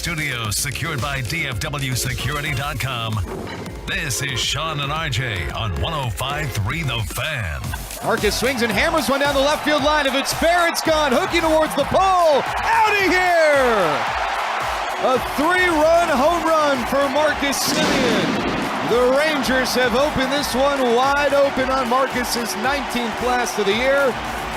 studios secured by DFWsecurity.com. This is Sean and RJ on 105.3 The Fan. Marcus swings and hammers one down the left field line. If it's fair, it's gone. Hooking towards the pole. Out of here! A 3-run home run for Marcus Semien. The Rangers have opened this one wide open on Marcus's 19th blast of the year.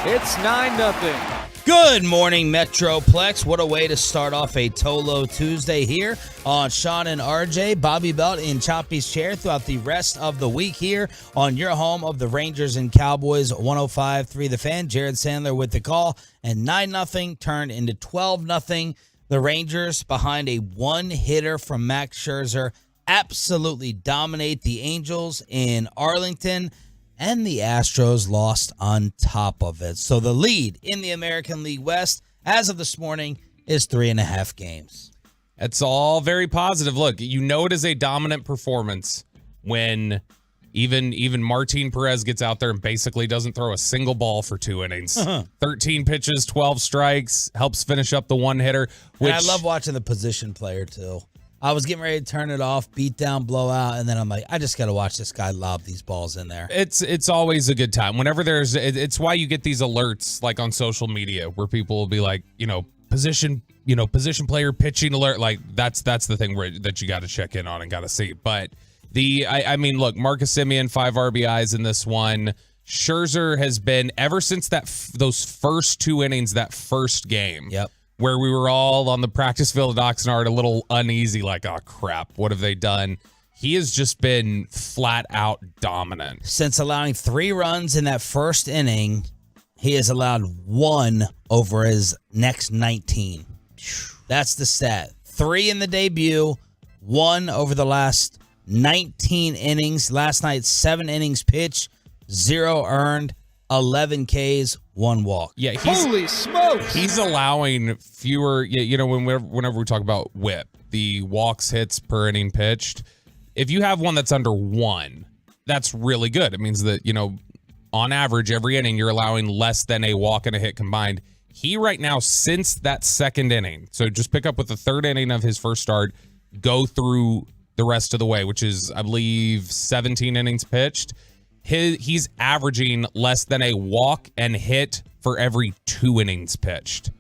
It's 9-0. Good morning, Metroplex. What a way to start off a Tolo Tuesday here on Sean and RJ. Bobby Belt in Choppy's chair throughout the rest of the week here on your home of the Rangers and Cowboys, 105.3 The Fan. Jared Sandler with the call, and 9-0 turned into 12-0. The Rangers, behind a one-hitter from Max Scherzer, absolutely dominate the Angels in Arlington. And the Astros lost on top of it. So the lead in the American League West, as of this morning, is 3.5 games. It's all very positive. Look, you know it is a dominant performance when even Martin Perez gets out there and basically doesn't throw a single ball for 2 innings. 13 pitches, 12 strikes, helps finish up the one-hitter. And I love watching the position player, too. I was getting ready to turn it off, beat down, blowout, and then I'm like, I just got to watch this guy lob these balls in there. It's always a good time. Whenever it's why you get these alerts like on social media where people will be like, position player pitching alert. Like that's the thing that you got to check in on and got to see. But look, Marcus Semien, 5 RBIs in this one. Scherzer has been, ever since those first 2 innings, that first game. Yep. Where we were all on the practice field at Oxnard a little uneasy, like, oh, crap, what have they done? He has just been flat out dominant. Since allowing 3 runs in that first inning, he has allowed 1 over his next 19. That's the stat. 3 in the debut, 1 over the last 19 innings. Last night, 7 innings pitched, 0 earned, 11 Ks, 1 walk. Yeah, holy smokes! He's allowing fewer. Whenever we talk about WHIP, the walks, hits per inning pitched. If you have one that's under 1, that's really good. It means that on average, every inning you're allowing less than a walk and a hit combined. He right now, since that second inning, so just pick up with the third inning of his first start, go through the rest of the way, which is I believe 17 innings pitched. He's averaging less than a walk and hit for every 2 innings pitched.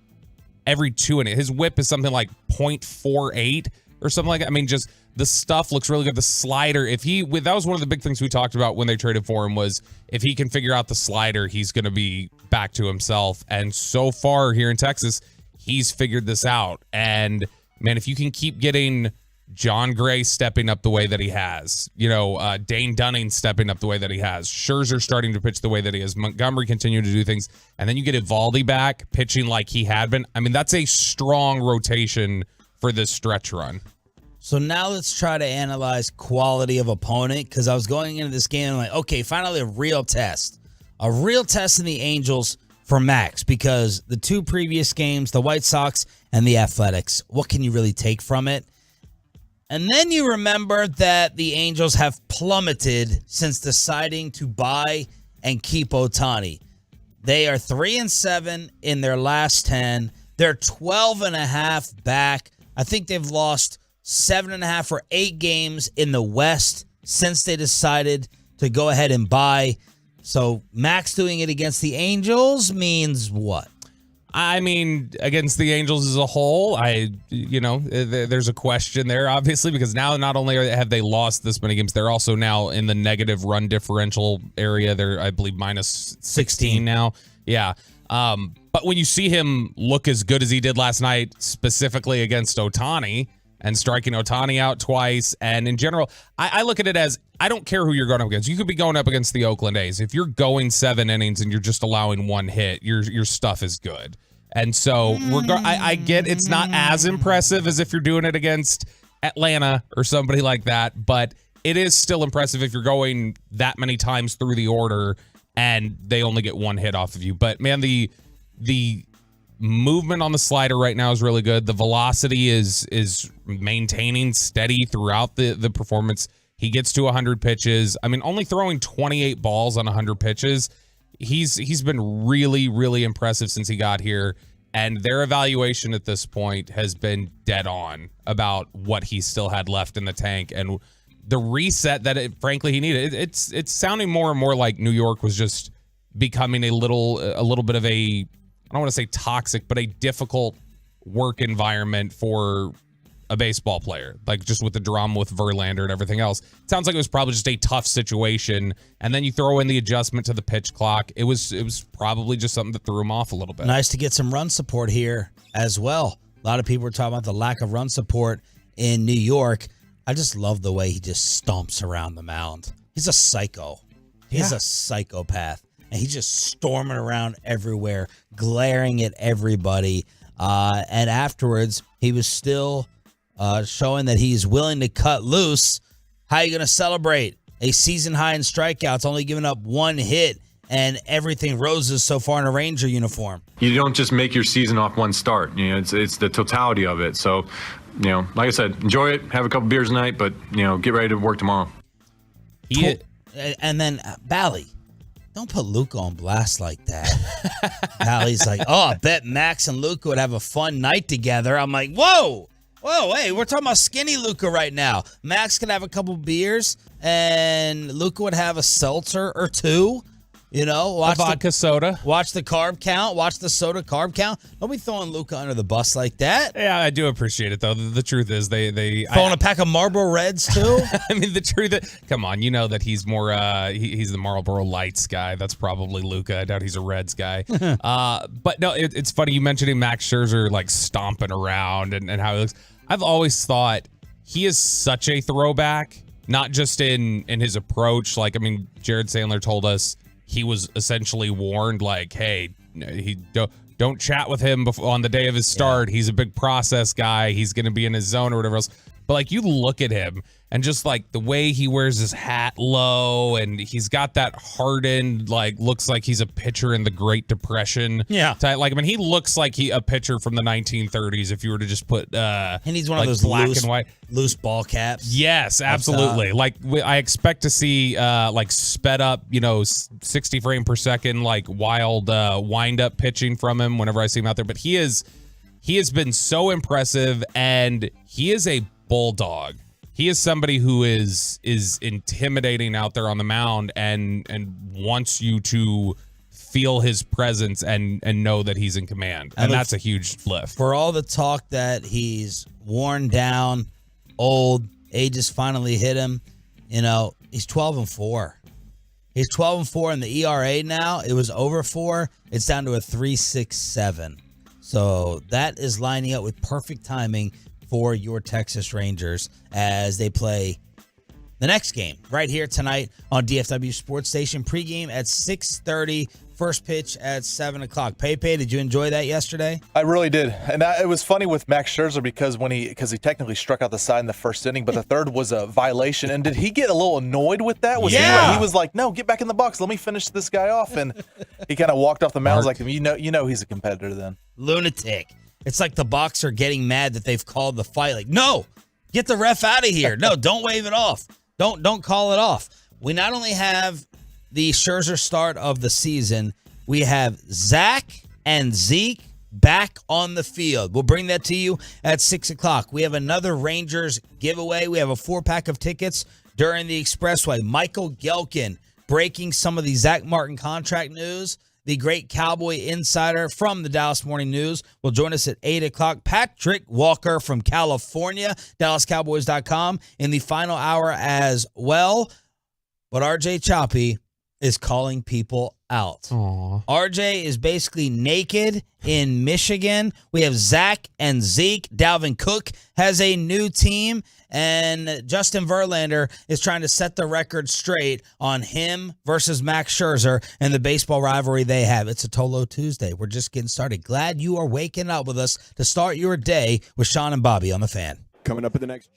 Every 2 innings. His whip is something like 0.48 or something like that. I mean, just the stuff looks really good. The slider, that was one of the big things we talked about when they traded for him, was if he can figure out the slider, he's going to be back to himself. And so far here in Texas, he's figured this out. And man, if you can keep getting John Gray stepping up the way that he has, Dane Dunning stepping up the way that he has, Scherzer starting to pitch the way that he is, Montgomery continuing to do things, and then you get Evaldi back pitching like he had been. I mean, that's a strong rotation for this stretch run. So now let's try to analyze quality of opponent, because I was going into this game and I'm like, okay, finally a real test in the Angels for Max, because the 2 previous games, the White Sox and the Athletics, what can you really take from it? And then you remember that the Angels have plummeted since deciding to buy and keep Ohtani. They are 3-7 in their last 10. They're 12.5 back. I think they've lost 7.5 or 8 games in the West since they decided to go ahead and buy. So Max doing it against the Angels means what? I mean, against the Angels as a whole, there's a question there, obviously, because now not only have they lost this many games, they're also now in the negative run differential area. They're, I believe, minus 16 now. Yeah. But when you see him look as good as he did last night, specifically against Ohtani, and striking Ohtani out twice, and in general, I look at it as, I don't care who you're going up against. You could be going up against the Oakland A's. If you're going 7 innings and you're just allowing 1 hit, your stuff is good. And so I get it's not as impressive as if you're doing it against Atlanta or somebody like that, but it is still impressive if you're going that many times through the order and they only get 1 hit off of you. But man, the movement on the slider right now is really good. The velocity is maintaining steady throughout the performance. He gets to 100 pitches. I mean, only throwing 28 balls on 100 pitches. He's been really, really impressive since he got here. And their evaluation at this point has been dead on about what he still had left in the tank and the reset that frankly he needed. It's sounding more and more like New York was just becoming a little bit of a, I don't want to say toxic, but a difficult work environment for a baseball player, like just with the drama with Verlander and everything else. It sounds like it was probably just a tough situation, and then you throw in the adjustment to the pitch clock. It was probably just something that threw him off a little bit. Nice to get some run support here as well. A lot of people were talking about the lack of run support in New York. I just love the way he just stomps around the mound. He's a psycho. He's a psychopath, and he's just storming around everywhere, glaring at everybody. And afterwards, he was still showing that he's willing to cut loose. How are you going to celebrate a season high in strikeouts, only giving up one hit and everything roses so far in a Ranger uniform? You don't just make your season off one start. It's the totality of it. So, like I said, enjoy it, have a couple beers tonight, but, get ready to work tomorrow. And then Bally, don't put Luka on blast like that. Bally's like, I bet Max and Luka would have a fun night together. I'm like, whoa, hey, we're talking about skinny Luka right now. Max could have a couple beers, and Luka would have a seltzer or two. Watch vodka soda. Watch the carb count. Watch the soda carb count. Don't be throwing Luka under the bus like that. Yeah, I do appreciate it, though. The truth is they throwing a pack of Marlboro Reds, too? I mean, the truth is, come on, that he's more, he's the Marlboro Lights guy. That's probably Luka. I doubt he's a Reds guy. But no, it's funny you mentioning Max Scherzer, like, stomping around and how he looks. I've always thought he is such a throwback, not just in his approach. Like, I mean, Jared Sandler told us he was essentially warned, like, hey, he don't chat with him on the day of his start. He's a big process guy. He's going to be in his zone or whatever else. But, like, you look at him and just, like, the way he wears his hat low and he's got that hardened, like, looks like he's a pitcher in the Great Depression. Yeah. Type. Like, I mean, he looks like a pitcher from the 1930s if you were to just put and he's one like, of those black loose, and white. Loose ball caps. Yes, absolutely. Like, I expect to see, like, sped up, 60 frame per second, like, wild wind-up pitching from him whenever I see him out there. But he has been so impressive, and he is a bulldog. He is somebody who is intimidating out there on the mound and wants you to feel his presence and know that he's in command. And that's a huge lift. For all the talk that he's worn down, old, age has finally hit him, he's 12-4. He's 12-4 in the ERA now. It was over 4. It's down to a 3.67. So that is lining up with perfect timing for your Texas Rangers as they play the next game right here tonight on DFW Sports Station. Pregame at 6:30, first pitch at 7 o'clock. Pepe, did you enjoy that yesterday? I really did. And it was funny with Max Scherzer because he technically struck out the side in the first inning, but the third was a violation. And did he get a little annoyed with that? He was like, no, get back in the box. Let me finish this guy off. And he kind of walked off the mound like, you know he's a competitor then. Lunatic. It's like the boxer getting mad that they've called the fight. Like, no, get the ref out of here. No, don't wave it off. Don't call it off. We not only have the Scherzer start of the season, we have Zach and Zeke back on the field. We'll bring that to you at 6 o'clock. We have another Rangers giveaway. We have a 4-pack of tickets during the Expressway. Michael Gelkin breaking some of the Zach Martin contract news. The great Cowboy insider from the Dallas Morning News will join us at 8 o'clock. Patrick Walker from California, DallasCowboys.com, in the final hour as well. But RJ Choppy is calling people out. Aww. RJ is basically naked in Michigan. We have Zach and Zeke. Dalvin Cook has a new team. And Justin Verlander is trying to set the record straight on him versus Max Scherzer and the baseball rivalry they have. It's a Tolo Tuesday. We're just getting started. Glad you are waking up with us to start your day with Sean and Bobby on The Fan. Coming up in the next...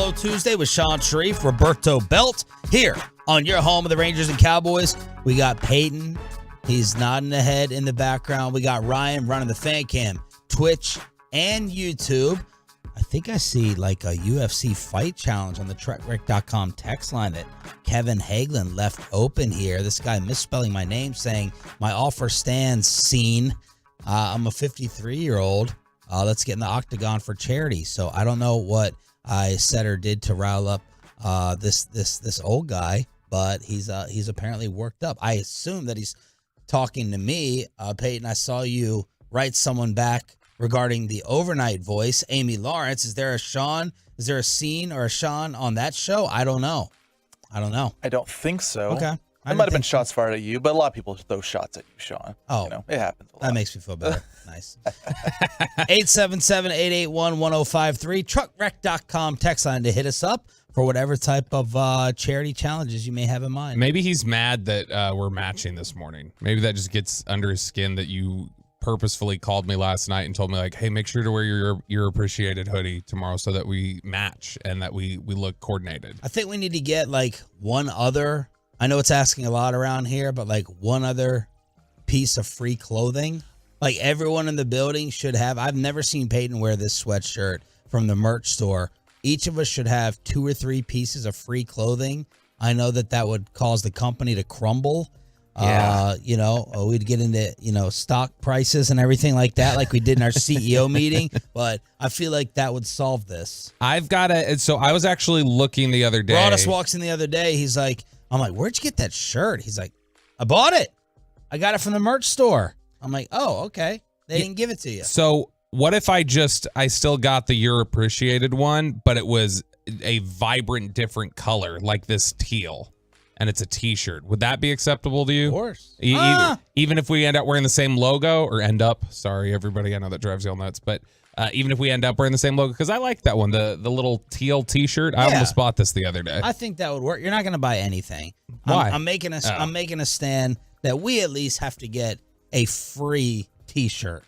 Solo Tuesday with Sean Sharif, Roberto Belt, here on your home of the Rangers and Cowboys. We got Peyton. He's nodding ahead in the background. We got Ryan running the fan cam, Twitch and YouTube. I think I see like a UFC fight challenge on the TrekRec.com text line that Kevin Hagelin left open here. This guy misspelling my name, saying my offer stands. Scene. I'm a 53-year-old. Let's get in the octagon for charity. So I don't know what I said or did to rile up this old guy, but he's apparently worked up. I assume that he's talking to me. Peyton, I saw you write someone back regarding the overnight voice, Amy Lawrence. Is there a Sean? Is there a Scene or a Sean on that show? I don't know. I don't think so. Okay. There might have been shots fired at you, but a lot of people throw shots at you, Sean. Oh. It happens a lot. That makes me feel better. Nice. 877-881-1053. Truckwreck.com text line to hit us up for whatever type of charity challenges you may have in mind. Maybe he's mad that we're matching this morning. Maybe that just gets under his skin that you purposefully called me last night and told me, like, hey, make sure to wear your appreciated hoodie tomorrow so that we match and that we look coordinated. I think we need to get like one other, I know it's asking a lot around here, but like one other piece of free clothing. Like everyone in the building should have. I've never seen Peyton wear this sweatshirt from the merch store. Each of us should have 2 or 3 pieces of free clothing. I know that would cause the company to crumble. Yeah. We'd get into, stock prices and everything like that, like we did in our CEO meeting. But I feel like that would solve this. I've got to. So I was actually looking the other day. Broadus walks in the other day. He's like, I'm like, where'd you get that shirt? He's like, I bought it. I got it from the merch store. I'm like, oh, okay. They didn't give it to you. So what if I still got the You're Appreciated one, but it was a vibrant, different color, like this teal, and it's a t-shirt? Would that be acceptable to you? Of course. Even if we end up wearing the same logo, sorry, everybody, I know that drives you all nuts, but even if we end up wearing the same logo, because I like that one, the little teal t-shirt. I almost bought this the other day. I think that would work. You're not going to buy anything. Why? I'm making a stand that we at least have to get a free t-shirt.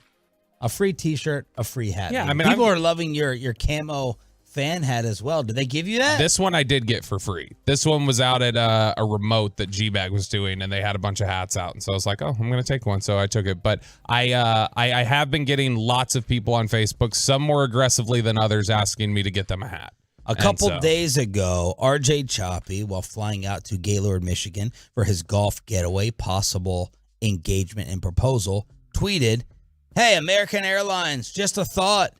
A free t-shirt, a free hat. Yeah, I mean, people are loving your camo fan hat as well. Did they give you that? This one I did get for free. This one was out at a remote that G-Bag was doing, and they had a bunch of hats out. And so I was like, oh, I'm going to take one. So I took it. But I have been getting lots of people on Facebook, some more aggressively than others, asking me to get them a hat. A couple days ago, RJ Choppy, while flying out to Gaylord, Michigan for his golf getaway, possible engagement and proposal, tweeted, hey, American Airlines, just a thought.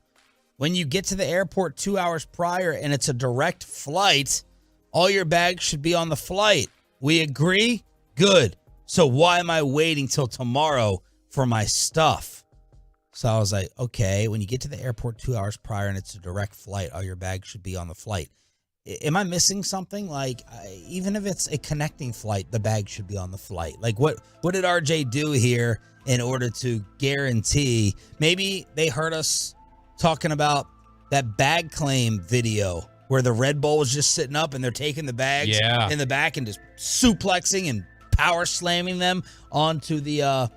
When you get to the airport 2 hours prior and it's a direct flight, all your bags should be on the flight. We agree? Good. So why am I waiting till tomorrow for my stuff? So I was like, okay, when you get to the airport 2 hours prior and it's a direct flight, all your bags should be on the flight. Am I missing something? Like, even if it's a connecting flight, the bag should be on the flight. Like, what did RJ do here in order to guarantee? Maybe they heard us talking about that bag claim video where the Red Bull was just sitting up and they're taking the bags in the back and just suplexing and power slamming them onto the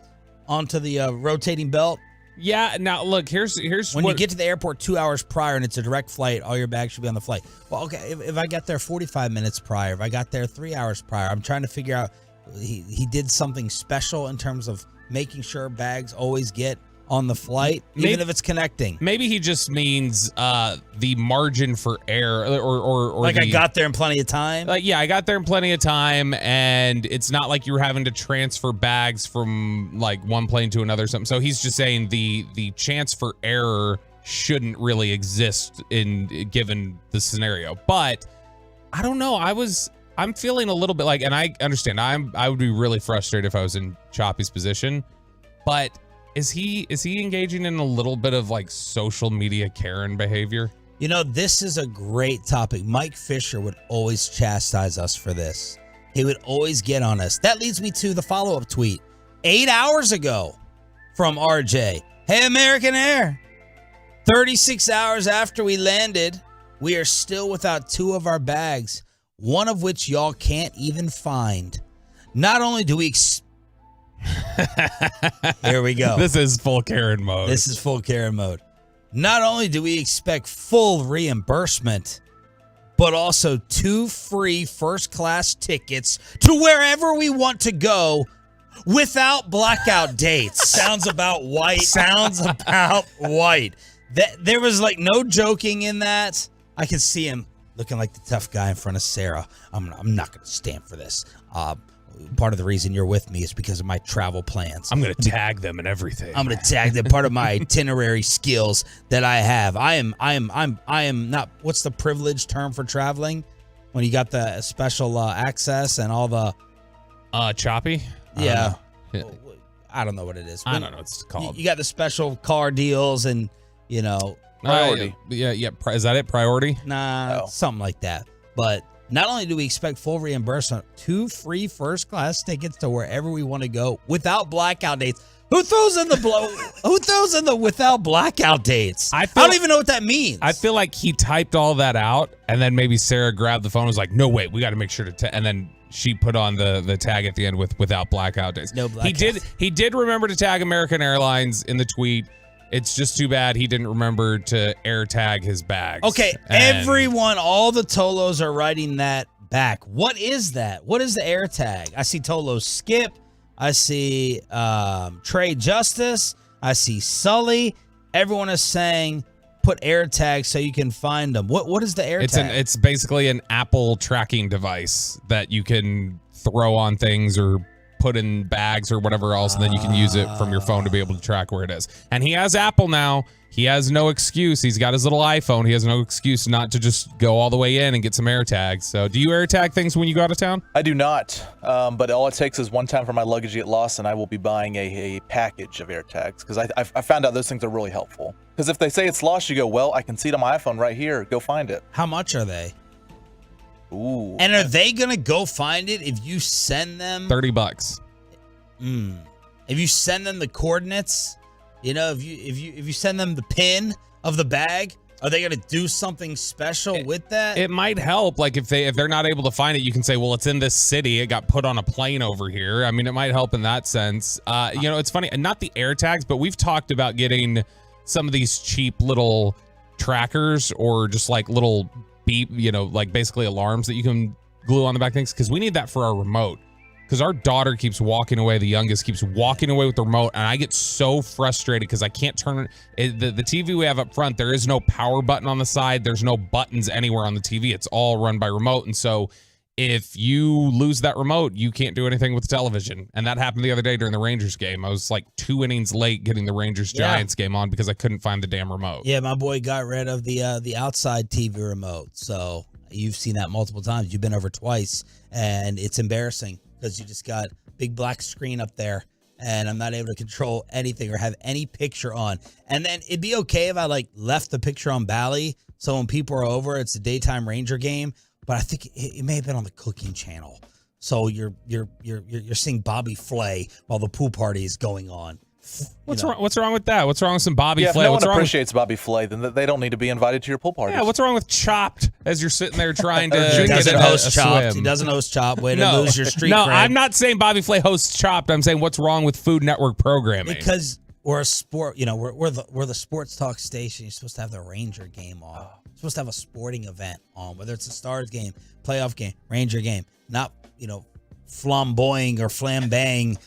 rotating belt. Yeah. Now look, here's when you get to the airport 2 hours prior and it's a direct flight, all your bags should be on the flight. Well, okay, if I got there 45 minutes prior, if I got there 3 hours prior, I'm trying to figure out he did something special in terms of making sure bags always get on the flight, even if it's connecting. Maybe he just means the margin for error, or like I got there in plenty of time. Yeah, I got there in plenty of time, and it's not like you were having to transfer bags from like one plane to another or something. So he's just saying the chance for error shouldn't really exist in given the scenario. But I don't know. I'm feeling a little bit like, and I understand. I would be really frustrated if I was in Choppy's position, but. Is he engaging in a little bit of like social media Karen behavior? You know, this is a great topic. Mike Fisher would always chastise us for this. He would always get on us. That leads me to the follow-up tweet 8 hours ago from RJ. Hey, American Air. 36 hours after we landed, we are still without 2 of our bags, one of which y'all can't even find. Not only do we Here we go. This is full Karen mode. Not only do we expect full reimbursement, but also 2 free first-class tickets to wherever we want to go without blackout dates. Sounds about white. Sounds about white. There was like no joking in that. I could see him looking like the tough guy in front of Sarah. I'm not going to stand for this. Part of the reason you're with me is because of my travel plans. I'm going to tag them and everything. I'm going to tag them. Part of my itinerary skills that I have. I am not. What's the privileged term for traveling? When you got the special access and all the. Choppy. Yeah. I don't know what it is. I don't know what it's called. You got the special car deals and Priority. Yeah. Is that it? Priority? Nah, something like that. But not only do we expect full reimbursement, 2 free first class tickets to wherever we want to go without blackout dates. Who throws in the without blackout dates? I don't even know what that means. I feel like he typed all that out, and then maybe Sarah grabbed the phone and was like, "No, wait, we got to make sure to." And then she put on the tag at the end without blackout dates. No blackout. He did remember to tag American Airlines in the tweet. It's just too bad he didn't remember to air tag his bags. Okay, everyone, all the Tolos are writing that back. What is that? What is the air tag? I see Tolo Skip. I see Trey Justice. I see Sully. Everyone is saying put air tags so you can find them. What is the air tag? It's basically an Apple tracking device that you can throw on things or put in bags or whatever else, and then you can use it from your phone to be able to track where it is. And he has Apple now. He has no excuse. He's got his little iPhone. He has no excuse not to just go all the way in and get some air tags. So do you air tag things when you go out of town? I do not, but all it takes is one time for my luggage to get lost, and I will be buying a package of air tags, because I found out those things are really helpful. Because if they say it's lost, you go, well, I can see it on my iPhone right here. Go find it. How much are they? Ooh. And are they going to go find it if you send them? $30. If you send them the coordinates, if you send them the pin of the bag, are they going to do something special with that? It might help. Like if they're not able to find it, you can say, well, it's in this city. It got put on a plane over here. I mean, it might help in that sense. It's funny, and not the air tags, but we've talked about getting some of these cheap little trackers or just like little beep, like basically alarms that you can glue on the back things, because we need that for our remote. Because our daughter keeps walking away, the youngest keeps walking away with the remote, and I get so frustrated because I can't turn it. The TV we have up front, there is no power button on the side. There's no buttons anywhere on the TV. It's all run by remote. And so if you lose that remote, you can't do anything with the television. And that happened the other day during the Rangers game. I was like 2 innings late getting the Rangers-Giants game on because I couldn't find the damn remote. Yeah, my boy got rid of the outside TV remote. So you've seen that multiple times. You've been over twice, and it's embarrassing. Because you just got big black screen up there, and I'm not able to control anything or have any picture on. And then it'd be okay if I left the picture on Bally, so when people are over, it's a daytime Ranger game. But I think it may have been on the cooking channel, so you're seeing Bobby Flay while the pool party is going on. What's wrong? What's wrong with that? What's wrong with some Bobby Flay? If no what's one appreciates Bobby Flay, then they don't need to be invited to your pool parties. Yeah, what's wrong with Chopped as you're sitting there trying to He doesn't host Chopped. swim? He doesn't host Chopped. Way to lose your street No, cred. I'm not saying Bobby Flay hosts Chopped. I'm saying what's wrong with Food Network programming? Because we're a sport, we're the sports talk station. You're supposed to have the Ranger game on. You're supposed to have a sporting event on, whether it's a Stars game, playoff game, Ranger game, not, flamboying or flambang,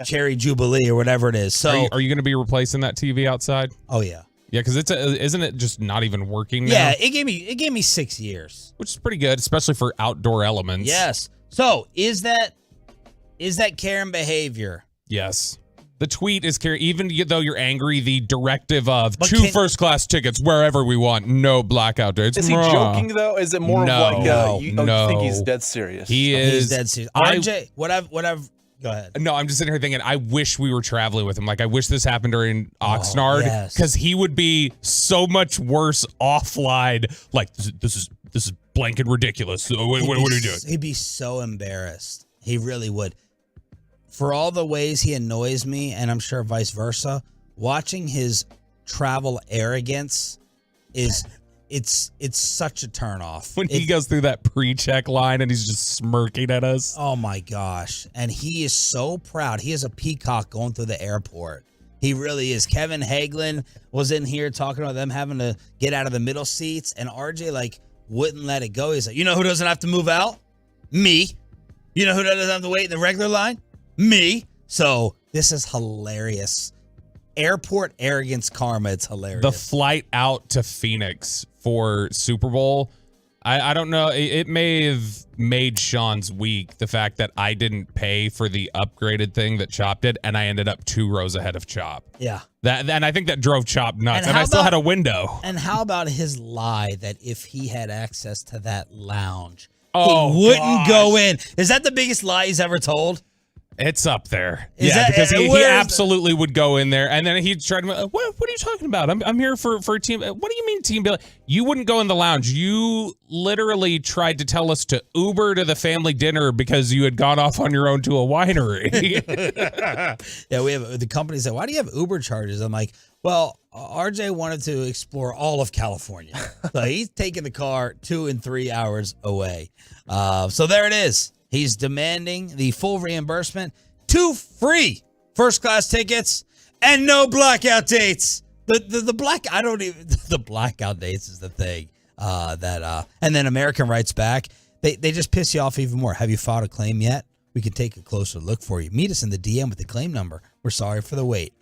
Cherry Jubilee or whatever it is. So are you going to be replacing that TV outside? Oh yeah. Yeah, because isn't it just not even working now? Yeah, it gave me 6 years. Which is pretty good, especially for outdoor elements. Yes. So is that Karen behavior? Yes. The tweet is Karen, even though you're angry, the directive of first-class tickets wherever we want, no blackout dates. Is he joking, though? Is it more No, you no. think he's dead serious? He is. He's dead serious. RJ, what I've go ahead. No, I'm just sitting here thinking, I wish we were traveling with him. Like, I wish this happened during Oxnard, because he would be so much worse offline. Like, this is blanket ridiculous. What are you doing? He'd be so embarrassed. He really would. For all the ways he annoys me, and I'm sure vice versa, watching his travel arrogance it's such a turnoff. When he goes through that pre-check line and he's just smirking at us. Oh my gosh. And he is so proud. He is a peacock going through the airport. He really is. Kevin Hagelin was in here talking about them having to get out of the middle seats, and RJ wouldn't let it go. He's like, you know who doesn't have to move out? Me. You know who doesn't have to wait in the regular line? Me. So this is hilarious. Airport arrogance karma. It's hilarious. The flight out to Phoenix for Super Bowl, I don't know. It may have made Sean's week, the fact that I didn't pay for the upgraded thing that Chop did, and I ended up 2 rows ahead of Chop. Yeah. And I think that drove Chop nuts, and I still had a window. And how about his lie that if he had access to that lounge, he wouldn't go in? Is that the biggest lie he's ever told? It's up there. Because he absolutely would go in there, and then he'd try to, what are you talking about? I'm here for a team. What do you mean team building? You wouldn't go in the lounge. You literally tried to tell us to Uber to the family dinner because you had gone off on your own to a winery. Yeah, we have the company said, why do you have Uber charges? I'm like, well, RJ wanted to explore all of California. So he's taking the car 2 and 3 hours away. So there it is. He's demanding the full reimbursement, 2 free first-class tickets, and no blackout dates. The blackout dates is the thing and then American writes back. They just piss you off even more. Have you filed a claim yet? We can take a closer look for you. Meet us in the DM with the claim number. We're sorry for the wait.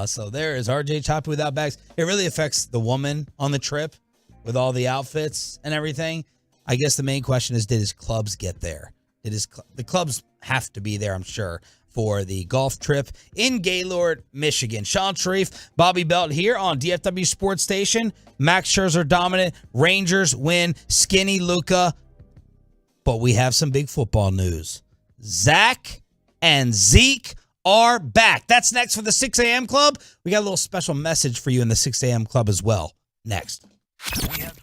So there is RJ Choppy without bags. It really affects the woman on the trip with all the outfits and everything. I guess the main question is, did his clubs get there? The clubs have to be there, I'm sure, for the golf trip in Gaylord, Michigan. Sean Sharif, Bobby Belt here on DFW Sports Station. Max Scherzer dominant. Rangers win. Skinny Luka. But we have some big football news. Zach and Zeke are back. That's next for the 6 a.m. Club. We got a little special message for you in the 6 a.m. Club as well. Next. We have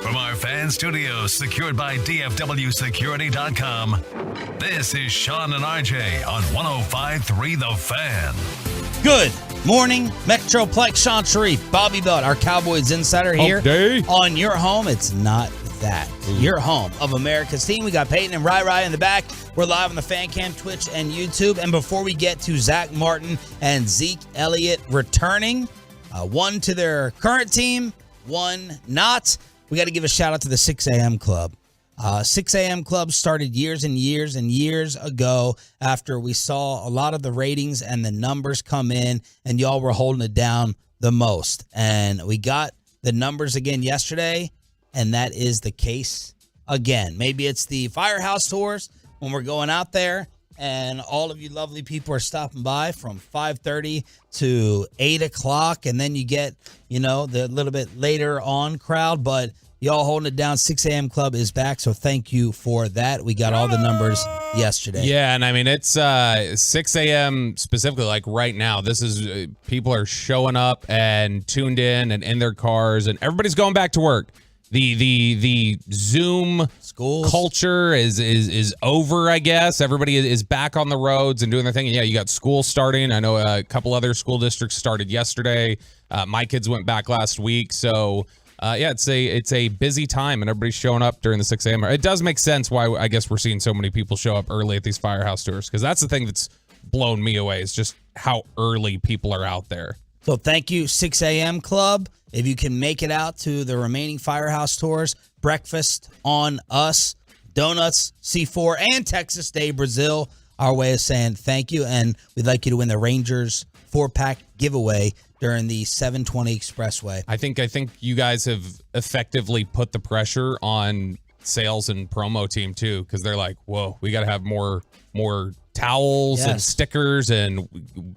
From our fan studios secured by DFWsecurity.com, this is Sean and RJ on 105.3 The Fan. Good morning, Metroplex. Sean Sharif, Bobby Belt, our Cowboys insider here on your home. It's not that. Your home of America's team. We got Peyton and Rai in the back. We're live on the Fan Cam, Twitch, and YouTube. And before we get to Zach Martin and Zeke Elliott returning, one to their current team, one not, we got to give a shout out to the 6 a.m. Club. 6 a.m. Club started years and years and years ago after we saw a lot of the ratings and the numbers come in, and y'all were holding it down the most. And we got the numbers again yesterday, and that is the case again. Maybe it's the Firehouse Tours when we're going out there, and all of you lovely people are stopping by from 5:30 to 8 o'clock, and then you get, the little bit later on crowd, but y'all holding it down. 6 a.m. Club is back, so thank you for that. We got all the numbers yesterday. Yeah, and I mean, it's 6 a.m. specifically, like right now. This is people are showing up and tuned in and in their cars, and everybody's going back to work. The Zoom Schools. culture is over, I guess. Everybody is back on the roads and doing their thing. And yeah, you got school starting. I know a couple other school districts started yesterday. My kids went back last week, so yeah, it's a busy time, and everybody's showing up during the 6 a.m. It does make sense why I guess we're seeing so many people show up early at these Firehouse Tours, because that's the thing that's blown me away is just how early people are out there. So thank you, 6 a.m. Club. If you can make it out to the remaining Firehouse Tours, breakfast on us, donuts, C4, and Texas Day Brazil, our way of saying thank you. And we'd like you to win the Rangers 4-pack giveaway during the 720 Expressway. I think you guys have effectively put the pressure on sales and promo team too, because they're like, whoa, we got to have more towels and stickers, and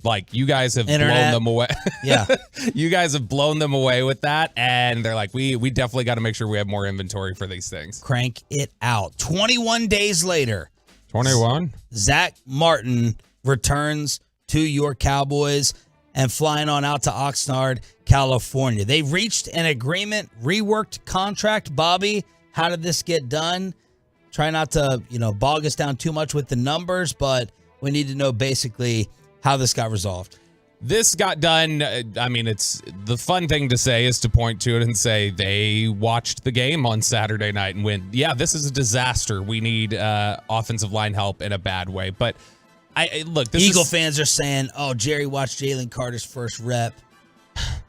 like you guys have blown them away. Yeah. You guys have blown them away with that, and they're like, we definitely got to make sure we have more inventory for these things. Crank it out. 21 days later. 21? Zach Martin returns to your Cowboys and flying on out to Oxnard, California. They reached an agreement, reworked contract. Bobby, how did this get done? Try not to, bog us down too much with the numbers, but we need to know basically how this got resolved. This got done. I mean, it's the fun thing to say is to point to it and say they watched the game on Saturday night and went, yeah, this is a disaster. We need offensive line help in a bad way. But I look, this Eagle fans are saying, oh, Jerry watched Jalen Carter's first rep.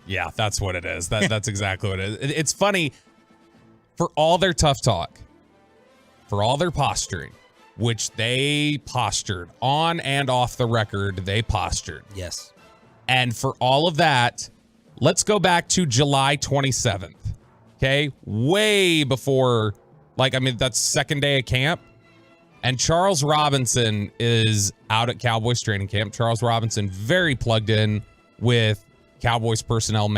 Yeah, that's what it is. That's exactly what it is. It's funny, for all their tough talk, for all their posturing, which they postured on and off the record, they postured. Yes. And for all of that, let's go back to July 27th. Okay? Way before, that's second day of camp. And Charles Robinson is out at Cowboys training camp. Charles Robinson, very plugged in with Cowboys personnel,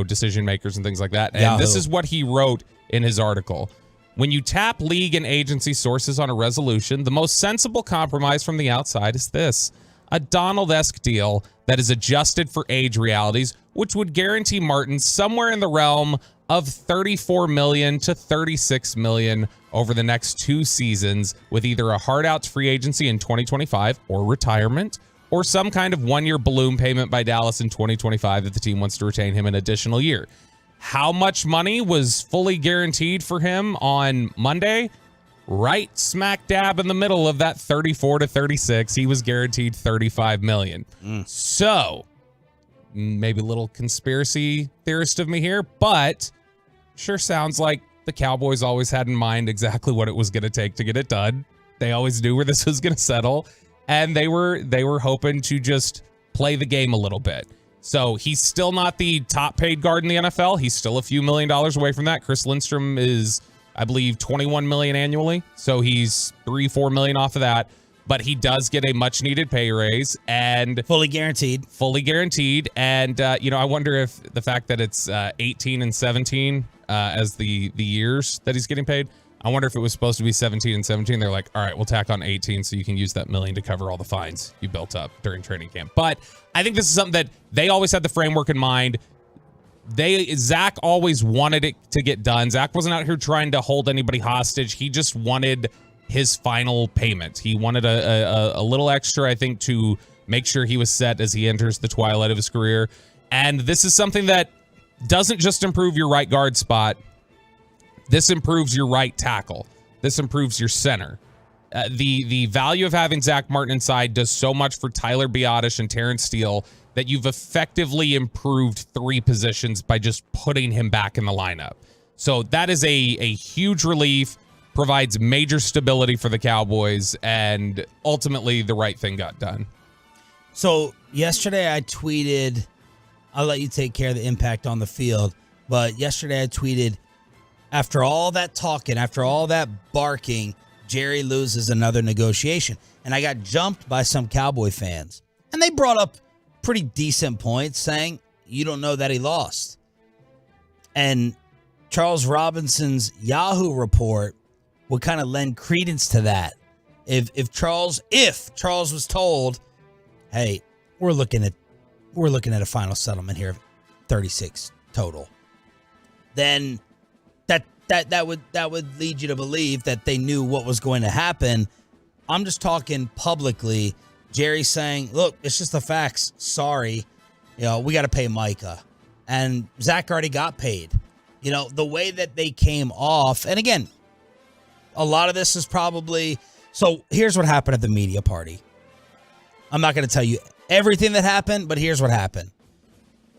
decision makers and things like that. And this is what he wrote in his article. When you tap league and agency sources on a resolution, the most sensible compromise from the outside is this: a Donald-esque deal that is adjusted for age realities, which would guarantee Martin somewhere in the realm of $34 million to $36 million over the next 2 seasons, with either a hard-out free agency in 2025 or retirement, or some kind of 1-year balloon payment by Dallas in 2025 if the team wants to retain him an additional year. How much money was fully guaranteed for him on Monday? Right smack dab in the middle of that 34 to 36. He was guaranteed $35 million. So, maybe a little conspiracy theorist of me here, but sure sounds like the Cowboys always had in mind exactly what it was going to take to get it done. They always knew where this was going to settle, and they were hoping to just play the game a little bit. So he's still not the top paid guard in the NFL. He's still a few $1 million away from that. Chris Lindstrom is, I believe, $21 million annually. So he's $3-4 million off of that. But he does get a much needed pay raise and fully guaranteed. And, I wonder if the fact that it's 18 and 17 as the years that he's getting paid, I wonder if it was supposed to be 17 and 17. They're like, all right, we'll tack on 18 so you can use that $1 million to cover all the fines you built up during training camp. But I think this is something that they always had the framework in mind. Zach always wanted it to get done. Zach wasn't out here trying to hold anybody hostage. He just wanted his final payment. He wanted a little extra, I think, to make sure he was set as he enters the twilight of his career. And this is something that doesn't just improve your right guard spot. This improves your right tackle. This improves your center. The value of having Zach Martin inside does so much for Tyler Biotish and Terrence Steele that you've effectively improved 3 positions by just putting him back in the lineup. So that is a huge relief, provides major stability for the Cowboys, and ultimately the right thing got done. So yesterday I tweeted, I'll let you take care of the impact on the field, but yesterday I tweeted, after all that talking, after all that barking, Jerry loses another negotiation. And I got jumped by some Cowboy fans. And they brought up pretty decent points saying, you don't know that he lost. And Charles Robinson's Yahoo report would kind of lend credence to that. If Charles was told, hey, we're looking at a final settlement here of 36 total, then that would lead you to believe that they knew what was going to happen. I'm just talking publicly. Jerry saying, look, it's just the facts. Sorry. We got to pay Micah. And Zach already got paid. The way that they came off. And again, a lot of this is probably. So here's what happened at the media party. I'm not going to tell you everything that happened, but here's what happened.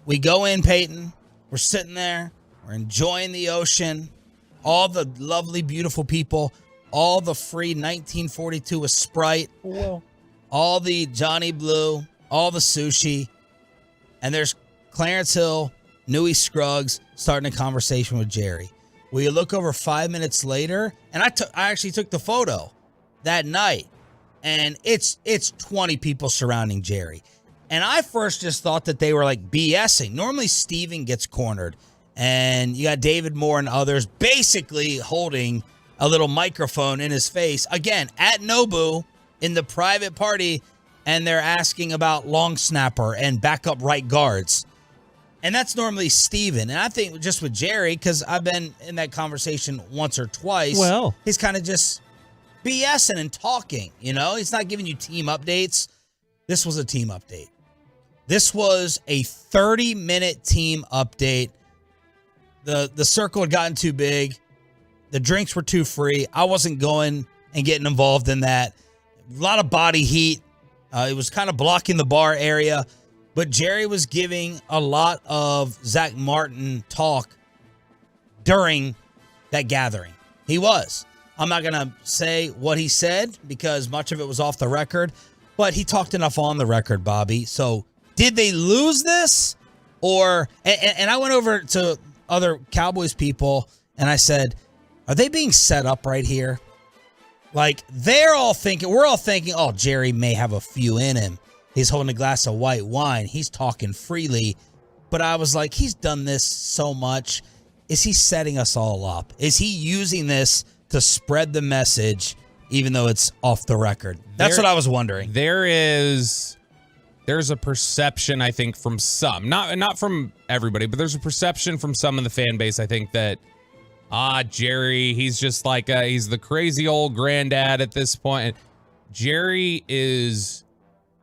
We go in, Peyton. We're sitting there. We're enjoying the ocean. All the lovely, beautiful people. All the free 1942 with Sprite. Whoa. All the Johnny Blue. All the sushi. And there's Clarence Hill, Newey Scruggs starting a conversation with Jerry. We look over 5 minutes later, and I actually took the photo that night, and it's 20 people surrounding Jerry. And I first just thought that they were like BSing. Normally Steven gets cornered, and you got David Moore and others basically holding a little microphone in his face. Again, at Nobu in the private party, and they're asking about long snapper and backup right guards. And that's normally Steven. And I think just with Jerry, because I've been in that conversation once or twice, Well, he's kind of just BSing and talking, He's not giving you team updates. This was a team update. This was a 30-minute team update. The circle had gotten too big. The drinks were too free. I wasn't going and getting involved in that. A lot of body heat. It was kind of blocking the bar area. But Jerry was giving a lot of Zach Martin talk during that gathering. He was. I'm not going to say what he said because much of it was off the record. But he talked enough on the record, Bobby. So did they lose this? And I went over to other Cowboys people and I said, are they being set up right here? Like we're all thinking, oh, Jerry may have a few in him. He's holding a glass of white wine. He's talking freely. But I was like, he's done this so much. Is he setting us all up? Is he using this to spread the message, even though it's off the record? That's what I was wondering. There's a perception, I think, from some, not from everybody, but there's a perception from some in the fan base, I think, that Jerry, he's just like he's the crazy old granddad at this point. Jerry is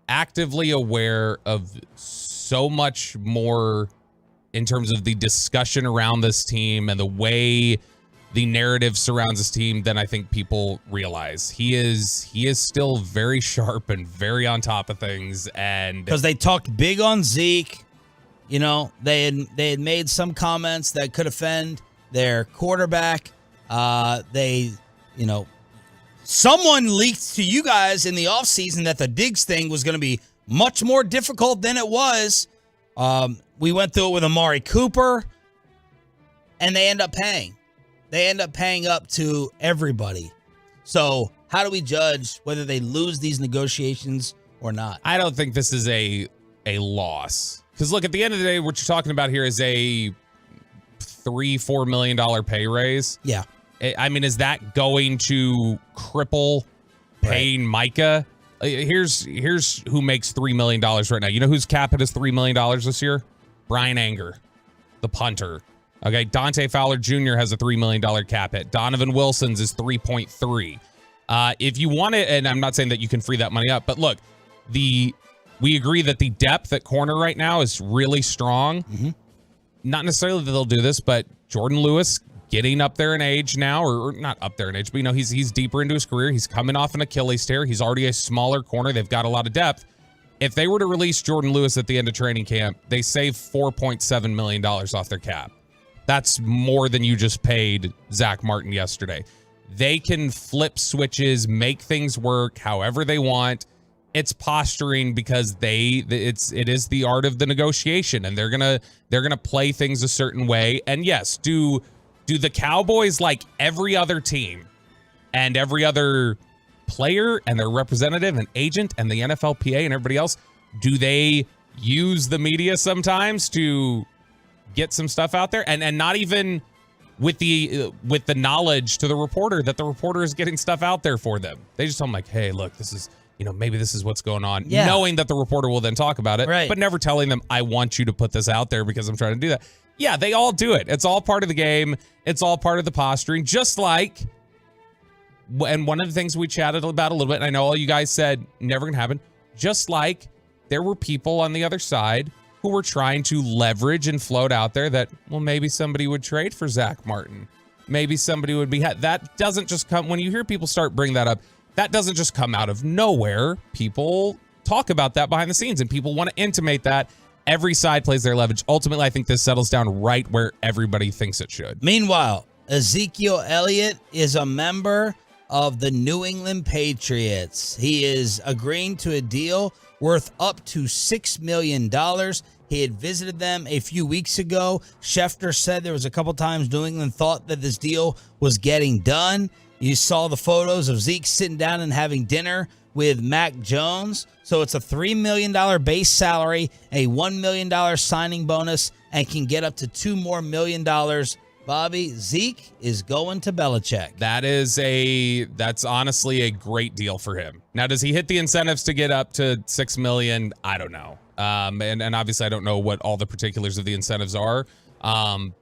actively aware of so much more in terms of the discussion around this team and the way the narrative surrounds this team than I think people realize. He is still very sharp and very on top of things, and because they talked big on Zeke, they had made some comments that could offend their quarterback. Someone leaked to you guys in the offseason that the Diggs thing was going to be much more difficult than it was. We went through it with Amari Cooper, and they end up paying. They end up paying up to everybody. So how do we judge whether they lose these negotiations or not? I don't think this is a loss. Because, look, at the end of the day, what you're talking about here is a $3-4 million pay raise. Yeah. I mean, is that going to cripple paying Micah? Here's who makes $3 million right now. You know whose cap hit is $3 million this year? Brian Anger. the punter. Okay, Dante Fowler Jr. has a $3 million cap hit. Donovan Wilson's is 3.3. If you want it, and I'm not saying that you can free that money up, but look, we agree that the depth at corner right now is really strong. Mm-hmm. Not necessarily that they'll do this, but Jordan Lewis getting up there in age now, or not up there in age, but he's deeper into his career. He's coming off an Achilles tear. He's already a smaller corner. They've got a lot of depth. If they were to release Jordan Lewis at the end of training camp, they save $4.7 million off their cap. That's more than you just paid Zach Martin yesterday. They can flip switches, make things work however they want. It's posturing because it is the art of the negotiation, and they're gonna play things a certain way. And yes, do the Cowboys, like every other team and every other player and their representative and agent and the NFLPA and everybody else, do they use the media sometimes to get some stuff out there, and not even with the knowledge to the reporter that the reporter is getting stuff out there for them? They just tell them like, hey, look, this is, maybe this is what's going on, knowing that the reporter will then talk about it, right, but never telling them, I want you to put this out there because I'm trying to do that. Yeah, they all do it. It's all part of the game. It's all part of the posturing, just like, and one of the things we chatted about a little bit, and I know all you guys said never gonna happen, just like there were people on the other side who were trying to leverage and float out there that, well, maybe somebody would trade for Zach Martin. Maybe somebody would be, that doesn't just come, when you hear people start bringing that up, that doesn't just come out of nowhere. People talk about that behind the scenes, and people want to intimate that. Every side plays their leverage. Ultimately, I think this settles down right where everybody thinks it should. Meanwhile, Ezekiel Elliott is a member of the New England Patriots. He is agreeing to a deal worth up to $6 million. He had visited them a few weeks ago. Schefter said there was a couple times New England thought that this deal was getting done. You saw the photos of Zeke sitting down and having dinner with Mac Jones. So it's a $3 million base salary, a $1 million signing bonus, and can get up to $2 more million. Bobby, Zeke is going to Belichick. That's honestly a great deal for him. Now, does he hit the incentives to get up to $6 million? I don't know. And obviously I don't know what all the particulars of the incentives are.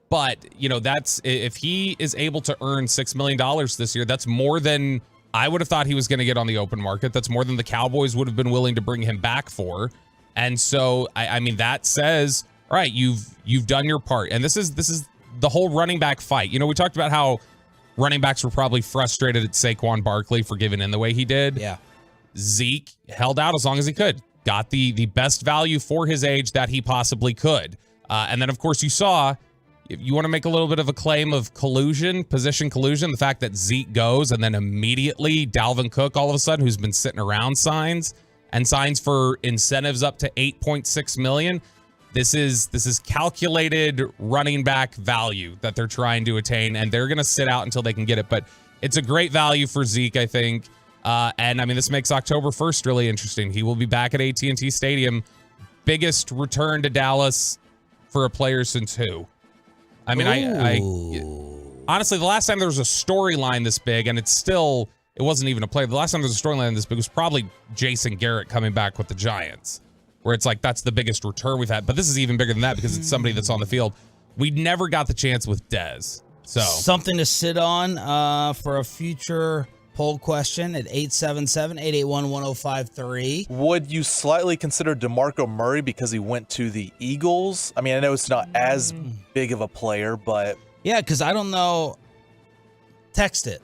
But that's, if he is able to earn $6 million this year, that's more than I would have thought he was going to get on the open market. That's more than the Cowboys would have been willing to bring him back for. And so, I mean, that says, all right, you've done your part. And this is the whole running back fight. We talked about how running backs were probably frustrated at Saquon Barkley for giving in the way he did. Yeah. Zeke held out as long as he could. Got the best value for his age that he possibly could. And then, of course, you saw, if you want to make a little bit of a claim of collusion, position collusion, the fact that Zeke goes and then immediately Dalvin Cook, all of a sudden, who's been sitting around, signs for incentives up to $8.6 million. This is calculated running back value that they're trying to attain, and they're going to sit out until they can get it. But it's a great value for Zeke, I think. And I mean, this makes October 1st really interesting. He will be back at AT&T Stadium. Biggest return to Dallas for a player since who? I mean, I honestly, the last time there was a storyline this big, and it wasn't even a player. The last time there was a storyline this big was probably Jason Garrett coming back with the Giants, where it's like, that's the biggest return we've had. But this is even bigger than that because it's somebody that's on the field. We never got the chance with Dez. So something to sit on for a future poll question at 877-881-1053. Would you slightly consider DeMarco Murray because he went to the Eagles? I mean, I know it's not as big of a player, but... Yeah, because I don't know. Text it.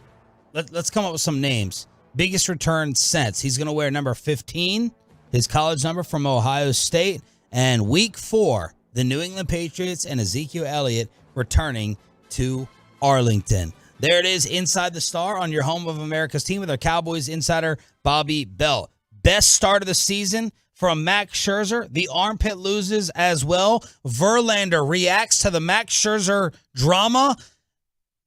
Let's come up with some names. Biggest return since. He's going to wear number 15, his college number from Ohio State. And week 4, the New England Patriots and Ezekiel Elliott returning to Arlington. There it is, Inside the Star on your home of America's team with our Cowboys insider, Bobby Belt. Best start of the season from Max Scherzer. The armpit loses as well. Verlander reacts to the Max Scherzer drama.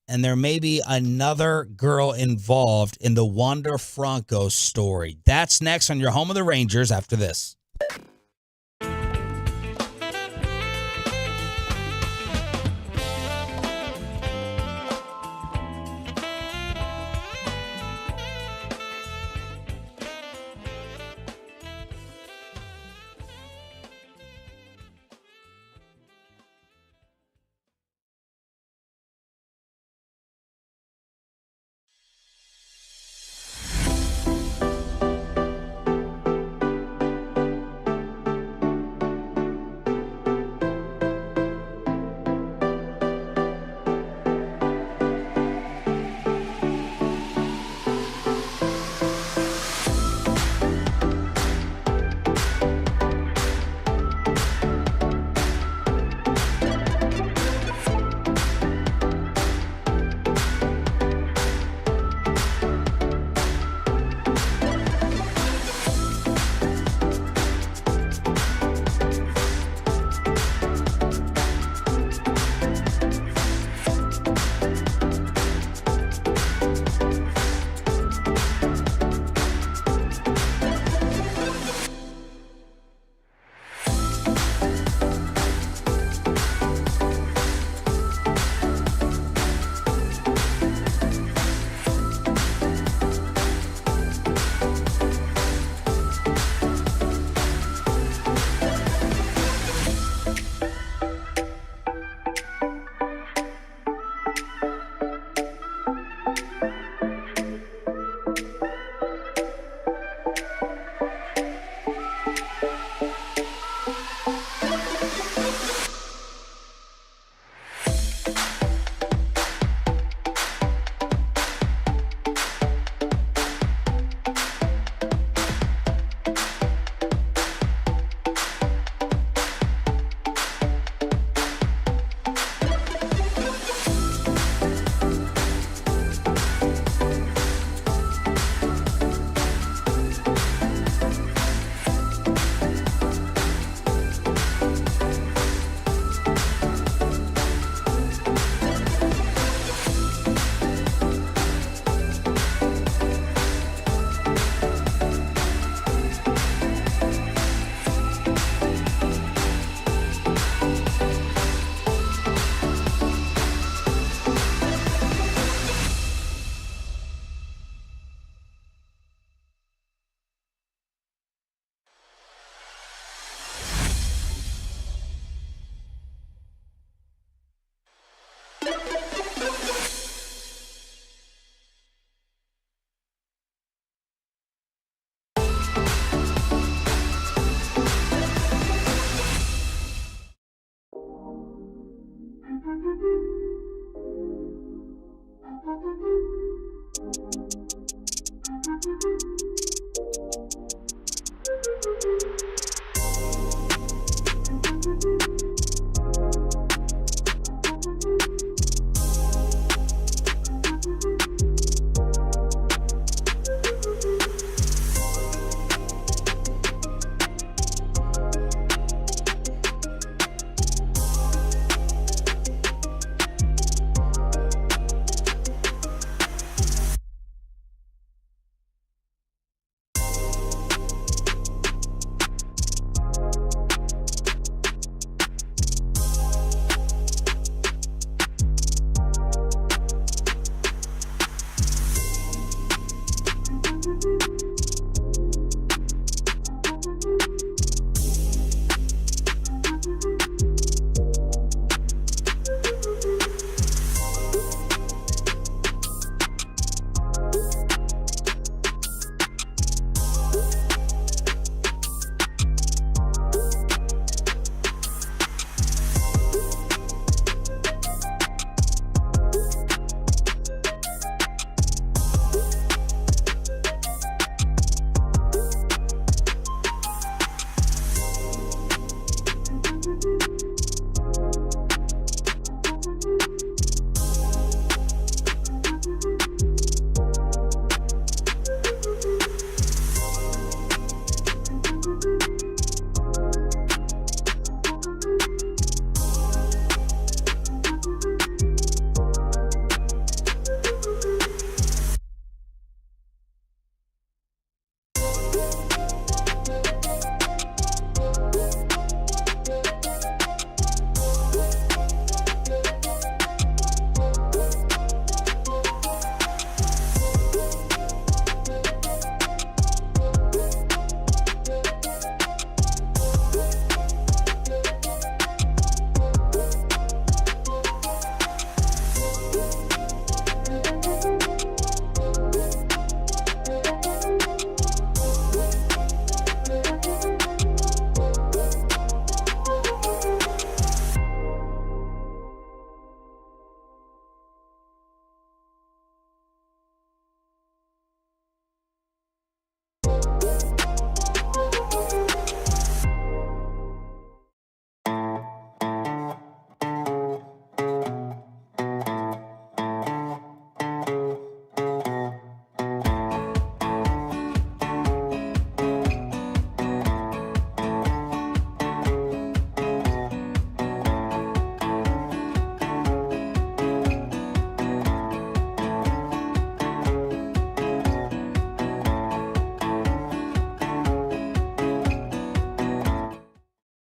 And there may be another girl involved in the Wander Franco story. That's next on your home of the Rangers after this.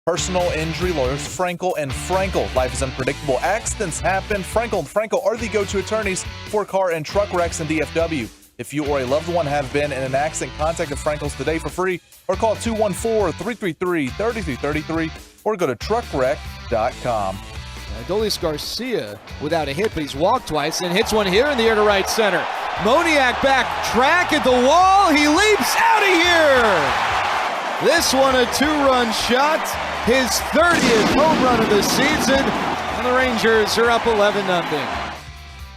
Personal injury lawyers Franco and Franco. Life is unpredictable. Accidents happen. Franco and Franco are the go-to attorneys for car and truck wrecks in DFW. If you or a loved one have been in an accident, contact the Francos today for free or call 214-333-3333 or go to truckwreck.com. Adolis Garcia without a hit, but he's walked twice and hits one here in the air to right center. Moniak back, track at the wall. He leaps out of here. This one a two-run shot, his 30th home run of the season, and the Rangers are up 11-0.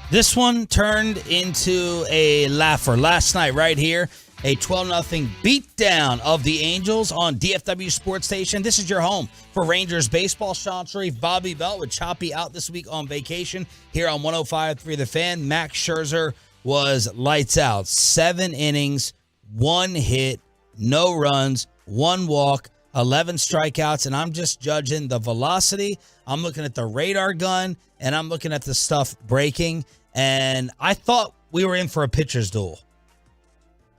This one turned into a laugher last night right here. A 12-0 beatdown of the Angels on DFW Sports Station. This is your home for Rangers baseball. Sean Sharif, Bobby Belt with Choppy out this week on vacation here on 105.3 The Fan. Max Scherzer was lights out. 7 innings, 1 hit, no runs, 1 walk, 11 strikeouts, and I'm just judging the velocity. I'm looking at the radar gun, and I'm looking at the stuff breaking, and I thought we were in for a pitcher's duel.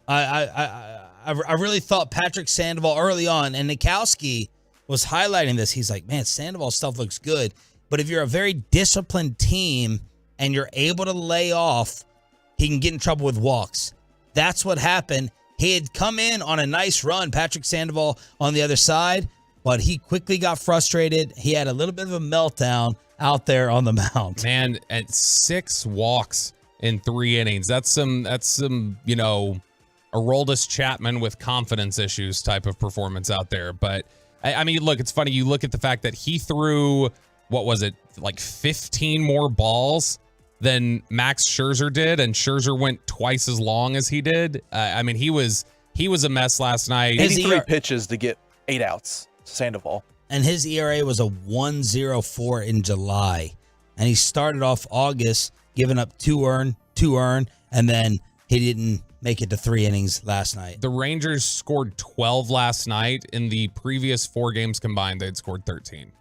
I really thought Patrick Sandoval early on, and Nikowski was highlighting this. He's like, man, Sandoval's stuff looks good. But if you're a very disciplined team and you're able to lay off, he can get in trouble with walks. That's what happened. He had come in on a nice run, Patrick Sandoval on the other side, but he quickly got frustrated. He had a little bit of a meltdown out there on the mound. Man, at 6 walks in 3 innings. That's some, Aroldis Chapman with confidence issues type of performance out there. But, I mean, look, it's funny. You look at the fact that he threw what was it, like 15 more balls than Max Scherzer did, and Scherzer went twice as long as he did. I mean, he was a mess last night. 83 pitches to get 8 outs. Sandoval. And his ERA was a 1.04 in July. And he started off August giving up 2 earned, and then he didn't make it to 3 innings last night. The Rangers scored 12 last night. In the previous 4 games combined, they'd scored 13.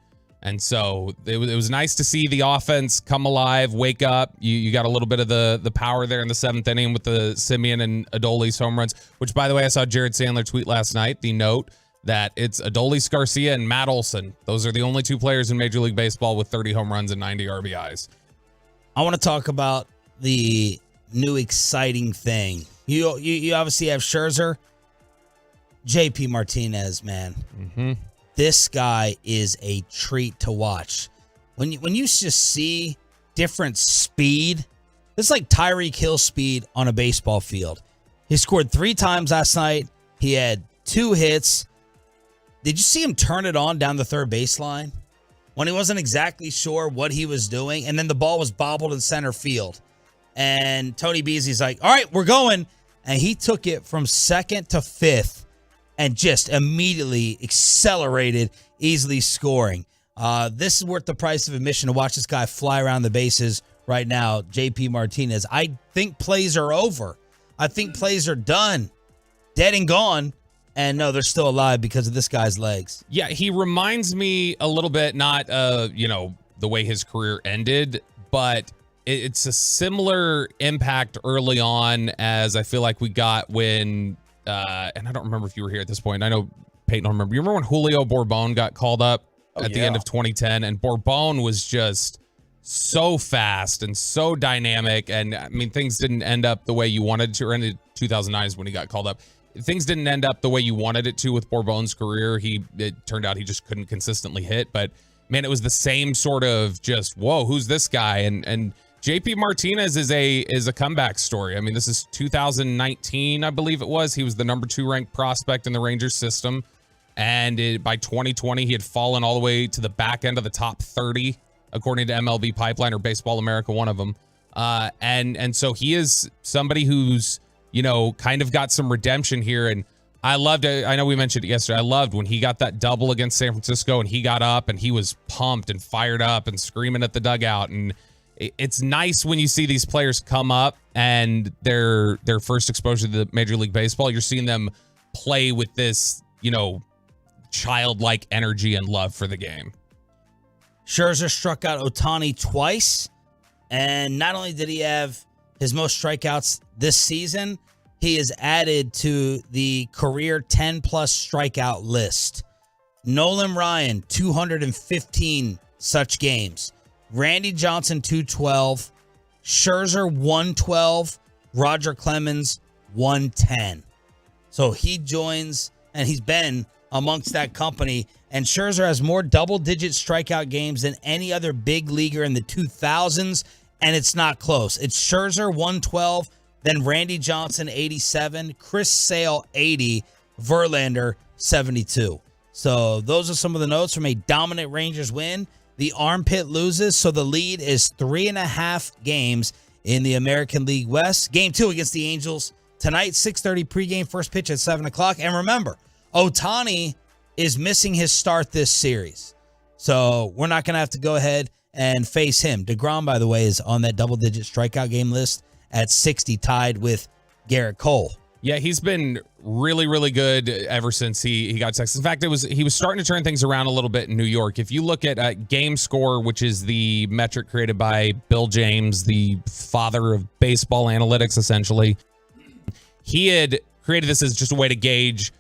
And so it was nice to see the offense come alive, wake up. You got a little bit of the power there in the 7th inning with the Simeon and Adolis home runs, which, by the way, I saw Jared Sandler tweet last night, the note that it's Adolis Garcia and Matt Olson. Those are the only 2 players in Major League Baseball with 30 home runs and 90 RBIs. I want to talk about the new exciting thing. You obviously have Scherzer. JP Martinez, man. Mm-hmm. This guy is a treat to watch. When you just see different speed, it's like Tyreek Hill speed on a baseball field. He scored 3 times last night. He had 2 hits. Did you see him turn it on down the third baseline when he wasn't exactly sure what he was doing? And then the ball was bobbled in center field. And Tony Beasley's like, all right, we're going. And he took it from 2nd to 5th and just immediately accelerated, easily scoring. This is worth the price of admission to watch this guy fly around the bases right now, JP Martinez. I think plays are over. I think plays are done, dead and gone. And no, they're still alive because of this guy's legs. Yeah, he reminds me a little bit, not the way his career ended, but it's a similar impact early on as I feel like we got when, and I don't remember if you were here at this point. I know Peyton don't remember. You remember when Julio Bourbon got called up at the end of 2010? And Bourbon was just so fast and so dynamic. And I mean, things didn't end up the way you wanted to, or in 2009 is when he got called up. Things didn't end up the way you wanted it to with Bourbon's career. It turned out he just couldn't consistently hit, but man, it was the same sort of just, whoa, who's this guy? And JP Martinez is a comeback story. I mean, this is 2019, I believe it was. He was the number 2 ranked prospect in the Rangers system. And by 2020, he had fallen all the way to the back end of the top 30, according to MLB Pipeline or Baseball America, one of them. And so he is somebody who's, kind of got some redemption here. And I loved it. I know we mentioned it yesterday. I loved when he got that double against San Francisco and he got up and he was pumped and fired up and screaming at the dugout. And it's nice when you see these players come up and their first exposure to the Major League Baseball, you're seeing them play with this, childlike energy and love for the game. Scherzer struck out Ohtani twice. And not only did he have his most strikeouts this season, he is added to the career 10-plus strikeout list. Nolan Ryan, 215 such games. Randy Johnson, 212. Scherzer, 112. Roger Clemens, 110. So he joins, and he's been amongst that company. And Scherzer has more double-digit strikeout games than any other big leaguer in the 2000s, and it's not close. It's Scherzer, 112. Then Randy Johnson, 87. Chris Sale, 80. Verlander, 72. So those are some of the notes from a dominant Rangers win. The armpit loses, so the lead is 3.5 games in the American League West. Game 2 against the Angels tonight, 6:30 pregame, first pitch at 7 o'clock. And remember, Ohtani is missing his start this series. So we're not going to have to go ahead and face him. DeGrom, by the way, is on that double-digit strikeout game list at 60, tied with Garrett Cole. Yeah, he's been really, really good ever since he got Texas. In fact, he was starting to turn things around a little bit in New York. If you look at game score, which is the metric created by Bill James, the father of baseball analytics, essentially, he had created this as just a way to gauge,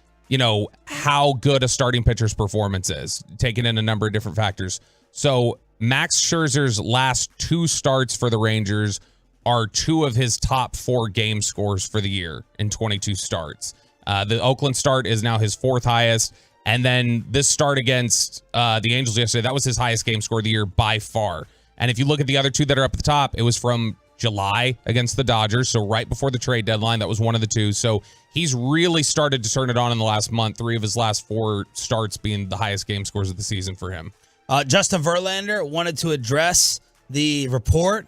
how good a starting pitcher's performance is, taking in a number of different factors. So Max Scherzer's last 2 starts for the Rangers are 2 of his top 4 game scores for the year in 22 starts. The Oakland start is now his 4th highest. And then this start against the Angels yesterday, that was his highest game score of the year by far. And if you look at the other 2 that are up at the top, it was from July against the Dodgers. So right before the trade deadline, that was one of the 2. So he's really started to turn it on in the last month, 3 of his last 4 starts being the highest game scores of the season for him. Justin Verlander wanted to address the report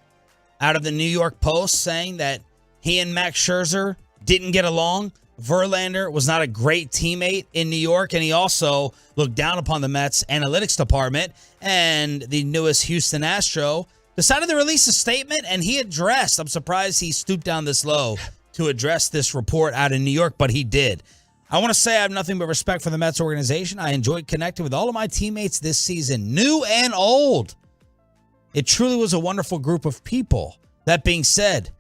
out of the New York Post saying that he and Max Scherzer didn't get along. Verlander was not a great teammate in New York, and he also looked down upon the Mets analytics department. And the newest Houston Astro decided to release a statement, and he addressed, I'm surprised he stooped down this low to address this report out in New York, but he did. I want to say I have nothing but respect for the Mets organization. I enjoyed connecting with all of my teammates this season, new and old. It truly was a wonderful group of people. That being said,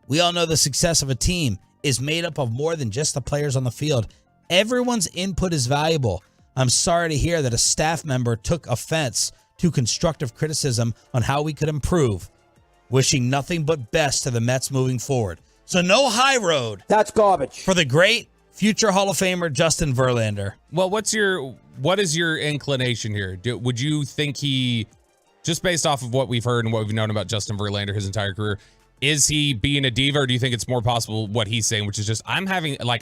we all know the success of a team is made up of more than just the players on the field. Everyone's input is valuable. I'm sorry to hear that a staff member took offense to constructive criticism on how we could improve. Wishing nothing but best to the Mets moving forward. So no high road. That's garbage. For the great future Hall of Famer Justin Verlander. Well, what is your inclination here? Would you think he, just based off of what we've heard and what we've known about Justin Verlander his entire career, is he being a diva, or do you think it's more possible what he's saying, which is just, I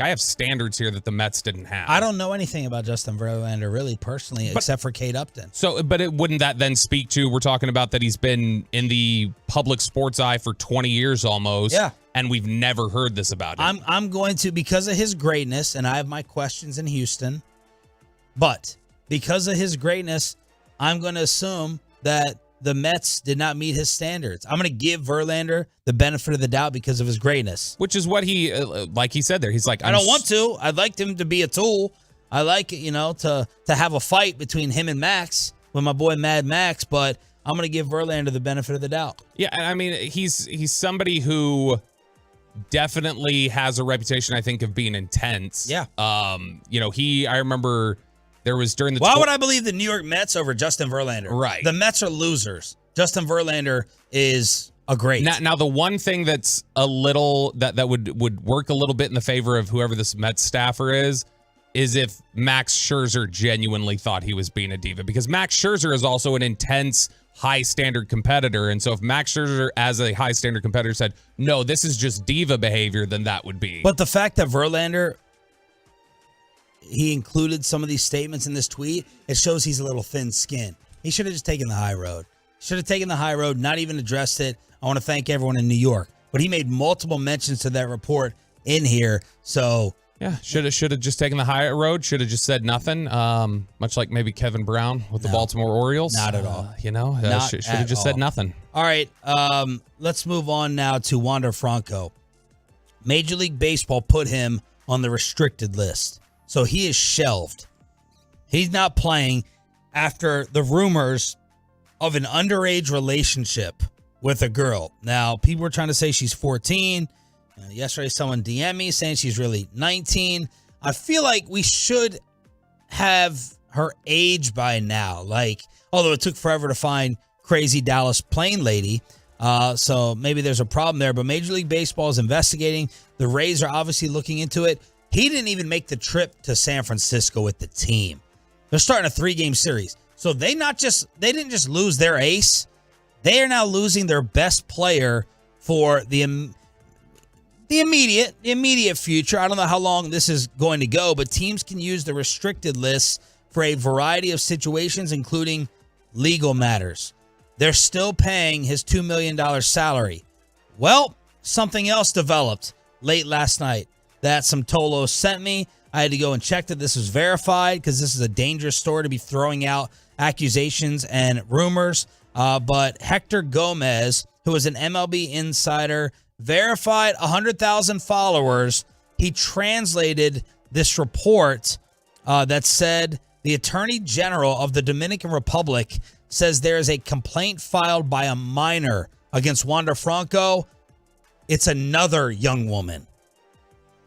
have standards here that the Mets didn't have? I don't know anything about Justin Verlander really personally, except for Kate Upton. So, but wouldn't that then speak to, we're talking about that he's been in the public sports eye for 20 years almost. Yeah. And we've never heard this about him. I'm going to, because of his greatness, and I have my questions in Houston, but because of his greatness, I'm going to assume that the Mets did not meet his standards. I'm going to give Verlander the benefit of the doubt because of his greatness. Which is what he, like he said there, he's like, I don't want to. I'd like him to be a tool. I like it, to have a fight between him and Max with my boy Mad Max, but I'm going to give Verlander the benefit of the doubt. Yeah, I mean, he's somebody who definitely has a reputation, I think, of being intense. Yeah. I remember there was during the... Why would I believe the New York Mets over Justin Verlander? Right. The Mets are losers. Justin Verlander is a great. Now the one thing that's a little, that would work a little bit in the favor of whoever this Mets staffer is if Max Scherzer genuinely thought he was being a diva. Because Max Scherzer is also an intense, high-standard competitor. And so if Max Scherzer, as a high-standard competitor, said, no, this is just diva behavior, then that would be... But the fact that Verlander... he included some of these statements in this tweet, it shows he's a little thin-skinned. He should have just taken the high road. Should have taken the high road, not even addressed it. I want to thank everyone in New York. But he made multiple mentions to that report in here. So yeah, should have just taken the high road. Should have just said nothing. Much like maybe Kevin Brown with the Baltimore Orioles. Not at all. Should have just said nothing. All right, let's move on now to Wander Franco. Major League Baseball put him on the restricted list. So he is shelved. He's not playing after the rumors of an underage relationship with a girl. Now, people were trying to say she's 14. Yesterday, someone DM'd me saying she's really 19. I feel like we should have her age by now. Although it took forever to find crazy Dallas Plain lady. So maybe there's a problem there. But Major League Baseball is investigating. The Rays are obviously looking into it. He didn't even make the trip to San Francisco with the team. They're starting a 3-game series. So they didn't just lose their ace. They are now losing their best player for the immediate future. I don't know how long this is going to go, but teams can use the restricted list for a variety of situations, including legal matters. They're still paying his $2 million salary. Well, something else developed late last night that some Tolos sent me. I had to go and check that this was verified because this is a dangerous story to be throwing out accusations and rumors. But Hector Gomez, who is an MLB insider, verified 100,000 followers. He translated this report that said the Attorney General of the Dominican Republic says there is a complaint filed by a minor against Wander Franco. It's another young woman.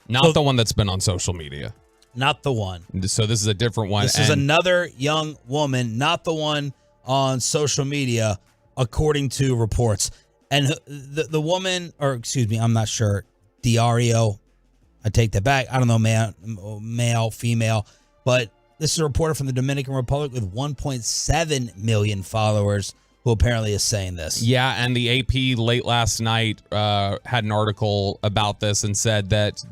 Not the one that's been on social media. Not the one. So this is a different one. This is another young woman, not the one on social media, according to reports. And the woman, or excuse me, I'm not sure, Diario, I take that back. I don't know, male, female, but this is a reporter from the Dominican Republic with 1.7 million followers who apparently is saying this. Yeah, and the AP late last night had an article about this and said that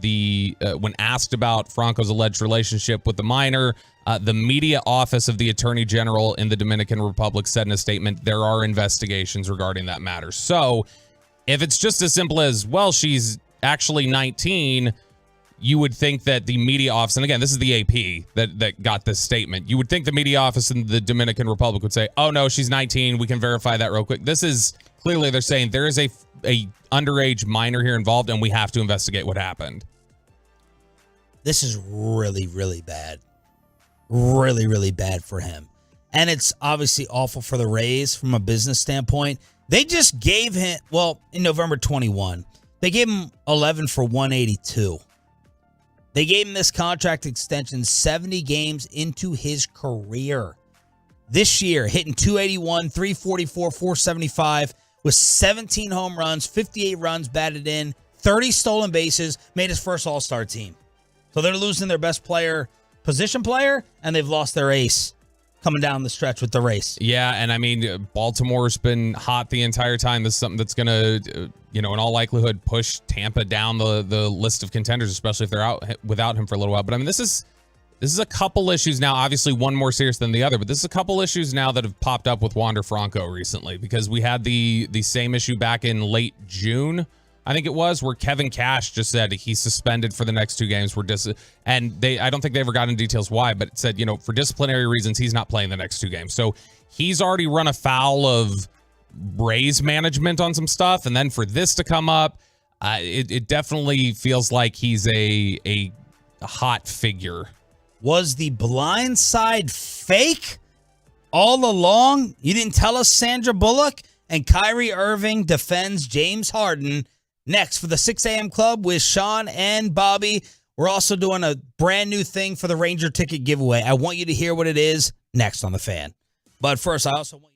when asked about Franco's alleged relationship with the minor, the media office of the Attorney General in the Dominican Republic said in a statement, there are investigations regarding that matter. So if it's just as simple as, well, she's actually 19, you would think that the media office, and again, this is the AP that got this statement. You would think the media office in the Dominican Republic would say, oh no, she's 19. We can verify that real quick. This is clearly they're saying there is a underage minor here involved and we have to investigate what happened. This is really, really bad. Really, really bad for him. And it's obviously awful for the Rays from a business standpoint. They just gave him, in November 21, they gave him 11 for 182. They gave him this contract extension 70 games into his career. This year, hitting 281, 344, 475 with 17 home runs, 58 runs batted in, 30 stolen bases, made his first All-Star team. So they're losing their best player, position player, and they've lost their ace coming down the stretch with the race. Yeah, and I mean, Baltimore's been hot the entire time. This is something that's going to, in all likelihood, push Tampa down the list of contenders, especially if they're out without him for a little while. But I mean, this is a couple issues now, obviously one more serious than the other, but this is a couple issues now that have popped up with Wander Franco recently, because we had the same issue back in late June, I think it was, where Kevin Cash just said he's suspended for the next 2 games. I don't think they ever got into details why, but it said, for disciplinary reasons, he's not playing the next 2 games. So he's already run afoul of Rays management on some stuff. And then for this to come up, it definitely feels like he's a hot figure. Was the blind side fake all along? You didn't tell us, Sandra Bullock? And Kyrie Irving defends James Harden. Next for the 6 a.m. Club with Sean and Bobby. We're also doing a brand new thing for the Ranger ticket giveaway. I want you to hear what it is next on The Fan. But first, I also want you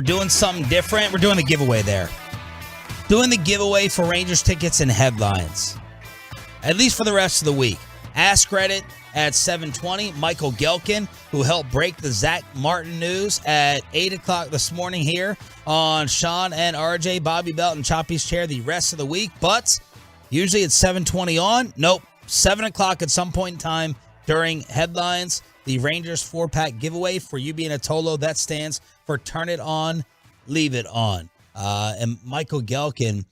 doing something different. We're doing the giveaway there. Doing the giveaway for Rangers tickets and headlines. At least for the rest of the week. Ask Reddit at 7:20. Michael Gelkin, who helped break the Zach Martin news at 8 o'clock this morning here on Sean and RJ, Bobby Belt, and Choppy's Chair the rest of the week. But usually it's 7:20 on. Nope. 7 o'clock at some point in time during headlines. The Rangers 4-pack giveaway for you being a Tolo. That stands for Turn It On, Leave It On. And Michael Gelkin,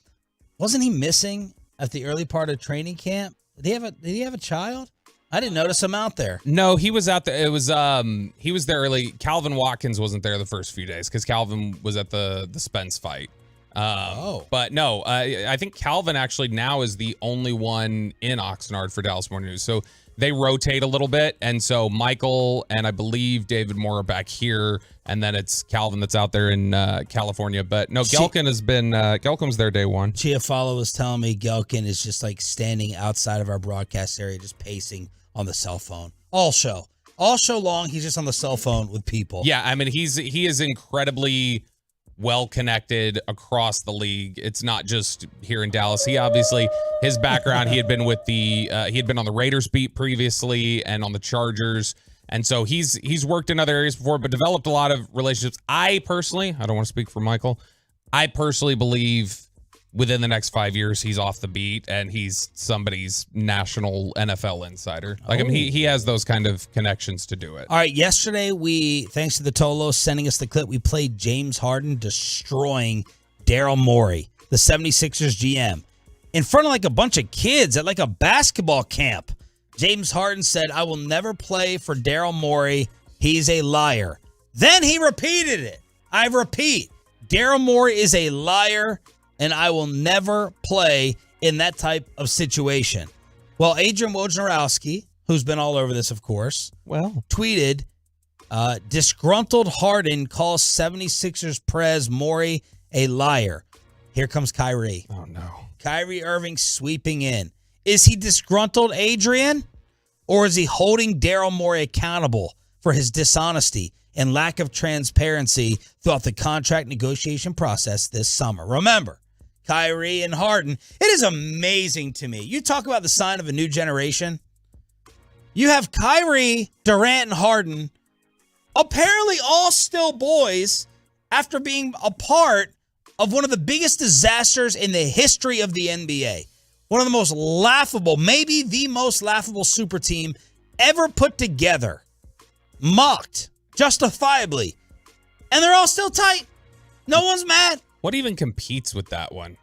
wasn't he missing at the early part of training camp? Did he have a child? I didn't notice him out there. No, he was out there. It was he was there early. Calvin Watkins wasn't there the first few days because Calvin was at the Spence fight. But no, I think Calvin actually now is the only one in Oxnard for Dallas Morning News. So they rotate a little bit, and so Michael and I believe David Moore are back here, and then it's Calvin that's out there in California. But no, Gelkin has been Gelkin was there day one. Chiafalo was telling me Gelkin is just like standing outside of our broadcast area, just pacing on the cell phone all show long. He's just on the cell phone with people. Yeah, I mean he is incredibly well connected across the league. It's not just here in Dallas. He obviously, his background, he had been with he had been on the Raiders beat previously and on the Chargers. And so he's worked in other areas before, but developed a lot of relationships. I don't want to speak for Michael. I personally believe within the next 5 years, he's off the beat and he's somebody's national NFL insider. Like, I mean, he has those kind of connections to do it. All right, yesterday thanks to the Tolos sending us the clip, we played James Harden destroying Daryl Morey, the 76ers GM, in front of like a bunch of kids at like a basketball camp. James Harden said, "I will never play for Daryl Morey. He's a liar." Then he repeated it. I repeat, Daryl Morey is a liar, and I will never play in that type of situation. Well, Adrian Wojnarowski, who's been all over this, of course, tweeted, disgruntled Harden calls 76ers Prez Morey a liar. Here comes Kyrie. Oh, no. Kyrie Irving sweeping in. Is he disgruntled, Adrian? Or is he holding Daryl Morey accountable for his dishonesty and lack of transparency throughout the contract negotiation process this summer? Remember, Kyrie and Harden. It is amazing to me. You talk about the sign of a new generation. You have Kyrie, Durant, and Harden, apparently all still boys after being a part of one of the biggest disasters in the history of the NBA. One of the most laughable, maybe the most laughable super team ever put together. Mocked, justifiably. And they're all still tight. No one's mad. What even competes with that one?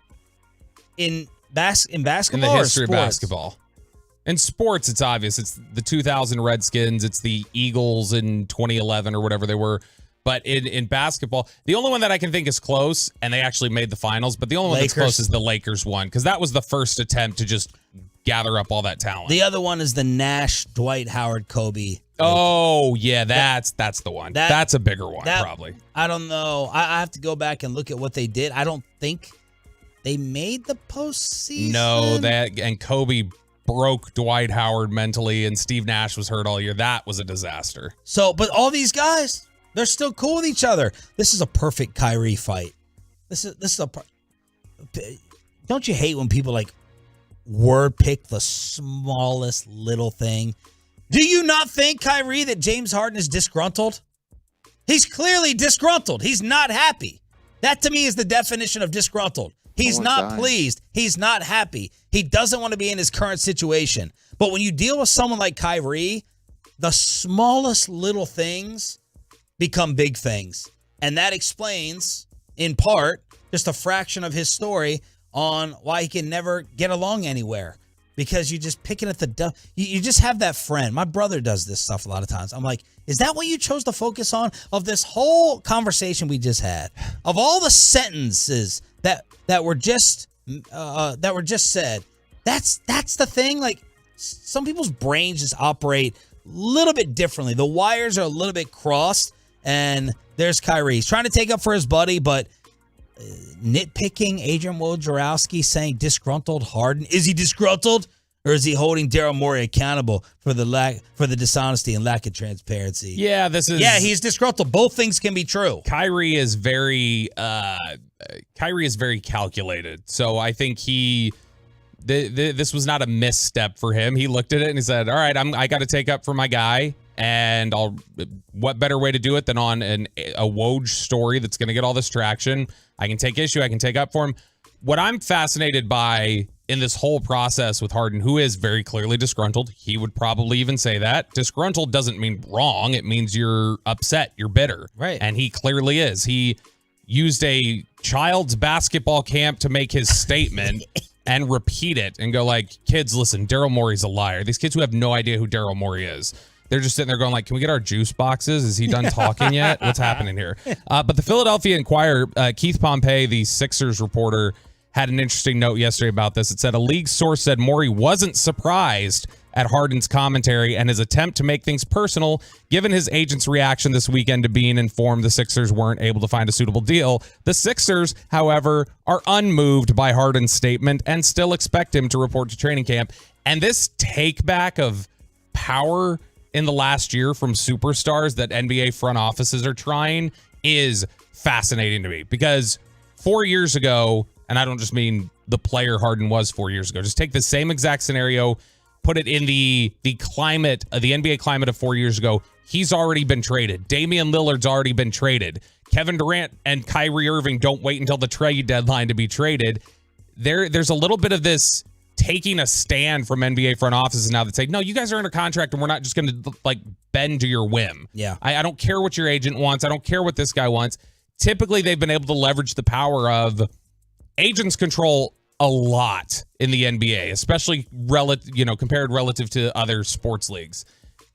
In basketball, in the history or of basketball. In sports, it's obvious. It's the 2000 Redskins. It's the Eagles in 2011 or whatever they were. But in basketball, the only one that I can think is close, and they actually made the finals, but the only one that's close is the Lakers one, because that was the first attempt to just gather up all that talent. The other one is the Nash, Dwight Howard, Kobe. Oh, yeah, that's the one. That's a bigger one, probably. I don't know. I have to go back and look at what they did. I don't think they made the postseason. No, and Kobe broke Dwight Howard mentally, and Steve Nash was hurt all year. That was a disaster. So, but all these guys, they're still cool with each other. This is a perfect Kyrie fight. Don't you hate when people like word pick the smallest little thing? Do you not think, Kyrie, that James Harden is disgruntled? He's clearly disgruntled. He's not happy. That to me is the definition of disgruntled. He's not pleased. He's not happy. He doesn't want to be in his current situation. But when you deal with someone like Kyrie, the smallest little things become big things. And that explains, in part, just a fraction of his story on why he can never get along anywhere. Because you're just picking at the dumb. You just have that friend. My brother does this stuff a lot of times. I'm like, is that what you chose to focus on? Of this whole conversation we just had, of all the sentences that were just said, that's the thing. Like, some people's brains just operate a little bit differently. The wires are a little bit crossed, and there's Kyrie. He's trying to take up for his buddy, but nitpicking Adrian Wojnarowski saying disgruntled Harden. Is he disgruntled? Or is he holding Daryl Morey accountable for the dishonesty and lack of transparency? Yeah, he's disgruntled. Both things can be true. Kyrie is very calculated. So I think this was not a misstep for him. He looked at it and he said, all right, I got to take up for my guy. And what better way to do it than on a Woj story that's going to get all this traction? I can take issue. I can take up for him. What I'm fascinated by in this whole process with Harden, who is very clearly disgruntled, he would probably even say that. Disgruntled doesn't mean wrong. It means you're upset. You're bitter. Right. And he clearly is. He used a child's basketball camp to make his statement and repeat it and go like, kids, listen, Daryl Morey's a liar. These kids who have no idea who Daryl Morey is. They're just sitting there going like, can we get our juice boxes? Is he done talking yet? What's happening here? But the Philadelphia Inquirer, Keith Pompey, the Sixers reporter, had an interesting note yesterday about this. It said a league source said Mori wasn't surprised at Harden's commentary and his attempt to make things personal, given his agent's reaction this weekend to being informed the Sixers weren't able to find a suitable deal. The Sixers, however, are unmoved by Harden's statement and still expect him to report to training camp. And this take back of power in the last year from superstars that NBA front offices are trying is fascinating to me, because 4 years ago, and I don't just mean the player Harden was 4 years ago, just take the same exact scenario, put it in the climate, the NBA climate of 4 years ago. He's already been traded. Damian Lillard's already been traded. Kevin Durant and Kyrie Irving don't wait until the trade deadline to be traded. There's a little bit of this taking a stand from NBA front offices now that say, no, you guys are under contract and we're not just going to like bend to your whim. Yeah. I don't care what your agent wants. I don't care what this guy wants. Typically, they've been able to leverage the power of agents control a lot in the NBA, especially compared relative to other sports leagues.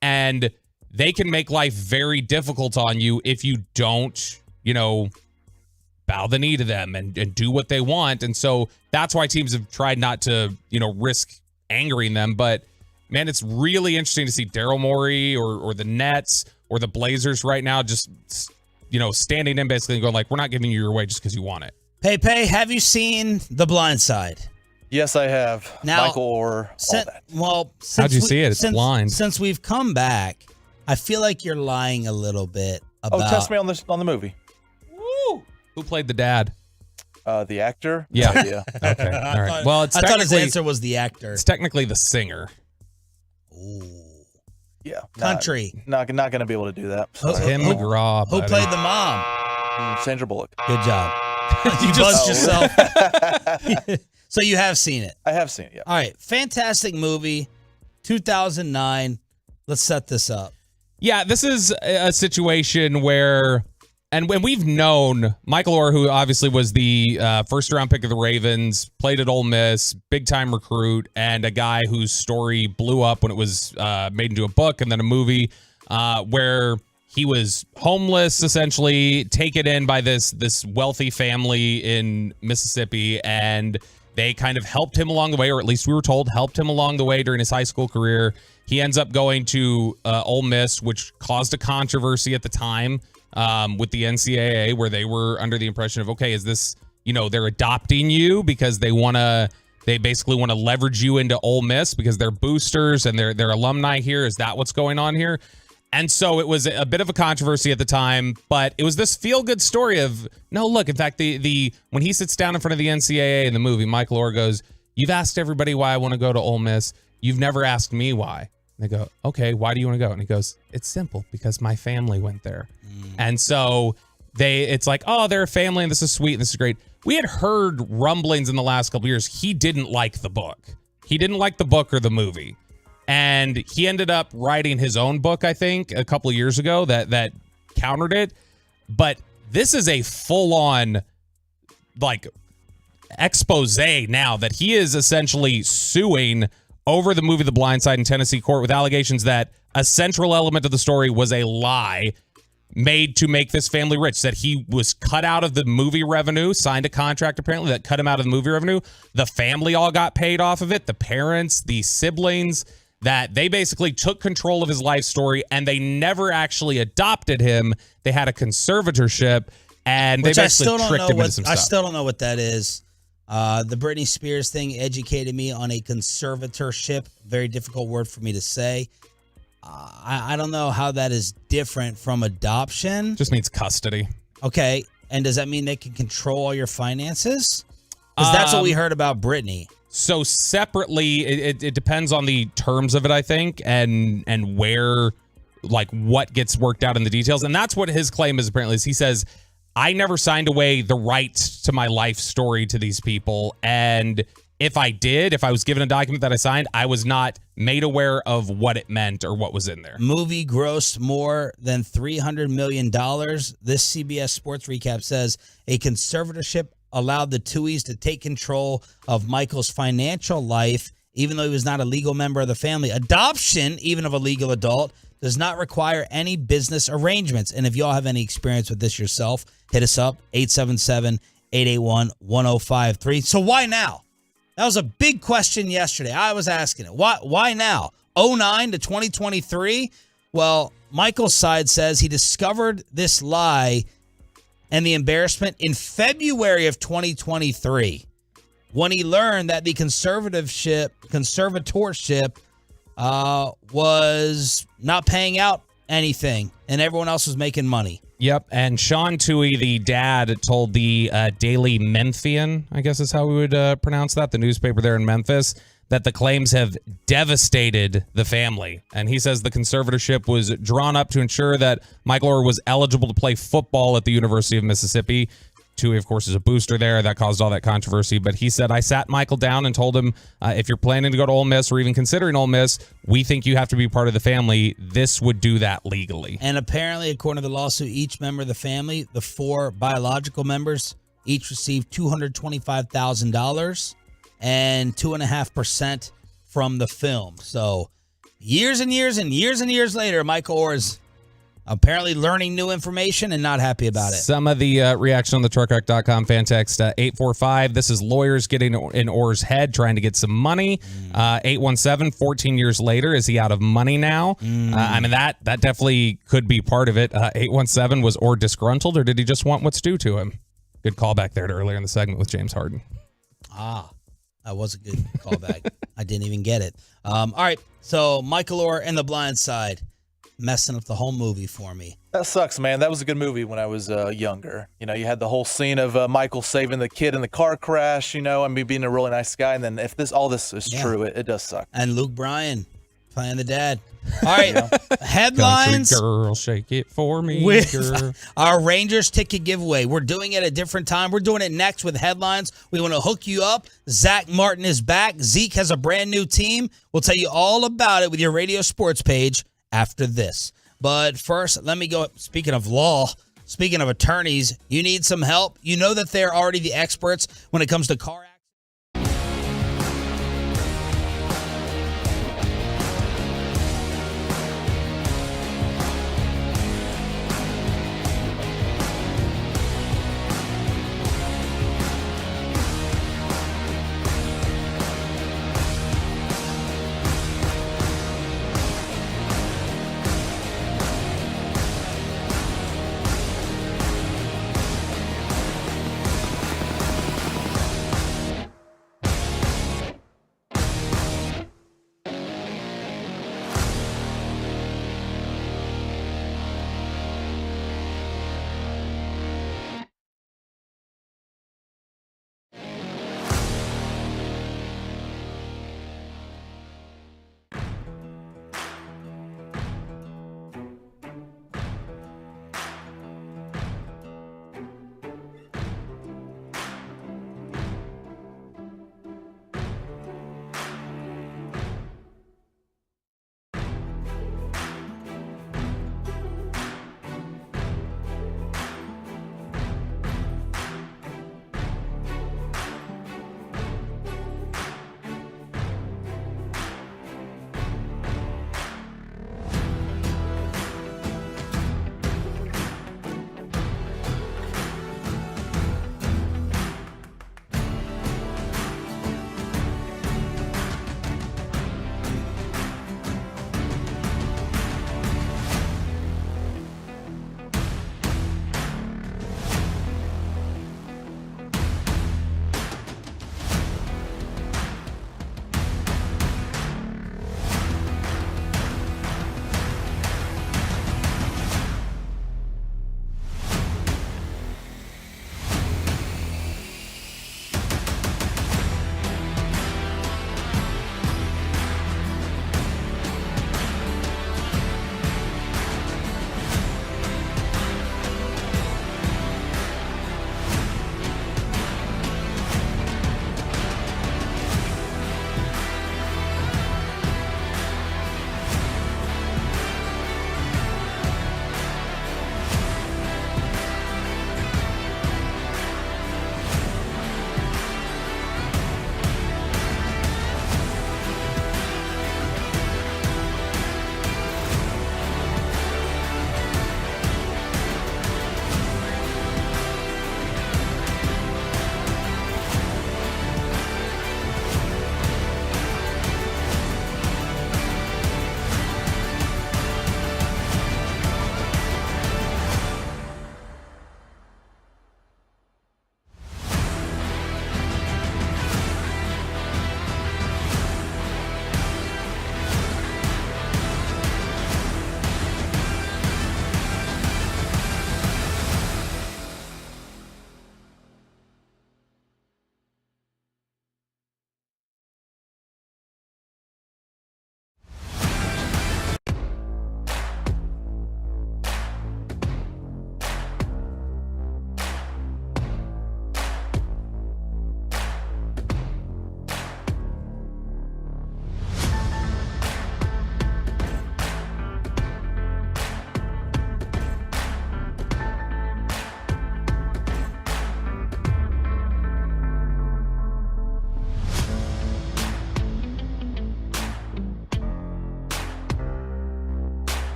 And they can make life very difficult on you if you don't, bow the knee to them and do what they want. And so that's why teams have tried not to, risk angering them. But man, it's really interesting to see Daryl Morey or the Nets or the Blazers right now just, standing in basically and going like, we're not giving you your way just because you want it. Pepe, have you seen The Blind Side? Yes, I have. Now, Michael all that. Well, how'd you see it? It's blind. Since we've come back, I feel like you're lying a little bit about. Oh, test me on the movie. Woo! Who played the dad? The actor? Yeah. No idea. Okay. All right. Well, I thought his answer was the actor. It's technically the singer. Ooh. Yeah. Country. Not going to be able to do that. Tim McGraw. Who played the mom? Sandra Bullock. Good job. You buzzed yourself. So you have seen it. I have seen it, yeah. All right. Fantastic movie. 2009. Let's set this up. Yeah, this is a situation where, and when we've known Michael Orr, who obviously was the first-round pick of the Ravens, played at Ole Miss, big-time recruit, and a guy whose story blew up when it was made into a book and then a movie, where he was homeless, essentially, taken in by this wealthy family in Mississippi, and they kind of helped him along the way, or at least we were told helped him along the way during his high school career. He ends up going to Ole Miss, which caused a controversy at the time with the NCAA, where they were under the impression of, okay, is this, they're adopting you because they basically want to leverage you into Ole Miss because they're boosters and they're alumni here. Is that what's going on here? And so it was a bit of a controversy at the time, but it was this feel-good story of, no, look, in fact, the when he sits down in front of the NCAA in the movie, Michael Orr goes, you've asked everybody why I want to go to Ole Miss. You've never asked me why. And they go, okay, why do you want to go? And he goes, it's simple, because my family went there. And so it's like, oh, they're a family and this is sweet and this is great. We had heard rumblings in the last couple of years. He didn't like the book. He didn't like the book or the movie. And he ended up writing his own book, I think, a couple of years ago that countered it. But this is a full-on, expose now that he is essentially suing over the movie The Blind Side in Tennessee court with allegations that a central element of the story was a lie made to make this family rich, that he was cut out of the movie revenue, signed a contract apparently that cut him out of the movie revenue. The family all got paid off of it, the parents, the siblings, that they basically took control of his life story and they never actually adopted him. They had a conservatorship and they basically tricked him into some stuff. I still don't know what that is. The Britney Spears thing educated me on a conservatorship. Very difficult word for me to say. I don't know how that is different from adoption. Just means custody. Okay. And does that mean they can control all your finances? Because that's what we heard about Britney. So separately, it depends on the terms of it, I think, and where, like, what gets worked out in the details. And that's what his claim is apparently. Is he says, I never signed away the right to my life story to these people. And if I did, if I was given a document that I signed, I was not made aware of what it meant or what was in there. Movie grossed more than $300 million. This CBS Sports recap says a conservatorship allowed the Tuohys to take control of Michael's financial life, even though he was not a legal member of the family. Adoption, even of a legal adult, does not require any business arrangements. And if y'all have any experience with this yourself, hit us up, 877-881-1053. So why now? That was a big question yesterday. I was asking it. Why now? 09 to 2023? Well, Michael's side says he discovered this lie and the embarrassment in February of 2023 when he learned that the conservatorship was not paying out anything and everyone else was making money. Yep, and Sean Tuohy, the dad, told the Daily Memphian, I guess is how we would pronounce that, the newspaper there in Memphis, that the claims have devastated the family. And he says the conservatorship was drawn up to ensure that Michael Orr was eligible to play football at the University of Mississippi. Tuohy, of course, is a booster there. That caused all that controversy. But he said, I sat Michael down and told him, if you're planning to go to Ole Miss or even considering Ole Miss, we think you have to be part of the family. This would do that legally. And apparently, according to the lawsuit, each member of the family, the 4 biological members, each received $225,000 and 2.5% from the film. So years and years and years and years later, Michael Orr is apparently learning new information and not happy about it. Some of the reaction on the truckwreck.com fan text 845. This is lawyers getting in Orr's head trying to get some money. 817, 14 years later, is he out of money now? I mean, that definitely could be part of it. 817, was Orr disgruntled or did he just want what's due to him? Good callback there to earlier in the segment with James Harden. That was a good callback. I didn't even get it. All right, so Michael Orr and The Blind Side. Messing up the whole movie for me. That sucks, man. That was a good movie when I was younger. You know, you had the whole scene of Michael saving the kid in the car crash, you know, and me being a really nice guy. And then if all this is true, it does suck. And Luke Bryan playing the dad. All right, headlines. Country girl, shake it for me, girl. Our Rangers ticket giveaway. We're doing it at a different time. We're doing it next with headlines. We want to hook you up. Zach Martin is back. Zeke has a brand new team. We'll tell you all about it with your Radio Sports page after this. But first, let me go. Speaking of law, speaking of attorneys, you need some help. You know that they're already the experts when it comes to car accidents.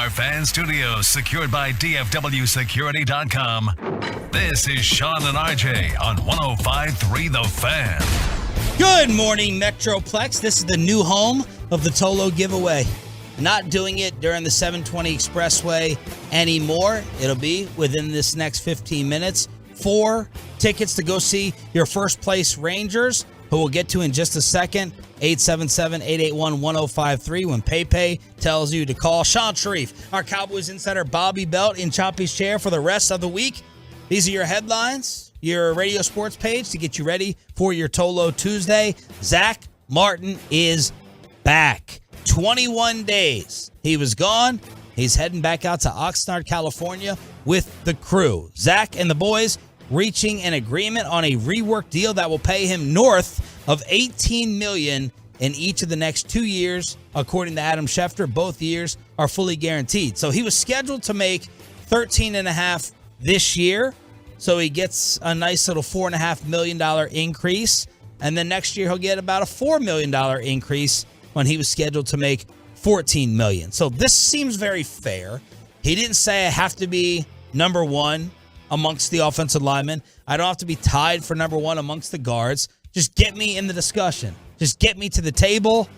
our fan studios secured by DFWsecurity.com. This is Sean and RJ on 105.3 The Fan. Good morning, Metroplex. This is the new home of the Tolo giveaway. Not doing it during the 720 Expressway anymore. It'll be within this next 15 minutes. 4 tickets to go see your first place Rangers, who we'll get to in just a second. 877-881-1053 when PayPay tells you to call. Sean Sharif, our Cowboys insider Bobby Belt in Choppy's chair for the rest of the week. These are your headlines, your radio sports page to get you ready for your Tolo Tuesday. Zach Martin is back. 21 days. He was gone. He's heading back out to Oxnard, California with the crew. Zach and the boys reaching an agreement on a rework deal that will pay him north of $18 million in each of the next 2 years. According to Adam Schefter, both years are fully guaranteed. So he was scheduled to make $13.5 this year. So he gets a nice little $4.5 million increase. And then next year he'll get about a $4 million increase when he was scheduled to make $14 million. So this seems very fair. He didn't say I have to be number one amongst the offensive linemen. I don't have to be tied for number one amongst the guards. Just get me in the discussion. Just get me to the table.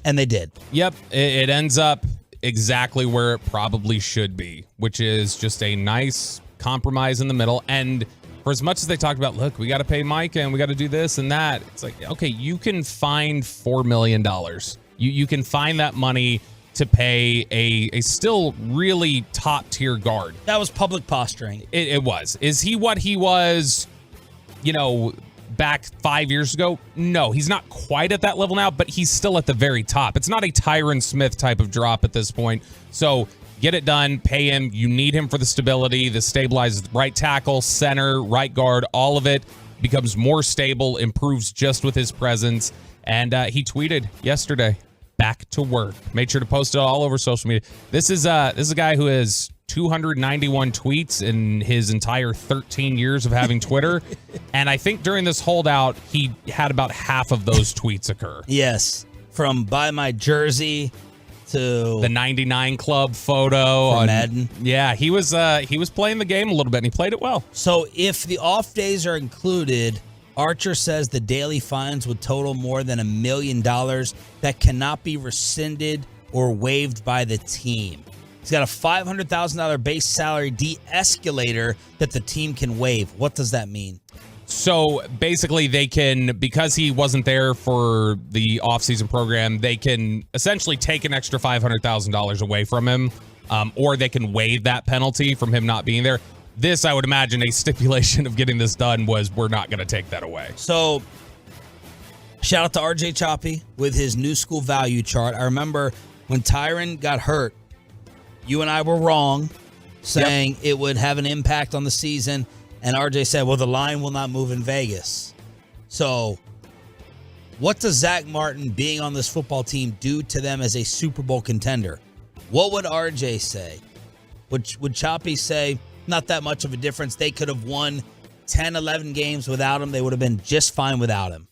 And they did. Yep. It ends up exactly where it probably should be, which is just a nice compromise in the middle. And for as much as they talked about, look, we got to pay Micah and we got to do this and that, it's like, okay, you can find $4 million. You can find that money to pay a still really top tier guard. That was public posturing. It was. Is he what he was, back 5 years ago? No, he's not quite at that level now, but he's still at the very top. It's not a Tyron Smith type of drop at this point. So get it done, pay him. You need him for the stability, the stabilized right tackle, center, right guard, all of it becomes more stable, improves just with his presence. And he tweeted yesterday, back to work. Made sure to post it all over social media. This is a guy who has 291 tweets in his entire 13 years of having Twitter. And I think during this holdout, he had about half of those tweets occur. Yes. From buy my jersey to the 99 Club photo from Madden. Yeah, he was playing the game a little bit and he played it well. So if the off days are included, Archer says the daily fines would total more than $1 million that cannot be rescinded or waived by the team. He's got a $500,000 base salary de-escalator that the team can waive. What does that mean? So basically they can, because he wasn't there for the offseason program, they can essentially take an extra $500,000 away from him, or they can waive that penalty from him not being there. This, I would imagine, a stipulation of getting this done was we're not going to take that away. So, shout out to RJ Choppy with his new school value chart. I remember when Tyron got hurt, you and I were wrong saying it would have an impact on the season. And RJ said, well, the line will not move in Vegas. So, what does Zach Martin being on this football team do to them as a Super Bowl contender? What would RJ say? Would Choppy say, not that much of a difference? They could have won 10, 11 games without him. They would have been just fine without him.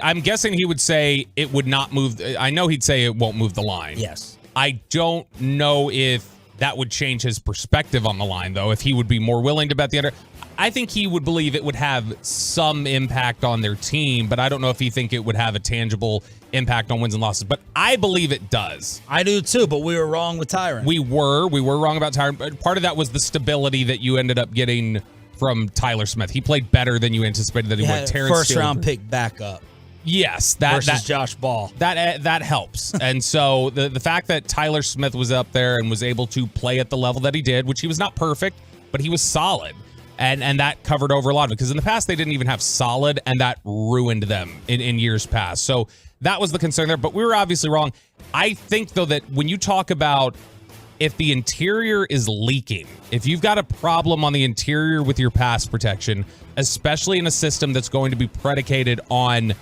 I'm guessing he would say it would not move. I know he'd say it won't move the line. Yes. I don't know if that would change his perspective on the line, though, if he would be more willing to bet the under. I think he would believe it would have some impact on their team, but I don't know if he think it would have a tangible impact on wins and losses. But I believe it does. I do too, but we were wrong with Tyron. We were wrong about Tyron, but part of that was the stability that you ended up getting from Tyler Smith. He played better than you anticipated that he would. First round pick back up. Yes, versus Josh Ball. That helps. And so the fact that Tyler Smith was up there and was able to play at the level that he did, which he was not perfect, but he was solid. And that covered over a lot of it. Because in the past, they didn't even have solid, and that ruined them in years past. So that was the concern there. But we were obviously wrong. I think, though, that when you talk about if the interior is leaking, if you've got a problem on the interior with your pass protection, especially in a system that's going to be predicated on,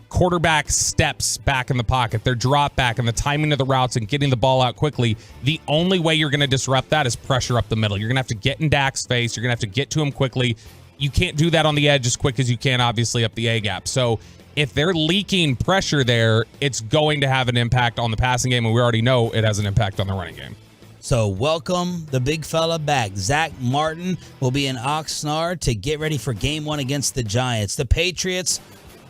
quarterback steps back in the pocket, their drop back and the timing of the routes and getting the ball out quickly, the only way you're going to disrupt that is pressure up the middle. You're going to have to get in Dak's face. You're going to have to get to him quickly. You can't do that on the edge as quick as you can, obviously, up the A-gap. So if they're leaking pressure there, it's going to have an impact on the passing game, and we already know it has an impact on the running game. So welcome the big fella back. Zach Martin will be in Oxnard to get ready for game 1 against the Giants. The Patriots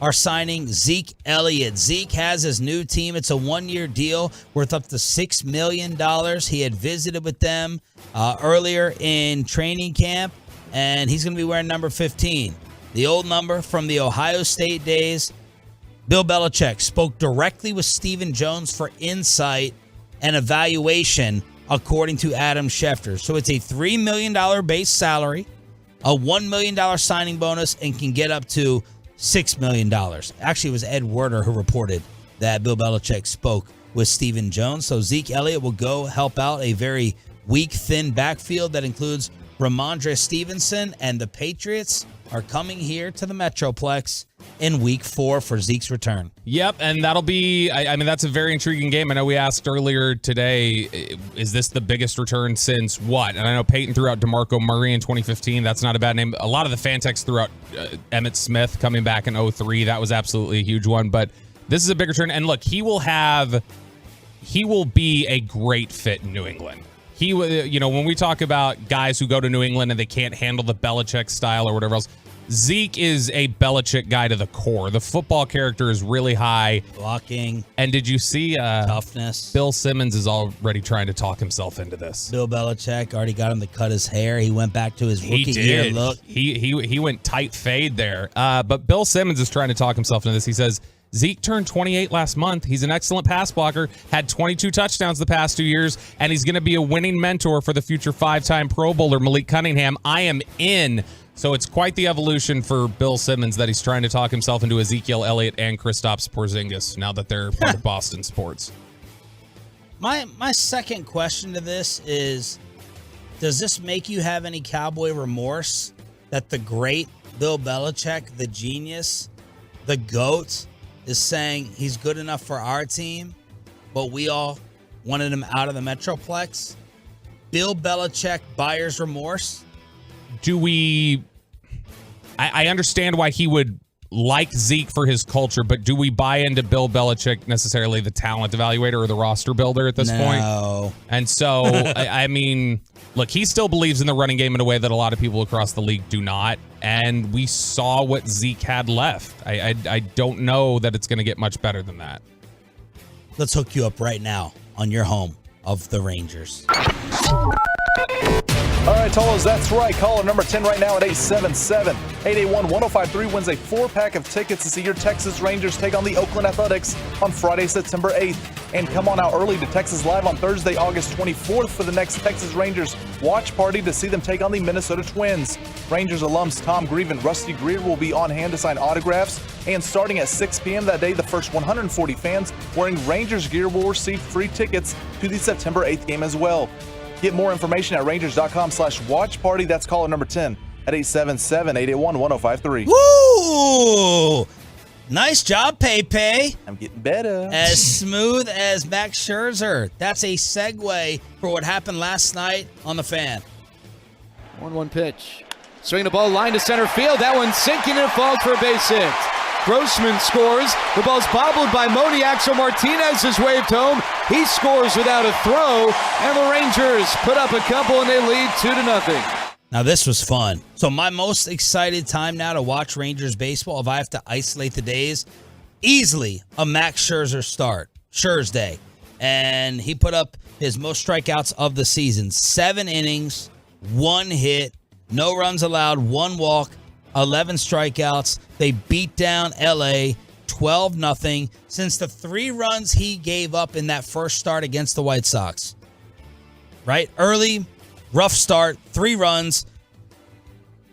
are signing Zeke Elliott. Zeke has his new team. It's a 1-year deal worth up to $6 million. He had visited with them earlier in training camp, and he's going to be wearing number 15. The old number from the Ohio State days. Bill Belichick spoke directly with Stephen Jones for insight and evaluation, according to Adam Schefter. So it's a $3 million base salary, a $1 million signing bonus, and can get up to $6 million. Actually, it was Ed Werder who reported that Bill Belichick spoke with Stephen Jones. So Zeke Elliott will go help out a very weak, thin backfield that includes Ramondre Stevenson, and the Patriots are coming here to the Metroplex in week 4 for Zeke's return. Yep, and that'll be, I mean, that's a very intriguing game. I know we asked earlier today, is this the biggest return since what? And I know Peyton threw out DeMarco Murray in 2015. That's not a bad name. A lot of the fan texts threw out Emmitt Smith coming back in 2003. That was absolutely a huge one. But this is a big return. And look, he will be a great fit in New England. He, when we talk about guys who go to New England and they can't handle the Belichick style or whatever else, Zeke is a Belichick guy to the core. The football character is really high. Blocking. And did you see toughness? Bill Simmons is already trying to talk himself into this. Bill Belichick already got him to cut his hair. He went back to his rookie year look. He went tight fade there. But Bill Simmons is trying to talk himself into this. He says, Zeke turned 28 last month. He's an excellent pass blocker, had 22 touchdowns the past 2 years, and he's going to be a winning mentor for the future 5-time Pro Bowler Malik Cunningham. I am in. So it's quite the evolution for Bill Simmons that he's trying to talk himself into Ezekiel Elliott and Kristaps Porzingis now that they're part of Boston sports. My second question to this is, does this make you have any Cowboy remorse that the great Bill Belichick, the genius, the GOAT, is saying he's good enough for our team, but we all wanted him out of the Metroplex? Bill Belichick buyer's remorse? Do we... I understand why he would like Zeke for his culture, but do we buy into Bill Belichick necessarily the talent evaluator or the roster builder at this point? No. And so, I mean, look, he still believes in the running game in a way that a lot of people across the league do not. And we saw what Zeke had left. I don't know that it's going to get much better than that. Let's hook you up right now on your home of the Rangers. All right, Tolos, that's right. Caller number 10 right now at 877-881-1053 wins a 4-pack of tickets to see your Texas Rangers take on the Oakland Athletics on Friday, September 8th. And come on out early to Texas Live on Thursday, August 24th for the next Texas Rangers watch party to see them take on the Minnesota Twins. Rangers alums Tom Grieve and Rusty Greer will be on hand to sign autographs. And starting at 6 p.m. that day, the first 140 fans wearing Rangers gear will receive free tickets to the September 8th game as well. Get more information at Rangers.com/watch party. That's caller number 10 at 877-881-1053. Woo! Nice job, Pepe. I'm getting better. As smooth as Max Scherzer. That's a segue for what happened last night on the Fan. 1-1 pitch. Swing the ball line to center field. That one's sinking and falls for a base hit. Grossman scores. The ball's bobbled by Moniak, so Martinez is waved home. He scores without a throw, and the Rangers put up a couple, and they lead 2-0. Now, this was fun. So my most excited time now to watch Rangers baseball, if I have to isolate the days, easily a Max Scherzer start, Scherz Day. And he put up his most strikeouts of the season. 7 innings, 1 hit, no runs allowed, 1 walk, 11 strikeouts. They beat down LA 12-0 since the 3 runs he gave up in that first start against the White Sox. Right? Early, rough start, 3 runs.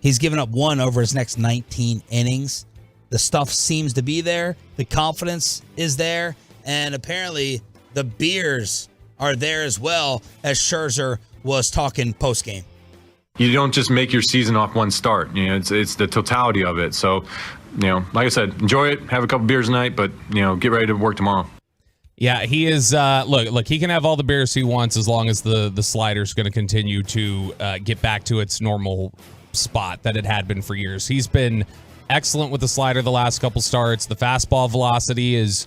He's given up 1 over his next 19 innings. The stuff seems to be there. The confidence is there. And apparently the beers are there as well, as Scherzer was talking postgame. You don't just make your season off one start. You know, it's the totality of it. So, you know, like I said, enjoy it, have a couple beers tonight, but, you know, get ready to work tomorrow. Yeah, he is. Look, he can have all the beers he wants as long as the slider's going to continue to get back to its normal spot that it had been for years. He's been excellent with the slider the last couple starts. The fastball velocity is,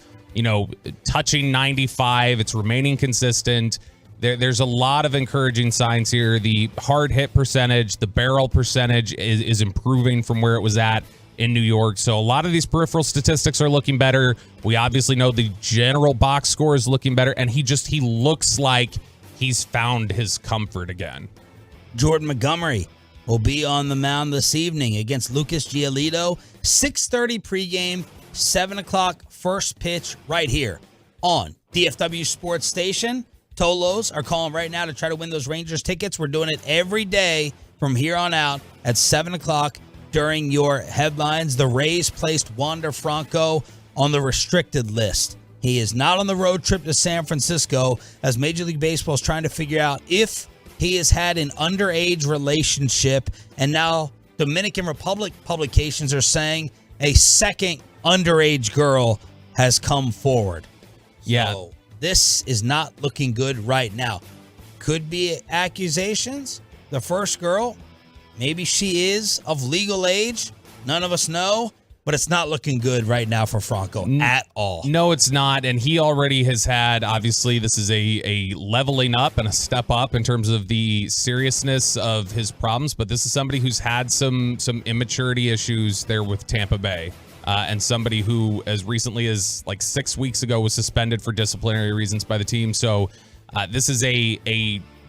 touching 95. It's remaining consistent. There's a lot of encouraging signs here. The hard hit percentage, the barrel percentage is improving from where it was at in New York. So a lot of these peripheral statistics are looking better. We obviously know the general box score is looking better, and he looks like he's found his comfort again. Jordan Montgomery will be on the mound this evening against Lucas Giolito. 6:30 pregame, 7 o'clock first pitch right here on DFW Sports Station. Tolos are calling right now to try to win those Rangers tickets. We're doing it every day from here on out at 7 o'clock during your headlines. The Rays placed Wander Franco on the restricted list. He is not on the road trip to San Francisco as Major League Baseball is trying to figure out if he has had an underage relationship. And now Dominican Republic publications are saying a second underage girl has come forward. Yeah. So this is not looking good right now. Could be accusations. The first girl, maybe she is of legal age. None of us know, but it's not looking good right now for Franco at all. No, it's not. And he already has had, obviously, this is a leveling up and a step up in terms of the seriousness of his problems. But this is somebody who's had some immaturity issues there with Tampa Bay. And somebody who, as recently as like 6 weeks ago, was suspended for disciplinary reasons by the team. So this is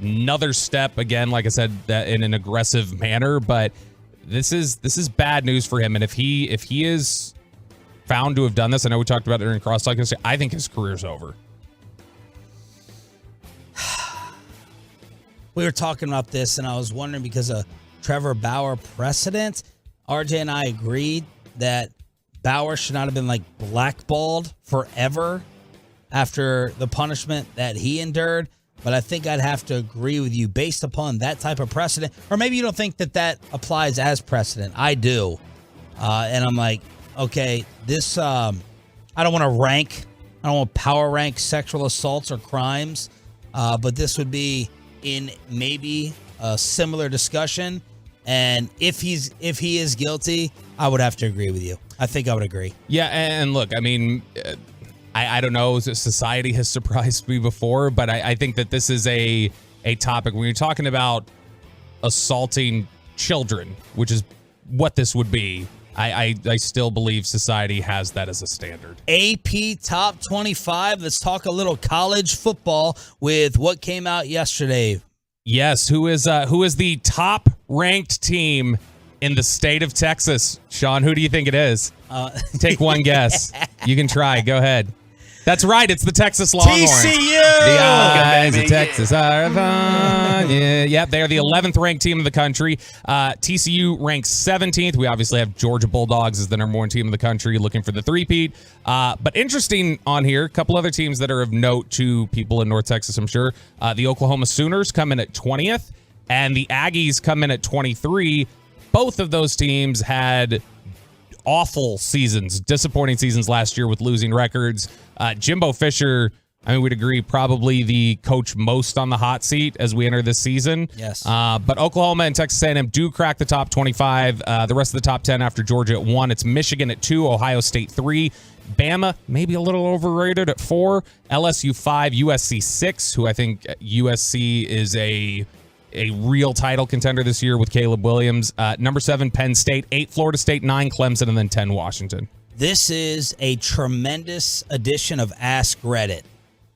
another step, again, like I said, that in an aggressive manner. But this is bad news for him. And if he is found to have done this, I know we talked about it during crosstalk yesterday, I think his career's over. We were talking about this, and I was wondering because of Trevor Bauer precedent. RJ and I agreed that Bauer should not have been like blackballed forever after the punishment that he endured. But I think I'd have to agree with you based upon that type of precedent. Or maybe you don't think that applies as precedent. I do. And I'm like, okay, this, I don't want to rank. I don't want to power rank sexual assaults or crimes. But this would be in maybe a similar discussion. And if he is guilty, I would have to agree with you. I think I would agree. Yeah, and look, I mean, I don't know. Society has surprised me before, but I think that this is a topic when you're talking about assaulting children, which is what this would be. I still believe society has that as a standard. AP Top 25. Let's talk a little college football with what came out yesterday. Yes, who is the top ranked team in the state of Texas? Sean, who do you think it is? Take one guess. You can try. Go ahead. That's right. It's the Texas Longhorns. TCU! The eyes of Texas are fun. Yeah, they are the 11th ranked team in the country. TCU ranks 17th. We obviously have Georgia Bulldogs as the number one team in the country looking for the three-peat. But interesting on here, a couple other teams that are of note to people in North Texas, I'm sure. The Oklahoma Sooners come in at 20th, and the Aggies come in at 23. Both of those teams had awful seasons, disappointing seasons last year with losing records. Jimbo Fisher, I mean, we'd agree, probably the coach most on the hot seat as we enter this season. Yes. But Oklahoma and Texas A&M do crack the top 25. The rest of the top 10 after Georgia at 1. It's Michigan at 2, Ohio State 3. Bama, maybe a little overrated at 4. LSU 5, USC 6, who I think USC is a real title contender this year with Caleb Williams. Number 7, Penn State. 8, Florida State. 9, Clemson. And then 10, Washington. This is a tremendous edition of Ask Reddit.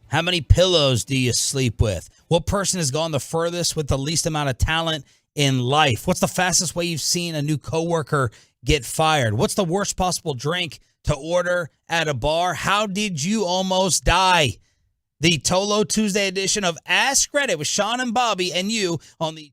How many pillows do you sleep with? What person has gone the furthest with the least amount of talent in life? What's the fastest way you've seen a new coworker get fired? What's the worst possible drink to order at a bar? How did you almost die? The Tolo Tuesday edition of Ask Reddit with Sean and Bobby and you on the...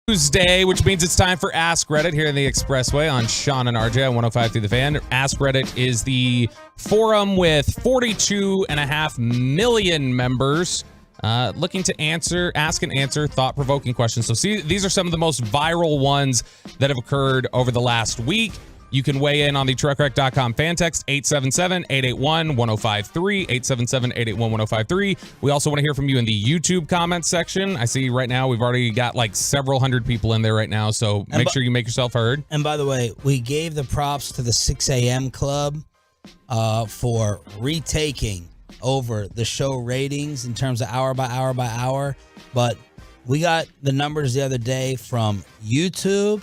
Tuesday, which means it's time for Ask Reddit here in the Expressway on Sean and RJ on 105 through the Fan. Ask Reddit is the forum with 42.5 million members looking to ask and answer thought-provoking questions. So see, these are some of the most viral ones that have occurred over the last week. You can weigh in on the truckwreck.com fan text, 877-881-1053, 877-881-1053. We also want to hear from you in the YouTube comments section. I see right now we've already got like several hundred people in there right now, so make sure you make yourself heard. And by the way, we gave the props to the 6 a.m. club for retaking over the show ratings in terms of hour by hour by hour. But we got the numbers the other day from YouTube,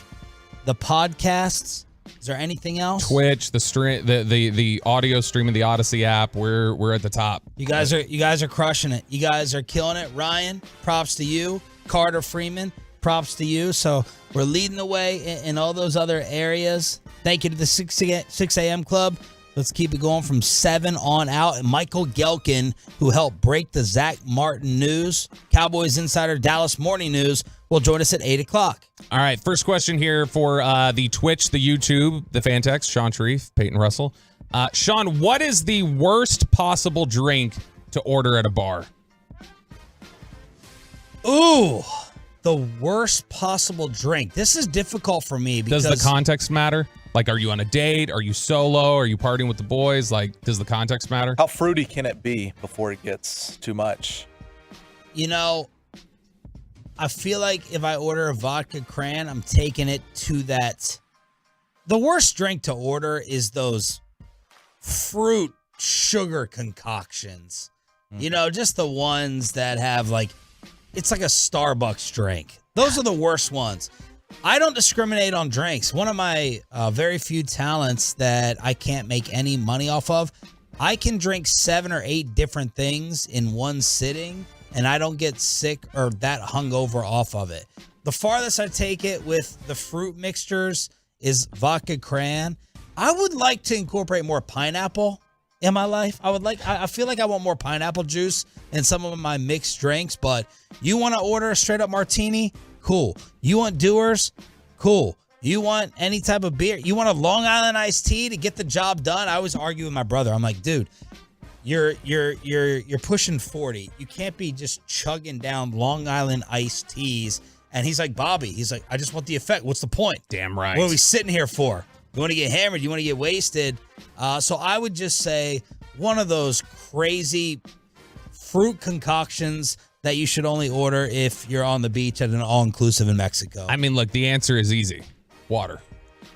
the podcasts. Is there anything else? Twitch, the stream, the audio stream in the Odyssey app. We're at the top. You guys are crushing it. You guys are killing it. Ryan, props to you. Carter Freeman, props to you. So we're leading the way in all those other areas. Thank you to the 6 a.m. club. Let's keep it going from 7 on out. And Michael Gelkin, who helped break the Zach Martin news, Cowboys Insider Dallas Morning News, will join us at 8 o'clock. All right, first question here for the Twitch, the YouTube, the fan text, Sean Sharif, Peyton Russell. Sean, what is the worst possible drink to order at a bar? Ooh, the worst possible drink. This is difficult for me because... Does the context matter? Like, are you on a date? Are you solo? Are you partying with the boys? Like, does the context matter? How fruity can it be before it gets too much? You know, I feel like if I order a vodka cran, I'm taking it to that. The worst drink to order is those fruit sugar concoctions. You know, just the ones that have like, it's like a Starbucks drink. Those are the worst ones. I don't discriminate on drinks. One of my very few talents that I can't make any money off of, I can drink 7 or 8 different things in one sitting, and I don't get sick or that hungover off of it. The farthest I take it with the fruit mixtures is vodka cran. I would like to incorporate more pineapple in my life. I feel like I want more pineapple juice in some of my mixed drinks, but you want to order a straight up martini? Cool. You want Dewar's? Cool. You want any type of beer? You want a Long Island iced tea to get the job done? I always argue with my brother. I'm like, dude, you're pushing 40. You can't be just chugging down Long Island iced teas. And he's like, Bobby, he's like, I just want the effect. What's the point? Damn right. What are we sitting here for? You want to get hammered? You want to get wasted? So I would just say one of those crazy fruit concoctions that you should only order if you're on the beach at an all-inclusive in Mexico. I mean, look, the answer is easy. Water.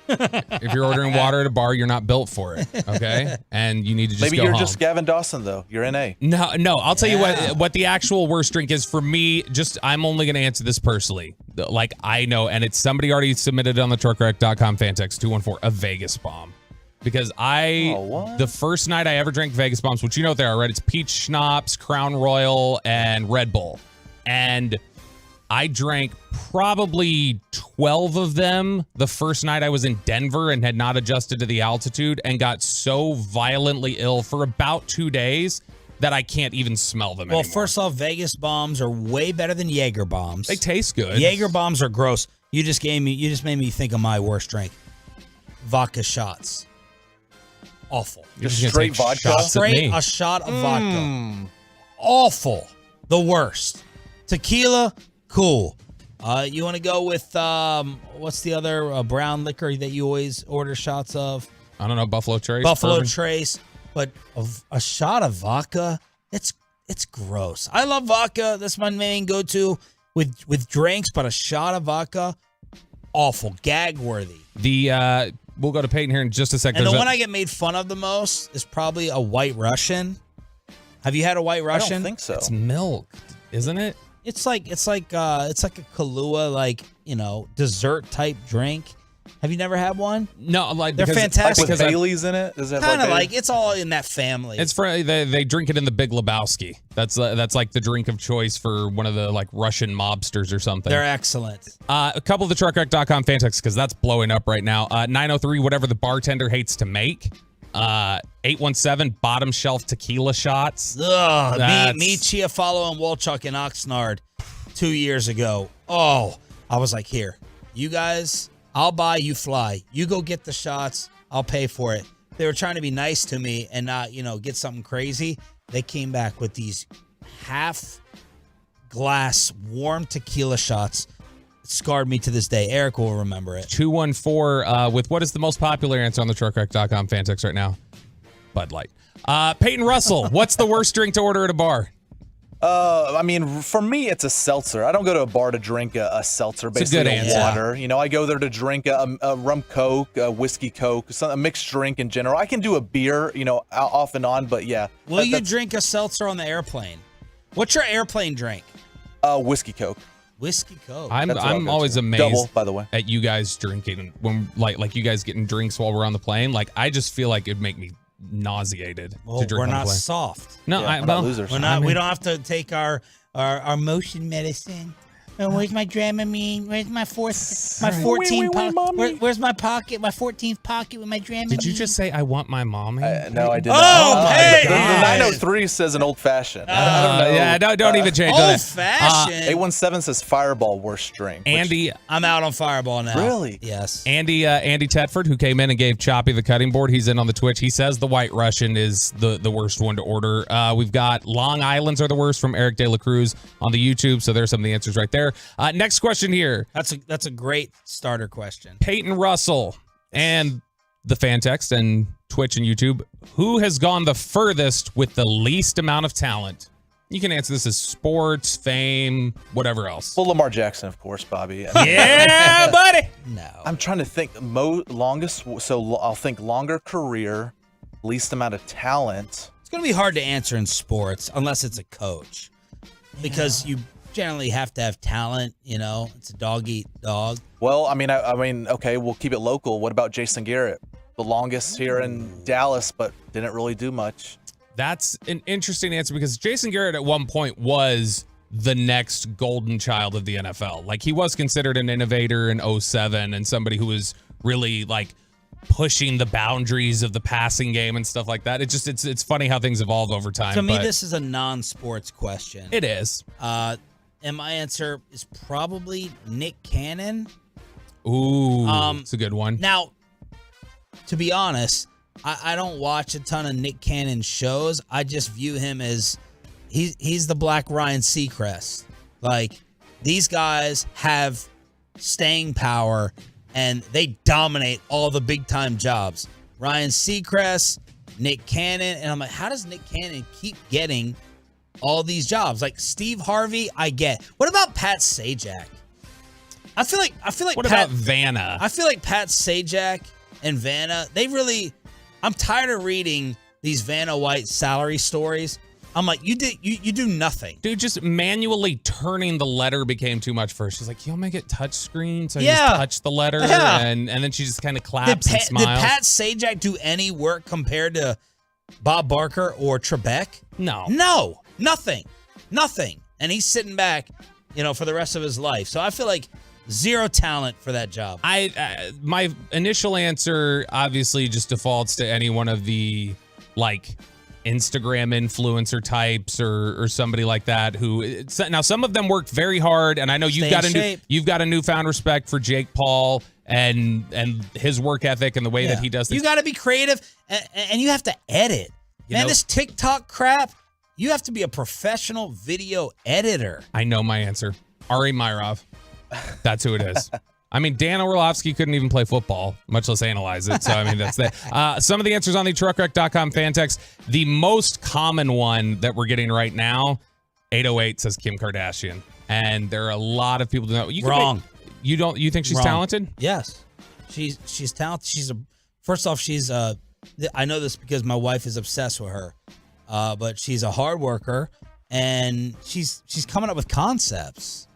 If you're ordering water at a bar, you're not built for it, okay? And you need to just Maybe go you're home. just Gavin Dawson, though. You're NA. No, I'll tell you what the actual worst drink is for me. Just, I'm only going to answer this personally. Like, I know, and it's somebody already submitted on the truckwreck.com fan text 214, a Vegas bomb. Because the first night I ever drank Vegas bombs, which you know what they are, right? It's peach schnapps, Crown Royal, and Red Bull. And I drank probably 12 of them the first night I was in Denver and had not adjusted to the altitude and got so violently ill for about 2 days that I can't even smell them anymore. Well, first off, Vegas bombs are way better than Jaeger bombs. They taste good. Jaeger bombs are gross. You just made me think of my worst drink. Vodka shots. Awful. You're Just straight vodka? Straight a shot of vodka. Awful. The worst. Tequila, cool. You want to go with, what's the other brown liquor that you always order shots of? I don't know, Buffalo Trace. Buffalo Trace. But a shot of vodka, it's gross. I love vodka. That's my main go-to with drinks, but a shot of vodka, awful. Gag worthy. We'll go to Peyton here in just a second. And the one I get made fun of the most is probably a White Russian. Have you had a White Russian? I don't think so. It's milk, isn't it? It's like a Kahlua, dessert type drink. Have you never had one? No, like they're fantastic. Like with Bailey's in it? Is that kind of like it's all in that family. It's for they drink it in the Big Lebowski. That's like the drink of choice for one of the like Russian mobsters or something. They're excellent. A couple of the truckwreck.com fan texts because that's blowing up right now. 903, whatever the bartender hates to make. 817, bottom shelf tequila shots. Ugh, me, Chiafalo, and Wolchuk in Oxnard 2 years ago. Oh, I was like, here, you guys, I'll buy, you fly. You go get the shots. I'll pay for it. They were trying to be nice to me and not, get something crazy. They came back with these half glass warm tequila shots. It scarred me to this day. Eric will remember it. 214 with what is the most popular answer on the truckwreck.com fan text right now? Bud Light. Peyton Russell, what's the worst drink to order at a bar? For me, it's a seltzer. I don't go to a bar to drink a seltzer, basically a good answer. water. I go there to drink a rum Coke, a whiskey Coke, a mixed drink in general. I can do a beer, off and on, but yeah. Will you drink a seltzer on the airplane? What's your airplane drink? Whiskey Coke. Whiskey Coke. I'm always amazed Double, by the way. at you guys drinking when like you guys getting drinks while we're on the plane. Like I just feel like it'd make me nauseated to drink we're on not the plane. soft. No, we're not losers. We're not. We don't have to take our motion medicine. Oh, where's my Dramamine? Where's my 14th pocket? Where's my pocket? My 14th pocket with my Dramamine. Did you just say I want my mommy? No, I did not. Hey! The 903 says an old fashioned. I don't know. Yeah, don't even change old that. fashioned. 817 says Fireball worst drink. Andy, I'm out on Fireball now. Really? Yes. Andy Tetford, who came in and gave Choppy the cutting board, he's in on the Twitch. He says the White Russian is the worst one to order. We've got Long Island's are the worst from Eric De La Cruz on the YouTube. So there's some of the answers right there. Next question here. That's a great starter question. Peyton Russell and the fan text and Twitch and YouTube. Who has gone the furthest with the least amount of talent? You can answer this as sports, fame, whatever else. Well, Lamar Jackson, of course, Bobby. Yeah, buddy. No. I'm trying to think longest, so I'll think longer career, least amount of talent. It's going to be hard to answer in sports unless it's a coach. Because you generally have to have talent, it's a dog eat dog. Well, okay, we'll keep it local. What about Jason Garrett? The longest here in Dallas, but didn't really do much. That's an interesting answer because Jason Garrett at one point was the next golden child of the NFL. Like he was considered an innovator in 2007 and somebody who was really like pushing the boundaries of the passing game and stuff like that. It's funny how things evolve over time. To me, this is a non-sports question. It is. And my answer is probably Nick Cannon. Ooh, it's a good one. Now, to be honest, I don't watch a ton of Nick Cannon shows. I just view him as he's the Black Ryan Seacrest. Like, these guys have staying power, and they dominate all the big-time jobs. Ryan Seacrest, Nick Cannon, and I'm like, how does Nick Cannon keep getting all these jobs? Like Steve Harvey, I get. What about Pat Sajak? I feel like what about Vanna? I feel like Pat Sajak and Vanna, I'm tired of reading these Vanna White salary stories. I'm like, you do nothing. Dude, just manually turning the letter became too much for her. She's like, you'll make it touch screen, so I just touch the letter, and then she just kind of claps and smiles. Did Pat Sajak do any work compared to Bob Barker or Trebek? No, nothing. And he's sitting back, for the rest of his life. So I feel like zero talent for that job. My initial answer obviously just defaults to any one of the like Instagram influencer types or somebody like that who now some of them worked very hard, and I know you've got a newfound respect for Jake Paul and his work ethic and the way that he does things. You got to be creative and you have to edit. This TikTok crap, you have to be a professional video editor. I know my answer. Ari Myrov. That's who it is. Dan Orlovsky couldn't even play football, much less analyze it. So, that's that. Some of the answers on the truckwreck.com fan text. The most common one that we're getting right now, 808 says Kim Kardashian. And there are a lot of people who know. Wrong. You think she's talented? Yes. She's talented. First off, I know this because my wife is obsessed with her. But she's a hard worker and she's coming up with concepts.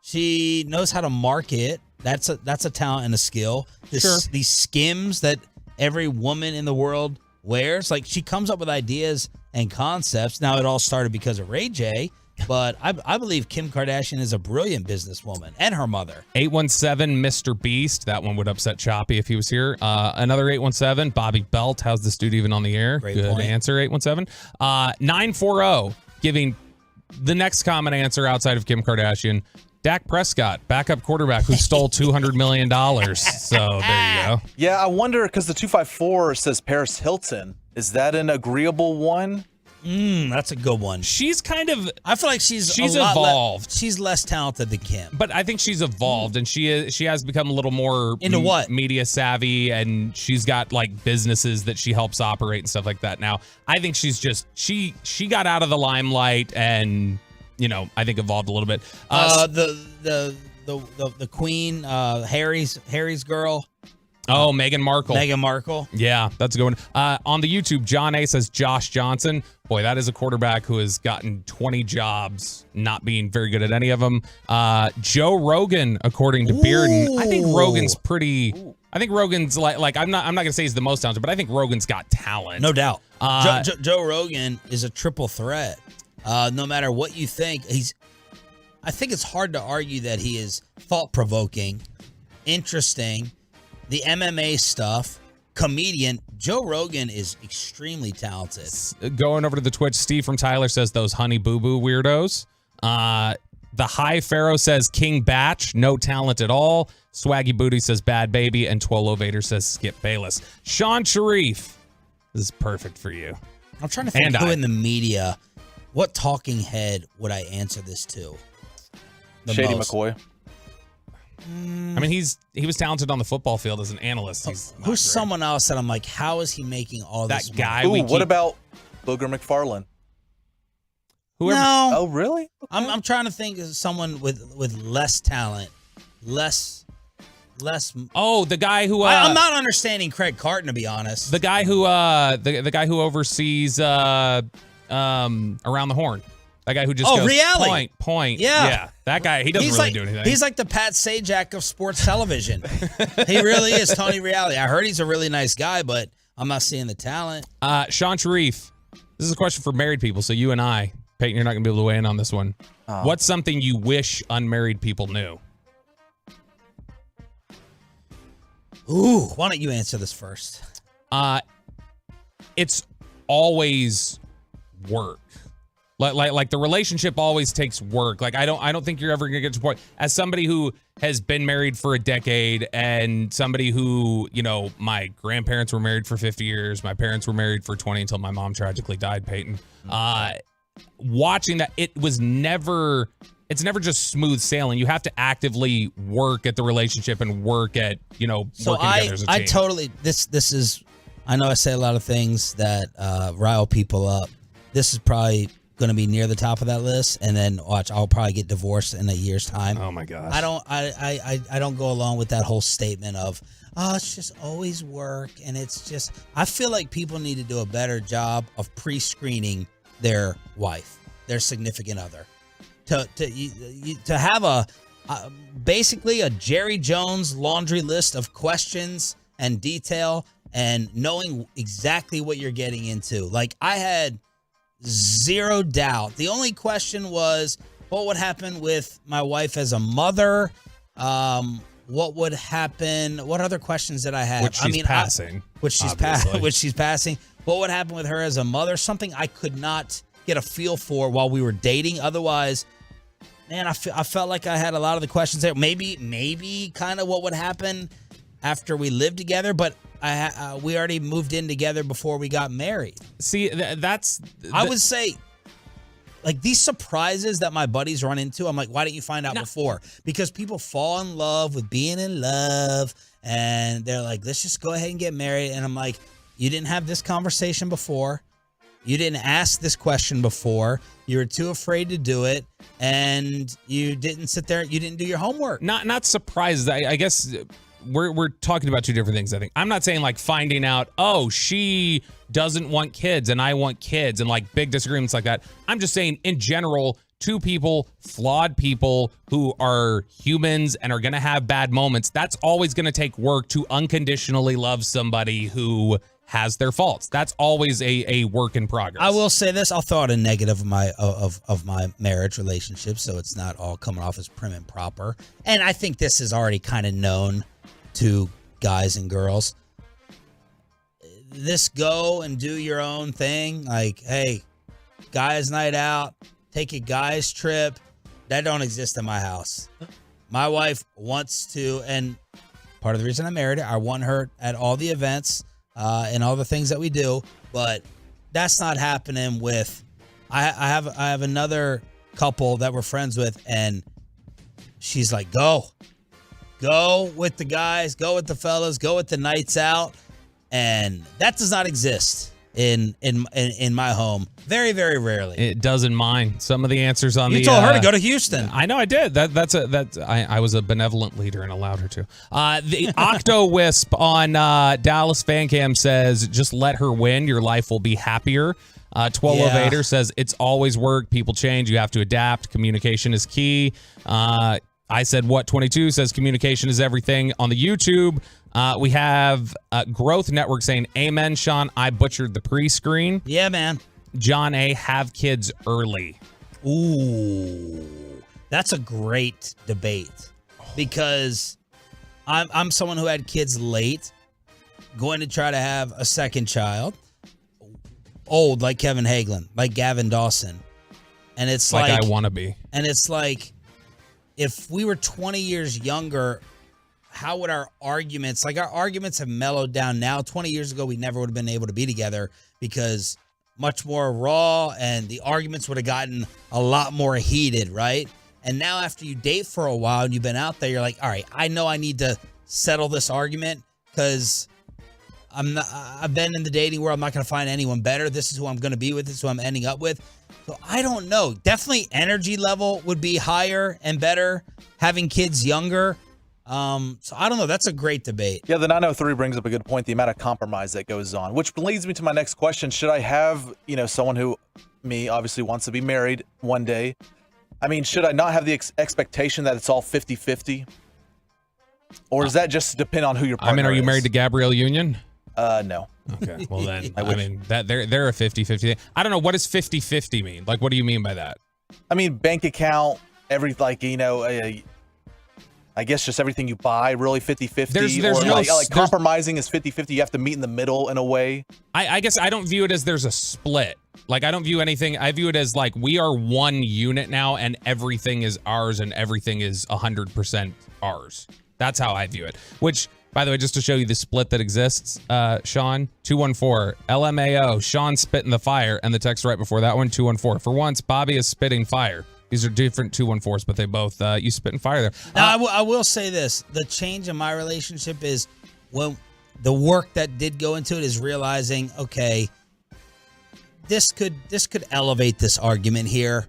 She knows how to market. That's a talent and a skill. These skims that every woman in the world wears. Like, she comes up with ideas and concepts. Now, it all started because of Ray J, but I believe Kim Kardashian is a brilliant businesswoman, and her mother. 817 Mr. Beast. That one would upset Choppy if he was here. Another 817 Bobby Belt. How's this dude even on the air? Great Good point. answer. 817 940 giving the next common answer outside of Kim Kardashian. Dak Prescott, backup quarterback who stole $200 million. So there you go. Yeah, I wonder, because the 254 says Paris Hilton. Is that an agreeable one? That's a good one. She's kind of. I feel like she's evolved. She's less talented than Kim. But I think she's evolved, and she has become a little more into what? Media savvy, and she's got like businesses that she helps operate and stuff like that. Now, I think she's just she got out of the limelight and I think evolved a little bit. The queen, Harry's girl. Oh, Meghan Markle. Meghan Markle. Yeah, that's a good one. On the YouTube, John A says Josh Johnson. Boy, that is a quarterback who has gotten 20 jobs, not being very good at any of them. Joe Rogan, according to Bearden. I think Rogan's pretty. I think Rogan's like I'm not gonna say he's the most talented, but I think Rogan's got talent. No doubt. Joe Rogan is a triple threat. No matter what you think, I think it's hard to argue that he is thought-provoking, interesting. The MMA stuff, comedian. Joe Rogan is extremely talented. Going over to the Twitch, Steve from Tyler says those honey boo boo weirdos. The High Pharaoh says King Batch, no talent at all. Swaggy Booty says Bad Baby, and Twolo Vader says Skip Bayless. Sean Sharif, this is perfect for you. I'm trying to think who in the media, what talking head would I answer this to? Shady McCoy. I mean, he was talented on the football field as an analyst. Who's someone else that I'm like, how is he making all this that guy? Ooh, what about Booger McFarland? Whoever. No. Oh, really? Okay. I'm trying to think of someone with less talent, less. Oh, the guy who I'm not understanding Craig Carton, to be honest. The guy who the guy who oversees around the horn. That guy who just goes reality. point. Yeah. That guy, he doesn't really do anything. He's like the Pat Sajak of sports television. He really is, Tony Reality. I heard he's a really nice guy, but I'm not seeing the talent. Sean Sharif, this is a question for married people, so you and I, Peyton, you're not going to be able to weigh in on this one. What's something you wish unmarried people knew? Ooh, why don't you answer this first? It's always work. Like the relationship always takes work. Like I don't think you're ever gonna get to a point, as somebody who has been married for a decade and somebody who, my grandparents were married for 50 years, my parents were married for 20 until my mom tragically died, Peyton. Watching that, it's never just smooth sailing. You have to actively work at the relationship and work at, working together as a team. I totally, this is, I know I say a lot of things that rile people up. This is probably going to be near the top of that list, and then watch, I'll probably get divorced in a year's time. Oh my gosh. I don't go along with that whole statement of, it's just always work, and it's just, I feel like people need to do a better job of pre-screening their wife, their significant other, to have basically a Jerry Jones laundry list of questions and detail and knowing exactly what you're getting into. Like, I had zero doubt. The only question was, what would happen with my wife as a mother? What would happen? What other questions did I have? Which she's passing. Which she's passing. What would happen with her as a mother? Something I could not get a feel for while we were dating. Otherwise, man, I felt like I had a lot of the questions there. Maybe kind of what would happen after we lived together, but we already moved in together before we got married. See, I would say, like, these surprises that my buddies run into, I'm like, why didn't you find out before? Because people fall in love with being in love, and they're like, let's just go ahead and get married. And I'm like, you didn't have this conversation before. You didn't ask this question before. You were too afraid to do it, and you didn't sit there. You didn't do your homework. Not surprises. I guess we're talking about two different things, I think. I'm not saying like finding out, oh, she doesn't want kids and I want kids, and like big disagreements like that. I'm just saying in general, two people, flawed people who are humans and are going to have bad moments. That's always going to take work to unconditionally love somebody who has their faults. That's always a work in progress. I will say this. I'll throw out a negative of my marriage relationship, so it's not all coming off as prim and proper. And I think this is already kind of known to guys and girls. This go and do your own thing. Like, hey, guys night out, take a guys trip. That don't exist in my house. My wife wants to, and part of the reason I married her, I want her at all the events and all the things that we do, but that's not happening with, I have another couple that we're friends with, and she's like, go with the guys, go with the fellas, go with the nights out. And that does not exist in my home. Very, very rarely. It does in mine. Some of the answers on you told her to go to Houston. I know I did. I was a benevolent leader and allowed her to. The Octo Wisp on Dallas Fan Cam says, just let her win. Your life will be happier. 1208er says, it's always work. People change. You have to adapt. Communication is key. I said, what 22 says communication is everything on the YouTube. We have Growth Network saying, amen, Sean. I butchered the pre-screen. Yeah, man. John A, have kids early. Ooh, that's a great debate because I'm someone who had kids late, going to try to have a second child, old like Kevin Hagelin, like Gavin Dawson. And it's like I want to be. And it's like, if we were 20 years younger, how would our arguments have mellowed down now? 20 years ago, we never would have been able to be together because much more raw and the arguments would have gotten a lot more heated, right? And now after you date for a while and you've been out there, you're like, all right, I know I need to settle this argument because I've been in the dating world. I'm not going to find anyone better. This is who I'm going to be with. This is who I'm ending up with. So I don't know. Definitely energy level would be higher and better having kids younger. So I don't know. That's a great debate. Yeah, the 903 brings up a good point, the amount of compromise that goes on, which leads me to my next question. Should I have, someone who, me, obviously wants to be married one day? I mean, should I not have the expectation that it's all 50-50? Or does that just depend on who your partner is? Are you married to Gabrielle Union? No. Okay, well then, that they're a 50-50. I don't know, what does 50-50 mean? Like, what do you mean by that? I mean, bank account, I guess just everything you buy, really 50-50. There's no compromising is 50-50. You have to meet in the middle in a way. I guess I don't view it as there's a split. Like, I don't view anything. I view it as like we are one unit now and everything is ours and everything is 100% ours. That's how I view it. Which, by the way, just to show you the split that exists, Sean, 214, LMAO, Sean spit in the fire, and the text right before that one, 214. For once, Bobby is spitting fire. These are different 214s, but they both, you spit and fire there. Now, I will say this. The change in my relationship is when the work that did go into it is realizing, okay, this could elevate this argument here.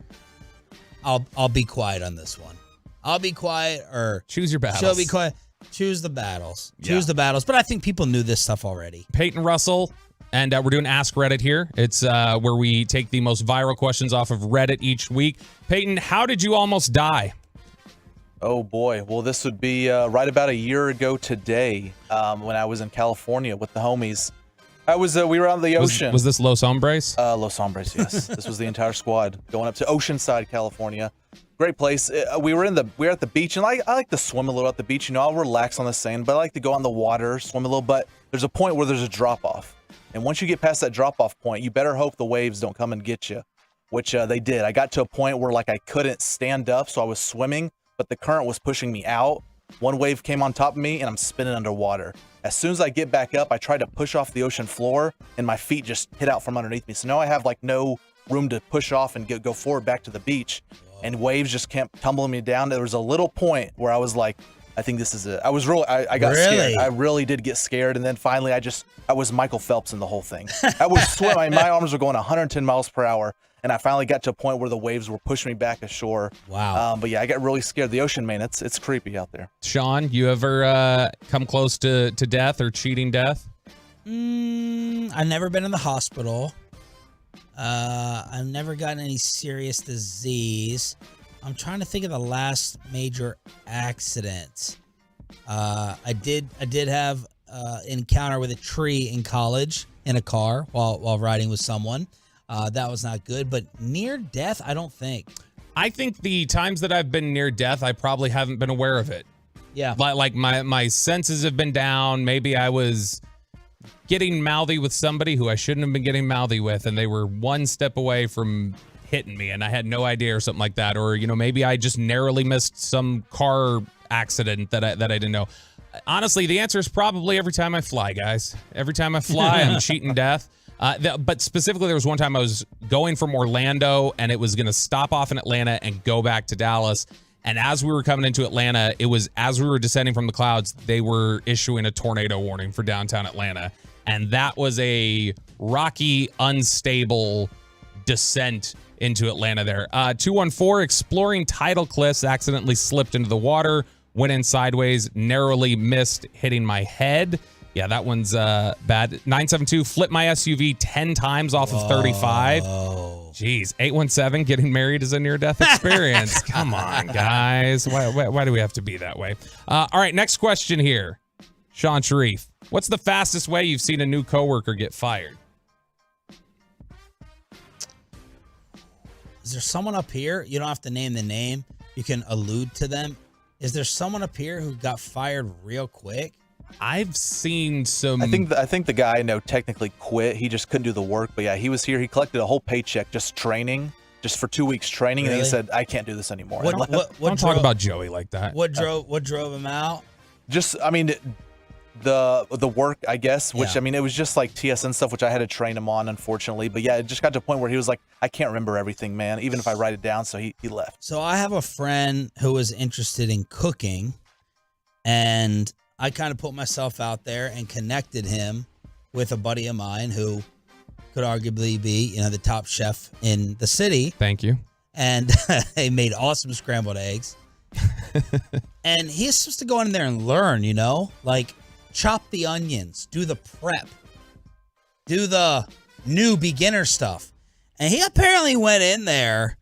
I'll be quiet on this one. I'll be quiet or choose your battles. She'll be quiet. Choose the battles. Choose the battles. But I think people knew this stuff already. Peyton Russell. And we're doing Ask Reddit here. It's where we take the most viral questions off of Reddit each week. Peyton, how did you almost die? Oh, boy. Well, this would be right about a year ago today when I was in California with the homies. We were on the ocean. Was this Los Hombres? Los Hombres, yes. This was the entire squad going up to Oceanside, California. Great place. We were at the beach, and I like to swim a little at the beach. I'll relax on the sand, but I like to go on the water, swim a little. But there's a point where there's a drop-off. And once you get past that drop-off point, you better hope the waves don't come and get you, which they did. I got to a point where I couldn't stand up, so I was swimming, but the current was pushing me out. One wave came on top of me, and I'm spinning underwater. As soon as I get back up, I tried to push off the ocean floor, and my feet just hit out from underneath me. So now I have no room to push off and go forward back to the beach, and waves just kept tumbling me down. There was a little point where I was like, I think this is it. I got scared. I really did get scared. And then finally, I was Michael Phelps in the whole thing. I was swimming. My arms were going 110 miles per hour. And I finally got to a point where the waves were pushing me back ashore. Wow. But yeah, I got really scared. The ocean, man, it's creepy out there. Sean, you ever come close to death or cheating death? I've never been in the hospital. I've never gotten any serious disease. I'm trying to think of the last major accident. I did have an encounter with a tree in college in a car while riding with someone. That was not good, but near death, I don't think. I think the times that I've been near death, I probably haven't been aware of it. Yeah. Like my senses have been down. Maybe I was getting mouthy with somebody who I shouldn't have been getting mouthy with, and they were one step away from hitting me and I had no idea or something like that. Or, maybe I just narrowly missed some car accident that I didn't know. Honestly, the answer is probably every time I fly, guys. Every time I fly, I'm cheating death. But specifically, there was one time I was going from Orlando and it was going to stop off in Atlanta and go back to Dallas. And as we were coming into Atlanta, it was as we were descending from the clouds, they were issuing a tornado warning for downtown Atlanta. And that was a rocky, unstable descent into Atlanta there. 214, exploring tidal cliffs, accidentally slipped into the water, went in sideways, narrowly missed hitting my head. Yeah, that one's bad. 972, flipped my SUV 10 times off of 35. Jeez. 817, getting married is a near-death experience. Come on, guys. Why do we have to be that way? All right, next question here. Sean Sharif, what's the fastest way you've seen a new coworker get fired? Is there someone up here? You don't have to name the name. You can allude to them. Is there someone up here who got fired real quick? I've seen some. I think the guy I know technically quit. He just couldn't do the work. But yeah, he was here. He collected a whole paycheck just training, just for 2 weeks training, Really? and he said, "I can't do this anymore." Don't talk about Joey like that. What drove him out? Just, I mean, the work, I guess. Which Yeah. I mean, it was just like TSN stuff, which I had to train him on, unfortunately. But yeah, it just got to a point where he was like, "I can't remember everything, man, even if I write it down." So he left. So I have a friend who was interested in cooking, and I kind of put myself out there and connected him with a buddy of mine who could arguably be, the top chef in the city. Thank you. And he made awesome scrambled eggs. And he's supposed to go in there and learn, like chop the onions, do the prep, do the new beginner stuff. And he apparently went in there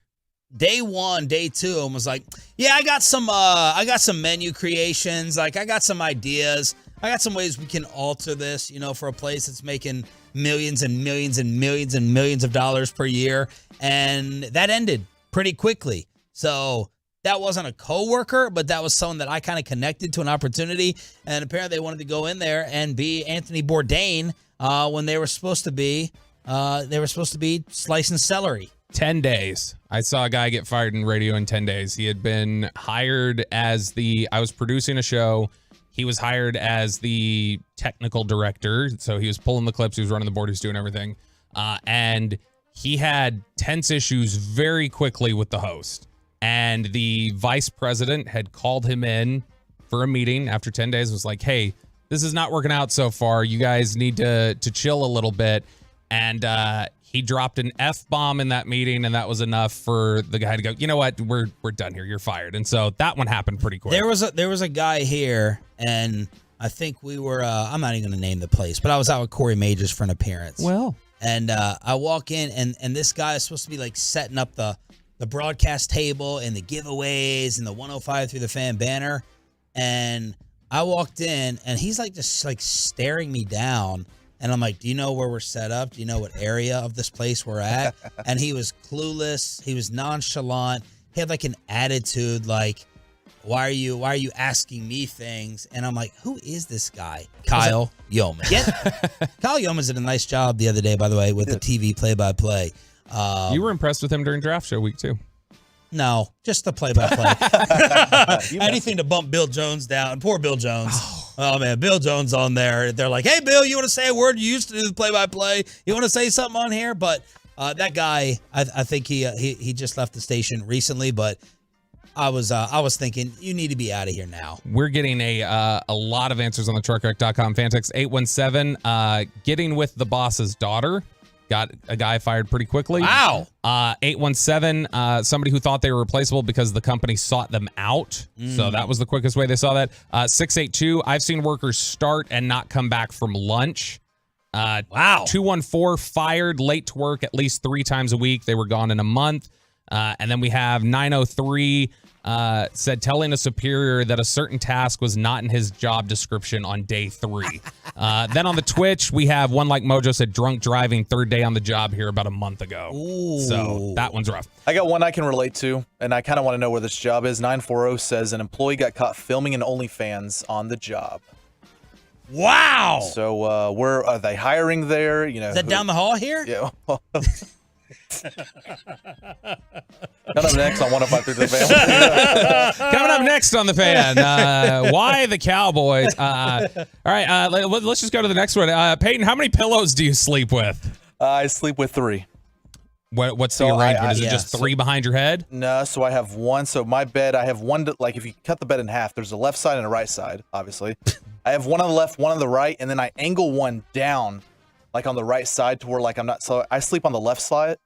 day one, day two, and was like, yeah, I got some menu creations. Like, I got some ideas. I got some ways we can alter this, for a place that's making millions and millions and millions and millions of dollars per year. And that ended pretty quickly. So that wasn't a coworker, but that was someone that I kind of connected to an opportunity. And apparently they wanted to go in there and be Anthony Bourdain when they were supposed to be slicing celery. 10 days. I saw a guy get fired in radio in 10 days. He had been hired as I was producing a show. He was hired as the technical director. So he was pulling the clips. He was running the board. He was doing everything. And he had tense issues very quickly with the host. And the vice president had called him in for a meeting after 10 days. Was like, hey, this is not working out so far. You guys need to chill a little bit. And he dropped an F-bomb in that meeting, and that was enough for the guy to go, you know what, we're done here. You're fired. And so that one happened pretty quick. There was a guy here, and I think we were, I'm not even going to name the place, but I was out with Corey Majors for an appearance. Well. And I walk in, and this guy is supposed to be like setting up the broadcast table and the giveaways and the 105 through the fan banner. And I walked in, and he's like just like staring me down. And I'm like, do you know where we're set up? Do you know what area of this place we're at? And he was clueless. He was nonchalant. He had like an attitude like, why are you asking me things? And I'm like, who is this guy? Kyle Yeoman. Kyle Yeoman did a nice job the other day, by the way, with the TV play-by-play. You were impressed with him during draft show week too. No, just the play-by-play. Anything to bump Bill Jones down. Poor Bill Jones. Oh, man, Bill Jones on there. They're like, hey, Bill, you want to say a word? You used to do the play-by-play. You want to say something on here? But that guy, I think he just left the station recently, but I was thinking, you need to be out of here now. We're getting a lot of answers on the truckwreck.com fan text 817. Getting with the boss's daughter. Got a guy fired pretty quickly. Wow. 817, somebody who thought they were replaceable because the company sought them out. So that was the quickest way they saw that. 682, I've seen workers start and not come back from lunch. Wow. 214, fired late to work at least 3 times a week. They were gone in a month. And then we have 903, said telling a superior that a certain task was not in his job description on day 3. Then on the Twitch, we have one like Mojo said, drunk driving, 3rd day on the job here about a month ago. Ooh. So that one's rough. I got one I can relate to, and I kind of want to know where this job is. 940 says an employee got caught filming an OnlyFans on the job. Wow. So are they hiring there? You know, Is that down the hall here? Yeah. Coming up next on 105.3 The Fan. Coming up next on the Fan, why the Cowboys? All right, let's just go to the next one. Peyton, how many pillows do you sleep with? I sleep with 3. What's the arrangement? Is it just 3 behind your head? No, so I have 1. So my bed, I have 1. Like if you cut the bed in half, there's a left side and a right side, obviously. I have 1 on the left, 1 on the right, and then I angle 1 down, like on the right side to where like I'm not. So I sleep on the left side.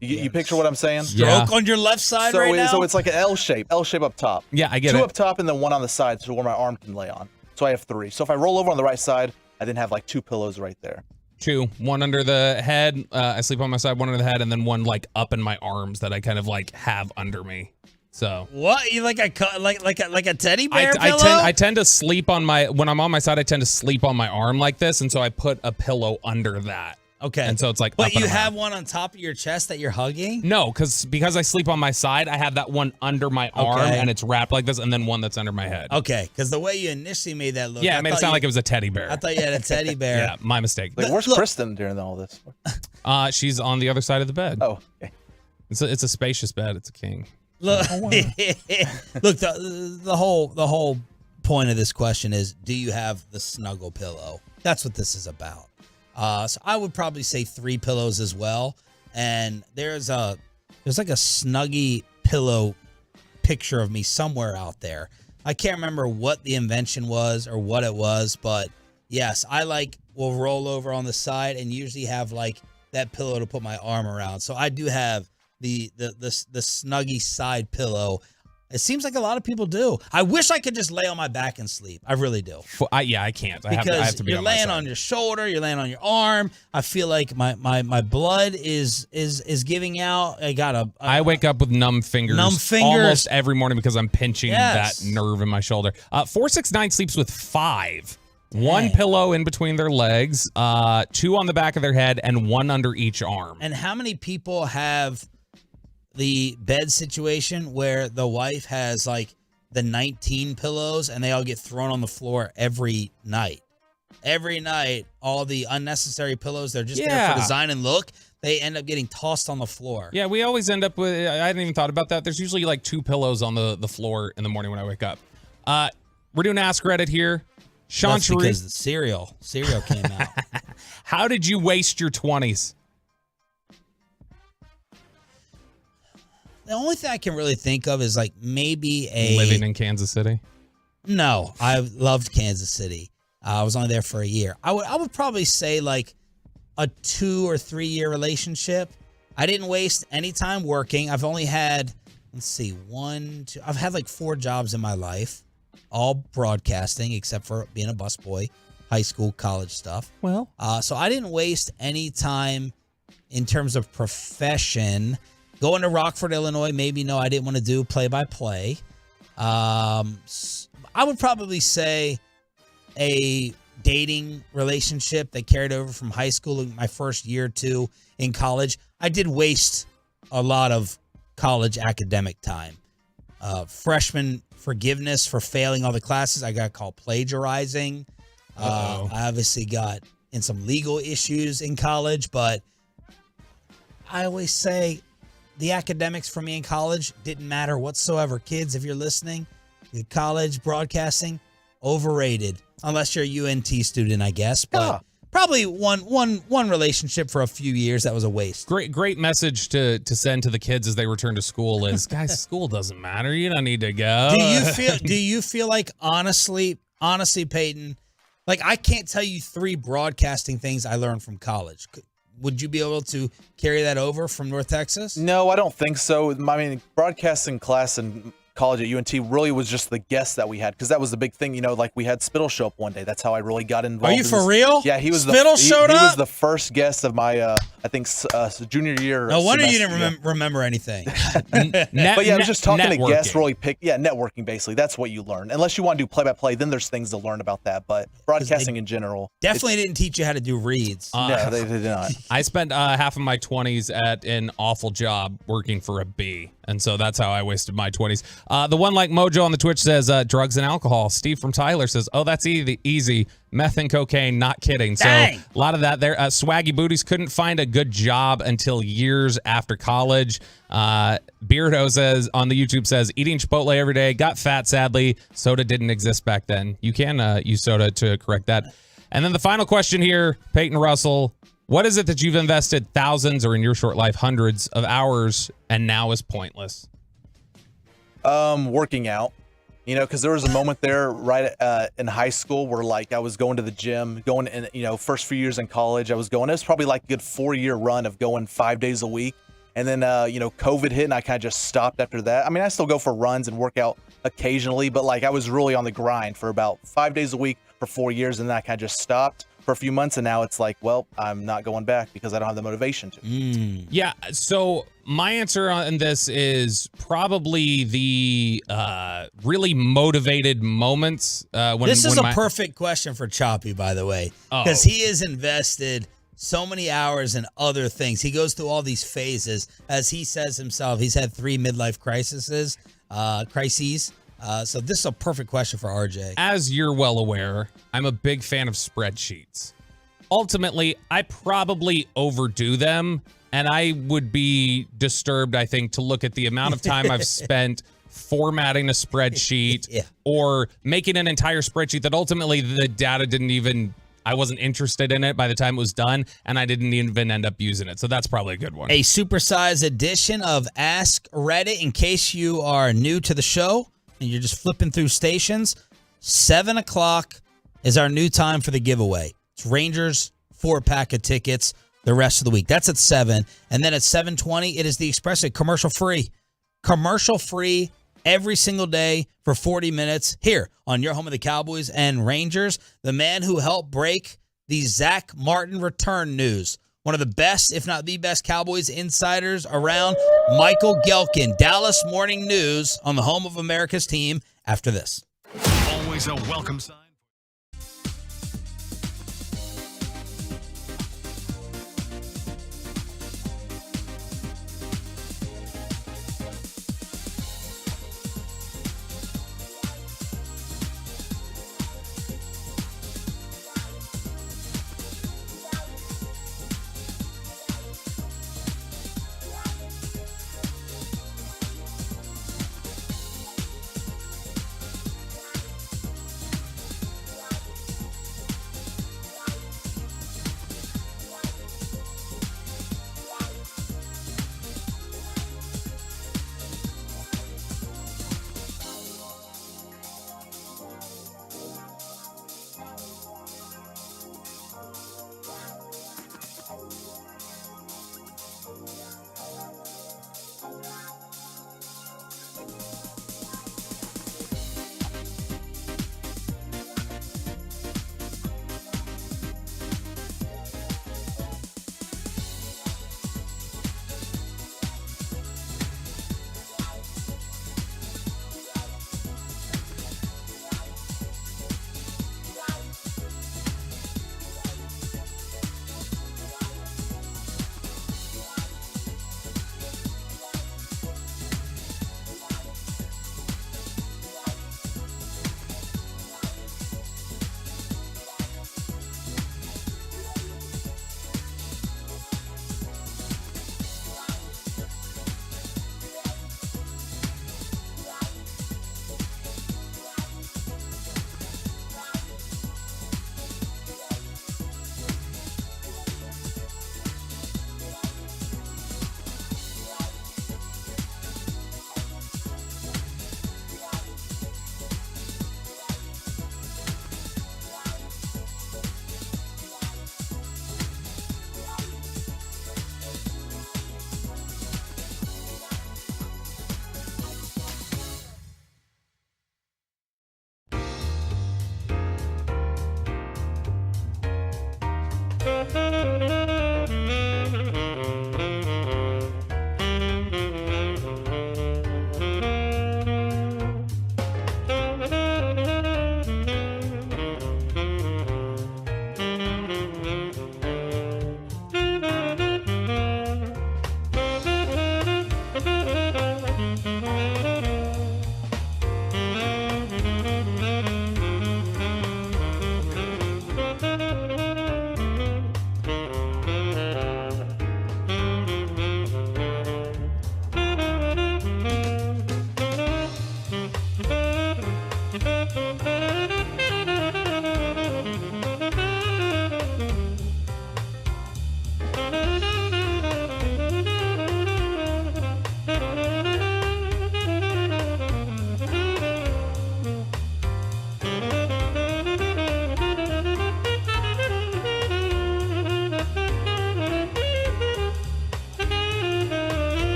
You picture what I'm saying? Stroke on your left side right now? So it's like an L shape up top. Yeah, I get 2 it. up top and then 1 on the side, so where my arm can lay on. So I have 3. So if I roll over on the right side, I then have like 2 pillows right there. 2, 1 under the head. I sleep on my side, 1 under the head, and then 1 like up in my arms that I kind of like have under me. So what? You like a teddy bear pillow? I tend to sleep on when I'm on my side. I tend to sleep on my arm like this, and so I put a pillow under that. Okay. And so it's like. But you have one on top of your chest that you're hugging? No, because I sleep on my side, I have that one under my arm, and it's wrapped like this, and then one that's under my head. Okay, because the way you initially made that look. Yeah, it made it sound like it was a teddy bear. I thought you had a teddy bear. Yeah, my mistake. Like, where's Kristen during all this? She's on the other side of the bed. Oh, okay. It's a spacious bed. It's a king. Look, look. The whole point of this question is: do you have the snuggle pillow? That's what this is about. So I would probably say 3 pillows as well. And there's like a Snuggie pillow picture of me somewhere out there. I can't remember what the invention was or what it was, but yes, I will roll over on the side and usually have like that pillow to put my arm around. So I do have the Snuggie side pillow. It seems like a lot of people do. I wish I could just lay on my back and sleep. I really do. I can't. I have to be you're on my laying side. on your shoulder, you're laying on your arm. I feel like my blood is giving out. I wake up with numb fingers almost every morning because I'm pinching that nerve in my shoulder. 469 sleeps with 5. 1 pillow in between their legs, 2 on the back of their head, and 1 under each arm. And how many people have the bed situation where the wife has like the 19 pillows and they all get thrown on the floor every night? Every night, all the unnecessary pillows, they're just there for design and look. They end up getting tossed on the floor. Yeah, we always end up with, I hadn't even thought about that. There's usually like 2 pillows on the floor in the morning when I wake up. We're doing Ask Reddit here. Sean That's because the cereal came out. How did you waste your 20s? The only thing I can really think of is like maybe living in Kansas City. No, I loved Kansas City. I was only there for a year. I would probably say like a 2 or 3 year relationship. I didn't waste any time working. I've only had, I've had like 4 jobs in my life, all broadcasting except for being a busboy, high school, college stuff. Well, so I didn't waste any time in terms of profession. Going to Rockford, Illinois, maybe I didn't want to do play-by-play. I would probably say a dating relationship that carried over from high school in my first year or 2 in college. I did waste a lot of college academic time. Freshman forgiveness for failing all the classes. I got called plagiarizing. I obviously got in some legal issues in college, but I always say the academics for me in college didn't matter whatsoever. Kids, if you're listening, college broadcasting, overrated. Unless you're a UNT student, I guess. But probably one relationship for a few years that was a waste. Great message to send to the kids as they return to school is, guys, school doesn't matter. You don't need to go. Do you feel like honestly, Peyton, like I can't tell you 3 broadcasting things I learned from college. Would you be able to carry that over from North Texas? No, I don't think so. I mean, broadcasting class in college at UNT really was just the guests that we had, because that was the big thing. Like we had Spittle show up one day. That's how I really got involved. Are you for real? Yeah, he was. Spittle showed up? He was the first guest of my, I think, junior year. No wonder you didn't remember anything. But yeah, I was just talking to guests. Really networking basically. That's what you learn. Unless you want to do play-by-play, then there's things to learn about that. But broadcasting in general definitely didn't teach you how to do reads. No, they did not. I spent half of my 20s at an awful job working for a B. And so that's how I wasted my 20s. The one like Mojo on the Twitch says drugs and alcohol. Steve from Tyler says, oh, that's easy. Meth and cocaine, not kidding. Dang. So a lot of that there. Swaggy Booties couldn't find a good job until years after college. Beardo says on the YouTube says, eating Chipotle every day, got fat sadly. Soda didn't exist back then. You can use soda to correct that. And then the final question here, Peyton Russell. What is it that you've invested thousands, or in your short life, hundreds of hours, and now is pointless? Working out. Because there was a moment there right in high school where like I was going to the gym, going in, first few years in college, I was going. It was probably like a good 4-year run of going 5 days a week. And then, COVID hit and I kind of just stopped after that. I mean, I still go for runs and work out occasionally, but like I was really on the grind for about 5 days a week for 4 years. And then I kind of just stopped for a few months, and now it's like, well, I'm not going back because I don't have the motivation to. Yeah, so my answer on this is probably the really motivated moments. This is a perfect question for Choppy, by the way, because he has invested so many hours in other things. He goes through all these phases. As he says himself, he's had 3 midlife crises. So this is a perfect question for RJ. As you're well aware, I'm a big fan of spreadsheets. Ultimately, I probably overdo them, and I would be disturbed, I think, to look at the amount of time I've spent formatting a spreadsheet or making an entire spreadsheet that ultimately the data I wasn't interested in it by the time it was done, and I didn't even end up using it. So that's probably a good one. A supersized edition of Ask Reddit, in case you are new to the show and you're just flipping through stations. 7 o'clock is our new time for the giveaway. It's Rangers 4-pack of tickets the rest of the week. That's at 7. And then at 7:20, it is the Express commercial free. Commercial free every single day for 40 minutes here on your home of the Cowboys and Rangers. The man who helped break the Zach Martin return news. One of the best, if not the best, Cowboys insiders around, Michael Gelkin. Dallas Morning News on the home of America's team after this. Always a welcome sign.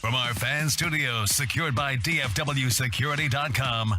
From our fan studios, secured by DFWSecurity.com,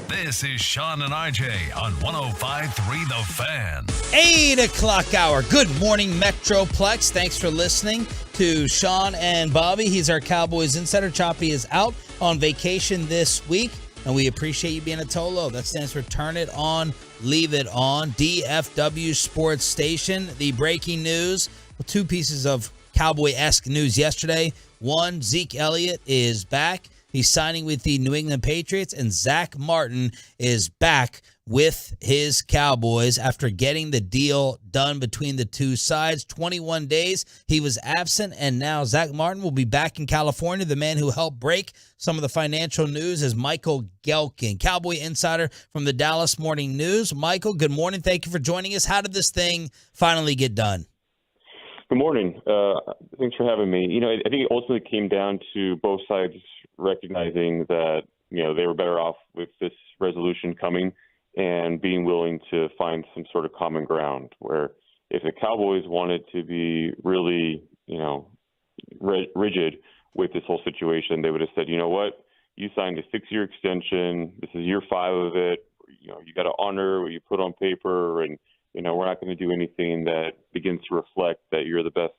this is Sean and RJ on 105.3 The Fan. 8 o'clock hour. Good morning, Metroplex. Thanks for listening to Sean and Bobby. He's our Cowboys insider. Choppy is out on vacation this week, and we appreciate you being a Tolo. That stands for Turn It On, Leave It On. DFW Sports Station. The breaking news, two pieces of Cowboy-esque news yesterday. One, Zeke Elliott is back. He's signing with the New England Patriots, and Zach Martin is back with his Cowboys after getting the deal done between the two sides. 21 days he was absent, and now Zach Martin will be back in California. The man who helped break some of the financial news is Michael Gelkin, Cowboy insider from the Dallas Morning News. Michael, good morning. Thank you for joining us. How did this thing finally get done? Good morning. Thanks for having me. I think it ultimately came down to both sides recognizing that, they were better off with this resolution coming and being willing to find some sort of common ground where if the Cowboys wanted to be really, rigid with this whole situation, they would have said, you know what, you signed a 6-year extension. This is year 5 of it. You got to honor what you put on paper, and we're not going to do anything that begins to reflect that you're the best,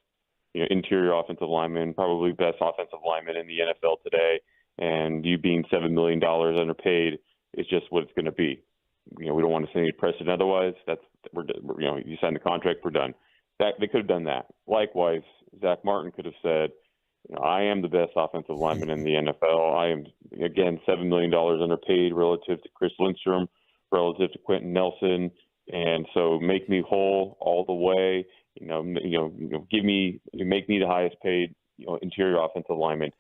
interior offensive lineman, probably best offensive lineman in the NFL today. And you being $7 million underpaid is just what it's going to be. We don't want to see any precedent otherwise. You signed the contract, we're done. They could have done that. Likewise, Zach Martin could have said, I am the best offensive lineman in the NFL. I am, again, $7 million underpaid relative to Chris Lindstrom, relative to Quentin Nelson. And so make me whole all the way, make me the highest paid, interior offensive lineman.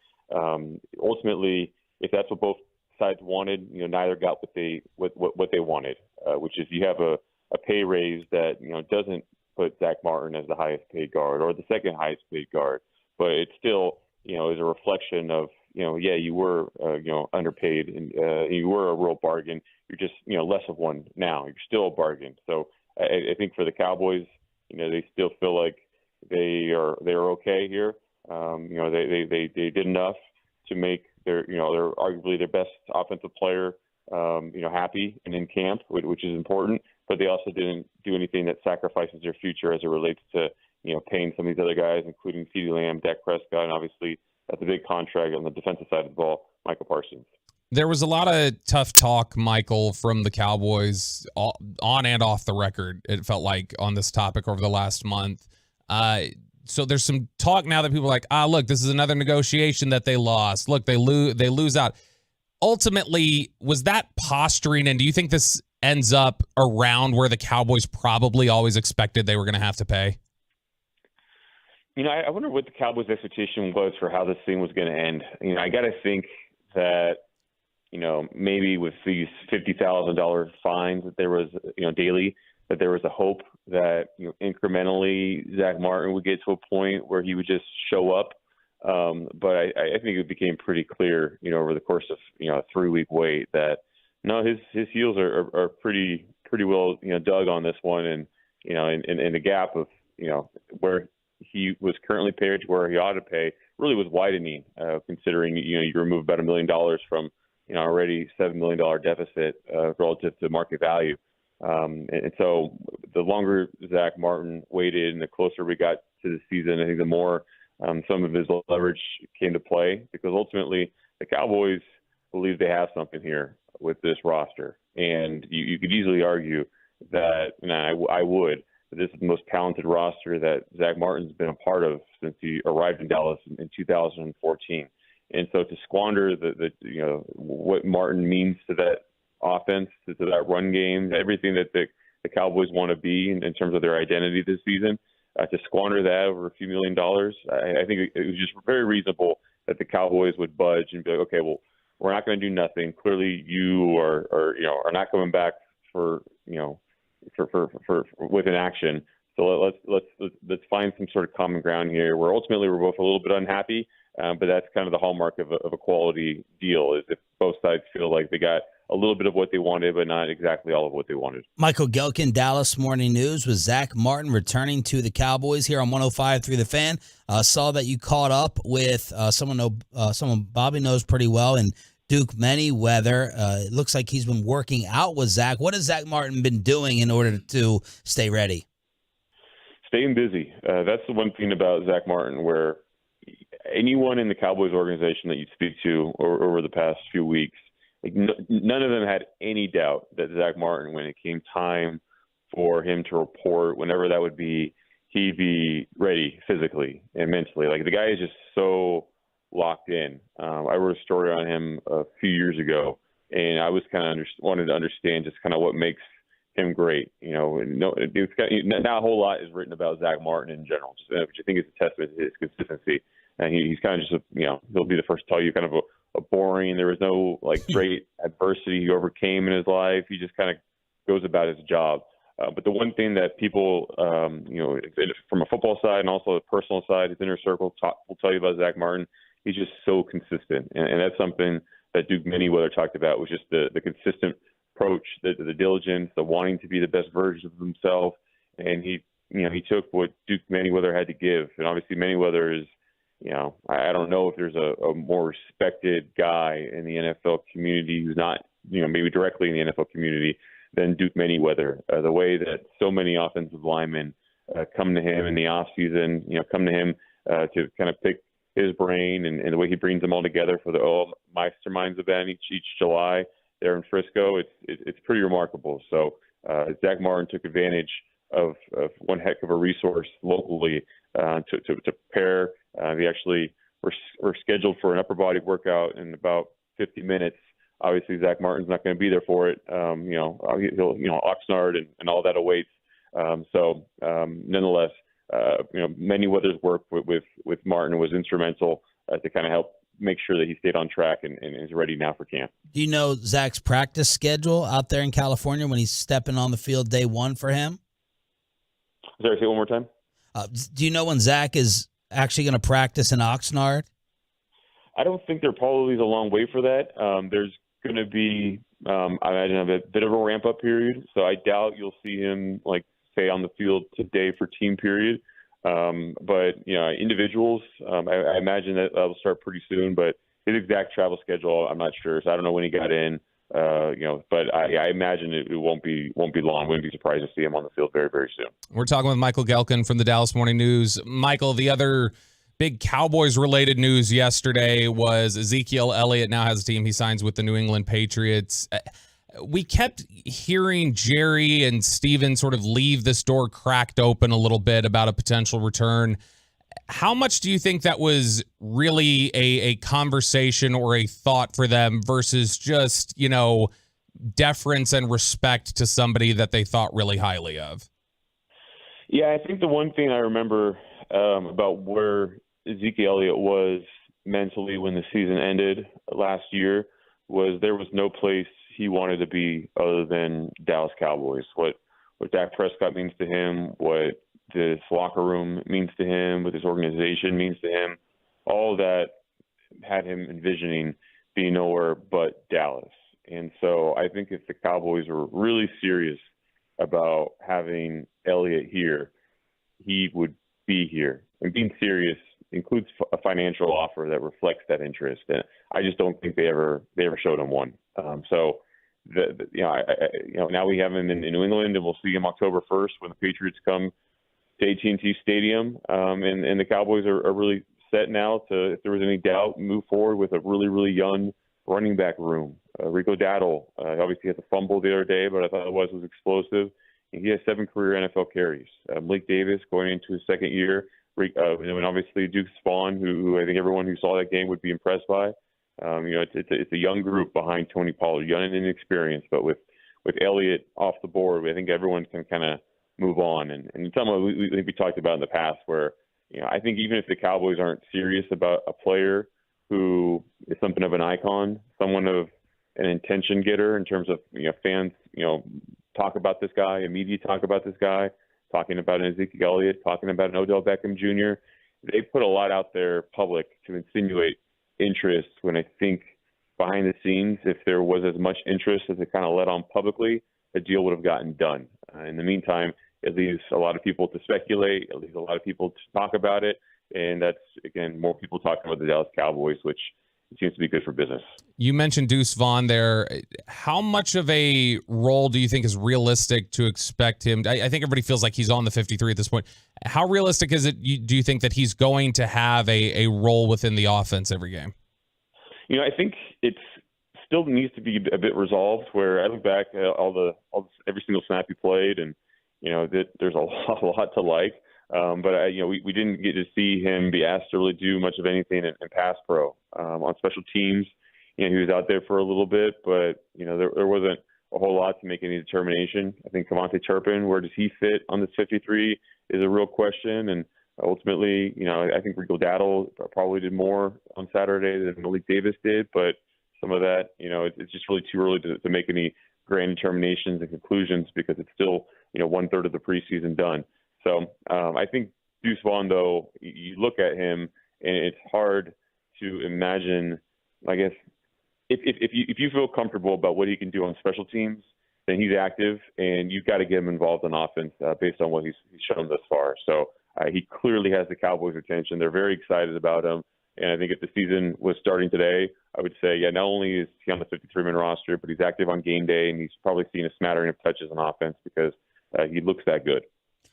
Ultimately, if that's what both sides wanted, neither got what they wanted, which is you have a pay raise that, doesn't put Zach Martin as the highest paid guard or the second highest paid guard, but it still, is a reflection of, you were, underpaid and you were a real bargain. You're just, less of one now. You're still a bargain. So I think for the Cowboys, they still feel like they're okay here. They did enough to make their arguably their best offensive player, happy and in camp, which is important. But they also didn't do anything that sacrifices their future as it relates to, paying some of these other guys, including CeeDee Lamb, Dak Prescott, and obviously that's a big contract on the defensive side of the ball, Micah Parsons. There was a lot of tough talk, Michael, from the Cowboys on and off the record, it felt like, on this topic over the last month. So there's some talk now that people are like, look, this is another negotiation that they lost. Look, they lose out. Ultimately, was that posturing, and do you think this ends up around where the Cowboys probably always expected they were going to have to pay? I wonder what the Cowboys' expectation was for how this thing was going to end. I got to think that, maybe with these $50,000 fines that there was, daily, that there was a hope that, incrementally Zach Martin would get to a point where he would just show up. But I think it became pretty clear, over the course of, a 3-week wait that, no, his heels are pretty well, dug on this one. And, in the gap of, where he was currently paid to where he ought to pay really was widening, considering, you remove about $1 million from, already $7 million deficit relative to market value. And so the longer Zach Martin waited and the closer we got to the season, I think the more some of his leverage came to play, because ultimately the Cowboys believe they have something here with this roster. And you could easily argue that, and I would, that this is the most talented roster that Zach Martin's been a part of since he arrived in Dallas in 2014. And so to squander the what Martin means to that offense, to that run game, everything that the Cowboys want to be in terms of their identity this season, to squander that over a few $1 million, I think it was just very reasonable that the Cowboys would budge and be like, okay, well, we're not going to do nothing. Clearly, you are not coming back for with an action. So let's find some sort of common ground here. Where ultimately we're both a little bit unhappy, But that's kind of the hallmark of a quality deal, is if both sides feel like they got a little bit of what they wanted, but not exactly all of what they wanted. Michael Gelkin, Dallas Morning News, with Zach Martin returning to the Cowboys here on 105.3 The Fan. Saw that you caught up with someone Bobby knows pretty well, and Duke Manyweather. It looks like he's been working out with Zach. What has Zach Martin been doing in order to stay ready? Staying busy. That's the one thing about Zach Martin, where anyone in the Cowboys organization that you speak to over the past few weeks, none of them had any doubt that Zach Martin, when it came time for him to report, whenever that would be, he'd be ready physically and mentally. Like, the guy is just so locked in. I wrote a story on him a few years ago, and I was kind of wanted to understand just kind of what makes him great. Not a whole lot is written about Zach Martin in general, which I think is a testament to his consistency. And he's kind of just, he'll be the first to tell you kind of a boring, there was no great adversity he overcame in his life. He just kind of goes about his job. But the one thing that people, from a football side and also a personal side, his inner circle will tell you about Zach Martin, he's just so consistent. And that's something that Duke Manyweather talked about, was just the consistent approach, the diligence, the wanting to be the best version of himself. And he took what Duke Manyweather had to give. And obviously Manyweather is, I don't know if there's a more respected guy in the NFL community who's not, maybe directly in the NFL community than Duke Manyweather. The way that so many offensive linemen come to him in the offseason, come to him to kind of pick his brain, and the way he brings them all together for the Masterminds event each July there in Frisco, it's pretty remarkable. So Zach Martin took advantage of one heck of a resource locally to prepare. We actually were scheduled for an upper body workout in about 50 minutes. Obviously, Zach Martin's not going to be there for it. He'll Oxnard and all that awaits. Nonetheless, Manyweather's work with Martin was instrumental to kind of help make sure that he stayed on track and is ready now for camp. Do you know Zach's practice schedule out there in California when he's stepping on the field day one for him? Sorry, say it one more time. Do you know when Zach is actually going to practice in Oxnard? I don't think there probably is a long way for that. There's going to be, I imagine, a bit of a ramp-up period, so I doubt you'll see him, say, on the field today for team period. But individuals, I imagine that will start pretty soon, but his exact travel schedule, I'm not sure, so I don't know when he got in. But I imagine it won't be long. Wouldn't be surprised to see him on the field very, very soon. We're talking with Michael Gelkin from the Dallas Morning News. Michael, the other big Cowboys-related news yesterday was Ezekiel Elliott now has a team. He signs with the New England Patriots. We kept hearing Jerry and Steven sort of leave this door cracked open a little bit about a potential return. How much do you think that was really a conversation or a thought for them versus just, deference and respect to somebody that they thought really highly of? Yeah, I think the one thing I remember about where Ezekiel Elliott was mentally when the season ended last year was there was no place he wanted to be other than Dallas Cowboys. What Dak Prescott means to him, what this locker room means to him, what this organization means to him, all that had him envisioning being nowhere but Dallas. And so I think if the Cowboys were really serious about having Elliott here, he would be here. And being serious includes a financial offer that reflects that interest. And I just don't think they ever showed him one. Now we have him in New England, and we'll see him October 1st when the Patriots come to AT&T Stadium. And the Cowboys are really set now to, if there was any doubt, move forward with a really, really young running back room. Rico Dowdle obviously had the fumble the other day, but I thought it was explosive. And he has 7 career NFL carries. Malik Davis going into his second year. And obviously Duke Spawn, who I think everyone who saw that game would be impressed by. It's a young group behind Tony Pollard, young and inexperienced, but with Elliott off the board, I think everyone can kind of move on. And something we talked about in the past where, I think even if the Cowboys aren't serious about a player who is something of an icon, someone of an intention getter in terms of, fans, talk about this guy, media talk about this guy, talking about an Ezekiel Elliott, talking about an Odell Beckham Jr., they put a lot out there public to insinuate interest when I think behind the scenes, if there was as much interest as it kind of let on publicly, the deal would have gotten done. In the meantime, it leaves a lot of people to speculate. It leaves a lot of people to talk about it. And that's, again, more people talking about the Dallas Cowboys, which seems to be good for business. You mentioned Deuce Vaughn there. How much of a role do you think is realistic to expect him? I think everybody feels like he's on the 53 at this point. How realistic is it, do you think, that he's going to have a role within the offense every game? I think it's still needs to be a bit resolved, where I look back at every single snap he played, and, there's a lot to like. But we didn't get to see him be asked to really do much of anything in pass pro. On special teams, he was out there for a little bit, but there wasn't a whole lot to make any determination. I think Kevontae Turpin, where does he fit on this 53, is a real question. And ultimately, I think Rico Dowdle probably did more on Saturday than Malik Davis did, but some of that, it's just really too early to make any grand determinations and conclusions, because it's still 1/3 of the preseason done. So I think Deuce Vaughn, though, you look at him and it's hard to imagine, I guess, if you feel comfortable about what he can do on special teams, then he's active, and you've got to get him involved in offense based on what he's shown thus far. So he clearly has the Cowboys' attention. They're very excited about him. And I think if the season was starting today, I would say, not only is he on the 53-man roster, but he's active on game day, and he's probably seen a smattering of touches on offense because he looks that good.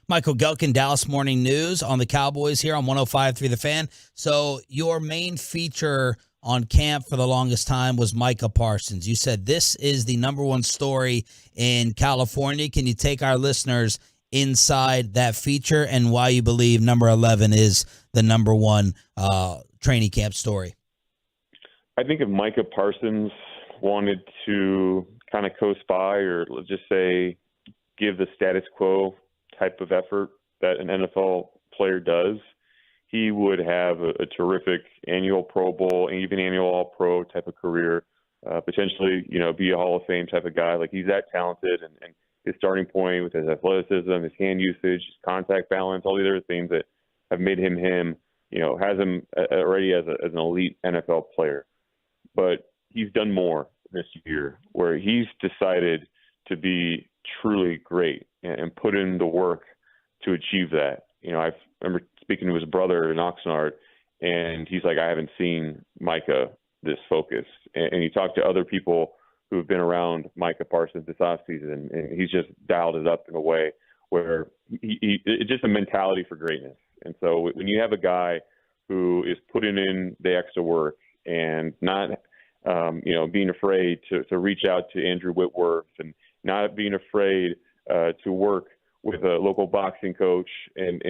Michael Gelkin, Dallas Morning News on the Cowboys here on 105.3 The Fan. So your main feature on camp for the longest time was Micah Parsons. You said this is the number one story in California. Can you take our listeners inside that feature and why you believe number 11 is the number one training camp story? I think if Micah Parsons wanted to kind of coast by, or let's just say give the status quo type of effort that an NFL player does, he would have a terrific annual Pro Bowl, even annual All-Pro type of career, potentially, be a Hall of Fame type of guy. Like, he's that talented, and his starting point with his athleticism, his hand usage, his contact balance, all the other things that have made him, has him already as an elite NFL player. But he's done more this year, where he's decided to be truly great and put in the work to achieve that. I remember speaking to his brother in Oxnard, and he's like, I haven't seen Micah this focused. And you talk to other people who have been around Micah Parsons this offseason, and he's just dialed it up in a way where it's just a mentality for greatness. And so when you have a guy who is putting in the extra work and not, being afraid to reach out to Andrew Whitworth, and not being afraid to work with a local boxing coach, and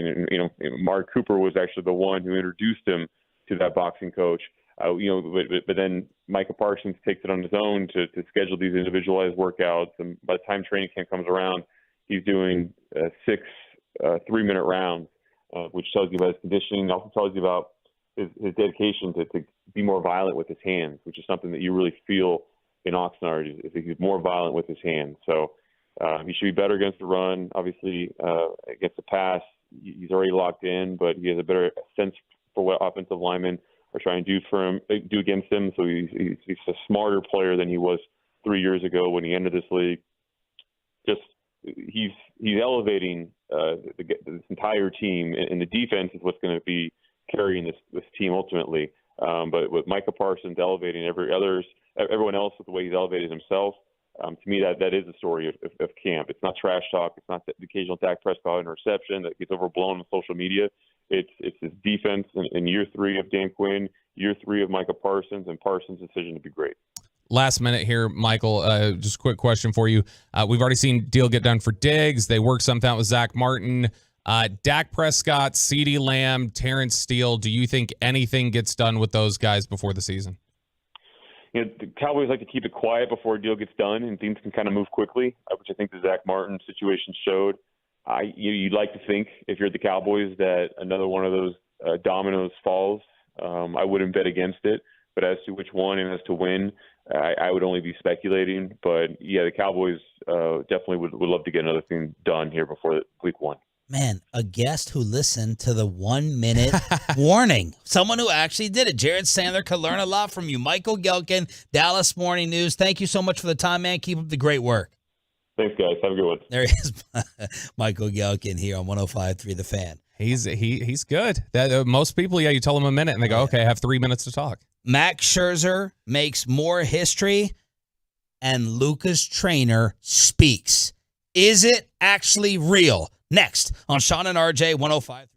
Mark Cooper was actually the one who introduced him to that boxing coach. But then Micah Parsons takes it on his own to schedule these individualized workouts, and by the time training camp comes around, he's doing 6 3-minute rounds, which tells you about his conditioning. It also tells you about his dedication to be more violent with his hands, which is something that you really feel in Oxnard. Is he's more violent with his hands. So he should be better against the run. Obviously, against the pass, he's already locked in, but he has a better sense for what offensive linemen are trying to do against him. So he's a smarter player than he was 3 years ago when he entered this league. Just he's elevating this entire team, and the defense is what's going to be carrying this team ultimately. But with Micah Parsons elevating everyone else with the way he's elevated himself, to me that is the story of camp. It's not trash talk. It's not the occasional Dak Prescott interception that gets overblown on social media. It's his defense in year 3 of Dan Quinn, year 3 of Micah Parsons, and Parsons' decision to be great. Last minute here, Michael, just a quick question for you. We've already seen deal get done for Diggs. They worked something out with Zach Martin. Dak Prescott, CeeDee Lamb, Terrence Steele, do you think anything gets done with those guys before the season? The Cowboys like to keep it quiet before a deal gets done, and things can kind of move quickly, which I think the Zach Martin situation showed. You'd like to think, if you're the Cowboys, that another one of those dominoes falls. I wouldn't bet against it, but as to which one and as to when, I would only be speculating. But, yeah, the Cowboys definitely would love to get another thing done here before week 1. Man, a guest who listened to the 1 minute warning. Someone who actually did it. Jared Sandler could learn a lot from you. Michael Gelkin, Dallas Morning News. Thank you so much for the time, man. Keep up the great work. Thanks, guys. Have a good one. There he is, Michael Gelkin here on 105.3 The Fan. He's good. That most people, you tell them a minute and they go, okay, I have 3 minutes to talk. Max Scherzer makes more history, and Luka's trainer speaks. Is it actually real? Next on Sean and RJ 105.3.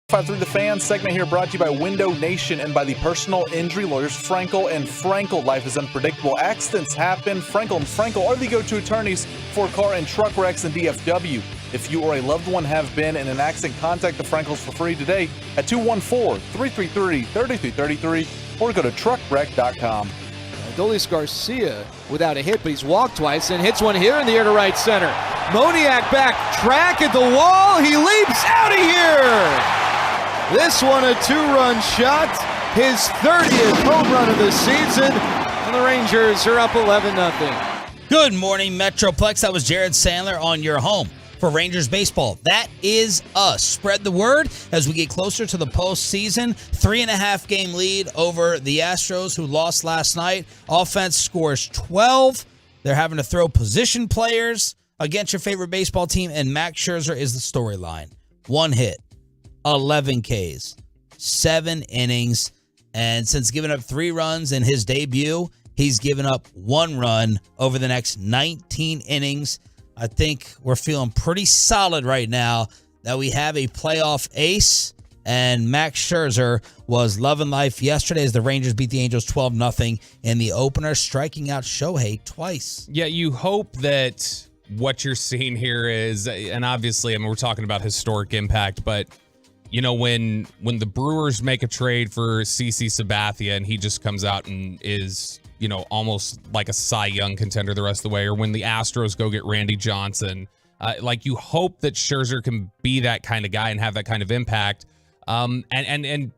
Through the Fans segment here brought to you by Window Nation and by the personal injury lawyers Franco and Franco. Life is unpredictable. Accidents happen. Franco and Franco are the go-to attorneys for car and truck wrecks in DFW. If you or a loved one have been in an accident, contact the Francos for free today at 214-333-3333 or go to truckwreck.com. Adolis Garcia without a hit, but he's walked twice and hits one here in the air to right center. Moniak back, track at the wall. He leaps out of here. This one a 2-run shot, his 30th home run of the season, and the Rangers are up 11-0. Good morning, Metroplex. That was Jared Sandler on your home for Rangers baseball. That is us. Spread the word as we get closer to the postseason. 3.5-game lead over the Astros, who lost last night. Offense scores 12. They're having to throw position players against your favorite baseball team, and Max Scherzer is the storyline. 1 hit. 11 Ks, 7 innings, and since giving up 3 runs in his debut, he's given up 1 run over the next 19 innings. I think we're feeling pretty solid right now that we have a playoff ace, and Max Scherzer was loving life yesterday as the Rangers beat the Angels 12-0 in the opener, striking out Shohei twice. Yeah, you hope that what you're seeing here is, and obviously, I mean, we're talking about historic impact, but you know, when the Brewers make a trade for CC Sabathia and he just comes out and is, you know, almost like a Cy Young contender the rest of the way, or when the Astros go get Randy Johnson, like you hope that Scherzer can be that kind of guy and have that kind of impact. And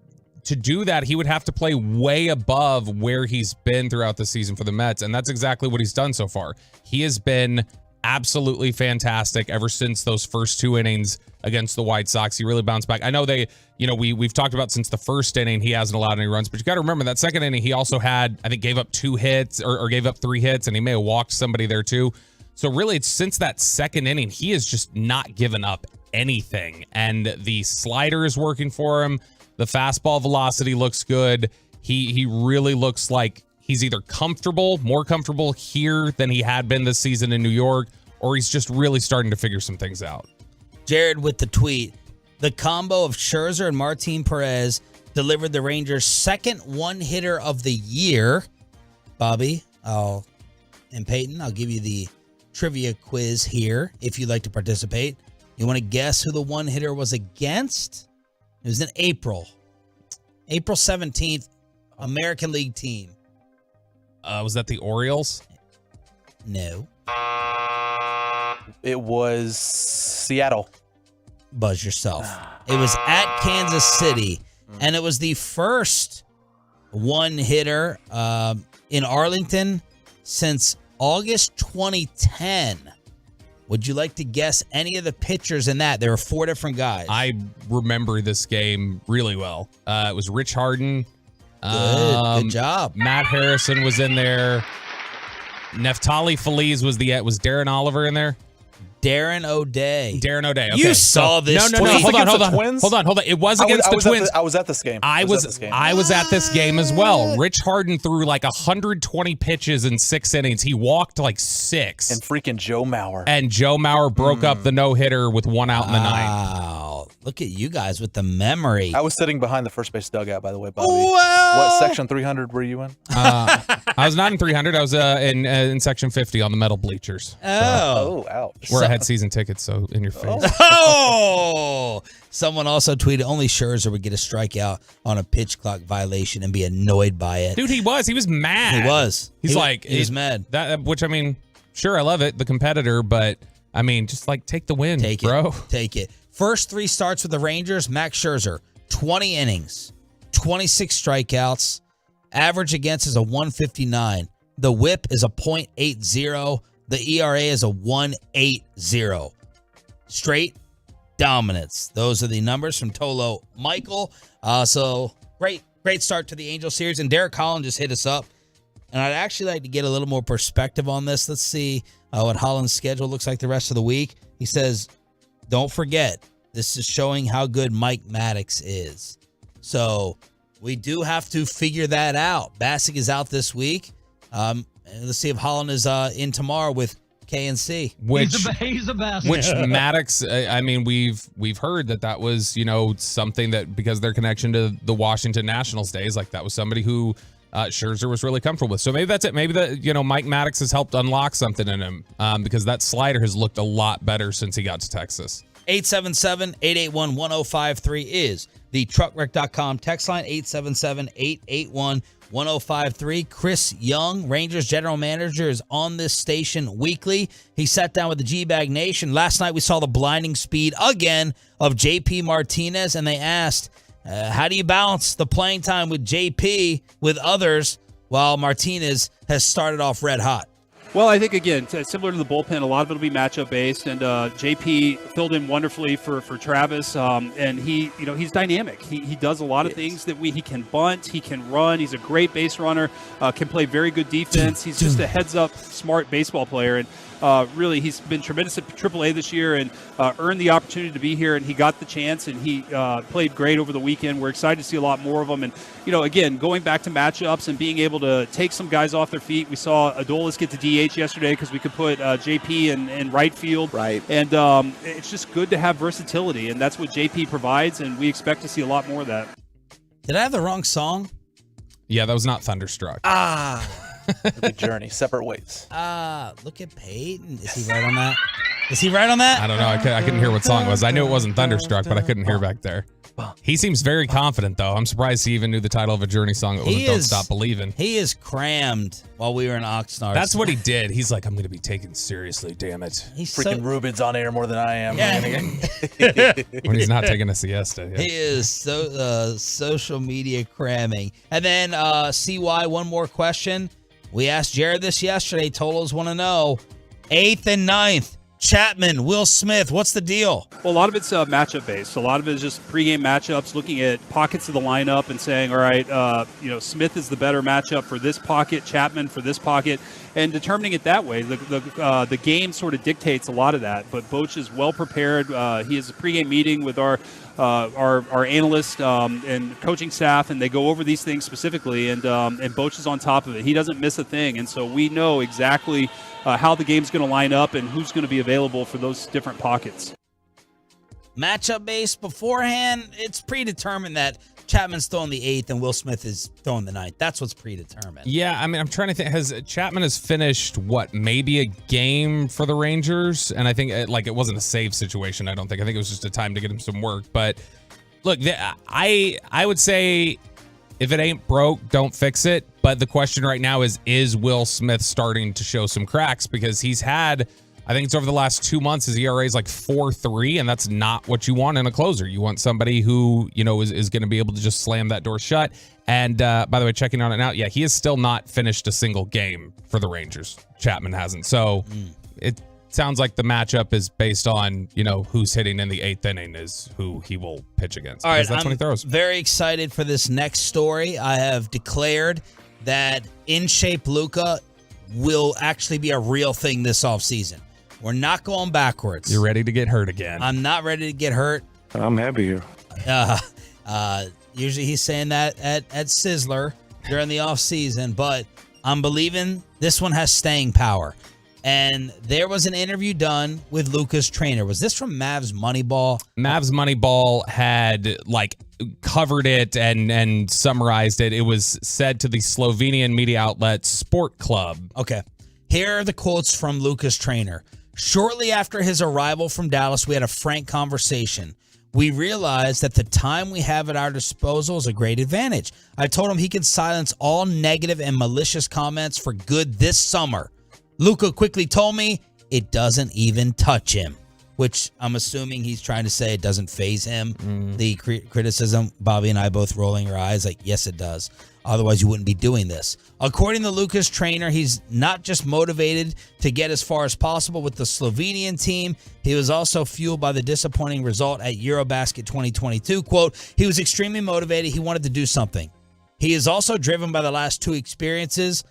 to do that, he would have to play way above where he's been throughout the season for the Mets. And that's exactly what he's done so far. He has been absolutely fantastic ever since those first 2 innings against the White Sox. He really bounced back. I know they, you know, we've talked about since the first inning, he hasn't allowed any runs, but you got to remember that second inning, he also had, I think, gave up 2 hits or gave up 3 hits, and he may have walked somebody there too. So really, it's since that second inning, he has just not given up anything. And the slider is working for him. The fastball velocity looks good. He really looks like he's either more comfortable here than he had been this season in New York, or he's just really starting to figure some things out. Jared with the tweet. The combo of Scherzer and Martin Perez delivered the Rangers' second one-hitter of the year. Bobby, and Peyton, I'll give you the trivia quiz here if you'd like to participate. You want to guess who the one-hitter was against? It was in April 17th, American League team. Was that the Orioles? No. It was Seattle. Buzz yourself. It was at Kansas City, and it was the first one-hitter in Arlington since August 2010. Would you like to guess any of the pitchers in that? There were 4 different guys. I remember this game really well. It was Rich Harden. Good job. Matt Harrison was in there. Neftali Feliz was Darren Oliver in there? Darren O'Day. Okay. You saw this. No. Hold on. It was against the Twins. I was at this game. I was at this game as well. Rich Harden threw like 120 pitches in 6 innings. He walked like 6. And freaking Joe Mauer. And Joe Mauer broke up the no-hitter with 1 out in the 9th. Wow. Look at you guys with the memory. I was sitting behind the first base dugout, by the way, Bobby. Well, what section 300 were you in? I was not in 300. I was in section 50 on the metal bleachers. Oh, ouch. Where I had season tickets, so in your face. Oh! Someone also tweeted only Scherzer would get a strikeout on a pitch clock violation and be annoyed by it. Dude, he was mad. He was. He was mad. Which, I mean, sure, I love it, the competitor, but I mean, just like take the win, bro. Take it. First 3 starts with the Rangers, Max Scherzer, 20 innings, 26 strikeouts. Average against is a 159. The whip is a .80. The ERA is a 1.80. Straight dominance. Those are the numbers from Tolo Michael. So great start to the Angel series. And Derek Holland just hit us up. And I'd actually like to get a little more perspective on this. Let's see what Holland's schedule looks like the rest of the week. He says, don't forget, this is showing how good Mike Maddox is. So we do have to figure that out. Bassick is out this week. Let's see if Holland is in tomorrow with KNC. He's the best. Which Maddox, I mean, we've heard that was, something that because their connection to the Washington Nationals days, like that was somebody who Scherzer was really comfortable with. So maybe that's it. Maybe Mike Maddox has helped unlock something in him because that slider has looked a lot better since he got to Texas. 877-881-1053 is the truckwreck.com text line, 877-881-1053. Chris Young, Rangers general manager, is on this station weekly. He sat down with the G-Bag Nation. Last night we saw the blinding speed again of JP Martinez, and they asked, how do you balance the playing time with JP with others while Martinez has started off red hot? Well, I think, again, similar to the bullpen, a lot of it will be matchup-based, and JP filled in wonderfully for Travis, and he's dynamic. He does a lot of things that he can bunt, he can run, he's a great base runner, can play very good defense. He's just a heads-up, smart baseball player, and really he's been tremendous at AAA this year and earned the opportunity to be here, and he got the chance, and he played great over the weekend. We're excited to see a lot more of him, and, again, going back to matchups and being able to take some guys off their feet. We saw Adolis get to DH yesterday because we could put JP in right field. Right. And it's just good to have versatility, and that's what JP provides, and we expect to see a lot more of that. Did I have the wrong song? Yeah, that was not Thunderstruck. The Journey, separate ways. Look at Peyton. Is he right on that? Is he right on that? I don't know. I couldn't hear what song it was. I knew it wasn't Thunderstruck, but I couldn't hear back there. He seems very confident, though. I'm surprised he even knew the title of a Journey song that wasn't Don't Stop Believing. He is crammed while we were in Oxnard. That's what he did. He's like, I'm going to be taken seriously, damn it. He's Freaking Ruben's on air more than I am. Yeah. When he's not taking a siesta. Yeah. He is social media cramming. And then CY, one more question. We asked Jared this yesterday. Tolos want to know. 8th and 9th. Chapman, Will Smith, what's the deal? Well, a lot of it's matchup-based. A lot of it is just pregame matchups, looking at pockets of the lineup and saying, all right, Smith is the better matchup for this pocket, Chapman for this pocket, and determining it that way. The game sort of dictates a lot of that, but Bochy is well prepared. He has a pregame meeting with our analyst and coaching staff, and they go over these things specifically, and Bochy is on top of it. He doesn't miss a thing, and so we know exactly how the game's going to line up and who's going to be available for those different pockets. Matchup based beforehand, it's predetermined that Chapman's throwing the 8th and Will Smith is throwing the 9th. That's what's predetermined. Yeah, I mean, I'm trying to think. Chapman has finished, maybe a game for the Rangers? And I think, it wasn't a save situation, I don't think. I think it was just a time to get him some work. But, look, I would say if it ain't broke, don't fix it. But the question right now is Will Smith starting to show some cracks? Because he's had, I think it's over the last 2 months, his ERA is like 4.3, and that's not what you want in a closer. You want somebody who, is going to be able to just slam that door shut. And by the way, checking on it now, he has still not finished a single game for the Rangers. Chapman hasn't. So it sounds like the matchup is based on, who's hitting in the 8th inning is who he will pitch against. All right, that's when he throws. Very excited for this next story. I have declared that in shape Luka will actually be a real thing this offseason. We're not going backwards. You're ready to get hurt again. I'm not ready to get hurt. I'm happy here. Usually he's saying that at Sizzler during the offseason, but I'm believing this one has staying power. And there was an interview done with Luka's trainer. Was this from Mavs Moneyball? Mavs Moneyball had covered it and summarized it. It was said to the Slovenian media outlet Sport Club. Okay. Here are the quotes from Luka's trainer. Shortly after his arrival from Dallas, we had a frank conversation. We realized that the time we have at our disposal is a great advantage. I told him he could silence all negative and malicious comments for good this summer. Luka quickly told me it doesn't even touch him, which I'm assuming he's trying to say it doesn't faze him. The criticism, Bobby and I both rolling our eyes like, yes, it does. Otherwise, you wouldn't be doing this. According to Luka's trainer, he's not just motivated to get as far as possible with the Slovenian team. He was also fueled by the disappointing result at Eurobasket 2022. Quote, he was extremely motivated. He wanted to do something. He is also driven by the last two experiences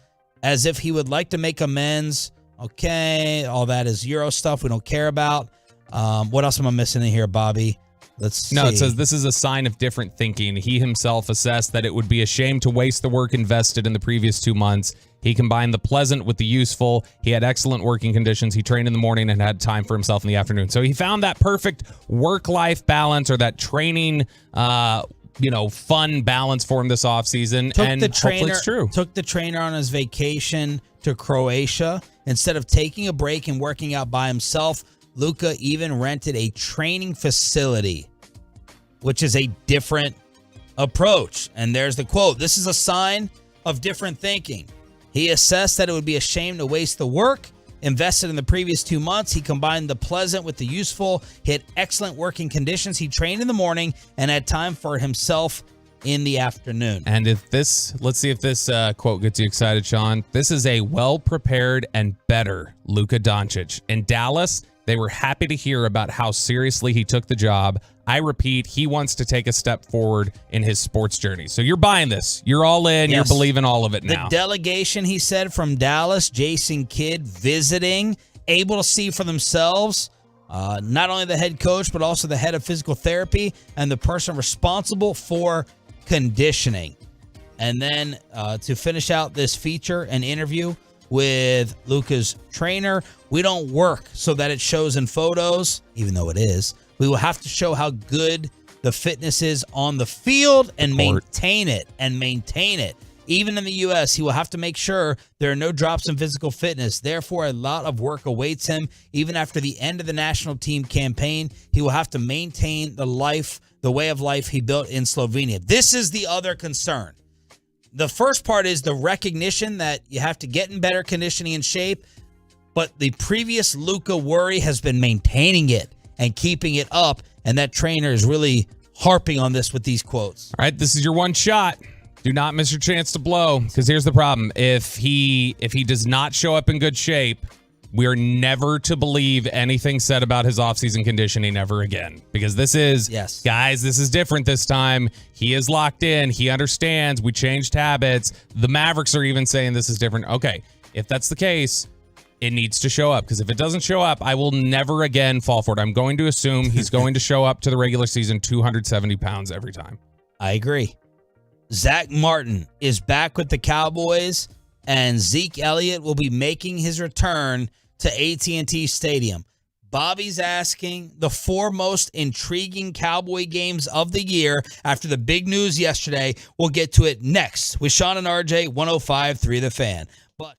as if he would like to make amends. Okay, all that is Euro stuff we don't care about. What else am I missing in here, Bobby? Let's see. No, it says this is a sign of different thinking. He himself assessed that it would be a shame to waste the work invested in the previous 2 months. He combined the pleasant with the useful. He had excellent working conditions. He trained in the morning and had time for himself in the afternoon. So he found that perfect work-life balance, or that training, fun balance for him this offseason. And hopefully it's true. Took the trainer on his vacation to Croatia. Instead of taking a break and working out by himself, Luka even rented a training facility, which is a different approach. And there's the quote. This is a sign of different thinking. He assessed that it would be a shame to waste the work invested in the previous 2 months. He combined the pleasant with the useful. He had excellent working conditions. He trained in the morning and had time for himself in the afternoon. And let's see if this quote gets you excited, Sean. This is a well-prepared and better Luka Doncic. In Dallas, they were happy to hear about how seriously he took the job. I repeat, he wants to take a step forward in his sports journey. So you're buying this. You're all in. Yes. You're believing all of it now. The delegation, he said, from Dallas, Jason Kidd visiting, able to see for themselves, not only the head coach, but also the head of physical therapy and the person responsible for conditioning. And then to finish out this feature, an interview with Luka's trainer. We don't work so that it shows in photos, even though it is. We will have to show how good the fitness is on the field and maintain it. Even in the U.S., he will have to make sure there are no drops in physical fitness. Therefore, a lot of work awaits him. Even after the end of the national team campaign, he will have to maintain the way of life he built in Slovenia. This is the other concern. The first part is the recognition that you have to get in better conditioning and shape, but the previous Luka worry has been maintaining it and keeping it up, and that trainer is really harping on this with these quotes. All right, this is your one shot. Do not miss your chance to blow, because here's the problem. If he does not show up in good shape, we are never to believe anything said about his offseason conditioning ever again. Because this is, guys, this is different this time. He is locked in. He understands. We changed habits. The Mavericks are even saying this is different. Okay, if that's the case, it needs to show up. Because if it doesn't show up, I will never again fall for it. I'm going to assume he's going to show up to the regular season 270 pounds every time. I agree. Zach Martin is back with the Cowboys, and Zeke Elliott will be making his return to AT&T Stadium. Bobby's asking the 4 most intriguing Cowboy games of the year after the big news yesterday. We'll get to it next with Sean and RJ, 105.3 The Fan. But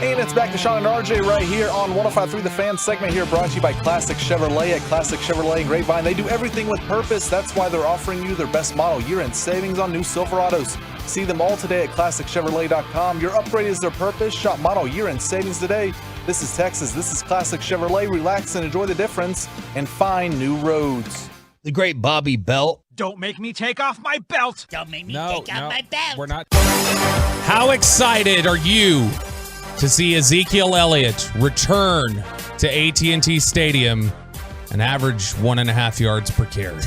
And it's back to Sean and RJ right here on 105.3 The Fan segment here, brought to you by Classic Chevrolet at Classic Chevrolet in Grapevine. They do everything with purpose. That's why they're offering you their best model year-end savings on new Silverados. See them all today at ClassicChevrolet.com. Your upgrade is their purpose. Shop model year-end savings today. This is Texas. This is Classic Chevrolet. Relax and enjoy the difference and find new roads. The great Bobby Belt. Don't make me take off my belt. Don't make me take off my belt. We're not. How excited are you to see Ezekiel Elliott return to AT&T Stadium and average 1.5 yards per carry?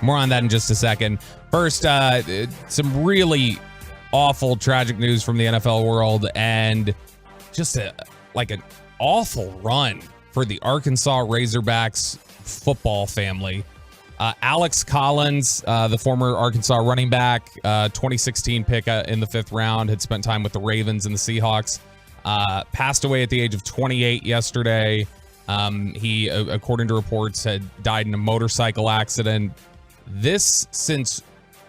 More on that in just a second. First, some really awful, tragic news from the NFL world, and just an awful run for the Arkansas Razorbacks football family. Alex Collins, the former Arkansas running back, 2016 pick in the 5th round, had spent time with the Ravens and the Seahawks, passed away at the age of 28 yesterday. He, according to reports, had died in a motorcycle accident. This since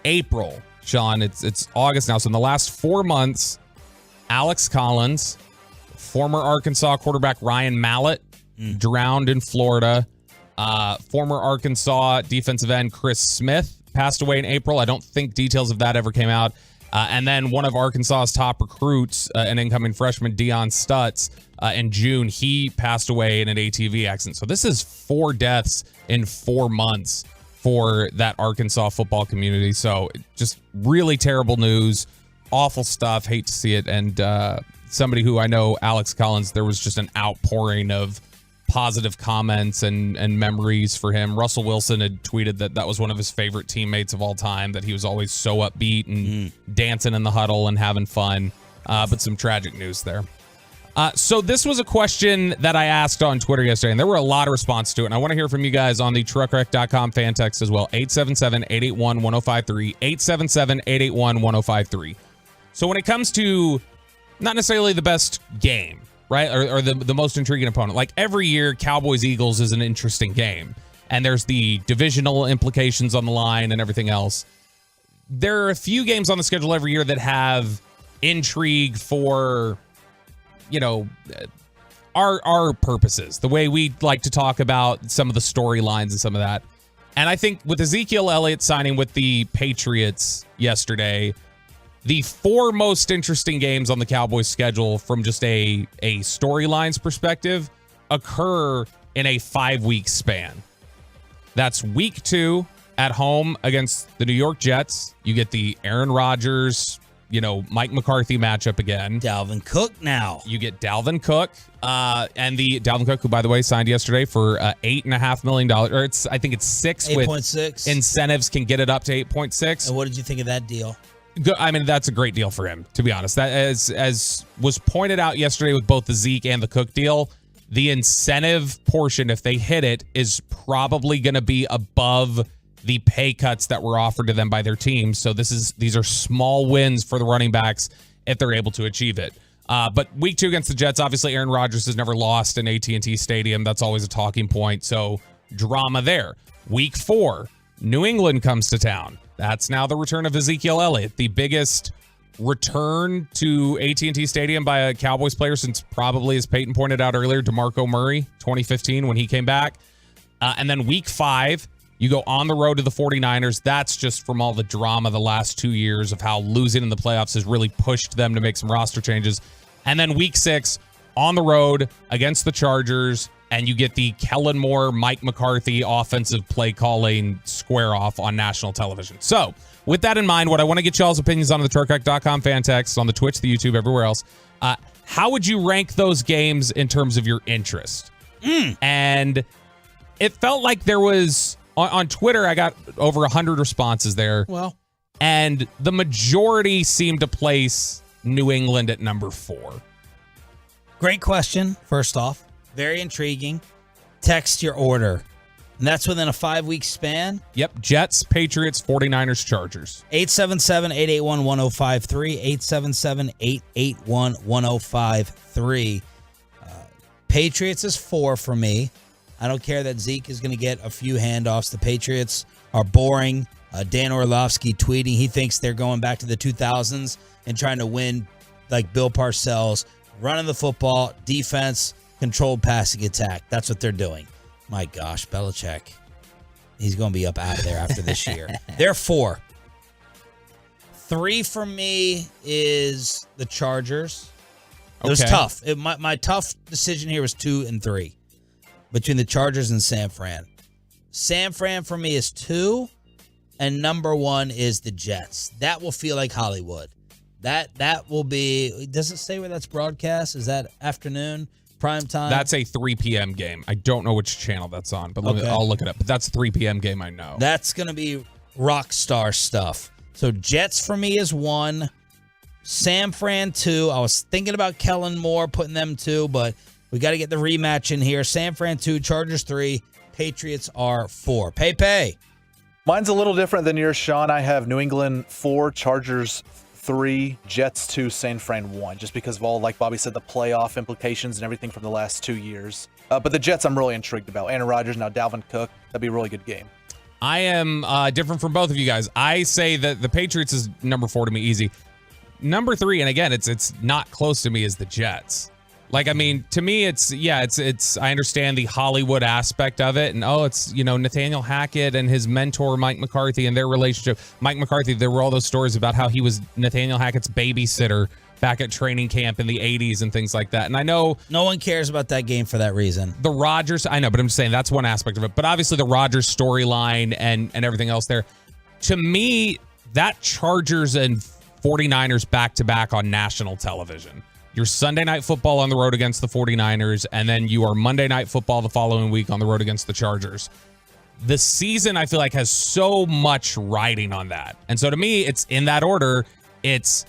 April, Sean. It's August now. So in the last 4 months, Alex Collins, former Arkansas quarterback Ryan Mallett, drowned in Florida. Former Arkansas defensive end Chris Smith passed away in April. I don't think details of that ever came out. And then one of Arkansas's top recruits, an incoming freshman, Deion Stutz, in June, he passed away in an ATV accident. So this is 4 deaths in 4 months for that Arkansas football community. So just really terrible news, awful stuff. Hate to see it. And somebody who I know, Alex Collins, there was just an outpouring of positive comments and memories for him. Russell Wilson had tweeted that was one of his favorite teammates of all time, that he was always so upbeat and dancing in the huddle and having fun. But some tragic news there. So this was a question that I asked on Twitter yesterday, and there were a lot of responses to it. And I want to hear from you guys on the truckwreck.com fan text as well. 877-881-1053. 877-881-1053. So when it comes to not necessarily the best game, right, or the most intriguing opponent, like every year, Cowboys-Eagles is an interesting game. And there's the divisional implications on the line and everything else. There are a few games on the schedule every year that have intrigue for, you know, our purposes, the way we like to talk about some of the storylines and some of that. And I think with Ezekiel Elliott signing with the Patriots yesterday, the 4 most interesting games on the Cowboys schedule from just a storylines perspective occur in a 5-week span. That's week 2 at home against the New York Jets. You get the Aaron Rodgers, Mike McCarthy matchup again. Dalvin Cook now. You get Dalvin Cook, and the Dalvin Cook, who, by the way, signed yesterday for $8.5 million. Or I think it's 6 with 8.6. Incentives can get it up to 8.6. And what did you think of that deal? I mean, that's a great deal for him, to be honest. That, as was pointed out yesterday with both the Zeke and the Cook deal, the incentive portion, if they hit it, is probably going to be above the pay cuts that were offered to them by their teams. So these are small wins for the running backs if they're able to achieve it. But week 2 against the Jets, obviously Aaron Rodgers has never lost in AT&T Stadium. That's always a talking point. So drama there. Week 4, New England comes to town. That's now the return of Ezekiel Elliott, the biggest return to AT&T Stadium by a Cowboys player since probably, as Peyton pointed out earlier, DeMarco Murray, 2015 when he came back. And then week 5, you go on the road to the 49ers. That's just from all the drama the last 2 years of how losing in the playoffs has really pushed them to make some roster changes. And then week 6, on the road against the Chargers, and you get the Kellen Moore, Mike McCarthy offensive play calling square off on national television. So with that in mind, what I want to get y'all's opinions on the truckwreck.com fan text, on the Twitch, the YouTube, everywhere else. How would you rank those games in terms of your interest? And it felt like there was, on Twitter, I got over 100 responses there. Well, and the majority seemed to place New England at number 4. Great question, first off. Very intriguing. Text your order. And that's within a 5-week span? Yep. Jets, Patriots, 49ers, Chargers. 877-881-1053. 877-881-1053. Patriots is 4 for me. I don't care that Zeke is going to get a few handoffs. The Patriots are boring. Dan Orlovsky tweeting he thinks they're going back to the 2000s and trying to win like Bill Parcells running the football, defense, controlled passing attack. That's what they're doing. My gosh, Belichick. He's going to be up out of there after this year. They're 4. 3 for me is the Chargers. It was tough. My tough decision here was 2 and 3 between the Chargers and San Fran. San Fran for me is 2, and number 1 is the Jets. That will feel like Hollywood. That will be. Does it say where that's broadcast? Is that afternoon? Prime time? That's a 3 p.m. game. I don't know which channel that's on, but I'll look it up. But that's a 3 p.m. game, I know. That's going to be rock star stuff. So Jets for me is 1. San Fran 2. I was thinking about Kellen Moore, putting them 2, but we got to get the rematch in here. San Fran 2, Chargers 3, Patriots are 4. Pepe. Mine's a little different than yours, Sean. I have New England 4, Chargers 3, Jets 2, San Fran 1, just because of all, like Bobby said, the playoff implications and everything from the last 2 years. But the Jets I'm really intrigued about. Aaron Rodgers, now Dalvin Cook. That'd be a really good game. I am different from both of you guys. I say that the Patriots is number 4 to me, easy. Number 3, and again, it's not close to me, is the Jets. Like, I mean, to me, it's I understand the Hollywood aspect of it. And, it's, Nathaniel Hackett and his mentor, Mike McCarthy, and their relationship. Mike McCarthy, there were all those stories about how he was Nathaniel Hackett's babysitter back at training camp in the 80s and things like that. And I know no one cares about that game for that reason. The Rodgers, I know, but I'm just saying that's one aspect of it. But obviously the Rodgers storyline and everything else there. To me, that Chargers and 49ers back-to-back on national television. Your Sunday Night Football on the road against the 49ers, and then you are Monday Night Football the following week on the road against the Chargers. The season, I feel like, has so much riding on that. And so to me, it's in that order. It's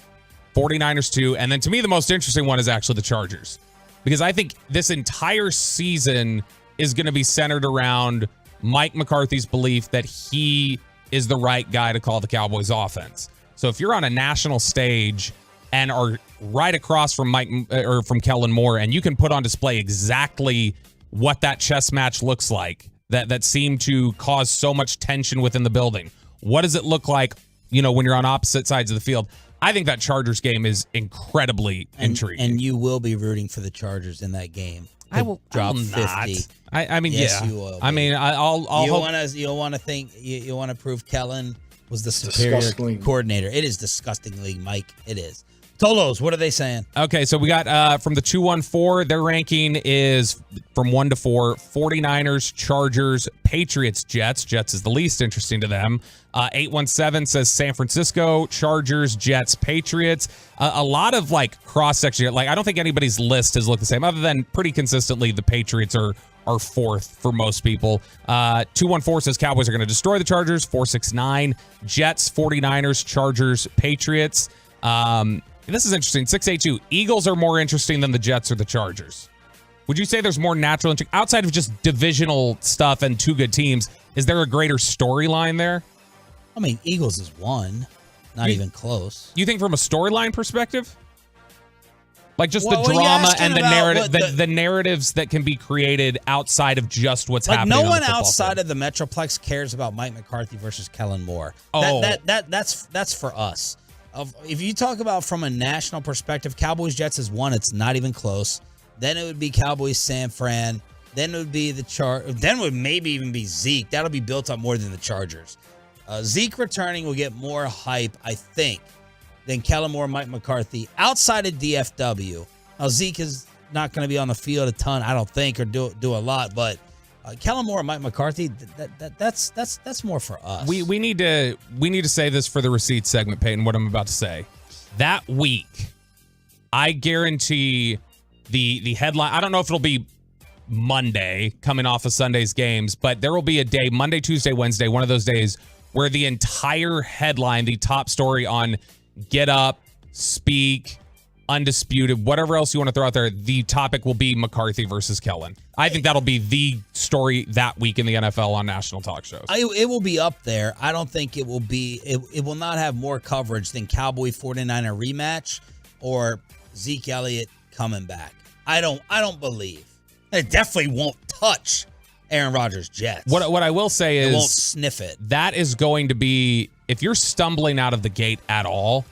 49ers 2, and then to me, the most interesting one is actually the Chargers. Because I think this entire season is going to be centered around Mike McCarthy's belief that he is the right guy to call the Cowboys offense. So if you're on a national stage and are right across from from Kellen Moore, and you can put on display exactly what that chess match looks like, that seemed to cause so much tension within the building. What does it look like, when you're on opposite sides of the field? I think that Chargers game is incredibly intriguing. And you will be rooting for the Chargers in that game. I will drop 50. I mean, yes, yeah. You will. I mean, I'll hope. You want to think you want to prove Kellen was the superior coordinator. It is disgustingly, Mike. It is. Tolos, what are they saying? Okay, so we got from the 214, their ranking is from 1 to 4, 49ers, Chargers, Patriots, Jets. Jets is the least interesting to them. 817 says San Francisco, Chargers, Jets, Patriots. A lot of cross-section. I don't think anybody's list has looked the same, other than pretty consistently the Patriots are 4th for most people. 214 says Cowboys are going to destroy the Chargers. 469, Jets, 49ers, Chargers, Patriots. This is interesting. 682, Eagles are more interesting than the Jets or the Chargers. Would you say there's more natural intrigue outside of just divisional stuff and 2 good teams? Is there a greater storyline there? I mean, Eagles is 1, not even close. You think from a storyline perspective? Like just the drama and the narrative, the narratives that can be created outside of just what's happening. No one on the outside field. of the Metroplex cares about Mike McCarthy versus Kellen Moore. Oh. That's for us. If you talk about from a national perspective, Cowboys Jets is 1. It's not even close. Then it would be Cowboys San Fran. Then it would be Then it would maybe even be Zeke. That'll be built up more than the Chargers. Zeke returning will get more hype, I think, than Kellen Moore, Mike McCarthy outside of DFW. Now Zeke is not going to be on the field a ton, I don't think, or do a lot, but Kellen Moore and Mike McCarthy, that's more for us. We need to say this for the receipt segment, Peyton, what I'm about to say. That week, I guarantee the headline, I don't know if it'll be Monday coming off of Sunday's games, but there will be a day, Monday, Tuesday, Wednesday, one of those days where the entire headline, the top story on Get Up, Speak, Undisputed, whatever else you want to throw out there, the topic will be McCarthy versus Kellen. I think that'll be the story that week in the NFL on national talk shows. It will be up there. I don't think it will be. It will not have more coverage than Cowboy 49er rematch or Zeke Elliott coming back. I don't believe. It definitely won't touch Aaron Rodgers' Jets. What I will say is, it won't sniff it. That is going to be, if you're stumbling out of the gate at all,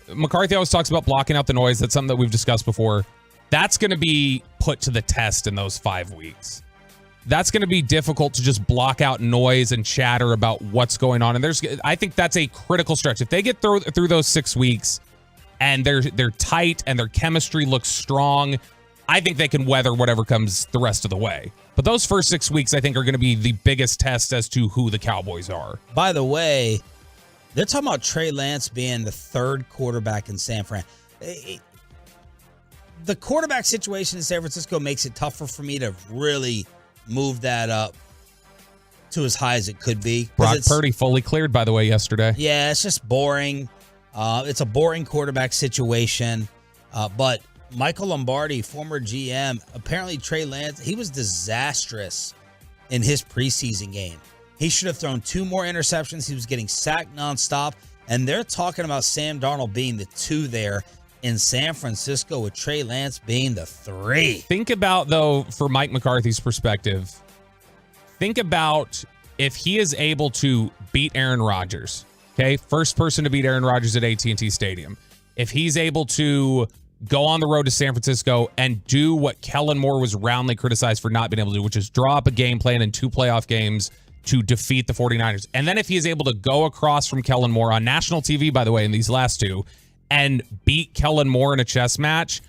McCarthy always talks about blocking out the noise. That's something that we've discussed before. That's going to be put to the test in those 5 weeks. That's going to be difficult to just block out noise and chatter about what's going on. And I think that's a critical stretch. If they get through those 6 weeks and they're tight and their chemistry looks strong, I think they can weather whatever comes the rest of the way. But those first 6 weeks, I think, are going to be the biggest test as to who the Cowboys are. By the way, they're talking about Trey Lance being the third quarterback in San Fran. The quarterback situation in San Francisco makes it tougher for me to really move that up to as high as it could be. Brock Purdy fully cleared, by the way, yesterday. Yeah, it's just boring. It's a boring quarterback situation. But Michael Lombardi, former GM, apparently Trey Lance, he was disastrous in his preseason game. He should have thrown 2 more interceptions. He was getting sacked nonstop. And they're talking about Sam Darnold being the 2 there in San Francisco, with Trey Lance being the 3. Think about, though, for Mike McCarthy's perspective, think about if he is able to beat Aaron Rodgers, okay? First person to beat Aaron Rodgers at AT&T Stadium. If he's able to go on the road to San Francisco and do what Kellen Moore was roundly criticized for not being able to do, which is draw up a game plan in 2 playoff games to defeat the 49ers. And then if he is able to go across from Kellen Moore on national TV, by the way, in these last 2, and beat Kellen Moore in a chess match,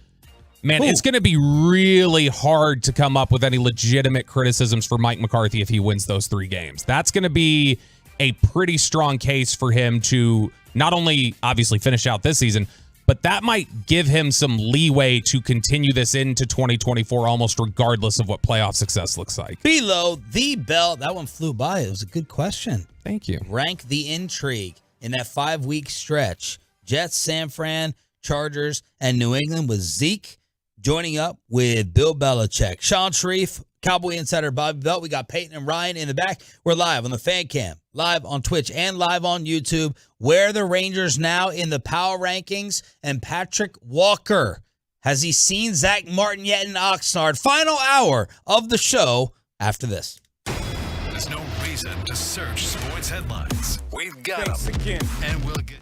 man, it's going to be really hard to come up with any legitimate criticisms for Mike McCarthy if he wins those 3 games. That's going to be a pretty strong case for him to not only obviously finish out this season, but that might give him some leeway to continue this into 2024 almost regardless of what playoff success looks like. Below the belt. That one flew by. It was a good question. Thank you. Rank the intrigue in that 5-week stretch. Jets, San Fran, Chargers, and New England, with Zeke joining up with Bill Belichick. Sean Sharif, Cowboy Insider Bobby Belt. We got Peyton and Ryan in the back. We're live on the Fan Cam, live on Twitch, and live on YouTube. Where are the Rangers now in the power rankings? And Patrick Walker, has he seen Zach Martin yet in Oxnard? Final hour of the show after this. There's no reason to search sports headlines. We've got them, and we'll get you.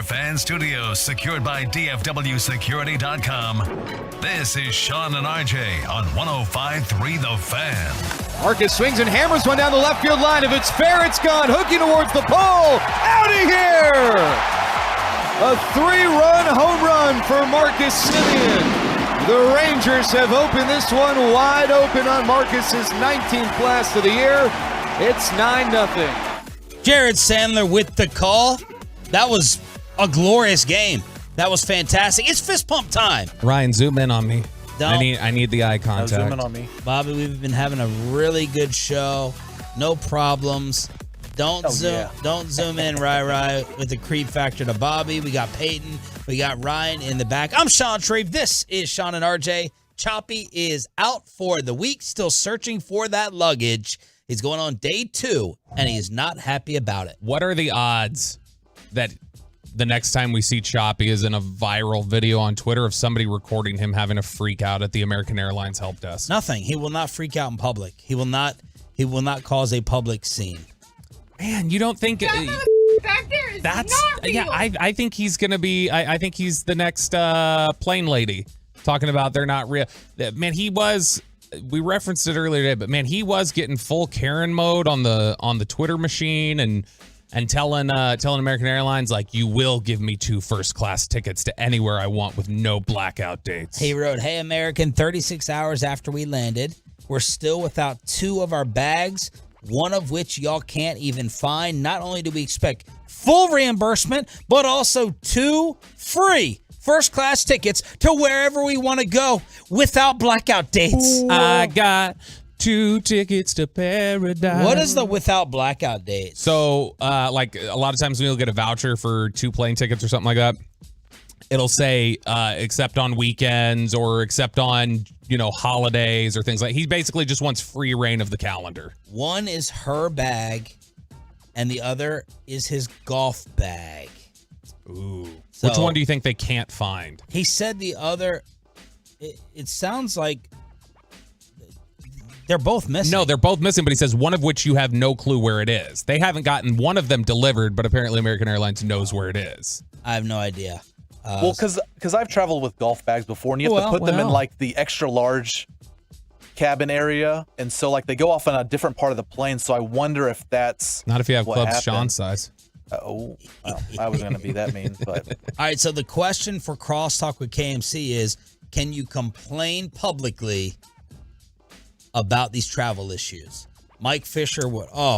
our fan studios, secured by DFWsecurity.com. This is Sean and RJ on 105.3 The Fan. Marcus swings and hammers one down the left field line. If it's fair, it's gone. Hooking towards the pole. Out of here! A 3-run home run for Marcus Semien. The Rangers have opened this one wide open on Marcus's 19th blast of the year. It's 9-0. Jared Sandler with the call. That was a glorious game. That was fantastic. It's fist pump time. Ryan, zoom in on me. Don't. I need the eye contact. Zoom in on me. Bobby, we've been having a really good show. No problems. Don't zoom in, Rai, with the creep factor to Bobby. We got Peyton. We got Ryan in the back. I'm Sean Shreve. This is Sean and RJ. Choppy is out for the week, still searching for that luggage. He's going on day 2, and he is not happy about it. What are the odds that the next time we see Choppy is in a viral video on Twitter of somebody recording him having a freak out at the American Airlines help desk? Nothing. He will not freak out in public. He will not cause a public scene. Man, you don't think back there is that's not real. yeah? I think he's gonna be. I think he's the next plane lady. Talking about they're not real. Man, he was. We referenced it earlier today, but man, he was getting full Karen mode on the Twitter machine and telling American Airlines, like, you will give me 2 first-class tickets to anywhere I want with no blackout dates. He wrote, "Hey, American, 36 hours after we landed, we're still without 2 of our bags, one of which y'all can't even find. Not only do we expect full reimbursement, but also 2 free first-class tickets to wherever we want to go without blackout dates." I got 2 tickets to paradise. What is the without blackout date? So, like a lot of times when you'll get a voucher for 2 plane tickets or something like that, it'll say except on weekends or except on, holidays or things like. He basically just wants free reign of the calendar. One is her bag, and the other is his golf bag. Ooh. So, which one do you think they can't find? He said the other. It sounds like they're both missing. No, they're both missing, but he says one of which you have no clue where it is. They haven't gotten one of them delivered, but apparently American Airlines knows where it is. I have no idea. Well, because I've traveled with golf bags before, and you have to put them in like the extra large cabin area, and so like they go off on a different part of the plane. So I wonder if that's not if you have what clubs happened. Sean's size. Well, I was going to be that mean, but all right. So the question for Crosstalk with KMC is: can you complain publicly about these travel issues? Mike Fisher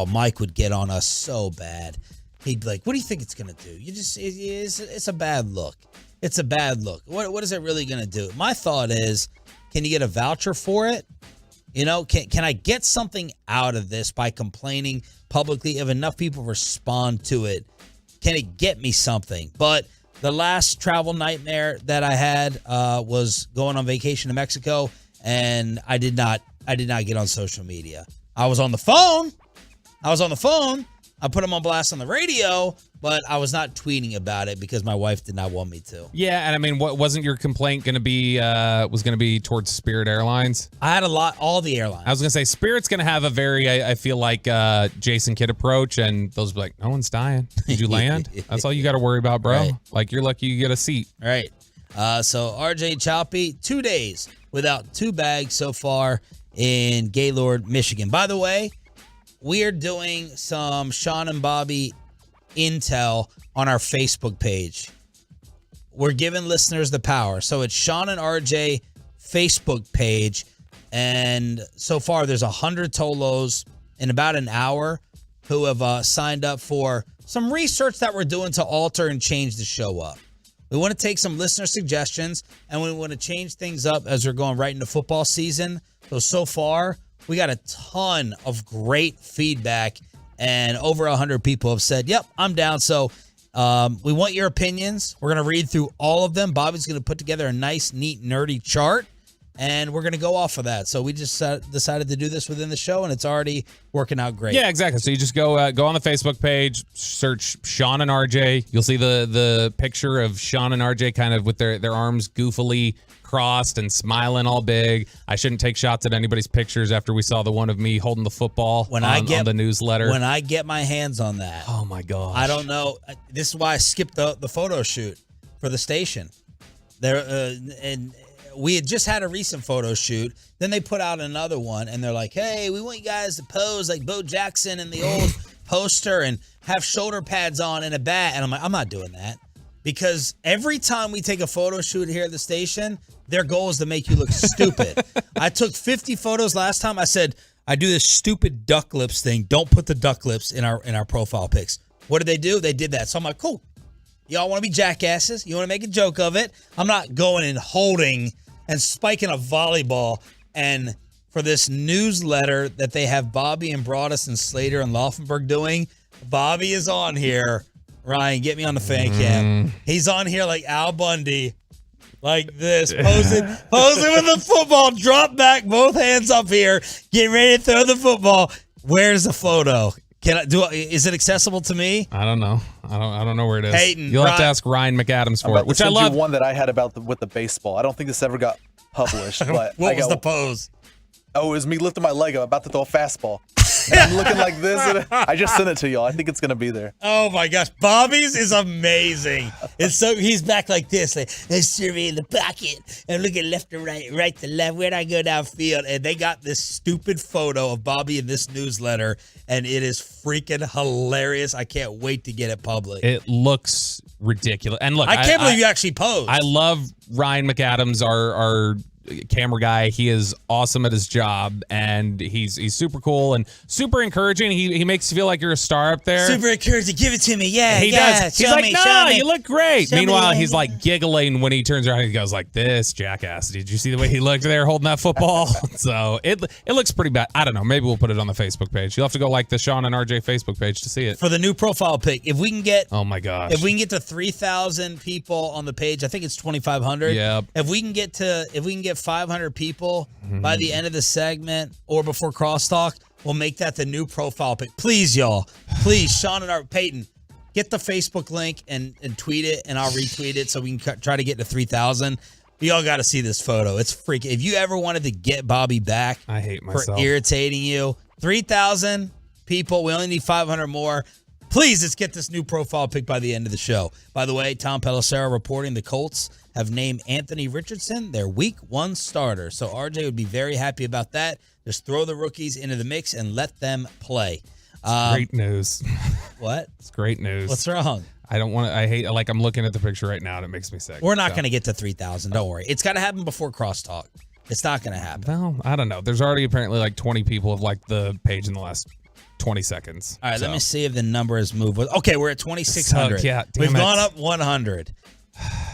Mike would get on us so bad. He'd be like, "What do you think it's gonna do? It's a bad look. It's a bad look. What is it really gonna do?" My thought is, can you get a voucher for it? Can I get something out of this by complaining publicly? If enough people respond to it, can it get me something? But the last travel nightmare that I had was going on vacation to Mexico, and I did not get on social media. I was on the phone. I put them on blast on the radio, but I was not tweeting about it because my wife did not want me to. Yeah, and I mean, what wasn't your complaint going to be? Was going to be towards Spirit Airlines? I had all the airlines. I was going to say Spirit's going to have a very, I feel like Jason Kidd approach, and those be like, no one's dying. Did you land? That's all you got to worry about, bro. Right. Like you're lucky you get a seat. All right. So RJ Choppy, 2 days without 2 bags so far in Gaylord, Michigan. By the way, we are doing some Sean and Bobby intel on our Facebook page. We're giving listeners the power. So it's Sean and RJ Facebook page. And so far, there's 100 Tolos in about an hour who have signed up for some research that we're doing to alter and change the show up. We want to take some listener suggestions, and we want to change things up as we're going right into football season. So far, we got a ton of great feedback, and over 100 people have said, yep, I'm down. So we want your opinions. We're going to read through all of them. Bobby's going to put together a nice, neat, nerdy chart, and we're going to go off of that. So we just decided to do this within the show, and it's already working out great. Yeah, exactly. So you just go on the Facebook page, search Sean and RJ. You'll see the picture of Sean and RJ kind of with their arms goofily crossed and smiling all big. I shouldn't take shots at anybody's pictures after we saw the one of me holding the football on the newsletter. When I get my hands on that. Oh, my gosh. I don't know. This is why I skipped the photo shoot for the station. And we had just had a recent photo shoot. Then they put out another one, and they're like, hey, we want you guys to pose like Bo Jackson in the old poster and have shoulder pads on and a bat. And I'm like, I'm not doing that. Because every time we take a photo shoot here at the station, their goal is to make you look stupid. I took 50 photos last time. I said, I do this stupid duck lips thing. Don't put the duck lips in our profile pics. What did they do? They did that. So I'm like, cool. Y'all want to be jackasses? You want to make a joke of it? I'm not going and holding and spiking a volleyball. And for this newsletter that they have Bobby and Broadus and Slater and Laufenberg doing, Bobby is on here. Ryan, get me on the fan cam. He's on here like Al Bundy, like this, posing with the football, drop back, both hands up here, getting ready to throw the football. Where's the photo? Is it accessible to me? I don't know. I don't know where it is. Peyton, You'll have to ask Ryan McAdams for it, which I love. One that I had with the baseball. I don't think this ever got published. But what was the pose? Oh, it was me lifting my leg up, about to throw a fastball. And I'm looking like this. And I just sent it to y'all. I think it's going to be there. Oh, my gosh. Bobby's is amazing. He's back like this. Like, let's survey the pocket and look at left to right to left. Where'd I go downfield? And they got this stupid photo of Bobby in this newsletter, and it is freaking hilarious. I can't wait to get it public. It looks ridiculous. And look, I can't believe you actually posed. I love Ryan McAdams, our camera guy. He is awesome at his job, and he's super cool and super encouraging. He makes you feel like you're a star up there. Super encouraging. Give it to me. Yeah, he does. He's like, no, you look great. Show Meanwhile, me. he's like giggling when he turns around and he goes like, this jackass. Did you see the way he looked there holding that football? So it looks pretty bad. I don't know. Maybe we'll put it on the Facebook page. You'll have to go like the Sean and RJ Facebook page to see it. For the new profile pic, if we can get oh my gosh, if we can get to 3,000 people on the page, I think it's 2,500. Yep. If we can get 500 people by the end of the segment or before crosstalk, we'll make that the new profile pic. Please, y'all. Please, Sean and Peyton, get the Facebook link and tweet it, and I'll retweet it so we can try to get to 3,000. Y'all got to see this photo. It's freaking. If you ever wanted to get Bobby back, I hate myself for irritating you. 3,000 people. We only need 500 more. Please, let's get this new profile pic by the end of the show. By the way, Tom Pelissero reporting the Colts have named Anthony Richardson their Week 1 starter. So RJ would be very happy about that. Just throw the rookies into the mix and let them play. Great news. What? It's great news. What's wrong? I don't want to. I hate. Like, I'm looking at the picture right now and it makes me sick. We're not going to get to 3,000. Don't worry. It's got to happen before crosstalk. It's not going to happen. Well, I don't know. There's already apparently like 20 people have liked the page in the last 20 seconds. All right, let me see if the number has moved. Okay, we're at 2,600. So, yeah, We've gone up 100.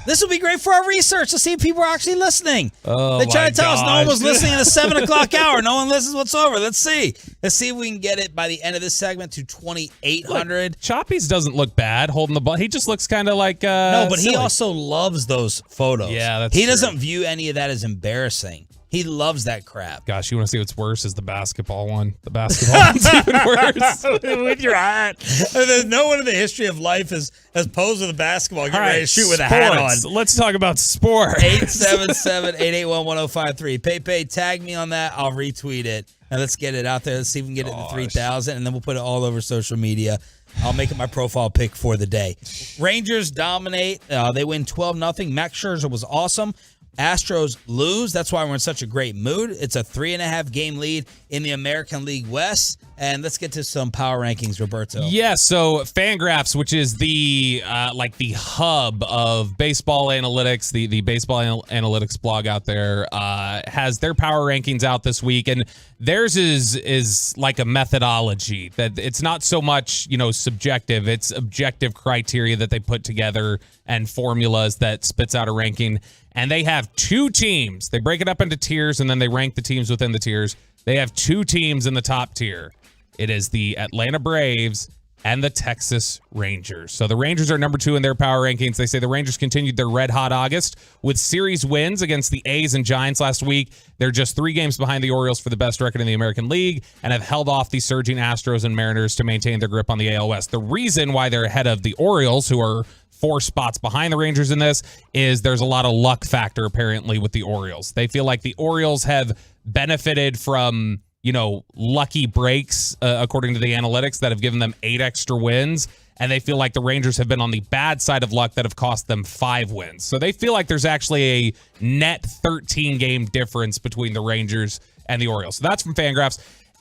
This will be great for our research to see if people are actually listening. Oh, they try to tell us no one was gosh. listening at the 7 o'clock hour. No one listens whatsoever. Let's see. Let's see if we can get it by the end of this segment to 2,800. Choppies doesn't look bad holding the ball. He just looks kind of like no, but silly. he also loves those photos. Yeah, that's He true. doesn't view any of that as embarrassing. He loves that crap. Gosh, you want to see what's worse is the basketball one. The basketball one's even worse. With your hat. There's no one in the history of life has posed with a basketball, get ready to shoot with a hat on. Let's talk about sport. 877-881-1053. Pepe, tag me on that. I'll retweet it. And let's get it out there. Let's see if we can get it to 3,000, and then we'll put it all over social media. I'll make it my profile pic for the day. Rangers dominate. They win 12-0. Max Scherzer was awesome. Astros lose. That's why we're in such a great mood. It's a 3.5 game lead in the American League West. And let's get to some power rankings, Roberto. Yeah, so Fangraphs, which is the the hub of baseball analytics, the baseball analytics blog out there, has their power rankings out this week, and theirs is like a methodology that it's not so much subjective, it's objective criteria that they put together and formulas that spits out a ranking. And they have two teams. They break it up into tiers, and then they rank the teams within the tiers. They have two teams in the top tier. It is the Atlanta Braves and the Texas Rangers. So the Rangers are number 2 in their power rankings. They say the Rangers continued their red-hot August with series wins against the A's and Giants last week. They're just 3 games behind the Orioles for the best record in the American League and have held off the surging Astros and Mariners to maintain their grip on the AL West. The reason why they're ahead of the Orioles, who are 4 spots behind the Rangers in this, is there's a lot of luck factor apparently with the Orioles. They feel like the Orioles have benefited from lucky breaks, according to the analytics, that have given them 8 extra wins. And they feel like the Rangers have been on the bad side of luck that have cost them 5 wins. So they feel like there's actually a net 13-game difference between the Rangers and the Orioles. So that's from Fangraphs.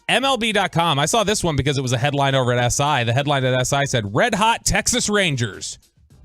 MLB.com. I saw this one because it was a headline over at SI. The headline at SI said, Red Hot Texas Rangers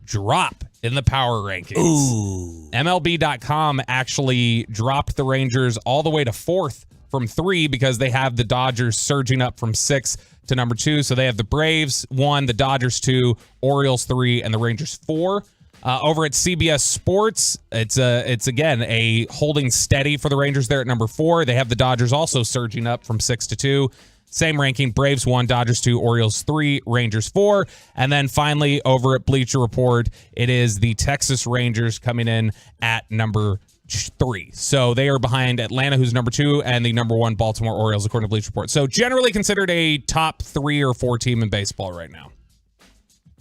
drop in the power rankings. Ooh. MLB.com actually dropped the Rangers all the way to 4th from 3 because they have the Dodgers surging up from 6 to number 2. So they have the Braves 1, the Dodgers 2, Orioles 3, and the Rangers 4. Over at CBS Sports, it's again a holding steady for the Rangers there at number 4. They have the Dodgers also surging up from 6 to 2. Same ranking, Braves 1, Dodgers 2, Orioles 3, Rangers 4. And then finally, over at Bleacher Report, it is the Texas Rangers coming in at number 3. So they are behind Atlanta, who's number 2, and the number 1 Baltimore Orioles, according to Bleacher Report. So generally considered a top 3 or 4 team in baseball right now.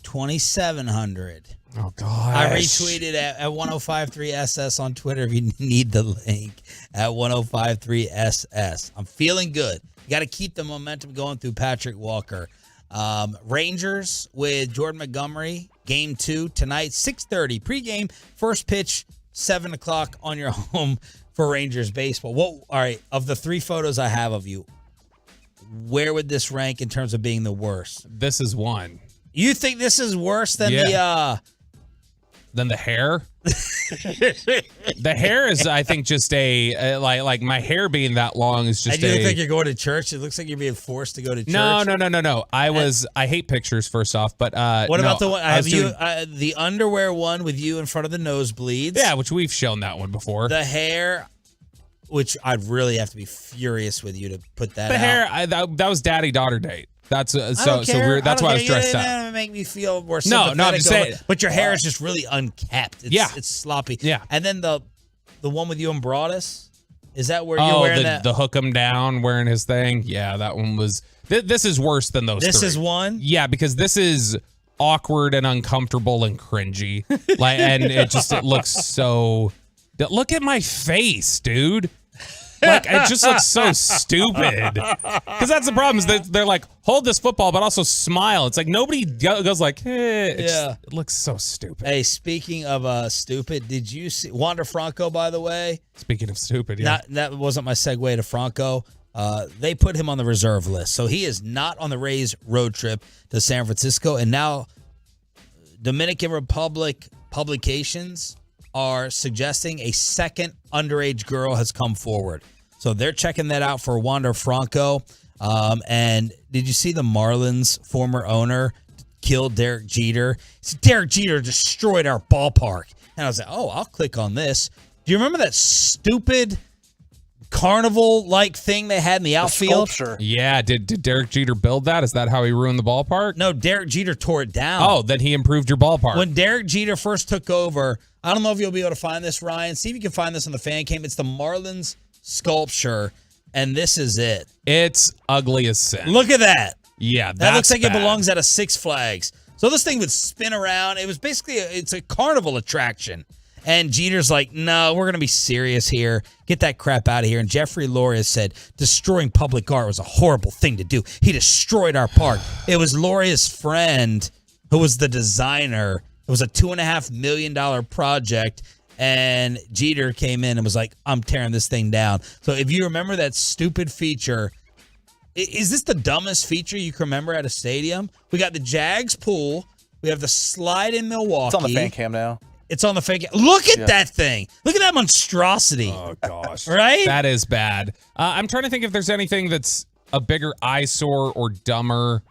2,700. Oh, gosh. I retweeted at 1053SS on Twitter if you need the link at 1053SS. I'm feeling good. You got to keep the momentum going through Patrick Walker. Rangers with Jordan Montgomery, game 2 tonight, 6:30 pregame, first pitch 7 o'clock on your home for Rangers baseball. All right, of the 3 photos I have of you, where would this rank in terms of being the worst? This is one. You think this is worse than than the hair? The hair is, I think, just like my hair being that long is just. And you look like you're going to church. It looks like you're being forced to go to church. No. I hate pictures, first off, but what about the one? The underwear one with you in front of the nosebleeds? Yeah, which we've shown that one before. The hair, which I'd really have to be furious with you to put that. The out. hair, that was daddy-daughter date. That's so weird. That's why I was dressed up. It make me feel more sympathetic. No, I'm just saying. But your hair is just really unkept. It's sloppy. Yeah. And then the one with you and Broadus, is that where you're wearing that? The hook him down, wearing his thing. Yeah, that one was. This is worse than those. This 3. is one. Yeah, because this is awkward and uncomfortable and cringy. And it looks so. Look at my face, dude. Like, it just looks so stupid. Because that's the problem, is that they're like, hold this football, but also smile. It's like nobody goes like, it looks so stupid. Hey, speaking of stupid, did you see Wander Franco, by the way? Speaking of stupid, yeah. That wasn't my segue to Franco. They put him on the reserve list. So he is not on the Rays road trip to San Francisco. And now Dominican Republic publications are suggesting a second underage girl has come forward. So they're checking that out for Wander Franco. And did you see the Marlins former owner killed Derek Jeter? Derek Jeter destroyed our ballpark. And I was like, I'll click on this. Do you remember that stupid carnival-like thing they had in the outfield? Sculpture. Yeah, did Derek Jeter build that? Is that how he ruined the ballpark? No, Derek Jeter tore it down. Oh, then he improved your ballpark. When Derek Jeter first took over, I don't know if you'll be able to find this, Ryan. See if you can find this on the fan cam. It's the Marlins sculpture, and this is it. It's ugly as sin. Look at that. Yeah, that looks like it belongs at a Six Flags. So this thing would spin around. It was basically it's a carnival attraction. And Jeter's like, no, we're going to be serious here. Get that crap out of here. And Jeffrey Loria said, destroying public art was a horrible thing to do. He destroyed our park. It was Loria's friend who was the designer. It was a $2.5 million project. And Jeter came in and was like, I'm tearing this thing down. So if you remember that stupid feature, is this the dumbest feature you can remember at a stadium? We got the Jags pool. We have the slide in Milwaukee. It's on the fan cam now. It's on the fake. Look at that thing. Look at that monstrosity. Oh, gosh. Right? That is bad. I'm trying to think if there's anything that's a bigger eyesore or dumber.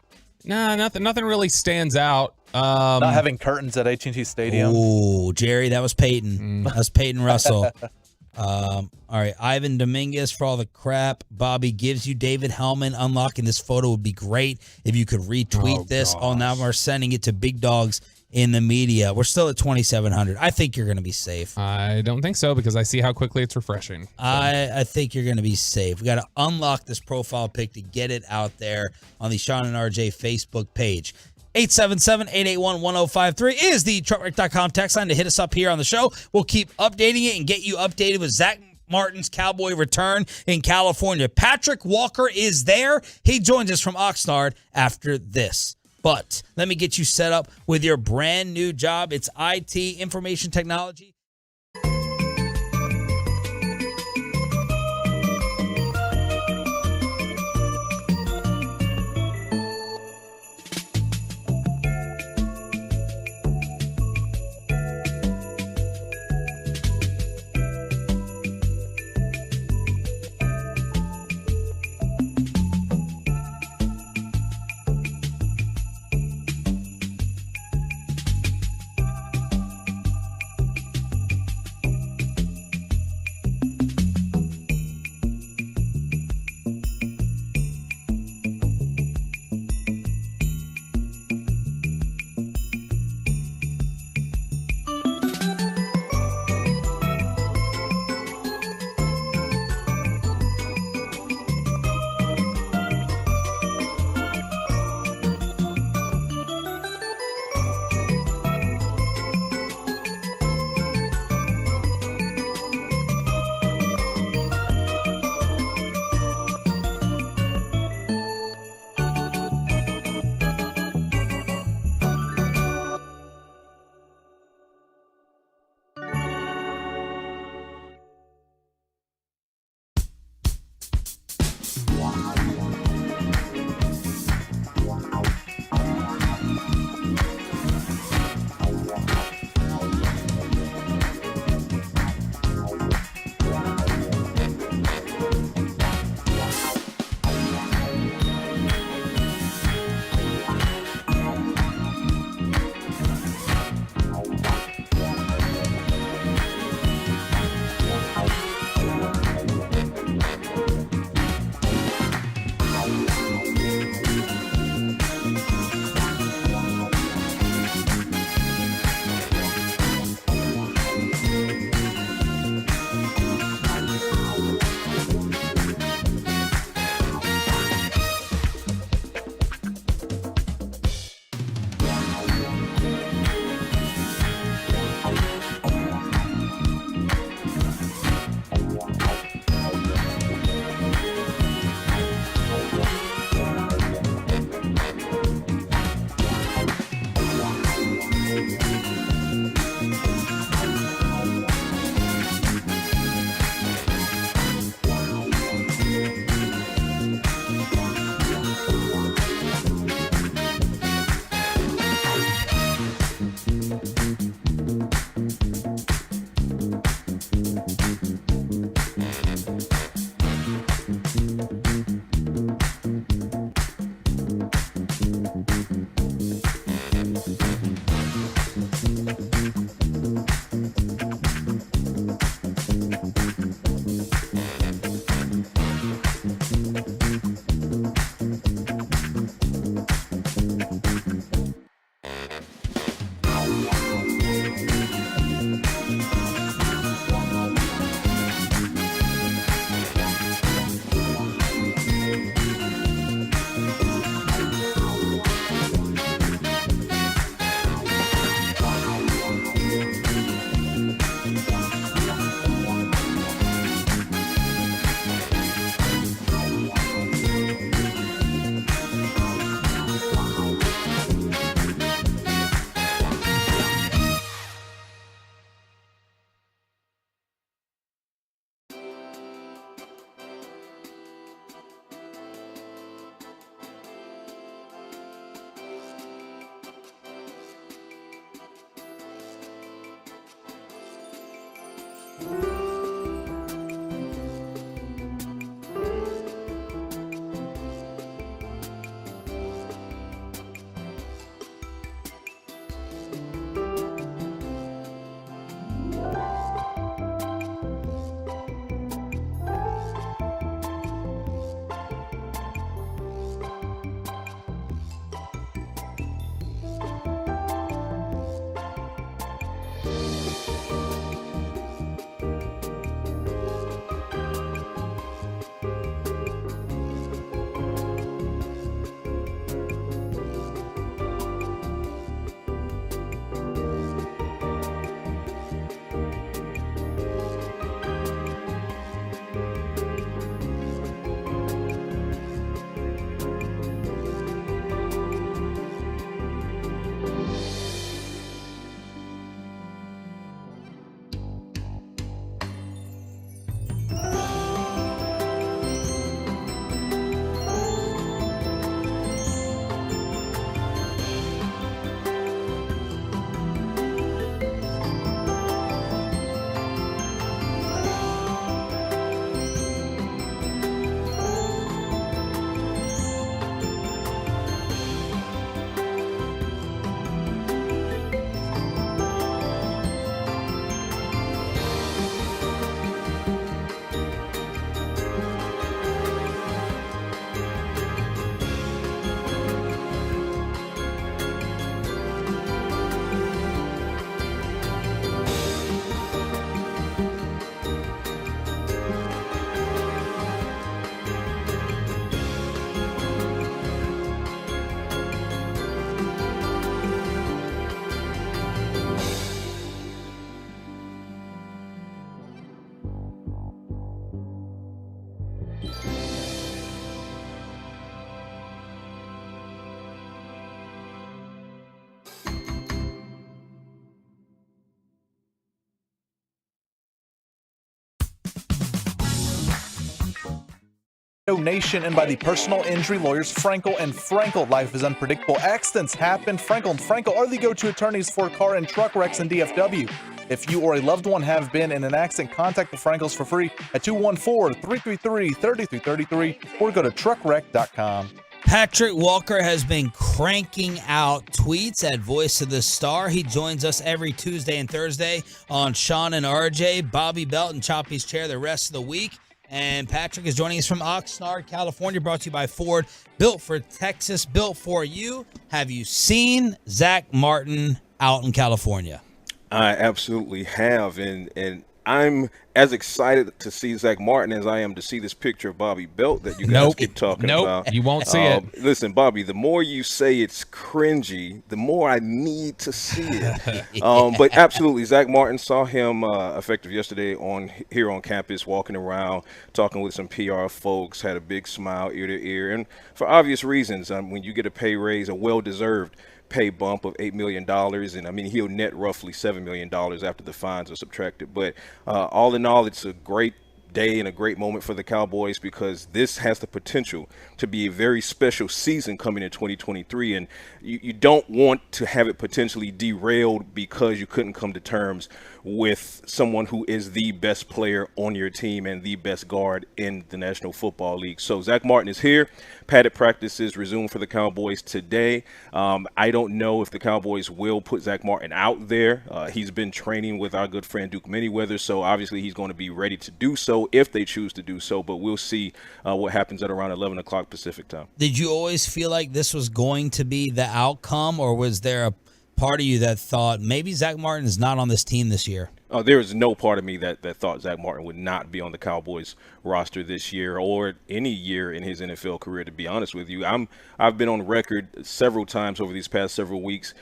Nah, nothing really stands out. Not having curtains at AT&T Stadium. Ooh, Jerry, that was Peyton. That was Peyton Russell. All right, Ivan Dominguez for all the crap Bobby gives you. David Hellman unlocking this photo would be great if you could retweet this. Oh, now we're sending it to big dogs in the media. We're still at 2,700. I think you're going to be safe. I don't think so because I see how quickly it's refreshing. So. I think you're going to be safe. We got to unlock this profile pic to get it out there on the Sean and RJ Facebook page. 877-881-1053 is the truckwreck.com text line to hit us up here on the show. We'll keep updating it and get you updated with Zach Martin's Cowboy return in California. Patrick Walker is there. He joins us from Oxnard after this. But let me get you set up with your brand new job. It's IT, information technology. Nation and by the personal injury lawyers Franco and Franco. Life is unpredictable. Accidents happen. Franco and Franco are the go-to attorneys for car and truck wrecks in DFW. If you or a loved one have been in an accident, contact the Francos for free at 214-333-3333 or go to truckwreck.com. Patrick Walker has been cranking out tweets at Voice of the Star. He joins us every Tuesday and Thursday on Sean and RJ, Bobby Belt, and Choppy's Chair the rest of the week. And Patrick is joining us from Oxnard, California, brought to you by Ford. Built for Texas, built for you. Have you seen Zach Martin out in California? I absolutely have, and I'm as excited to see Zach Martin as I am to see this picture of Bobby Belt that you guys keep talking about. You won't see it. Listen, Bobby, the more you say it's cringy, the more I need to see it. But absolutely, Zach Martin, saw him effective yesterday here on campus, walking around, talking with some PR folks, had a big smile ear to ear, and for obvious reasons, when you get a pay raise, a well-deserved pay bump of $8 million, and I mean he'll net roughly $7 million after the fines are subtracted. But all in all, it's a great day and a great moment for the Cowboys because this has the potential to be a very special season coming in 2023, and you don't want to have it potentially derailed because you couldn't come to terms with someone who is the best player on your team and the best guard in the National Football League. So Zach Martin is here. Padded practices resume for the Cowboys today. I don't know if the Cowboys will put Zach Martin out there. He's been training with our good friend Duke Manyweather, so obviously he's going to be ready to do so if they choose to do so, but we'll see what happens at around 11 o'clock Pacific time. Did you always feel like this was going to be the outcome, or was there a part of you that thought maybe Zach Martin is not on this team this year? There is no part of me that thought Zach Martin would not be on the Cowboys roster this year or any year in his NFL career, to be honest with you. I've been on record several times over these past several weeks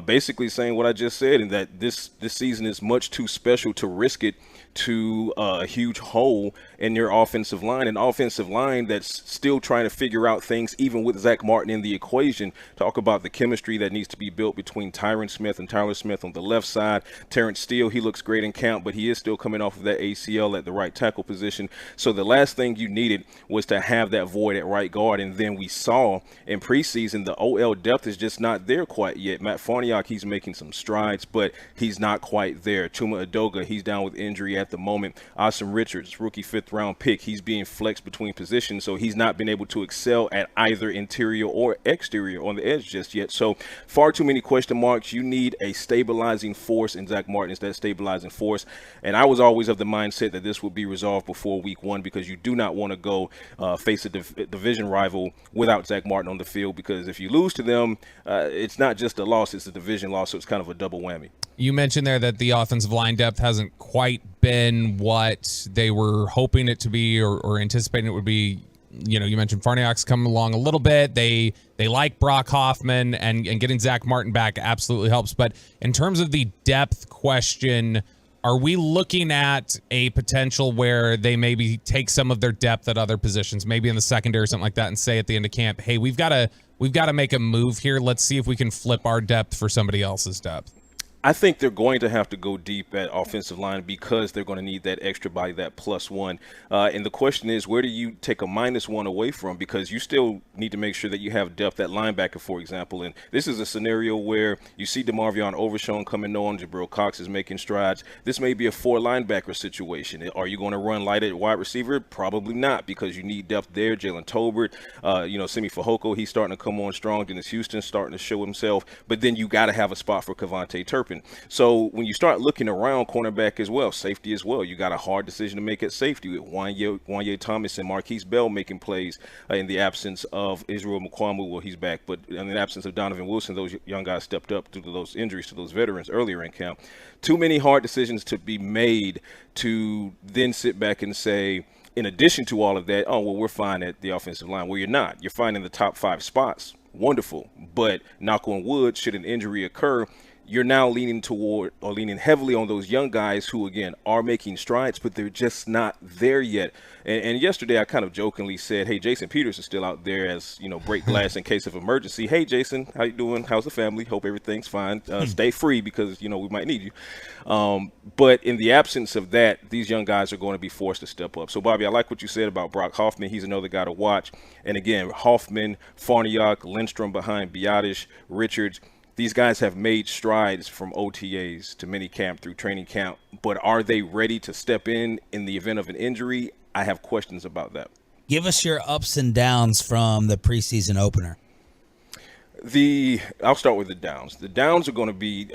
basically saying what I just said, and that this season is much too special to risk it to a huge hole in your offensive line, an offensive line that's still trying to figure out things even with Zach Martin in the equation. Talk about the chemistry that needs to be built between Tyron Smith and Tyler Smith on the left side. Terrence Steele, he looks great in camp, but he is still coming off of that ACL at the right tackle position. So the last thing you needed was to have that void at right guard, and then we saw in preseason the OL depth is just not there quite yet. Matt Farniok, he's making some strides, but he's not quite there. Chuma Edoga, he's down with injury at the moment. Awesome Richards, rookie 5th round pick, he's being flexed between positions, so he's not been able to excel at either interior or exterior on the edge just yet. So far too many question marks. You need a stabilizing force, and Zach Martin is that stabilizing force. And I was always of the mindset that this would be resolved before week 1 because you do not want to go face a division rival without Zach Martin on the field, because if you lose to them, it's not just a loss, it's a division loss, so it's kind of a double whammy. You mentioned there that the offensive line depth hasn't quite been what they were hoping it to be or anticipating it would be. You know, you mentioned Farniok's coming along a little bit. They like Brock Hoffman, and getting Zach Martin back absolutely helps. But in terms of the depth question, are we looking at a potential where they maybe take some of their depth at other positions, maybe in the secondary or something like that, and say at the end of camp, hey, we've got to make a move here. Let's see if we can flip our depth for somebody else's depth? I think they're going to have to go deep at offensive line because they're going to need that extra body, that +1. And the question is, where do you take a -1 away from? Because you still need to make sure that you have depth at linebacker, for example. And this is a scenario where you see DeMarvion Overshown coming on, Jabril Cox is making strides. This may be a 4 linebacker situation. Are you going to run light at wide receiver? Probably not, because you need depth there. Jalen Tolbert, Simi Fehoko, he's starting to come on strong. Dennis Houston's starting to show himself. But then you got to have a spot for Kevontae Turpin. So when you start looking around cornerback as well, safety as well, you got a hard decision to make at safety with Wanye Thomas and Marquise Bell making plays in the absence of Israel Mukwamu. Well, he's back, but in the absence of Donovan Wilson, those young guys stepped up due to those injuries to those veterans earlier in camp. Too many hard decisions to be made to then sit back and say, in addition to all of that, oh, well, we're fine at the offensive line. Well, you're not. You're fine in the top 5 spots. Wonderful. But knock on wood, should an injury occur, you're now leaning heavily on those young guys who, again, are making strides, but they're just not there yet. And yesterday I kind of jokingly said, hey, Jason Peters is still out there as, break glass in case of emergency. Hey, Jason, how you doing? How's the family? Hope everything's fine. Stay free because, we might need you. But in the absence of that, these young guys are going to be forced to step up. So, Bobby, I like what you said about Brock Hoffman. He's another guy to watch. And again, Hoffman, Farniok, Lindstrom behind Biotish, Richards. These guys have made strides from OTAs to minicamp through training camp, but are they ready to step in the event of an injury? I have questions about that. Give us your ups and downs from the preseason opener. I'll start with the downs. The downs are going to be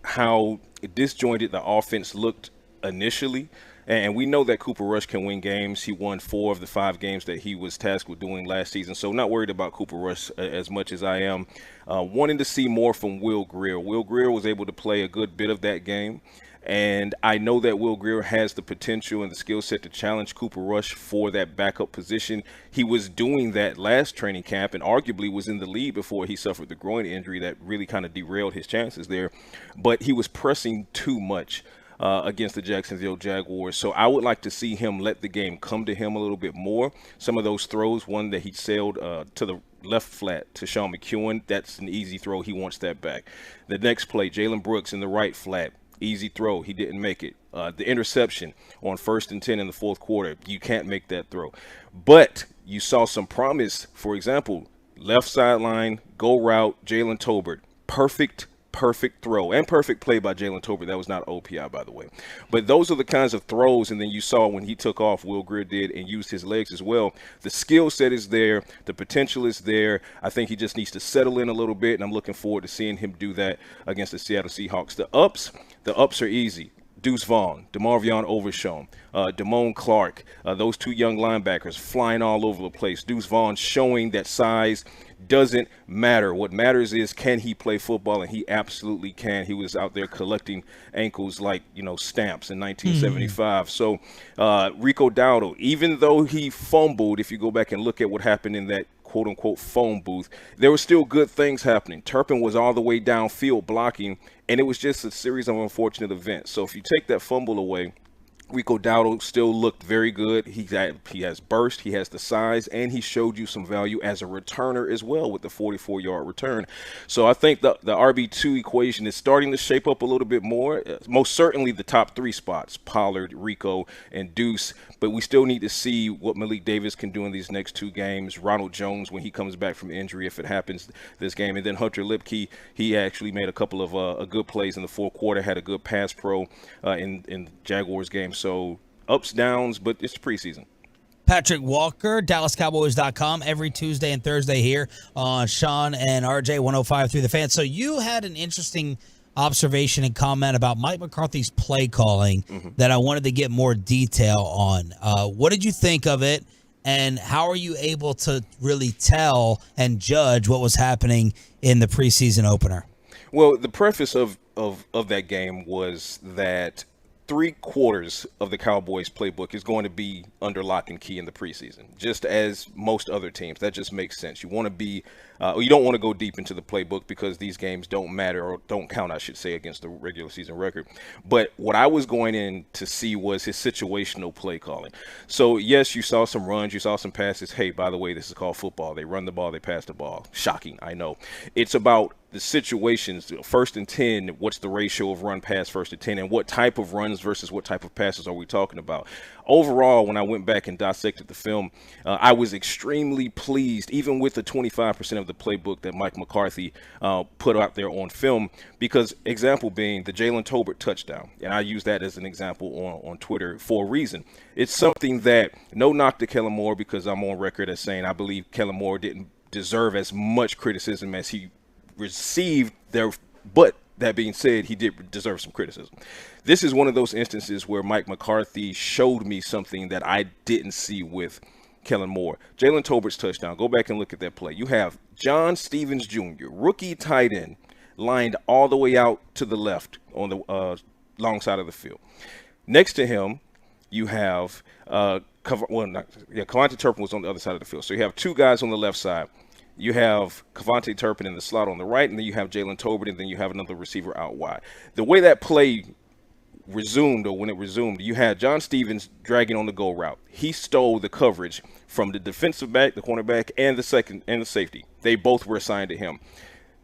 how disjointed the offense looked initially. And we know that Cooper Rush can win games. He won 4 of the 5 games that he was tasked with doing last season. So not worried about Cooper Rush as much as I am. Wanting to see more from Will Grier. Will Grier was able to play a good bit of that game. And I know that Will Grier has the potential and the skill set to challenge Cooper Rush for that backup position. He was doing that last training camp and arguably was in the lead before he suffered the groin injury that really kind of derailed his chances there. But he was pressing too much against the Jacksonville Jaguars. So I would like to see him let the game come to him a little bit more. Some of those throws, one that he sailed to the left flat to Sean McEwen, that's an easy throw. He wants that back. The next play, Jalen Brooks in the right flat. Easy throw. He didn't make it. The interception on 1st and 10 in the fourth quarter. You can't make that throw. But you saw some promise. For example, left sideline, go route, Jalen Tolbert. Perfect throw and perfect play by Jalen Tolbert. That was not OPI, by the way. But those are the kinds of throws. And then you saw when he took off, Will Grier did, and used his legs as well. The skill set is there. The potential is there. I think he just needs to settle in a little bit, and I'm looking forward to seeing him do that against the Seattle Seahawks. The ups are easy. Deuce Vaughn, DeMarvion Overshown, Damone Clark, those 2 young linebackers flying all over the place. Deuce Vaughn showing that size doesn't matter. What matters is, can he play football? And he absolutely can. He was out there collecting ankles like, stamps in 1975. So Rico Dowdle, even though he fumbled, if you go back and look at what happened in that quote-unquote phone booth, there were still good things happening. Turpin was all the way downfield blocking, and it was just a series of unfortunate events. So if you take that fumble away, Rico Dowdle still looked very good. He has burst, he has the size, and he showed you some value as a returner as well with the 44-yard return. So I think the RB2 equation is starting to shape up a little bit more. Most certainly the top 3 spots, Pollard, Rico, and Deuce. But we still need to see what Malik Davis can do in these next 2 games. Ronald Jones, when he comes back from injury, if it happens this game. And then Hunter Lipke, he actually made a couple of good plays in the fourth quarter, had a good pass pro in Jaguars game. So ups, downs, but it's preseason. Patrick Walker, DallasCowboys.com, every Tuesday and Thursday here on Sean and RJ 105 through the Fan. So you had an interesting observation and comment about Mike McCarthy's play calling that I wanted to get more detail on. What did you think of it, and how are you able to really tell and judge what was happening in the preseason opener? Well, the preface of that game was that 3/4 of the Cowboys playbook is going to be under lock and key in the preseason, just as most other teams. That just makes sense. You want to be, you don't want to go deep into the playbook because these games don't matter, or don't count, I should say, against the regular season record. But what I was going in to see was his situational play calling. So yes, you saw some runs, you saw some passes. Hey, by the way, this is called football. They run the ball, they pass the ball. Shocking, I know. It's about the situations, 1st and 10, what's the ratio of run pass 1st and 10, and what type of runs versus what type of passes are we talking about? Overall, when I went back and dissected the film, I was extremely pleased, even with the 25% of the playbook that Mike McCarthy put out there on film, because example being the Jalen Tolbert touchdown, and I use that as an example on Twitter for a reason. It's something that, no knock to Kellen Moore, because I'm on record as saying I believe Kellen Moore didn't deserve as much criticism as he received there, but that being said, he did deserve some criticism. This is one of those instances where Mike McCarthy showed me something that I didn't see with Kellen Moore. Jalen Tolbert's touchdown, go back and look at that play. You have John Stevens Jr., rookie tight end, lined all the way out to the left on the long side of the field. Next to him, you have Kavonte Turpin was on the other side of the field. So you have 2 guys on the left side. you have Kevontae Turpin in the slot on the right, and then you have Jalen Tolbert, and then you have another receiver out wide. The way that play resumed, or when it resumed, you had John Stevens dragging on the go route. He stole the coverage from the defensive back, the cornerback, and the safety. They both were assigned to him.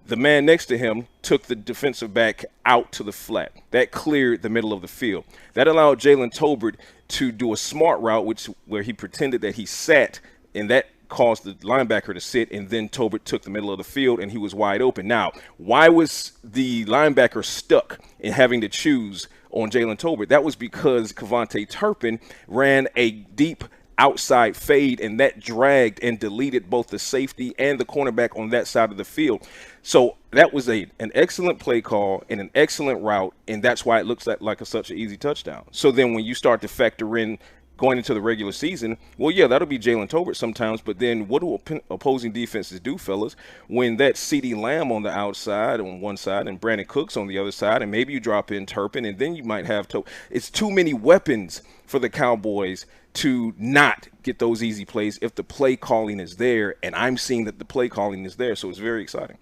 The man next to him took the defensive back out to the flat. That cleared the middle of the field. That allowed Jalen Tolbert to do a smart route, where he pretended that he sat, and that caused the linebacker to sit, and then Tolbert took the middle of the field, and he was wide open. Now, why was the linebacker stuck in having to choose on Jalen Tolbert? That was because Kevontae Turpin ran a deep outside fade, and that dragged and deleted both the safety and the cornerback on that side of the field. So that was an excellent play call and an excellent route, and that's why it looks like such an easy touchdown. So then when you start to factor in going into the regular season, well, yeah, that'll be Jalen Tolbert sometimes, but then what do opposing defenses do, fellas, when that CeeDee Lamb on the outside on one side and Brandon Cooks on the other side, and maybe you drop in Turpin, and then you might have it's too many weapons for the Cowboys to not get those easy plays if the play calling is there, and I'm seeing that the play calling is there, so it's very exciting.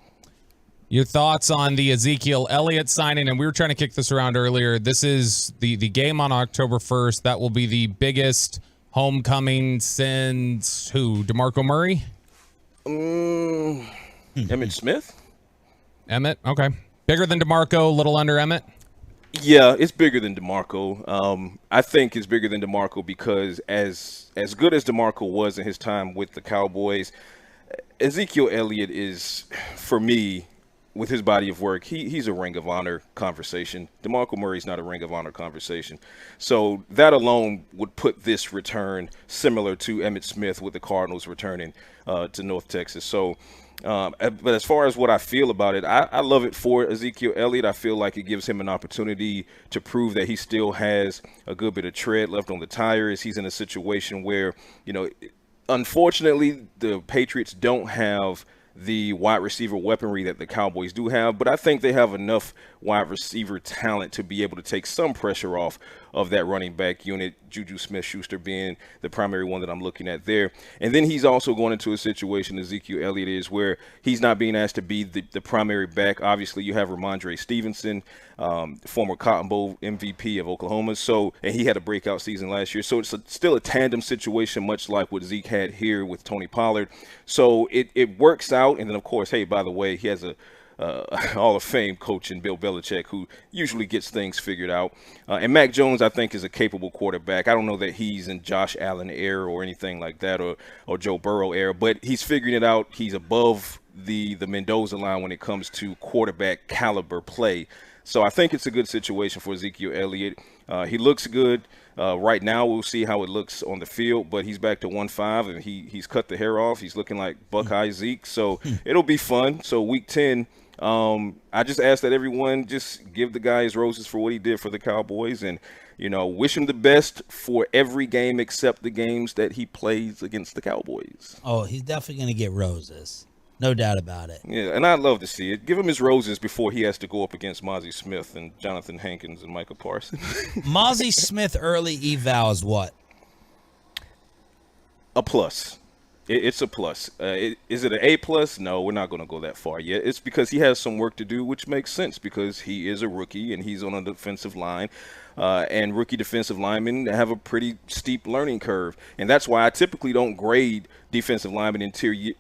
Your thoughts on the Ezekiel Elliott signing? And we were trying to kick this around earlier. This is the game on October 1st. That will be the biggest homecoming since who? DeMarco Murray? Emmitt Smith? Emmett? Okay. Bigger than DeMarco, a little under Emmett? Yeah, it's bigger than DeMarco. I think it's bigger than DeMarco because as good as DeMarco was in his time with the Cowboys, Ezekiel Elliott is, for me, with his body of work, he's a Ring of Honor conversation. DeMarco Murray's not a Ring of Honor conversation. So that alone would put this return similar to Emmitt Smith with the Cardinals returning to North Texas. So, but as far as what I feel about it, I love it for Ezekiel Elliott. I feel like it gives him an opportunity to prove that he still has a good bit of tread left on the tires. He's in a situation where, unfortunately, the Patriots don't have the wide receiver weaponry that the Cowboys do have, but I think they have enough wide receiver talent to be able to take some pressure off of that running back unit, Juju Smith-Schuster being the primary one that I'm looking at there. And then he's also going into a situation, Ezekiel Elliott is, where he's not being asked to be the primary back. Obviously, you have Ramondre Stevenson, former Cotton Bowl MVP of Oklahoma, and he had a breakout season last year. So it's still a tandem situation, much like what Zeke had here with Tony Pollard. So it works out. And then, of course, hey, by the way, he has a Hall of Fame coach in Bill Belichick, who usually gets things figured out. And Mac Jones, I think, is a capable quarterback. I don't know that he's in Josh Allen era or anything like that, or Joe Burrow era, but he's figuring it out. He's above the Mendoza line when it comes to quarterback caliber play. So I think it's a good situation for Ezekiel Elliott. He looks good. Right now, we'll see how it looks on the field, but he's back to 1.5, and he's cut the hair off. He's looking like Buckeye Zeke, so it'll be fun. So Week 10, I just ask that everyone just give the guy his roses for what he did for the Cowboys, and wish him the best for every game except the games that he plays against the Cowboys. Oh, he's definitely going to get roses. No doubt about it. Yeah, and I'd love to see it. Give him his roses before he has to go up against Mazi Smith and Jonathan Hankins and Micah Parsons. Mazi Smith early eval is what? A plus. It's a plus. Is it an A plus? No, we're not going to go that far yet. It's because he has some work to do, which makes sense because he is a rookie and he's on a defensive line. And rookie defensive linemen have a pretty steep learning curve. And that's why I typically don't grade defensive linemen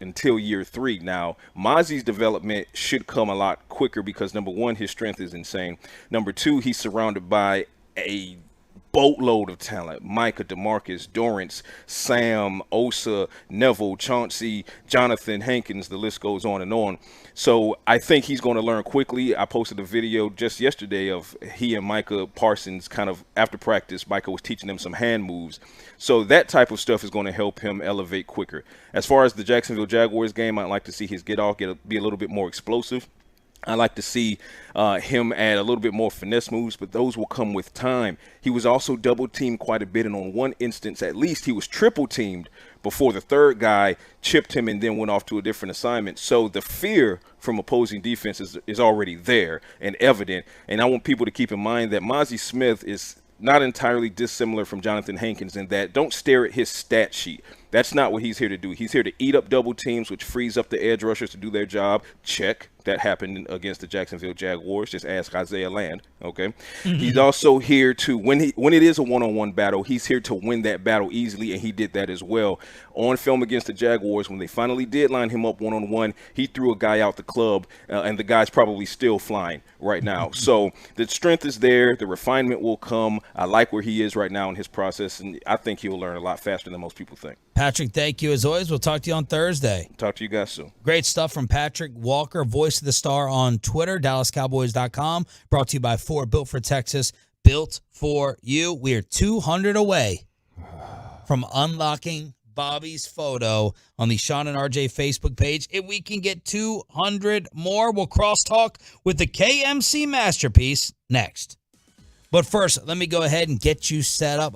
until year 3. Now, Mazi's development should come a lot quicker because, number one, his strength is insane. Number two, he's surrounded by a boatload of talent. Micah, DeMarcus, Dorrance, Sam, Osa, Neville, Chauncey, Jonathan Hankins, the list goes on and on. So I think he's going to learn quickly. I posted a video just yesterday of he and Micah Parsons kind of after practice. Micah was teaching them some hand moves. So that type of stuff is going to help him elevate quicker. As far as the Jacksonville Jaguars game, I'd like to see his be a little bit more explosive. I like to see him add a little bit more finesse moves, but those will come with time. He was also double-teamed quite a bit, and on one instance, at least, he was triple-teamed before the third guy chipped him and then went off to a different assignment. So the fear from opposing defenses is already there and evident, and I want people to keep in mind that Mazi Smith is not entirely dissimilar from Jonathan Hankins in that don't stare at his stat sheet. That's not what he's here to do. He's here to eat up double teams, which frees up the edge rushers to do their job. Check. That happened against the Jacksonville Jaguars. Just ask Isaiah Land. Okay. He's also here to when it is a one-on-one battle, he's here to win that battle easily, and he did that as well. On film against the Jaguars, when they finally did line him up one-on-one, he threw a guy out the club, and the guy's probably still flying right now. So the strength is there. The refinement will come. I like where he is right now in his process, and I think he'll learn a lot faster than most people think. Patrick, thank you as always. We'll talk to you on Thursday. Talk to you guys soon. Great stuff from Patrick Walker, Voice of the Star on Twitter, DallasCowboys.com. Brought to you by Ford, built for Texas, built for you. We are 200 away from unlocking Bobby's photo on the Sean and RJ Facebook page. If we can get 200 more, we'll crosstalk with the KNC Masterpiece next. But first, let me go ahead and get you set up.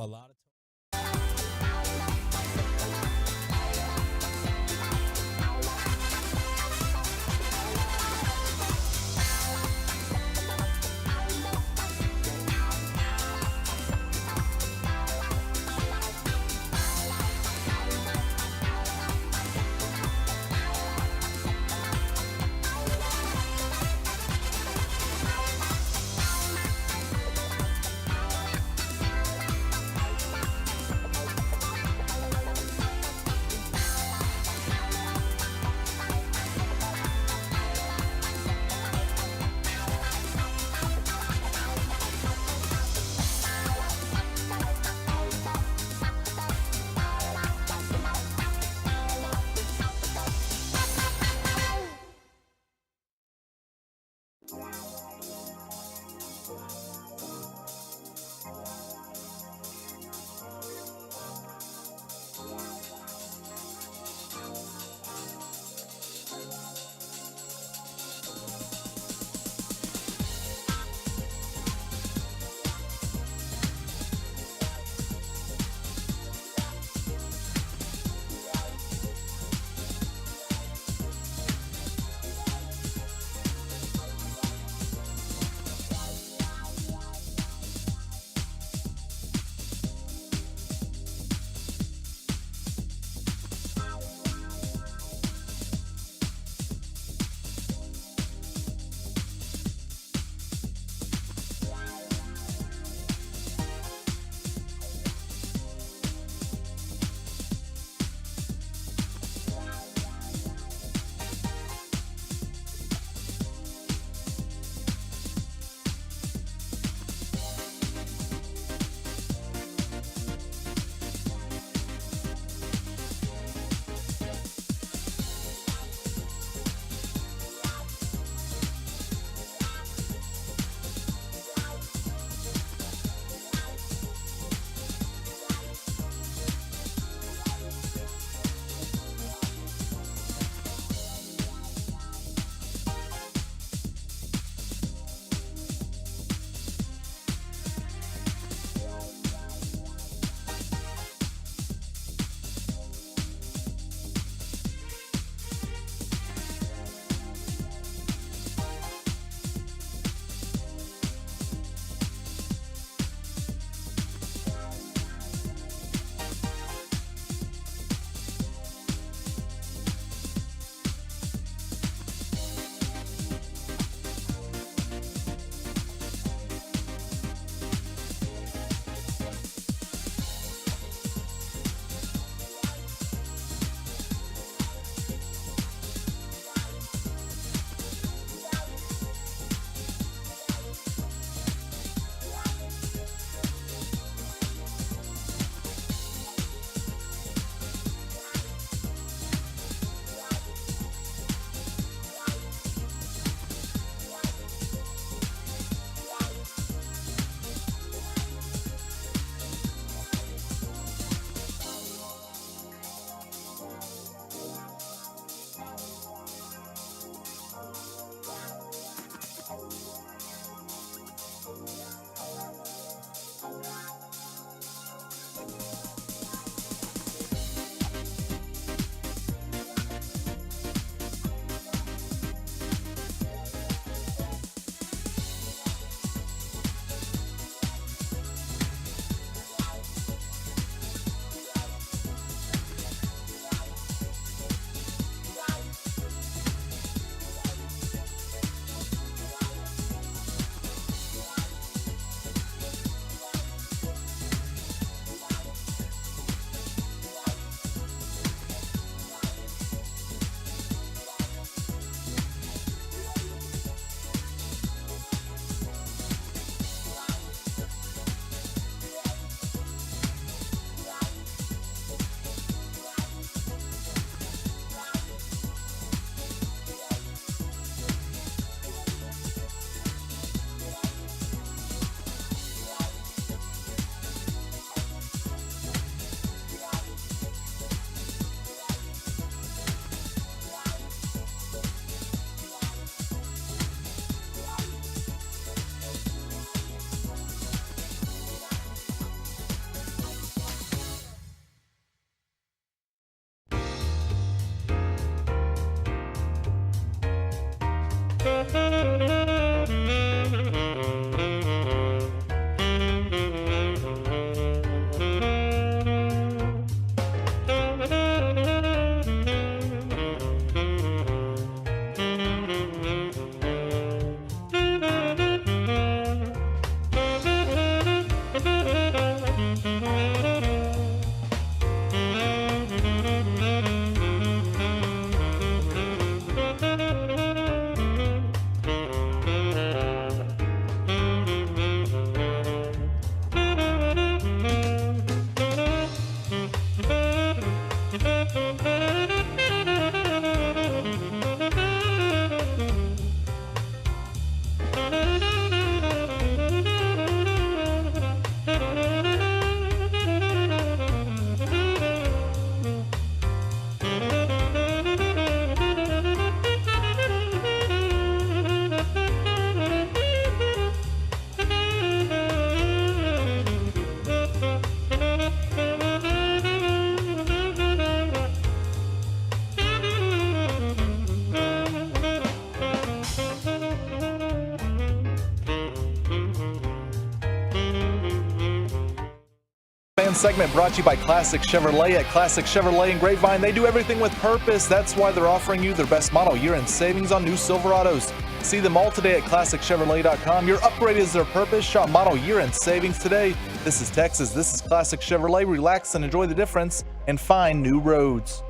Segment brought to you by Classic Chevrolet. At Classic Chevrolet in Grapevine, they do everything with purpose. That's why they're offering you their best model year-end savings on new Silverados. See them all today at ClassicChevrolet.com. Your upgrade is their purpose. Shop model year-end savings today. This is Texas. This is Classic Chevrolet. Relax and enjoy the difference and find new roads.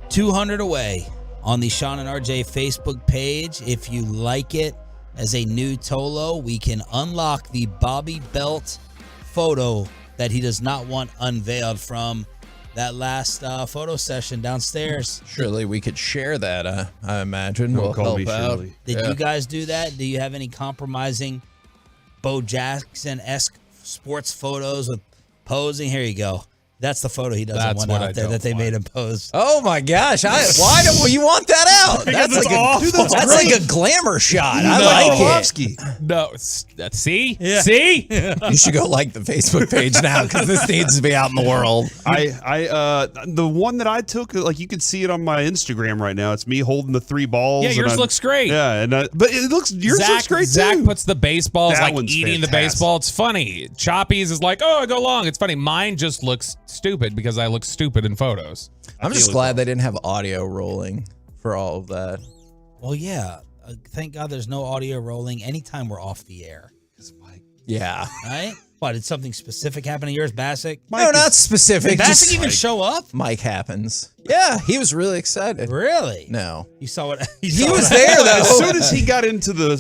200 away on the Sean and RJ Facebook page. If you like it as a new Tolo, we can unlock the Bobby Belt photo that he does not want unveiled from that last photo session downstairs. Surely we could share that, I imagine. We'll help out. Did you guys do that? Do you have any compromising Bo Jackson-esque sports photos with posing? Here you go. That's the photo he doesn't want out there that they made him pose. Oh my gosh! Why don't you want that out? That's like that's like a glamour shot. I like it. No, see, Yeah. see. You should go like the Facebook page now because this needs to be out in the world. The one that I took, like you can see it on my Instagram right now. It's me holding the 3 balls. Yeah, yours looks great. Yeah, and but yours looks great too. Zach puts the baseballs That like one's eating fantastic. the baseball. It's funny. Choppy's is like, oh, I go long. It's funny. Mine just looks stupid because I look stupid in photos. I'm just glad they didn't have audio rolling for all of that. Well, yeah. Thank God there's no audio rolling anytime we're off the air. Yeah. Right? What, did something specific happen to yours, Bassick? No, not specific. Did Bassick just even show up? Mike happens. Yeah, he was really excited. Really? No. You saw what? He was there though. As soon as he got into the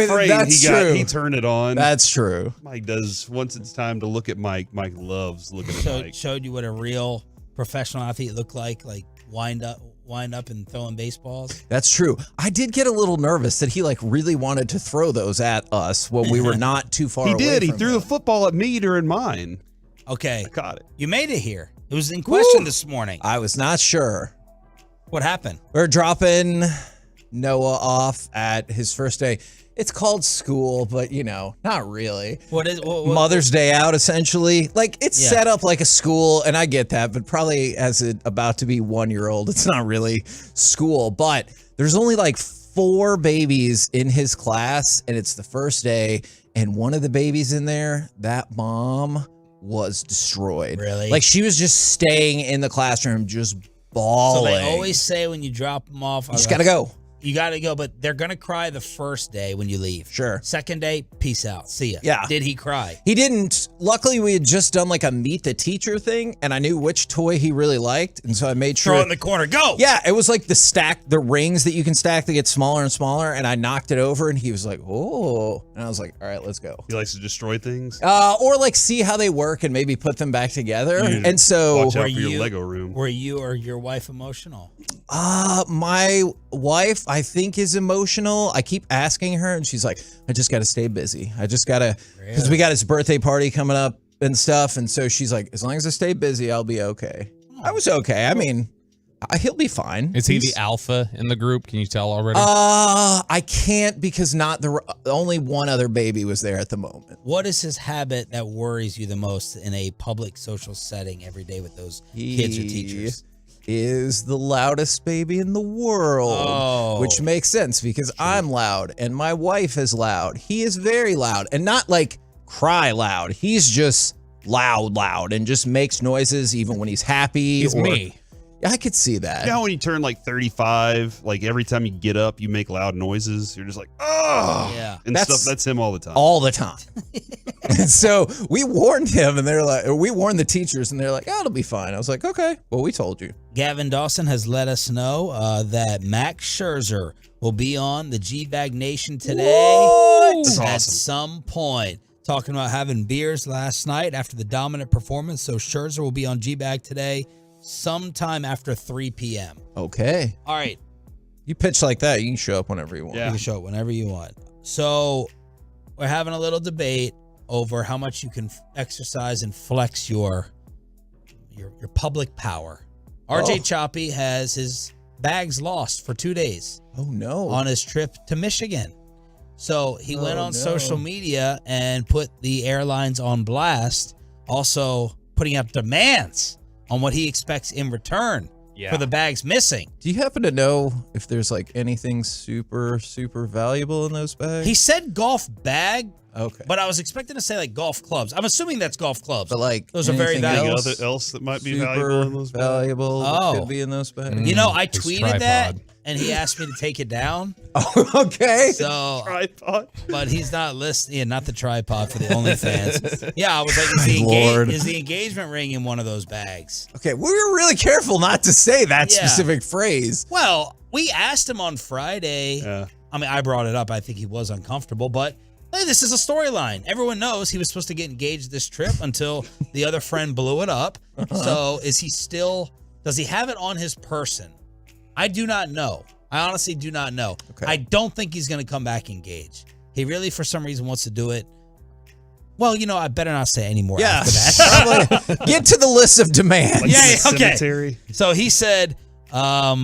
frame, he turned it on. That's true. Mike does. Once it's time to look at Mike, Mike loves looking at Mike. Showed you what a real professional athlete looked like wind up and throwing baseballs. That's true. I did get a little nervous that he really wanted to throw those at us when we were not too far away. He did. He from threw him. the football at me during mine. Okay. I caught it. You made it here. It was in question this morning. I was not sure. What happened? We're dropping Noah off at his first day. It's called school, but not really. What is Mother's Day out, essentially. It's set up like a school, and I get that, but probably as it about to be 1-year-old, it's not really school. But there's only 4 babies in his class, and it's the first day, and one of the babies in there, that mom was destroyed. Really? She was just staying in the classroom, just bawling. So they always say when you drop them off, You just gotta go. You got to go, but they're going to cry the first day when you leave. Sure. Second day, peace out. See ya. Yeah. Did he cry? He didn't. Luckily, we had just done a meet the teacher thing, and I knew which toy he really liked, and so I made sure. Throw it in the corner. Go! Yeah, it was the rings that you can stack that get smaller and smaller, and I knocked it over, and he was like, oh. And I was like, all right, let's go. He likes to destroy things? Or see how they work and maybe put them back together. And so. Watch out for your Lego room. Were you or your wife emotional? My wife, I think, is emotional. I keep asking her, and she's like, I just got to stay busy. I just got to, because we got his birthday party coming up and stuff. And so she's like, as long as I stay busy, I'll be okay. I was okay. I mean, he'll be fine. Is he the alpha in the group? Can you tell already? I can't because only one other baby was there at the moment. What is his habit that worries you the most in a public social setting every day with those kids or teachers? is the loudest baby in the world, which makes sense because I'm loud and my wife is loud. He is very loud and not like cry loud. He's just loud and just makes noises even when he's happy. He's me. I could see that. You know when you turn like 35, like every time you get up, you make loud noises. You're just like, oh, yeah, and that's him all the time. All the time. And so we warned him, and they're like, we warned the teachers, and they're like, oh, it'll be fine. I was like, okay, well, we told you. Gavin Dawson has let us know that Max Scherzer will be on the G-Bag Nation today at some point. Talking about having beers last night after the dominant performance. So Scherzer will be on G-Bag today sometime after 3 p.m. Okay. All right. You pitch like that, you can show up whenever you want. You can show up whenever you want. So we're having a little debate over how much you can exercise and flex your public power. RJ Choppy has his bags lost for 2 days. Oh, no. On his trip to Michigan. So he went on social media and put the airlines on blast, also putting up demands on what he expects in return for the bags missing. Do you happen to know if there's like anything super, super valuable in those bags? He said golf bag. Okay. But I was expecting to say like golf clubs. I'm assuming that's golf clubs. But like those are very valuable. Anything else that might be valuable in those bags? That could be in those bags. You know, I tweeted that and he asked me to take it down. Oh, okay. So tripod. But he's not listening. Yeah, not the tripod for the OnlyFans. Yeah, I was like, is the engagement ring in one of those bags? Okay, we were really careful not to say that specific phrase. Well, we asked him on Friday. Yeah. I mean, I brought it up. I think he was uncomfortable, but hey, this is a storyline. Everyone knows he was supposed to get engaged this trip until the other friend blew it up. So does he have it on his person? I do not know. I honestly do not know. Okay. I don't think he's going to come back engaged. He really, for some reason, wants to do it. Well, you know, I better not say any more after that. Probably get to the list of demands. Like okay. cemetery. So he said, all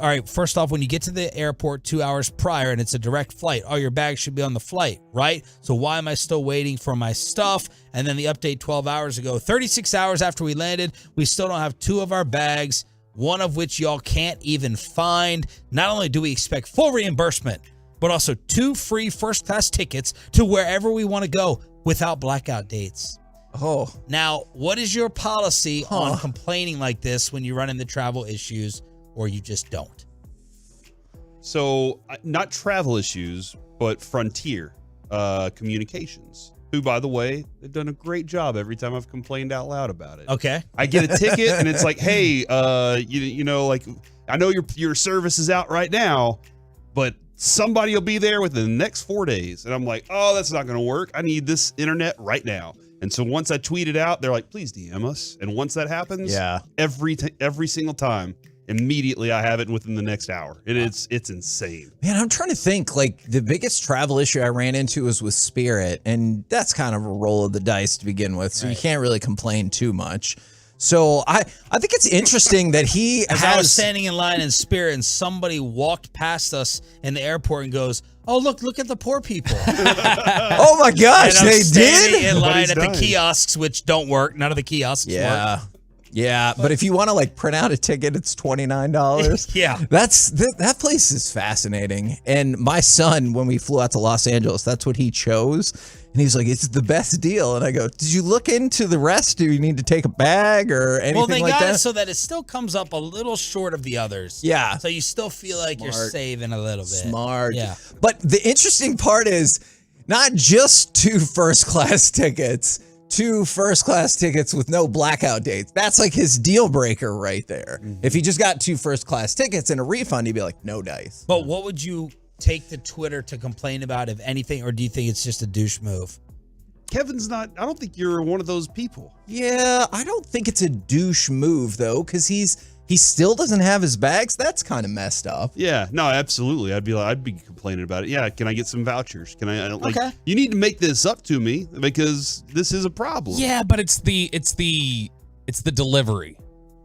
right, first off, when you get to the airport 2 hours prior and it's a direct flight, all your bags should be on the flight, right? So why am I still waiting for my stuff? And then the update 12 hours ago, 36 hours after we landed, we still don't have 2 of our bags, one of which y'all can't even find. Not only do we expect full reimbursement, but also 2 free first-class tickets to wherever we want to go without blackout dates. Oh. Now, what is your policy on complaining like this when you run into travel issues or you just don't? So, not travel issues, but Frontier Communications, who, by the way, they've done a great job every time I've complained out loud about it. Okay. I get a ticket, and it's like, hey, you know, like, I know your service is out right now, but somebody will be there within the next 4 days. And I'm like, oh, that's not going to work. I need this internet right now. And so once I tweet it out, they're like, please DM us. And once that happens, every single time, immediately I have it within the next hour. It's insane. Man, I'm trying to think, like, the biggest travel issue I ran into was with Spirit, and that's kind of a roll of the dice to begin with, so you can't really complain too much. So I think it's interesting that he I was standing in line in Spirit and somebody walked past us in the airport and goes, oh, look at the poor people. Oh my gosh, and I'm they standing did? in line at the kiosks, which don't work. None of the kiosks work. Yeah, but if you want to like print out a ticket, it's $29. Yeah. That place is fascinating. And my son, when we flew out to Los Angeles, that's what he chose. And he's like, it's the best deal. And I go, did you look into the rest? Do you need to take a bag or anything like that? Well, they got it so that it still comes up a little short of the others. Yeah. So you still feel like you're saving a little bit. Smart. Yeah. But the interesting part is not just 2 first-class tickets, 2 first-class tickets with no blackout dates. That's like his deal breaker right there. If he just got 2 first-class tickets and a refund, he'd be like, no dice. But what would you take to Twitter to complain about, if anything, or do you think it's just a douche move? Kevin's not, I don't think you're one of those people. Yeah, I don't think it's a douche move, though, because he still doesn't have his bags. That's kind of messed up. Yeah, no, absolutely. I'd be complaining about it. Yeah, can I get some vouchers? Can I okay. You need to make this up to me because this is a problem. Yeah, but it's the delivery.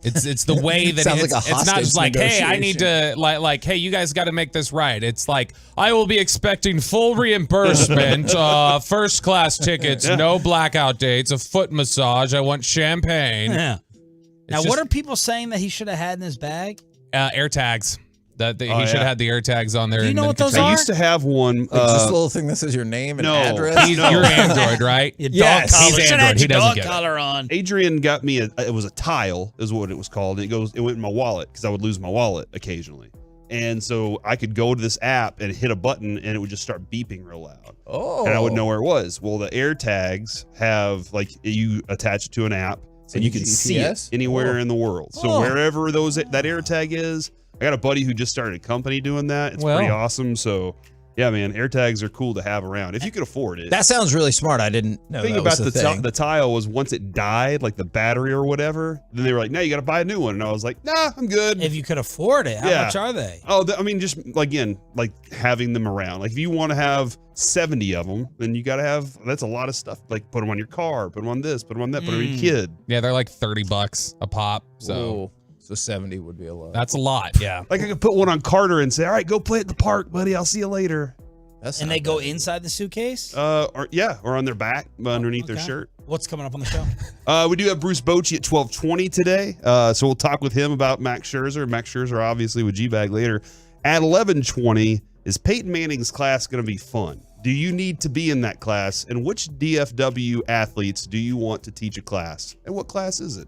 It's the way that Sounds it's, like a it's not just like, hey, I negotiation. need to like, hey, you guys got to make this right. It's like, I will be expecting full reimbursement, first class tickets, no blackout dates, a foot massage. I want champagne. Yeah. Now, what are people saying that he should have had in his bag? Air tags. He should have had the air tags on there. Do you know what those are? I used to have one. Just a little thing that says your name and address. You're Android, right? Yes. He's Android. He doesn't get collar on. Adrian got me it was a tile, is what it was called. It went in my wallet because I would lose my wallet occasionally. And so I could go to this app and hit a button and it would just start beeping real loud. Oh. And I would know where it was. Well, the air tags have, like, you attach it to an app and you can see it anywhere in the world. So wherever that air tag is, I got a buddy who just started a company doing that. It's pretty awesome. So, yeah, man, air tags are cool to have around if you could afford it. That sounds really smart. I didn't know The thing that about was the thing. the tile was once it died, like the battery or whatever, then they were like, "No, you got to buy a new one." And I was like, "Nah, I'm good." If you could afford it, how much are they? Oh, I mean, just again, like having them around. Like if you want to have 70 of them, then you got to have. That's a lot of stuff. Like put them on your car, put them on this, put them on that, put them on your kid. Yeah, they're like $30 a pop. So. Whoa. So 70 would be a lot. That's a lot. Yeah. Like I could put one on Carter and say, "All right, go play at the park, buddy. I'll see you later." And they go inside the suitcase? Or on their back, underneath their shirt. What's coming up on the show? We do have Bruce Bochy at 12:20 today. So we'll talk with him about Max Scherzer. Max Scherzer, obviously, with G-Bag later. At 11:20, is Peyton Manning's class going to be fun? Do you need to be in that class? And which DFW athletes do you want to teach a class? And what class is it?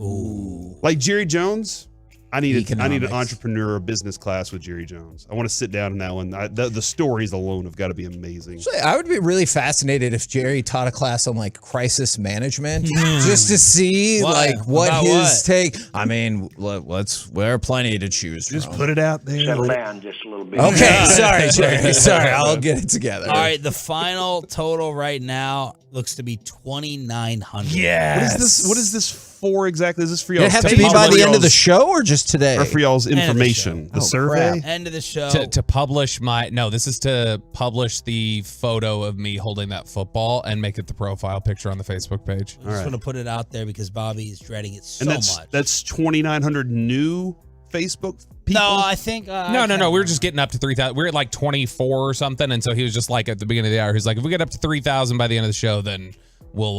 Ooh. Like Jerry Jones? I need an entrepreneur business class with Jerry Jones. I want to sit down in that one. The stories alone have got to be amazing. Actually, I would be really fascinated if Jerry taught a class on like crisis management, just to see what his take. I mean, there are plenty to choose from. Just put it out there. Settle down just a little bit. Okay, sorry, Jerry. Sorry, I'll get it together. All right, the final total right now looks to be 2,900. Yes. What is this for exactly? Is this for y'all? Did it have to be by the end of the show or just today? Or for y'all's information? The survey? Crap. End of the show. To publish this is to publish the photo of me holding that football and make it the profile picture on the Facebook page. I just want to put it out there because Bobby is dreading it so much. That's 2,900 new Facebook people? No, I think... No. We were just getting up to 3,000. We were at like 24 or something, and so he was just like at the beginning of the hour, he's like, if we get up to 3,000 by the end of the show, then we'll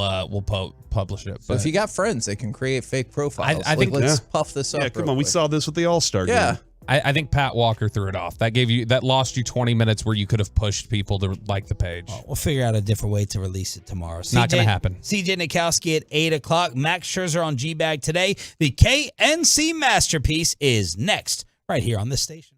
publish it. So if you got friends, they can create fake profiles. I think let's puff this up. Yeah, come on. We saw this with the All-Star game. Yeah. I think Pat Walker threw it off. That lost you 20 minutes where you could have pushed people to like the page. We'll figure out a different way to release it tomorrow. Not going to happen. CJ Nikowski at 8 o'clock. Max Scherzer on G-Bag today. The KNC Masterpiece is next, right here on this station.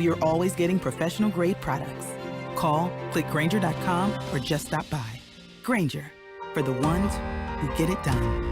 You're always getting professional grade products. Call, click Grainger.com, or just stop by. Grainger, for the ones who get it done.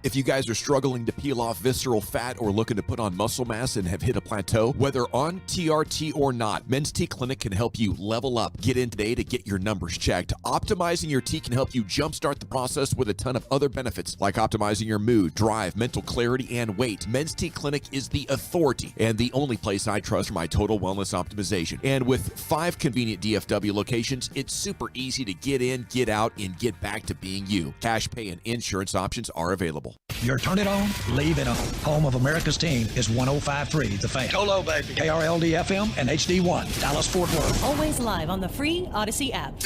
If you guys are struggling to peel off visceral fat or looking to put on muscle mass and have hit a plateau, whether on TRT or not, Men's T Clinic can help you level up. Get in today to get your numbers checked. Optimizing your T can help you jumpstart the process with a ton of other benefits, like optimizing your mood, drive, mental clarity, and weight. Men's T Clinic is the authority and the only place I trust for my total wellness optimization. And with 5 convenient DFW locations, it's super easy to get in, get out, and get back to being you. Cash pay and insurance options are available. Your turn it on, leave it on. Home of America's team is 105.3 The Fan. Cholo, baby. KRLD FM and HD1, Dallas Fort Worth. Always live on the free Odyssey app.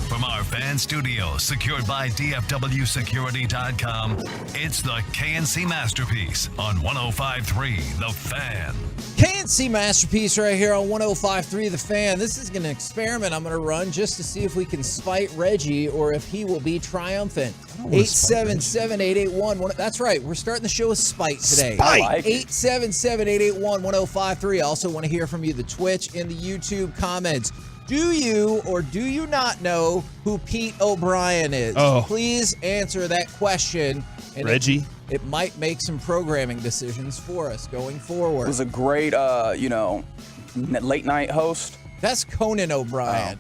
From our fan studio, secured by DFWsecurity.com, it's the KNC Masterpiece on 105.3 The Fan. KNC Masterpiece right here on 105.3 The Fan. This is an experiment I'm going to run just to see if we can spite Reggie or if he will be triumphant. 877-881. That's right. We're starting the show with spite today. Spite. 877-881-1053. I also want to hear from you, the Twitch and the YouTube comments. Do you or do you not know who Pete O'Brien is? Oh. Please answer that question. And Reggie. It might make some programming decisions for us going forward. Was a great, late night host. That's Conan O'Brien.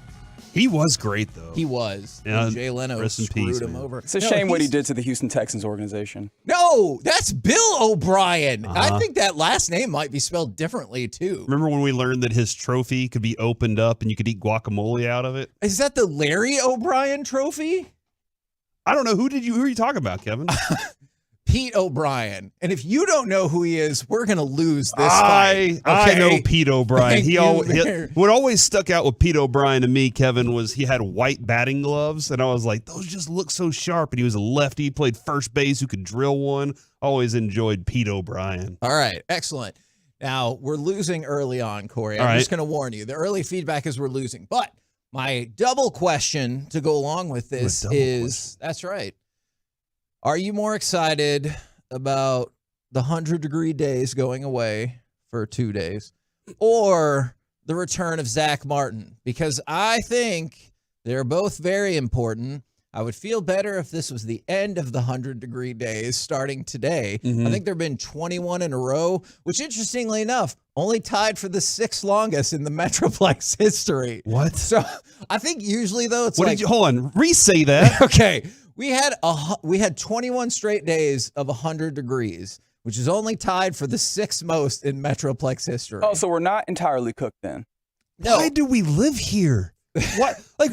He was great, though. He was. Yeah, Jay Leno rest in screwed peace, him man. over. It's a shame what he did to the Houston Texans organization. No, that's Bill O'Brien. I Uh-huh. think that last name might be spelled differently, too. Remember when we learned that his trophy could be opened up and you could eat guacamole out of it? Is that the Larry O'Brien trophy? I don't know. Who are you talking about, Kevin? Pete O'Brien. And if you don't know who he is, we're going to lose this I fight. know Pete O'Brien. Thank you. What always stuck out with Pete O'Brien to me, Kevin, was he had white batting gloves, and I was like, those just look so sharp. And he was a lefty, he played first base, who could drill one. Always enjoyed Pete O'Brien. All right, excellent. Now, we're losing early on, Corey. All I'm right. just going to warn you. The early feedback is we're losing. But my double question to go along with this is, that's right. Are you more excited about the 100-degree days going away for 2 days or the return of Zach Martin? Because I think they're both very important. I would feel better if this was the end of the 100-degree days starting today. I think there have been 21 in a row, which, interestingly enough, only tied for the 6th longest in the Metroplex history. What? So I think usually, though, it's Hold on. Re-say that. Okay. We had 21 straight days of 100 degrees, which is only tied for the 6th most in Metroplex history. Oh, so we're not entirely cooked then. No. Why do we live here? What? Like,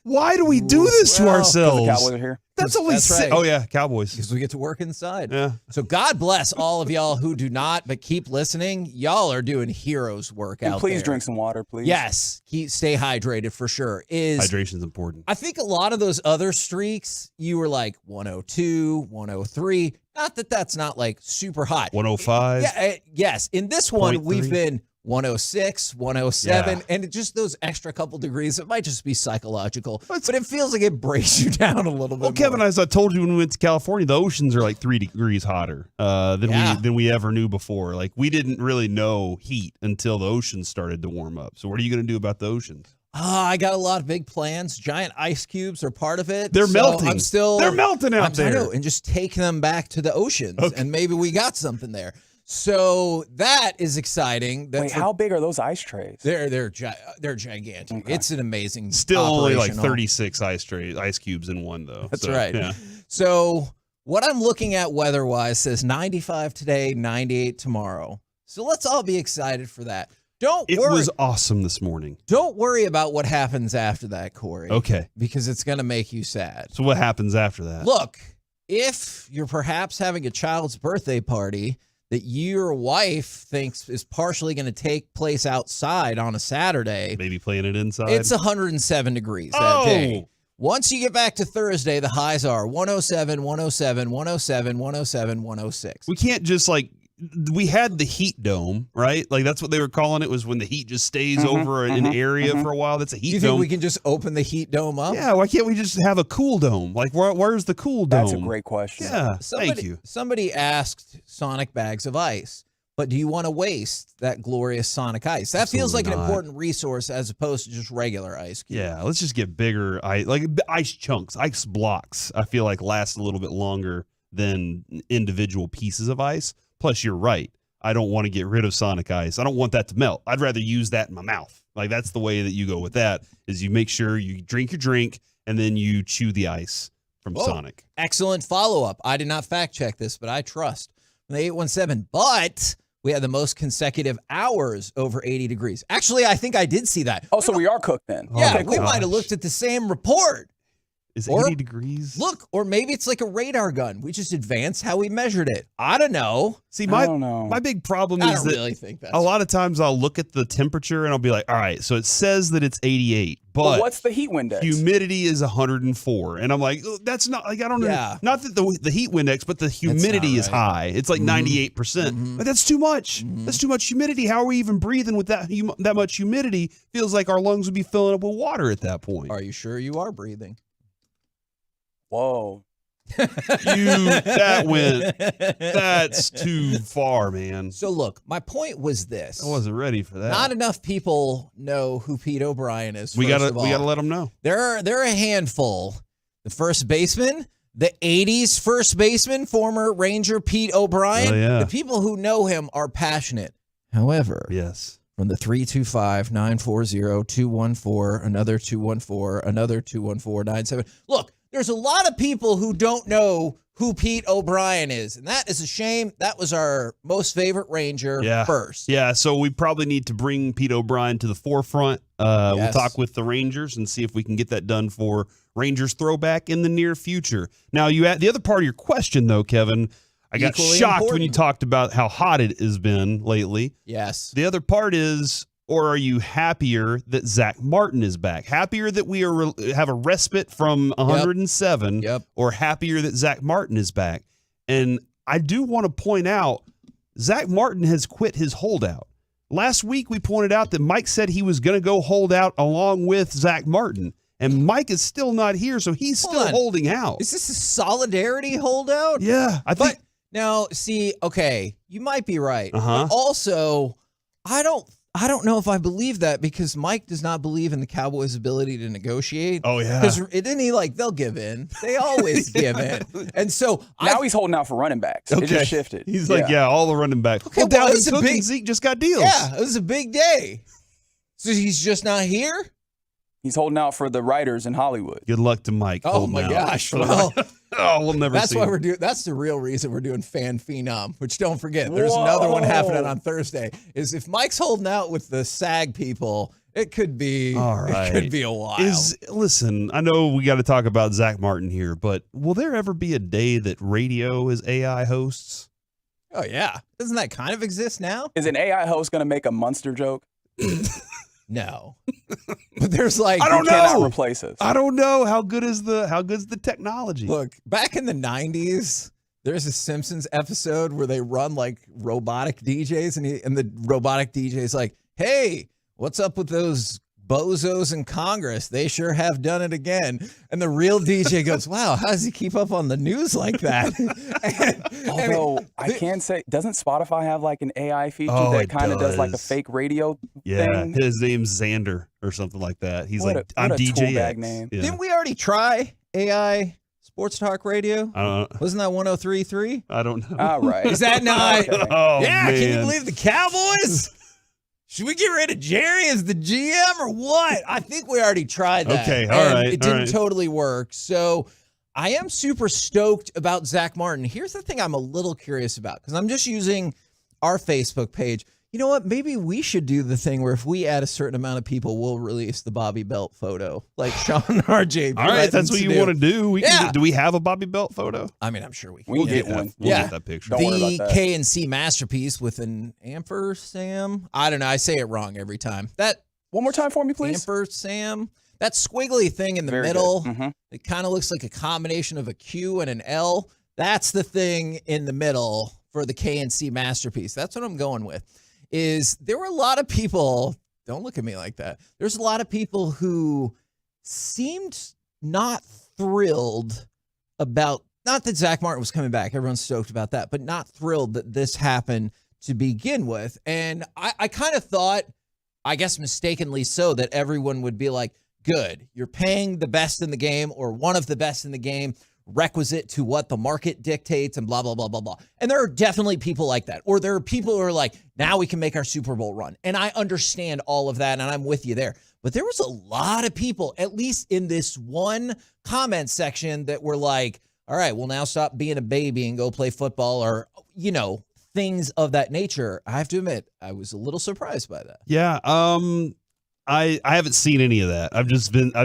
why do we do this to ourselves? The Cowboys are here. That's only right. Oh, yeah, Cowboys. Because we get to work inside. Yeah. So God bless all of y'all who do not, but keep listening. Y'all are doing heroes work out Please there. drink some water, please. Yes. Stay hydrated for sure. Hydration's important. I think a lot of those other streaks, you were like 102, 103. Not that that's not like super hot. 105. Yeah. Yes. In this one, 0.3. we've been 106, 107, Yeah. and just those extra couple degrees. It might just be psychological, but it feels like it breaks you down a little bit. Well, Kevin, more. as I told you when we went to California, the oceans are like 3 degrees hotter than we ever knew before. Like, we didn't really know heat until the oceans started to warm up. So what are you going to do about the oceans? I got a lot of big plans. Giant ice cubes are part of it. They're melting. They're melting out there. I know, and just take them back to the oceans, and maybe we got something there. So that is exciting. Wait, how big are those ice trays? They're gigantic. Okay. It's an amazing Still only like operational. 36 ice cubes in one, though. That's So, right. Yeah. So what I'm looking at weather-wise says 95 today, 98 tomorrow. So let's all be excited for that. It was awesome this morning. Don't worry about what happens after that, Corey. Okay. Because it's going to make you sad. So what happens after that? Look, if you're perhaps having a child's birthday party that your wife thinks is partially going to take place outside on a Saturday, maybe playing it inside. it's 107 degrees that day. Once you get back to Thursday, the highs are 107, 107, 107, 107, 106. We can't just we had the heat dome, right? Like that's what they were calling it, was when the heat just stays over an area for a while. That's a heat Do you dome. think we can just open the heat dome up? Yeah, why can't we just have a cool dome? Like where's the cool dome? That's a great question. Yeah, thank you. Somebody asked Sonic Bags of Ice, but do you want to waste that glorious Sonic Ice? That feels like an important resource as opposed to just regular ice cubes. Yeah, let's just get bigger ice chunks, ice blocks. I feel like last a little bit longer than individual pieces of ice. Plus, you're right. I don't want to get rid of Sonic Ice. I don't want that to melt. I'd rather use that in my mouth. Like, that's the way that you go with that, is you make sure you drink your drink and then you chew the ice from Sonic. Excellent follow-up. I did not fact-check this, but I trust. The 817. But we had the most consecutive hours over 80 degrees. Actually, I think I did see that. Oh, so we are cooked then. Yeah, Okay, we cool. might have looked at the same report. Is 80 degrees? Look, or maybe it's like a radar gun. We just advanced how we measured it. I don't know. See, I don't know. my big problem I is don't that really think that's a lot of times I'll look at the temperature and I'll be like, all right, so it says that it's 88, but what's the heat index? humidity is 104. And I'm like, oh, that's not, like, I don't know. Yeah. Not that the heat index, but the humidity is high. It's like 98%. But that's too much. That's too much humidity. How are we even breathing with that much humidity? Feels like our lungs would be filling up with water at that point. Are you sure you are breathing? Whoa. That's too far, man. So look, my point was this. I wasn't ready for that. Not enough people know who Pete O'Brien is. We first gotta of all. let them know. There are a handful. The first baseman, the 80s first baseman, former Ranger Pete O'Brien. Oh, yeah. The people who know him are passionate. However, yes. From the 325-940-214, another 214, another 214-97. Look, there's a lot of people who don't know who Pete O'Brien is, and that is a shame. That was our most favorite Ranger first. Yeah, so we probably need to bring Pete O'Brien to the forefront. We'll Yes. talk with the Rangers and see if we can get that done for Rangers throwback in the near future. Now, the other part of your question, though, Kevin, I got Equally shocked when important. you talked about how hot it has been lately. Yes. The other part is, or are you happier that Zach Martin is back? Happier that we have a respite from 107, or happier that Zach Martin is back? And I do want to point out, Zach Martin has quit his holdout. Last week, we pointed out that Mike said he was going to go hold out along with Zach Martin. And Mike is still not here, so he's still holding out. Is this a solidarity holdout? Yeah, I think. Now, see, okay, you might be right. Uh-huh. But also, I don't know if I believe that because Mike does not believe in the Cowboys' ability to negotiate. Oh, yeah. Because didn't he they'll give in. They always give in. And so now he's holding out for running backs. It just shifted. He's all the running backs. Okay, well, Dalvin Cook and Zeke just got deals. Yeah, it was a big day. So he's just not here? He's holding out for the writers in Hollywood. Good luck to Mike. Oh my gosh! Well, we'll never. That's see why him. we're doing. That's the real reason we're doing Fan Phenom. Which don't forget, there's another one happening on Thursday. Is if Mike's holding out with the SAG people, it could be. All right. It could be a while. Listen, I know we got to talk about Zach Martin here, but will there ever be a day that radio is AI hosts? Oh yeah, doesn't that kind of exist now? Is an AI host going to make a Munster joke? No, but there's I don't know. Cannot replace it. I don't know how good's the technology. Look, back in the 90s, there's a Simpsons episode where they run like robotic DJs, and the robotic DJ's like, "Hey, what's up with those bozos in Congress? They sure have done it again." And the real DJ goes, "Wow, how does he keep up on the news like that?" Although I can say, doesn't Spotify have like an AI feature that kind of does like a fake radio thing? His name's Xander or something like that. He's I'm a DJ bag name. Yeah. Didn't we already try AI sports talk radio? I don't know. Wasn't that 103.3? I don't know. All right. Is that not? Okay. Oh, yeah, man. can you believe the Cowboys? Should we get rid of Jerry as the GM or what? I think we already tried that. Okay, all right. It didn't totally work. So I am super stoked about Zach Martin. Here's the thing I'm a little curious about because I'm just using our Facebook page. You know what? Maybe we should do the thing where if we add a certain amount of people, we'll release the Bobby Belt photo, like Sean and RJ. All right, that's what you want to do. Do we have a Bobby Belt photo? I mean, I'm sure we can. We'll get one. We'll get that picture. Don't worry The about that. KNC Masterpiece with an ampersand. I don't know. I say it wrong every time. That one more time for me, please. Ampersand. That squiggly thing in the Very middle. good. Mhm. It kind of looks like a combination of a Q and an L. That's the thing in the middle for the KNC Masterpiece. That's what I'm going with. There were a lot of people, don't look at me like that. There's a lot of people who seemed not thrilled about, not that Zach Martin was coming back, everyone's stoked about that, but not thrilled that this happened to begin with. And I kind of thought, I guess mistakenly so, that everyone would be like, good, you're paying the best in the game or one of the best in the game, requisite to what the market dictates and blah, blah, blah, blah, blah. And there are definitely people like that. Or there are people who are like, now we can make our Super Bowl run. And I understand all of that, and I'm with you there. But there was a lot of people, at least in this one comment section, that were like, all right, well, now stop being a baby and go play football or, things of that nature. I have to admit, I was a little surprised by that. Yeah. I haven't seen any of that. I've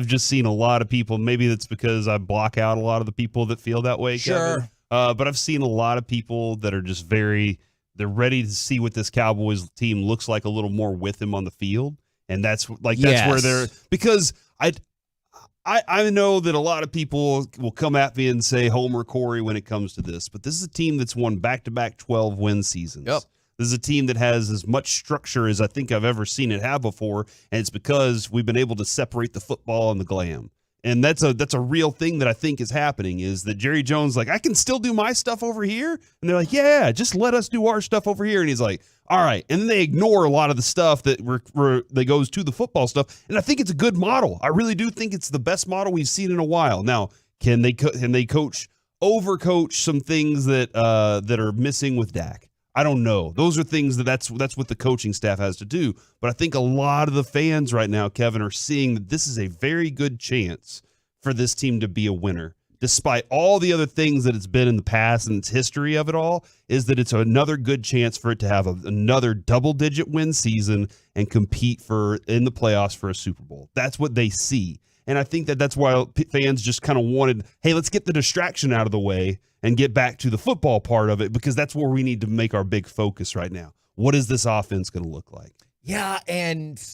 just seen a lot of people. Maybe that's because I block out a lot of the people that feel that way. Sure. Kevin. But I've seen a lot of people that are just they're ready to see what this Cowboys team looks like a little more with him on the field. And that's where they're, because I know that a lot of people will come at me and say Homer Corey when it comes to this, but this is a team that's won back-to-back 12-win seasons. Yep. This is a team that has as much structure as I think I've ever seen it have before, and it's because we've been able to separate the football and the glam. And that's a real thing that I think is happening, is that Jerry Jones, like, I can still do my stuff over here. And they're like, yeah, just let us do our stuff over here. And he's like, all right. And then they ignore a lot of the stuff that that goes to the football stuff. And I think it's a good model. I really do think it's the best model we've seen in a while. Now, can they overcoach some things that are missing with Dak? I don't know. Those are things that's what the coaching staff has to do. But I think a lot of the fans right now, Kevin, are seeing that this is a very good chance for this team to be a winner. Despite all the other things that it's been in the past and its history of it all, is that it's another good chance for it to have another double-digit win season and compete in the playoffs for a Super Bowl. That's what they see. And I think that's why fans just kind of wanted, hey, let's get the distraction out of the way and get back to the football part of it, because that's where we need to make our big focus right now. What is this offense going to look like? Yeah, and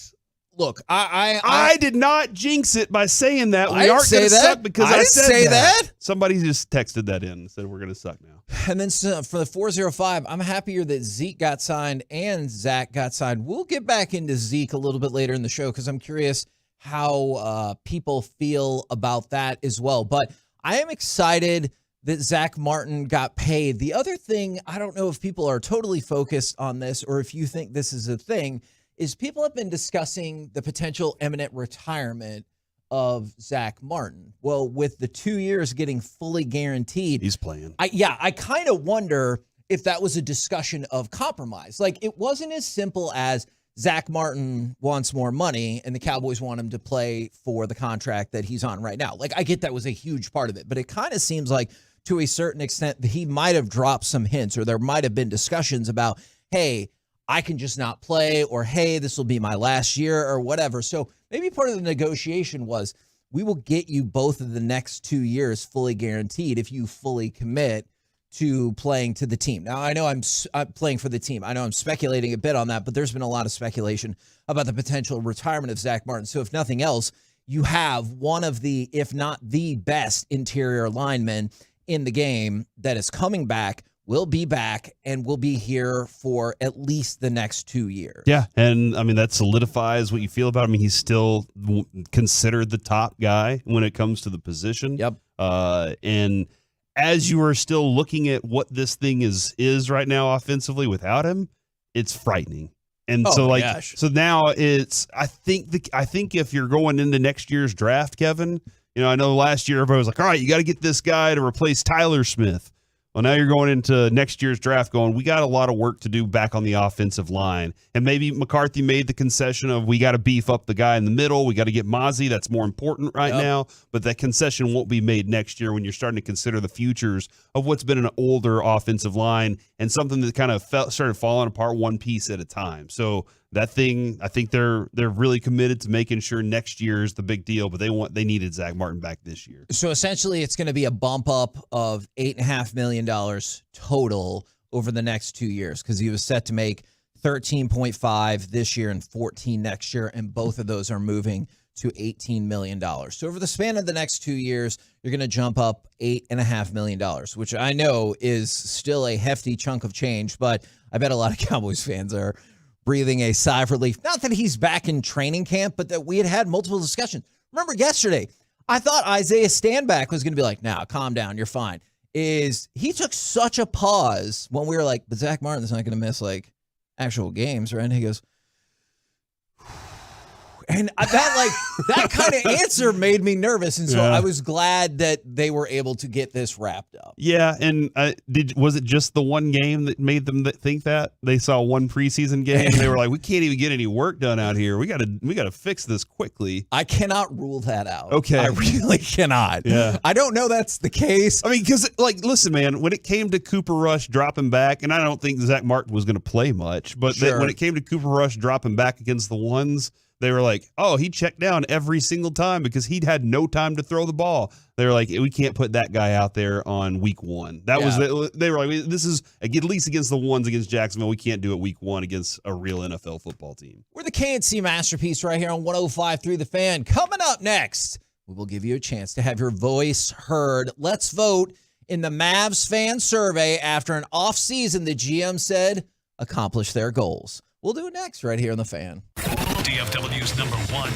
Look, I did not jinx it by saying that. We didn't aren't say going to that. suck because I didn't said say that. Somebody just texted that in and said we're going to suck now. And then for the 405, I'm happier that Zeke got signed and Zach got signed. We'll get back into Zeke a little bit later in the show because I'm curious how people feel about that as well. But I am excited that Zach Martin got paid. The other thing, I don't know if people are totally focused on this or if you think this is a thing, is people have been discussing the potential imminent retirement of Zach Martin. Well, with the 2 years getting fully guaranteed, he's playing. I kind of wonder if that was a discussion of compromise. Like, it wasn't as simple as Zach Martin wants more money and the Cowboys want him to play for the contract that he's on right now. Like, I get that was a huge part of it, but it kind of seems like to a certain extent that he might have dropped some hints or there might have been discussions about, hey, I can just not play, or hey, this will be my last year or whatever. So maybe part of the negotiation was we will get you both of the next 2 years fully guaranteed if you fully commit to playing to the team. Now, I know I'm playing for the team. I know I'm speculating a bit on that, but there's been a lot of speculation about the potential retirement of Zach Martin. So if nothing else, you have one of the, if not the best interior linemen in the game that is coming back, will be back, and will be here for at least the next 2 years. Yeah, and I mean, that solidifies what you feel about him. I mean, he's still considered the top guy when it comes to the position. Yep. And as you are still looking at what this thing is right now offensively without him, it's frightening. And so now it's, I think if you're going into next year's draft, Kevin, I know last year everybody was like, all right, you got to get this guy to replace Tyler Smith. Well, now you're going into next year's draft going, we got a lot of work to do back on the offensive line. And maybe McCarthy made the concession of we got to beef up the guy in the middle. We got to get Mazi. That's more important right now. But that concession won't be made next year when you're starting to consider the futures of what's been an older offensive line and something that kind of started falling apart one piece at a time. So that thing, I think they're really committed to making sure next year is the big deal, but they needed Zach Martin back this year. So essentially it's going to be a bump up of $8.5 million total over the next 2 years because he was set to make 13.5 this year and 14 next year, and both of those are moving to $18 million. So over the span of the next 2 years, you're going to jump up $8.5 million, which I know is still a hefty chunk of change, but I bet a lot of Cowboys fans are breathing a sigh of relief. Not that he's back in training camp, but that we had multiple discussions. Remember yesterday, I thought Isaiah Stanback was going to be like, "Now, calm down, you're fine." He took such a pause when we were like, but Zach Martin's not going to miss like actual games, right? And he goes, and that kind of answer made me nervous. And so I was glad that they were able to get this wrapped up. Yeah. And was it just the one game that made them think that they saw one preseason game and they were like, we can't even get any work done out here. We got to fix this quickly. I cannot rule that out. Okay. I really cannot. Yeah. I don't know that's the case. I mean, because listen, man, when it came to Cooper Rush dropping back, and I don't think Zach Martin was going to play much, but when it came to Cooper Rush dropping back against the ones, they were like, oh, he checked down every single time because he'd had no time to throw the ball. They were like, we can't put that guy out there on week one. They were like, this is at least against the ones against Jacksonville. We can't do it week one against a real NFL football team. We're the KNC Masterpiece right here on 105.3 The Fan. Coming up next, we will give you a chance to have your voice heard. Let's vote in the Mavs fan survey after an offseason the GM said accomplished their goals. We'll do it next right here on The Fan. DFW's number one.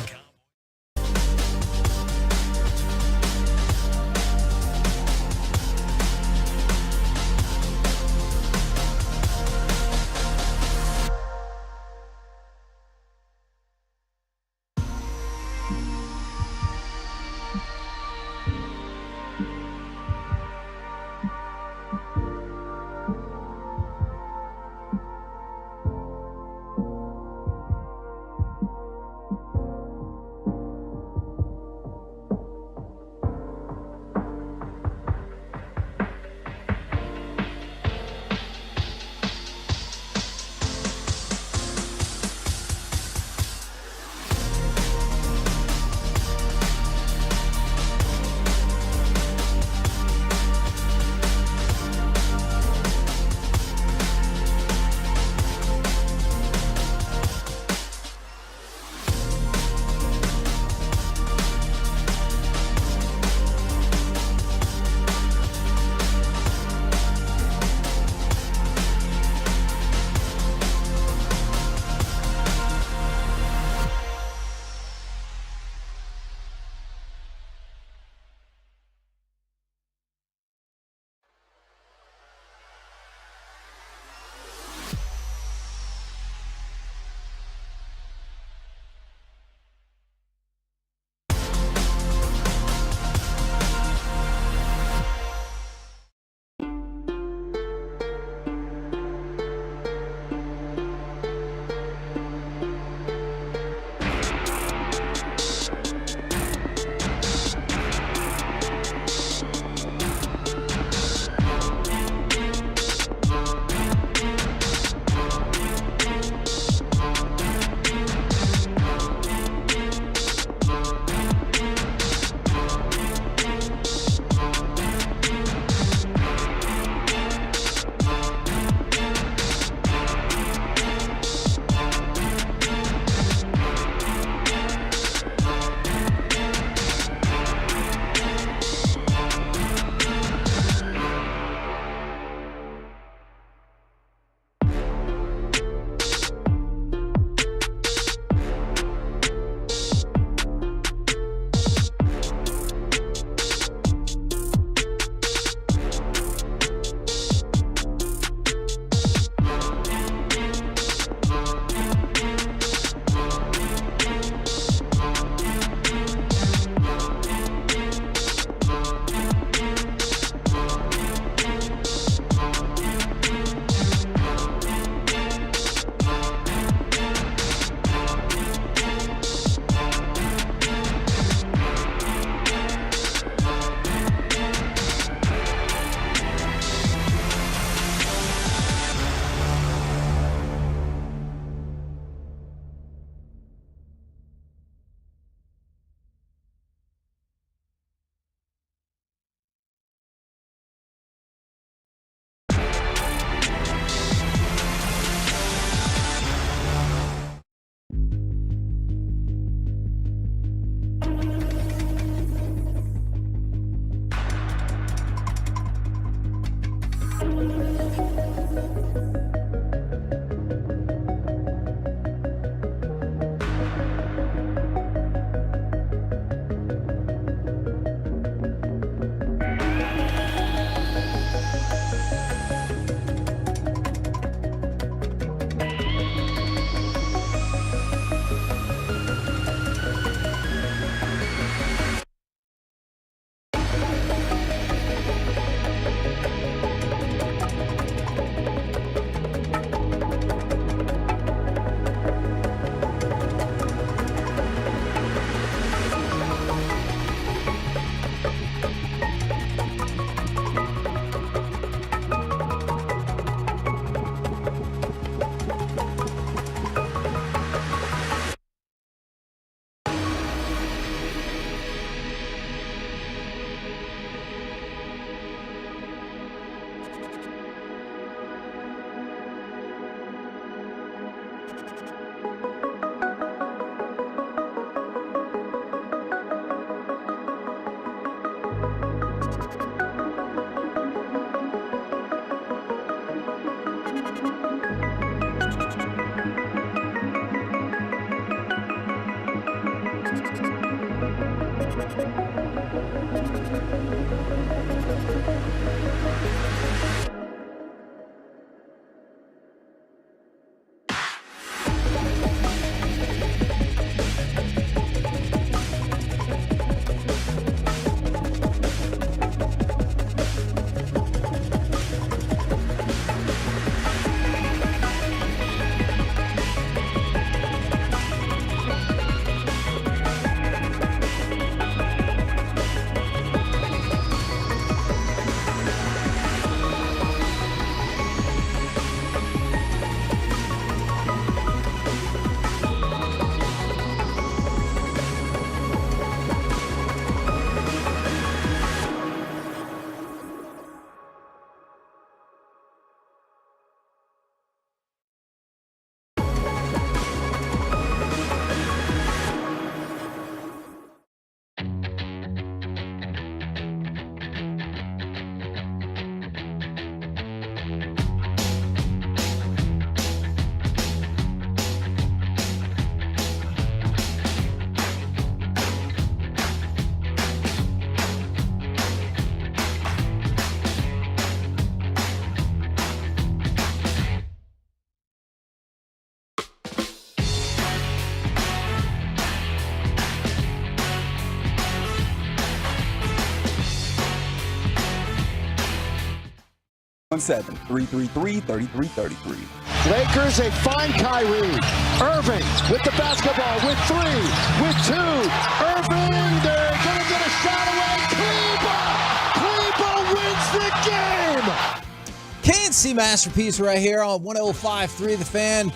817-333-3333. Lakers, they find Kyrie. Irving with the basketball, with 3, with 2. Irving, they're going to get a shot away. Kleba wins the game. KNC Masterpiece right here on 105.3 The Fan.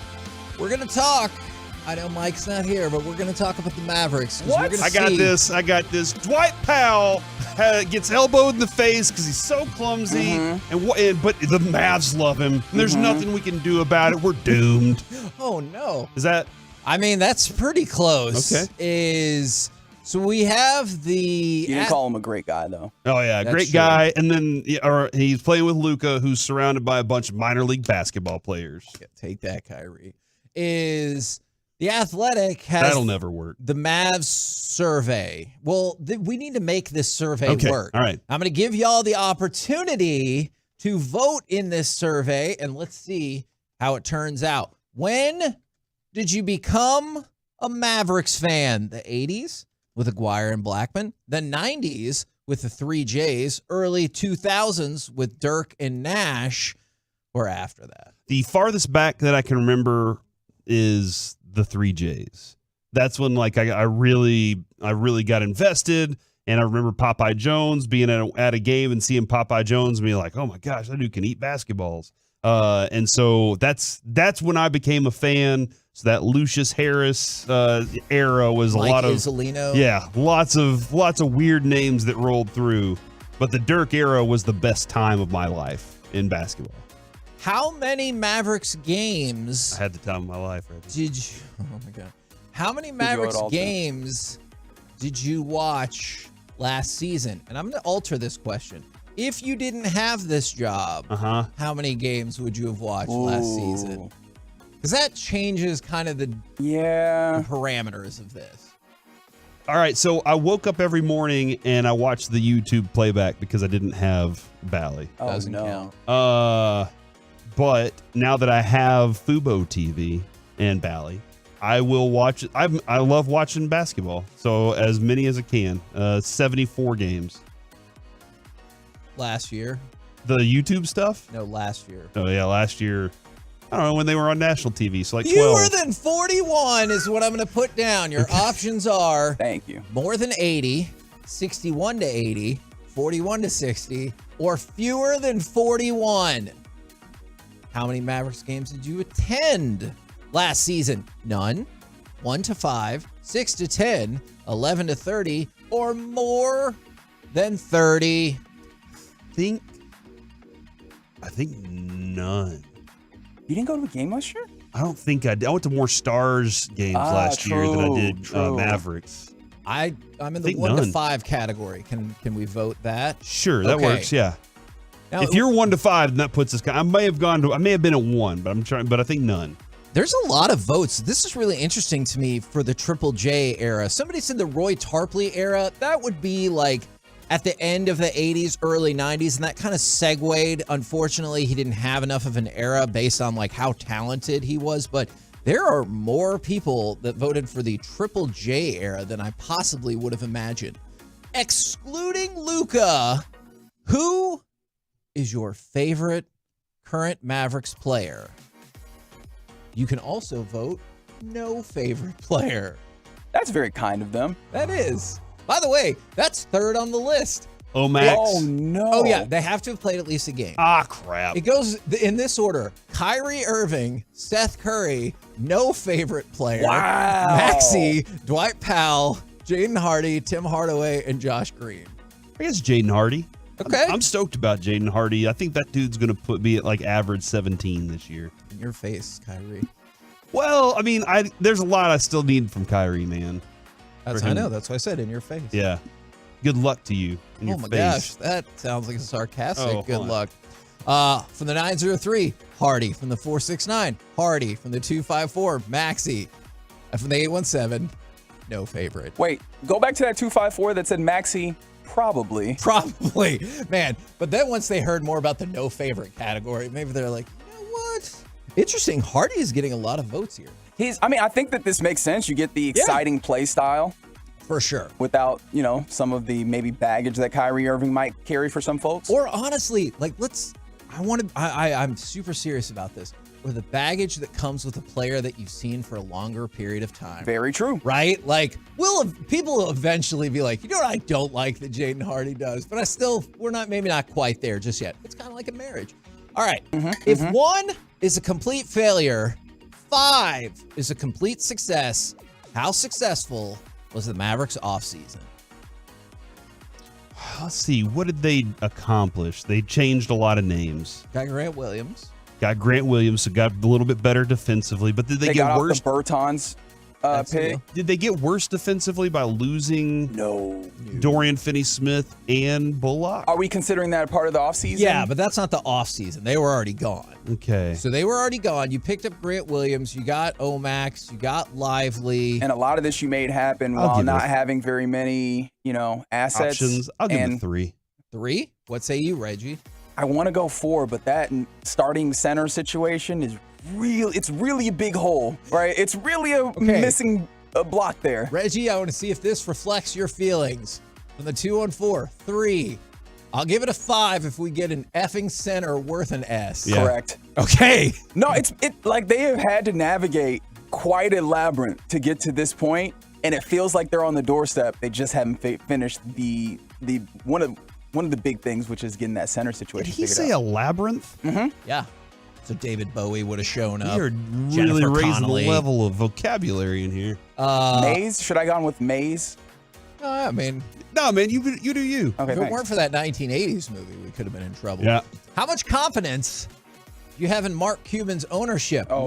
We're going to talk. I know Mike's not here, but we're going to talk about the Mavericks. What? I got this. Dwight Powell gets elbowed in the face because he's so clumsy, but the Mavs love him. And there's nothing we can do about it. We're doomed. Oh, no. Is that? I mean, that's pretty close. Okay. So we have the... You didn't call him a great guy, though. Oh, yeah, great guy. And then he's playing with Luka, who's surrounded by a bunch of minor league basketball players. Yeah, take that, Kyrie. The Athletic has... That'll never work. The Mavs survey. Well, we need to make this survey work. All right. I'm going to give y'all the opportunity to vote in this survey, and let's see how it turns out. When did you become a Mavericks fan? The 80s? With Aguirre and Blackman, the 90s with the 3 J's, early 2000s with Dirk and Nash, or after that? The farthest back that I can remember is the 3 J's. That's when I really got invested, and I remember Popeye Jones being at a game and seeing Popeye Jones and being like, oh my gosh, that dude can eat basketballs. And so that's when I became a fan. So that Lucius Harris era was Mike a lot of Isolino. Yeah, lots of weird names that rolled through. But the Dirk era was the best time of my life in basketball. How many Mavericks games? I had the time of my life right there. Did you? Oh my God! How many Mavericks games did you watch last season? And I'm going to alter this question. If you didn't have this job, how many games would you have watched last season? Because that changes kind of the parameters of this. All right, so I woke up every morning and I watched the YouTube playback because I didn't have Bally. Oh, Doesn't count. But now that I have Fubo TV and Bally, I will watch it. I love watching basketball, so as many as I can. 74 games. Last year? The YouTube stuff? No, last year. Oh, yeah, last year. I don't know, when they were on national TV, so like 12. Fewer than 41 is what I'm going to put down. Your options are thank you. More than 80, 61 to 80, 41 to 60, or fewer than 41. How many Mavericks games did you attend last season? None. 1 to 5, 6 to 10, 11 to 30, or more than 30. I think none. You didn't go to a game last year? I don't think I did. I went to more Stars games last year than I did Mavericks. I'm in the 1 to 5 category. Can we vote that? Sure, that works. Yeah. Now, if you're 1 to 5, then that puts us. I may have been at 1, but I think none. There's a lot of votes. This is really interesting to me for the Triple J era. Somebody said the Roy Tarpley era. That would be like at the end of the 80s, early 90s, and that kind of segued. Unfortunately, he didn't have enough of an era based on like how talented he was, but there are more people that voted for the Triple J era than I possibly would have imagined. Excluding Luka, who is your favorite current Mavericks player? You can also vote no favorite player. That's very kind of them. That is. By the way, that's third on the list. Oh, Max. Oh, no. Oh, yeah. They have to have played at least a game. Ah, crap. It goes in this order. Kyrie Irving, Seth Curry, no favorite player. Wow. Maxey, Dwight Powell, Jaden Hardy, Tim Hardaway, and Josh Green. I guess Jaden Hardy. Okay. I'm stoked about Jaden Hardy. I think that dude's going to be at like average 17 this year. In your face, Kyrie. Well, I mean, there's a lot I still need from Kyrie, man. I know. That's why I said in your face. Yeah. Good luck to you. In your my face. gosh. That sounds like a sarcastic Oh, good hold luck. From the 903, Hardy. From the 469, Hardy. From the 254, Maxey. And from the 817, no favorite. Wait, go back to that 254 that said Maxey probably. Probably. Man, but then once they heard more about the no favorite category, maybe they're like, you know what? Interesting. Hardy is getting a lot of votes here. I think that this makes sense. You get the exciting play style. For sure. Without, some of the maybe baggage that Kyrie Irving might carry for some folks. Or honestly, like let's I'm super serious about this. Or the baggage that comes with a player that you've seen for a longer period of time. Very true. Right? Like, people will eventually be like, you know what I don't like that Jaden Hardy does, but we're maybe not quite there just yet. It's kind of like a marriage. All right. If 1 is a complete failure, 5 is a complete success, how successful was the Mavericks offseason? Let's see. What did they accomplish? They changed a lot of names. Got Grant Williams. So got a little bit better defensively. But did they get got worse? Off the Bertans pick. Did they get worse defensively by losing Dorian Finney-Smith and Bullock? Are we considering that a part of the offseason? Yeah, but that's not the offseason. They were already gone. Okay. So they were already gone. You picked up Grant Williams. You got Omax. You got Lively. And a lot of this you made happen while not having very many, assets. Options. I'll give it 3. 3? What say you, Reggie? I want to go 4, but that starting center situation is it's really a big hole, right? It's really a missing block there. Reggie, I want to see if this reflects your feelings. From the 2 on 4, 3. I'll give it a 5 if we get an effing center worth an S. Yeah. Correct. Okay. No, it's like they have had to navigate quite a labyrinth to get to this point, and it feels like they're on the doorstep. They just haven't finished the one of the big things, which is getting that center situation. Did he say a labyrinth? Mm-hmm. Yeah. So David Bowie would have shown up. You're really raising the level of vocabulary in here. Maze? Should I go on with Maze? I mean, no, man, you do you. Okay, if it weren't for that 1980s movie, we could have been in trouble. Yeah. How much confidence do you have in Mark Cuban's ownership? Oh,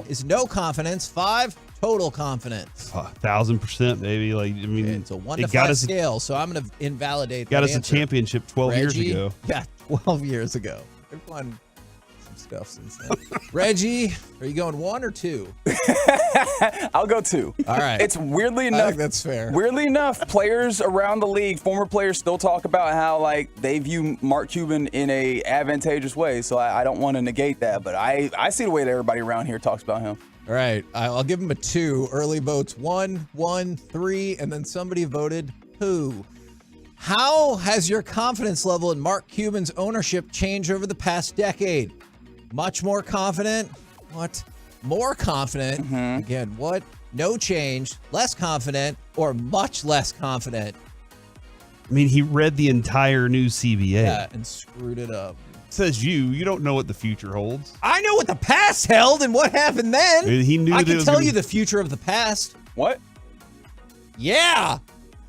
1 is no confidence. 5, total confidence. 1,000%, baby. Like, I mean, it's a 1 to 5 scale, so I'm going to invalidate that. Got us answer. a championship 12 years ago. Yeah, 12 years ago. They've won some stuff since then. Reggie, are you going 1 or 2? I'll go 2. All right. It's weirdly enough. I think that's fair. Weirdly enough, players around the league, former players, still talk about how they view Mark Cuban in a advantageous way. So I don't want to negate that, but I see the way that everybody around here talks about him. All right. I'll give him a 2. Early votes 1, 1, 3, and then somebody voted who. How has your confidence level in Mark Cuban's ownership changed over the past decade? Much more confident? What? More confident? Again, what? No change. Less confident? Or much less confident? I mean, he read the entire new CBA. Yeah, and screwed it up. Says you don't know what the future holds. I know what the past held and what happened then. He knew I that can it was tell gonna- you the future of the past. What? Yeah.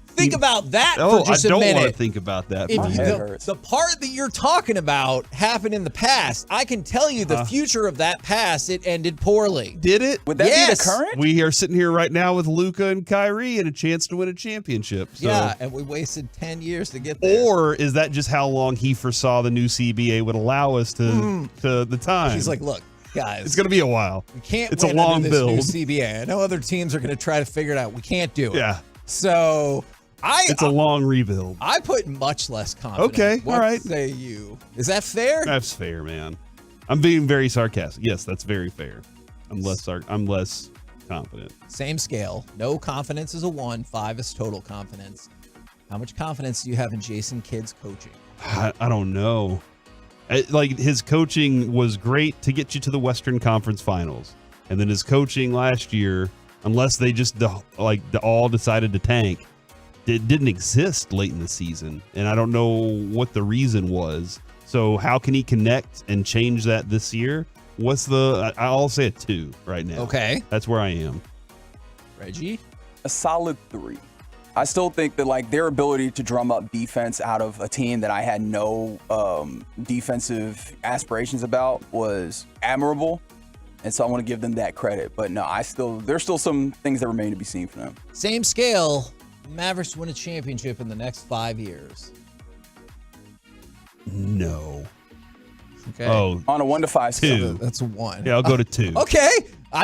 Think about that Oh, for just I a don't minute. want to think about that. If for a you, minute. the part that you're talking about happened in the past, I can tell you the future of that past, it ended poorly. Did it? Would that be the current? We are sitting here right now with Luka and Kyrie and a chance to win a championship. So. Yeah, and we wasted 10 years to get there. Or is that just how long he foresaw the new CBA would allow us to the time? He's like, look, guys. It's going to be a while. We can't It's a win long under this build. new CBA. I know other teams are going to try to figure it out. We can't do it. Yeah. So It's a long rebuild. I put much less confidence. Okay, What all right. say you? Is that fair? That's fair, man. I'm being very sarcastic. Yes, that's very fair. I'm less confident. Same scale. No confidence is a 1. 5 is total confidence. How much confidence do you have in Jason Kidd's coaching? I don't know. Like, his coaching was great to get you to the Western Conference Finals, and then his coaching last year, unless they just all decided to tank, it didn't exist late in the season, and I don't know what the reason was. So how can he connect and change that this year? I'll say a 2 right now. Okay. That's where I am. Reggie? A solid 3. I still think that their ability to drum up defense out of a team that I had no defensive aspirations about was admirable. And so I want to give them that credit. But no, there's still some things that remain to be seen for them. Same scale. Mavericks win a championship in the next 5 years. No. Okay. Oh, on a 1 to 5 scale. 2. That's a 1. Yeah, I'll go to 2. Okay.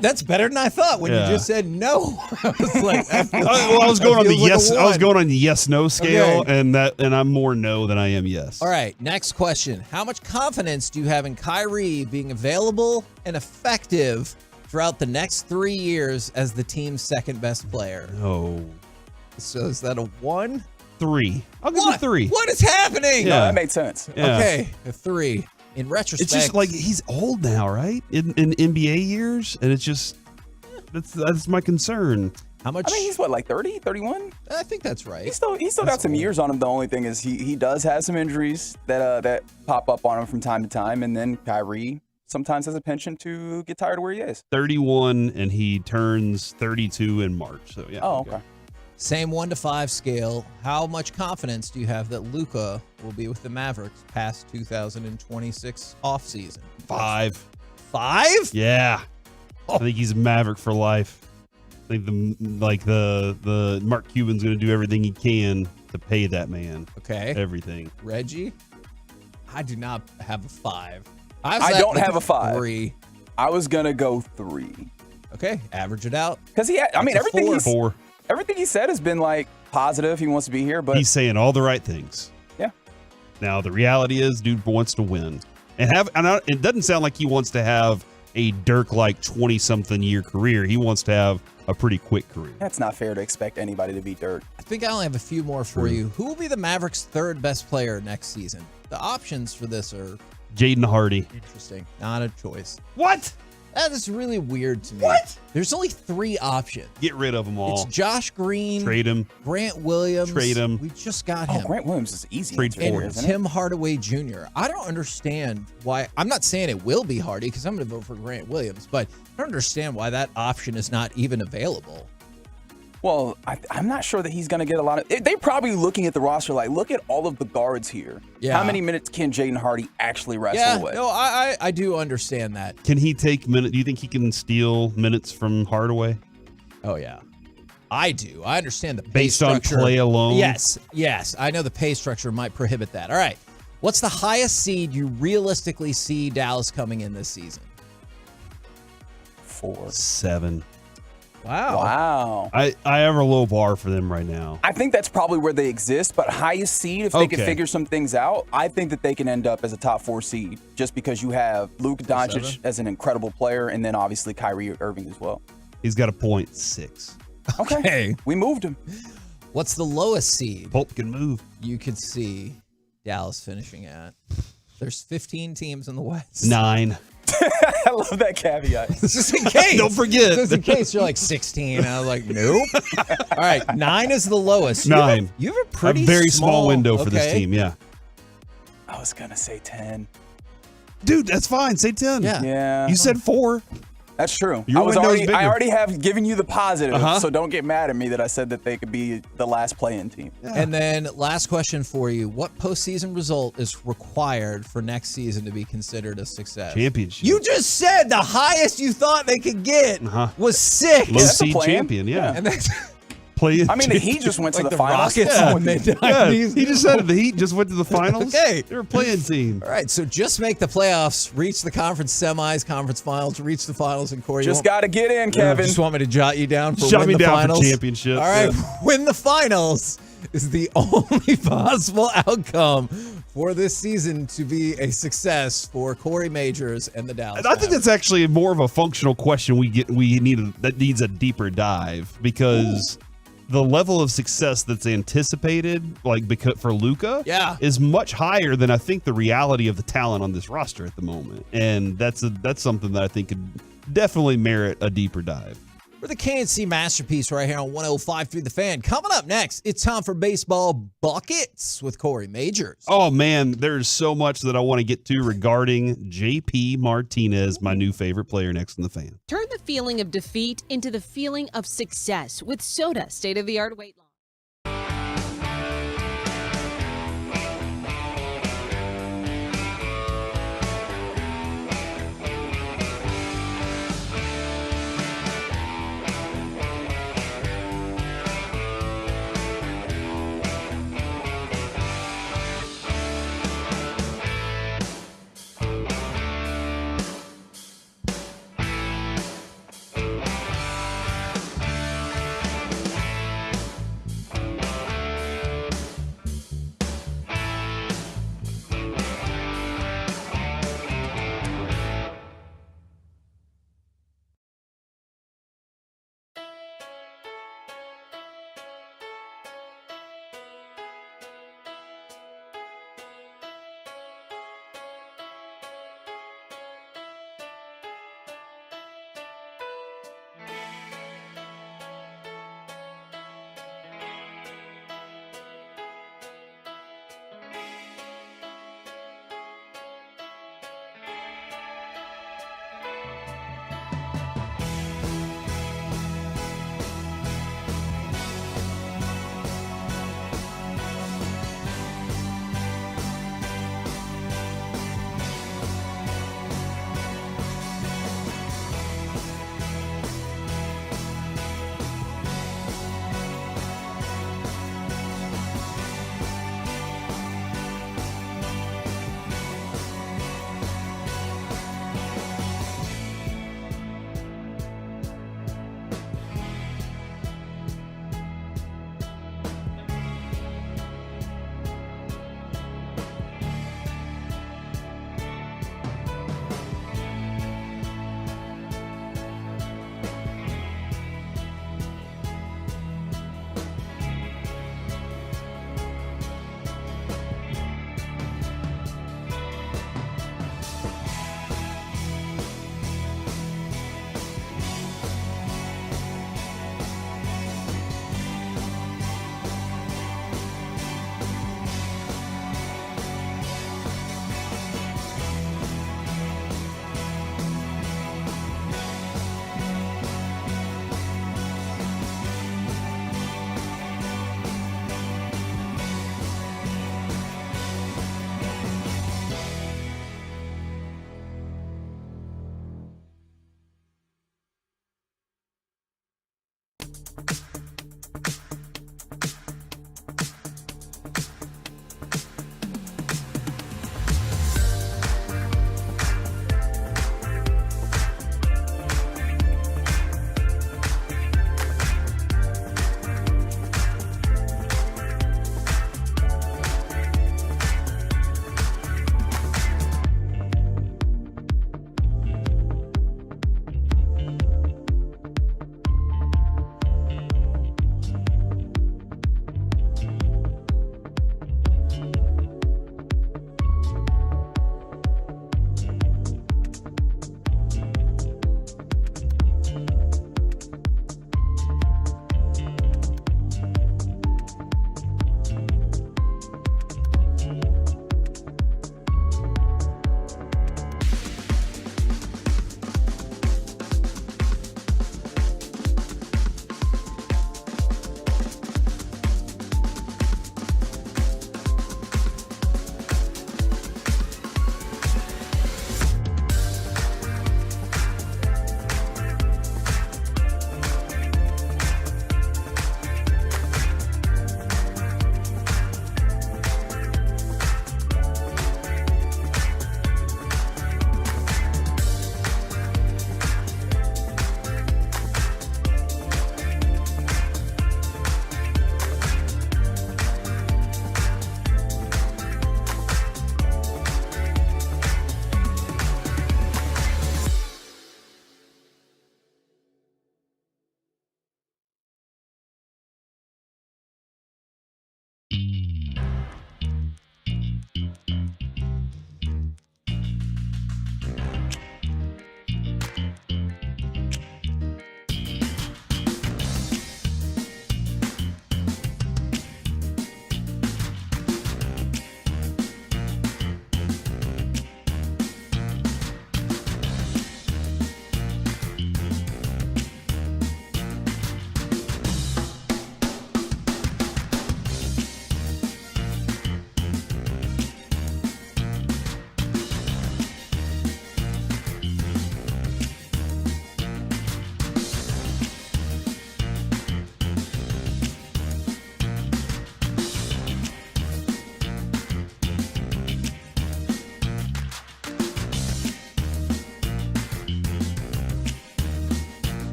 That's better than I thought when you just said no. I was like, I was going on the yes. I was going on the yes/no scale, Okay. and I'm more no than I am yes. All right, next question. How much confidence do you have in Kyrie being available and effective throughout the next 3 years as the team's second best player? Oh. So is that a 1? 3. I'll give you 3. What is happening? No, that made sense. Yeah. Okay, a 3. in retrospect, It's just like he's old now, right? In NBA years, and it's just that's my concern. How much? I mean, he's what, like 30, 31? I think that's right. He's still got some years on him. The only thing is he does have some injuries that pop up on him from time to time, and then Kyrie sometimes has a penchant to get tired of where he is. 31, and he turns 32 in March. So yeah. Oh, okay. Same 1 to 5 scale. How much confidence do you have that Luka will be with the Mavericks past 2026 offseason? 5. 5? Yeah. I think he's a Maverick for life. I think the Mark Cuban's going to do everything he can to pay that man. Okay. Everything. Reggie? I do not have a 5. I don't have a 5. 3. I was gonna go 3. Okay, average it out. Because everything he said has been like positive. He wants to be here, but he's saying all the right things. Yeah. Now the reality is, dude wants to win, it doesn't sound like he wants to have a Dirk-like 20-something year career. He wants to have a pretty quick career. That's not fair to expect anybody to be Dirk. I think I only have a few more for you. Who will be the Mavericks' third best player next season? The options for this are Jaden Hardy. Interesting. Not a choice. What? That is really weird to me. What? There's only 3 options. Get rid of them all. It's Josh Green. Trade him. Grant Williams. Trade him. We just got him. Oh, Grant Williams is easy. Trade for him. And Tim Hardaway Jr. I don't understand why. I'm not saying it will be Hardy because I'm going to vote for Grant Williams, but I don't understand why that option is not even available. Well, I'm not sure that he's going to get a lot of. They're probably looking at the roster like, look at all of the guards here. Yeah. How many minutes can Jaden Hardy actually wrestle with? No, I do understand that. Can he take minutes? Do you think he can steal minutes from Hardaway? Oh, yeah. I do. I understand the pay Based on structure. play alone? Yes. I know the pay structure might prohibit that. All right. What's the highest seed you realistically see Dallas coming in this season? 4. 7. Wow. I have a low bar for them right now. I think that's probably where they exist, but highest seed, if they can figure some things out, I think that they can end up as a top 4 seed just because you have Luka Doncic as an incredible player and then obviously Kyrie Irving as well. He's got a 0.6. Okay. We moved him. What's the lowest seed? Pope can move. You could see Dallas finishing at. There's 15 teams in the West. 9. I love that caveat. Just in case. Don't forget. Just in case you're like 16. I was like, nope. All right, 9 is the lowest. 9. You have a pretty very small window for this team, yeah. I was going to say 10. Dude, that's fine. Say 10. Yeah. You said 4. That's true. Your window's bigger. I already have given you the positive, Uh-huh. so don't get mad at me that I said that they could be the last play-in team. And then last question for you. What postseason result is required for next season to be considered a success? Championship. You just said the highest you thought they could get was 6. Low seed champion, yeah. And that's I mean, the Heat just went to like the the finals. Rockets when they died. He just said the Heat just went to the finals. Okay. They're a playing team. All right, so just make the playoffs, reach the conference semis, conference finals, reach the finals, and Corey. Just got to get in, Kevin. Just want me to jot you down for Jot win me the down finals? for championship. All right, Yeah. win the finals is the only possible outcome for this season to be a success for Corey Majors and the Dallas. And I think that's actually more of a functional question that needs a deeper dive because the level of success that's anticipated, because for Luka, is much higher than I think the reality of the talent on this roster at the moment, and that's something that I think could definitely merit a deeper dive. We're the KNC Masterpiece right here on 105.3 The Fan. Coming up next, it's time for Baseball Buckets with Corey Majors. Oh, man, there's so much that I want to get to regarding JP Martinez, my new favorite player next in the Fan. Turn the feeling of defeat into the feeling of success with Soda state-of-the-art weight loss.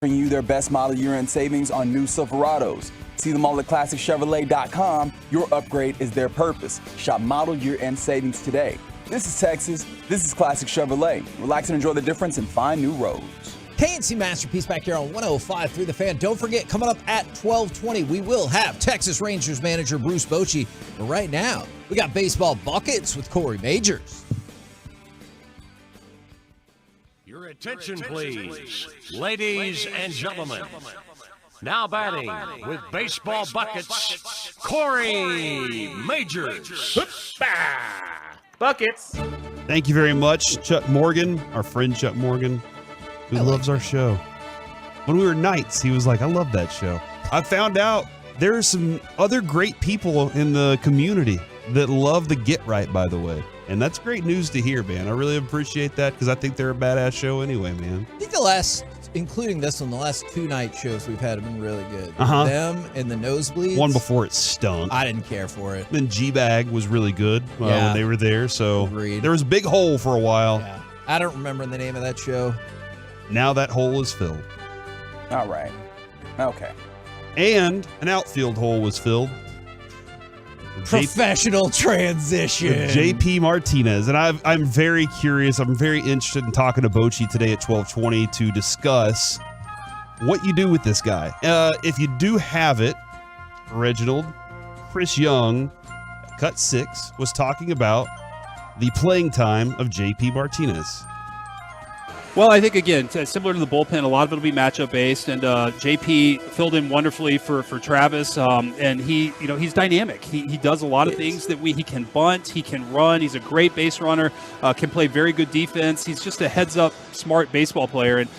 Bringing you their best model year-end savings on new Silverados. See them all at ClassicChevrolet.com. Your upgrade is their purpose. Shop model year-end savings today. This is Texas. This is Classic Chevrolet. Relax and enjoy the difference and find new roads. KNC Masterpiece back here on 105.3 The Fan. Don't forget, coming up at 12:20, we will have Texas Rangers manager Bruce Bochy. But right now, we got baseball buckets with Corey Majors. Your attention, please, ladies and gentlemen. Now batting with baseball buckets, Corey Majors. Buckets. Thank you very much, Chuck Morgan, our friend Chuck Morgan, who loves our show. When we were Knights, he was like, I love that show. I found out there are some other great people in the community that love the Get Right, by the way. And that's great news to hear, man. I really appreciate that because I think they're a badass show anyway, man. I think the last, including this one, the last 2 night shows we've had have been really good. Them and the Nosebleeds. One before it stunk. I didn't care for it. Then G-Bag was really good when they were there. So Agreed. there was a big hole for a while. Yeah. I don't remember the name of that show. Now that hole is filled. All right. Okay. And an outfield hole was filled. Professional transition. With JP Martinez. And I'm very curious. I'm very interested in talking to Bochy today at 12:20 to discuss what you do with this guy. If you do have it, Reginald, Chris Young, Cut 6, was talking about the playing time of JP Martinez. Well, I think, again, similar to the bullpen, a lot of it will be matchup based, and JP filled in wonderfully for Travis, and he's dynamic. He does a lot of things that he can bunt, he can run, he's a great base runner, can play very good defense. He's just a heads-up, smart baseball player, and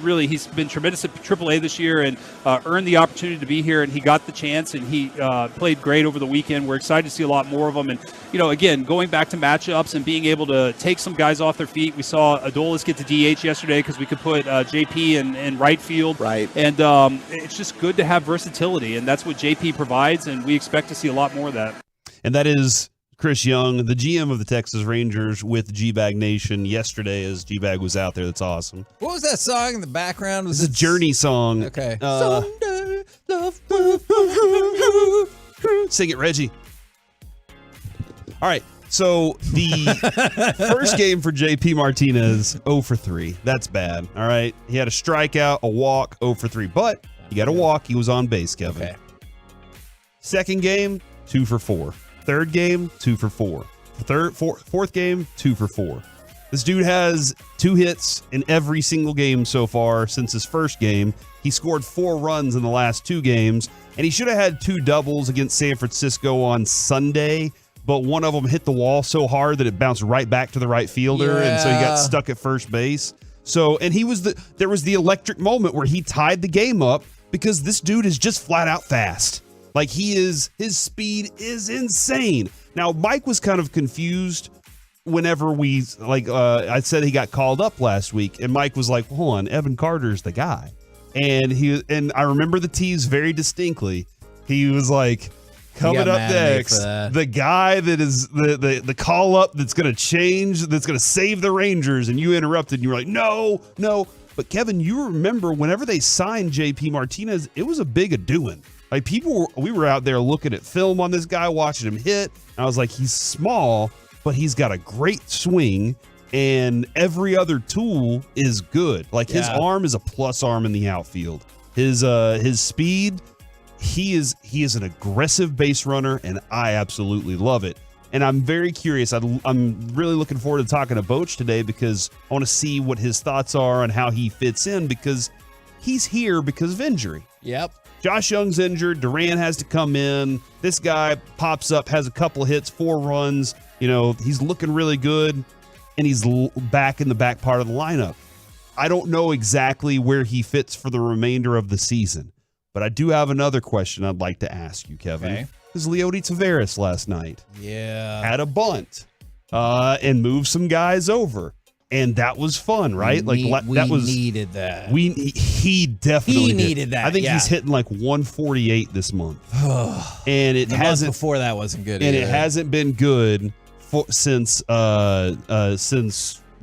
really he's been tremendous at AAA this year and earned the opportunity to be here, and he got the chance, and he played great over the weekend. We're excited to see a lot more of him, and again, going back to matchups and being able to take some guys off their feet. We saw Adolis get to DH yesterday because we could put JP in right field. Right. And it's just good to have versatility, and that's what JP provides, and we expect to see a lot more of that. And that is Chris Young, the GM of the Texas Rangers with G-Bag Nation yesterday as G-Bag was out there. That's awesome. What was that song in the background? It's a Journey song. Okay. Someday, love sing it, Reggie. All right. So the first game for JP Martinez, 0 for 3. That's bad. All right. He had a strikeout, a walk, 0 for 3. But he got a walk. He was on base, Kevin. Okay. Second game, 2 for 4. Third game, 2 for 4. Fourth game, 2 for 4. This dude has 2 hits in every single game so far since his first game. He scored 4 runs in the last 2 games, and he should have had 2 doubles against San Francisco on Sunday, but one of them hit the wall so hard that it bounced right back to the right fielder, and so he got stuck at first base. So, and there was the electric moment where he tied the game up because this dude is just flat out fast. Like his speed is insane. Now, Mike was kind of confused whenever I said he got called up last week, and Mike was like, hold on, Evan Carter's the guy. And I remember the tease very distinctly. He was like, coming up next, the guy that is the call up that's going to change, that's going to save the Rangers, and you interrupted, and you were like, no. But Kevin, you remember whenever they signed JP Martinez, it was a big a-doing. Like we were out there looking at film on this guy, watching him hit. And I was like, he's small, but he's got a great swing, and every other tool is good. Like his arm is a plus arm in the outfield. His speed, he is an aggressive base runner, and I absolutely love it. And I'm very curious. I'm really looking forward to talking to Boch today because I want to see what his thoughts are on how he fits in because he's here because of injury. Yep. Josh Young's injured. Duran has to come in. This guy pops up, has a couple of hits, 4 runs. He's looking really good, and he's back in the back part of the lineup. I don't know exactly where he fits for the remainder of the season, but I do have another question I'd like to ask you, Kevin. Okay. Because Leody Taveras last night had a bunt and moved some guys over. And that was fun, right? We needed that. He definitely needed that. I think he's hitting like 148 this month, and it hasn't. Before that wasn't good, and it hasn't been good since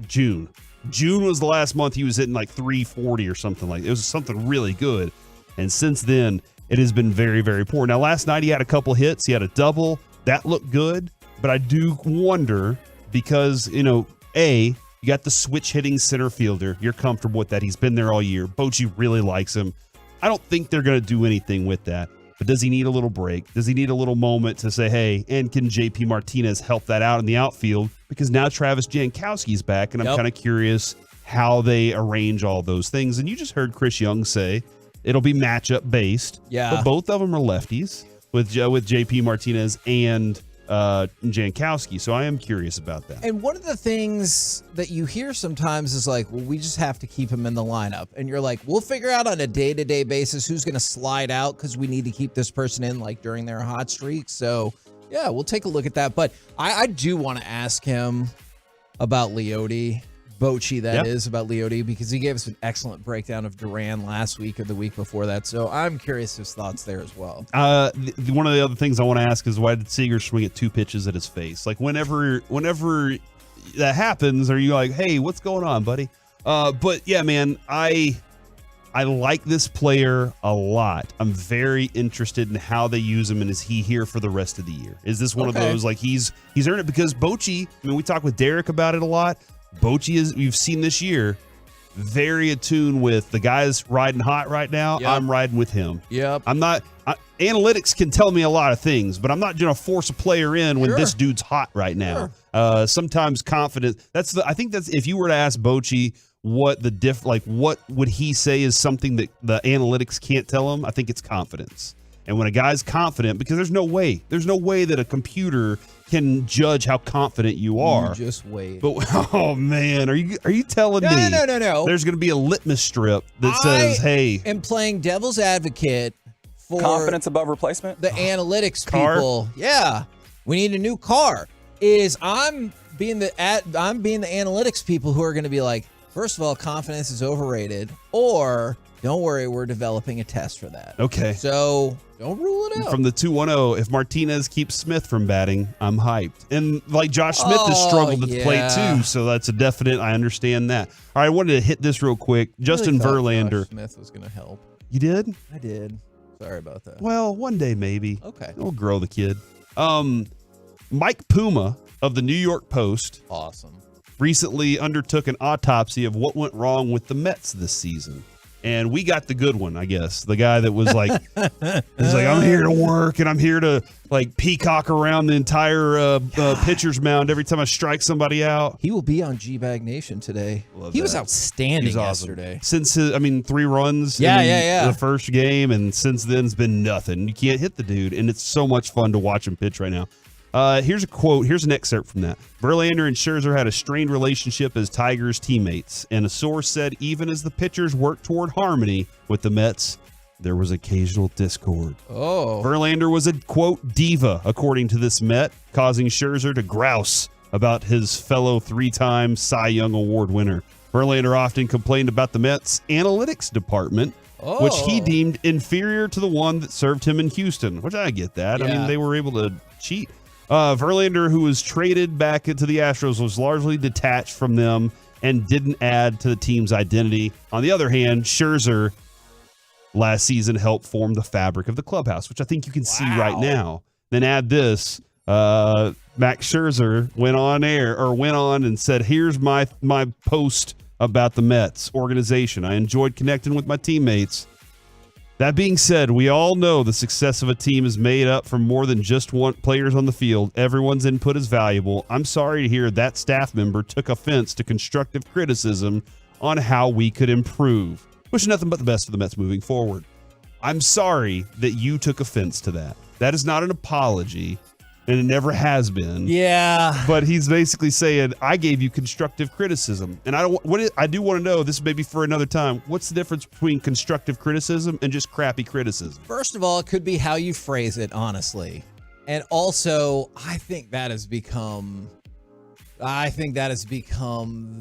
June. June was the last month he was hitting like 340 or something like. It was something really good, and since then it has been very, very poor. Now last night he had a couple hits. He had a double that looked good, but I do wonder because you got the switch hitting center fielder. You're comfortable with that. He's been there all year. Bochy really likes him. I don't think they're going to do anything with that. But does he need a little break? Does he need a little moment to say, hey, and can JP Martinez help that out in the outfield? Because now Travis Jankowski's back, and I'm kind of curious how they arrange all those things. And you just heard Chris Young say it'll be matchup based. Yeah. But both of them are lefties with JP Martinez and Jankowski, so I am curious about that. And one of the things that you hear sometimes is like, well, we just have to keep him in the lineup. And you're like, we'll figure out on a day-to-day basis who's going to slide out because we need to keep this person in like during their hot streak. So Yeah, we'll take a look at that. But I do want to ask him about Leote. Bochy, that is, about Leote, because he gave us an excellent breakdown of Duran last week or the week before that. So I'm curious his thoughts there as well. One of the other things I want to ask is, why did Seager swing at 2 pitches at his face? Like, whenever that happens, are you like, hey, what's going on, buddy? But yeah, man, I like this player a lot. I'm very interested in how they use him, and is he here for the rest of the year? Is this one of those, like, he's earned it? Because Bochy, I mean, we talk with Derek about it a lot. Bochy is, you've seen this year, very attuned with the guys riding hot right now. Yep. I'm riding with him. Yep. Analytics can tell me a lot of things, but I'm not going to force a player in when this dude's hot right now. Sure. Sometimes confidence. I think that's, if you were to ask Bochy what what would he say is something that the analytics can't tell him, I think it's confidence. And when a guy's confident, because there's no way that a computer can judge how confident you are. You just wait. But oh man, are you telling me? No. There's going to be a litmus strip that says, "Hey," I'm playing devil's advocate for confidence above replacement. The analytics people. Yeah, we need a new car. I'm being the analytics people who are going to be like, first of all, confidence is overrated, or don't worry, we're developing a test for that. Okay. So don't rule it out. From the 210, if Martinez keeps Smith from batting, I'm hyped. And like Josh Smith has struggled at the plate too, so that's a definite. I understand that. All right, I wanted to hit this real quick. Justin Verlander. Josh Smith was going to help. You did? I did. Sorry about that. Well, one day maybe. Okay. We'll grow the kid. Mike Puma of the New York Post. Awesome. Recently undertook an autopsy of what went wrong with the Mets this season. And we got the good one, I guess. The guy that was like, he's like, I'm here to work and I'm here to like peacock around the entire pitcher's mound every time I strike somebody out. He will be on G-Bag Nation today. He was outstanding yesterday. Since 3 runs in the first game, and since then it's been nothing. You can't hit the dude, and it's so much fun to watch him pitch right now. Here's a quote. Here's an excerpt from that. Verlander and Scherzer had a strained relationship as Tigers teammates, and a source said even as the pitchers worked toward harmony with the Mets, there was occasional discord. Oh. Verlander was a, quote, diva, according to this Met, causing Scherzer to grouse about his fellow 3-time Cy Young Award winner. Verlander often complained about the Mets' analytics department, which he deemed inferior to the one that served him in Houston, which I get that. I mean, they were able to cheat. Verlander, who was traded back into the Astros, was largely detached from them and didn't add to the team's identity. On the other hand, Scherzer last season helped form the fabric of the clubhouse, which I think you can see right now. Then add this. Max Scherzer went on and said, here's my post about the Mets organization. I enjoyed connecting with my teammates. That being said, we all know the success of a team is made up from more than just one players on the field. Everyone's input is valuable. I'm sorry to hear that staff member took offense to constructive criticism on how we could improve. Wish nothing but the best for the Mets moving forward. I'm sorry that you took offense to that. That is not an apology, and it never has been. Yeah. But he's basically saying, I gave you constructive criticism. And I do want to know, this may be for another time, what's the difference between constructive criticism and just crappy criticism? First of all, it could be how you phrase it, honestly. And also, I think that has become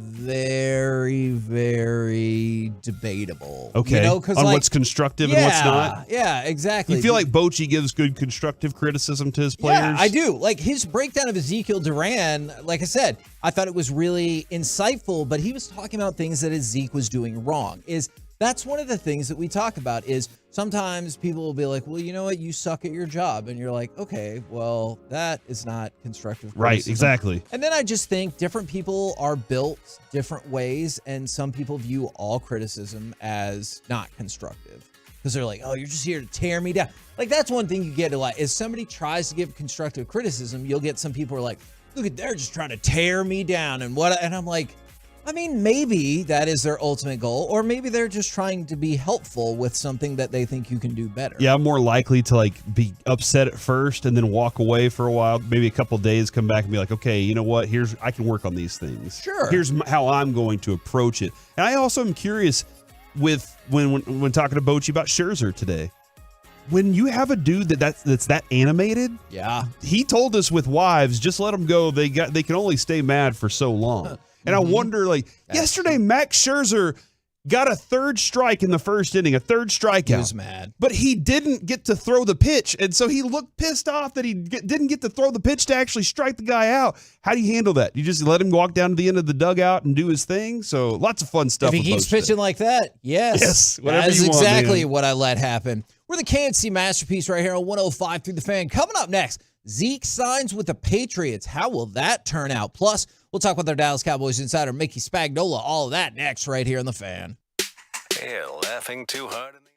very, very debatable. Okay. You know, on what's constructive and what's not? Yeah, exactly. You feel like Bochy gives good constructive criticism to his players? Yeah, I do. Like his breakdown of Ezekiel Duran, like I said, I thought it was really insightful, but he was talking about things that Zeke was doing wrong. That's one of the things that we talk about is sometimes people will be like, well, you know what? You suck at your job. And you're like, okay, well, that is not constructive criticism. Right, exactly. And then I just think different people are built different ways. And some people view all criticism as not constructive because they're like, oh, you're just here to tear me down. Like that's one thing you get a lot is somebody tries to give constructive criticism. You'll get some people who are like, look, they're just trying to tear me down. And I'm like, I mean, maybe that is their ultimate goal, or maybe they're just trying to be helpful with something that they think you can do better. Yeah, I'm more likely to like be upset at first and then walk away for a while, maybe a couple of days, come back and be like, okay, you know what? I can work on these things. Sure. Here's how I'm going to approach it. And I also am curious with when talking to Bochy about Scherzer today. when you have a dude that's that animated, he told us with wives, just let them go. They can only stay mad for so long. And I wonder, yesterday, Max Scherzer got a third strike in the first inning, a third strikeout. He was mad. But he didn't get to throw the pitch. And so he looked pissed off that he didn't get to throw the pitch to actually strike the guy out. How do you handle that? You just let him walk down to the end of the dugout and do his thing? So lots of fun stuff. If he keeps pitching like that, yes. Whatever That's you want, exactly man. what I let happen. We're the KNC Masterpiece right here on 105 through the Fan. Coming up next, Zeke signs with the Patriots. How will that turn out? Plus, we'll talk with our Dallas Cowboys insider, Mickey Spagnola. All of that next right here on the Fan. Hey, laughing too hard in the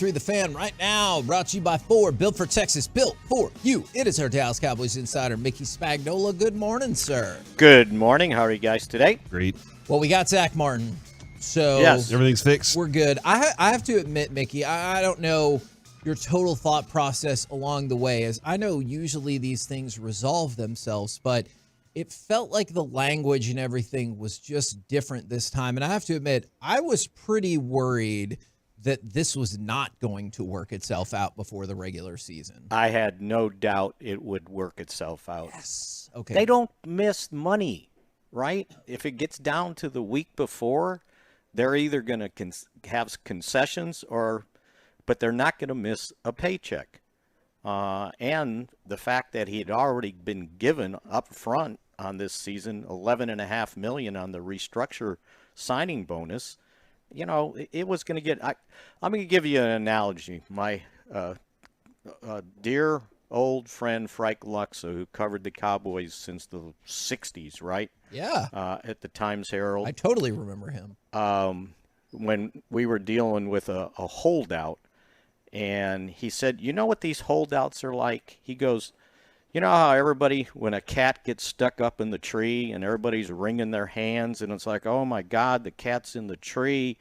105.3 The Fan right now. Brought to you by Ford, built for Texas, built for you. It is our Dallas Cowboys insider, Mickey Spagnola. Good morning, sir. Good morning. How are you guys today? Great. Well, we got Zach Martin, so yes, everything's fixed. We're good. I have to admit, Mickey, I don't know your total thought process along the way, as I know usually these things resolve themselves, but it felt like the language and everything was just different this time. And I have to admit, I was pretty worried that this was not going to work itself out before the regular season. I had no doubt it would work itself out. Yes. Okay. They don't miss money, right? If it gets down to the week before, they're either going to have concessions but they're not going to miss a paycheck. And the fact that he had already been given up front on this season $11.5 million on the restructure signing bonus, you know, it was going to get. I'm going to give you an analogy. My dear old friend Frank Luxa, who covered the Cowboys since the 60s, right? Yeah. At the Times-Herald. I totally remember him. When we were dealing with a holdout, and he said, you know what these holdouts are like? He goes, you know how everybody, when a cat gets stuck up in the tree and everybody's wringing their hands and it's like, oh my God, the cat's in the tree.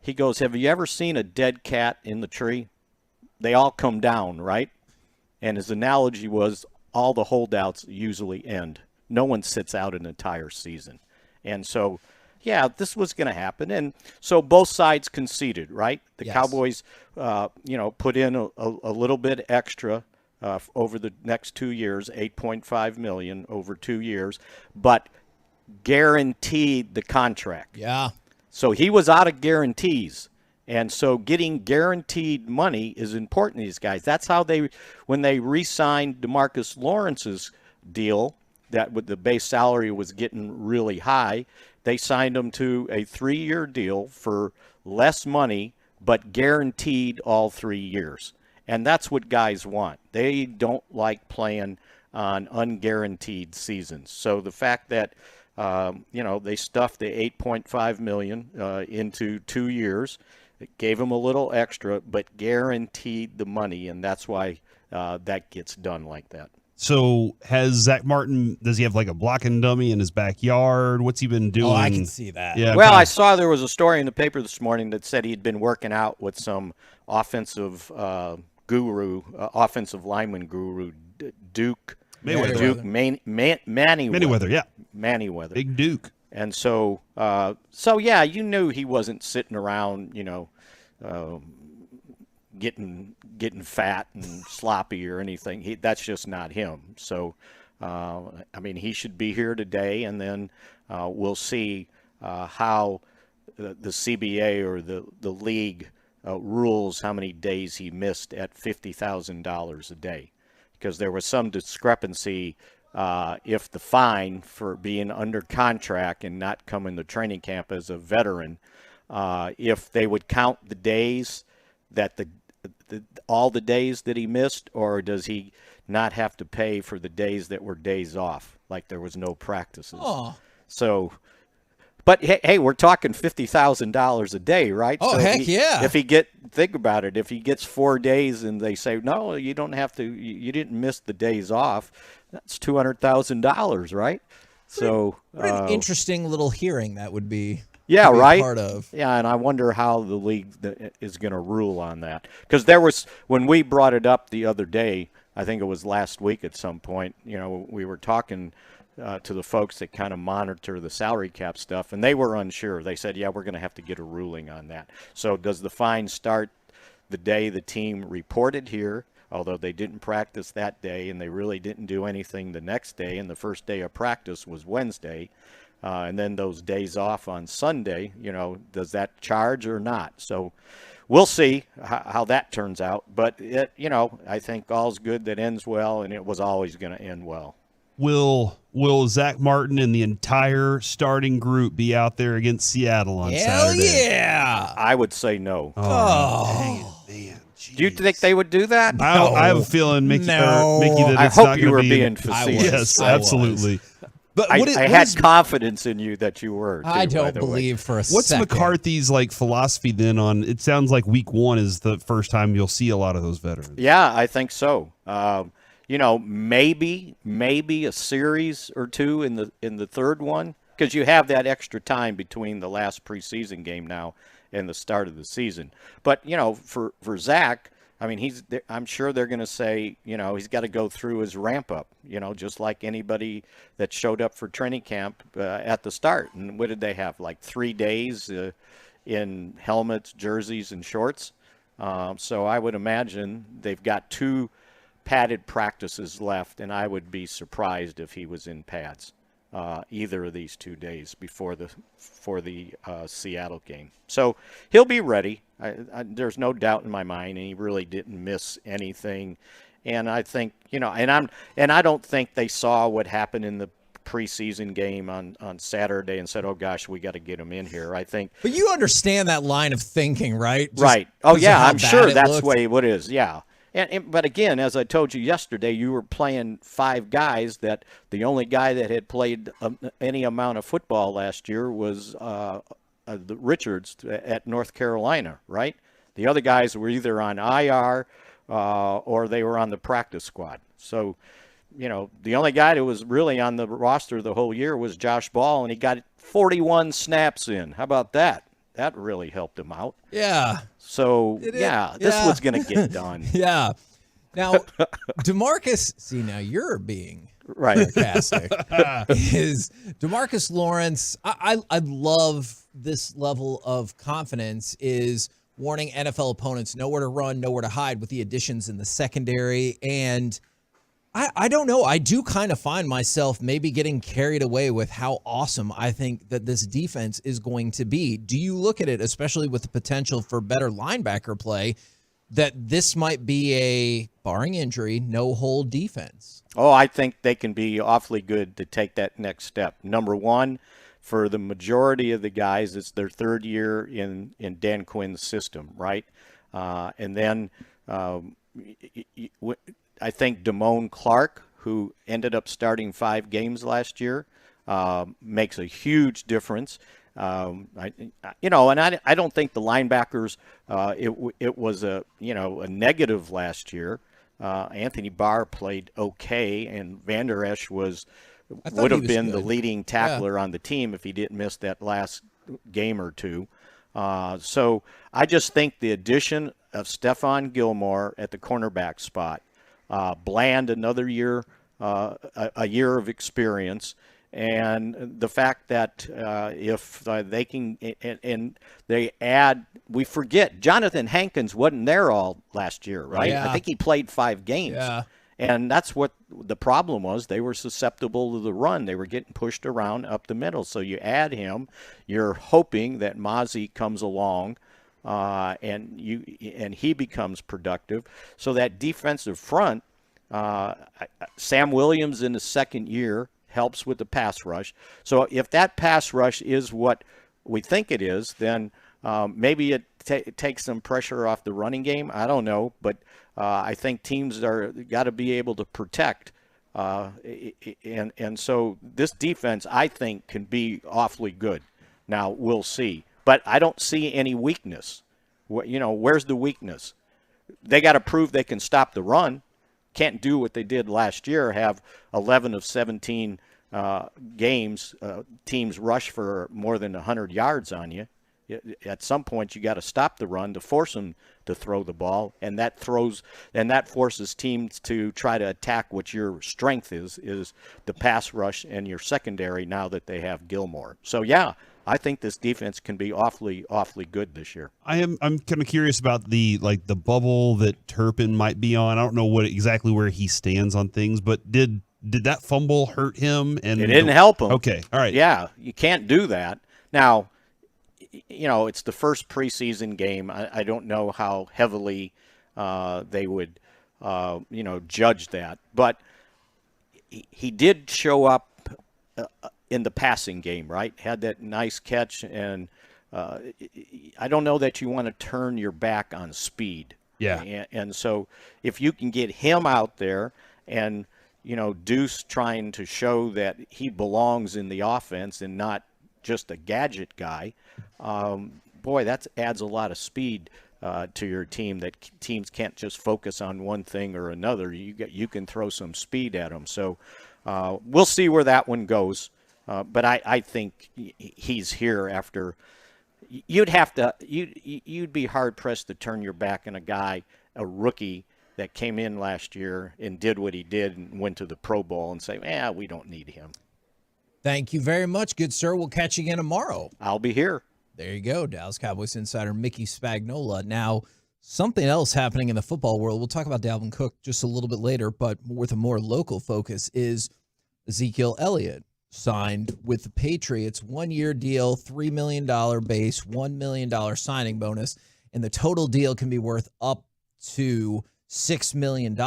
He goes, have you ever seen a dead cat in the tree? They all come down, right? And his analogy was all the holdouts usually end. No one sits out an entire season. And so, yeah, this was going to happen. And so both sides conceded, right? The Cowboys, put in a little bit extra over the next 2 years, $8.5 million over 2 years, but guaranteed the contract. Yeah. So he was out of guarantees. And so getting guaranteed money is important to these guys. That's how when they re-signed DeMarcus Lawrence's deal, that with the base salary was getting really high, they signed him to a 3-year deal for less money, but guaranteed all 3 years. And that's what guys want. They don't like playing on unguaranteed seasons. So the fact that, they stuffed the $8.5 million into 2 years, it gave them a little extra, but guaranteed the money, and that's why that gets done like that. So has Zach Martin, does he have like a blocking dummy in his backyard? What's he been doing? Oh, I can see that. Yeah. Well, I saw there was a story in the paper this morning that said he'd been working out with some offensive offensive lineman guru, Duke Mayweather. Duke Manyweather. Yeah. Manyweather. Big Duke. And so yeah, you knew he wasn't sitting around, getting fat and sloppy or anything. That's just not him. So, he should be here today, and then we'll see how the CBA or the league rules how many days he missed at $50,000 a day, because there was some discrepancy if the fine for being under contract and not coming to training camp as a veteran, if they would count the days that all the days that he missed, or does he not have to pay for the days that were days off, like there was no practices? Oh. So, but hey, we're talking $50,000 a day, right? Oh, so heck yeah. Think about it. If he gets 4 days and they say, no, you don't have to, you didn't miss the days off, that's $200,000, right? So, what an interesting little hearing that would be. Yeah, right. Part of. Yeah, and I wonder how the league is going to rule on that, because there was, when we brought it up the other day, I think it was last week at some point, we were talking to the folks that kind of monitor the salary cap stuff, and they were unsure. They said, yeah, we're going to have to get a ruling on that. So does the fine start the day the team reported here, although they didn't practice that day and they really didn't do anything the next day, and the first day of practice was Wednesday, and then those days off on Sunday, does that charge or not? So we'll see how that turns out. But, I think all's good that ends well, and it was always going to end well. Will Zach Martin and the entire starting group be out there against Seattle on Saturday? Yeah. I would say no. Oh. Dang it, man. Do you think they would do that? I have a feeling, Mickey, that I it's hope not you going were to be. being facetious. Yes, absolutely. But I had confidence in you that you were. Too, I don't believe for a What's second. McCarthy's philosophy then on? It sounds like week 1 is the first time you'll see a lot of those veterans. Yeah, I think so. Maybe a series or two in the third one, because you have that extra time between the last preseason game now and the start of the season. But for Zach, I mean, I'm sure they're going to say, he's got to go through his ramp up, just like anybody that showed up for training camp at the start. And what did they have, 3 days in helmets, jerseys, and shorts? So I would imagine they've got 2 padded practices left, and I would be surprised if he was in pads either of these 2 days for the Seattle game. So he'll be ready. There's no doubt in my mind, and he really didn't miss anything. And I think and I don't think they saw what happened in the preseason game on Saturday and said, "Oh gosh, we got to get him in here." I think. But you understand that line of thinking, right? Right. Oh yeah, I'm sure that's what it is. Yeah. But again, as I told you yesterday, you were playing 5 guys that the only guy that had played any amount of football last year was the Richards at North Carolina, right? The other guys were either on IR or they were on the practice squad. So, the only guy that was really on the roster the whole year was Josh Ball, and he got 41 snaps in. How about that? That really helped him out. Yeah. So, this was going to get done. Yeah. Now, DeMarcus, see, now you're being right. sarcastic. Is DeMarcus Lawrence, I love this level of confidence, is warning NFL opponents nowhere to run, nowhere to hide with the additions in the secondary. And I don't know. I do kind of find myself maybe getting carried away with how awesome I think that this defense is going to be. Do you look at it, especially with the potential for better linebacker play, that this might be a, barring injury, no-hold defense? Oh, I think they can be awfully good to take that next step. Number one, for the majority of the guys, it's their third year in Dan Quinn's system, right? And then I think Damone Clark, who ended up starting 5 games last year, makes a huge difference. And I don't think the linebackers, it was a negative last year. Anthony Barr played okay, and Van Der Esch would have been the leading tackler on the team if he didn't miss that last game or two. So I just think the addition of Stephon Gilmore at the cornerback spot, Bland another year, a year of experience, and the fact that if they can and they add, we forget Jonathan Hankins wasn't there all last year, right? Yeah. I think he played 5 games. Yeah. And that's what the problem was. They were susceptible to the run. They were getting pushed around up the middle. So you add him, you're hoping that Mazi comes along and he becomes productive. So that defensive front, Sam Williams in the second year helps with the pass rush. So if that pass rush is what we think it is, then maybe it takes some pressure off the running game. I don't know, but I think teams got to be able to protect. And so this defense, I think, can be awfully good. Now, we'll see. But I don't see any weakness. Where's the weakness? They got to prove they can stop the run. Can't do what they did last year, have 11 of 17 games, teams rush for more than 100 yards on you. At some point, you got to stop the run to force them to throw the ball, and that forces teams to try to attack what your strength is the pass rush and your secondary. Now that they have Gilmore, so yeah, I think this defense can be awfully good this year. I'm kind of curious about the bubble that Turpin might be on. I don't know exactly where he stands on things, but did that fumble hurt him? And it didn't help him. Okay, all right. Yeah, you can't do that now. It's the first preseason game. I don't know how heavily they would, judge that. But he did show up in the passing game, right? Had that nice catch. And I don't know that you want to turn your back on speed. Yeah. And so if you can get him out there and, Deuce trying to show that he belongs in the offense and not just a gadget guy, boy, that adds a lot of speed to your team. That teams can't just focus on one thing or another. You can throw some speed at them. So we'll see where that one goes. But I think he's here after. You'd be hard pressed to turn your back on a rookie that came in last year and did what he did and went to the Pro Bowl and say, we don't need him. Thank you very much, good sir. We'll catch you again tomorrow. I'll be here. There you go, Dallas Cowboys insider Mickey Spagnola. Now, something else happening in the football world, we'll talk about Dalvin Cook just a little bit later, but with a more local focus, is Ezekiel Elliott signed with the Patriots. 1-year deal, $3 million base, $1 million signing bonus, and the total deal can be worth up to $6 million.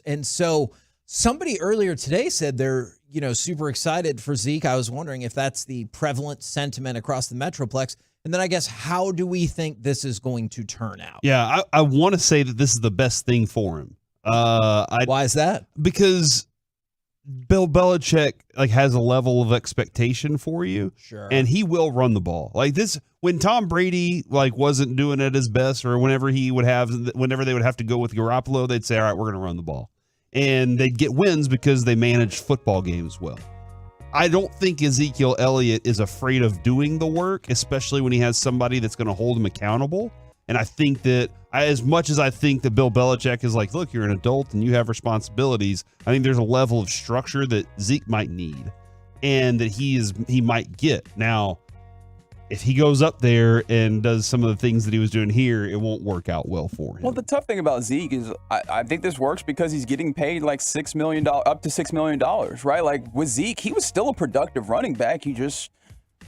And so somebody earlier today said they're, super excited for Zeke. I was wondering if that's the prevalent sentiment across the Metroplex. And then I guess, how do we think this is going to turn out? Yeah, I want to say that this is the best thing for him. Why is that? Because Bill Belichick has a level of expectation for you. Sure. And he will run the ball. Like this, when Tom Brady wasn't doing at his best, or whenever they would have to go with Garoppolo, they'd say, all right, we're going to run the ball. And they'd get wins because they managed football games well. I don't think Ezekiel Elliott is afraid of doing the work, especially when he has somebody that's going to hold him accountable. And I think that as much as I think that Bill Belichick is like, look, you're an adult and you have responsibilities, I think there's a level of structure that Zeke might need and that he might get. Now, if he goes up there and does some of the things that he was doing here, it won't work out well for him. Well, the tough thing about Zeke is I think this works because he's getting paid like $6 million, up to $6 million, right? Like with Zeke, he was still a productive running back. He just,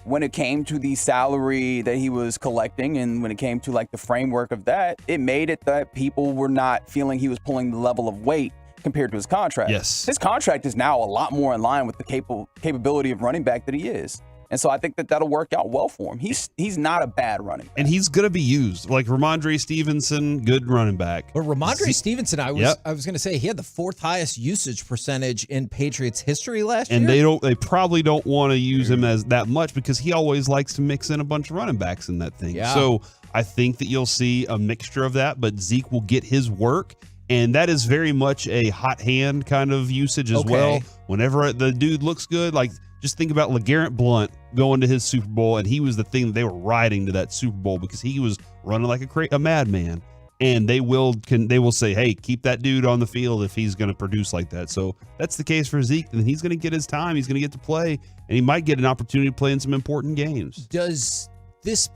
when it came to the salary that he was collecting and when it came to the framework of that, it made it that people were not feeling he was pulling the level of weight compared to his contract. Yes. His contract is now a lot more in line with the capability of running back that he is. And so I think that'll work out well for him. He's not a bad running back. And he's going to be used. Like Ramondre Stevenson, good running back. But Ramondre Stevenson, I was going to say, he had the 4th highest usage percentage in Patriots history last year. And they probably don't want to use him as that much because he always likes to mix in a bunch of running backs in that thing. Yeah. So I think that you'll see a mixture of that, but Zeke will get his work. And that is very much a hot hand kind of usage as well. Whenever the dude looks good, just think about LeGarrette Blount going to his Super Bowl, and he was the thing that they were riding to that Super Bowl because he was running like a madman. And they will say, hey, keep that dude on the field if he's going to produce like that. So that's the case for Zeke, and he's going to get his time. He's going to get to play, and he might get an opportunity to play in some important games. Does this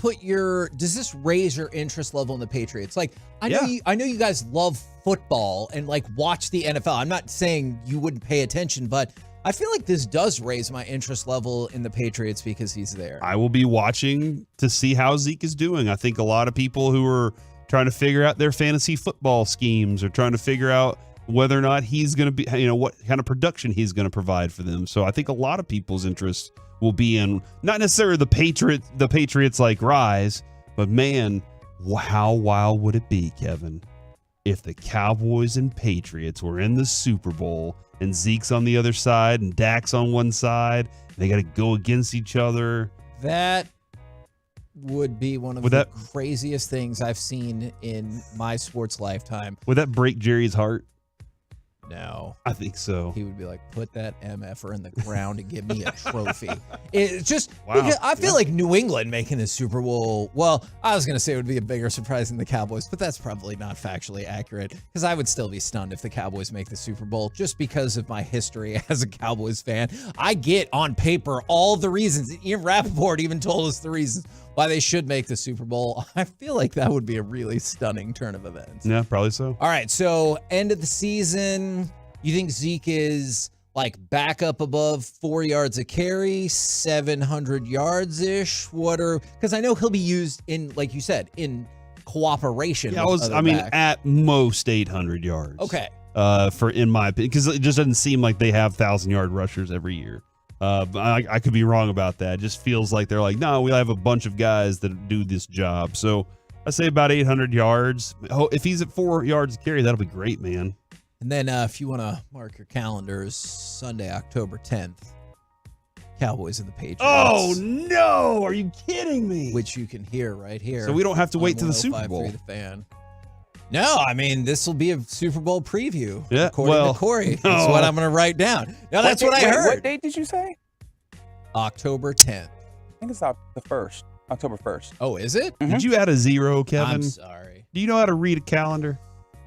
raise your interest level in the Patriots? I know you guys love football and watch the NFL. I'm not saying you wouldn't pay attention, but I feel like this does raise my interest level in the Patriots because he's there. I will be watching to see how Zeke is doing. I think a lot of people who are trying to figure out their fantasy football schemes are trying to figure out whether or not he's going to be, what kind of production he's going to provide for them. So I think a lot of people's interest will be in not necessarily the Patriots rise, but man, how wild would it be, Kevin, if the Cowboys and Patriots were in the Super Bowl and Zeke's on the other side and Dak's on one side, and they got to go against each other. That would be one of the craziest things I've seen in my sports lifetime. Would that break Jerry's heart? No. I think so. He would be like, put that MFer in the ground and give me a trophy. It's just, wow. Because I feel like New England making the Super Bowl, well, I was going to say it would be a bigger surprise than the Cowboys, but that's probably not factually accurate because I would still be stunned if the Cowboys make the Super Bowl just because of my history as a Cowboys fan. I get on paper all the reasons. Ian Rappaport even told us the reasons why they should make the Super Bowl. I feel like that would be a really stunning turn of events. Yeah, probably so. All right, so end of the season, you think Zeke is back up above 4 yards a carry, 700 yards-ish? Because I know he'll be used in, like you said, in cooperation. Yeah, at most 800 yards. Okay. In my opinion, because it just doesn't seem like they have 1,000-yard rushers every year. But I could be wrong about that. It just feels like they're like, no, we have a bunch of guys that do this job. So I say about 800 yards. If he's at 4 yards a carry, that'll be great, man. And then if you want to mark your calendars, Sunday, October 10th, Cowboys and the Patriots. Oh, no. Are you kidding me? Which you can hear right here. So we don't have to wait on to the Super Bowl. 105.3 The Fan. No, I mean, this will be a Super Bowl preview. Yeah, according to Corey. That's what I'm going to write down. Now, that's what I heard. What date did you say? October 10th. I think it's the 1st. October 1st. Oh, is it? Did you add a 0, Kevin? I'm sorry. Do you know how to read a calendar?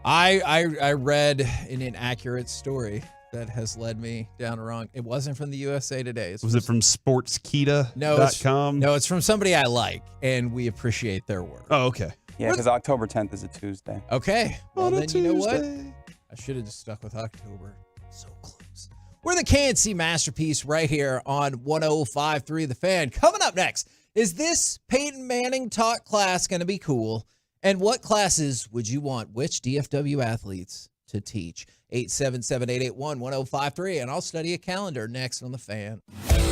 I read an inaccurate story that has led me down a wrong. It wasn't from the USA Today. Was it from sportskita.com? No, it's from somebody I like, and we appreciate their work. Oh, okay. Yeah, because October 10th is a Tuesday. Okay. Well, then you know what? I should have just stuck with October. So close. We're the KNC Masterpiece right here on 105.3 The Fan. Coming up next, is this Peyton Manning taught class going to be cool? And what classes would you want which DFW athletes to teach? 877-881-1053, and I'll study a calendar next on The Fan.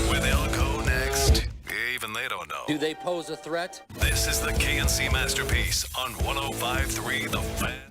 Where they'll go next, even they don't know. Do they pose a threat? This is the KNC Masterpiece on 105.3 The Fan.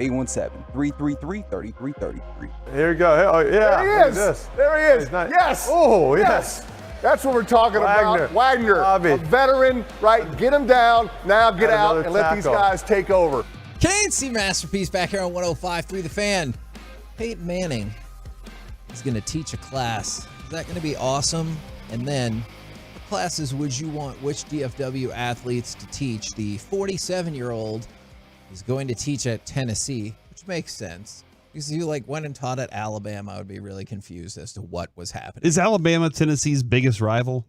817-333-3333. Here we go. Oh, yeah. There he is. There he is. Yes. Oh, yes. That's what we're talking about. Wagner, a veteran, right? Get him down. Now get out and let these guys take over. KNC Masterpiece back here on 105.3 The Fan. Peyton Manning is going to teach a class. Is that going to be awesome? And then, what classes would you want which DFW athletes to teach? The 47-year-old is going to teach at Tennessee, which makes sense. Because if you went and taught at Alabama, I would be really confused as to what was happening. Is Alabama Tennessee's biggest rival?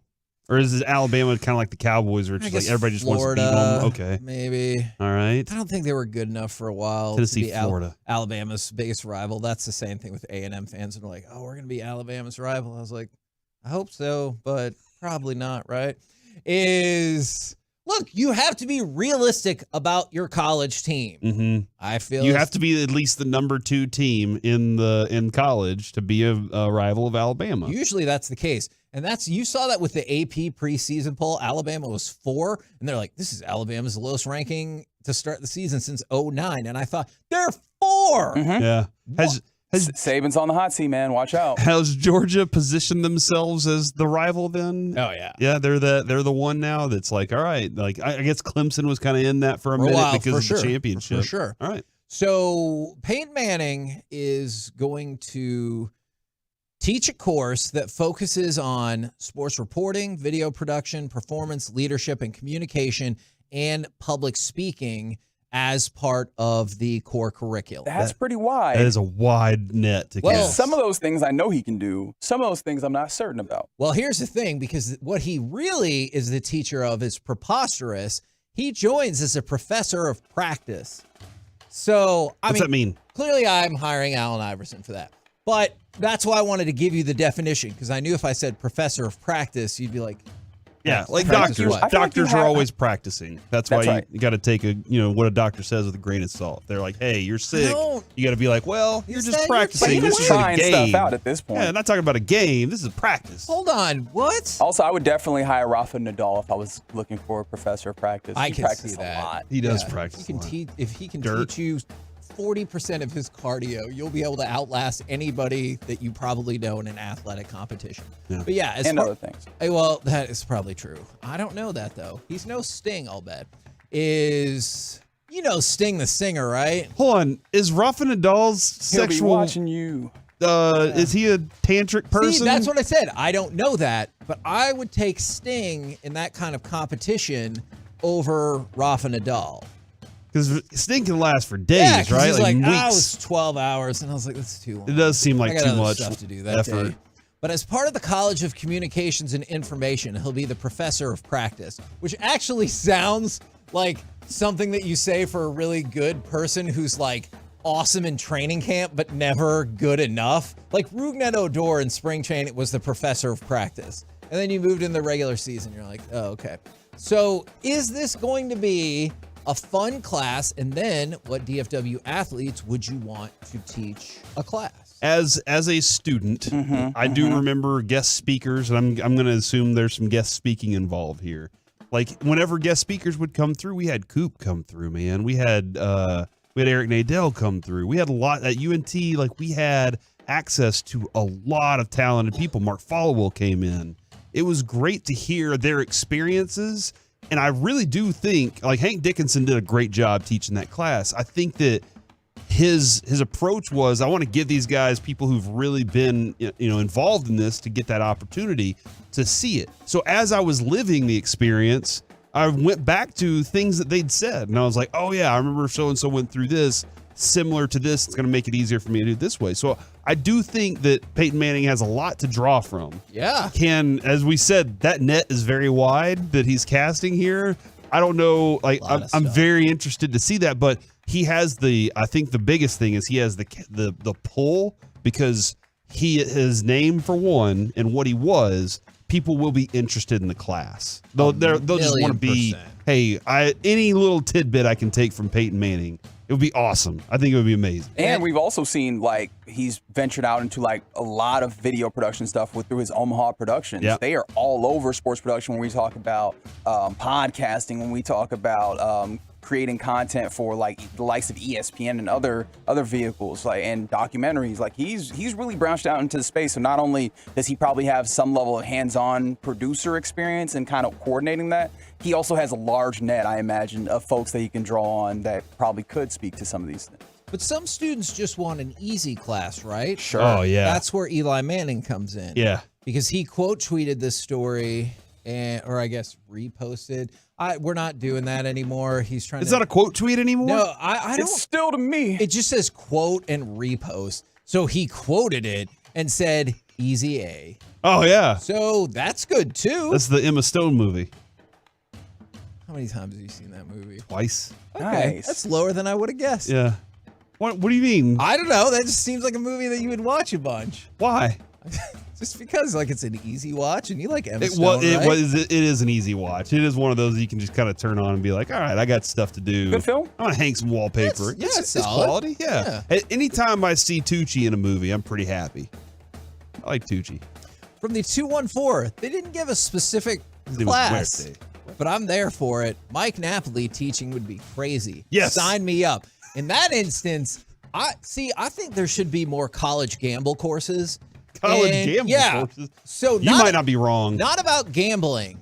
Or is Alabama kind of like the Cowboys, where it's just everybody just Florida, wants to beat them? Okay. Maybe. All right. I don't think they were good enough for a while. Tennessee, to be Florida. Alabama's biggest rival. That's the same thing with A&M fans. And they're like, oh, we're going to be Alabama's rival. I was like, I hope so, but probably not, right? Look, you have to be realistic about your college team. Mm-hmm. I feel you have to be at least the number 2 team in college to be a rival of Alabama. Usually that's the case. And you saw that with the AP preseason poll. Alabama was 4, and they're like, this is Alabama's lowest ranking to start the season since 2009. And I thought, they're 4. Mm-hmm. Yeah. Saban's on the hot seat, man. Watch out. Has Georgia positioned themselves as the rival then? Oh, yeah. Yeah, they're the one now that's like, all right. Like, I guess Clemson was kind of in that for a minute while, because of the championship. For sure. All right. So Peyton Manning is going to teach a course that focuses on sports reporting, video production, performance, leadership, and communication, and public speaking as part of the core curriculum. That's pretty wide. That is a wide net to cast. Some of those things I know he can do. Some of those things I'm not certain about. Well, here's the thing, because what he really is the teacher of is preposterous. He joins as a professor of practice. So, What's that mean? Clearly, I'm hiring Allen Iverson for that. But that's why I wanted to give you the definition, because I knew if I said professor of practice, you'd be like, yeah, like doctors. Doctors are always practicing. That's why you got to take what a doctor says with a grain of salt. They're like, hey, you're sick. You got to be like, well, you're just practicing. This is trying stuff out at this point. Yeah, not talking about a game. This is practice. Hold on, what? Also, I would definitely hire Rafa Nadal if I was looking for a professor of practice. I He can practices see that. a lot. He does practice. If he can teach you 40% of his cardio, you'll be able to outlast anybody that you probably know in an athletic competition. Yeah. But yeah, other things. Well, that is probably true. I don't know that though. He's no Sting, I'll bet. Sting the singer, right? Hold on. Is Rafa Nadal's He'll be sexual? watching you. Is he a tantric person? See, that's what I said. I don't know that, but I would take Sting in that kind of competition over Rafa Nadal. Because Sting can last for days, right? He's like, weeks. I was 12 hours, and I was like, that's too long. It does seem like I got too other much stuff to do that effort. day. But as part of the College of Communications and Information, he'll be the professor of practice, which actually sounds like something that you say for a really good person who's like awesome in training camp, but never good enough. Like Rugnet Odor in spring training was the professor of practice. And then you moved in the regular season. You're like, oh, okay. So is this going to be a fun class? And then what DFW athletes would you want to teach a class? As a student, I do remember guest speakers, and I'm going to assume there's some guest speaking involved here. Like whenever guest speakers would come through, we had Coop come through, man. We had Eric Nadell come through. We had a lot at UNT. Like we had access to a lot of talented people. Mark Followell came in. It was great to hear their experiences. And I really do think, like Hank Dickinson did a great job teaching that class. I think that his approach was, I want to give these guys, people who've really been involved in this, to get that opportunity to see it. So as I was living the experience, I went back to things that they'd said, and I was like, oh yeah, I remember so and so went through this, similar to this. It's going to make it easier for me to do it this way. So I do think that Peyton Manning has a lot to draw from. Yeah. As we said, that net is very wide that he's casting here. I don't know. Like I'm very interested to see that, but he has I think the biggest thing is he has the pull, because his name for one and what he was, people will be interested in the class. They'll just want to be, hey, any little tidbit I can take from Peyton Manning, it would be awesome. I think it would be amazing. And we've also seen he's ventured out into a lot of video production stuff through his Omaha Productions. Yep. They are all over sports production when we talk about podcasting, when we talk about creating content for like the likes of ESPN and other vehicles, like, and documentaries. Like he's really branched out into the space. So not only does he probably have some level of hands-on producer experience and kind of coordinating that, he also has a large net, I imagine, of folks that he can draw on that probably could speak to some of these things. But some students just want an easy class, right? Sure. Oh, yeah. That's where Eli Manning comes in. Yeah. Because he quote tweeted this story or I guess reposted. We're not doing that anymore. He's trying It's to. not a quote tweet anymore? No, I don't. It's still to me. It just says quote and repost. So he quoted it and said easy A. Oh, yeah. So that's good too. That's the Emma Stone movie. How many times have you seen that movie? Twice. Okay. Nice. That's lower than I would have guessed. Yeah. What do you mean? I don't know. That just seems like a movie that you would watch a bunch. Why? Just because like it's an easy watch and you like Emma It Stone, right? is an easy watch. It is one of those you can just kind of turn on and be like, all right, I got stuff to do. Good film? I'm gonna hang some wallpaper. It's it's solid. quality. Yeah. Anytime I see Tucci in a movie, I'm pretty happy. I like Tucci. From the 214, they didn't give a specific His name was class, Muerte. but I'm there for it. Mike Napoli teaching would be crazy. Yes. Sign me up. In that instance, I think there should be more college gamble courses. College And, gamble yeah, courses? So You might not be wrong. Not about gambling,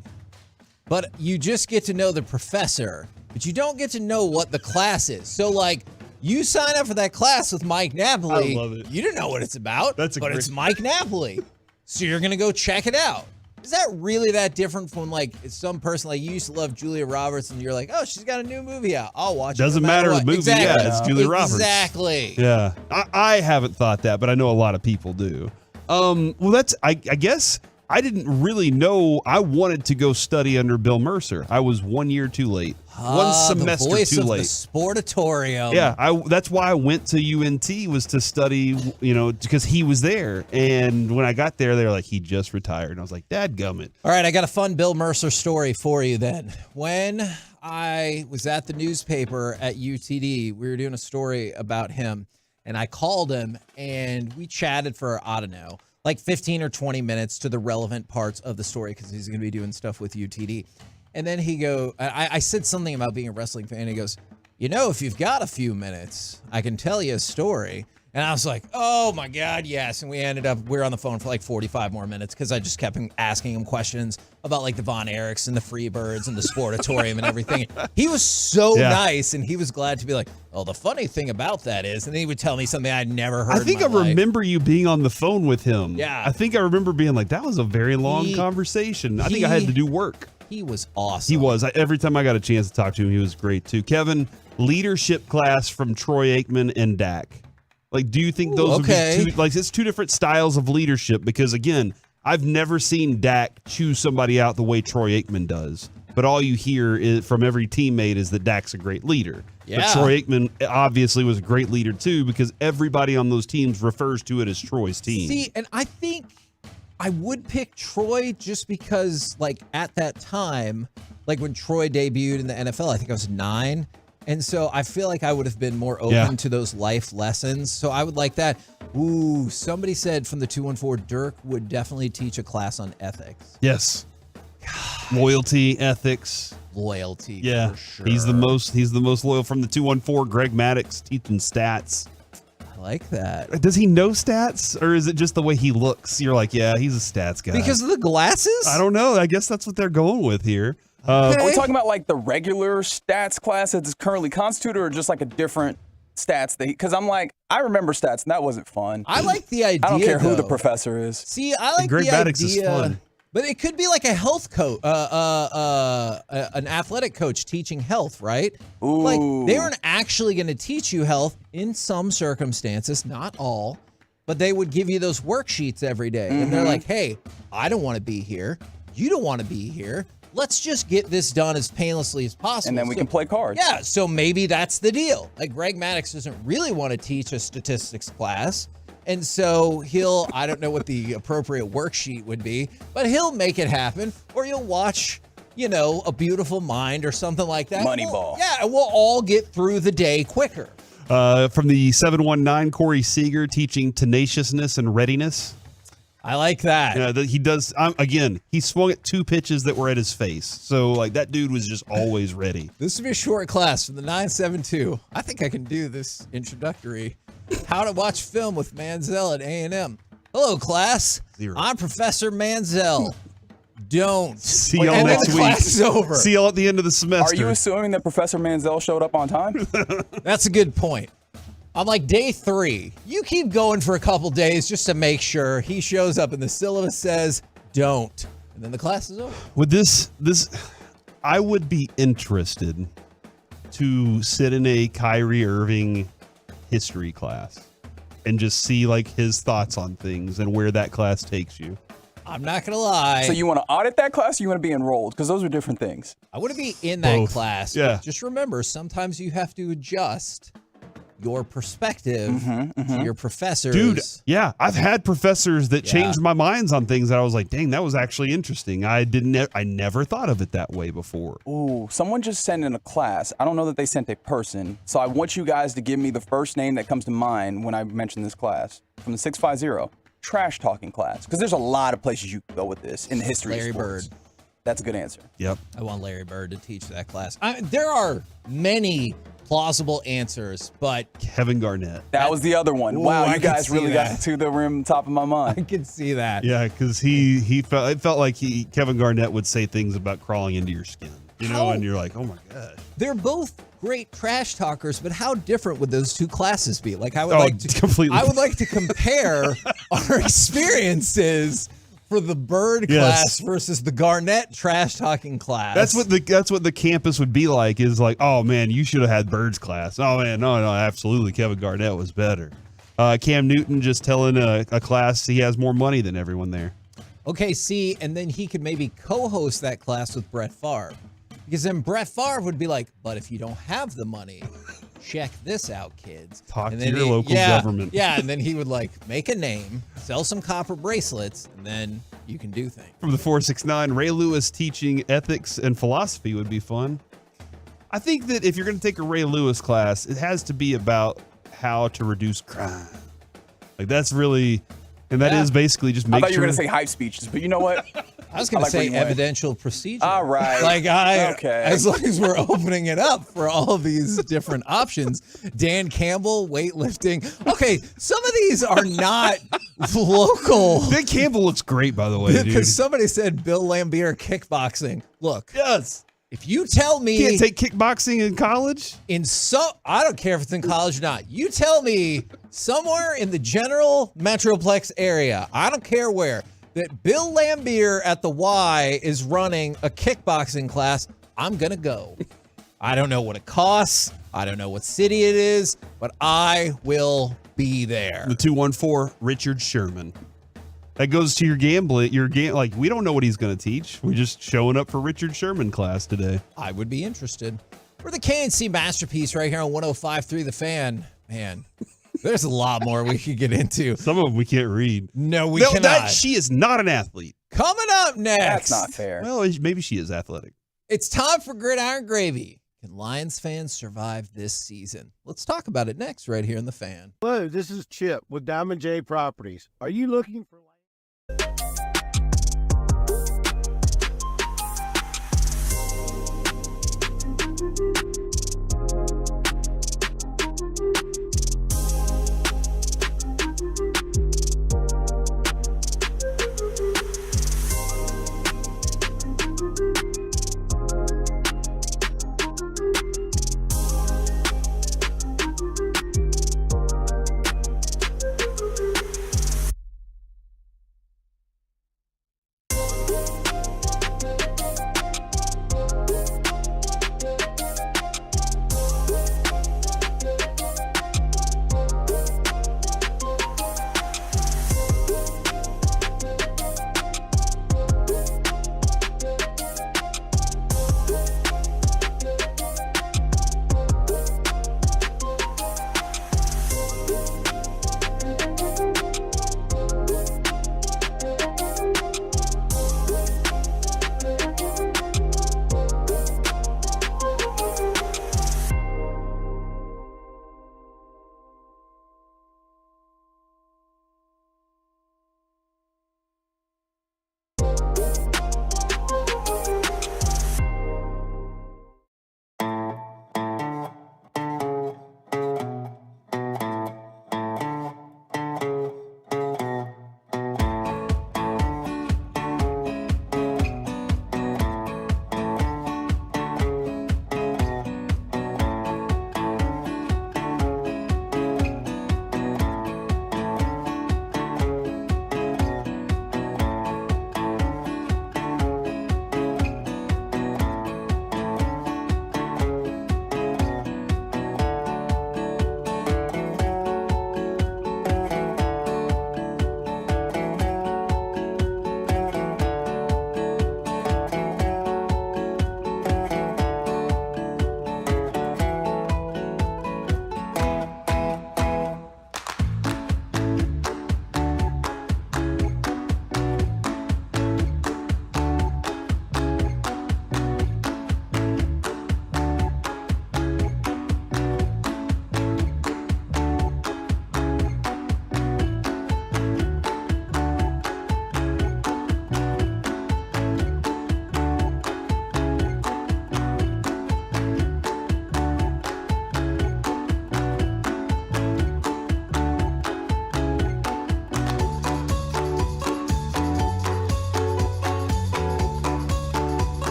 but you just get to know the professor, but you don't get to know what the class is. So like, you sign up for that class with Mike Napoli. I love it. You don't know what it's about, That's a but great- it's Mike Napoli. So you're going to go check it out. Is that really that different from like some person like you used to love Julia Roberts and you're like, oh, she's got a new movie out. I'll watch it. Doesn't no matter what. the movie. Exactly. Yeah, it's Julia Roberts. Exactly. Yeah. I haven't thought that, but I know a lot of people do. Well, that's I guess I didn't really know I wanted to go study under Bill Mercer. I was 1 year too late. One semester the voice too of late. The Sportatorium. Yeah, that's why I went to UNT was to study, because he was there. And when I got there, they were like, he just retired. And I was like, dadgummit. All right, I got a fun Bill Mercer story for you then. When I was at the newspaper at UTD, we were doing a story about him, and I called him, and we chatted for, I don't know, like 15 or 20 minutes to the relevant parts of the story because he's going to be doing stuff with UTD. And then I said something about being a wrestling fan. And he goes, if you've got a few minutes, I can tell you a story. And I was like, oh my God, yes. And we were on the phone for like 45 more minutes because I just kept asking him questions about like the Von Erichs and the Freebirds and the Sportatorium and everything. He was so nice, and he was glad to be like, oh, the funny thing about that is, and then he would tell me something I'd never heard. I think I remember you being on the phone with him. Yeah. I think I remember being like, that was a very long conversation. I think I had to do work. He was awesome. He was. Every time I got a chance to talk to him, he was great too. Kevin, leadership class from Troy Aikman and Dak. Like, do you think those would be it's two different styles of leadership? Because again, I've never seen Dak choose somebody out the way Troy Aikman does. But all you hear from every teammate is that Dak's a great leader. Yeah. But Troy Aikman obviously was a great leader too, because everybody on those teams refers to it as Troy's team. See, and I think I would pick Troy just because, like, at that time, like when Troy debuted in the NFL, I think I was 9. And so I feel like I would have been more open to those life lessons. So I would like that. Ooh, somebody said from the 214, Dirk would definitely teach a class on ethics. Yes. Loyalty, ethics. Loyalty, yeah. for sure. He's the most loyal from the 214. Greg Maddox teaching stats. I like that. Does he know stats, or is it just the way he looks? You're like, yeah, he's a stats guy. Because of the glasses? I don't know. I guess that's what they're going with here. Are we talking about like the regular stats class that's currently constituted, or just like a different stats? Because I'm like, I remember stats, and that wasn't fun. I like the idea. I don't care who the though. professor is. See, I like Greg the Maddox idea. is fun. But it could be like a health coach, an athletic coach teaching health, right? Ooh. Like they weren't actually going to teach you health in some circumstances, not all, but they would give you those worksheets every day. And they're like, hey, I don't want to be here. You don't want to be here. Let's just get this done as painlessly as possible. And then we can play cards. Yeah, so maybe that's the deal. Like Greg Maddox doesn't really want to teach a statistics class. And so I don't know what the appropriate worksheet would be, but he'll make it happen. Or you'll watch, A Beautiful Mind or something like that. Moneyball. And we'll all get through the day quicker. From the 719, Corey Seager teaching tenaciousness and readiness. I like that. Yeah, he does. Again, he swung at 2 pitches that were at his face. So, like, that dude was just always ready. This would be a short class from the 972. I think I can do this introductory. How to watch film with Manziel at A&M. Hello, class. 0. I'm Professor Manziel. Don't. See y'all next week. Class is over. See y'all at the end of the semester. Are you assuming that Professor Manziel showed up on time? That's a good point. On like day 3, you keep going for a couple days just to make sure he shows up and the syllabus says don't. And then the class is over. With this, I would be interested to sit in a Kyrie Irving history class and just see like his thoughts on things and where that class takes you. I'm not going to lie. So you want to audit that class or you want to be enrolled? Because those are different things. I want to be in that Both. class. Yeah. But just remember, sometimes you have to adjust your perspective to your professors. Dude, yeah, I've had professors that changed my minds on things that I was like, dang, that was actually interesting. I never thought of it that way before. Ooh, someone just sent in a class. I don't know that they sent a person. So I want you guys to give me the first name that comes to mind when I mention this class. From the 650, trash talking class. Because there's a lot of places you can go with this in the history Larry of sports. Bird. That's a good answer. Yep. I want Larry Bird to teach that class. There are many plausible answers, but Kevin Garnett. That was the other one. Ooh, Wow, I you can guys see really that. got to the rim top of my mind. I can see that. Yeah, because it felt like Kevin Garnett would say things about crawling into your skin, and you're like, oh my gosh. They're both great trash talkers, but how different would those two classes be? Like I would like to compare our experiences for the Bird class versus the Garnett trash talking class. That's what the campus would be like. Is like, oh man, you should have had Bird's class. Oh man, no, absolutely, Kevin Garnett was better. Cam Newton just telling a class he has more money than everyone there. Okay, see, and then he could maybe co-host that class with Brett Favre. Because then Brett Favre would be like, but if you don't have the money, check this out, kids. Talk and to then your local government. Yeah, and then he would like make a name, sell some copper bracelets, and then you can do things. From the 469, Ray Lewis teaching ethics and philosophy would be fun. I think that if you're going to take a Ray Lewis class, it has to be about how to reduce crime. Like that's really, and that is basically just make I thought you sure. were going to say hype speeches, but you know what? I was going to say evidential procedure. All right. Okay. As long as we're opening it up for all of these different options. Dan Campbell, weightlifting. Okay, some of these are not local. Dan Campbell looks great, by the way, dude. Because somebody said Bill Lambier kickboxing. Look. Yes. If you tell me you can't take kickboxing in college? I don't care if it's in college or not. You tell me somewhere in the general Metroplex area, I don't care where, that Bill Lambier at the Y is running a kickboxing class, I'm going to go. I don't know what it costs. I don't know what city it is, but I will be there. The 214, Richard Sherman. That goes to your gambling. Like, we don't know what he's going to teach. We're just showing up for Richard Sherman class today. I would be interested. We're the KNC Masterpiece right here on 105.3 The Fan. Man, there's a lot more we could get into. Some of them we can't read. No, we cannot. She is not an athlete. Coming up next. That's not fair. Well, maybe she is athletic. It's time for Gridiron Gravy. Can Lions fans survive this season? Let's talk about it next right here in The Fan. Hello, this is Chip with Diamond J Properties. Are you looking for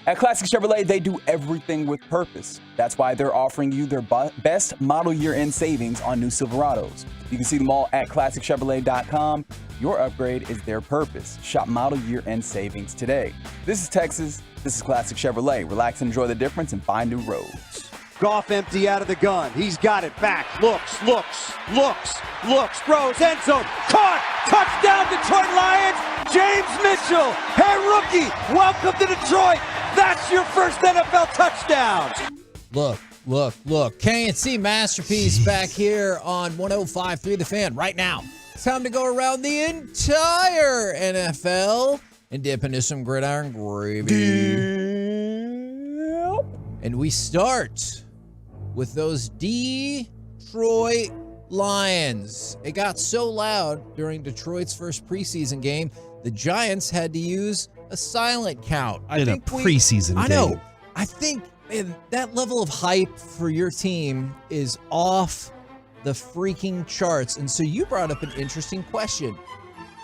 At Classic Chevrolet, they do everything with purpose. That's why they're offering you their best model year-end savings on new Silverados. You can see them all at ClassicChevrolet.com. Your upgrade is their purpose. Shop model year-end savings today. This is Texas. This is Classic Chevrolet. Relax and enjoy the difference and find new roads. Goff empty out of the gun. He's got it back. Looks. Throws end zone. Caught. Touchdown Detroit Lions. James Mitchell. Hey, rookie. Welcome to Detroit. That's your first NFL touchdown. Look. KNC Masterpiece back here on 105.3 The Fan right now. It's time to go around the entire NFL and dip into some gridiron gravy. And we start with those Detroit Lions. It got so loud during Detroit's first preseason game, the Giants had to use a silent count. A preseason game. I know. I think, man, that level of hype for your team is off the freaking charts. And so you brought up an interesting question.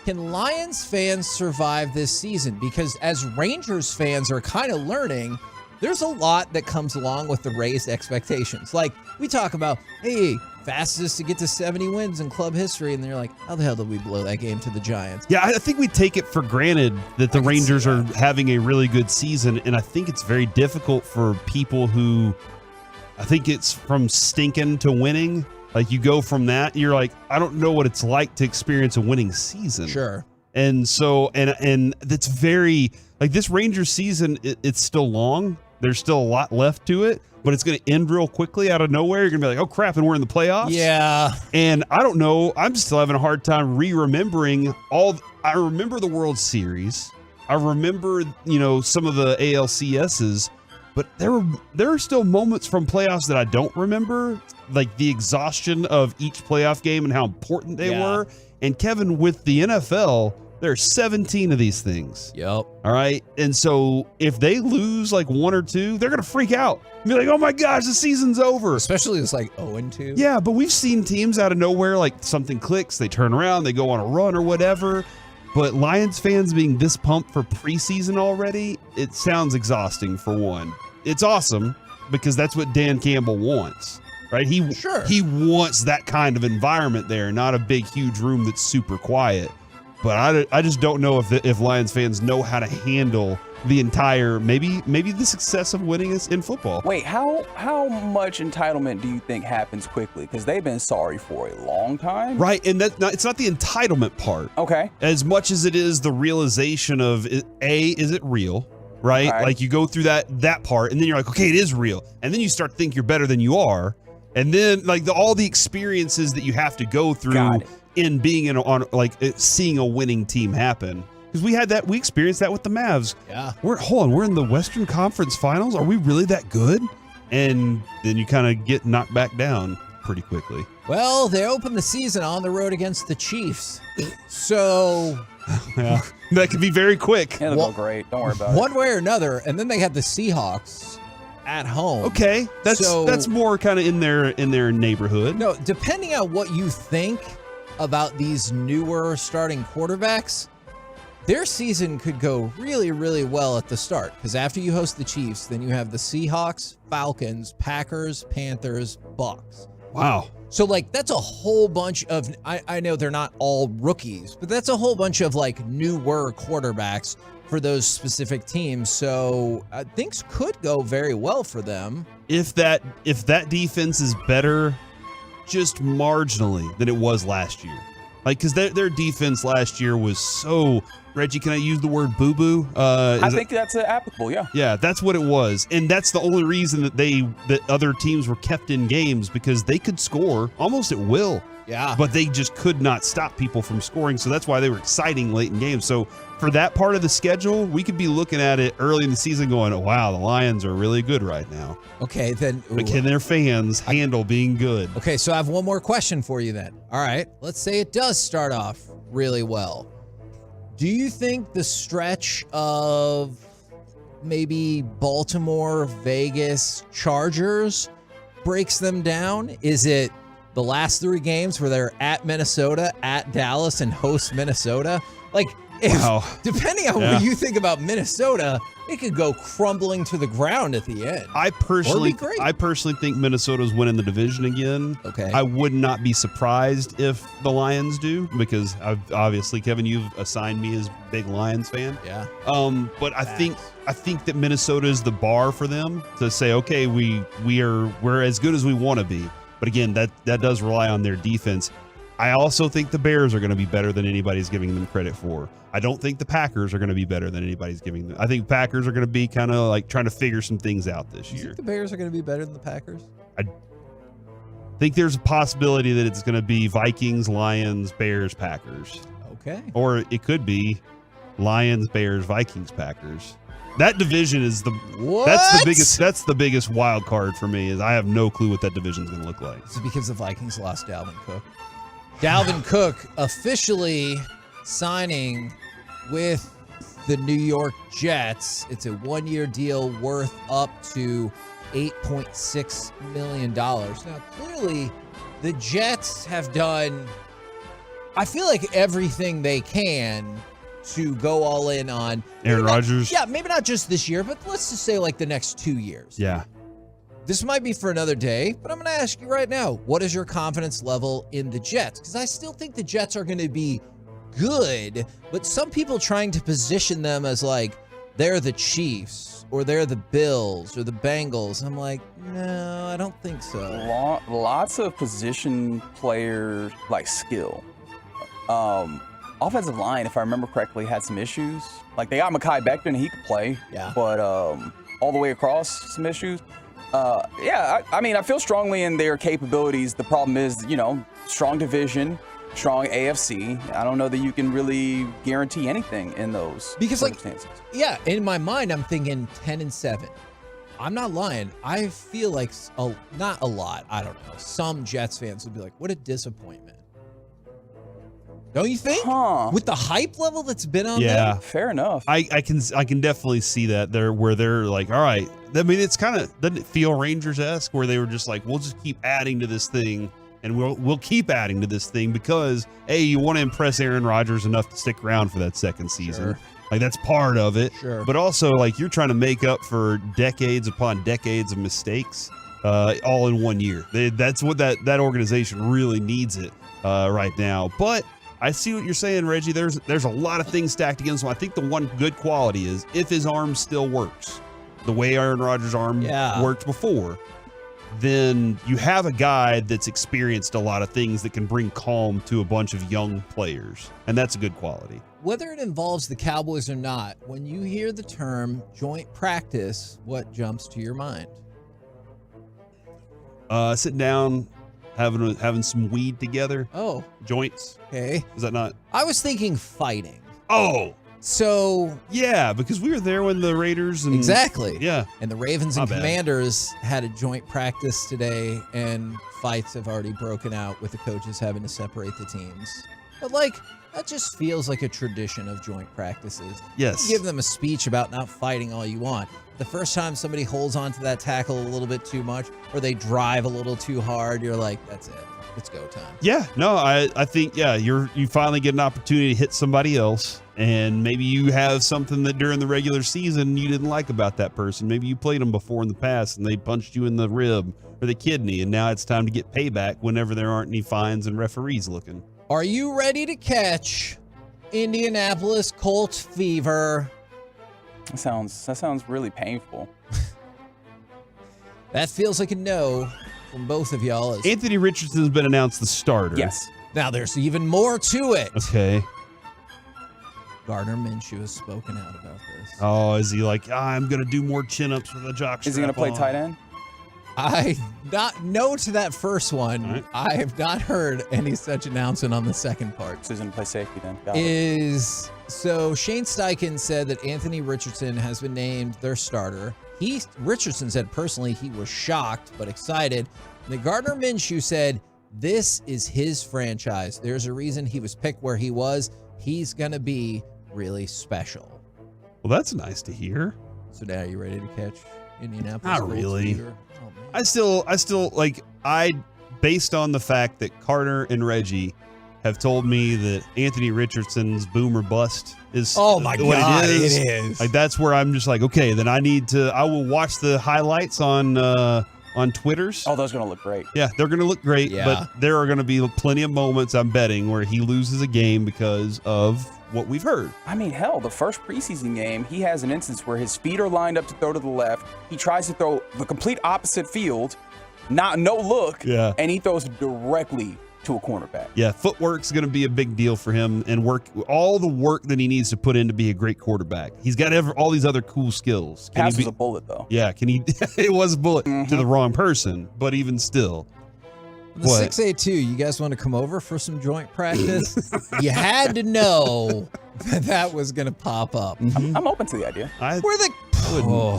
Can Lions fans survive this season? Because as Rangers fans are kind of learning, there's a lot that comes along with the raised expectations. Like, we talk about, hey, fastest to get to 70 wins in club history, and they're like, how the hell did we blow that game to the Giants? Yeah, I think we take it for granted that the Rangers are having a really good season, and I think it's very difficult for people who, I think it's from stinking to winning. Like, you go from that, you're like, I don't know what it's like to experience a winning season. Sure. And so, and that's very, like, this Rangers season, it's still long. There's still a lot left to it, but it's going to end real quickly out of nowhere. You're going to be like, oh, crap, and we're in the playoffs? Yeah. And I don't know. I'm still having a hard time remembering I remember the World Series. I remember, some of the ALCSs, but there are still moments from playoffs that I don't remember, like the exhaustion of each playoff game and how important they were. And Kevin, with the NFL, there are 17 of these things. Yep. All right. And so if they lose like one or two, they're going to freak out. Be like, oh my gosh, the season's over. Especially it's like 0-2. Yeah, but we've seen teams out of nowhere, like something clicks, they turn around, they go on a run or whatever. But Lions fans being this pumped for preseason already, it sounds exhausting for one. It's awesome because that's what Dan Campbell wants, right? He wants that kind of environment there, not a big, huge room that's super quiet. But I just don't know if Lions fans know how to handle the entire, maybe the success of winning is in football. Wait, how much entitlement do you think happens quickly? Because they've been sorry for a long time. Right, and it's not the entitlement part. Okay. As much as it is the realization of, is it real? Right? Okay. Like you go through that part, and then you're like, okay, it is real. And then you start to think you're better than you are. And then like all the experiences that you have to go through in being seeing a winning team happen. Because we experienced that with the Mavs. Yeah. We're in the Western Conference Finals. Are we really that good? And then you kind of get knocked back down pretty quickly. Well, they opened the season on the road against the Chiefs. So yeah, that could be very quick. Yeah, they'll go great. Don't worry about it. One way or another, and then they had the Seahawks at home. Okay, that's more kind of in their neighborhood. No, depending on what you think about these newer starting quarterbacks, their season could go really, really well at the start. Because after you host the Chiefs, then you have the Seahawks, Falcons, Packers, Panthers, Bucks. Wow. So, that's a whole bunch of, I know they're not all rookies, but that's a whole bunch of, newer quarterbacks for those specific teams. So, things could go very well for them. If that defense is better just marginally than it was last year. Because their defense last year was so... Reggie, can I use the word boo-boo? I think that's applicable, yeah. Yeah, that's what it was. And that's the only reason that other teams were kept in games, because they could score almost at will. Yeah. But they just could not stop people from scoring, so that's why they were exciting late in games. So for that part of the schedule, we could be looking at it early in the season going, oh, wow, the Lions are really good right now. Okay, then... But can their fans handle being good? Okay, so I have one more question for you then. All right, let's say it does start off really well. Do you think the stretch of maybe Baltimore, Vegas, Chargers breaks them down? Is it the last 3 games where they're at Minnesota, at Dallas, and host Minnesota? Depending on what you think about Minnesota, it could go crumbling to the ground at the end. I personally think Minnesota's winning the division again. Okay. I would not be surprised if the Lions do, because obviously, Kevin, you've assigned me as a big Lions fan. Yeah. But I think that Minnesota is the bar for them to say, okay, we're as good as we want to be. But again, that does rely on their defense. I also think the Bears are going to be better than anybody's giving them credit for. I don't think the Packers are going to be better than anybody's giving them. I think Packers are going to be kind of like trying to figure some things out this year. You think the Bears are going to be better than the Packers? I think there's a possibility that it's going to be Vikings, Lions, Bears, Packers. Okay. Or it could be Lions, Bears, Vikings, Packers. That division is that's the biggest wild card for me. Is I have no clue what that division's going to look like. It's because the Vikings lost Dalvin Cook. Dalvin Cook officially signing with the New York Jets. It's a one-year deal worth up to $8.6 million. Now, clearly, the Jets have done, I feel like, everything they can to go all in on Aaron Rodgers. Yeah, maybe not just this year, but let's just say like the next 2 years. Yeah. This might be for another day, but I'm going to ask you right now, what is your confidence level in the Jets? Because I still think the Jets are going to be good, but some people trying to position them as like they're the Chiefs or they're the Bills or the Bengals. I'm like, no, I don't think so. Lots of position player like skill. Offensive line, if I remember correctly, had some issues. Like they got Mekhi Becton, he could play. Yeah. But all the way across, some issues. I mean, I feel strongly in their capabilities. The problem is, strong division, strong AFC. I don't know that you can really guarantee anything in those circumstances. In my mind, I'm thinking 10-7. I'm not lying. I feel like not a lot. I don't know. Some Jets fans would be like, "What a disappointment." Don't you think? With the hype level that's been on them? Fair enough. I can definitely see that where they're like, all right. I mean, it's kind of, doesn't it feel Rangers-esque where they were just like, we'll just keep adding to this thing and we'll keep adding to this thing because, hey, you want to impress Aaron Rodgers enough to stick around for that second season. Sure. Like that's part of it. Sure. But also like you're trying to make up for decades upon decades of mistakes all in 1 year. That's what that organization really needs it right now. But I see what you're saying, Reggie. There's a lot of things stacked against him. I think the one good quality is if his arm still works, the way Aaron Rodgers' arm worked before, then you have a guy that's experienced a lot of things that can bring calm to a bunch of young players, and that's a good quality. Whether it involves the Cowboys or not, when you hear the term joint practice, what jumps to your mind? Sitting down, having some weed together. Oh. Joints. Okay. Is that not? I was thinking fighting. Oh. So. Yeah, because we were there when the Raiders and. Exactly. Yeah. And the Ravens and Commanders had a joint practice today, and fights have already broken out with the coaches having to separate the teams. But that just feels like a tradition of joint practices. Yes. You give them a speech about not fighting all you want. The first time somebody holds onto that tackle a little bit too much or they drive a little too hard, you're like, that's it. It's go time. Yeah, no, I think, you finally get an opportunity to hit somebody else, and maybe you have something that during the regular season you didn't like about that person. Maybe you played them before in the past and they punched you in the rib or the kidney, and now it's time to get payback whenever there aren't any fines and referees looking. Are you ready to catch Indianapolis Colts fever? That sounds really painful. That feels like a no from both of y'all. Anthony Richardson's been announced the starter. Yes. Now there's even more to it. Okay. Gardner Minshew has spoken out about this. Oh, is he like, I'm going to do more chin-ups with a jock strap? Is he going to play tight end? I not no to that first one. Right. I have not heard any such announcement on the second part. So he's going to play safety then. So Shane Steichen said that Anthony Richardson has been named their starter. Richardson said personally he was shocked but excited. And the Gardner Minshew said this is his franchise. There's a reason he was picked where he was. He's going to be really special. Well, that's nice to hear. So now are you ready to catch Indianapolis? Not really. I still based on the fact that Carter and Reggie have told me that Anthony Richardson's boom or bust is my what God, it is. it is. Like that's where I'm just like, okay, then I will watch the highlights on Twitters. Oh, those are going to look great. Yeah, they're going to look great, Yeah. but there are going to be plenty of moments, I'm betting, where he loses a game because of what we've heard. I mean, hell, the first preseason game, he has an instance where his feet are lined up to throw to the left. He tries to throw the complete opposite field, no look, and he throws directly to a cornerback. Yeah, footwork's going to be a big deal for him, and all the work that he needs to put in to be a great quarterback. He's got all these other cool skills. Pass was a bullet, though. Yeah, it was a bullet to the wrong person, but even still. The 682, you guys want to come over for some joint practice? You had to know that was going to pop up. I'm open to the idea. I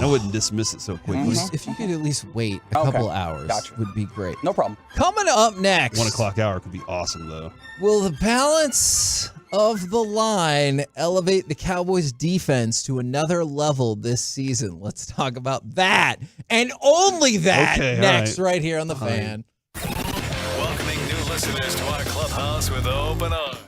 wouldn't dismiss it so quickly. If you could at least wait a couple hours, would be great. No problem. Coming up next. 1 o'clock hour could be awesome, though. Will the balance of the line elevate the Cowboys defense to another level this season? Let's talk about that and only that next right here on The Fan. Welcoming new listeners to our clubhouse with open arms.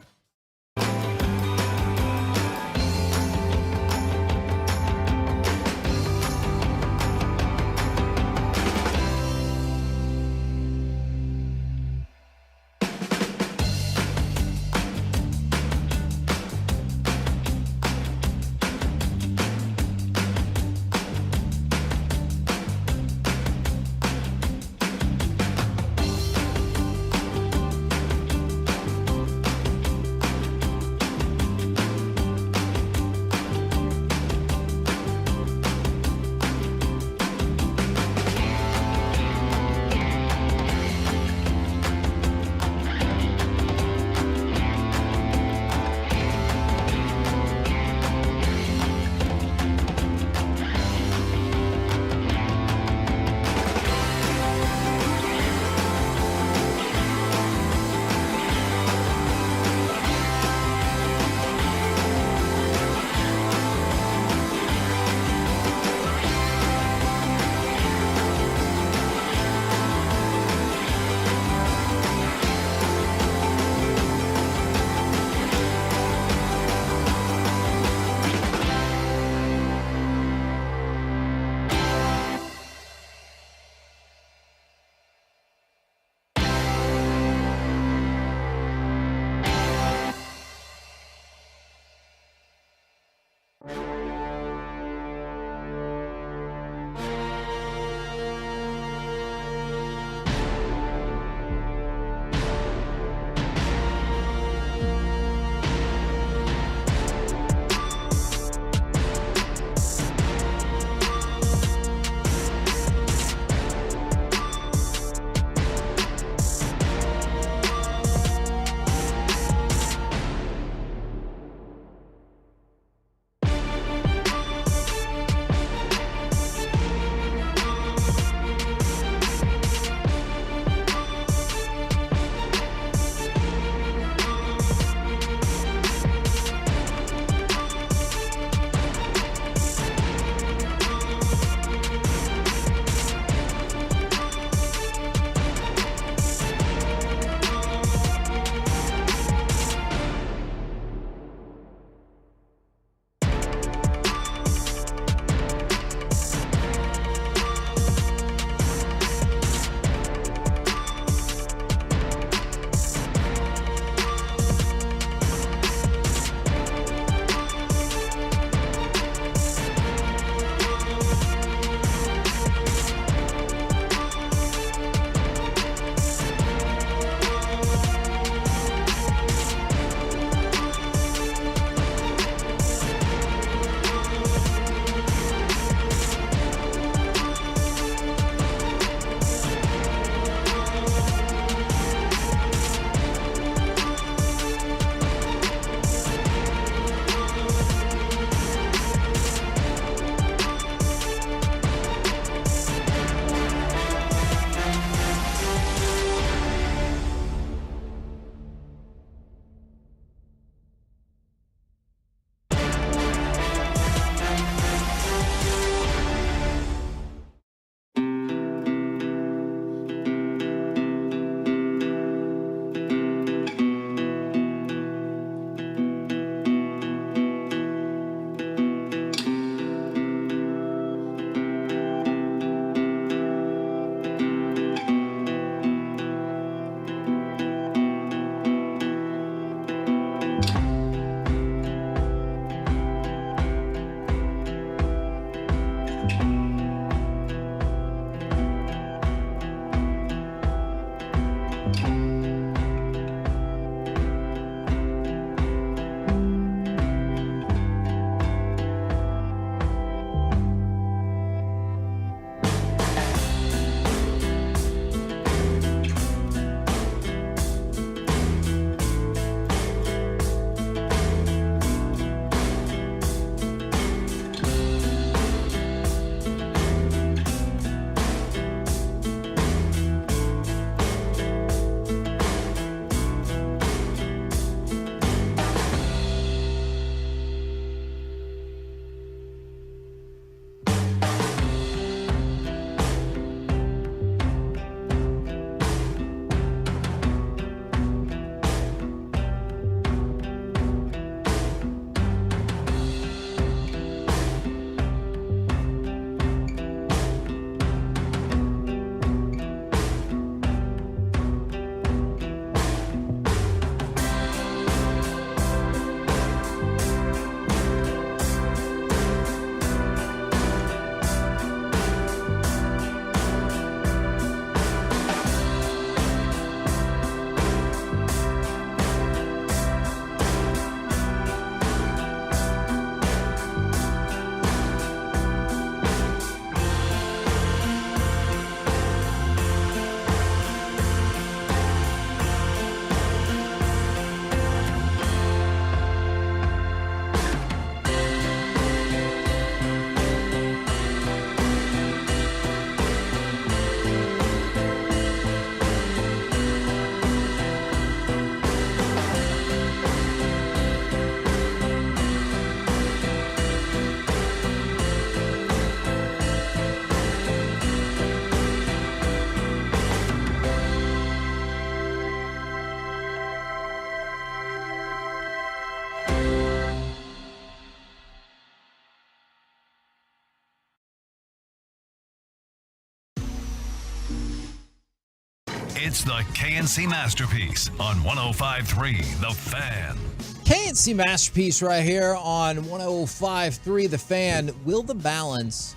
It's the KNC Masterpiece on 105.3 The Fan. KNC Masterpiece right here on 105.3 The Fan. Will the balance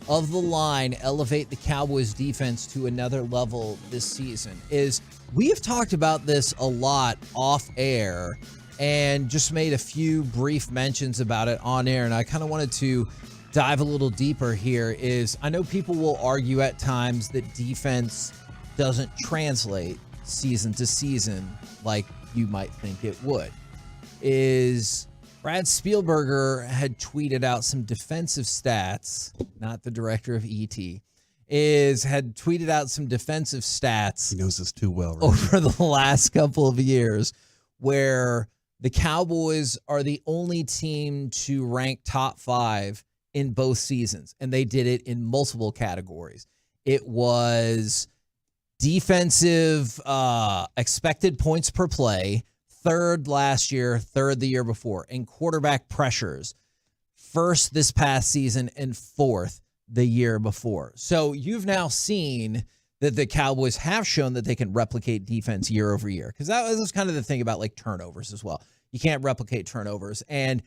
of the line elevate the Cowboys defense to another level this season? We have talked about this a lot off air and just made a few brief mentions about it on air, and I kind of wanted to dive a little deeper here. I know people will argue at times that defense doesn't translate season to season like you might think it would. Brad Spielberger had tweeted out some defensive stats, not the director of ET, had tweeted out some defensive stats. He knows this too well, right? Over the last couple of years, where the Cowboys are the only team to rank top 5 in both seasons, and they did it in multiple categories. It was defensive expected points per play, 3rd last year, 3rd the year before, and quarterback pressures, 1st this past season and 4th the year before. So you've now seen that the Cowboys have shown that they can replicate defense year over year, because that was kind of the thing about like turnovers as well. You can't replicate turnovers, and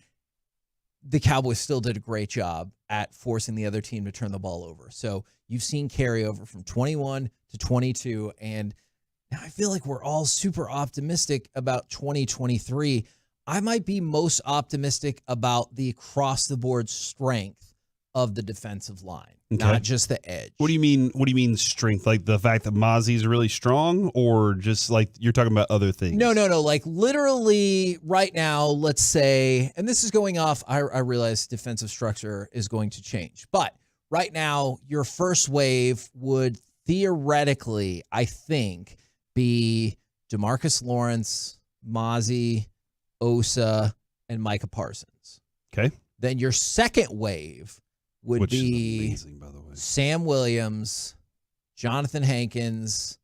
the Cowboys still did a great job at forcing the other team to turn the ball over. So you've seen carryover from 21 to 22, and now I feel like we're all super optimistic about 2023. I might be most optimistic about the across-the-board strength of the defensive line, not just the edge. What do you mean? What do you mean strength? Like the fact that Mazi's really strong, or just like you're talking about other things? No. Like literally right now, let's say, and this is going off, I realize defensive structure is going to change, but right now your first wave would theoretically, I think, be DeMarcus Lawrence, Mazi, Osa, and Micah Parsons. Okay. Then your second wave would be amazing, by the way. Sam Williams, Jonathan Hankins,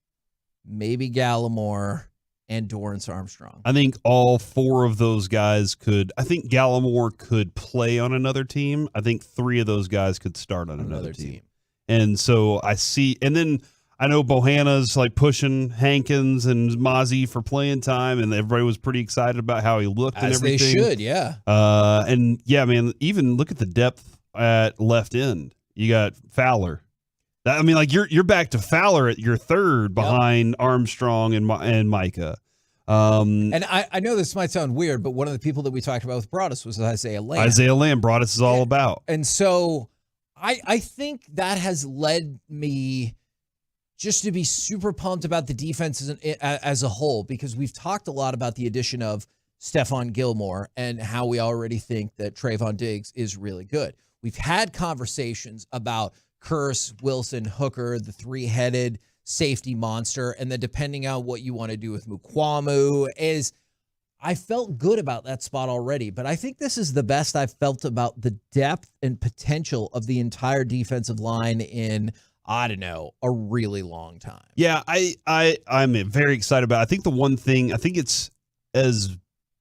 maybe Gallimore, and Dorrance Armstrong. I think all 4 of those guys could. I think Gallimore could play on another team. I think 3 of those guys could start on another team. And so I see, and then I know Bohanna's like pushing Hankins and Mazi for playing time, and everybody was pretty excited about how he looked and everything. As they should, yeah. And yeah, man, even look at the depth at left end. You got Fowler. I mean, like you're back to Fowler at your 3rd behind Armstrong and Micah. And I know this might sound weird, but one of the people that we talked about with Broadus was Isaiah Lamb. Isaiah Lamb, Broadus is all about. And so I think that has led me just to be super pumped about the defense as a whole, because we've talked a lot about the addition of Stephon Gilmore and how we already think that Trayvon Diggs is really good. We've had conversations about Curse, Wilson, Hooker, the 3-headed safety monster, and then depending on what you want to do with Mukwamu, I felt good about that spot already, but I think this is the best I've felt about the depth and potential of the entire defensive line in, I don't know, a really long time. Yeah, I'm very excited about it. I think the one thing, I think it's as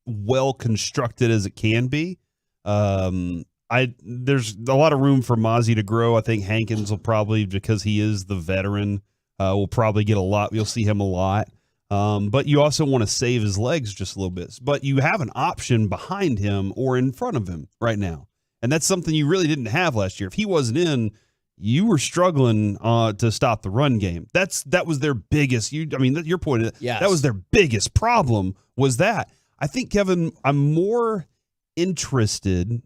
well constructed as it can be. There's a lot of room for Mazi to grow. I think Hankins will probably, because he is the veteran, will probably get a lot. You'll see him a lot. But you also want to save his legs just a little bit. But you have an option behind him or in front of him right now. And that's something you really didn't have last year. If he wasn't in, you were struggling to stop the run game. That was their biggest. Your point. Yes. That was their biggest problem. Was that? I think, Kevin, I'm more interested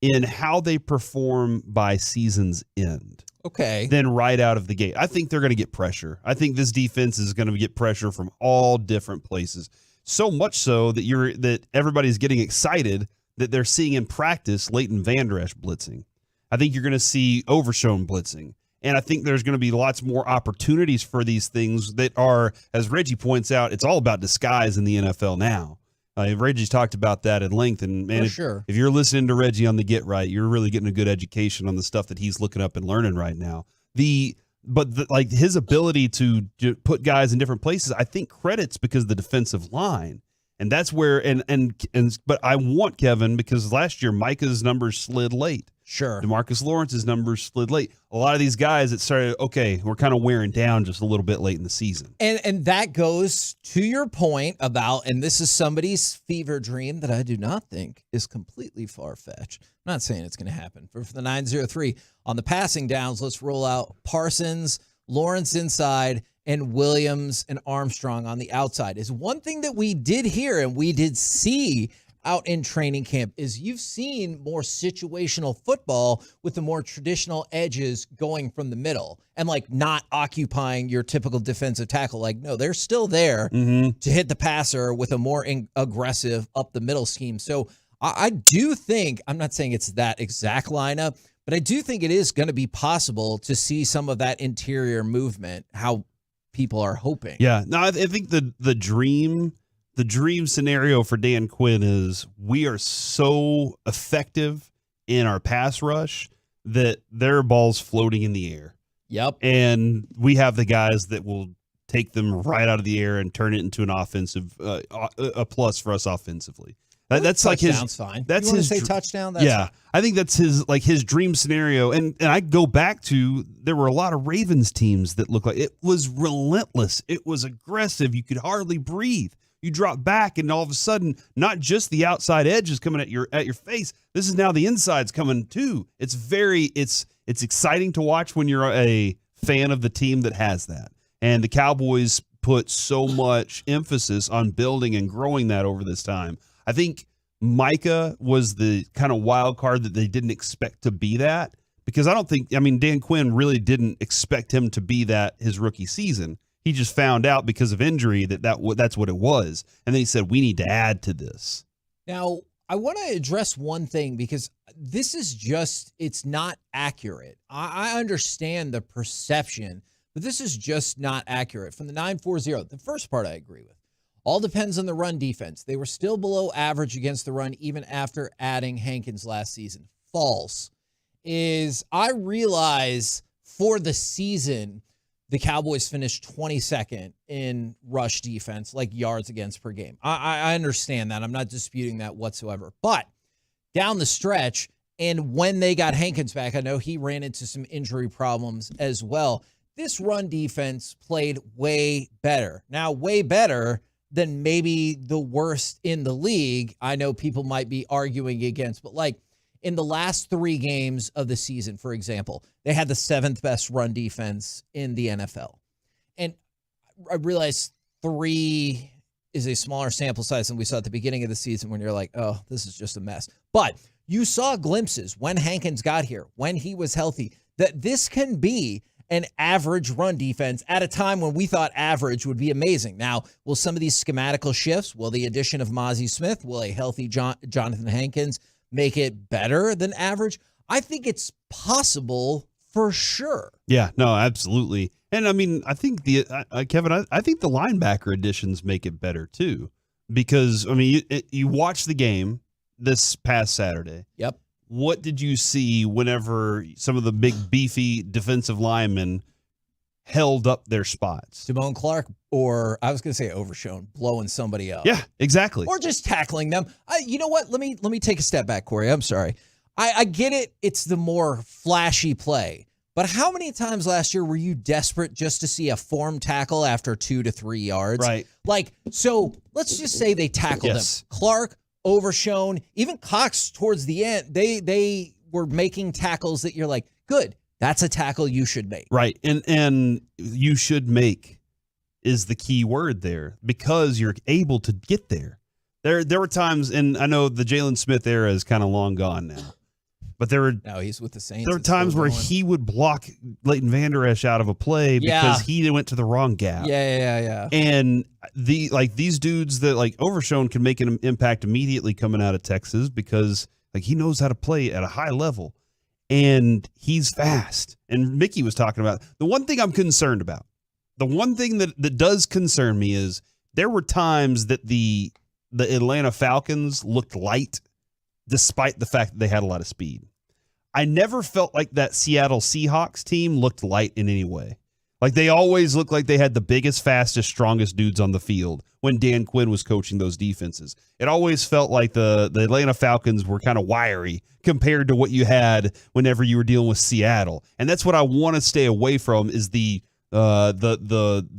in how they perform by season's end. Okay. Than right out of the gate. I think they're going to get pressure. I think this defense is going to get pressure from all different places. So much so that everybody's getting excited that they're seeing in practice Leighton Vander Esch blitzing. I think you're going to see Overshown blitzing. And I think there's going to be lots more opportunities for these things that are, as Reggie points out, it's all about disguise in the NFL now. Reggie's talked about that at length, and man, if you're listening to Reggie on the Get Right, you're really getting a good education on the stuff that he's looking up and learning right now. But his ability to put guys in different places, I think credits because of the defensive line, and that's where but I want Kevin, because last year Micah's numbers slid late. Sure. DeMarcus Lawrence's numbers slid late. A lot of these guys that started, okay, we're kind of wearing down just a little bit late in the season. And that goes to your point about, and this is somebody's fever dream that I do not think is completely far-fetched. I'm not saying it's going to happen. For the 903, on the passing downs, let's roll out Parsons, Lawrence inside, and Williams and Armstrong on the outside. Is one thing that we did hear and we did see out in training camp is you've seen more situational football with the more traditional edges going from the middle and like not occupying your typical defensive tackle. Like, no, they're still there to hit the passer with a more aggressive up the middle scheme. So I do think, I'm not saying it's that exact lineup, but I do think it is going to be possible to see some of that interior movement, how people are hoping. Yeah, no, I think the dream scenario for Dan Quinn is we are so effective in our pass rush that there are balls floating in the air. Yep. And we have the guys that will take them right out of the air and turn it into an offensive, a plus for us offensively. That's like his. Fine. That's you want his to say touchdown. That's yeah, fine. I think that's his dream scenario. And I go back to there were a lot of Ravens teams that looked like it was relentless. It was aggressive. You could hardly breathe. You drop back, and all of a sudden, not just the outside edge is coming at your face. This is now the inside's coming too. It's exciting to watch when you're a fan of the team that has that. And the Cowboys put so much emphasis on building and growing that over this time. I think Micah was the kind of wild card that they didn't expect to be that, because Dan Quinn really didn't expect him to be that his rookie season. He just found out because of injury that's what it was. And then he said, we need to add to this. Now, I want to address one thing because this is it's not accurate. I understand the perception, but this is just not accurate. From the 940, the first part I agree with. All depends on the run defense. They were still below average against the run even after adding Hankins last season. False. I realize for the season, the Cowboys finished 22nd in rush defense, like yards against per game. I understand that. I'm not disputing that whatsoever. But down the stretch, and when they got Hankins back, I know he ran into some injury problems as well. This run defense played way better. Now, way better than maybe the worst in the league. I know people might be arguing against, but like in the last 3 games of the season, for example, they had the 7th best run defense in the NFL. And I realize 3 is a smaller sample size than we saw at the beginning of the season when you're like, oh, this is just a mess. But you saw glimpses when Hankins got here, when he was healthy, that this can be an average run defense at a time when we thought average would be amazing. Now, will some of these schematical shifts, will the addition of Mazi Smith, will a healthy Jonathan Hankins make it better than average? I think it's possible for sure. Yeah, no, absolutely. And I mean, I think Kevin, I think the linebacker additions make it better too, because I mean, you watch the game this past Saturday. Yep. What did you see whenever some of the big beefy defensive linemen held up their spots? Damone Clark, or I was going to say Overshown, blowing somebody up. Yeah, exactly. Or just tackling them. You know what? Let me take a step back, Corey. I'm sorry. I get it. It's the more flashy play. But how many times last year were you desperate just to see a form tackle after 2 to 3 yards? Right. Like, so let's just say they tackled him. Clark, Overshown, even Cox towards the end, they were making tackles that you're like, good, that's a tackle you should make. Right. And you should make is the key word there, because you're able to get there. There were times, and I know the Jalen Smith era is kind of long gone now, but now he's with the Saints. There were times where he would block Leighton Vander Esch out of a play because he went to the wrong gap. Yeah. And these dudes that like Overshown can make an impact immediately coming out of Texas because like he knows how to play at a high level and he's fast. And Mickey was talking about the one thing I'm concerned about. The one thing that does concern me is there were times that the Atlanta Falcons looked light despite the fact that they had a lot of speed. I never felt like that Seattle Seahawks team looked light in any way. Like they always looked like they had the biggest, fastest, strongest dudes on the field when Dan Quinn was coaching those defenses. It always felt like the Atlanta Falcons were kind of wiry compared to what you had whenever you were dealing with Seattle. And that's what I want to stay away from is the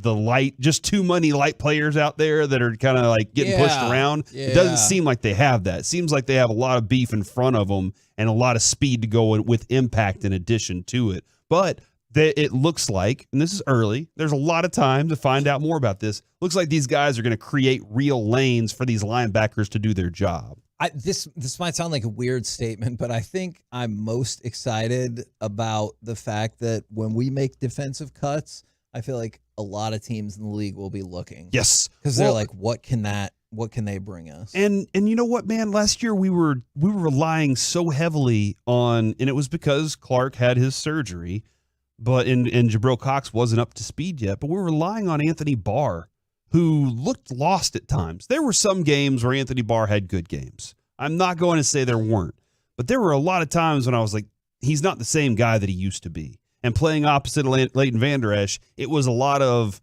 light, just too many light players out there that are kind of like getting pushed around. Yeah. It doesn't seem like they have that. It seems like they have a lot of beef in front of them and a lot of speed to go with impact in addition to it. But it looks like, and this is early, there's a lot of time to find out more about this. Looks like these guys are going to create real lanes for these linebackers to do their job. This might sound like a weird statement, but I think I'm most excited about the fact that when we make defensive cuts, I feel like a lot of teams in the league will be looking. Yes. Because they're like, what can they bring us? And you know what, man? Last year we were relying so heavily on, and it was because Clark had his surgery, but and Jabril Cox wasn't up to speed yet, but we were relying on Anthony Barr, who looked lost at times. There were some games where Anthony Barr had good games. I'm not going to say there weren't, but there were a lot of times when I was like, he's not the same guy that he used to be. And playing opposite Leighton Vander Esch, it was a lot of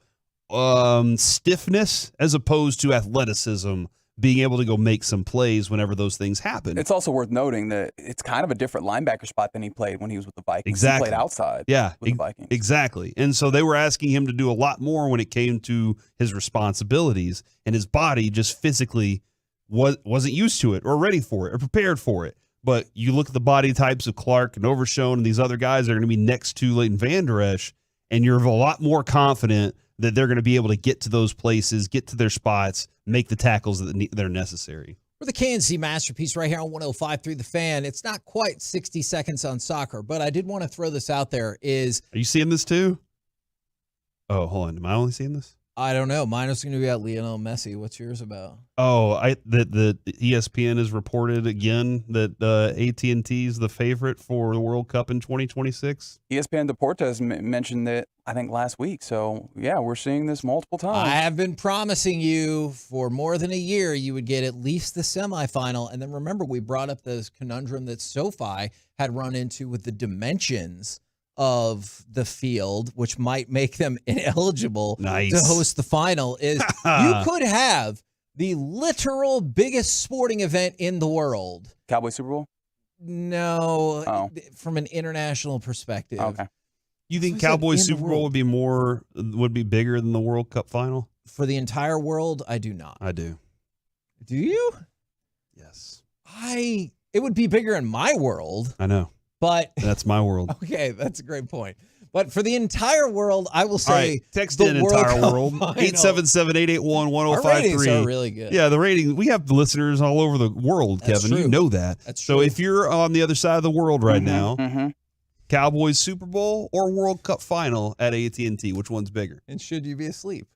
stiffness as opposed to athleticism, being able to go make some plays whenever those things happen. It's also worth noting that it's kind of a different linebacker spot than he played when he was with the Vikings. Exactly. He played outside with the Vikings. Exactly. And so they were asking him to do a lot more when it came to his responsibilities, and his body just physically wasn't used to it or ready for it or prepared for it. But you look at the body types of Clark and Overshown and these other guys that are going to be next to Leighton Vander Esch, and you're a lot more confident that they're going to be able to get to those places, get to their spots, make the tackles that are necessary. We're the KNC Masterpiece right here on 105.3 The Fan. It's not quite 60 seconds on soccer, but I did want to throw this out there. Are you seeing this too? Oh, hold on. Am I only seeing this? I don't know. Mine is going to be about Lionel Messi. What's yours about? Oh, the ESPN has reported again that AT&T is the favorite for the World Cup in 2026. ESPN Deportes mentioned that, I think, last week. So, yeah, we're seeing this multiple times. I have been promising you for more than a year you would get at least the semifinal. And then remember, we brought up this conundrum that SoFi had run into with the dimensions of the field, which might make them ineligible to host the final. Is you could have the literal biggest sporting event in the world. Cowboys Super Bowl? No, from an international perspective. Okay. You think Cowboys Super Bowl would be bigger than the World Cup final? For the entire world, I do not. I do. Do you? Yes. It would be bigger in my world. I know. But that's my world. Okay, that's a great point. But for the entire world, I will say, all right, text in entire world. 877-881-1053. Our ratings are really good. Yeah, the ratings. We have listeners all over the world, That's Kevin. true. You know that. That's true. So if you're on the other side of the world right now, Cowboys Super Bowl or World Cup final at AT&T, which one's bigger? And should you be asleep?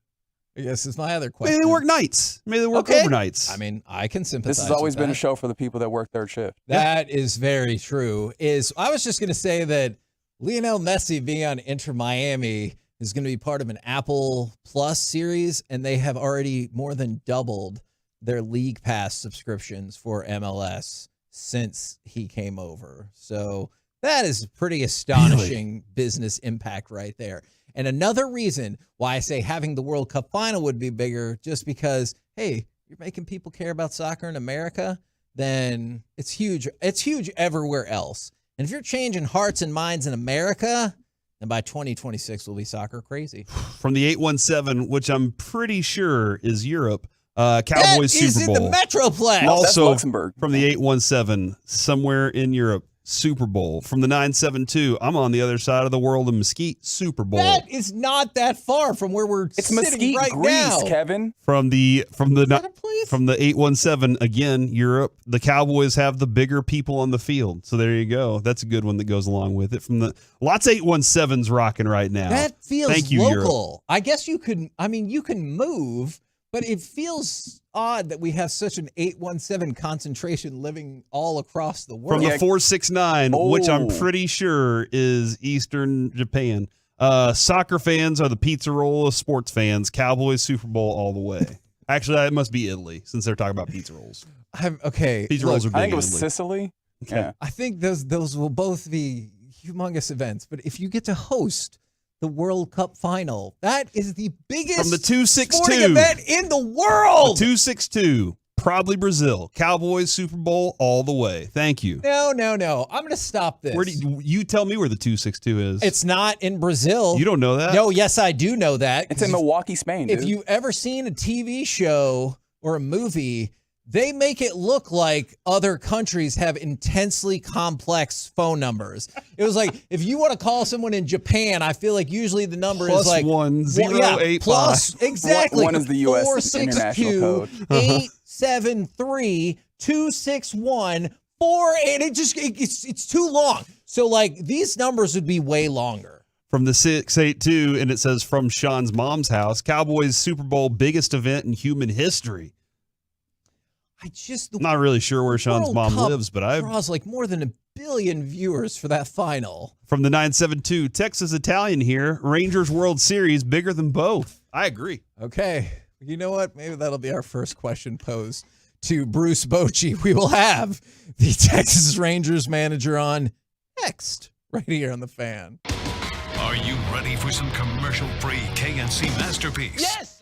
I guess is my other question. Maybe they work nights. Maybe they work overnights. I mean, I can sympathize. This has always with been that. a show for the people that work third shift. That is very true. I was just going to say that Lionel Messi being on Inter Miami is going to be part of an Apple Plus series, and they have already more than doubled their League Pass subscriptions for MLS since he came over. So that is pretty astonishing business impact right there. And another reason why I say having the World Cup final would be bigger, just because, hey, you're making people care about soccer in America, then it's huge. It's huge everywhere else. And if you're changing hearts and minds in America, then by 2026 we'll be soccer crazy. From the 817, which I'm pretty sure is Europe, Cowboys Super Bowl. In the Metroplex. Also, that's Luxembourg. From the 817, somewhere in Europe, Super Bowl. From the 972, I'm on the other side of the world in Mesquite, Super Bowl. That is not that far from where we're It's sitting Mesquite, right Greece, now. Kevin. From the 817, again, Europe, the Cowboys have the bigger people on the field. So there you go. That's a good one that goes along with it. From the lots of 817s rocking right now. That feels Thank you, local. Europe. I guess you can move, but it feels odd that we have such an 817 concentration living all across the world. From the 469, which I'm pretty sure is Eastern Japan. Soccer fans are the pizza roll of sports fans. Cowboys Super Bowl all the way. Actually, it must be Italy since they're talking about pizza rolls. Pizza rolls are big. I think it was in Italy. Sicily. Okay. Yeah. I think those will both be humongous events. But if you get to host the World Cup final. That is the biggest From the 262 sporting event in the world. The 262, probably Brazil. Cowboys Super Bowl all the way. Thank you. No. I'm going to stop this. Where do you tell me where the 262 is? It's not in Brazil. You don't know that? No, yes, I do know that. It's in Milwaukee, Spain. If dude. you've ever seen a TV show or a movie, they make it look like other countries have intensely complex phone numbers. It was like, if you want to call someone in Japan, I feel like usually the number is like +1085. plus exactly. One is the U.S. international code. 873-261-48. It's too long. So like these numbers would be way longer. From the 682, and it says from Sean's mom's house, Cowboys Super Bowl biggest event in human history. I'm not really sure where Sean's World mom Cup lives, but I draws like more than 1 billion viewers for that final. From the 972, Texas Italian here, Rangers World Series bigger than both. I agree. Okay. You know what? Maybe that'll be our first question posed to Bruce Bochy. We will have the Texas Rangers manager on next, right here on The Fan. Are you ready for some commercial-free KNC Masterpiece? Yes!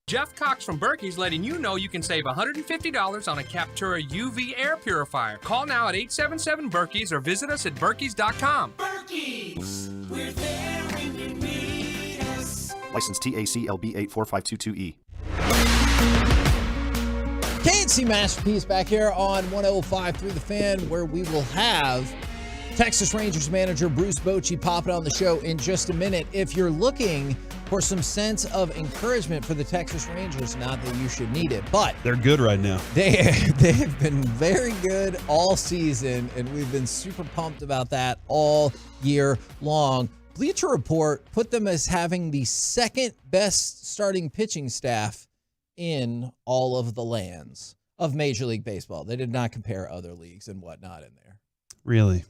Jeff Cox from Berkey's letting you know you can save $150 on a Captura UV air purifier. Call now at 877-BERKEYS or visit us at Berkeys.com. Berkey's, we're there when you need us. License TACLB 84522E. KNC Masterpiece back here on 105.3 The Fan, where we will have Texas Rangers manager Bruce Bochy popping on the show in just a minute. If you're looking for some sense of encouragement for the Texas Rangers, not that you should need it, but they're good right now. They have been very good all season, and we've been super pumped about that all year long. Bleacher Report put them as having the second best starting pitching staff in all of the lands of Major League Baseball. They did not compare other leagues and whatnot in there. Really?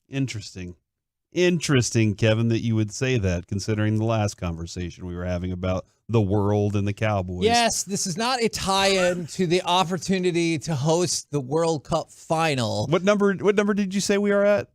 Interesting, Kevin, that you would say that, considering the last conversation we were having about the world and the Cowboys. Yes, this is not a tie-in to the opportunity to host the World Cup final. What number did you say we are at?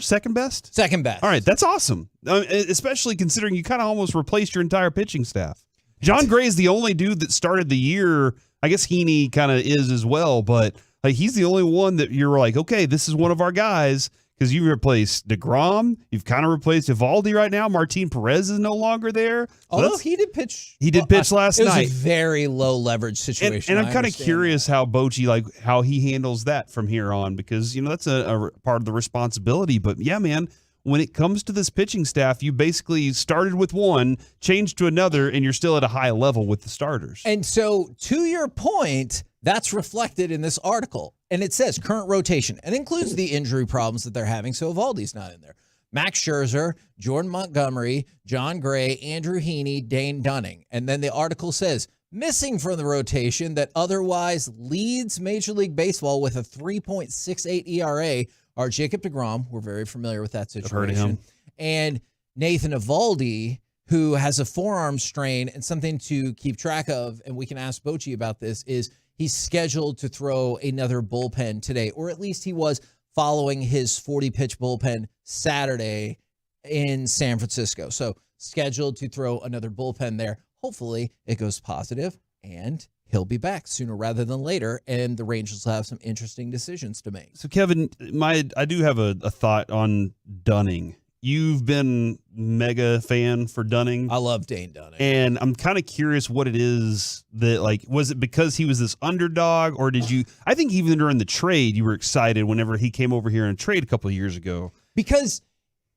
Second best? Second best. All right, that's awesome, especially considering you kind of almost replaced your entire pitching staff. John Gray is the only dude that started the year. I guess Heaney kind of is as well, but like he's the only one that you're like, okay, this is one of our guys, because you've replaced DeGrom. You've kind of replaced Evaldi right now. Martin Perez is no longer there. So although he did pitch. He did pitch last night. It was a very low leverage situation. And I'm kind of curious how Bochy, how he handles that from here on, because, that's a part of the responsibility. But yeah, man, when it comes to this pitching staff, you basically started with one, changed to another, and you're still at a high level with the starters. And so, to your point, that's reflected in this article. And it says current rotation and includes the injury problems that they're having. So Evaldi's not in there. Max Scherzer, Jordan Montgomery, John Gray, Andrew Heaney, Dane Dunning. And then the article says missing from the rotation that otherwise leads Major League Baseball with a 3.68 ERA are Jacob deGrom. We're very familiar with that situation. I've heard of him. And Nathan Eovaldi, who has a forearm strain, and something to keep track of, and we can ask Bochy about this, is he's scheduled to throw another bullpen today, or at least he was following his 40-pitch bullpen Saturday in San Francisco. So scheduled to throw another bullpen there. Hopefully it goes positive, and he'll be back sooner rather than later, and the Rangers will have some interesting decisions to make. So, Kevin, I do have a thought on Dunning. You've been mega fan for Dunning. I love Dane Dunning. And I'm kind of curious what it is that, was it because he was this underdog, or did you, I think even during the trade, you were excited whenever he came over here and trade a couple of years ago. Because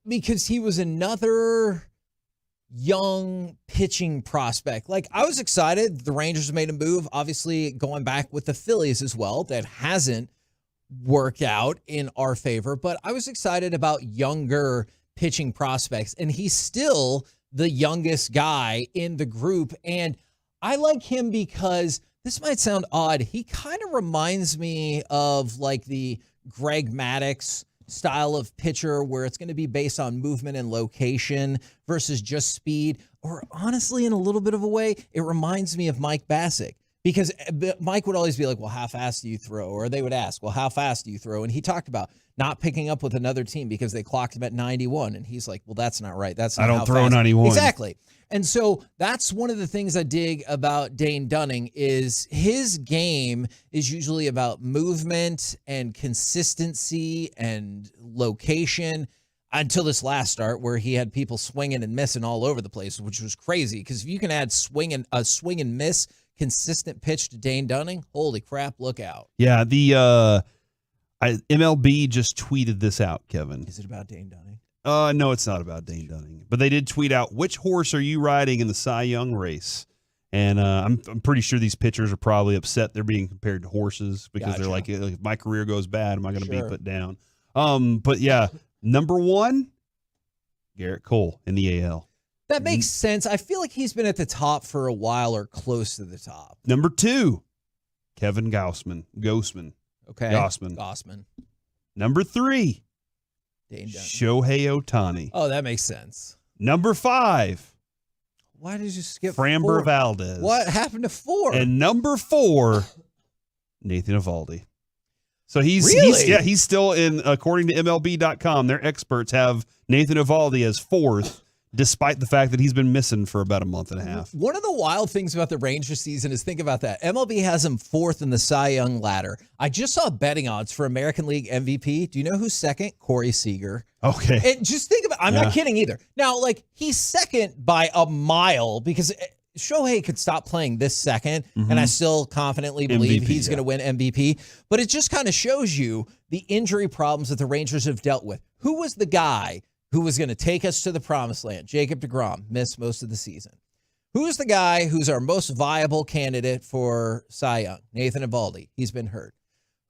he was another young pitching prospect. I was excited the Rangers made a move, obviously going back with the Phillies as well. That hasn't worked out in our favor, but I was excited about younger pitching prospects, and he's still the youngest guy in the group. And I like him because, this might sound odd, he kind of reminds me of the Greg Maddux style of pitcher, where it's going to be based on movement and location versus just speed. Or honestly, in a little bit of a way, it reminds me of Mike Bassick, because Mike would always be like, well, how fast do you throw? Or they would ask, well, how fast do you throw? And he talked about not picking up with another team because they clocked him at 91. And he's like, well, that's not right. That's not I don't how throw fast. 91. Exactly. And so that's one of the things I dig about Dane Dunning, is his game is usually about movement and consistency and location, until this last start where he had people swinging and missing all over the place, which was crazy. Because if you can add swing and miss consistent pitch to Dane Dunning, holy crap, look out. Yeah, the MLB just tweeted this out, Kevin. Is it about Dane Dunning? No, it's not about Dane Dunning. But they did tweet out, which horse are you riding in the Cy Young race? And I'm pretty sure these pitchers are probably upset they're being compared to horses, because they're like, if my career goes bad, am I going to be put down? But yeah, number one, Garrett Cole in the AL. That makes sense. I feel like he's been at the top for a while, or close to the top. Number two, Kevin Gausman. Okay. Gausman. Number three, Dane Dunning. Shohei Ohtani. Oh, that makes sense. Number five. Why did you skip Framber 4? Valdez. What happened to 4? And number 4, Nathan Eovaldi. So he's still in, according to MLB.com, their experts have Nathan Eovaldi as 4th. despite the fact that he's been missing for about a month and a half. One of the wild things about the Rangers season is, think about that. MLB has him 4th in the Cy Young ladder. I just saw betting odds for American League MVP. Do you know who's second? Corey Seager. Okay. And just think about, I'm not kidding either. Now, like, he's second by a mile because Shohei could stop playing this second, and I still confidently believe he's going to win MVP. But it just kind of shows you the injury problems that the Rangers have dealt with. Who was the guy who was going to take us to the promised land? Jacob deGrom missed most of the season. Who's the guy who's our most viable candidate for Cy Young? Nathan Eovaldi. He's been hurt.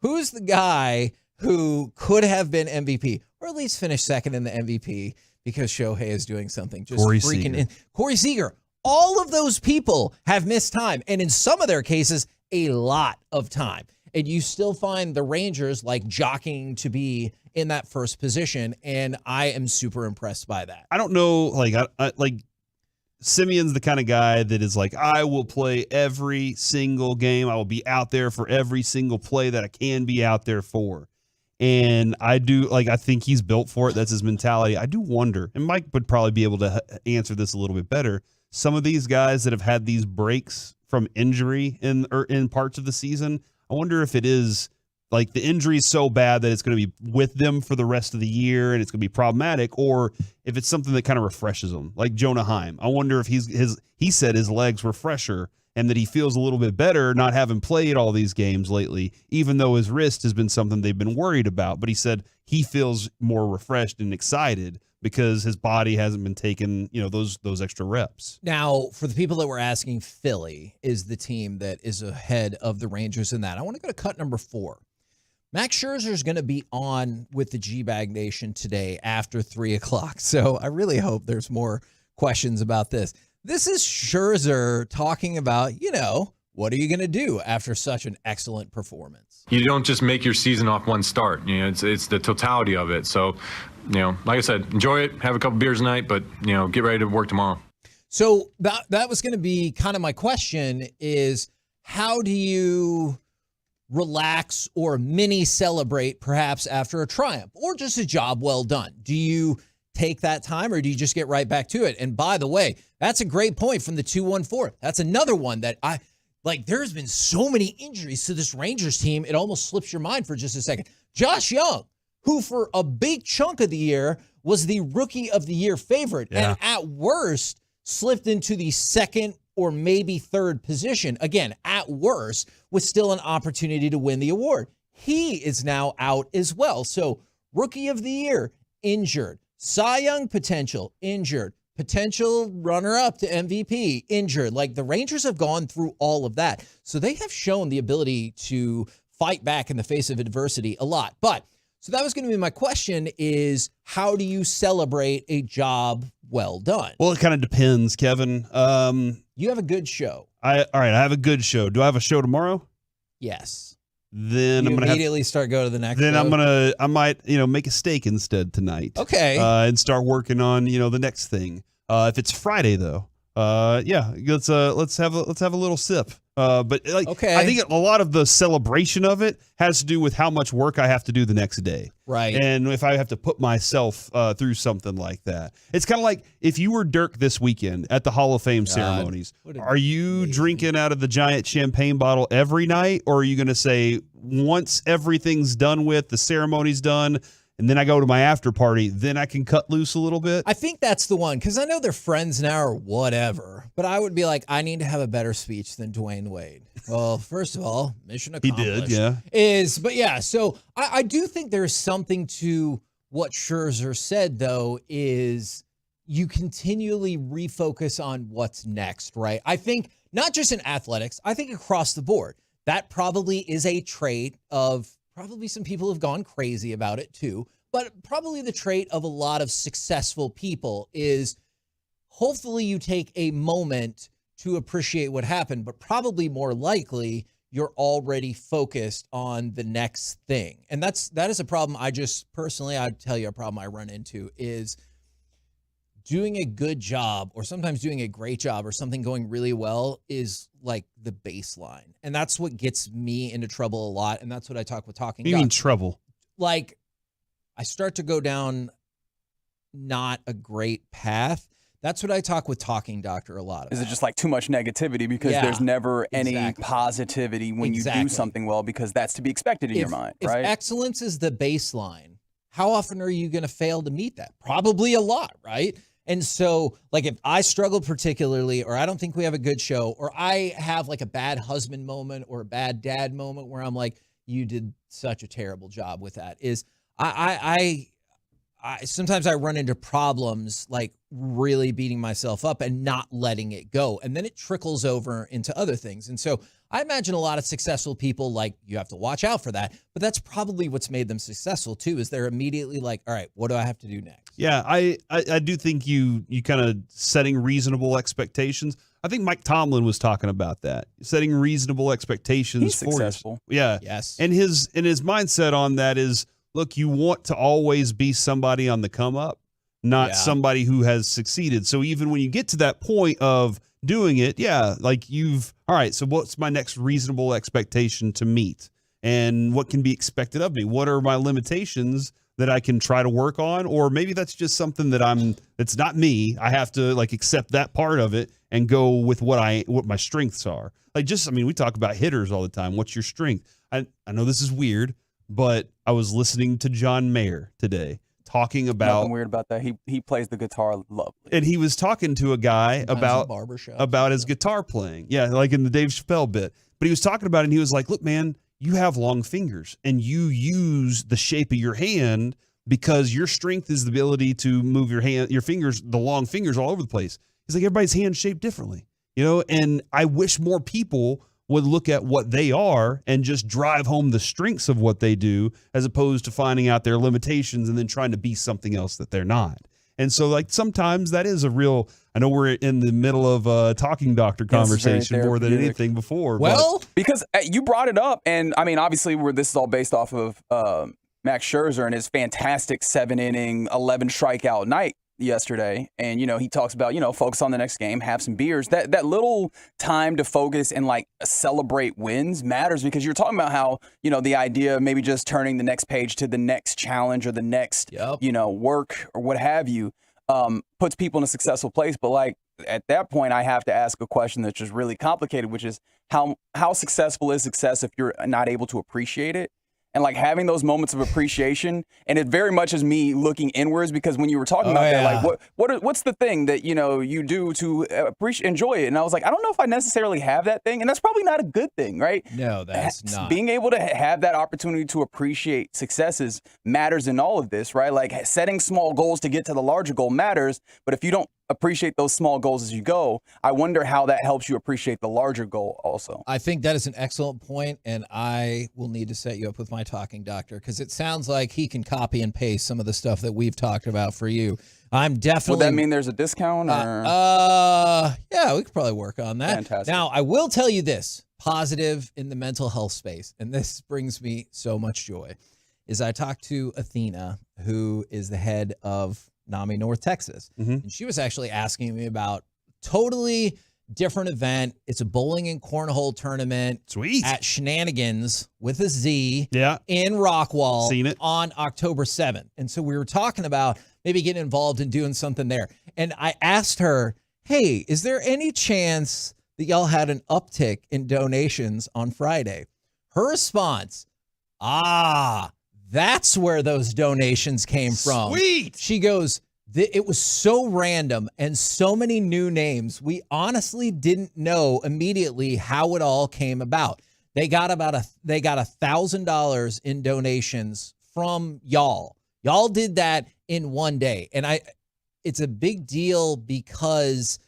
Who's the guy who could have been MVP, or at least finish second in the MVP because Shohei is doing something just freaking in? Corey Seager. All of those people have missed time, and in some of their cases, a lot of time. And you still find the Rangers like jockeying to be in that first position, and I am super impressed by that. I don't know, like Simeon's the kind of guy that is like, I will play every single game. I will be out there for every single play that I can be out there for. And I think he's built for it. That's his mentality. I do wonder, and Mike would probably be able to answer this a little bit better. Some of these guys that have had these breaks from injury in parts of the season, I wonder if it is like the injury is so bad that it's going to be with them for the rest of the year and it's going to be problematic, or if it's something that kind of refreshes them, like Jonah Heim. I wonder if he said his legs were fresher and that he feels a little bit better not having played all these games lately, even though his wrist has been something they've been worried about. But he said he feels more refreshed and excited because his body hasn't been taking, those extra reps. Now, for the people that were asking, Philly is the team that is ahead of the Rangers in that. I want to go to cut number 4. Max Scherzer is going to be on with the G-Bag Nation today after 3 o'clock. So I really hope there's more questions about this. This is Scherzer talking about, what are you going to do after such an excellent performance? You don't just make your season off one start. It's the totality of it. So, like I said, enjoy it, have a couple beers tonight, but, get ready to work tomorrow. So that was going to be kind of my question is, how do you relax or mini celebrate perhaps after a triumph or just a job well done? Do you take that time or do you just get right back to it? And by the way, that's a great point from the 214. That's another one that there's been so many injuries to this Rangers team, it almost slips your mind for just a second. Josh Young, who for a big chunk of the year was the Rookie of the Year favorite, and at worst slipped into the second or maybe third position. Again, at worst, with still an opportunity to win the award. He is now out as well. So Rookie of the Year, injured. Cy Young potential, injured. Potential runner-up to MVP, injured. Like, the Rangers have gone through all of that. So they have shown the ability to fight back in the face of adversity a lot. But, so that was going to be my question is, how do you celebrate a job well done? Well, it kind of depends, Kevin. You have a good show. All right, I have a good show. Do I have a show tomorrow? Yes. Then I'm gonna immediately start go to the next. Then I might make a steak instead tonight. Okay. And start working on the next thing. If it's Friday though, let's have a little sip. But okay. I think a lot of the celebration of it has to do with how much work I have to do the next day. Right. And if I have to put myself through something like that. It's kind of like if you were Dirk this weekend at the Hall of Fame ceremonies, are you drinking out of the giant champagne bottle every night? Or are you going to say, once everything's done with, the ceremony's done, and then I go to my after party, then I can cut loose a little bit? I think that's the one, because I know they're friends now or whatever, but I would be like, I need to have a better speech than Dwayne Wade. Well, first of all, mission accomplished. He did, yeah. So I do think there's something to what Scherzer said, though, is you continually refocus on what's next, right? I think not just in athletics, I think across the board, that probably is a trait of probably some people have gone crazy about it too, but probably the trait of a lot of successful people is hopefully you take a moment to appreciate what happened, but probably more likely you're already focused on the next thing. And that is a problem I'd tell you a problem I run into is doing a good job or sometimes doing a great job or something going really well is like the baseline. And that's what gets me into trouble a lot. And that's what I talk with Talking. You mean trouble? Like I start to go down not a great path That's what I talk with Talking Doctor a lot about. Is it just like too much negativity because there's never any positivity when you do something well because that's to be expected in your mind, right? If excellence is the baseline, how often are you going to fail to meet that? Probably a lot, right? And so, like, if I struggle particularly, or I don't think we have a good show, or I have like a bad husband moment or a bad dad moment where I'm like, you did such a terrible job with that, is I sometimes I run into problems like really beating myself up and not letting it go. And then it trickles over into other things. And so I imagine a lot of successful people, like, you have to watch out for that. But that's probably what's made them successful too, is they're immediately like, all right, what do I have to do next? Yeah, I do think you kind of setting reasonable expectations. I think Mike Tomlin was talking about that, setting reasonable expectations. He's successful. Yeah. Yes. And his mindset on that is, look, you want to always be somebody on the come up, not somebody who has succeeded. So even when you get to that point of doing it, like all right, so what's my next reasonable expectation to meet? And what can be expected of me? What are my limitations that I can try to work on? Or maybe that's just something that's not me. I have to like accept that part of it and go with what my strengths are. Like we talk about hitters all the time. What's your strength? I know this is weird, but I was listening to John Mayer today talking about nothing weird about that. He plays the guitar lovely. And he was talking to a guy about his guitar playing. Yeah, like in the Dave Chappelle bit. But he was talking about it and he was like, look, man, you have long fingers and you use the shape of your hand because your strength is the ability to move your fingers, the long fingers all over the place. He's like, everybody's hand shaped differently, and I wish more people would look at what they are and just drive home the strengths of what they do, as opposed to finding out their limitations and then trying to be something else that they're not. And so, like, sometimes that is I know we're in the middle of a Talking Doctor conversation more than anything before. Well, because you brought it up, and I mean, obviously, this is all based off of Max Scherzer and his fantastic 7-inning, 11 strikeout night yesterday. And, he talks about, focus on the next game, have some beers. That little time to focus and like celebrate wins matters, because you're talking about how, the idea of maybe just turning the next page to the next challenge or the next, work or what have you, puts people in a successful place. But like at that point, I have to ask a question that's just really complicated, which is how successful is success if you're not able to appreciate it? And like having those moments of appreciation, and it very much is me looking inwards, because when you were talking about that, like what's the thing that you do to enjoy it? And I was like, I don't know if I necessarily have that thing, and that's probably not a good thing, right? No, that's not. Being able to have that opportunity to appreciate successes matters in all of this, right? Like setting small goals to get to the larger goal matters, but if you don't appreciate those small goals as you go, I wonder how that helps you appreciate the larger goal also. I think that is an excellent point, and I will need to set you up with my Talking Doctor, because it sounds like he can copy and paste some of the stuff that we've talked about for you. I'm definitely... Would that mean there's a discount? Or? Yeah, we could probably work on that. Fantastic. Now, I will tell you this, positive in the mental health space, and this brings me so much joy, is I talked to Athena, who is the head of NAMI North Texas. And she was actually asking me about totally different event. It's a bowling and cornhole tournament. Sweet. At Shenanigans with a Z in Rockwall. Seen it. On October 7th. And so we were talking about maybe getting involved in doing something there. And I asked her, hey, is there any chance that y'all had an uptick in donations on Friday? Her response, that's where those donations came from. Sweet. She goes, it was so random and so many new names. We honestly didn't know immediately how it all came about. They got $1,000 in donations from y'all. Y'all did that in one day. And it's a big deal because,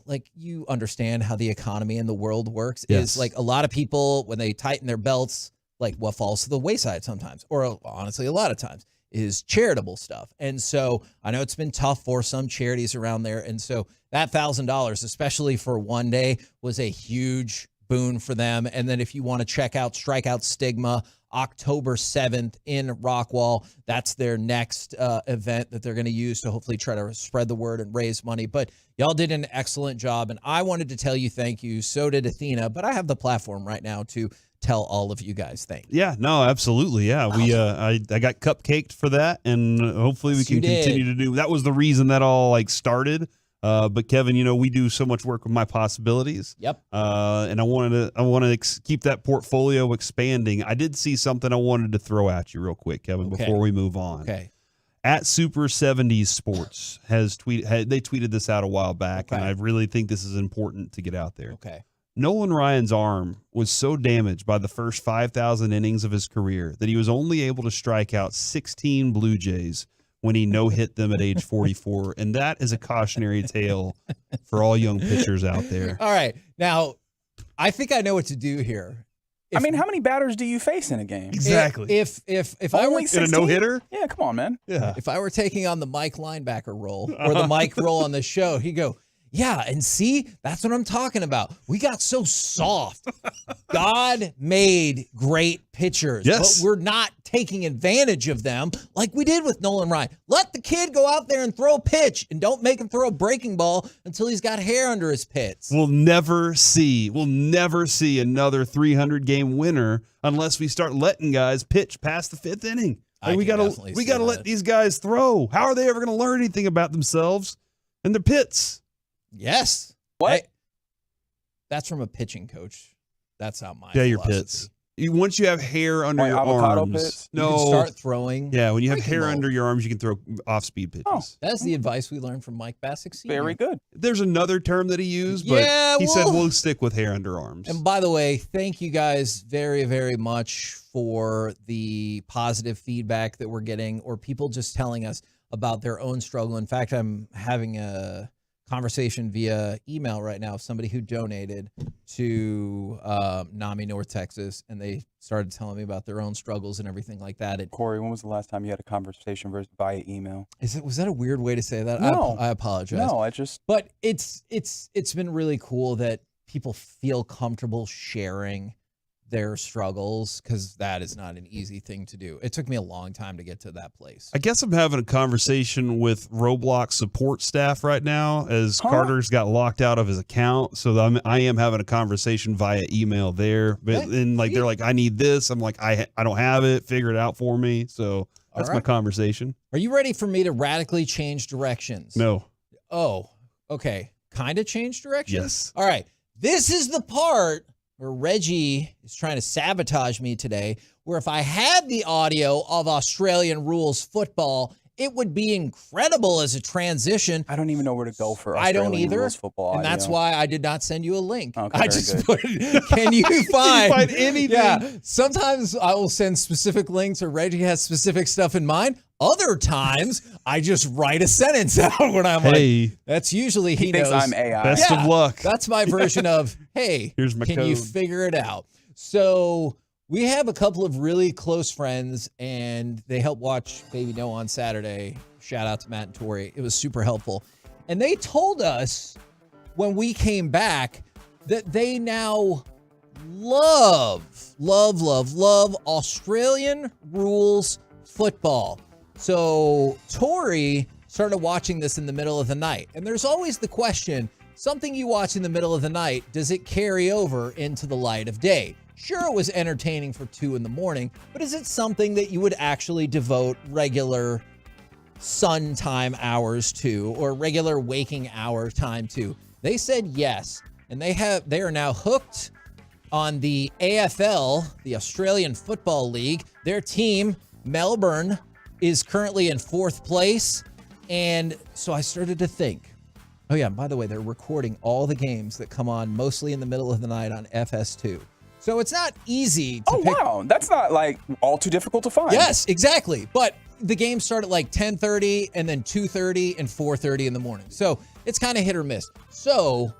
like, you understand how the economy and the world works. Yes. Is like a lot of people, when they tighten their belts, like what falls to the wayside sometimes, or honestly, a lot of times, is charitable stuff. And so I know it's been tough for some charities around there. And so that $1,000, especially for one day, was a huge boon for them. And then if you want to check out Strikeout Stigma, October 7th in Rockwall, that's their next event that they're going to use to hopefully try to spread the word and raise money. But y'all did an excellent job, and I wanted to tell you thank you. So did Athena, but I have the platform right now to tell all of you guys thank you. Yeah, no, absolutely. Yeah, we I got cupcaked for that, and hopefully we can continue to do. That was the reason that all started. But Kevin, we do so much work with My Possibilities. Yep. And I wanted to keep that portfolio expanding. I did see something I wanted to throw at you real quick, Kevin, before we move on. Okay. At Super 70s Sports has they tweeted this out a while back, and I really think this is important to get out there. Okay. Nolan Ryan's arm was so damaged by the first 5,000 innings of his career that he was only able to strike out 16 Blue Jays when he no-hit them at age 44. And that is a cautionary tale for all young pitchers out there. All right. Now, I think I know what to do here. How many batters do you face in a game? Exactly. If I were in a no-hitter? Yeah, come on, man. Yeah. If I were taking on the Mike linebacker role or the Mike role on the show, he'd go, yeah, and see, that's what I'm talking about. We got so soft. God made great pitchers, yes, but we're not taking advantage of them like we did with Nolan Ryan. Let the kid go out there and throw a pitch, and don't make him throw a breaking ball until he's got hair under his pits. We'll never see another 300-game winner unless we start letting guys pitch past the fifth inning. We got to let these guys throw. How are they ever going to learn anything about themselves and their pits? Yes. What? Hey, that's from a pitching coach. That's not mine. Yeah, your pits. Once you have hair under your avocado arms, pits? You can start throwing. Yeah, when you have hair under your arms, you can throw off-speed pitches. Oh, that's the advice we learned from Mike Bassick Sr. Very good. There's another term that he used, but he said we'll stick with hair under arms. And by the way, thank you guys very, very much for the positive feedback that we're getting, or people just telling us about their own struggle. In fact, I'm having a conversation via email right now of somebody who donated to NAMI North Texas, and they started telling me about their own struggles and everything like that. Corey, when was the last time you had a conversation via email? Was that a weird way to say that? No. I apologize. No, But it's been really cool that people feel comfortable sharing their struggles, because that is not an easy thing to do. It took me a long time to get to that place. I guess I'm having a conversation with Roblox support staff right now, as Carter's got locked out of his account. So I am having a conversation via email there. But then they're like, I need this. I'm like, I don't have it. Figure it out for me. So that's my conversation. Are you ready for me to radically change directions? No. Oh, okay. Kind of change directions? Yes. All right. This is the part where Reggie is trying to sabotage me today, where if I had the audio of Australian rules football, it would be incredible as a transition. I don't even know where to go for Australian rules football. And that's why I did not send you a link. Okay, I just put, can you find anything? Yeah. Sometimes I will send specific links, or Reggie has specific stuff in mind. Other times, I just write a sentence out when I'm like, that's usually he thinks knows. I'm AI. Best of luck. That's my version of, hey, here's my can you code. figure it out? So we have a couple of really close friends, and they helped watch Baby Noah on Saturday. Shout out to Matt and Tori. It was super helpful. And they told us when we came back that they now love Australian rules football. So Tori started watching this in the middle of the night. And there's always the question, something you watch in the middle of the night, does it carry over into the light of day? Sure, it was entertaining for 2 a.m, but is it something that you would actually devote regular sun time hours to, or regular waking hour time to? They said yes. And they are now hooked on the AFL, the Australian Football League. Their team, Melbourne, is currently in 4th place. And so I started to think, oh yeah, by the way, they're recording all the games that come on mostly in the middle of the night on FS2. So it's not easy to pick. Wow. That's not all too difficult to find. Yes, exactly. But the games start at 10:30 and then 2:30 and 4:30 in the morning. So it's kind of hit or miss. So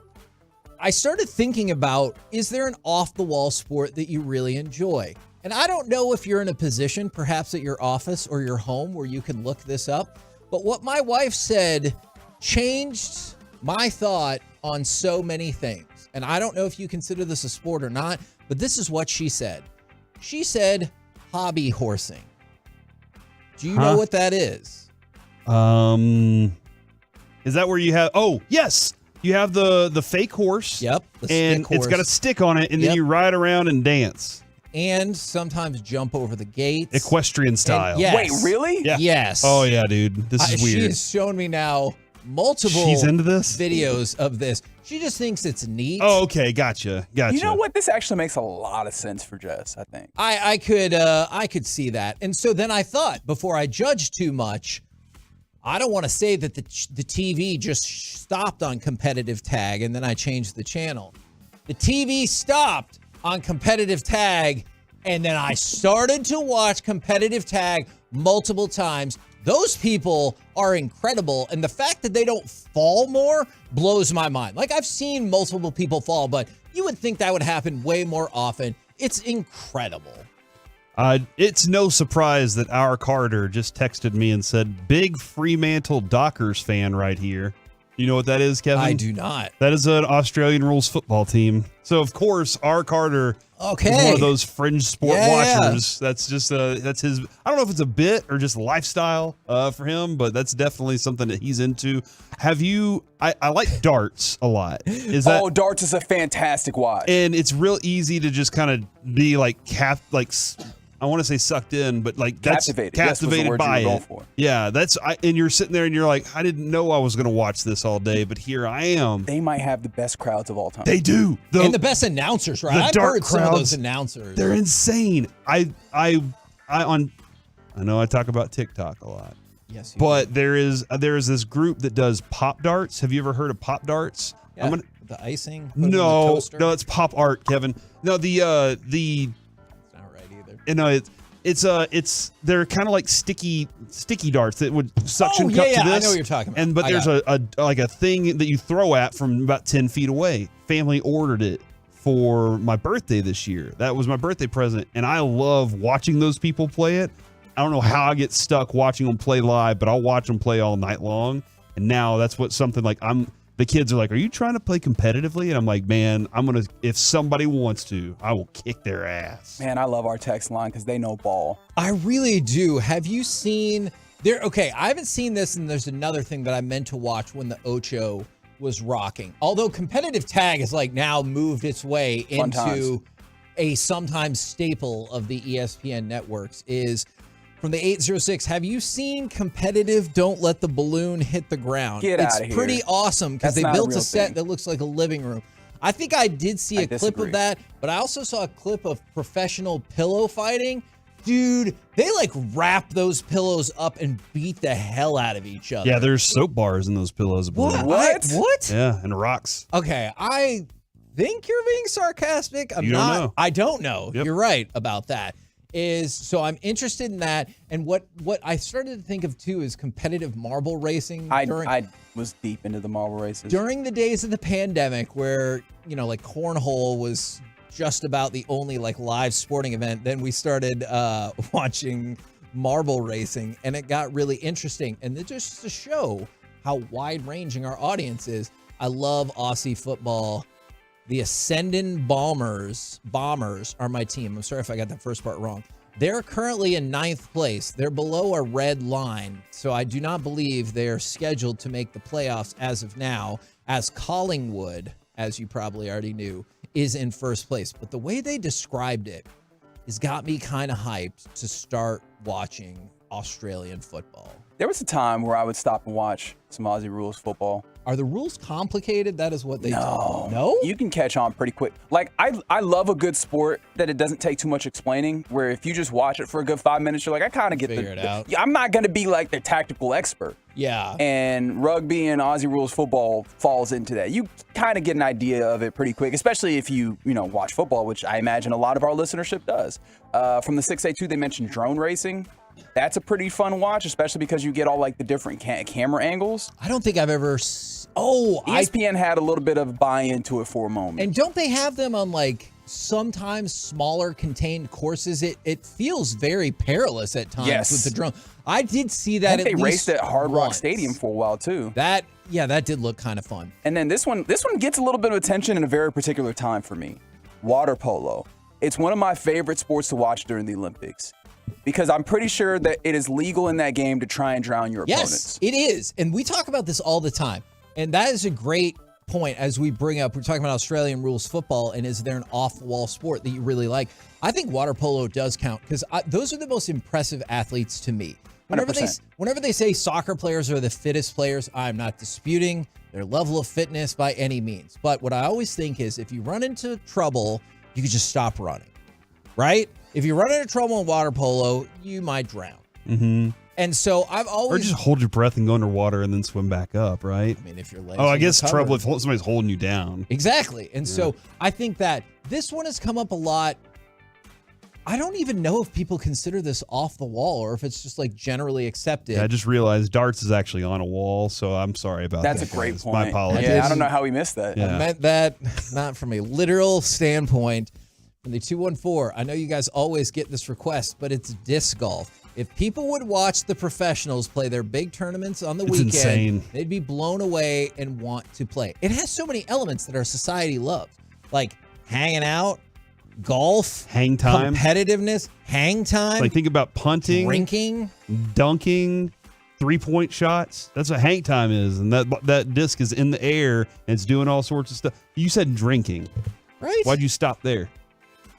I started thinking about, is there an off-the-wall sport that you really enjoy? And I don't know if you're in a position, perhaps at your office or your home, where you can look this up. But what my wife said changed my thought on so many things. And I don't know if you consider this a sport or not, but this is what she said. She said hobby horsing. Do you know what that is? Is that where you have? Oh, yes. You have the fake horse. Yep. And it's got a stick on it, and then you ride around and dance. and sometimes jump over the gates. Equestrian style. Yes. Wait, really? Yeah. Yes. Oh, yeah, dude. This is weird. She's shown me now multiple She's into this? videos of this. She just thinks it's neat. Oh, okay. Gotcha. You know what? This actually makes a lot of sense for Jess, I think. I could see that. And so then I thought, before I judge too much, I don't want to say that the TV just stopped on competitive tag and then I changed the channel. The TV stopped on competitive tag and then I started to watch competitive tag multiple times. Those people are incredible. And the fact that they don't fall more blows my mind. Like, I've seen multiple people fall, but you would think that would happen way more often. It's incredible. It's no surprise that our Carter just texted me and said, big Fremantle Dockers fan right here. You know what that is, Kevin? I do not. That is an Australian rules football team. So, of course, our Carter is one of those fringe sport watchers. Yeah. That's just that's his, I don't know if it's a bit or just lifestyle for him, but that's definitely something that he's into. Have you, I like darts a lot. Darts is a fantastic watch. And it's real easy to just kind of be like, I want to say sucked in, but like that's captivated by it. Yeah, and you're sitting there and you're like, I didn't know I was going to watch this all day, but here I am. They might have the best crowds of all time. They do. And the best announcers, right? I've heard some of those announcers. They're insane. I know I talk about TikTok a lot. Yes, but there is this group that does pop darts. Have you ever heard of pop darts? Yeah, the icing. No, it's pop art, Kevin. No, you know, it's they're kind of like sticky darts that would suction cup to this. I know what you're talking about. But there's a thing that you throw at from about 10 feet away. Family ordered it for my birthday this year. That was my birthday present, and I love watching those people play it. I don't know how I get stuck watching them play live, but I'll watch them play all night long. And now that's what something like the kids are like, are you trying to play competitively? And I'm like, man, if somebody wants to, I will kick their ass. Man, I love our text line because they know ball. I really do. Have you seen I haven't seen this, and there's another thing that I meant to watch when the Ocho was rocking. Although competitive tag has like now moved its way into a sometimes staple of the ESPN networks is from the 806, have you seen competitive Don't Let the Balloon Hit the Ground? Get out of here. It's pretty awesome because they built a set that looks like a living room. I think I did see a clip of that, but I also saw a clip of professional pillow fighting. Dude, they like wrap those pillows up and beat the hell out of each other. Yeah, there's soap bars in those pillows. What? What? Yeah, and rocks. Okay, I think you're being sarcastic. I'm not. Know. I don't know. Yep. You're right about that. So I'm interested in that, and what I started to think of too is competitive marble racing. I was deep into the marble races during the days of the pandemic, where like cornhole was just about the only like live sporting event. Then we started watching marble racing, and it got really interesting. And it just to show how wide ranging our audience is. I love Aussie football. The Ascendant Bombers are my team. I'm sorry if I got that first part wrong. They're currently in 9th place. They're below a red line, so I do not believe they're scheduled to make the playoffs as of now, as Collingwood, as you probably already knew, is in first place. But the way they described it has got me kind of hyped to start watching Australian football. There was a time where I would stop and watch some Aussie rules football. Are the rules complicated? That is what they do. No? You can catch on pretty quick. Like, I love a good sport that it doesn't take too much explaining, where if you just watch it for a good 5 minutes, you're like, I kind of get it out. I'm not going to be like the tactical expert. Yeah. And rugby and Aussie rules football falls into that. You kind of get an idea of it pretty quick, especially if you watch football, which I imagine a lot of our listenership does. From the 682, they mentioned drone racing. That's a pretty fun watch, especially because you get all like the different camera angles. I don't think I've ever. ESPN had a little bit of buy-in to it for a moment. And don't they have them on like sometimes smaller contained courses? It feels very perilous at times with the drone. I did see that. They raced at Hard Rock Stadium for a while too. That did look kind of fun. And then this one gets a little bit of attention in a very particular time for me. Water polo. It's one of my favorite sports to watch during the Olympics, because I'm pretty sure that it is legal in that game to try and drown your opponents. Yes, it is. And we talk about this all the time. And that is a great point as we bring up, we're talking about Australian rules football, and is there an off-the-wall sport that you really like? I think water polo does count because those are the most impressive athletes to me. Whenever they say soccer players are the fittest players, I'm not disputing their level of fitness by any means. But what I always think is if you run into trouble, you could just stop running, right? If you run into trouble in water polo, you might drown. Mm-hmm. And so I've always... Or just hold your breath and go underwater and then swim back up, right? I mean, if your legs I guess recovered. trouble if somebody's holding you down. Exactly. And so I think that this one has come up a lot. I don't even know if people consider this off the wall or if it's just like generally accepted. Yeah, I just realized darts is actually on a wall, so I'm sorry about that. That's a great point. My apologies. Yeah, I don't know how we missed that. Yeah. I meant that not from a literal standpoint. From the 214, I know you guys always get this request, but it's disc golf. If people would watch the professionals play their big tournaments on the weekend, insane. They'd be blown away and want to play. It has so many elements that our society loves, like hanging out, golf, hang time, competitiveness, hang time. Like think about punting, drinking, dunking, 3-point shots. That's what hang time is, and that disc is in the air and it's doing all sorts of stuff. You said drinking, right? Why'd you stop there?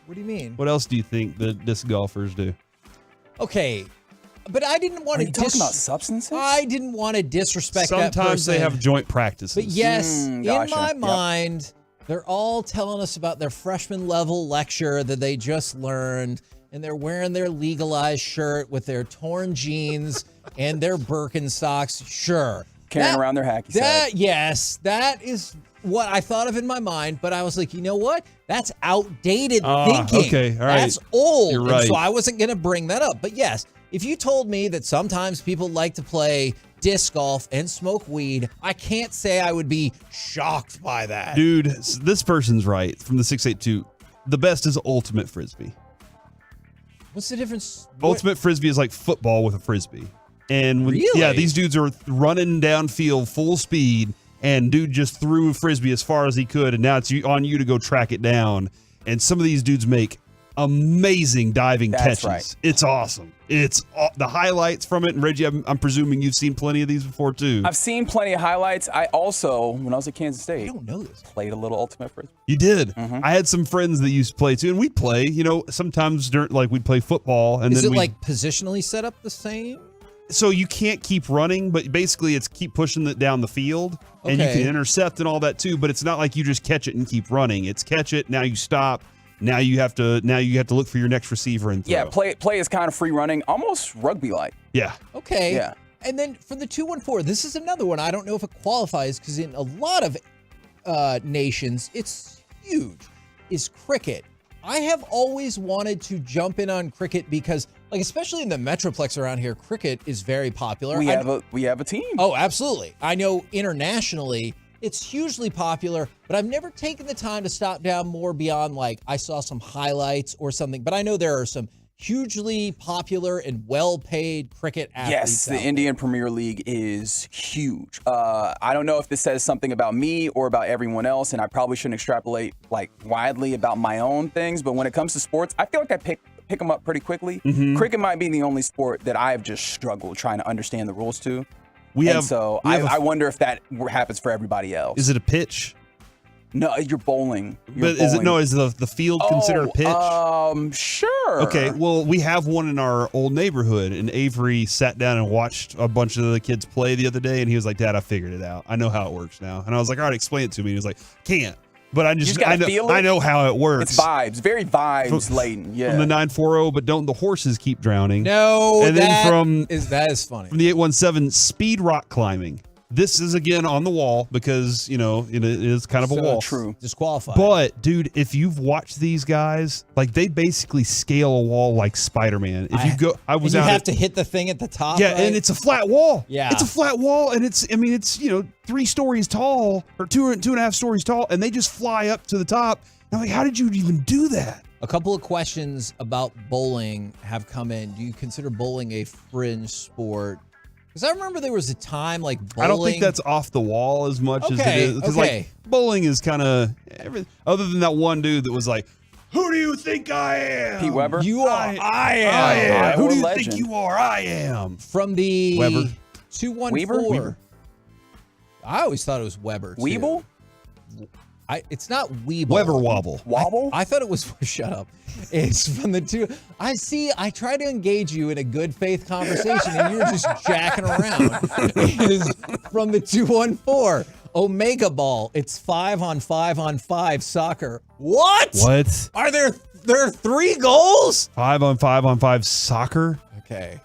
What do you mean? What else do you think the disc golfers do? Okay, but I didn't want to talking about substances. I didn't want to disrespect that person. Sometimes they have joint practices. But yes, gotcha. in my mind, they're all telling us about their freshman level lecture that they just learned, and they're wearing their legalized shirt with their torn jeans and their Birkenstocks. Sure. Carrying around their hacky sack. Yes, that is what I thought of in my mind, but I was like, you know what? That's outdated thinking. Okay, all right. That's old. You're right. And so I wasn't going to bring that up. But yes, if you told me that sometimes people like to play disc golf and smoke weed, I can't say I would be shocked by that. Dude, this person's right from the 682. The best is ultimate frisbee. What's the difference? Ultimate frisbee is like football with a frisbee. And when, Really? yeah, these dudes are running downfield full speed, and dude just threw a frisbee as far as he could, and now it's on you to go track it down. And some of these dudes make amazing diving catches. Right. It's awesome. It's the highlights from it. And Reggie, I'm presuming you've seen plenty of these before too. I've seen plenty of highlights. I also, when I was at Kansas State, I don't know this. Played a little ultimate frisbee. You did. Mm-hmm. I had some friends that used to play too, and we'd play. You know, sometimes during like we'd play football, and Is then it like positionally set up the same? So you can't keep running, but basically it's keep pushing it down the field, and you Okay. can intercept and all that too. But it's not like you just catch it and keep running. It's catch it, now you stop. Now you have to look for your next receiver and throw. Yeah, play is kind of free running, almost rugby like. Yeah. Okay. Yeah. And then for the 214, this is another one. I don't know if it qualifies because in a lot of nations, it's huge, is cricket. I have always wanted to jump in on cricket because, like, especially in the Metroplex around here, cricket is very popular. We have a team. Oh, absolutely. I know internationally it's hugely popular, but I've never taken the time to stop down more beyond, like, I saw some highlights or something. But I know there are some hugely popular and well-paid cricket athletes. Yes, the Indian Premier League is huge. I don't know if this says something about me or about everyone else, and I probably shouldn't extrapolate like widely about my own things. But when it comes to sports, I feel like I pick them up pretty quickly. Mhm. Cricket might be the only sport that I've just struggled trying to understand the rules to. I wonder if that happens for everybody else. Is it a pitch? No, you're bowling. But is the field considered a pitch? Sure. Okay, well, we have one in our old neighborhood, and Avery sat down and watched a bunch of the kids play the other day, and he was like, Dad, I figured it out. I know how it works now. And I was like, all right, explain it to me. He was like, can't. But I know how it works. It's vibes, very vibes laden. Yeah. From the 940, but don't the horses keep drowning? No, and then that is funny. From the 817, speed rock climbing. This is again on the wall because it is kind of a wall. True. Disqualified. But dude, if you've watched these guys, like they basically scale a wall like Spider-Man. If you go, I was and you out. have to hit the thing at the top. Yeah, right? and it's a flat wall. Yeah, it's a flat wall, and it's 3 stories tall or 2.5 stories tall, and they just fly up to the top. And I'm like, how did you even do that? A couple of questions about bowling have come in. Do you consider bowling a fringe sport? Because I remember there was a time like bowling. I don't think that's off the wall as much as it is. Because like bowling is kind of other than that one dude that was like, "Who do you think I am?" Pete Weber. You are. I am. I am. Who do you legend. think you are? I am. From the Weber. 214. Weber? I always thought it was Weber. Too. Weeble? It's not Weeble. Weber Wobble. Wobble? I thought it was. Shut up. It's from the two. I try to engage you in a good faith conversation, and you're just jacking around. It is from the 214. Omega Ball. It's 5-on-5-on-5 soccer. What? What? Are there are 3 goals? 5-on-5-on-5 soccer. Okay.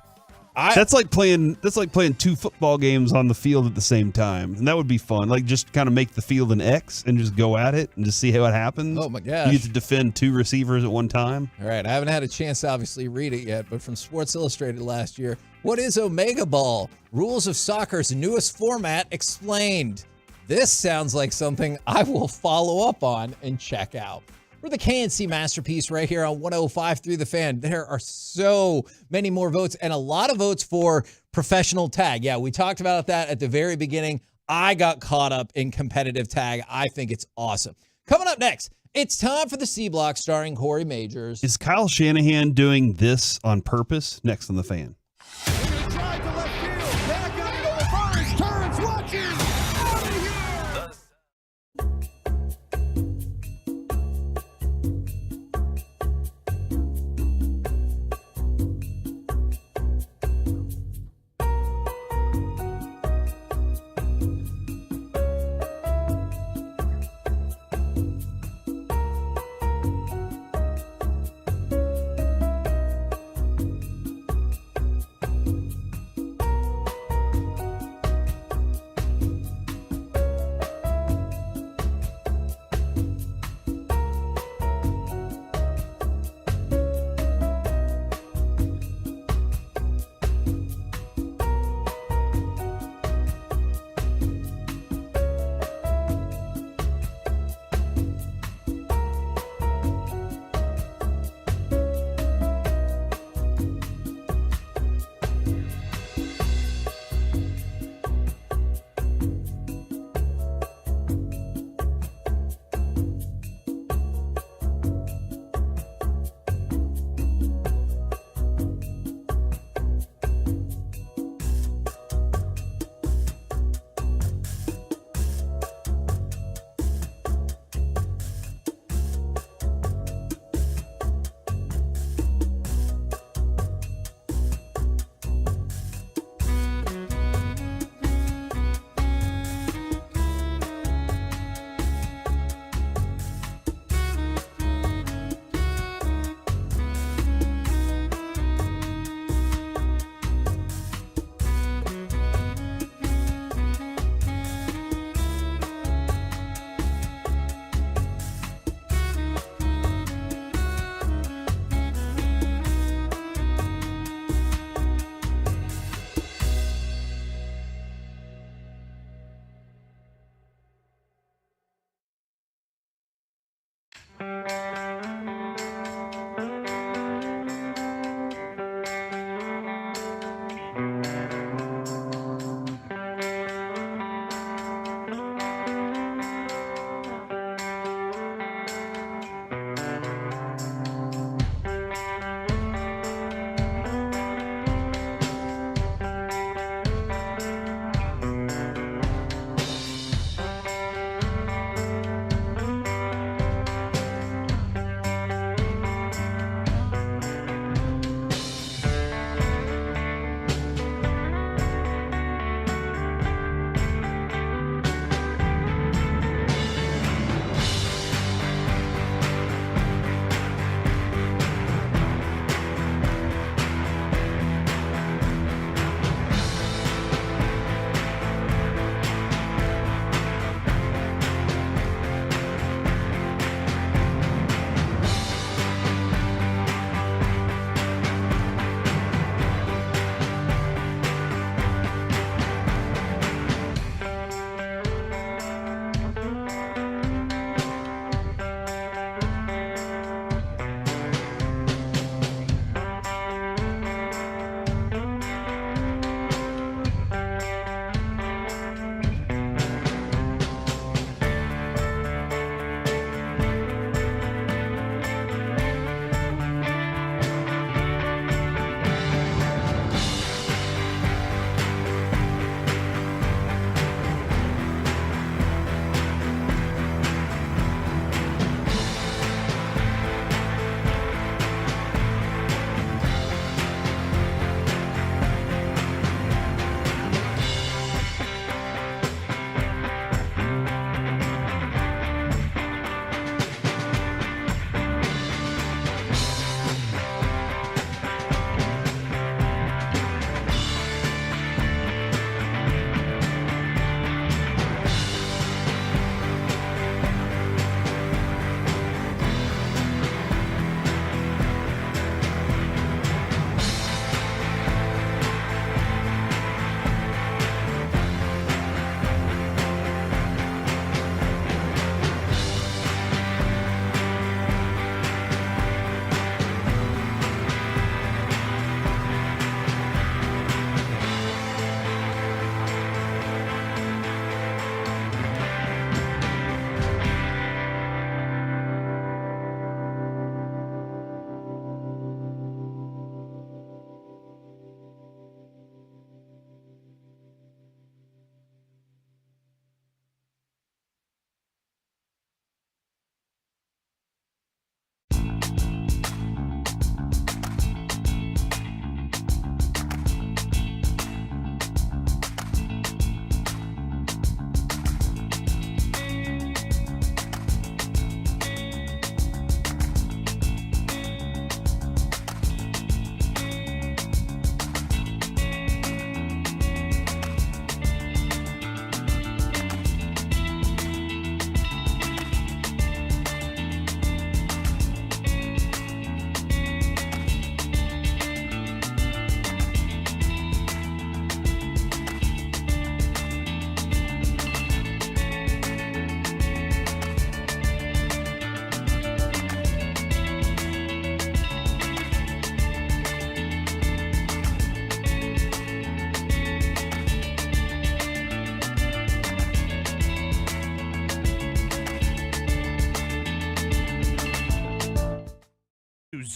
That's like playing 2 football games on the field at the same time, and that would be fun. Like just kind of make the field an X and just go at it and just see how it happens. Oh my gosh! You get to defend 2 receivers at one time. All right, I haven't had a chance to obviously read it yet, but from Sports Illustrated last year, what is Omega Ball? Rules of soccer's newest format explained. This sounds like something I will follow up on and check out. We're the KNC Masterpiece right here on 105.3 The Fan. There are so many more votes and a lot of votes for professional tag. Yeah, we talked about that at the very beginning. I got caught up in competitive tag. I think it's awesome. Coming up next, it's time for the C Block starring Corey Majors. Is Kyle Shanahan doing this on purpose? Next on The Fan.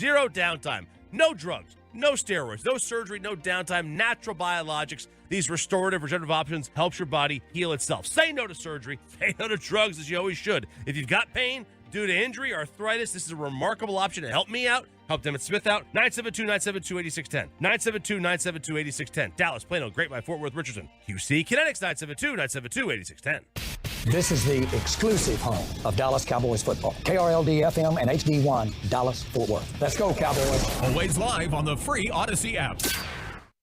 Zero downtime. No drugs. No steroids. No surgery. No downtime. Natural biologics. These restorative, regenerative options helps your body heal itself. Say no to surgery. Say no to drugs, as you always should. If you've got pain due to injury or arthritis, this is a remarkable option to help me out. Help Emmett Smith out. 972-972-8610. 972-972-8610. Dallas, Plano, Great Bay, Fort Worth, Richardson. QC Kinetics, 972-972-8610. This is the exclusive home of Dallas Cowboys football. KRLD FM and HD1, Dallas, Fort Worth. Let's go, Cowboys. Always live on the free Odyssey app.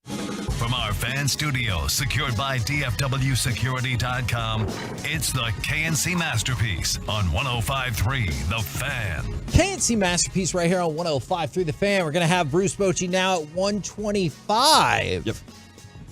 From our fan studio, secured by DFWsecurity.com, it's the KNC Masterpiece on 105.3 The Fan. KNC Masterpiece right here on 105.3 The Fan. We're going to have Bruce Bochy now at 125. Yep.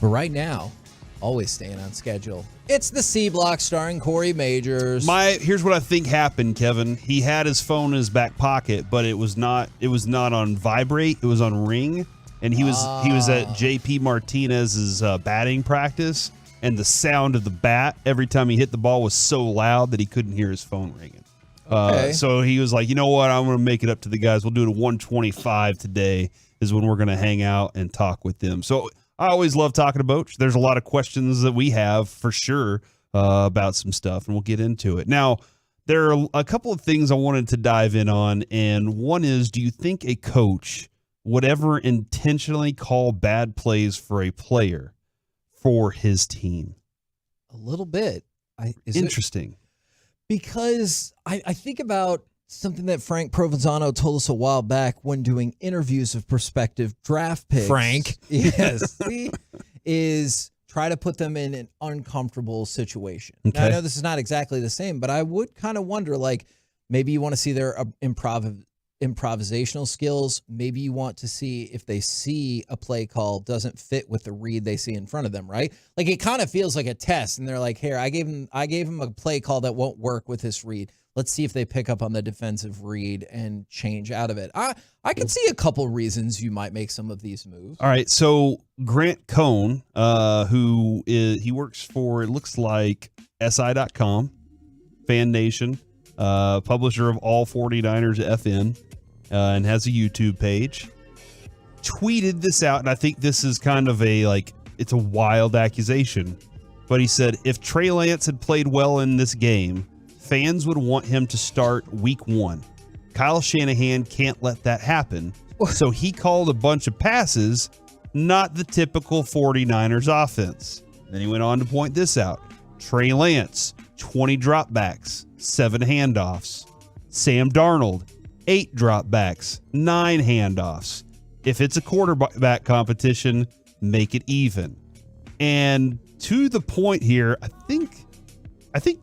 But right now, always staying on schedule, it's the C Block starring Corey Majors. Here's what I think happened, Kevin. He had his phone in his back pocket, but it was not on vibrate. It was on ring. And he was at JP Martinez's batting practice, and the sound of the bat every time he hit the ball was so loud that he couldn't hear his phone ringing. Okay. So he was like, you know what? I'm going to make it up to the guys. We'll do it at 125 today is when we're going to hang out and talk with them. So I always love talking to Boch. There's a lot of questions that we have for sure about some stuff, and we'll get into it. Now, there are a couple of things I wanted to dive in on, and one is, do you think a coach would ever intentionally call bad plays for a player for his team? A little bit. Interesting. Because I think about something that Frank Provenzano told us a while back when doing interviews of prospective draft picks. Frank. Yes. is try to put them in an uncomfortable situation. Okay. Now, I know this is not exactly the same, but I would kind of wonder, like, maybe you want to see their improvisational skills. Maybe you want to see if they see a play call doesn't fit with the read they see in front of them, right? Like, it kind of feels like a test, and they're like, here, I gave him a play call that won't work with this read. Let's see if they pick up on the defensive read and change out of it. I can see a couple reasons you might make some of these moves. All right, so Grant Cohn, he works for, it looks like SI.com, Fan Nation, publisher of all 49ers FN, and has a YouTube page, tweeted this out, and I think this is kind of it's a wild accusation, but he said, if Trey Lance had played well in this game, fans would want him to start week 1. Kyle Shanahan can't let that happen, so he called a bunch of passes, not the typical 49ers offense. Then he went on to point this out. Trey Lance, 20 dropbacks, 7 handoffs. Sam Darnold, 8 dropbacks, 9 handoffs. If it's a quarterback competition, make it even. And to the point here, I think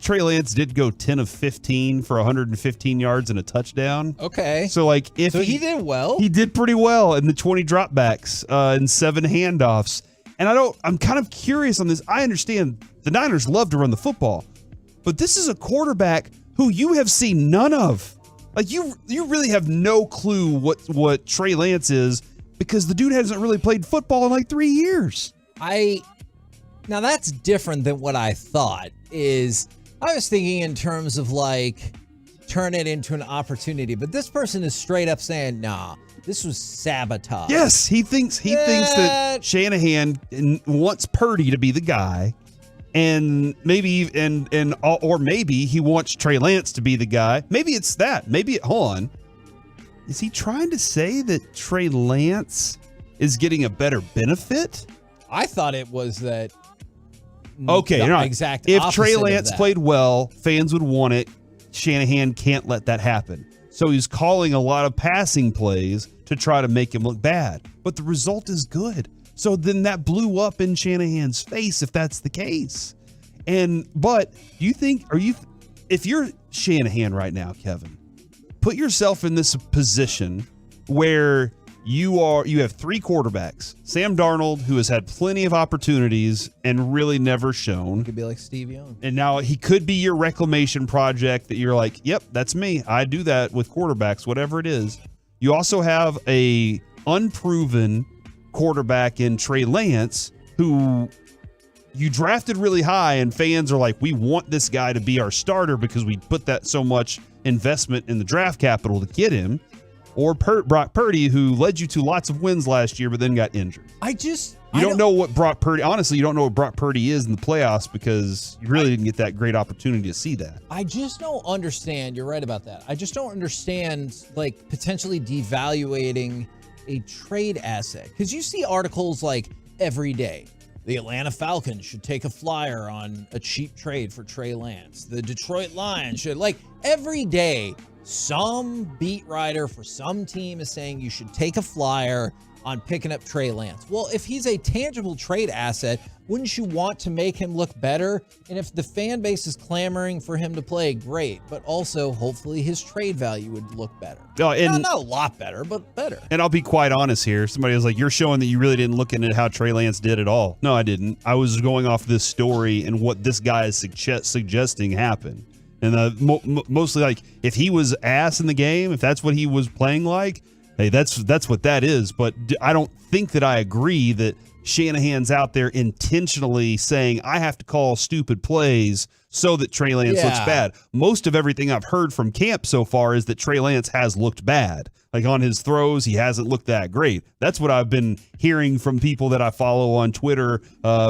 Trey Lance did go 10 of 15 for 115 yards and a touchdown. Okay. So he did well. He did pretty well in the 20 dropbacks and 7 handoffs. And I'm kind of curious on this. I understand the Niners love to run the football, but this is a quarterback who you have seen none of. Like, you really have no clue what Trey Lance is, because the dude hasn't really played football in like 3 years. Now that's different than what I thought. I was thinking in terms of like turn it into an opportunity, but this person is straight up saying, nah, this was sabotage. Yes, he thinks that Shanahan wants Purdy to be the guy, and maybe or maybe he wants Trey Lance to be the guy. Maybe it's that. Hold on. Is he trying to say that Trey Lance is getting a better benefit? I thought it was that. Okay, the right. Exact if opposite Trey of Lance that. played well, fans would want it. Shanahan can't let that happen. So he's calling a lot of passing plays to try to make him look bad. But the result is good. So then that blew up in Shanahan's face if that's the case. But do you think, if you're Shanahan right now, Kevin, put yourself in this position where you have 3 quarterbacks. Sam Darnold, who has had plenty of opportunities and really never shown. Could be like Steve Young. And now he could be your reclamation project that you're like, yep, that's me. I do that with quarterbacks, whatever it is. You also have a unproven quarterback in Trey Lance, who you drafted really high, and fans are like, we want this guy to be our starter because we put that so much investment in the draft capital to get him. or Brock Purdy, who led you to lots of wins last year, but then got injured. You don't know what Brock Purdy. Honestly, you don't know what Brock Purdy is in the playoffs because you really didn't get that great opportunity to see that. I just don't understand. You're right about that. I just don't understand, like, potentially devaluating a trade asset, because you see articles like every day. The Atlanta Falcons should take a flyer on a cheap trade for Trey Lance. The Detroit Lions should, like, every day, some beat writer for some team is saying you should take a flyer on picking up Trey Lance. Well, if he's a tangible trade asset, wouldn't you want to make him look better? And if the fan base is clamoring for him to play, great. But also, hopefully, his trade value would look better. Not a lot better, but better. And I'll be quite honest here. Somebody was like, you're showing that you really didn't look into how Trey Lance did at all. No, I didn't. I was going off this story and what this guy is suggesting happened. And mostly, like, if he was ass in the game, if that's what he was playing like, hey, that's what that is. But I don't think that I agree that Shanahan's out there intentionally saying, I have to call stupid plays so that Trey Lance looks bad. Most of everything I've heard from camp so far is that Trey Lance has looked bad. Like, on his throws, he hasn't looked that great. That's what I've been hearing from people that I follow on Twitter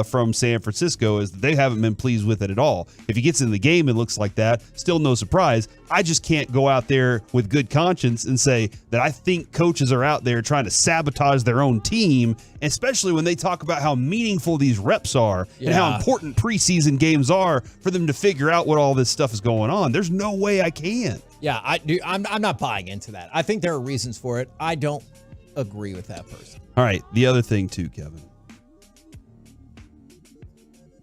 from San Francisco, is that they haven't been pleased with it at all. If he gets in the game and looks like that, still no surprise. I just can't go out there with good conscience and say that I think coaches are out there trying to sabotage their own team, especially when they talk about how meaningful these reps are and how important preseason games are for them to figure out what all this stuff is going on. There's no way I can. Yeah, I'm not buying into that. I think there are reasons for it. I don't agree with that person. All right, the other thing too, Kevin.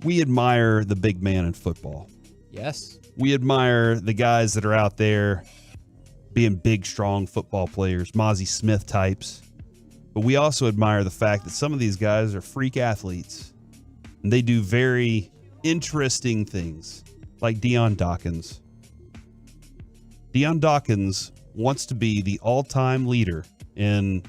We admire the big man in football. Yes. We admire the guys that are out there being big, strong football players, Mazi Smith types. But we also admire the fact that some of these guys are freak athletes, and they do very interesting things, like Dion Dawkins. Dion Dawkins wants to be the all-time leader in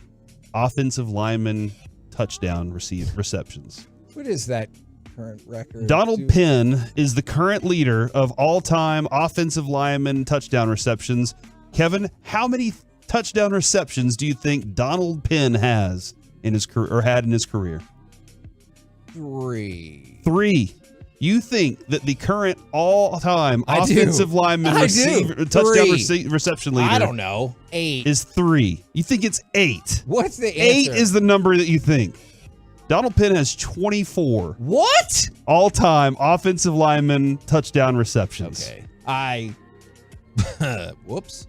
offensive lineman touchdown receptions. What is that current record? Donald Penn is the current leader of all-time offensive lineman touchdown receptions. Kevin, how many touchdown receptions do you think Donald Penn has in his career, or had in his career? 3. You think that the current all-time offensive lineman touchdown reception leader, I don't know, 8 is 3. You think it's 8. What's the answer? 8 is the number that you think. Donald Penn has 24. What? All-time offensive lineman touchdown receptions. Okay. Whoops.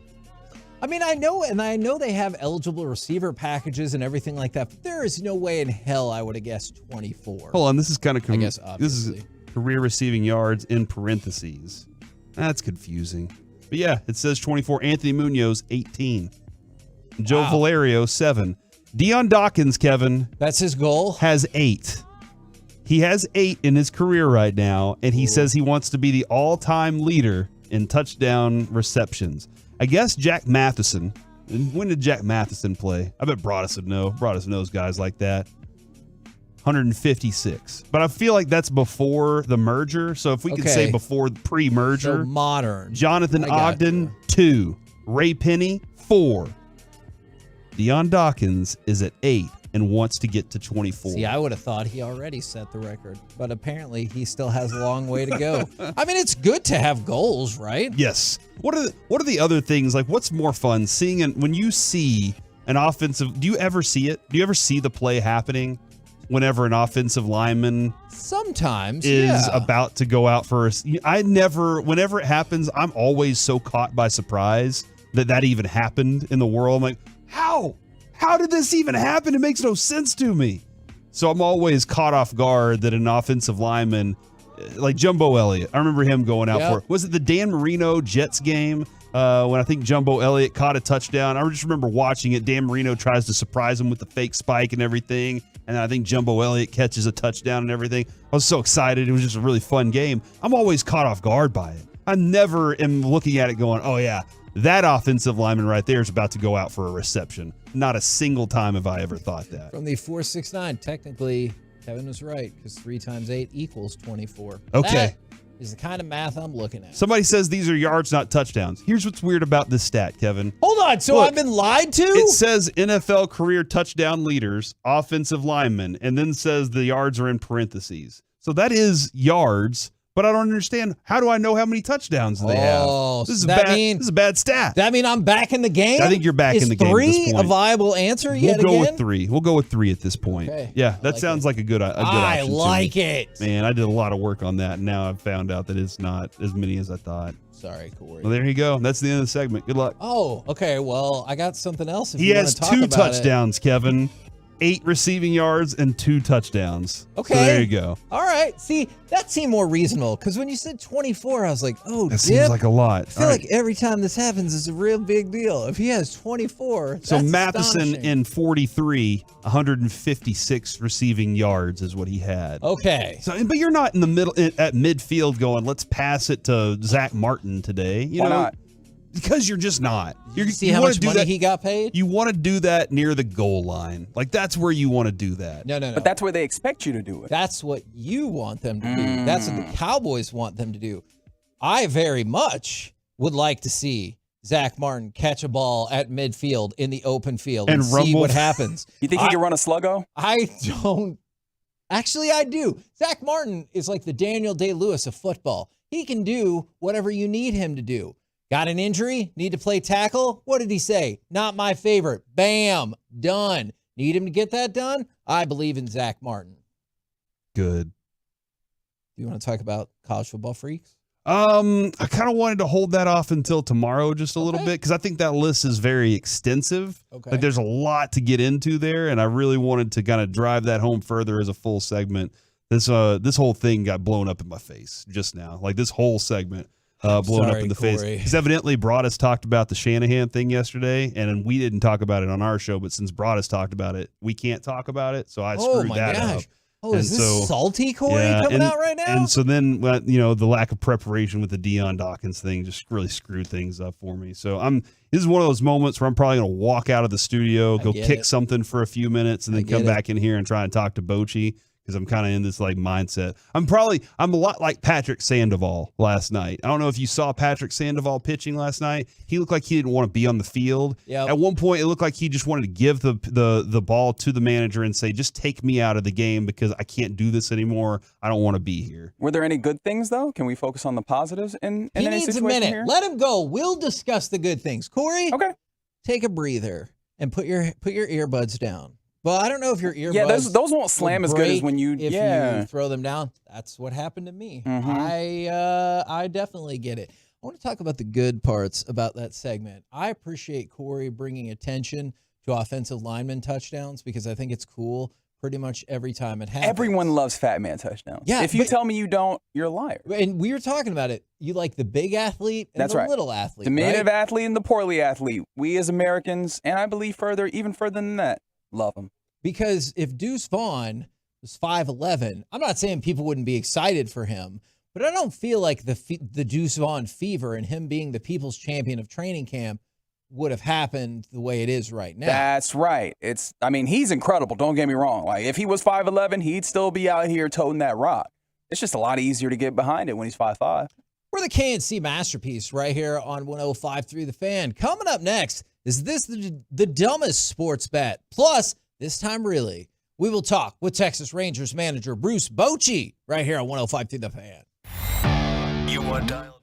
I mean, I know they have eligible receiver packages and everything like that, but there is no way in hell I would have guessed 24. Hold on, this is kind of I guess obviously. This is career receiving yards in parentheses. That's confusing. But yeah, it says 24. Anthony Munoz, 18. Joe Valerio, 7. Dion Dawkins, Kevin. That's his goal? Has 8. He has 8 in his career right now, and he says he wants to be the all-time leader in touchdown receptions. I guess Jack Matheson. When did Jack Matheson play? I bet Broadus would know. Broadus knows guys like that. 156. But I feel like that's before the merger. So if we could say before pre-merger. So modern. Jonathan Ogden, 2. Ray Penny, 4. Dion Dawkins is at 8 and wants to get to 24. See, I would have thought he already set the record, but apparently he still has a long way to go. I mean, it's good to have goals, right? Yes. What are the other things? Like, what's more fun? When you see an offensive, do you ever see it? Do you ever see the play happening whenever an offensive lineman sometimes is about to go out for whenever it happens, I'm always so caught by surprise that even happened in the world. I'm like, how did this even happen? It makes no sense to me. So I'm always caught off guard that an offensive lineman, like Jumbo Elliott, I remember him going out for it. Was it the Dan Marino Jets game when I think Jumbo Elliott caught a touchdown? I just remember watching it. Dan Marino tries to surprise him with the fake spike and everything. And then I think Jumbo Elliott catches a touchdown and everything. I was so excited. It was just a really fun game. I'm always caught off guard by it. I never am looking at it going, oh yeah, that offensive lineman right there is about to go out for a reception. Not a single time have I ever thought that. From the 469, technically, Kevin was right, because 3 times 8 equals 24. Okay. That is the kind of math I'm looking at. Somebody says these are yards, not touchdowns. Here's what's weird about this stat, Kevin. Hold on. So Look, I've been lied to? It says NFL career touchdown leaders, offensive linemen, and then says the yards are in parentheses. So that is yards, but I don't understand. How do I know how many touchdowns they have? This is a bad stat. That mean I'm back in the game? I think you're back in the game at this Is 3 point. a viable answer We'll go with 3. We'll go with 3 at this point. Okay. Yeah, that sounds like a good option. I to me. like it. Man, I did a lot of work on that, and now I've found out that it's not as many as I thought. Sorry, Corey. Well, there you go. That's the end of the segment. Good luck. Oh, okay. Well, I got something else. If He you has want to 2 talk about touchdowns, Kevin. 8 receiving yards and 2 touchdowns. Okay. So there you go. All right. See, that seemed more reasonable because when you said 24, I was like, oh, That seems like a lot. I feel like every time this happens is a real big deal. If he has 24, So that's Matheson astonishing. in 43, 156 receiving yards is what he had. Okay. So, but you're not in the middle at midfield going, let's pass it to Zach Martin today. You Why know, not? Because you're just not. You see how much money he got paid? You want to do that near the goal line. Like, that's where you want to do that. No. But that's where they expect you to do it. That's what you want them to do. That's what the Cowboys want them to do. I very much would like to see Zach Martin catch a ball at midfield in the open field and see rumble. what happens. You think he can run a sluggo? I don't. Actually, I do. Zach Martin is like the Daniel Day-Lewis of football. He can do whatever you need him to do. Got an injury? Need to play tackle? What did he say? Not my favorite. Bam. Done. Need him to get that done? I believe in Zach Martin. Good. Do you want to talk about college football freaks? I kind of wanted to hold that off until tomorrow just a little bit because I think that list is very extensive. Okay. Like there's a lot to get into there, and I really wanted to kind of drive that home further as a full segment. This whole thing got blown up in my face just now. Like this whole segment blown up in the face. Because evidently Broadus talked about the Shanahan thing yesterday, and we didn't talk about it on our show, but since Broadus talked about it, we can't talk about it, so I screwed that up. Oh, is this salty Corey coming out right now? And so then, the lack of preparation with the Deion Dawkins thing just really screwed things up for me. So this is one of those moments where I'm probably going to walk out of the studio, go kick something for a few minutes, and then come back in here and try and talk to Bochy. Because I'm kind of in this like mindset. I'm a lot like Patrick Sandoval last night. I don't know if you saw Patrick Sandoval pitching last night. He looked like he didn't want to be on the field. Yep. At one point, it looked like he just wanted to give the ball to the manager and say, just take me out of the game because I can't do this anymore. I don't want to be here. Were there any good things, though? Can we focus on the positives in He any needs situation a minute. here? Let him go. We'll discuss the good things. Corey, okay, take a breather and put your earbuds down. Well, I don't know if your earbuds. Yeah, those won't slam as good as when you. If you throw them down. That's what happened to me. Mhm. I definitely get it. I want to talk about the good parts about that segment. I appreciate Corey bringing attention to offensive lineman touchdowns because I think it's cool. Pretty much every time it happens. Everyone loves fat man touchdowns. Yeah, if you tell me you don't, you're a liar. And we were talking about it. You like the big athlete and That's the right. little athlete. Diminutive right? athlete and the poorly athlete. We as Americans, and I believe even further than that, love them. Because if Deuce Vaughn was 5'11", I'm not saying people wouldn't be excited for him, but I don't feel like the Deuce Vaughn fever and him being the people's champion of training camp would have happened the way it is right now. That's right. He's incredible. Don't get me wrong. Like if he was 5'11", he'd still be out here toting that rock. It's just a lot easier to get behind it when he's 5'5". We're the KNC Masterpiece right here on 105.3 The Fan. Coming up next, is this the dumbest sports bet? Plus, this time really, we will talk with Texas Rangers manager Bruce Bochy right here on 105.3 The Fan. You are dialed in.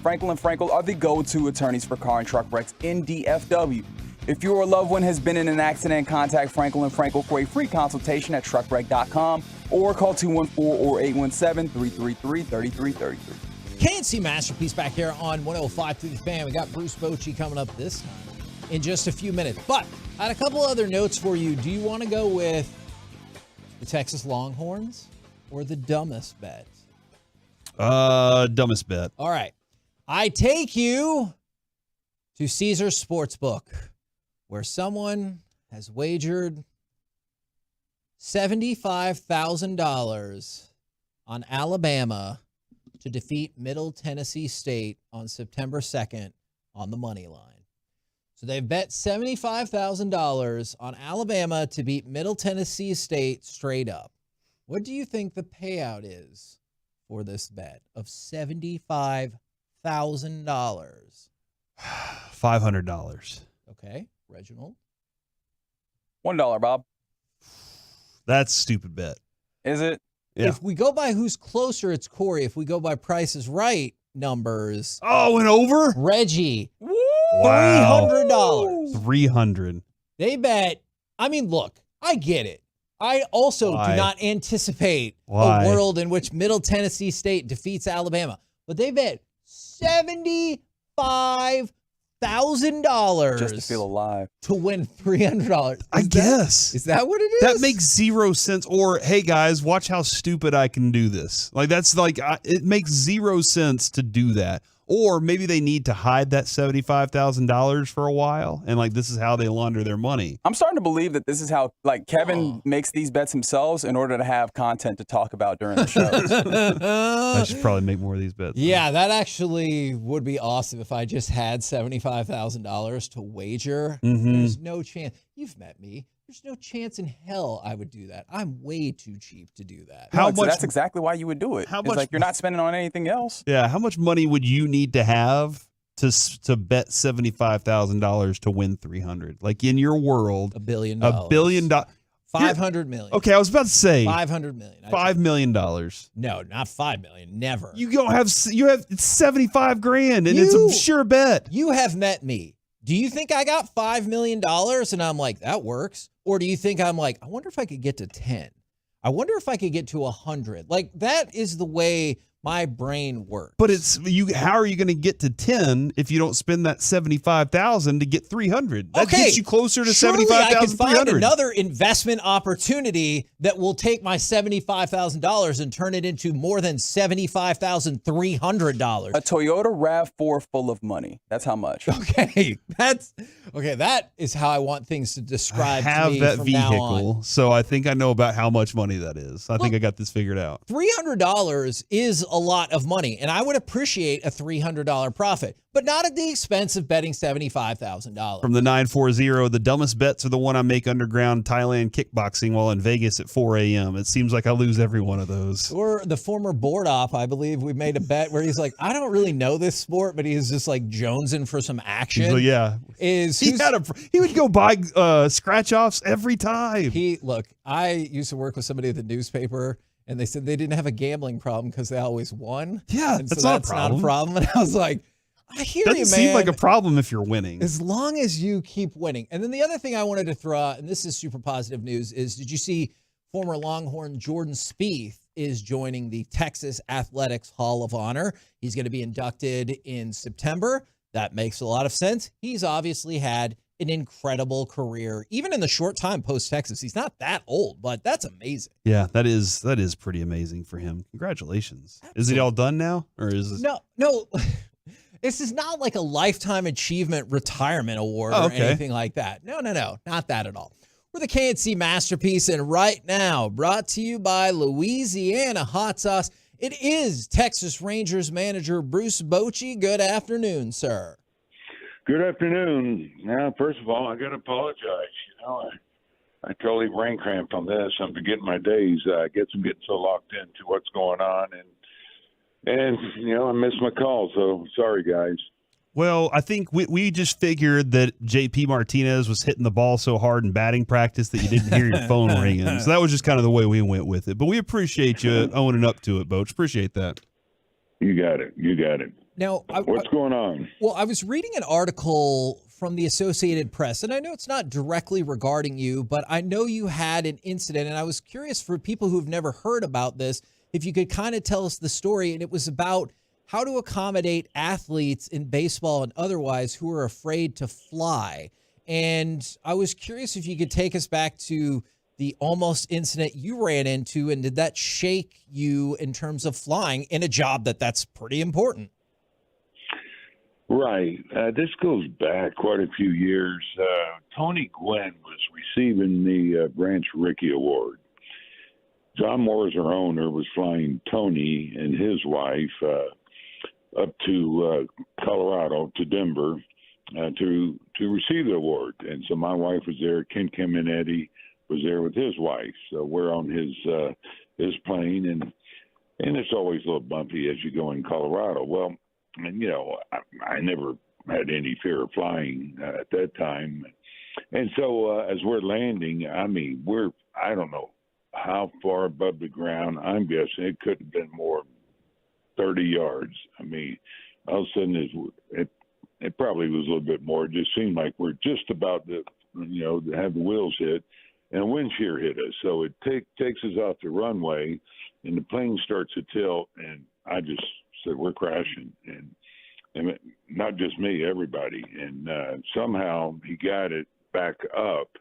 Franco & Franco are the go-to attorneys for car and truck wrecks in DFW. If you or a loved one has been in an accident, contact Franco & Franco for a free consultation at truckwreck.com or call 214 or 817-333-3333. KNC Masterpiece back here on 105 through the Fan. We got Bruce Bochy coming up this time in just a few minutes. But I had a couple other notes for you. Do you want to go with the Texas Longhorns or the dumbest bet? Dumbest bet. All right. I take you to Caesars Sportsbook, where someone has wagered $75,000 on Alabama to defeat Middle Tennessee State on September 2nd on the money line. So they've bet $75,000 on Alabama to beat Middle Tennessee State straight up. What do you think the payout is for this bet of $75,000? $500. Okay, Reginald. $1, Bob. That's a stupid bet. Is it? Yeah. If we go by who's closer, it's Corey. If we go by Price is Right numbers. Oh, and over? Reggie. Wow. $300. $300. They bet. I mean, look, I get it. I also do not anticipate a world in which Middle Tennessee State defeats Alabama. But they bet $75,000 just to feel alive to win $300. I guess. Is that what it is? That makes zero sense. Or, hey, guys, watch how stupid I can do this. Like, that's like, it makes zero sense to do that. Or maybe they need to hide that $75,000 for a while, and like this is how they launder their money. I'm starting to believe that this is how like Kevin makes these bets himself in order to have content to talk about during the shows. I should probably make more of these bets. Yeah, that actually would be awesome if I just had $75,000 to wager. There's no chance. You've met me. There's no chance in hell I would do that. I'm way too cheap to do that. How much? So that's exactly why you would do it. How much? Like you're not spending on anything else. Yeah. How much money would you need to have to bet $75,000 to win $300? Like in your world, $1 billion. $1 billion. $500 million. Okay, I was about to say $500 million. $5 million. No, not $5 million. Never. You don't have. You have it's $75,000, and it's a sure bet. You have met me. Do you think I got $5 million and I'm like, that works? Or do you think I'm like, I wonder if I could get to 10? I wonder if I could get to 100. Like, that is the way my brain works. But it's you. How are you going to get to 10 if you don't spend that $75,000 to get 300? That gets you closer to $75,000. I can find another investment opportunity that will take my $75,000 and turn it into more than $75,300. A Toyota RAV4 full of money. That's how much. Okay, that is how I want things to describe. I have to me that from now vehicle, on. so I think I know about how much money that is. I think I got this figured out. $300 is a lot of money, and I would appreciate a $300 profit, but not at the expense of betting $75,000. From the 940, the dumbest bets are the one I make underground Thailand kickboxing while in Vegas at 4 a.m. It seems like I lose every one of those. Or the former board op, I believe we made a bet where he's like, I don't really know this sport, but he's just like jonesing for some action. So, yeah. He would go buy scratch offs every time. I used to work with somebody at the newspaper, and they said they didn't have a gambling problem because they always won. Yeah, and that's so not that's a problem. not a problem. And I was like, I hear you, man. Doesn't seem like a problem if you're winning. As long as you keep winning. And then the other thing I wanted to throw out, and this is super positive news, is did you see former Longhorn Jordan Spieth is joining the Texas Athletics Hall of Honor? He's going to be inducted in September. That makes a lot of sense. He's obviously had an incredible career, even in the short time post-Texas. He's not that old, but that's amazing. Yeah, that is pretty amazing for him. Congratulations. Absolutely. Is it all done now? Or is this... No. This is not like a lifetime achievement retirement award or anything like that. No, not that at all. We're the KNC Masterpiece, and right now, brought to you by Louisiana Hot Sauce, it is Texas Rangers manager Bruce Bochy. Good afternoon, sir. Good afternoon. Now, first of all, I got to apologize. I totally brain cramped on this. I'm forgetting my days. I guess I'm getting so locked into what's going on, and I missed my call. So sorry, guys. Well, I think we just figured that JP Martinez was hitting the ball so hard in batting practice that you didn't hear your phone ringing. So that was just kind of the way we went with it. But we appreciate you owning up to it, Boach. Appreciate that. You got it. Now, what's going on? Well, I was reading an article from the Associated Press, and I know it's not directly regarding you, but I know you had an incident, and I was curious for people who've never heard about this, if you could kind of tell us the story. And it was about how to accommodate athletes in baseball and otherwise who are afraid to fly. And I was curious if you could take us back to the almost incident you ran into, and did that shake you in terms of flying in a job that's pretty important? Right. This goes back quite a few years. Tony Gwynn was receiving the Branch Rickey Award. John Moore's, our owner, was flying Tony and his wife up to Colorado, to Denver, to receive the award. And so my wife was there. Ken Caminetti was there with his wife. So we're on his plane, and it's always a little bumpy as you go in Colorado. Well, and I never had any fear of flying at that time. And so as we're landing, I don't know how far above the ground. I'm guessing it could have been more 30 yards. I mean, all of a sudden it probably was a little bit more. It just seemed like we're just about to have the wheels hit, and a wind shear hit us. So it takes us off the runway, and the plane starts to tilt, and I just said, we're crashing. And not just me, everybody. And somehow he got it back up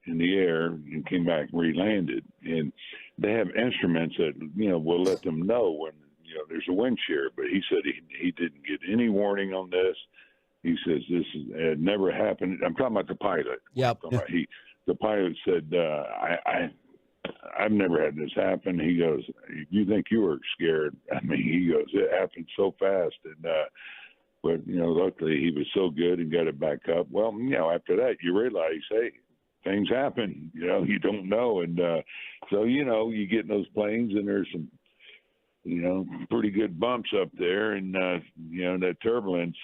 in the air and came back and re-landed. And they have instruments that, will let them know when, there's a wind shear. But he said he didn't get any warning on this. He says this had never happened. I'm talking about the pilot. Yep. The pilot said, I've never had this happen. He goes, you think you were scared? I mean, he goes, it happened so fast. And, but, luckily he was so good and got it back up. Well, after that, you realize, hey, things happen, you don't know. And so, you get in those planes and there's some, pretty good bumps up there. And, that turbulence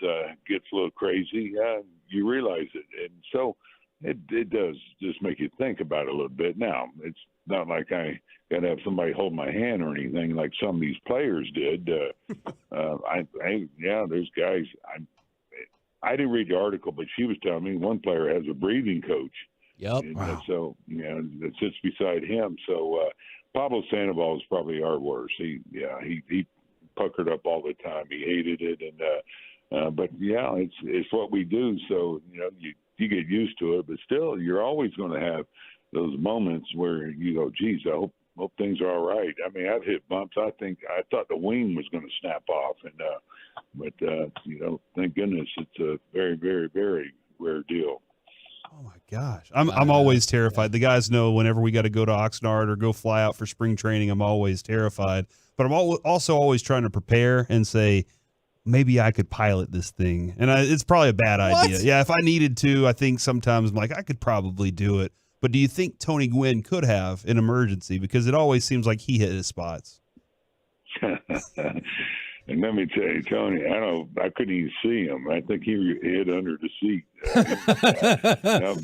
gets a little crazy. You realize it. And so it does just make you think about it a little bit. Now, it's not like I got to have somebody hold my hand or anything like some of these players did. There's guys. I didn't read the article, but she was telling me one player has a breathing coach. Yep. And, so that sits beside him. So Pablo Sandoval is probably our worst. He puckered up all the time. He hated it, and but it's what we do. So you get used to it, but still, you're always going to have those moments where you go, geez, I hope things are all right. I mean, I've hit bumps. I thought the wing was going to snap off, and but thank goodness it's a very, very, very rare deal. Oh my gosh, I'm always terrified. The guys know whenever we got to go to Oxnard or go fly out for spring training, I'm always terrified. But I'm also always trying to prepare and say, maybe I could pilot this thing. And it's probably a bad idea. Yeah, if I needed to, I think sometimes I'm like, I could probably do it. But do you think Tony Gwynn could have an emergency? Because it always seems like he hit his spots. And let me tell you, Tony, I couldn't even see him. I think he hid under the seat. Now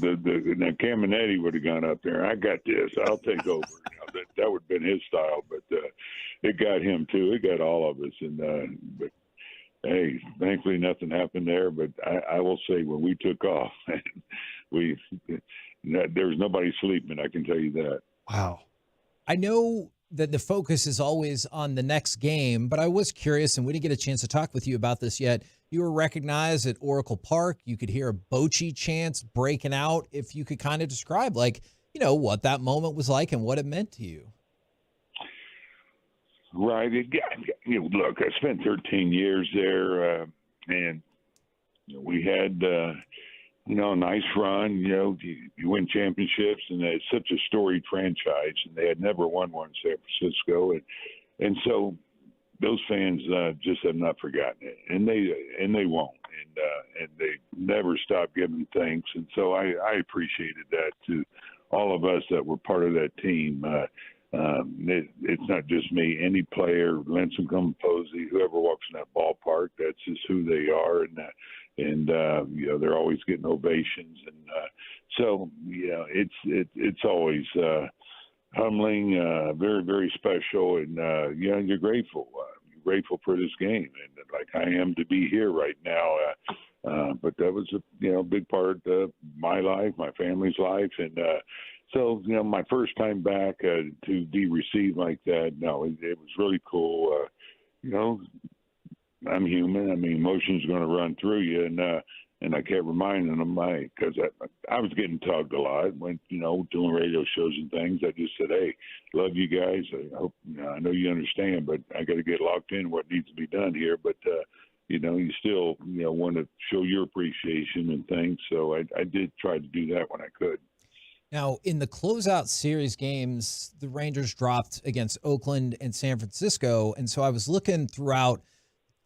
Caminetti would have gone up there. I got this. I'll take over. That would have been his style. But it got him too. It got all of us. And but hey, thankfully nothing happened there. But I will say when we took off, there was nobody sleeping. I can tell you that. Wow. I know that the focus is always on the next game, but I was curious, and we didn't get a chance to talk with you about this yet. You were recognized at Oracle Park. You could hear a Bochy chants breaking out. If you could kind of describe, what that moment was like and what it meant to you. Right. Look, I spent 13 years there, and we had a nice run. You win championships, and it's such a storied franchise, and they had never won one in San Francisco, and so those fans just have not forgotten it, and they won't, and they never stop giving thanks, and so I appreciated that to all of us that were part of that team. It's not just me. Any player, Linson Composey, whoever walks in that ballpark, that's just who they are, and they're always getting ovations, and so it's always humbling, very, very special, and you're grateful. You're grateful for this game, and like I am to be here right now. But that was a big part of my life, my family's life, and so my first time back to be received like that, no, it was really cool. I'm human. I mean, emotions are going to run through you, and I kept reminding them, because I was getting tugged a lot when doing radio shows and things. I just said, hey, love you guys. I hope I know you understand, but I got to get locked in what needs to be done here. But you still want to show your appreciation and things. So I did try to do that when I could. Now, in the closeout series games, the Rangers dropped against Oakland and San Francisco, and so I was looking throughout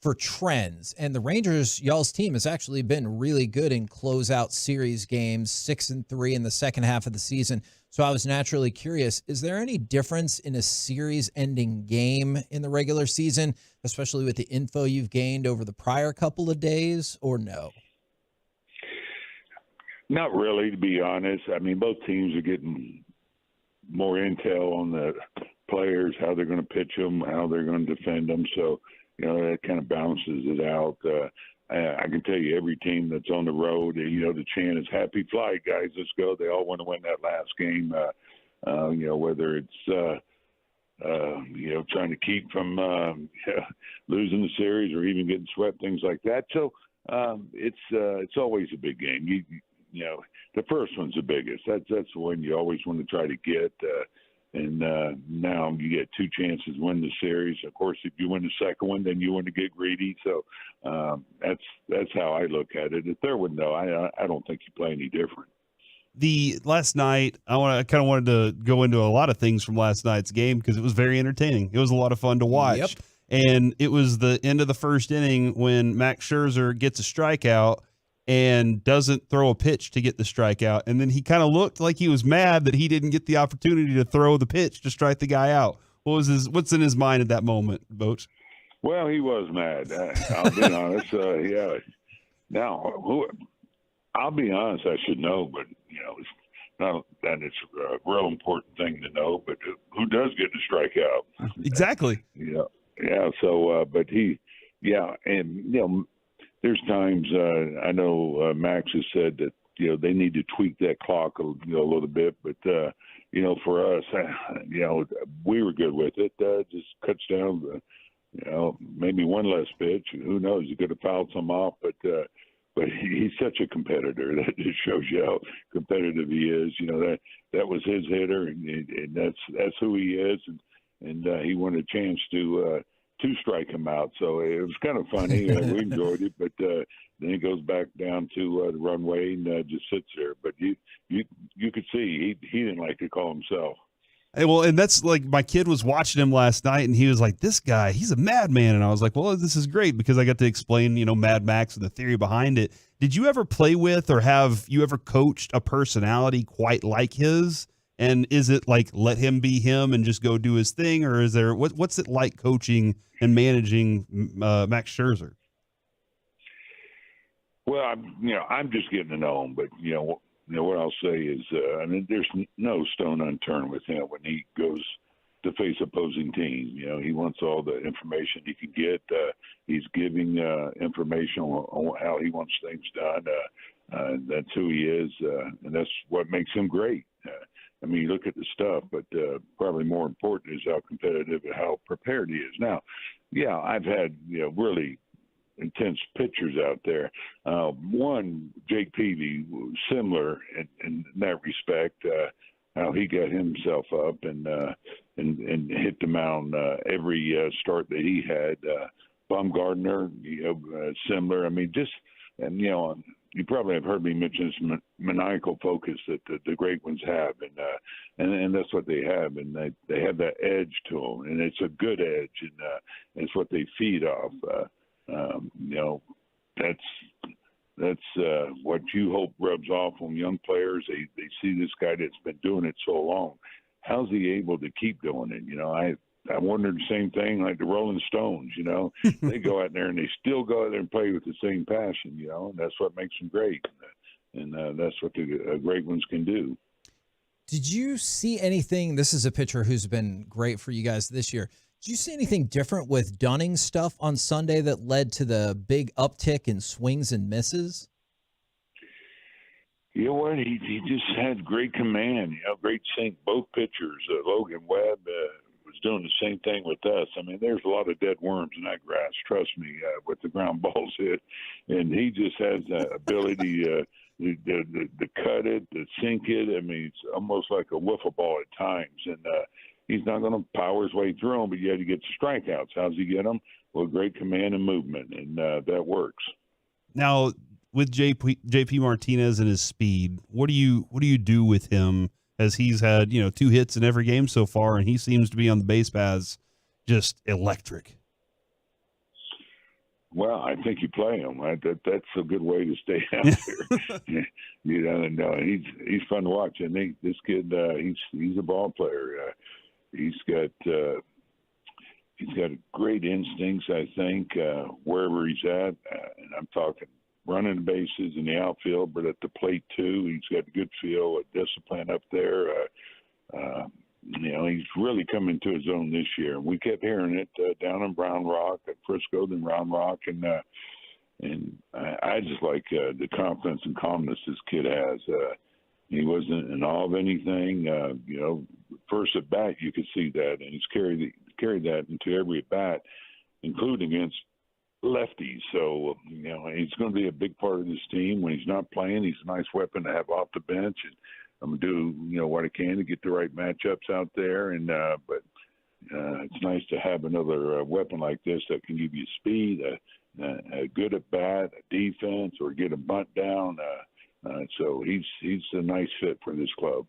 for trends, and the Rangers, y'all's team, has actually been really good in closeout series games, 6-3 in the second half of the season. So I was naturally curious, is there any difference in a series-ending game in the regular season, especially with the info you've gained over the prior couple of days, or no? Not really, to be honest. I mean, both teams are getting more intel on the players, how they're going to pitch them, how they're going to defend them. So, that kind of balances it out. I can tell you every team that's on the road, the chant is happy flight, guys, let's go. They all want to win that last game, whether it's, trying to keep from losing the series or even getting swept, things like that. So it's always a big game. The first one's the biggest. That's the one you always want to try to get. And now you get two chances to win the series. Of course, if you win the second one, then you want to get greedy. So that's how I look at it. The third one, though, I don't think you play any different. The last night, I kind of wanted to go into a lot of things from last night's game because it was very entertaining. It was a lot of fun to watch. Yep. And it was the end of the first inning when Max Scherzer gets a strikeout and doesn't throw a pitch to get the strikeout. And then he kind of looked like he was mad that he didn't get the opportunity to throw the pitch to strike the guy out. What's in his mind at that moment, Boch? Well, he was mad. I'll be honest. Yeah. Now, I'll be honest, I should know, but, it's not that it's a real important thing to know, but who does get to strike out? Exactly. Yeah. Yeah. So, but and, there's times I know Max has said that they need to tweak that clock a little bit, but for us, we were good with it. Just cuts down maybe one less pitch. Who knows? He could have fouled some off, but he's such a competitor that just shows you how competitive he is. That was his hitter, and that's who he is, and he wanted a chance to strike him out. So it was kind of funny. We enjoyed it, but then he goes back down to the runway and just sits there. But you could see he didn't like to call himself. Hey, well, and that's like my kid was watching him last night, and he was like, "This guy, he's a madman." And I was like, "Well, this is great because I got to explain, Mad Max and the theory behind it." Did you ever play with or have you ever coached a personality quite like his? And is it like let him be him and just go do his thing, or is there what's it like coaching and managing Max Scherzer? Well, I'm just getting to know him, but what I'll say is, there's no stone unturned with him when he goes to face opposing teams. He wants all the information he can get. He's giving information on how he wants things done. That's who he is, and that's what makes him great. You look at the stuff, but probably more important is how competitive and how prepared he is. Now, I've had, really intense pitchers out there. One, Jake Peavy, similar in that respect, how he got himself up and hit the mound every start that he had. Baumgartner, similar. You probably have heard me mention this maniacal focus that the great ones have, and that's what they have, and they have that edge to them, and it's a good edge, and it's what they feed off. That's what you hope rubs off on young players. They see this guy that's been doing it so long. How's he able to keep doing it? I wondered the same thing, like the Rolling Stones, they go out there and they still go out there and play with the same passion, and that's what makes them great. And that's what the great ones can do. Did you see anything? This is a pitcher who's been great for you guys this year. Did you see anything different with Dunning's stuff on Sunday that led to the big uptick in swings and misses? You know what? He just had great command. Great sync. Both pitchers, Logan Webb was doing the same thing with us. I mean, there's a lot of dead worms in that grass. Trust me, with the ground balls hit, and he just has the ability to cut it, to sink it. I mean, it's almost like a wiffle ball at times, and he's not going to power his way through them, but yet he gets strikeouts. How's he get them? Well, great command and movement, and that works. Now, with JP Martinez and his speed, what do you do with him, as he's had 2 hits in every game so far, and he seems to be on the base paths just electric? Well, I think you play him. That's a good way to stay out there. No, he's fun to watch. I think this kid, he's a ball player. He's got great instincts, I think, wherever he's at. And I'm talking running the bases in the outfield, but at the plate too. He's got a good feel, a discipline up there. He's really come into his own this year. We kept hearing it down in Brown Rock, at Frisco, then Round Rock, and I just like the confidence and calmness this kid has. He wasn't in awe of anything. First at bat, you could see that, and he's carried that into every at bat, including against lefties. So he's going to be a big part of this team. When he's not playing, he's a nice weapon to have off the bench, and I'm going to do what I can to get the right matchups out there. And but it's nice to have another weapon like this that can give you speed, a good at bat, a defense, or get a bunt down. So he's a nice fit for this club.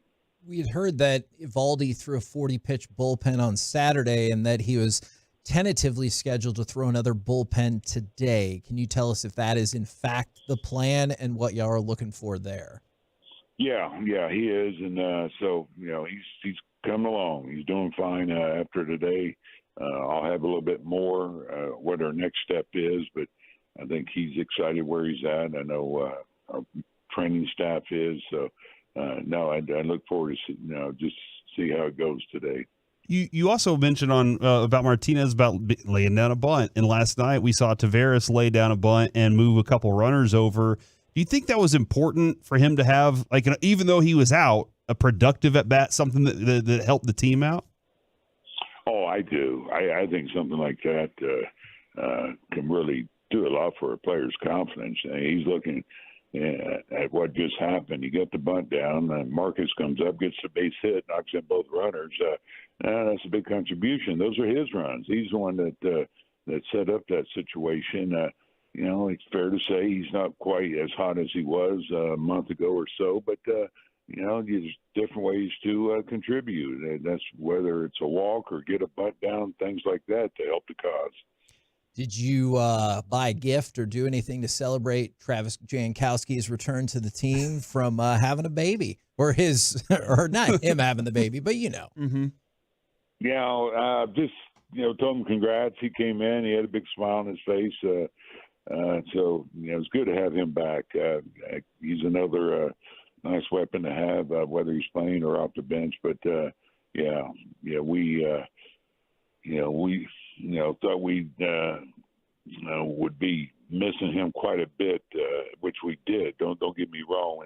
We had heard that Evaldi threw a 40-pitch bullpen on Saturday and that he was tentatively scheduled to throw another bullpen today. Can you tell us if that is in fact the plan and what y'all are looking for there? Yeah, he is, and so he's coming along. He's doing fine after today. I'll have a little bit more what our next step is, but I think he's excited where he's at. I know our training staff is. So no, I look forward to just see how it goes today. You also mentioned on about Martinez about laying down a bunt, and last night we saw Taveras lay down a bunt and move a couple runners over. Do you think that was important for him to have, like, even though he was out, a productive at bat, something that helped the team out? Oh, I do. I think something like that can really do a lot for a player's confidence. He's looking at what just happened. He got the bunt down, and Marcus comes up, gets the base hit, knocks in both runners. That's a big contribution. Those are his runs. He's the one that set up that situation. It's fair to say he's not quite as hot as he was a month ago or so, but there's different ways to contribute. That's whether it's a walk or get a butt down, things like that to help the cause. Did you buy a gift or do anything to celebrate Travis Jankowski's return to the team from having a baby, or or not him having the baby, but Mm-hmm. Just told him congrats. He came in, he had a big smile on his face. So it's good to have him back. He's another nice weapon to have, whether he's playing or off the bench. But we thought we would be missing him quite a bit, which we did. Don't get me wrong.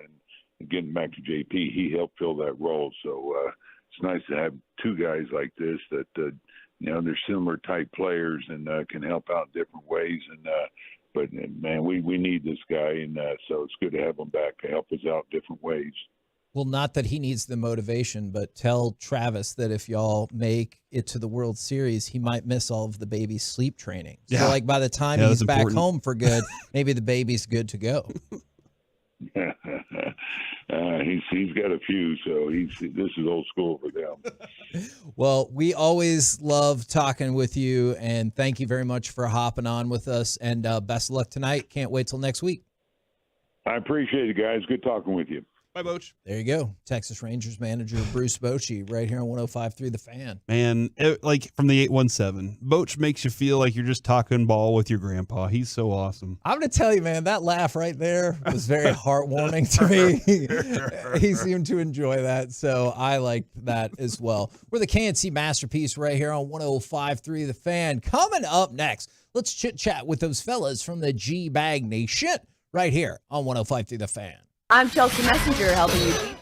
And getting back to JP, he helped fill that role. So it's nice to have two guys like this that they're similar type players and can help out in different ways. And but man, we need this guy, and so it's good to have him back to help us out different ways. Well, not that he needs the motivation, but tell Travis that if y'all make it to the World Series, he might miss all of the baby's sleep training. So, like, by the time he's back home for good, maybe the baby's good to go. He's got a few, so this is old school for them. Well, we always love talking with you, and thank you very much for hopping on with us, and best of luck tonight. Can't wait till next week. I appreciate it, guys. Good talking with you. Bye, Boch. There you go. Texas Rangers manager Bruce Bochy right here on 105.3 The Fan. Man, like from the 817, Boch makes you feel like you're just talking ball with your grandpa. He's so awesome. I'm going to tell you, man, that laugh right there was very heartwarming to me. He seemed to enjoy that, so I liked that as well. We're the KNC Masterpiece right here on 105.3 The Fan. Coming up next, let's chit-chat with those fellas from the G-Bag Nation right here on 105.3 The Fan. I'm Chelsea Messenger, helping you.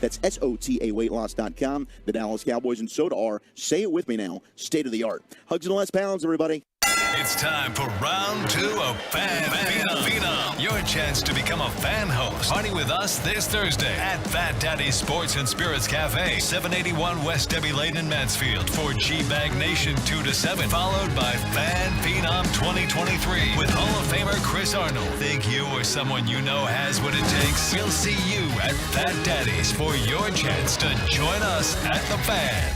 That's SOTAweightloss.com. The Dallas Cowboys and so are, say it with me now, state of the art. Hugs and less pounds, everybody. It's time for round 2 of Fan Phenom. Your chance to become a fan host. Party with us this Thursday at Fat Daddy Sports and Spirits Cafe, 781 West Debbie Lane in Mansfield for G-Bag Nation 2 to 7, followed by Fan Phenom 2023 with Hall of Famer Chris Arnold. Think you or someone you know has what it takes? We'll see you at Fat Daddy's for your chance to join us at the Fan.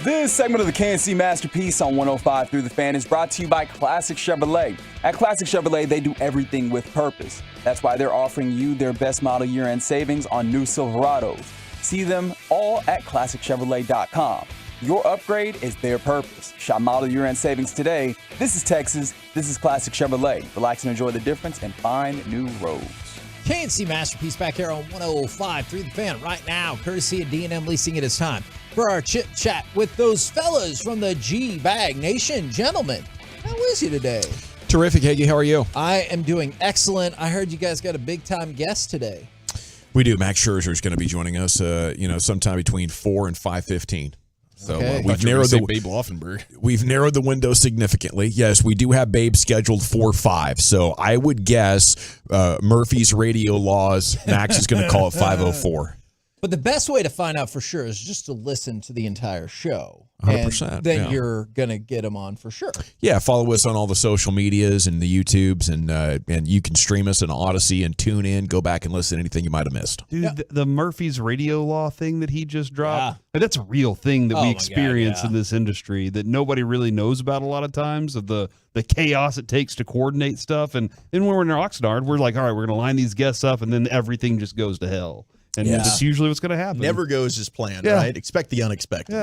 This segment of the KNC Masterpiece on 105 Through the Fan is brought to you by Classic Chevrolet. At Classic Chevrolet, they do everything with purpose. That's why they're offering you their best model year-end savings on new Silverados. See them all at ClassicChevrolet.com. Your upgrade is their purpose. Shop model year-end savings today. This is Texas. This is Classic Chevrolet. Relax and enjoy the difference and find new roads. KNC Masterpiece back here on 105 Through the Fan right now, courtesy of D&M Leasing. It is time for our chit chat with those fellas from the G-Bag Nation. Gentlemen, how is you today? Terrific, Hagee. How are you? I am doing excellent. I heard you guys got a big-time guest today. We do. Max Scherzer is going to be joining us, sometime between 4 and 5:15. So Okay. we've narrowed Babe Laufenberg. We've narrowed the window significantly. Yes, we do have Babe scheduled for 5. So I would guess Murphy's radio laws, Max is going to call it 5:04. But the best way to find out for sure is just to listen to the entire show. 100%, And then yeah. you're going to get them on for sure. Yeah, follow us on all the social medias and the YouTubes, and you can stream us on Odyssey and tune in. Go back and listen to anything you might have missed. Dude, the Murphy's radio law thing that he just dropped, that's a real thing that Oh we my experience God, yeah. in this industry that nobody really knows about a lot of times, of the chaos it takes to coordinate stuff. And then when we're in Oxnard, we're like, all right, we're going to line these guests up, and then everything just goes to hell. And that's usually what's going to happen. Never goes as planned, Yeah. right? Expect the unexpected.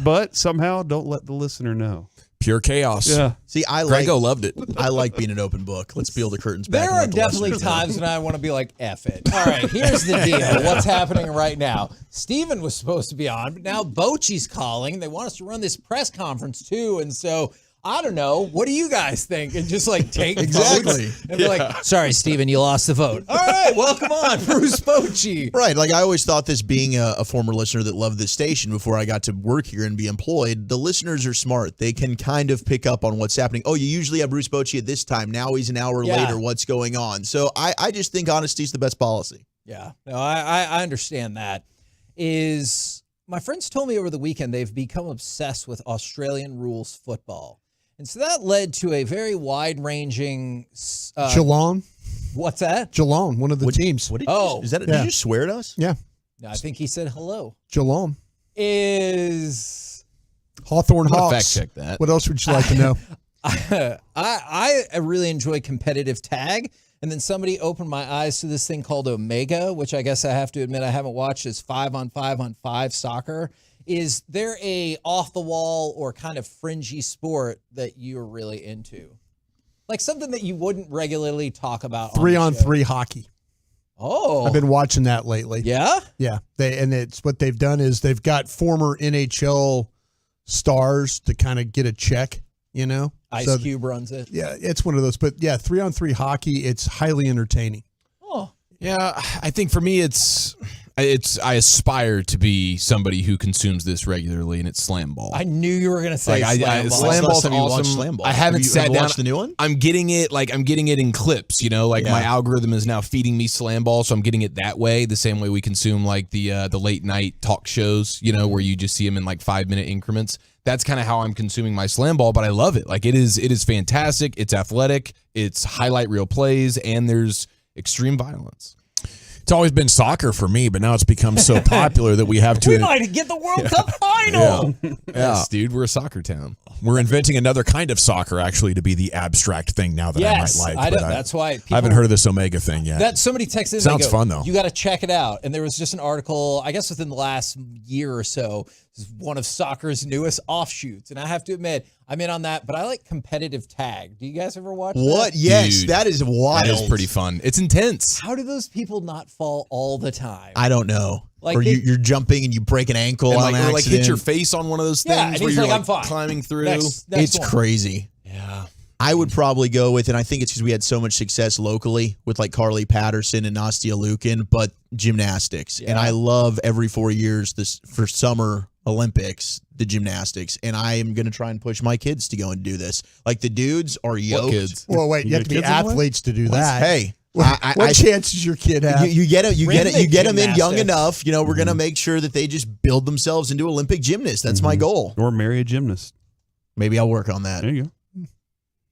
But somehow don't let the listener know. Pure chaos. Yeah. See, Grego loved it. I like being an open book. Let's peel the curtains back. There and are let the definitely listeners know. times when I want to be like, F it. All right, here's the deal. What's happening right now? Steven was supposed to be on, but now Bochy's calling. They want us to run this press conference too. And so, I don't know. What do you guys think? And just like take Exactly. votes and be like, sorry, Steven, you lost the vote. All right, welcome on, Bruce Bochy. Right. Like I always thought this, being a former listener that loved this station before I got to work here and be employed, the listeners are smart. They can kind of pick up on what's happening. Oh, you usually have Bruce Bochy at this time. Now he's an hour later. What's going on? So I just think honesty is the best policy. Yeah, no, I understand that. Is my friends told me over the weekend they've become obsessed with Australian rules football. And so that led to a very wide-ranging... Geelong? What's that? Geelong, one of the teams. What did did you swear at us? Yeah. No, I think he said hello. Geelong. Is... Hawthorne I'm gonna Hawks. fact check that. What else would you like to know? I really enjoy competitive tag. And then somebody opened my eyes to this thing called Omega, which I guess I have to admit I haven't watched. Is 5-on-5-on-5 soccer. Is there a off-the-wall or kind of fringy sport that you're really into? Like something that you wouldn't regularly talk about. 3-on-3 hockey. Oh. I've been watching that lately. Yeah? Yeah. It's what they've done is they've got former NHL stars to kind of get a check, you know? Ice Cube runs it. Yeah, it's one of those. But yeah, 3-on-3 hockey, it's highly entertaining. Oh. Yeah, I think for me I aspire to be somebody who consumes this regularly, and it's slam ball. I knew you were gonna say slam ball. Slam ball's awesome. Slam ball? I haven't sat down. Watched the new one? I'm getting it in clips, you know, like Yeah. my algorithm is now feeding me slam ball, so I'm getting it that way, the same way we consume like the late night talk shows, you know, where you just see them in like 5-minute increments. That's kind of how I'm consuming my slam ball, but I love it. Like it is fantastic. It's athletic. It's highlight reel plays, and there's extreme violence. It's always been soccer for me, but now it's become so popular that we have to. We might get the World Cup final. Yeah. Yes, dude, we're a soccer town. We're inventing another kind of soccer, actually, to be the abstract thing now that Yes, I might like. I but know, that's why I haven't heard of this Omega thing yet. That somebody texted. Sounds they go, fun though. You got to check it out. And there was just an article, I guess within the last year or so, this is one of soccer's newest offshoots. And I have to admit, I'm in on that. But I like competitive tag. Do you guys ever watch What? that? Yes, Dude, that is wild. That is pretty fun. It's intense. How do those people not fall all the time? I don't know. Like or they- you're jumping and you break an ankle And on like, or like accident. hit your face on one of those things Yeah, and where he's you're like, like "I'm fine." climbing through. Next It's one. crazy. Yeah. I would probably go with, and I think it's because we had so much success locally with like Carly Patterson and Nastia Lukin, but gymnastics. And I love every 4 years for summer Olympics, the gymnastics. And I am going to try and push my kids to go and do this. Like the dudes are yoked. kids? Well, wait, you have to be athletes to do that. Hey. What chance does your kid have? You get them in young gymnastics. enough. You know, we're going to make sure that they just build themselves into Olympic gymnasts. That's my goal. Or marry a gymnast. Maybe I'll work on that. There you go.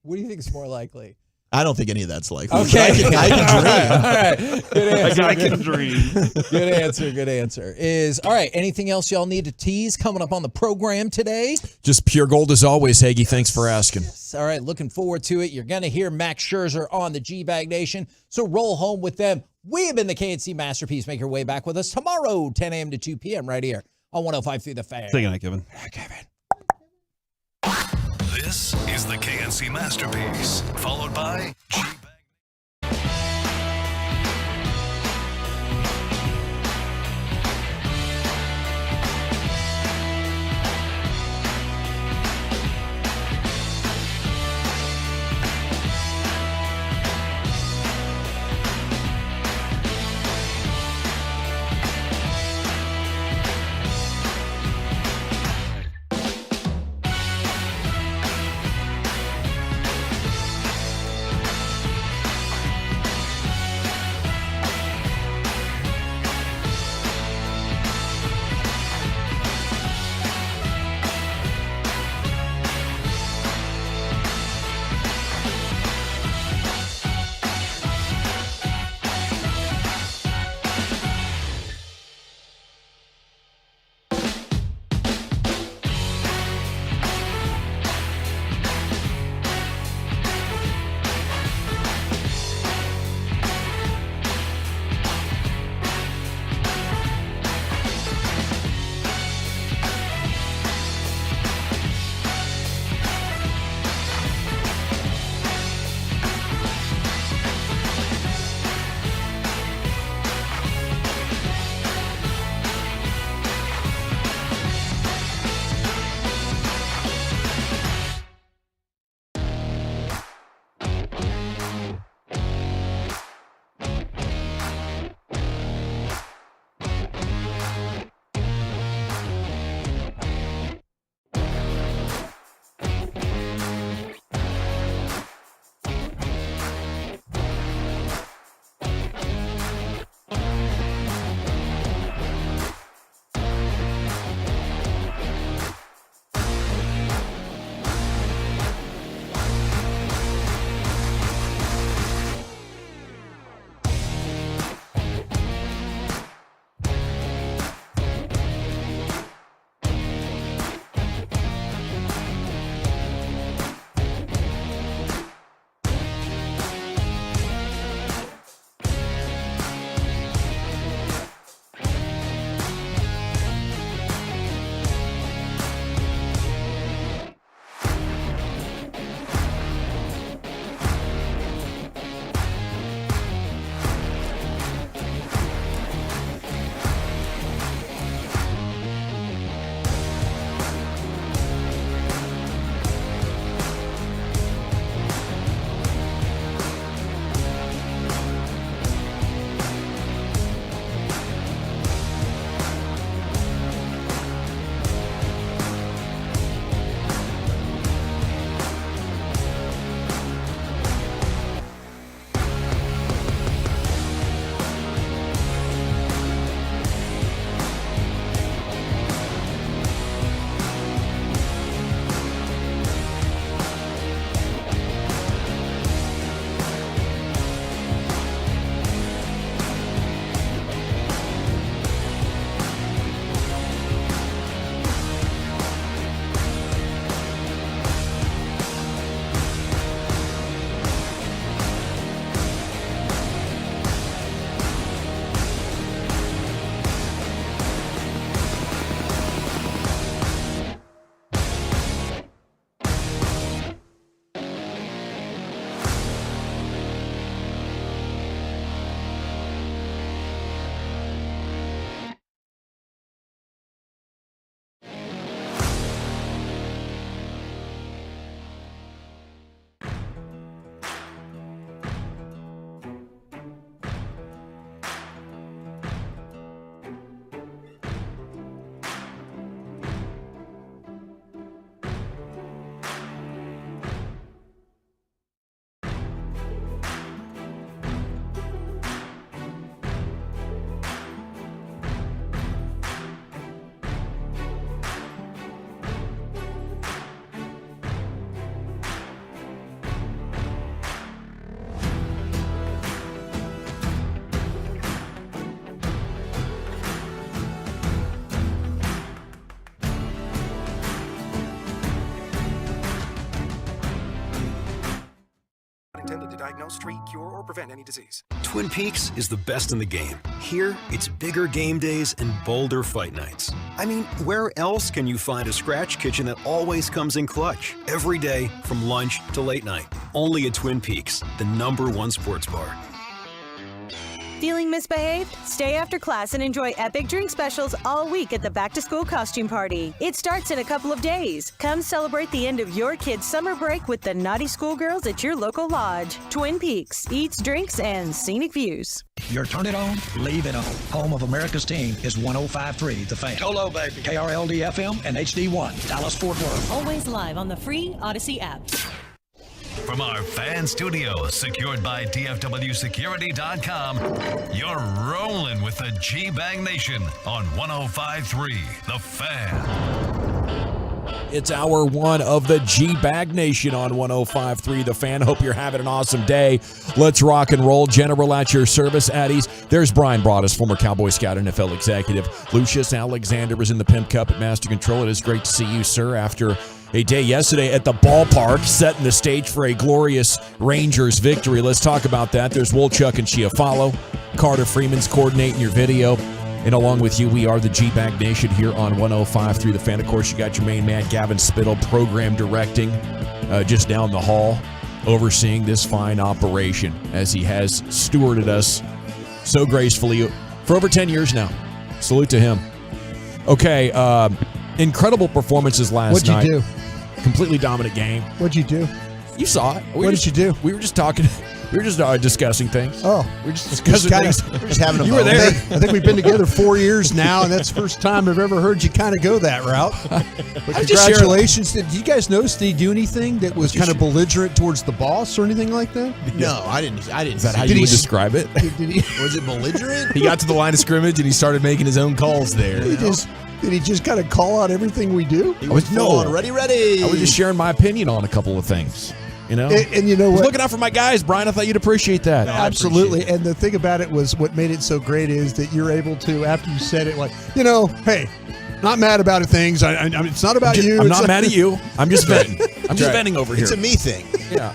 What do you think is more likely? I don't think any of that's likely. Okay. I can dream. All right. Good answer. I can dream. Good answer. Good answer. All right. Anything else y'all need to tease coming up on the program today? Just pure gold as always, Hagee. Thanks for asking. All right. Looking forward to it. You're going to hear Max Scherzer on the G-Bag Nation. So roll home with them. We have been the KNC Masterpiece. Make your way back with us tomorrow, 10 a.m. to 2 p.m. right here on 105.3 The Fan. Say goodnight, Kevin. This is the KNC Masterpiece, followed by G-Bag. intended to diagnose, treat, cure, or prevent any disease. Twin Peaks is the best in the game. Here, it's bigger game days and bolder fight nights. I mean, where else can you find a scratch kitchen that always comes in clutch? Every day, from lunch to late night. Only at Twin Peaks, the #1 sports bar. Feeling misbehaved? Stay after class and enjoy epic drink specials all week at the back-to-school costume party. It starts in a couple of days. Come celebrate the end of your kid's summer break with the naughty schoolgirls at your local lodge. Twin Peaks, eats, drinks, and scenic views. Your turn it on, leave it on. Home of America's team is 105.3 The Fan. Hello, baby. KRLD FM and HD1, Dallas-Fort Worth. Always live on the free Odyssey app. From our fan studio, secured by DFWsecurity.com, you're rolling with the G-Bang Nation on 105.3 The Fan. It's hour one of the G-Bag Nation on 105.3 The Fan. Hope you're having an awesome day. Let's rock and roll. General at your service, Addies. There's Brian Broaddus, former Cowboy Scout, NFL executive. Lucius Alexander was in the Pimp Cup at Master Control. It is great to see you, sir, after a day yesterday at the ballpark, setting the stage for a glorious Rangers victory. Let's talk about that. There's Wolchuk and Chiafalo. Carter Freeman's coordinating your video. And along with you, we are the G-Bag Nation here on 105.3 The Fan. Of course, you got your main man, Gavin Spittle, program directing just down the hall, overseeing this fine operation as he has stewarded us so gracefully for over 10 years now. Salute to him. Okay, incredible performances last night. What'd you do? Completely dominant game. What'd you do? You saw it. What did you do? We were just talking. We were just discussing things. Oh, we were just discussing things. We're just having a You were moment. there. I think we've been together 4 years now, and that's the first time I've ever heard you kind of go that route. But congratulations. Did you guys notice, did he do anything that was kind of belligerent towards the boss or anything like that? No, I didn't. Is that how you would describe it? Did he? Was it belligerent? He got to the line of scrimmage and he started making his own calls there. Did he just kind of call out everything we do? He was full on, ready. I was just sharing my opinion on a couple of things. You know, and you know I was what? looking out for my guys, Brian. I thought you'd appreciate that. No, absolutely. And the thing about it was what made it so great is that you're able to, after you said it, like, hey, not mad about it, things. It's not about you. I'm not mad at you. I'm just venting. I'm just venting over here. It's a me thing. Yeah.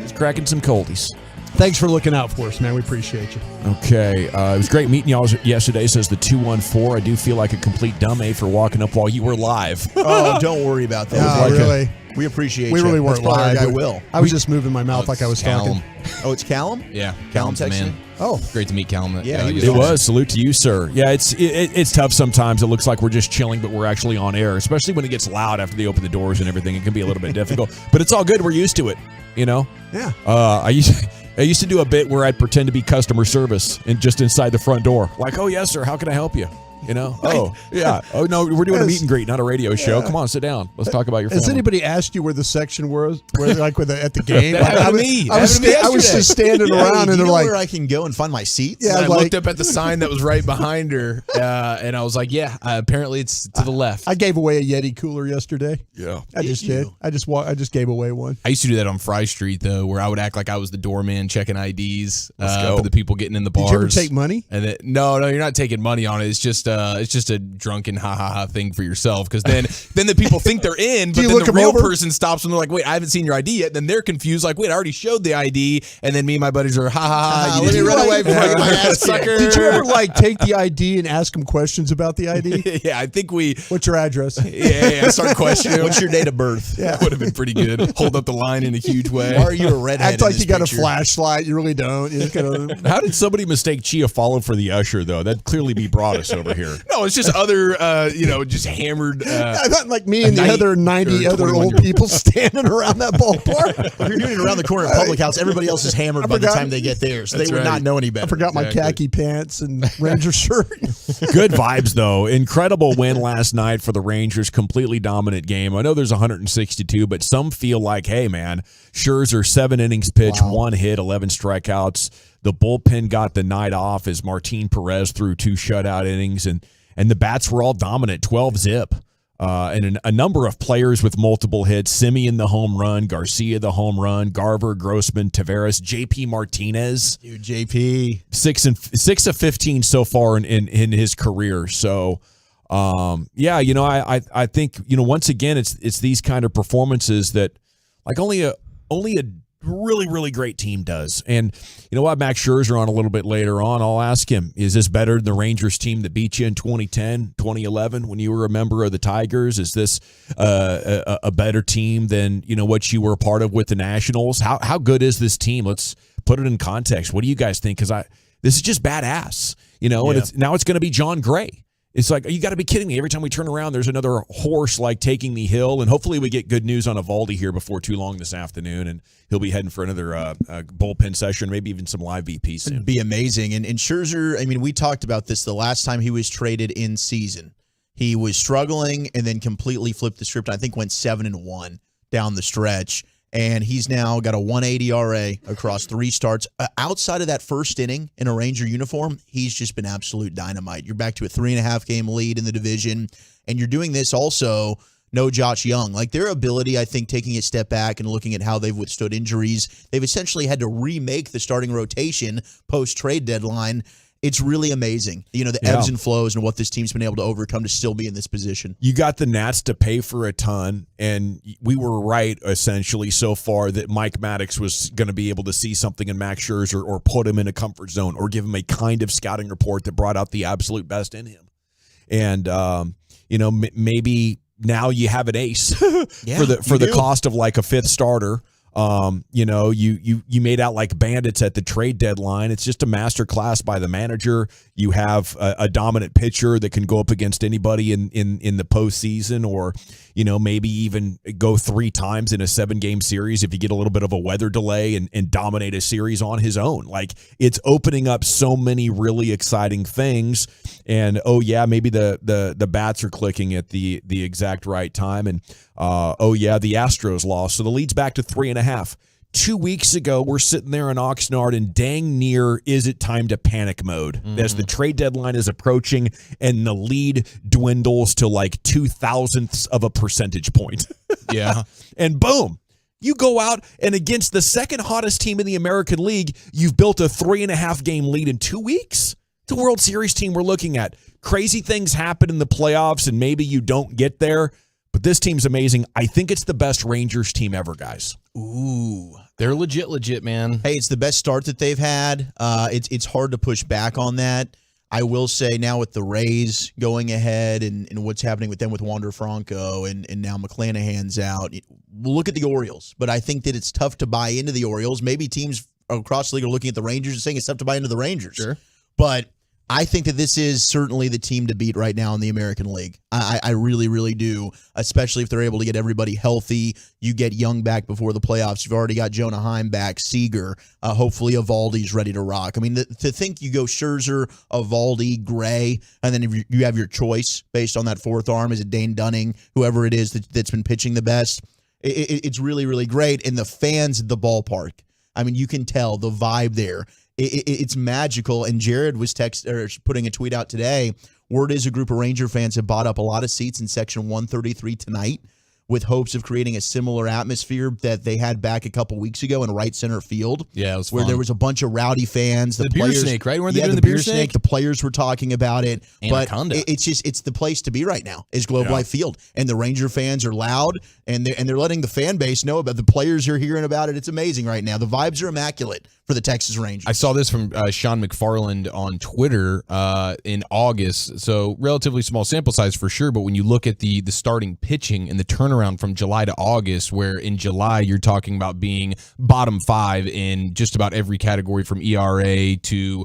Just cracking some coldies. Thanks for looking out for us, man. We appreciate you. Okay. It was great meeting y'all yesterday, says the 214. I do feel like a complete dummy for walking up while you were live. Oh, don't worry about that. No, really. We appreciate We you. really weren't That's why our live. guy Will. I was just moving my mouth like I was talking. Oh, it's Callum? Yeah. Callum's the man. texting? Oh. Great to meet Callum. Yeah, he was it awesome. was. Salute to you, sir. Yeah, it's tough sometimes. It looks like we're just chilling, but we're actually on air, especially when it gets loud after they open the doors and everything. It can be a little bit difficult, but it's all good. We're used to it, you know? Yeah. I used to do a bit where I'd pretend to be customer service and just inside the front door. Like, oh, yes, sir. How can I help you? You know? Oh, yeah. Oh, no, we're doing a meet and greet, not a radio show. Come on, sit down. Let's talk about your family. Has anybody asked you where the section was? Where, like, at the game? That happened to me. I was just standing around, and they're like, where I can go and find my seats? Yeah, I like, looked up at the sign that was right behind her, and I was like, yeah, apparently it's to the left. I gave away a Yeti cooler yesterday. Yeah. I just did. I just gave away one. I used to do that on Fry Street, though, where I would act like I was the doorman checking IDs go. for the people getting in the bars. Did you ever take money? And no, you're not taking money on it. It's just a drunken ha thing for yourself, because then the people think they're in, but then the real person stops and they're like, wait, I haven't seen your ID yet. Then they're confused, like, wait, I already showed the ID, and then me and my buddies are you let me run away before I get my ass sucker. Did you ever take the ID and ask them questions about the ID? Yeah, I think we. What's your address? Yeah, start questioning. What's your date of birth? Yeah, that would have been pretty good. Hold up the line in a huge way. Why are you a redhead? Act like you got a flashlight. You really don't. You just gotta... How did somebody mistake Chiafalo for the usher, though? That'd clearly be Broaddus over here. No, it's just other, just hammered. I thought like me and the other 90 other old people standing around that ballpark. If you're doing it around the corner at Public House, everybody else is hammered by the time they get there, so they would not know any better. I forgot my khaki pants and Ranger shirt. Good vibes, though. Incredible win last night for the Rangers. Completely dominant game. I know there's 162, but some feel like, hey, man, Scherzer, 7 innings pitched, 1 hit, 11 strikeouts. The bullpen got the night off as Martin Perez threw 2 shutout innings, and the bats were all dominant, 12-zip. And a number of players with multiple hits. Simeon the home run, Garcia the home run, Garver, Grossman, Taveras, JP Martinez. Dude, JP. 6 of 15 so far in his career. So, I think, once again, it's these kind of performances that, like, only a really, really great team does. And you know what? Max Scherzer on a little bit later on, I'll ask him, is this better than the Rangers team that beat you in 2010, 2011 when you were a member of the Tigers? Is this a better team than, what you were a part of with the Nationals? How good is this team? Let's put it in context. What do you guys think? Because this is just badass, and now it's going to be John Gray. It's like, you got to be kidding me. Every time we turn around, there's another horse like taking the hill. And hopefully we get good news on Evaldi here before too long this afternoon. And he'll be heading for another bullpen session, maybe even some live VP soon. It'd be amazing. And Scherzer, we talked about this the last time he was traded in season. He was struggling and then completely flipped the script. I think went 7-1 down the stretch. And he's now got a 1.80 ERA across 3 starts. Outside of that first inning in a Ranger uniform, he's just been absolute dynamite. You're back to a 3.5-game lead in the division, and you're doing this also, no Josh Young. Like, their ability, I think, taking a step back and looking at how they've withstood injuries, they've essentially had to remake the starting rotation post-trade deadline. It's really amazing, the ebbs and flows and what this team's been able to overcome to still be in this position. You got the Nats to pay for a ton, and we were right, essentially, so far that Mike Maddox was going to be able to see something in Max Scherzer or put him in a comfort zone or give him a kind of scouting report that brought out the absolute best in him. And, maybe now you have an ace for the cost of like a 5th starter. You made out like bandits at the trade deadline. It's just a master class by the manager. You have a dominant pitcher that can go up against anybody in the postseason, or maybe even go 3 times in a 7-game series if you get a little bit of a weather delay and dominate a series on his own. Like, it's opening up so many really exciting things. And maybe the bats are clicking at the exact right time. And the Astros lost, so the lead's back to 3.5. 2 weeks ago, we're sitting there in Oxnard, and dang near is it time to panic mode as the trade deadline is approaching and the lead dwindles to like 0.002 of a percentage point. Yeah. And boom, you go out and against the second hottest team in the American League, you've built a 3.5-game lead in 2 weeks. The World Series team we're looking at. Crazy things happen in the playoffs, and maybe you don't get there. But this team's amazing. I think it's the best Rangers team ever, guys. Ooh. They're legit, man. Hey, it's the best start that they've had. It's hard to push back on that. I will say now with the Rays going ahead and what's happening with them with Wander Franco and now McClanahan's out, we'll look at the Orioles. But I think that it's tough to buy into the Orioles. Maybe teams across the league are looking at the Rangers and saying it's tough to buy into the Rangers. Sure. But I think that this is certainly the team to beat right now in the American League. I really, really do, especially if they're able to get everybody healthy. You get Young back before the playoffs. You've already got Jonah Heim back, Seager. Hopefully Evaldi's ready to rock. I mean, to think you go Scherzer, Evaldi, Gray, and then if you have your choice based on that 4th arm, is it Dane Dunning, whoever it is that's been pitching the best, it's really, really great. And the fans at the ballpark, I mean, you can tell the vibe there. It's magical. And Jared was putting a tweet out today. Word is a group of Ranger fans have bought up a lot of seats in Section 133 tonight with hopes of creating a similar atmosphere that they had back a couple weeks ago in right center field. Yeah, it was where fun. there was a bunch of rowdy fans. The beer snake, right? Weren't they doing the beer snake? The players were talking about it. Anaconda. But it's the place to be right now is Globe Life Field. And the Ranger fans are loud, and they're letting the fan base know about the players are hearing about it. It's amazing right now. The vibes are immaculate for the Texas Rangers. I saw this from Sean McFarland on Twitter in August, so relatively small sample size for sure, but when you look at the starting pitching and the turnaround from July to August, where in July you're talking about being bottom 5 in just about every category from ERA to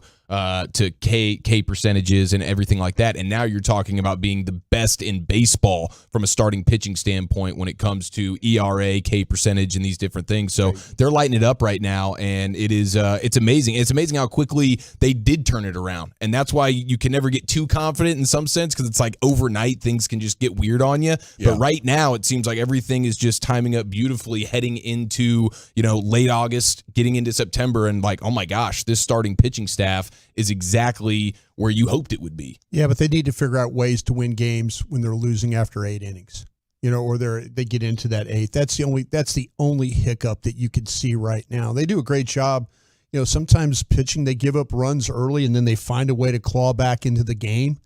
K percentages and everything like that. And now you're talking about being the best in baseball from a starting pitching standpoint when it comes to ERA, K percentage, and these different things. So they're lighting it up right now, and it's amazing. It's amazing how quickly they did turn it around. And that's why you can never get too confident in some sense, because it's like overnight things can just get weird on you. Yeah. But right now it seems like everything is just timing up beautifully heading into, late August, getting into September, and like, oh my gosh, this starting pitching staff is exactly where you hoped it would be. Yeah, but they need to figure out ways to win games when they're losing after 8 innings, or they get into that 8th. That's the only hiccup that you could see right now. They do a great job. Sometimes pitching, they give up runs early and then they find a way to claw back into the game.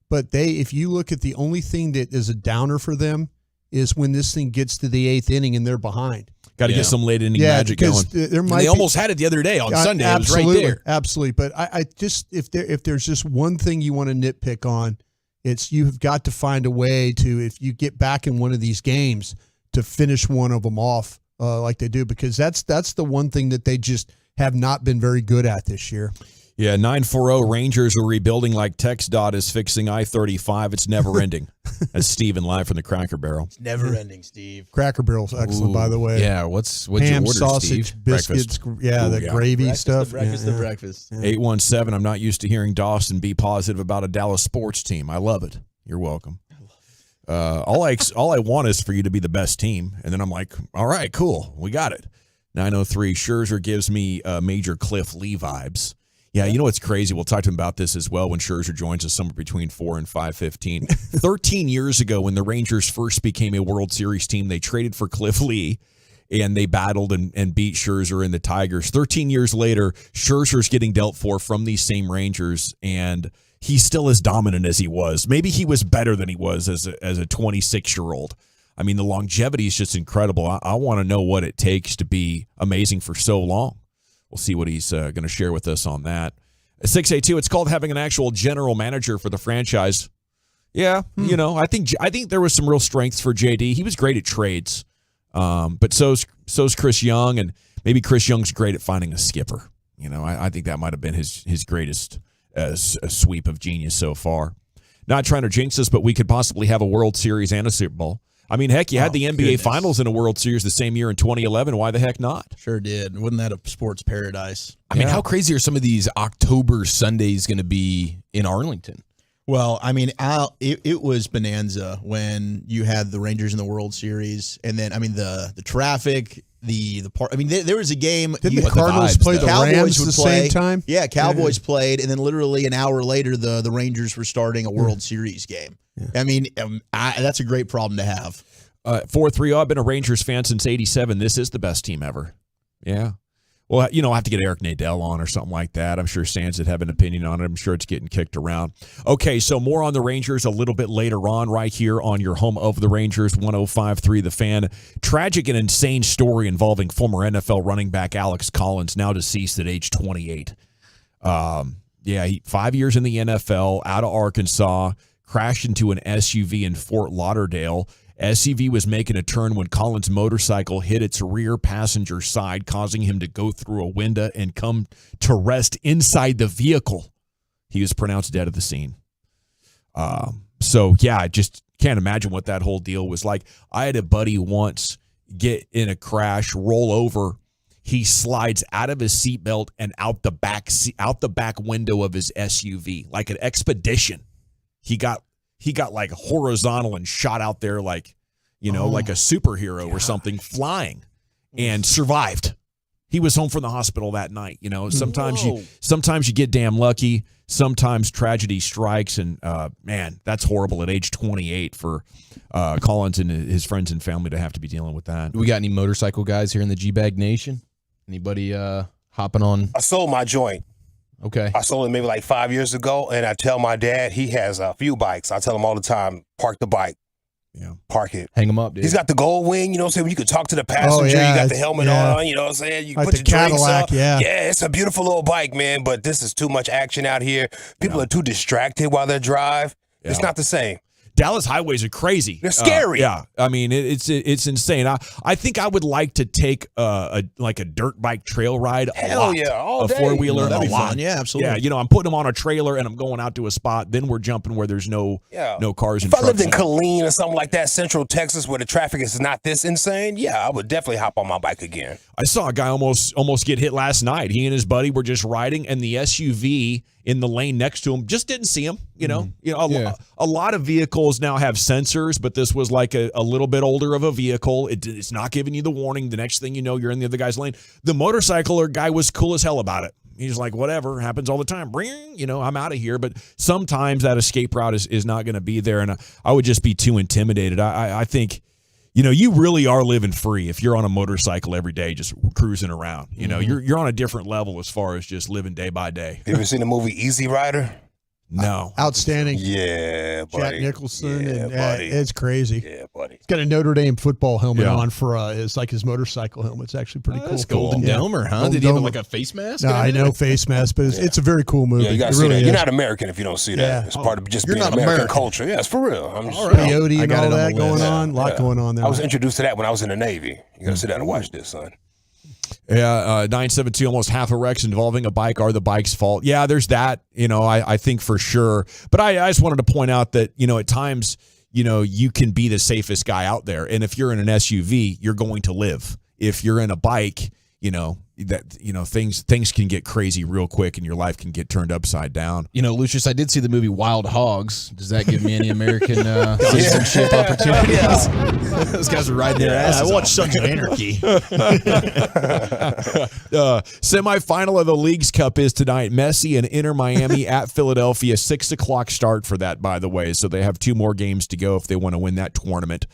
But if you look at the only thing that is a downer for them is when this thing gets to the 8th inning and they're behind. Got to get some late inning magic going. They almost had it the other day on Sunday. Absolutely, it was right there. Absolutely. But I just if there's just one thing you want to nitpick on, it's you've got to find a way to, if you get back in one of these games, to finish one of them off like they do, because that's the one thing that they just have not been very good at this year. Yeah, 940 Rangers are rebuilding like TxDOT is fixing I-35. It's never ending. That's Steven live from the Cracker Barrel. It's never ending, Steve. Cracker Barrel's excellent, by the way. Yeah, what's ham, your order, sausage, Steve? biscuits, gravy breakfast, stuff. The breakfast. 817, I'm not used to hearing Dawson be positive about a Dallas sports team. I love it. You're welcome. All I want is for you to be the best team. And then I'm like, all right, cool. We got it. 903, Scherzer gives me Major Cliff Lee vibes. Yeah, you know what's crazy? We'll talk to him about this as well when Scherzer joins us somewhere between 4 and 5:15. 13 years ago, when the Rangers first became a World Series team, they traded for Cliff Lee, and they battled and beat Scherzer and the Tigers. 13 years later, Scherzer's getting dealt for from these same Rangers, and he's still as dominant as he was. Maybe he was better than he was as a 26-year-old. I mean, the longevity is just incredible. I want to know what it takes to be amazing for so long. We'll see what he's going to share with us on that. 682, it's called having an actual general manager for the franchise. Yeah, you know, I think there was some real strengths for JD. He was great at trades, but so's Chris Young, and maybe Chris Young's great at finding a skipper. You know, I think that might have been his greatest sweep of genius so far. Not trying to jinx us, but we could possibly have a World Series and a Super Bowl. I mean, heck, you had the NBA Finals in a World Series the same year in 2011. Why the heck not? Sure did. Wasn't that a sports paradise? I mean, how crazy are some of these October Sundays going to be in Arlington? Well, I mean, it was bonanza when you had the Rangers in the World Series, and then, I mean, the traffic, the part. I mean, there was a game. Didn't the Cardinals play the Rams at the same time? Yeah, Cowboys played, and then literally an hour later, the Rangers were starting a World Series game. I mean, that's a great problem to have. 4-3, I've been a Rangers fan since '87. This is the best team ever. Yeah. Well, you know, I'll have to get Eric Nadel on or something like that. I'm sure Sands would have an opinion on it. I'm sure it's getting kicked around. Okay, so more on the Rangers a little bit later on right here on your home of the Rangers, 105.3 The Fan. Tragic and insane story involving former NFL running back Alex Collins, now deceased at age 28. Yeah, 5 years in the NFL, out of Arkansas, crashed into an SUV in Fort Lauderdale. SUV was making a turn when Collins' motorcycle hit its rear passenger side, causing him to go through a window and come to rest inside the vehicle. He was pronounced dead at the scene. So, yeah, I just can't imagine what that whole deal was like. I had a buddy once get in a crash, roll over. He slides out of his seatbelt and out the back window of his SUV, like an expedition. He got like horizontal and shot out there like, you know, like a superhero or something, flying, and survived. He was home from the hospital that night. You know, sometimes you get damn lucky. Sometimes tragedy strikes, and man, that's horrible at age 28 for Collins and his friends and family to have to be dealing with that. We got any motorcycle guys here in the G-Bag Nation? Anybody hopping on? I sold my joint. Okay. I sold it maybe like 5 years ago, and I tell my dad, he has a few bikes. I tell him all the time, park the bike. Yeah. Park it. Hang them up, dude. He's got the gold wing, you know what I'm saying? When you could talk to the passenger, you got the helmet on, you know what I'm saying? You like put the your drinks Cadillac, up. yeah. Yeah, it's a beautiful little bike, man, but this is too much action out here. People are too distracted while they drive. Yeah. It's not the same. Dallas highways are crazy. They're scary. Yeah, I mean it's insane. I think I would like to take a dirt bike trail ride. Hell yeah, all day. A 4-wheeler, That'd a be lot. fun. Yeah, absolutely. Yeah, you know, I'm putting them on a trailer and I'm going out to a spot. Then we're jumping where there's no cars and If I trucks. lived in Killeen or something like that, Central Texas, where the traffic is not this insane, yeah, I would definitely hop on my bike again. I saw a guy almost get hit last night. He and his buddy were just riding, and the SUV in the lane next to him just didn't see him. You know, a lot of vehicles now have sensors, but this was like a little bit older of a vehicle. It's not giving you the warning. The next thing you know, you're in the other guy's lane. The motorcycle guy was cool as hell about it. He's like, whatever, happens all the time. Bring, you know, I'm out of here. But sometimes that escape route is not going to be there, and I would just be too intimidated. I think, you know, you really are living free if you're on a motorcycle every day just cruising around. You know, you're on a different level as far as just living day by day. You ever seen the movie Easy Rider? No. Outstanding. Yeah, buddy. Jack Nicholson. Yeah, and buddy. it's crazy. Yeah, buddy. He's got a Notre Dame football helmet Yeah. on for it's like his motorcycle helmet. It's actually pretty cool. That's Golden Yeah. Domer, huh? Golden Did he have Domer. like a face mask? No, I know face mask, but it's a very cool movie. Yeah, you got to It see really that. is. You're not American if you don't see that. Yeah. It's part of just You're being not American American. culture. Yeah, it's for real. I'm just, Peyote I and got all it on that the going list. on. A lot going on there. I was introduced to that when I was in the Navy. You got to sit down and watch this, son. Yeah, 972, almost half of wrecks involving a bike are the bike's fault. Yeah, there's that, I think for sure. But I just wanted to point out that, at times, you can be the safest guy out there. And if you're in an SUV, you're going to live. If you're in a bike, things can get crazy real quick and your life can get turned upside down. Lucius, I did see the movie Wild Hogs. Does that give me any American citizenship opportunities? Those guys are riding their asses. I watched Sons of Anarchy. Semifinal of the Leagues Cup is tonight. Messi and Inter Miami at Philadelphia. 6 o'clock start for that, by the way. So they have 2 more games to go if they want to win that tournament.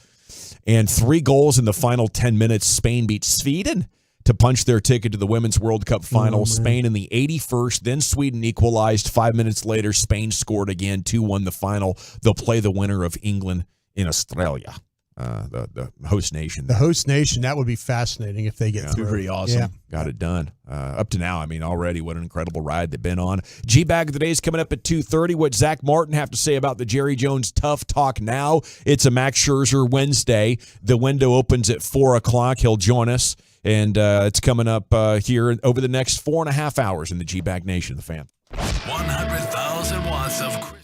And 3 goals in the final 10 minutes. Spain beats Sweden to punch their ticket to the Women's World Cup final. Spain in the 81st, then Sweden equalized. 5 minutes later, Spain scored again, 2-1 the final. They'll play the winner of England in Australia, the host nation. The host nation, that would be fascinating if they get through. Pretty awesome. Yeah. Got it done. Up to now, already what an incredible ride they've been on. G-Bag of the Day is coming up at 2:30. What Zach Martin have to say about the Jerry Jones Tough Talk now? It's a Max Scherzer Wednesday. The window opens at 4 o'clock. He'll join us. And it's coming up here over the next 4.5 hours in the G-Bag Nation, the Fan. 100,000 watts of crystal.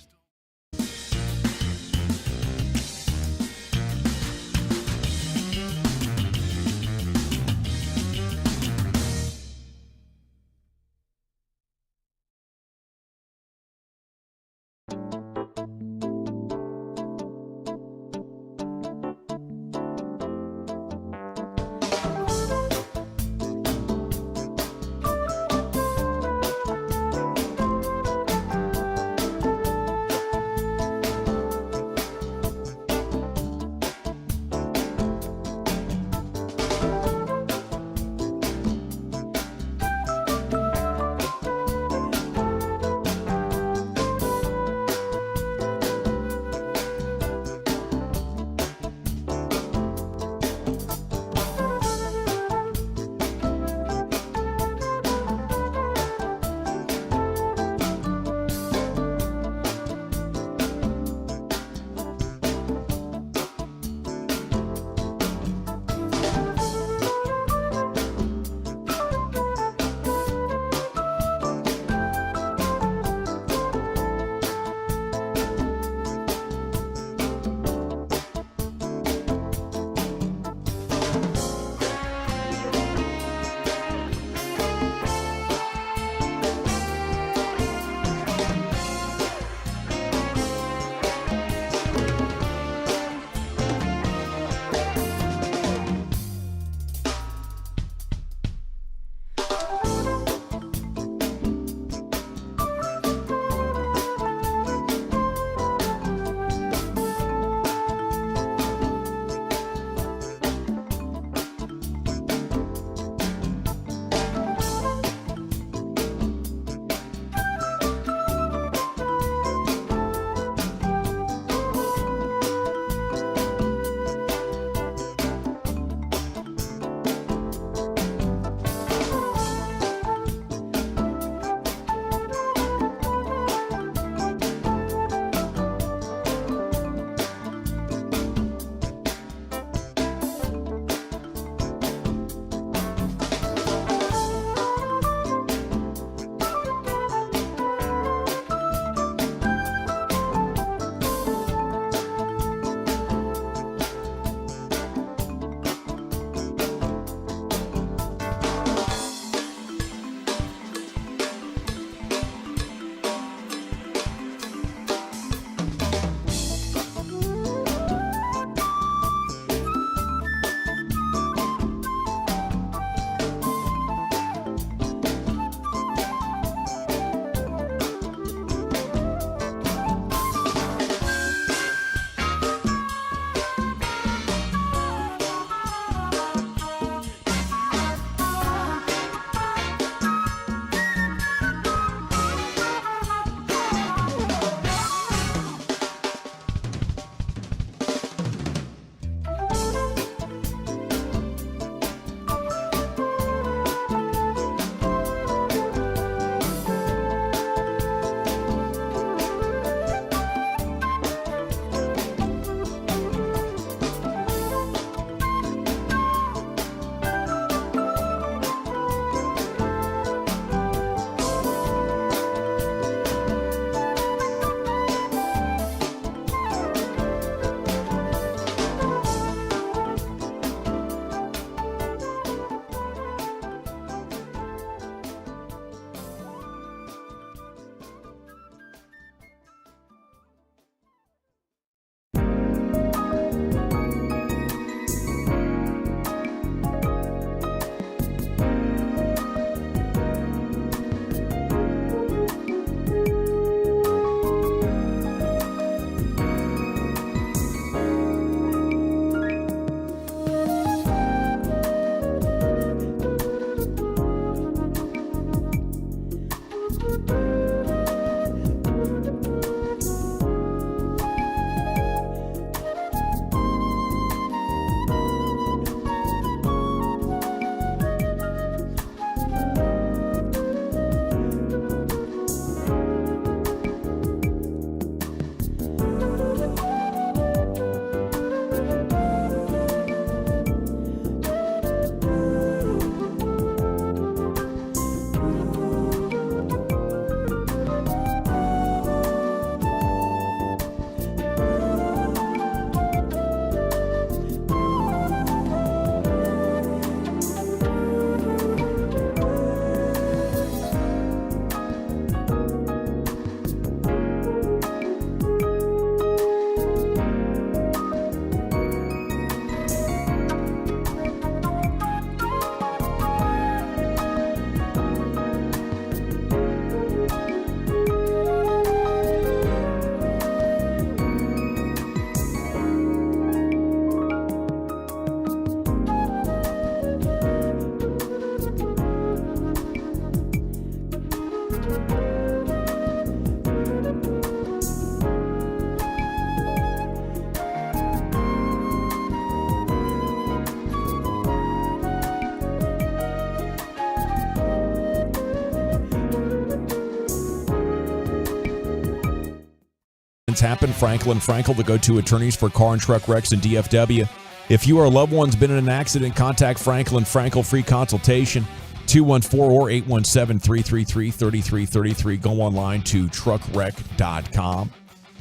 happen. Frankel & Frankel, the go-to attorneys for car and truck wrecks in DFW. If you or a loved one's been in an accident, contact Frankel & Frankel, free consultation, 214 or 817-333-3333. Go online to truckwreck.com.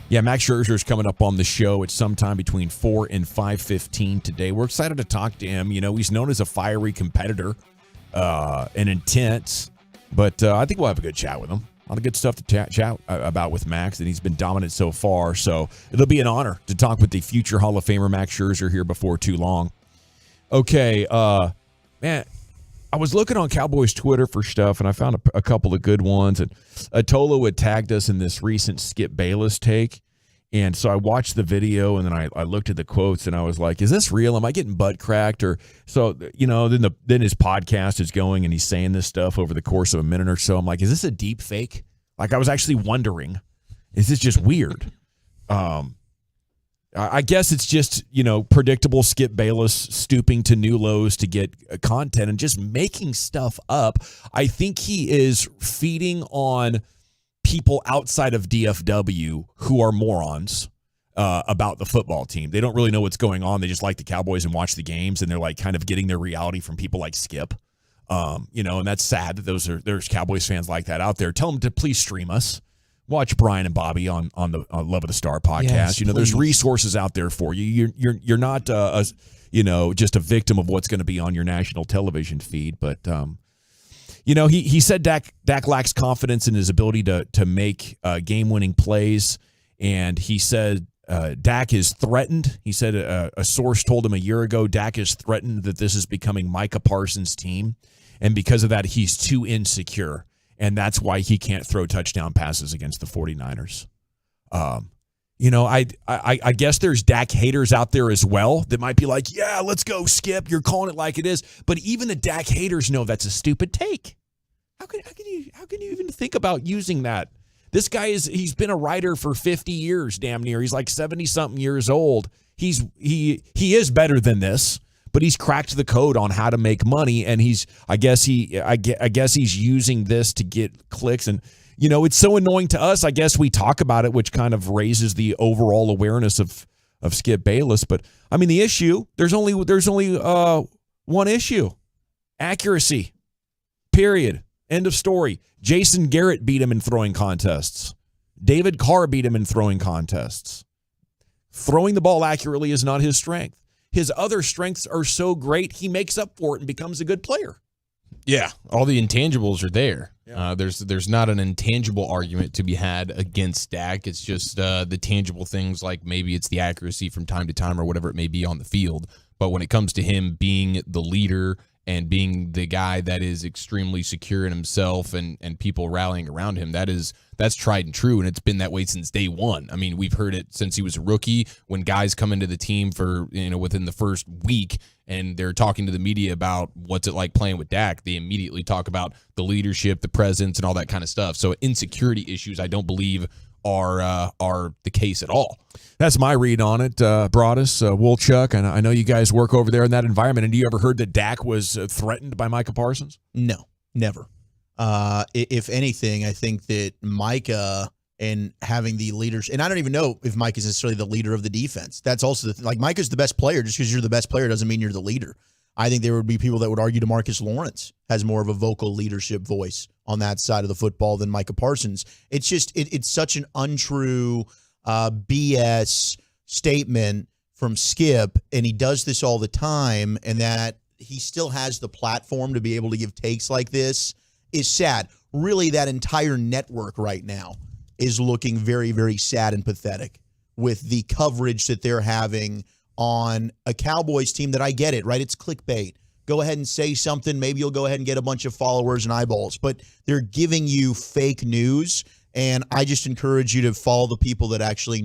Yeah, Max Scherzer's coming up on the show at sometime between 4 and 5:15 today. We're excited to talk to him. He's known as a fiery competitor and intense, but I think we'll have a good chat with him. A lot of good stuff to chat about with Max, and he's been dominant so far. So it'll be an honor to talk with the future Hall of Famer Max Scherzer here before too long. Okay, man, I was looking on Cowboys Twitter for stuff, and I found a couple of good ones. And Atolo had tagged us in this recent Skip Bayless take. And so I watched the video, and then I looked at the quotes, and I was like, is this real? Am I getting butt cracked? Or so, then his podcast is going, and he's saying this stuff over the course of a minute or so. I'm like, is this a deep fake? Like, I was actually wondering, is this just weird? I guess it's just, predictable Skip Bayless stooping to new lows to get content and just making stuff up. I think he is feeding on people outside of DFW who are morons about the football team. They don't really know what's going on. They just like the Cowboys and watch the games, and they're like kind of getting their reality from people like Skip. And that's sad that there's Cowboys fans like that out there. Tell them to please stream us. Watch Brian and Bobby on the Love of the Star podcast. Yes, there's resources out there for you. You're not just a victim of what's going to be on your national television feed. But he said Dak lacks confidence in his ability to make game-winning plays, and he said Dak is threatened. He said a source told him a year ago Dak is threatened that this is becoming Micah Parsons' team, and because of that, he's too insecure. And that's why he can't throw touchdown passes against the 49ers. I guess there's Dak haters out there as well that might be like, yeah, let's go, Skip. You're calling it like it is. But even the Dak haters know that's a stupid take. How can you even think about using that? This guy he's been a writer for 50 years, damn near. He's like 70-something years old. He is better than this. But he's cracked the code on how to make money, and I guess he's using this to get clicks. And it's so annoying to us. I guess we talk about it, which kind of raises the overall awareness of Skip Bayless. But I mean, the issue there's only one issue: accuracy. Period. End of story. Jason Garrett beat him in throwing contests. David Carr beat him in throwing contests. Throwing the ball accurately is not his strength. His other strengths are so great, he makes up for it and becomes a good player. Yeah, all the intangibles are there. Yeah. There's not an intangible argument to be had against Dak. It's just the tangible things, like maybe it's the accuracy from time to time or whatever it may be on the field. But when it comes to him being the leader and being the guy that is extremely secure in himself and people rallying around him, that's tried and true, and it's been that way since day one. I mean, we've heard it since he was a rookie. When guys come into the team for within the first week and they're talking to the media about what's it like playing with Dak, they immediately talk about the leadership, the presence, and all that kind of stuff. So insecurity issues, I don't believe, are the case at all. That's my read on it, Broadus, Woolchuck, and I know you guys work over there in that environment. And do you ever heard that Dak was threatened by Micah Parsons? No, never. If anything, I think that Micah and having the leaders, and I don't even know if Micah is necessarily the leader of the defense. That's also like Micah's the best player. Just because you're the best player doesn't mean you're the leader. I think there would be people that would argue DeMarcus Lawrence has more of a vocal leadership voice on that side of the football than Micah Parsons. It's just it's such an untrue BS statement from Skip, and he does this all the time, and that he still has the platform to be able to give takes like this is sad. Really, that entire network right now is looking very, very sad and pathetic with the coverage that they're having on a Cowboys team that I get it, right? It's clickbait. Go ahead and say something. Maybe you'll go ahead and get a bunch of followers and eyeballs, but they're giving you fake news. And I just encourage you to follow the people that actually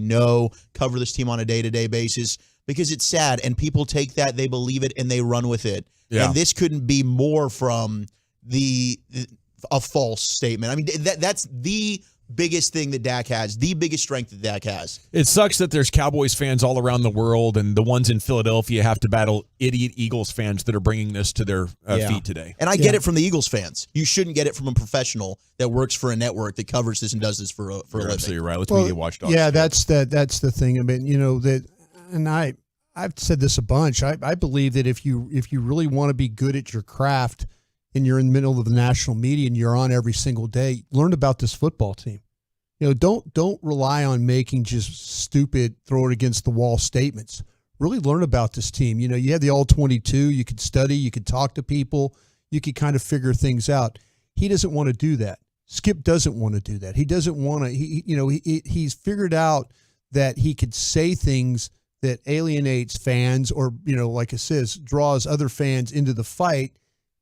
cover this team on a day-to-day basis, because it's sad. And people take that, they believe it, and they run with it. Yeah. And this couldn't be more from a false statement. I mean, that's the biggest thing that Dak has, the biggest strength that Dak has. It sucks that there's Cowboys fans all around the world, and the ones in Philadelphia have to battle idiot Eagles fans that are bringing this to their feet today. And I get it from the Eagles fans. You shouldn't get it from a professional that works for a network that covers this and does this for a living. Absolutely right. Let's media watchdog. Yeah, that's the thing. I mean, and I've said this a bunch. I believe that if you really want to be good at your craft and you're in the middle of the national media and you're on every single day, learn about this football team. Don't rely on making just stupid throw it against the wall statements. Really learn about this team. You have the all-22. You could study. You could talk to people. You could kind of figure things out. He doesn't want to do that. Skip doesn't want to do that. He doesn't want to. He's figured out that he could say things that alienates fans, or like it says, draws other fans into the fight.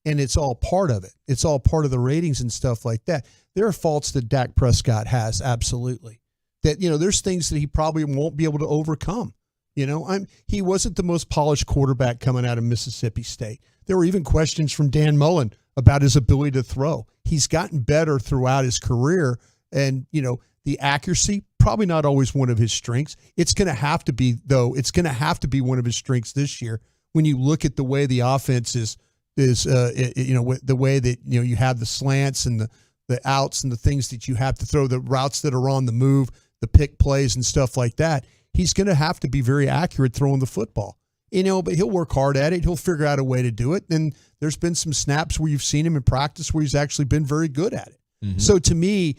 And it's all part of it. It's all part of the ratings and stuff like that. There are faults that Dak Prescott has, absolutely. That, there's things that he probably won't be able to overcome. He wasn't the most polished quarterback coming out of Mississippi State. There were even questions from Dan Mullen about his ability to throw. He's gotten better throughout his career. And, the accuracy, probably not always one of his strengths. It's going to have to be, though. It's going to have to be one of his strengths this year when you look at the way the offense is the way that you have the slants and the outs and the things that you have to throw, the routes that are on the move, the pick plays and stuff like that. He's going to have to be very accurate throwing the football, but he'll work hard at it. He'll figure out a way to do it. And there's been some snaps where you've seen him in practice where he's actually been very good at it. Mm-hmm. So to me,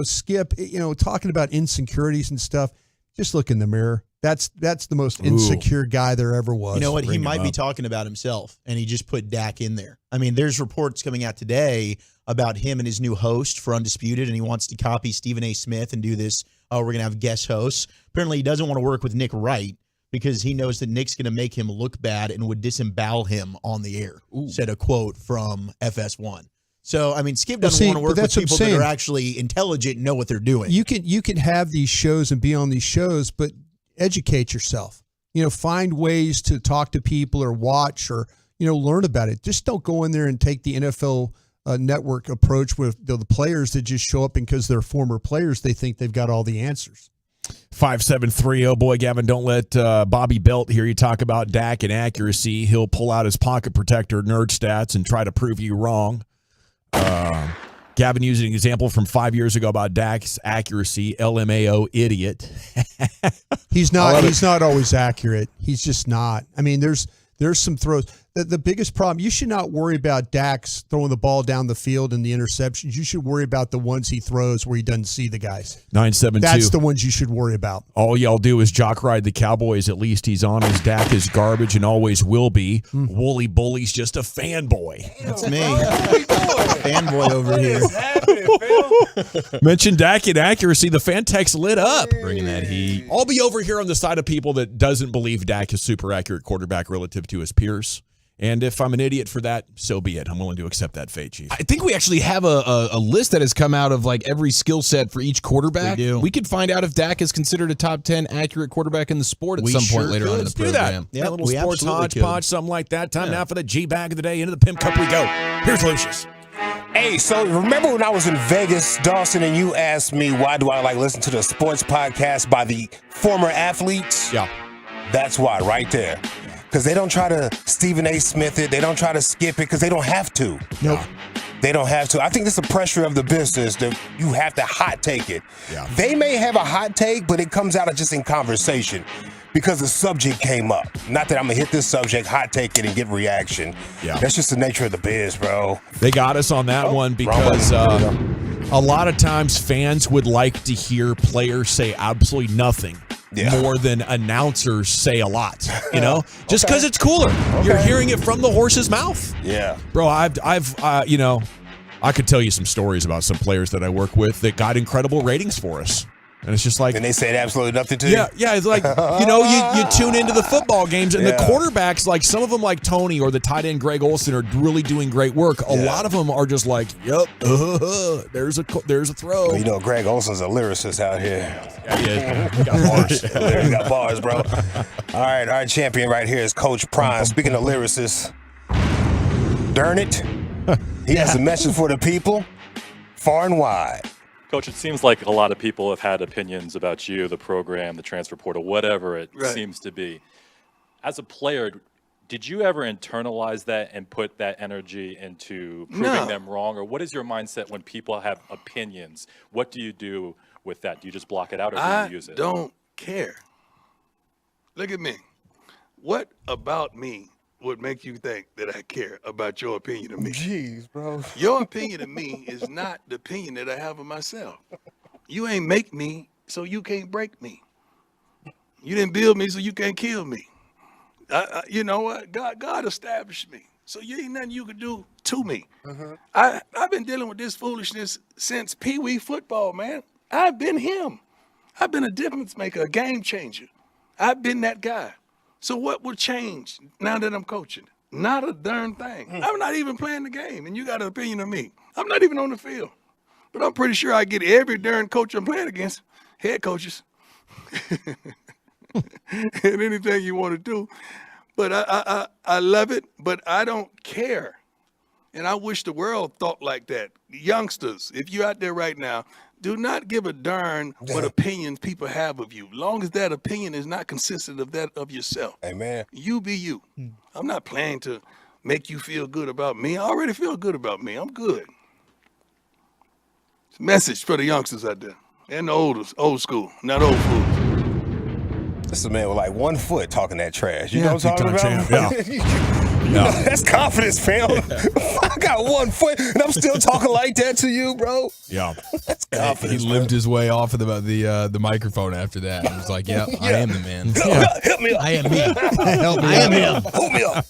Skip, talking about insecurities and stuff, just look in the mirror. That's the most insecure guy there ever was. You know what? He might be talking about himself, and he just put Dak in there. I mean, there's reports coming out today about him and his new host for Undisputed, and he wants to copy Stephen A. Smith and do this. We're going to have guest hosts. Apparently, he doesn't want to work with Nick Wright because he knows that Nick's going to make him look bad and would disembowel him on the air, said a quote from FS1. So, I mean, Skip doesn't want to work with people that are actually intelligent and know what they're doing. You can have these shows and be on these shows, but educate yourself. Find ways to talk to people or watch or learn about it. Just don't go in there and take the NFL network approach with the players that just show up because they're former players. They think they've got all the answers. 573. Oh boy, Gavin, don't let Bobby Belt hear you talk about Dak and accuracy. He'll pull out his pocket protector nerd stats and try to prove you wrong. Gavin used an example from 5 years ago about Dak's accuracy. LMAO idiot. He's not always accurate. He's just not. I mean, there's some throws. The biggest problem, you should not worry about Dak's throwing the ball down the field and the interceptions. You should worry about the ones he throws where he doesn't see the guys. 972. That's the ones you should worry about. All y'all do is jock ride the Cowboys. At least he's on. His Dak is garbage and always will be. Woolly Bully's just a fanboy. That's me. Fanboy over here. Mention Dak and accuracy. The fan text lit up. Bringing that heat. I'll be over here on the side of people that doesn't believe Dak is super accurate quarterback relative to his peers. And if I'm an idiot for that, so be it. I'm willing to accept that fate, Chief. I think we actually have a list that has come out of like every skill set for each quarterback. We do. We could find out if Dak is considered a top 10 accurate quarterback in the sport at some point later on in the program. Yeah, a little sports hodgepodge, something like that. Time now for the G-Bag of the day. Into the Pimp Cup we go. Here's Lucius. Hey, so remember when I was in Vegas, Dawson, and you asked me why do I like listen to the sports podcast by the former athletes? Yeah. That's why, right there. Because they don't try to Stephen A. Smith it. They don't try to skip it because they don't have to. Nope. They don't have to. I think it's the pressure of the business that you have to hot take it. Yeah. They may have a hot take, but it comes out of just in conversation because the subject came up. Not that I'm going to hit this subject, hot take it, and get reaction. Yeah. That's just the nature of the biz, bro. They got us on that one because a lot of times fans would like to hear players say absolutely nothing. Yeah. More than announcers say a lot, just because it's cooler. You're hearing it from the horse's mouth. Yeah, bro. I've I could tell you some stories about some players that I work with that got incredible ratings for us. And it's just like, and they said absolutely nothing to you. Yeah. It's like, you tune into the football games and the quarterbacks, like some of them like Tony or the tight end Greg Olsen are really doing great work. A lot of them are just like, yep, there's a throw. Well, Greg Olsen's a lyricist out here. Yeah, he got bars. He got bars, bro. All right, our champion right here is Coach Prime. Speaking of lyricists, darn it, he has a message for the people, far and wide. Coach, it seems like a lot of people have had opinions about you, the program, the transfer portal, whatever it seems to be. As a player, did you ever internalize that and put that energy into proving them wrong? Or what is your mindset when people have opinions? What do you do with that? Do you just block it out or do you use it? I don't care. Look at me. What about me would make you think that I care about your opinion of me? Jeez, bro. Your opinion of me is not the opinion that I have of myself. You ain't make me, so you can't break me. You didn't build me, so you can't kill me. You know what? God established me, so you ain't nothing you can do to me. I've been dealing with this foolishness since Pee Wee football, man. I've been him. I've been a difference maker, a game changer. I've been that guy. So what will change now that I'm coaching? Not a darn thing. I'm not even playing the game, and you got an opinion of me. I'm not even on the field. But I'm pretty sure I get every darn coach I'm playing against, head coaches, and anything you want to do. But I love it, but I don't care. And I wish the world thought like that. Youngsters, if you're out there right now, do not give a darn what opinions people have of you, long as that opinion is not consistent of that of yourself. Amen. You be you. I'm not playing to make you feel good about me. I already feel good about me. I'm good. It's a message for the youngsters out there and the old school, not old fools. This is a man with like 1 foot talking that trash. You know what I'm talking about? Yeah. That's confidence, fam. I got 1 foot and I'm still talking like that to you, bro. Yeah. That's He confidence. lived his way off of the microphone after that. He was like, "Yep, I am the man. Help me up. I am me. I am him. Hold me up.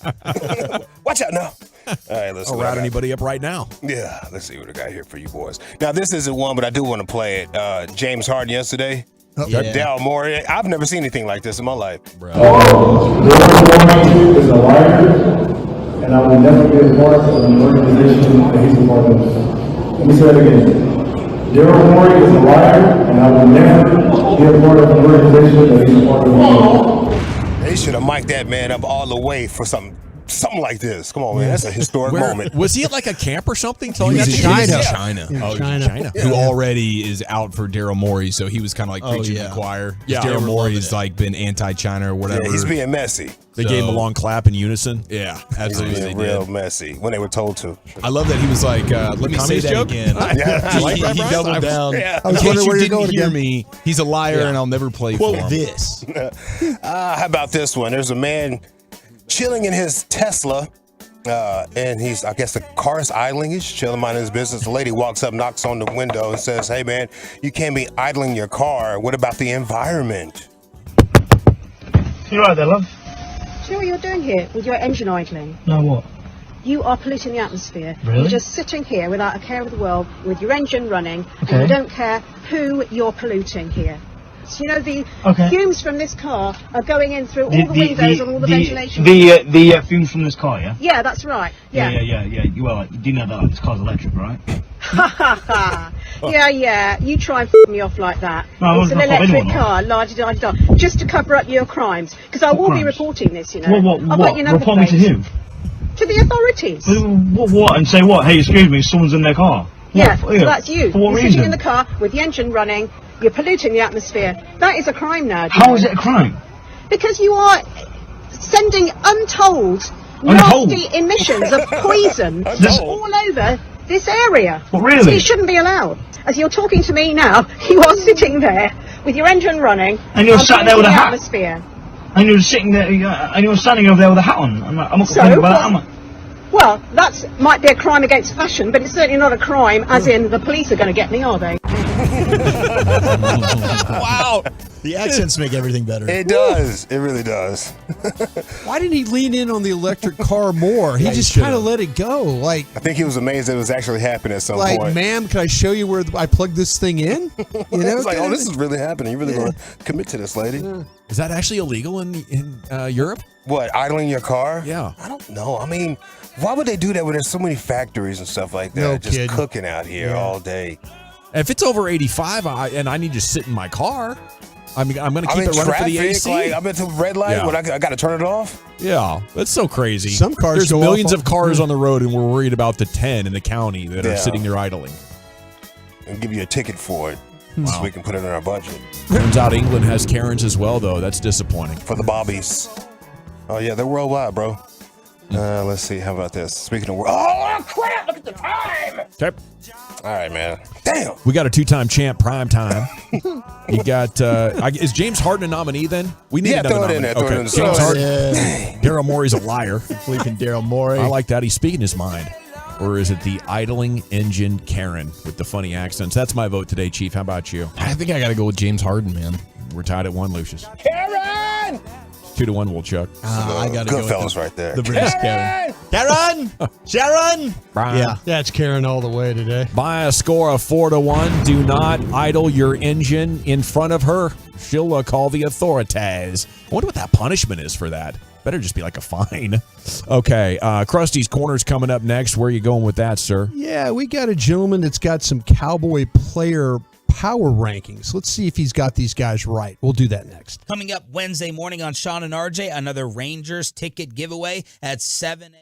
Watch out now. All right, let's I'll route anybody up right now. Yeah, let's see what I got here for you boys. Now, this isn't one, but I do want to play it. James Harden yesterday. Dal Mori. I've never seen anything like this in my life. Daryl Morey is a liar, and I will never be a part of an organization that he's a part of. Let me say that again. Daryl Morey is a liar, and I will never be a part of an organization that he's a part of. They should have mic'd that man up all the way for something like this. Come on, man. That's a historic moment. Was he at like a camp or something? He was in China. China. Who already is out for Daryl Morey, so he was kind of like preaching to the choir. Yeah, Daryl Morey's like been anti-China or whatever. Yeah, he's being messy. They gave him a long clap in unison. Yeah, He's absolutely. being real messy when they were told to. I love that he was like, "Let me say that joke? again." He doubled down. Yeah. In case you didn't hear me, he's a liar, and I'll never play for him. This. How about this one? There's a man chilling in his Tesla. And I guess the car is idling. He's chilling, minding his business. The lady walks up, knocks on the window, and says, "Hey, man, you can't be idling your car. What about the environment?" You right there, love? Do you know what you're doing here with your engine idling? No, what? You are polluting the atmosphere. Really? You're just sitting here without a care of the world with your engine running, Okay. and you don't care who you're polluting here. So, you know, the fumes from this car are going in through all the windows and all the ventilation. The fumes from this car, yeah? Yeah, that's right. Yeah. Yeah. You do know that this car's electric, right? Ha ha ha. Yeah. You try and me off like that. No, It's an I'm not electric anyone car, la-di-da-di-da, just to cover up your crimes. Because I will be reporting this, you know. I'll let you know Report me to who? To the authorities. What? And say what? Hey, excuse me, someone's in their car. Yeah, so that's you. For what You're reason? sitting in the car with the engine running. You're polluting the atmosphere. That is a crime now. How is it a crime? Because you are sending untold, nasty emissions of poison all over this area. Well, really? So it shouldn't be allowed. As you're talking to me now, you are sitting there with your engine running. And you're sat there with a polluting the hat. atmosphere. And you're sitting there, and you're standing over there with a hat on. I'm not complaining about that, am I? Well, that might be a crime against fashion, but it's certainly not a crime as in the police are going to get me, are they? Wow. The accents make everything better. It does. It really does. Why didn't he lean in on the electric car more? He Yeah, he just should've. kind of let it go. Like, I think he was amazed that it was actually happening at some like, point. ma'am, can I show you where I plugged this thing in? You know, It's like, oh, this is really happening. You're really going to commit to this, lady. Is that actually illegal in Europe? What, idling your car? Yeah. I don't know. I mean, why would they do that when there's so many factories and stuff like that No just kidding. cooking out here all day? If it's over 85 and I need to sit in my car, I'm going to I'm keep in it running traffic, for the AC. like I'm at the red light. Yeah. What, I got to turn it off? Yeah, that's so crazy. Some cars There's go millions off of cars on the road, and we're worried about the 10 in the county that Yeah. are sitting there idling. and give you a ticket for it so we can put it in our budget. Turns out England has Karens as well, though. That's disappointing. For the Bobbies. Oh, yeah, they're worldwide, bro. Let's see. How about this? Speaking of oh, crap. Look at the time. Okay. All right, man. Damn. We got a two-time champ prime time. You got, is James Harden a nominee then? We need another nominee. Throw it in there. James Harden. Daryl Morey's a liar. Bleeping Daryl Morey. I like that. He's speaking his mind. Or is it the idling engine Karen with the funny accents? That's my vote today, Chief. How about you? I think I got to go with James Harden, man. We're tied at 1, Lucius. Karen! 2-1, Woolchuck. I got to go with fellas right there. The British Karen. Karen! Sharon! Brian. Yeah, that's Karen all the way today. By a score of 4-1, do not idle your engine in front of her. She'll call the authorities. I wonder what that punishment is for that. Better just be like a fine. Okay, Krusty's Corner's coming up next. Where are you going with that, sir? Yeah, we got a gentleman that's got some Cowboy player power rankings. Let's see if he's got these guys right. We'll do that next. Coming up Wednesday morning on Sean and RJ, another Rangers ticket giveaway at 7 a.m.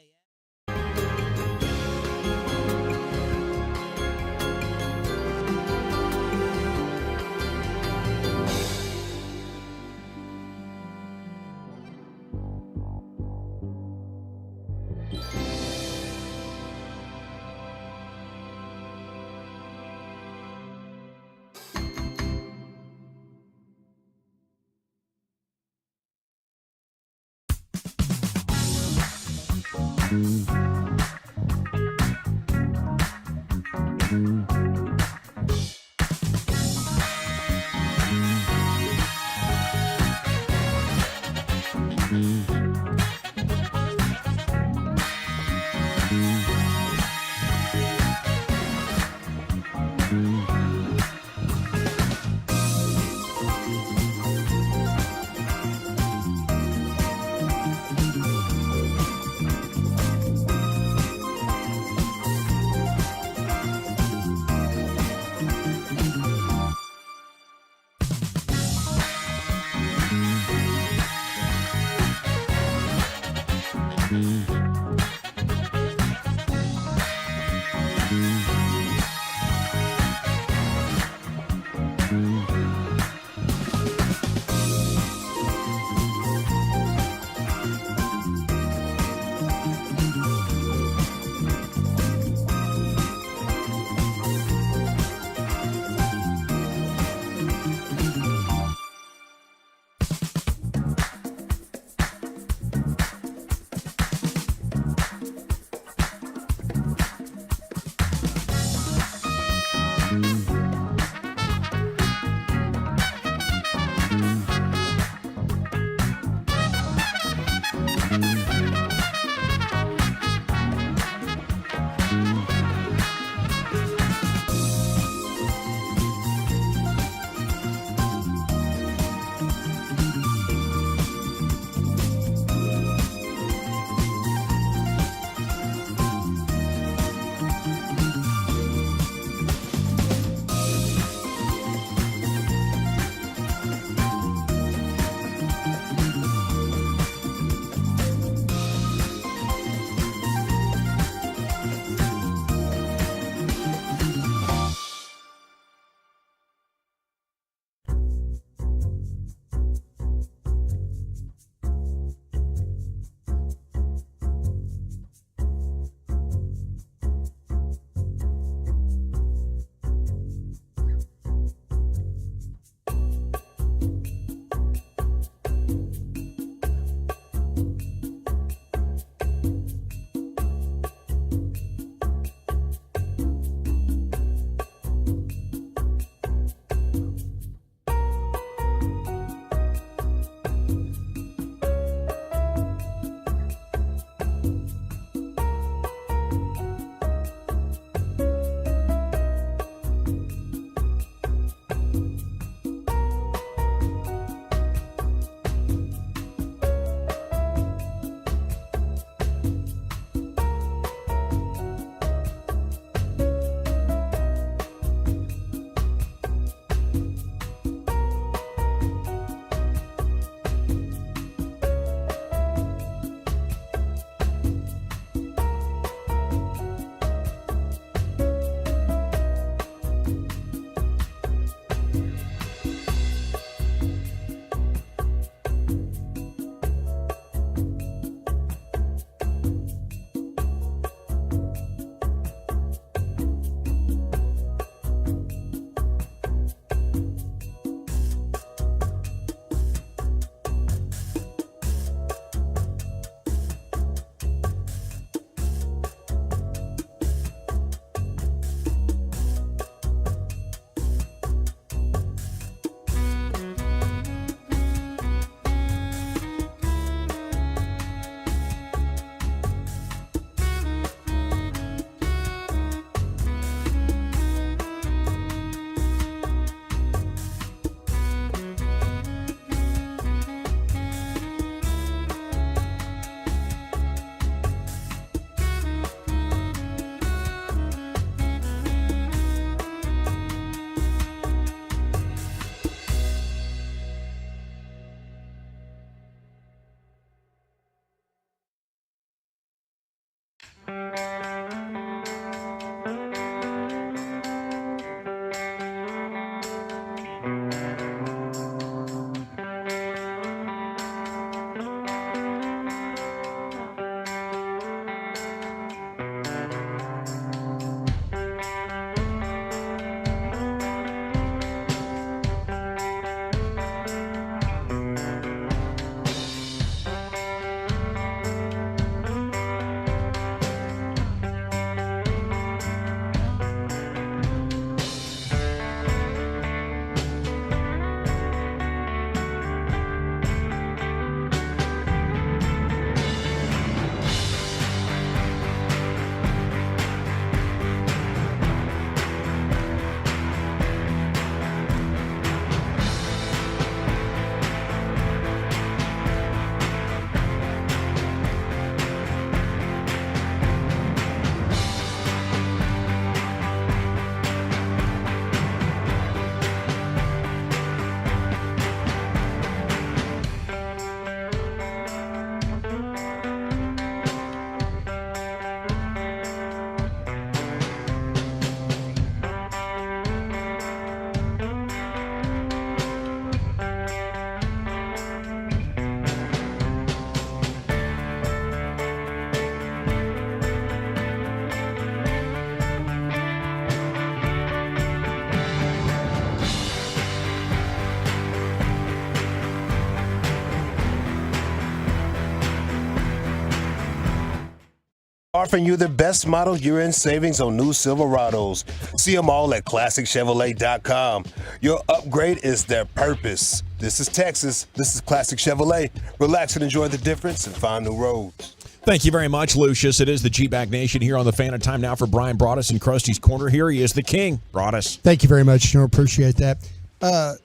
offering you the best model year-end savings on new Silverados. See them all at ClassicChevrolet.com. Your upgrade is their purpose. This is Texas. This is Classic Chevrolet. Relax and enjoy the difference and find new roads. Thank you very much, Lucius. It is the G-Bag Nation here on the Fan of Time now for Brian Broaddus in Krusty's Corner. Here he is, the king, Broaddus. Thank you very much. Appreciate that. I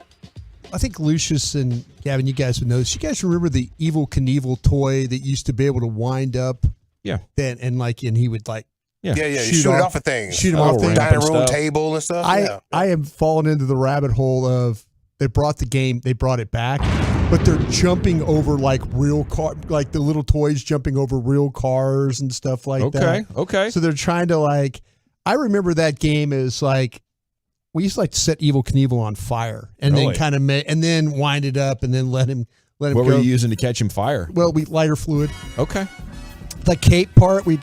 think Lucius and Gavin, you guys would know this. You guys remember the Evel Knievel toy that used to be able to wind up? Yeah. And he would Yeah, you shoot it off of things. Shoot them off things. Dining room table and stuff. I am falling into the rabbit hole of they brought it back, but they're jumping over like real car, like the little toys jumping over real cars and stuff like that. Okay. So they're trying to I remember that game as we used to to set Evel Knievel on fire and then kind of and then wind it up and then let him go. What were you using to catch him fire? Well, lighter fluid. Okay. The cape part, we'd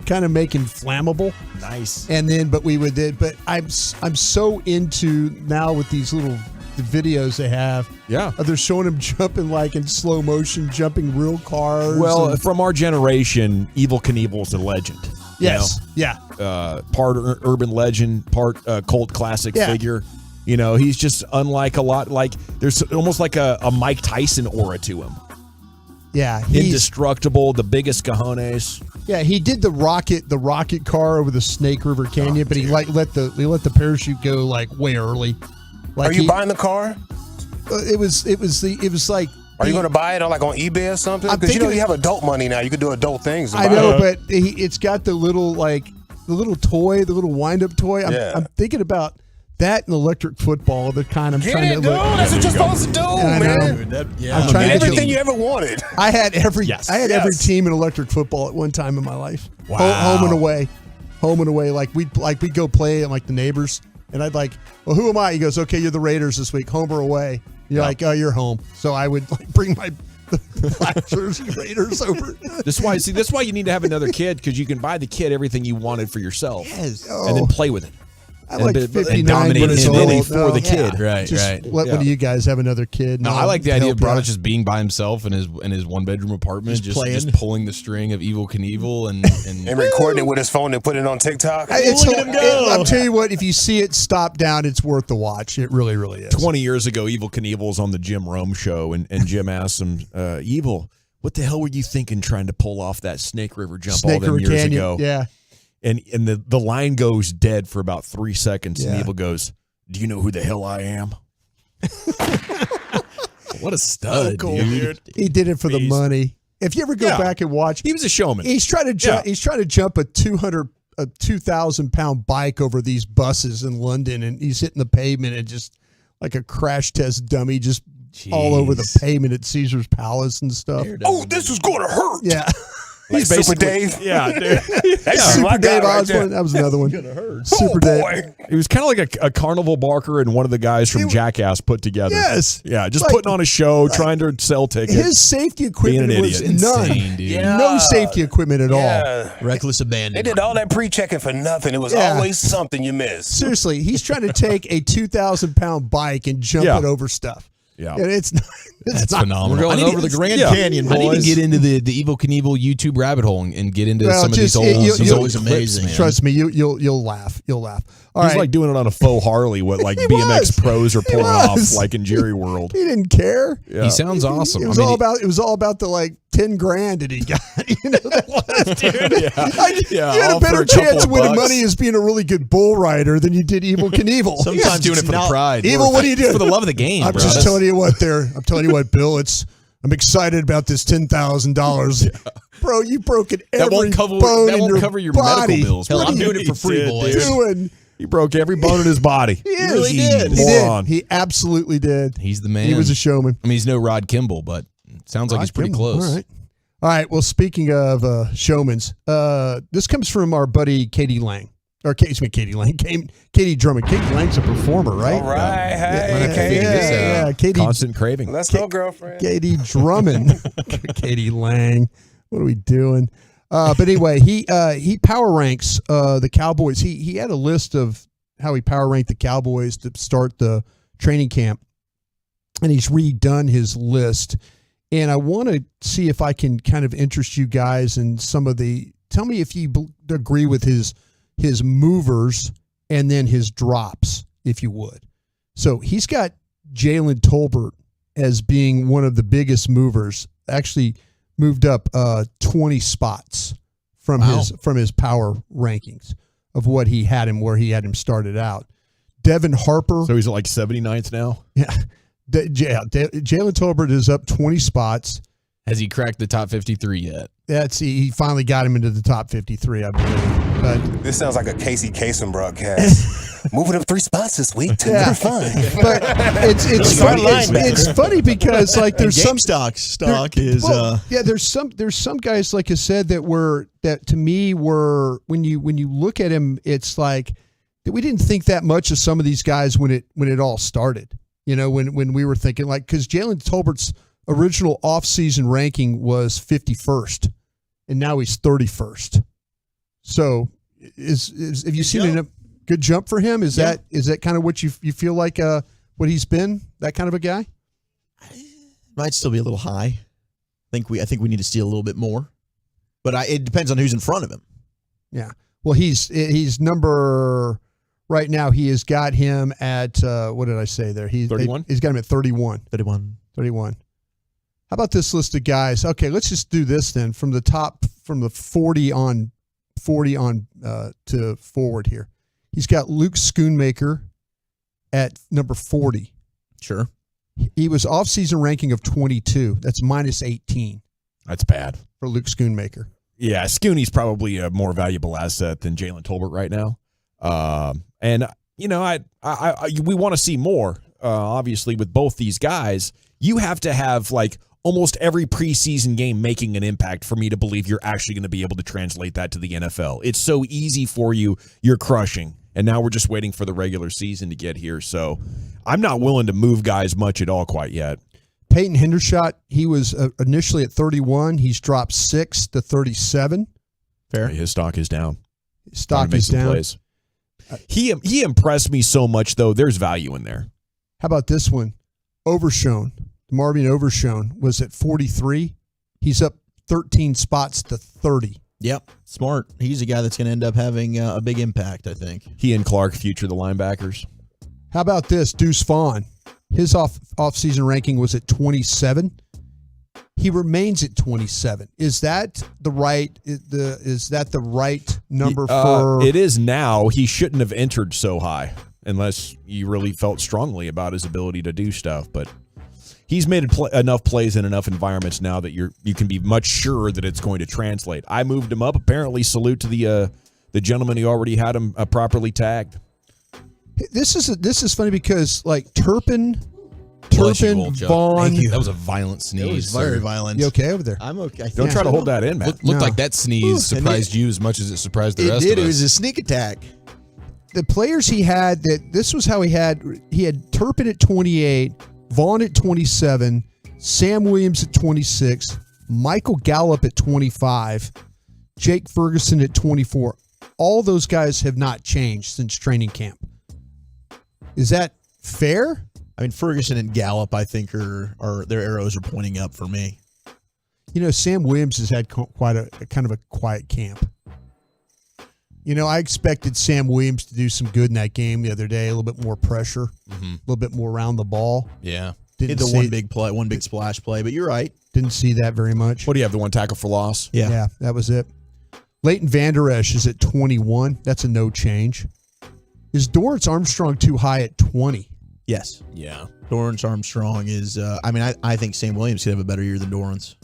kind of make him flammable. Nice. And then, but I'm so into now with these little videos they have. Yeah. They're showing him jumping in slow motion, jumping real cars. Well, from our generation, Evel Knievel's a legend. Yes. Yeah. Part urban legend, part cult classic figure. He's just unlike a lot. There's almost like a Mike Tyson aura to him. Yeah, indestructible, the biggest cojones. Yeah, he did the rocket car over the Snake River Canyon, but he let the parachute go way early. Are you buying the car? It was like. Are you going to buy it on eBay or something? Because you have adult money now. You can do adult things. I know, but it's got the little toy, the little wind-up toy. I'm thinking about that and electric football. The kind I'm trying to. Dude, that's what you're supposed to do, man. I'm trying to everything you ever wanted. I had every team in electric football at one time in my life. Wow. Home and away. We'd go play at the neighbors, and I'd well, who am I? He goes, okay, you're the Raiders this week, home or away. You're oh, you're home. So I would bring my black jersey Raiders over. That's why you need to have another kid, because you can buy the kid everything you wanted for yourself. Yes. And then play with it. I'm 59 and dominate him for the kid. Right. Let one of you guys have another kid. No, I like the idea of Broaddus just being by himself in his one-bedroom apartment, just pulling the string of Evel Knievel and recording it with his phone and putting it on TikTok. Look at him go. I'll tell you what, if you see it stop down, it's worth the watch. It really, really is. 20 years ago, Evel Knievel was on the Jim Rome show, and Jim asked him, Evel, what the hell were you thinking trying to pull off that Snake River jump all them years ago? Yeah. And the line goes dead for about 3 seconds, and Evel goes, do you know who the hell I am? What a stud, cool, dude. He did it for the money. If you ever go back and watch, he was a showman. He's trying to jump. He's trying to jump a 2,000-pound bike over these buses in London, and he's hitting the pavement and just like a crash test dummy, just all over the pavement at Caesar's Palace and stuff. Oh, this is going to hurt. Yeah. He's Super Dave. Yeah, dude. Super Dave Osborne. That was another one. Super Dave. He was kind of like a carnival barker and one of the guys from Jackass put together. Yes. Yeah, just putting on a show, trying to sell tickets. His safety equipment was none. Insane, dude. Yeah. No safety equipment at all. Reckless abandon. They did all that pre-checking for nothing. It was always something you missed. Seriously, he's trying to take a 2,000-pound bike and jump it over stuff. Yeah, and it's That's phenomenal. We're going over the Grand Canyon, boys. I need to get into the Evel Knievel YouTube rabbit hole and get into some of these old. He's always amazing. Trust me, you'll laugh. You'll laugh. All He's right. like doing it on a faux Harley, what BMX pros are pulling off, like in Jerry World. He didn't care. Yeah. He sounds awesome. It was all about the 10 grand that he got. That was, dude. You had a better chance of winning money as being a really good bull rider than you did Evel Knievel. Sometimes doing it for the pride. Evel, what are you doing? For the love of the game. I'm just telling you what. I'm telling you what, Bill. I'm excited about this $10,000. Bro, you broke every bone in your cover your body. medical bills. Hell, I'm doing it for free, boys. He broke every bone in his body. He really did. He did. He absolutely did. He's the man. He was a showman. I mean, he's no Rod Kimball, but it sounds like he's pretty close. All right. Well, speaking of showmans, this comes from our buddy Katie Lang. Katie Lang. Katie Drummond. Katie Lang's a performer, right? All right. Hey, Katie. Constant craving. Let's go, girlfriend. Katie Drummond. Katie Lang. What are we doing? But anyway, he power ranks the Cowboys. He had a list of how he power ranked the Cowboys to start the training camp, and he's redone his list. And I want to see if I can kind of interest you guys in some of the tell me if you agree with his movers and then his drops, if you would. So he's got Jalen Tolbert as being one of the biggest movers. Actually moved up 20 spots from his power rankings of what he had him, where he had him started out. Devin Harper. So he's at like 79th now? Yeah. Jalen Tolbert is up 20 spots. Has he cracked the top 53 yet? He finally got him into the top 53, I believe. But this sounds like a Casey Kasem broadcast. Moving up 3 spots this week to number 5. But it's funny. It's funny because like there's some stock is there's some guys, like I said, that to me were, when you look at him, it's like that we didn't think that much of some of these guys when it all started. You know, when we were thinking, like, because Jalen Tolbert's original offseason ranking was 51st, and now he's 31st. So have you seen a good jump for him? Is that kind of what you feel like what he's been, that kind of a guy? Might still be a little high. I think we need to steal a little bit more, but it depends on who's in front of him. Yeah. Well, he's number right now. He has got him at what did I say there? 31. He's got him at 31. 31. How about this list of guys? Okay, let's just do this then from the 40 on to forward here. He's got Luke Schoonmaker at number 40. Sure. He was off-season ranking of 22. That's minus 18. That's bad for Luke Schoonmaker. Yeah, Scooney's probably a more valuable asset than Jalen Tolbert right now. And you know, we want to see more. Obviously, with both these guys, you have to have like almost every preseason game making an impact for me to believe you're actually going to be able to translate that to the NFL. It's so easy for you. You're crushing. And now we're just waiting for the regular season to get here. So I'm not willing to move guys much at all quite yet. Peyton Hendershot, he was initially at 31. He's dropped 6 to 37. Fair. His stock is down. His stock is down. Plays. He impressed me so much, though. There's value in there. How about this one? Overshone. Marvin Overshone was at 43. He's up 13 spots to 30. Yep. Smart. He's a guy that's going to end up having a big impact, I think. He and Clark future the linebackers. How about this? Deuce Vaughn. His off-season ranking was at 27. He remains at 27. Is that the right number for? It is now. He shouldn't have entered so high unless you really felt strongly about his ability to do stuff. But he's made enough plays in enough environments now that you can be much sure that it's going to translate. I moved him up. Apparently, salute to the gentleman who already had him properly tagged. This is funny because like Turpin, Vaughn. That was a violent sneeze. It was very violent. You okay over there? I'm okay. Don't try to hold that in, man. Looked like that sneeze surprised you as much as it surprised the rest of us. It was a sneak attack. The players he had, this was how he had Turpin at 28, Vaughn at 27, Sam Williams at 26, Michael Gallup at 25, Jake Ferguson at 24. All those guys have not changed since training camp. Is that fair? I mean, Ferguson and Gallup, I think, are their arrows are pointing up for me. You know, Sam Williams has had quite a kind of a quiet camp. You know, I expected Sam Williams to do some good in that game the other day. A little bit more pressure, a little bit more around the ball. Yeah, Hit the one big play, one big splash play. But you're right. Didn't see that very much. What do you have? The one tackle for loss? Yeah, that was it. Leighton Vander Esch is at 21. That's a no change. Is Dorrance Armstrong too high at 20? Yes. Yeah. Dorrance Armstrong is, I think Sam Williams could have a better year than Dorrance.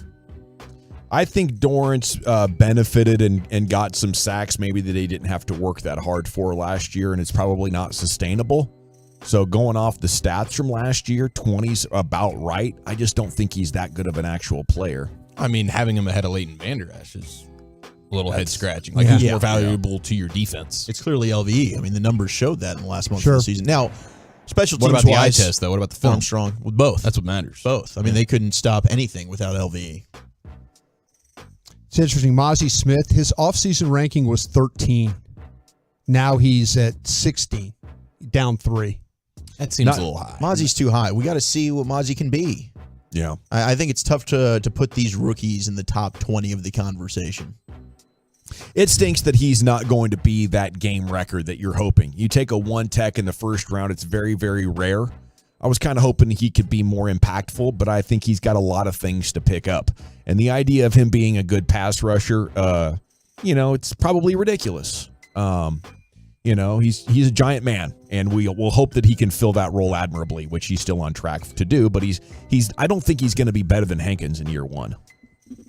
I think Dorrance benefited and got some sacks maybe that he didn't have to work that hard for last year, and it's probably not sustainable. So going off the stats from last year, 20's about right. I just don't think he's that good of an actual player. I mean, having him ahead of Leighton Vander Esch is a little head-scratching. Like, who's more valuable to your defense? It's clearly LVE. I mean, the numbers showed that in the last month of the season. Now, special teams What about the eye test, though? What about the film? Armstrong, with both. That's what matters. Both. I mean, they couldn't stop anything without LVE. It's interesting. Mazi Smith, his offseason ranking was 13. Now he's at 16, down 3. That seems a little high. Mazi's too high. We got to see what Mazi can be. Yeah. I think it's tough to put these rookies in the top 20 of the conversation. It stinks that he's not going to be that game record that you're hoping. You take a one tech in the first round, it's very, very rare. I was kind of hoping he could be more impactful, but I think he's got a lot of things to pick up. And the idea of him being a good pass rusher, it's probably ridiculous. He's a giant man, and we'll hope that he can fill that role admirably, which he's still on track to do. But I don't think he's going to be better than Hankins in year one.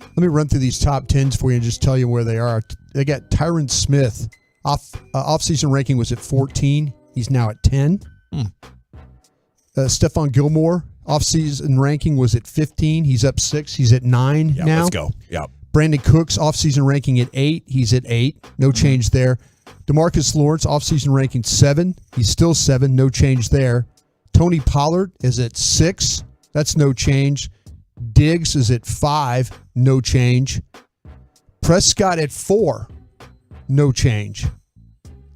Let me run through these top 10s for you and just tell you where they are. They got Tyron Smith. Off-season ranking was at 14. He's now at 10. Stephon Gilmore, off-season ranking was at 15. He's up 6. He's at 9 now. Let's go. Yeah. Brandon Cooks, off-season ranking at 8. He's at 8. No change there. DeMarcus Lawrence, off-season ranking 7. He's still 7. No change there. Tony Pollard is at 6. That's no change. Diggs is at 5. No change. Prescott at 4. No change.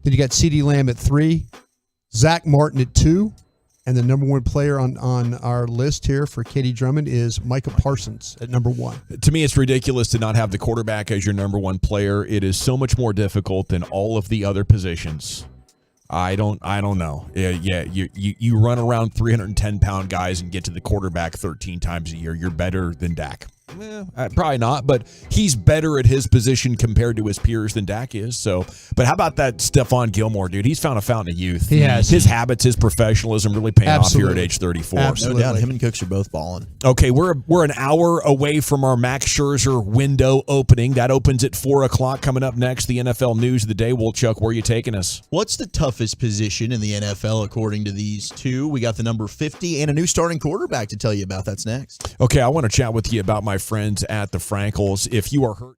Then you got CeeDee Lamb at 3. Zach Martin at 2. And the number one player on our list here for Katie Drummond is Micah Parsons at number 1. To me, it's ridiculous to not have the quarterback as your number one player. It is so much more difficult than all of the other positions. I don't know. You run around 310-pound guys and get to the quarterback 13 times a year. You're better than Dak. Probably not, but he's better at his position compared to his peers than Dak is. So, but how about that Stephon Gilmore, dude? He's found a fountain of youth. He has. His habits, his professionalism really paying off here at age 34. Absolutely. No doubt. Him and Cooks are both balling. Okay, we're an hour away from our Max Scherzer window opening. That opens at 4 o'clock. Coming up next, the NFL news of the day. Chuck, where are you taking us? What's the toughest position in the NFL according to these two? We got the number 50 and a new starting quarterback to tell you about. That's next. Okay, I want to chat with you about my friends at the Frankels. If you are hurt,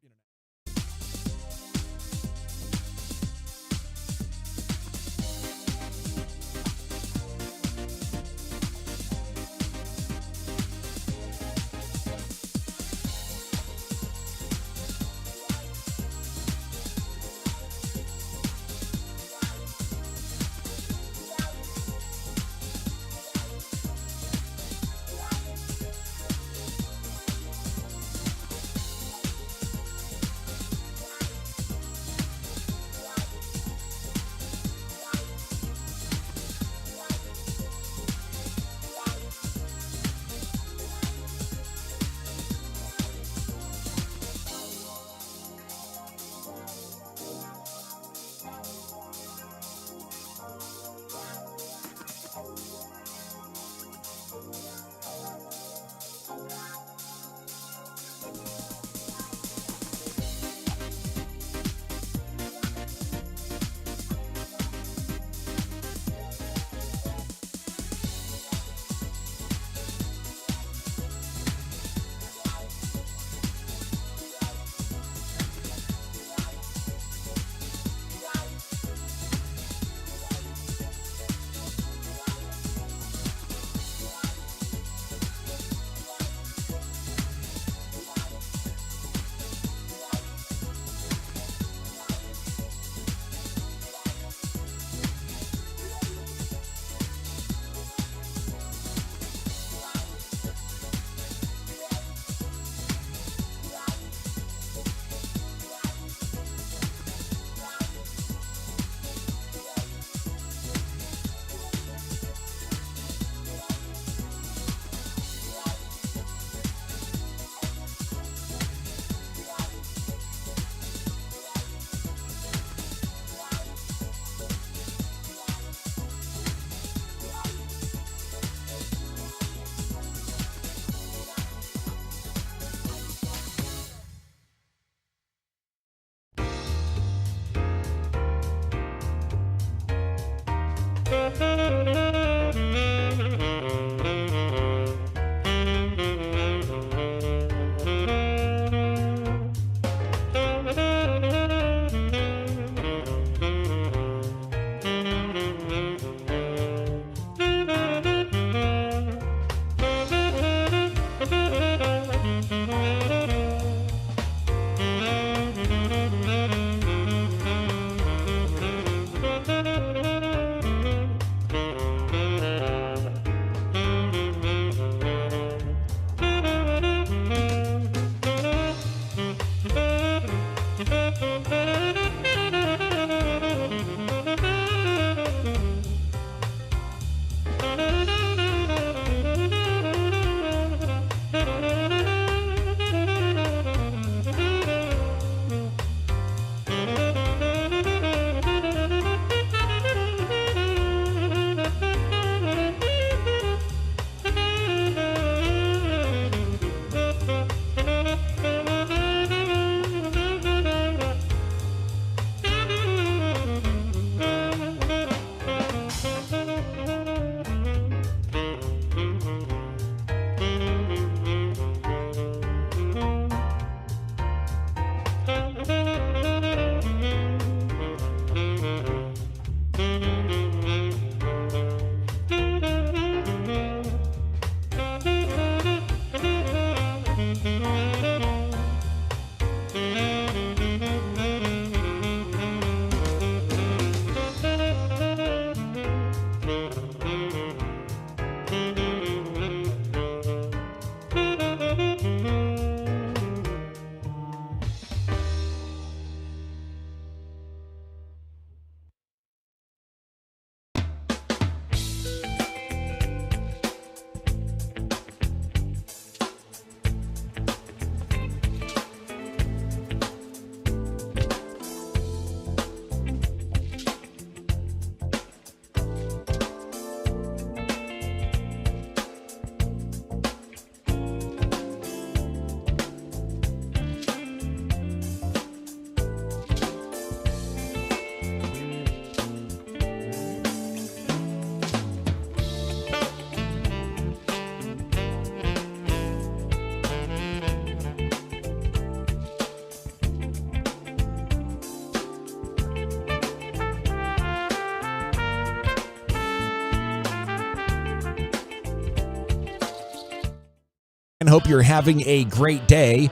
and hope you're having a great day.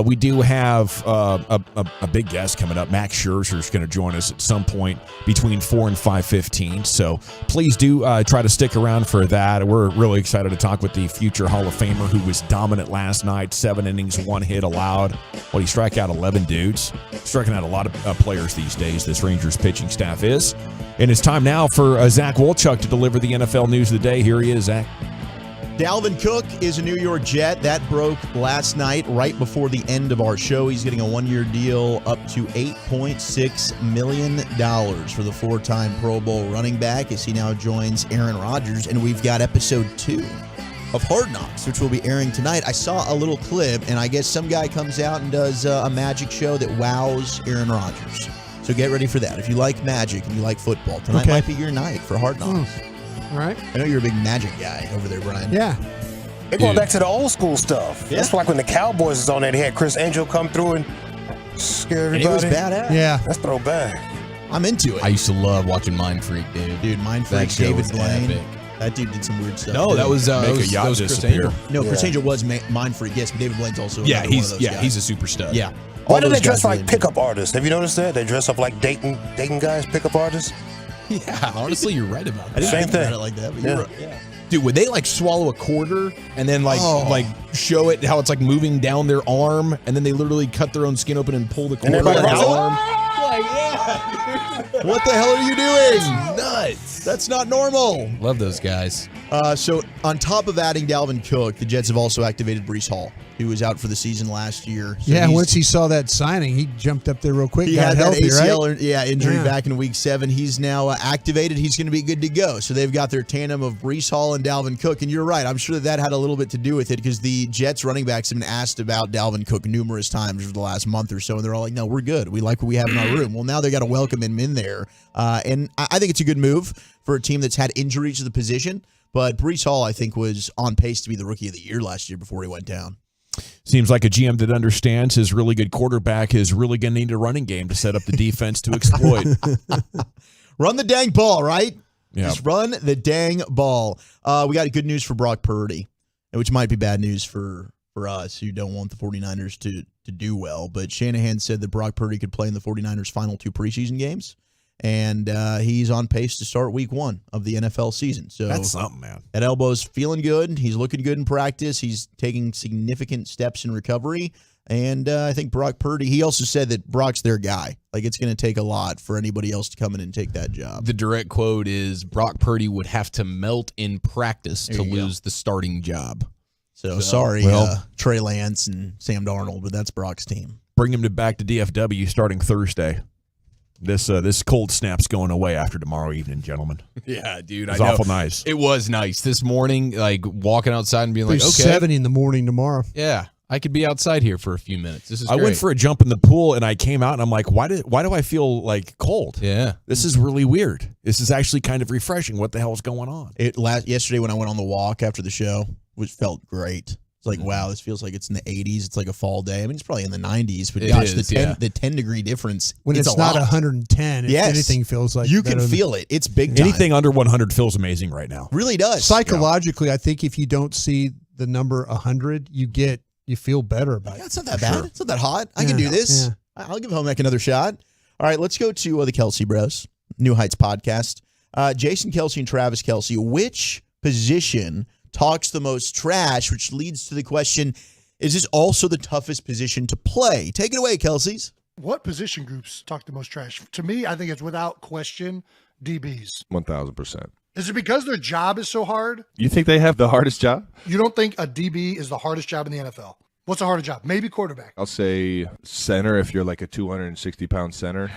We do have a big guest coming up. Max Scherzer is going to join us at some point between 4 and 5:15. So please do try to stick around for that. We're really excited to talk with the future Hall of Famer who was dominant last night. 7 innings, 1 hit allowed. He struck out 11 dudes. Striking out a lot of players these days, this Rangers pitching staff is. And it's time now for Zach Wolchuk to deliver the NFL news of the day. Here he is, Zach. Dalvin Cook is a New York Jet. That broke last night right before the end of our show. He's getting a 1-year deal up to $8.6 million for the 4-time Pro Bowl running back as he now joins Aaron Rodgers. And we've got episode 2 of Hard Knocks, which will be airing tonight. I saw a little clip, and I guess some guy comes out and does a magic show that wows Aaron Rodgers. So get ready for that. If you like magic and you like football, tonight might be your night for Hard Knocks. All right. I know you're a big magic guy over there, Brian. Yeah. They're going back to the old school stuff. Yeah. That's like when the Cowboys was on there. They had Chris Angel come through and scare everybody. And it was badass. Yeah. That's throwback. I'm into it. I used to love watching Mind Freak, dude. Dude, Mind Freak, David Blaine. That dude did some weird stuff. No, that was Chris Angel. No, Chris Angel was Mind Freak, yes, but David Blaine's also Yeah, one of those guys. he's a super stud. Yeah. Why do they dress like pickup artists? Have you noticed that? They dress up like dating guys, pickup artists? Yeah, honestly, you're right about that. Same thing. Like that, but you're right. Yeah. Dude, would they like swallow a quarter and then like show it how it's like moving down their arm, and then they literally cut their own skin open and pull the quarter out of their arm? What the hell are you doing? Nuts. That's not normal. Love those guys. So on top of adding Dalvin Cook, the Jets have also activated Breece Hall, who was out for the season last year. So once he saw that signing, he jumped up there real quick. He got had healthy, that ACL right? injury back in week 7. He's now activated. He's going to be good to go. So they've got their tandem of Breece Hall and Dalvin Cook. And you're right. I'm sure that had a little bit to do with it because the Jets running backs have been asked about Dalvin Cook numerous times for the last month or so. And they're all like, no, we're good. We like what we have in our room. Well, now they got to welcome him in there. And I think it's a good move for a team that's had injuries to the position. But Breece Hall, I think, was on pace to be the Rookie of the Year last year before he went down. Seems like a GM that understands his really good quarterback is really going to need a running game to set up the defense to exploit. Run the dang ball, right? Yeah. Just run the dang ball. We got good news for Brock Purdy, which might be bad news for us who don't want the 49ers to do well. But Shanahan said that Brock Purdy could play in the 49ers' final 2 preseason games. And he's on pace to start week 1 of the NFL season. So that's something, man. That elbow's feeling good. He's looking good in practice. He's taking significant steps in recovery. And I think Brock Purdy, he also said that Brock's their guy. Like, it's going to take a lot for anybody else to come in and take that job. The direct quote is Brock Purdy would have to melt in practice to lose the starting job. So sorry, Trey Lance and Sam Darnold, but that's Brock's team. Bring him back to DFW starting Thursday. This cold snap's going away after tomorrow evening, gentlemen. Yeah, dude. It's awful nice. It was nice. This morning, like walking outside and being like, There's okay. 70 in the morning tomorrow. Yeah, I could be outside here for a few minutes. This is I great. went for a jump in the pool and I came out and I'm like, why do I feel like cold? Yeah. This is really weird. This is actually kind of refreshing. What the hell is going on? Yesterday when I went on the walk after the show, which felt great. It's like, wow, this feels like it's in the 80s. It's like a fall day. I mean, it's probably in the 90s, but gosh, the 10-degree difference. When it's not 110, if anything feels like you can feel it. It's big time. Anything under 100 feels amazing right now. Really does. Psychologically, I think if you don't see the number 100, you feel better about it. It's not that bad. It's not that hot. I can do this. Yeah. I'll give Home Ec another shot. All right, let's go to the Kelsey Bros, New Heights podcast. Jason Kelsey and Travis Kelsey, which position talks the most trash, which leads to the question, is this also the toughest position to play? Take it away, Kelsey's. What position groups talk the most trash? To me, I think it's without question DBs. 1,000%. Is it because their job is so hard? You think they have the hardest job? You don't think a DB is the hardest job in the NFL? What's the hardest job? Maybe quarterback. I'll say center if you're like a 260-pound center.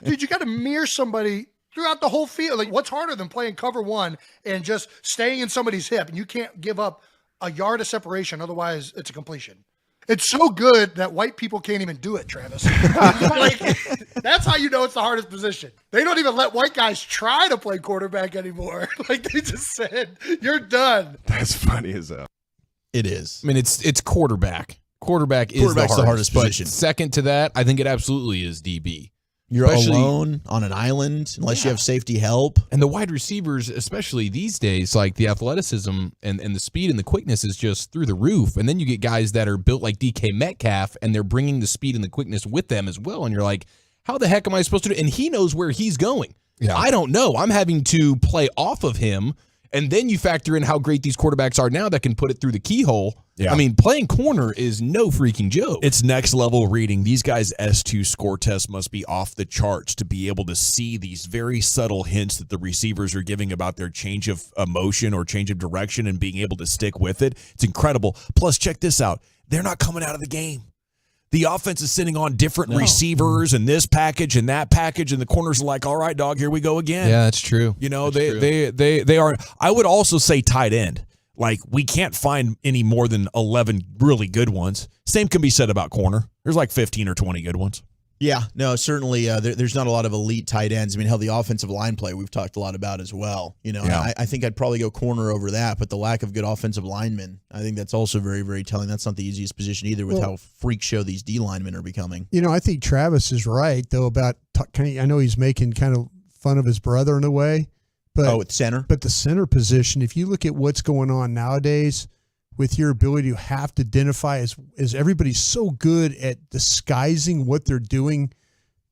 Dude, you got to mirror somebody throughout the whole field. Like, what's harder than playing cover one and just staying in somebody's hip? And you can't give up a yard of separation. Otherwise, it's a completion. It's so good that white people can't even do it, Travis. Like, that's how you know it's the hardest position. They don't even let white guys try to play quarterback anymore. Like, they just said, you're done. That's funny as hell. It is. I mean, it's quarterback. Quarterback is the hardest position. But second to that, I think it absolutely is DB. You're Especially- alone on an island unless you have safety help. And the wide receivers, especially these days, like the athleticism and the speed and the quickness is just through the roof. And then you get guys that are built like DK Metcalf, and they're bringing the speed and the quickness with them as well. And you're like, how the heck am I supposed to do it? And he knows where he's going. Yeah. I don't know. I'm having to play off of him. And then you factor in how great these quarterbacks are now that can put it through the keyhole. Yeah. I mean, playing corner is no freaking joke. It's next level reading. These guys' S2 score test must be off the charts to be able to see these very subtle hints that the receivers are giving about their change of emotion or change of direction and being able to stick with it. It's incredible. Plus, check this out. They're not coming out of the game. The offense is sitting on different receivers and this package and that package, and the corners are like, all right, dog, here we go again. Yeah, that's true. You know, they are. I would also say tight end. Like, we can't find any more than 11 really good ones. Same can be said about corner. There's like 15 or 20 good ones. Yeah, no, certainly there's not a lot of elite tight ends. I mean, hell, the offensive line play we've talked a lot about as well. You know, Yeah. I think I'd probably go corner over that, but the lack of good offensive linemen, I think that's also very, very telling. That's not the easiest position either with how freak show these D linemen are becoming. You know, I think Travis is right, though, about I know he's making kind of fun of his brother in a way. But, at center? But the center position, if you look at what's going on nowadays with your ability to have to identify as everybody's so good at disguising what they're doing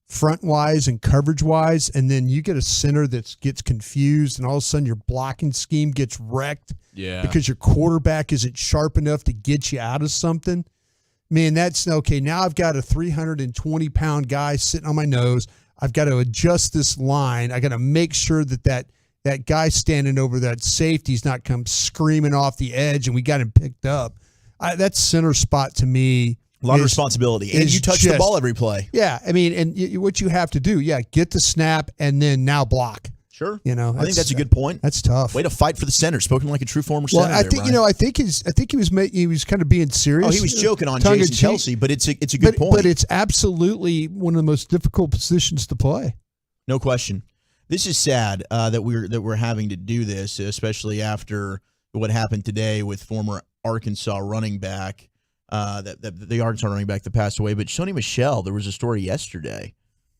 front-wise and coverage-wise, and then you get a center that gets confused, and all of a sudden your blocking scheme gets wrecked because your quarterback isn't sharp enough to get you out of something. Man, that's okay. Now I've got a 320-pound guy sitting on my nose. I've got to adjust this line. I got to make sure that guy standing over that safety's not come screaming off the edge, and we got him picked up. That center spot to me, a lot of responsibility, and you touch the ball every play. Yeah, I mean, and what you have to do, get the snap and then now block. Sure, you know, I think that's a good point. That's tough. Way to fight for the center. Spoken like a true former Well, center. I think there, I think he was kind of being serious. Oh, he was joking on tongue in Jason cheek. Kelsey, but it's a good point. But it's absolutely one of the most difficult positions to play. No question. This is sad that we're having to do this, especially after what happened today with former Arkansas running back, the Arkansas running back that passed away. But Sony Michel, there was a story yesterday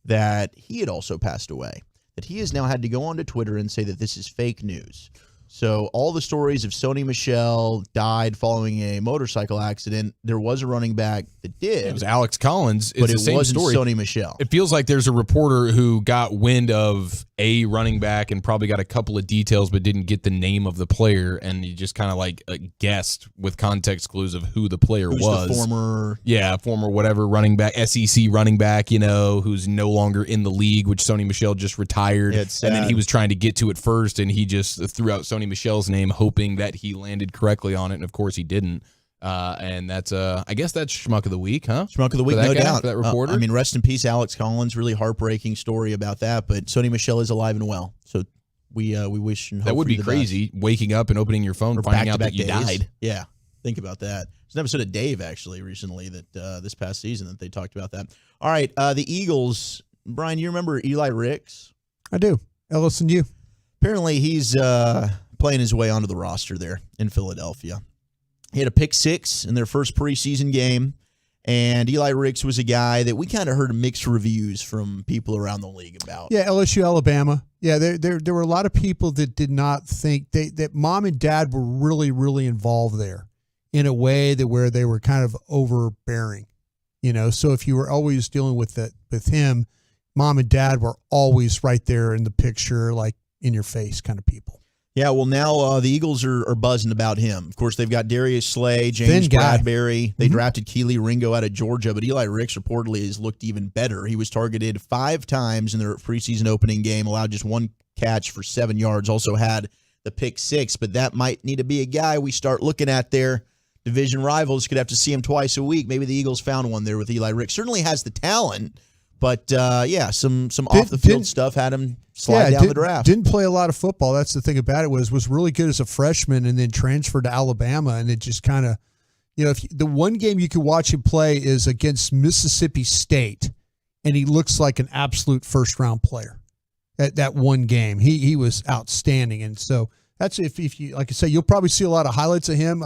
that he had also passed away, that he has now had to go onto Twitter and say that this is fake news. So all the stories of Sony Michel died following a motorcycle accident, there was a running back that did. It was Alex Collins. It's but the it same wasn't story. Sony Michel. It feels like there's a reporter who got wind of a running back and probably got a couple of details but didn't get the name of the player, and he just kind of like guessed with context clues of who the player Who's was. the former whatever running back, SEC running back, who's no longer in the league, which Sony Michel just retired. Yeah, it's and then sad. he was trying to get to it first, and he just threw out Sony Michel's name, hoping that he landed correctly on it, and of course he didn't. And that's I guess that's Schmuck of the Week, huh? Schmuck of the Week, For that no guy, doubt. for that reporter. I mean, rest in peace, Alex Collins. Really heartbreaking story about that. But Sony Michel is alive and well. So we wish and hope that would for be the crazy, best. waking up and opening your phone, Or finding out that back-to-back you days. died. Yeah, think about that. There's an episode of Dave actually recently that this past season that they talked about that. All right, the Eagles. Brian, you remember Eli Ricks? I do. Ellis and you. Apparently, he's playing his way onto the roster there in Philadelphia. He had a pick six in their first preseason game, and Eli Ricks was a guy that we kind of heard mixed reviews from people around the league about. Yeah, LSU, Alabama. Yeah, there were a lot of people that did not think that mom and dad were really, really involved there in a way that where they were kind of overbearing. So if you were always dealing with him, mom and dad were always right there in the picture, like in your face kind of people. Yeah, well, now the Eagles are buzzing about him. Of course, they've got Darius Slay, James Bradbury. They drafted Keely Ringo out of Georgia, but Eli Ricks reportedly has looked even better. He was targeted 5 times in their preseason opening game, allowed just 1 catch for 7 yards, also had the pick six, but that might need to be a guy we start looking at there. Division rivals could have to see him twice a week. Maybe the Eagles found one there with Eli Ricks. Certainly has the talent, but some off-the-field stuff had him slide down the draft. Didn't play a lot of football. That's the thing about it, was really good as a freshman and then transferred to Alabama, and it just kind of, if the one game you can watch him play is against Mississippi State, and he looks like an absolute first-round player. That one game, he was outstanding, and so that's if you, like I say, you'll probably see a lot of highlights of him.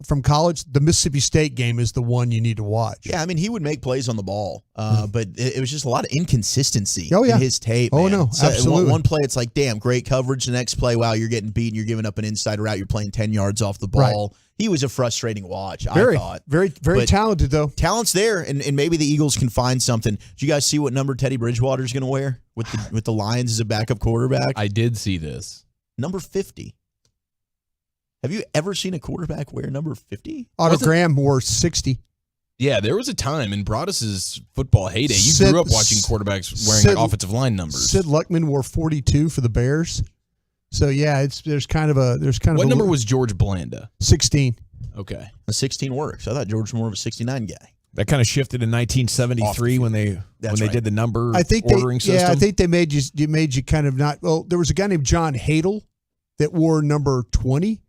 from college, the Mississippi State game is the one you need to watch. Yeah, I mean, he would make plays on the ball, but it was just a lot of inconsistency Oh, yeah. in his tape. Oh, man. no, So absolutely. One play, it's like, damn, great coverage. The next play, wow, you're getting beaten. You're giving up an inside route. You're playing 10 yards off the ball. He was a frustrating watch, I thought. Very But talented, though. Talent's there, and maybe the Eagles can find something. Did you guys see what number Teddy Bridgewater's going to wear with the Lions as a backup quarterback? I did see this. Number 50. Have you ever seen a quarterback wear number 50? Otto Graham wore 60. Yeah, there was a time in Broadus's football heyday. You Sid- grew up watching quarterbacks wearing like offensive line numbers. Sid Luckman wore 42 for the Bears. So yeah, there's kind of a What number was George Blanda? 16. Okay. A 16 works. I thought George was more of a 69 guy. That kind of shifted in 1973 when they did the number ordering system. Yeah, I think they made you kind of not. Well, there was a guy named John Hadel that wore number 21.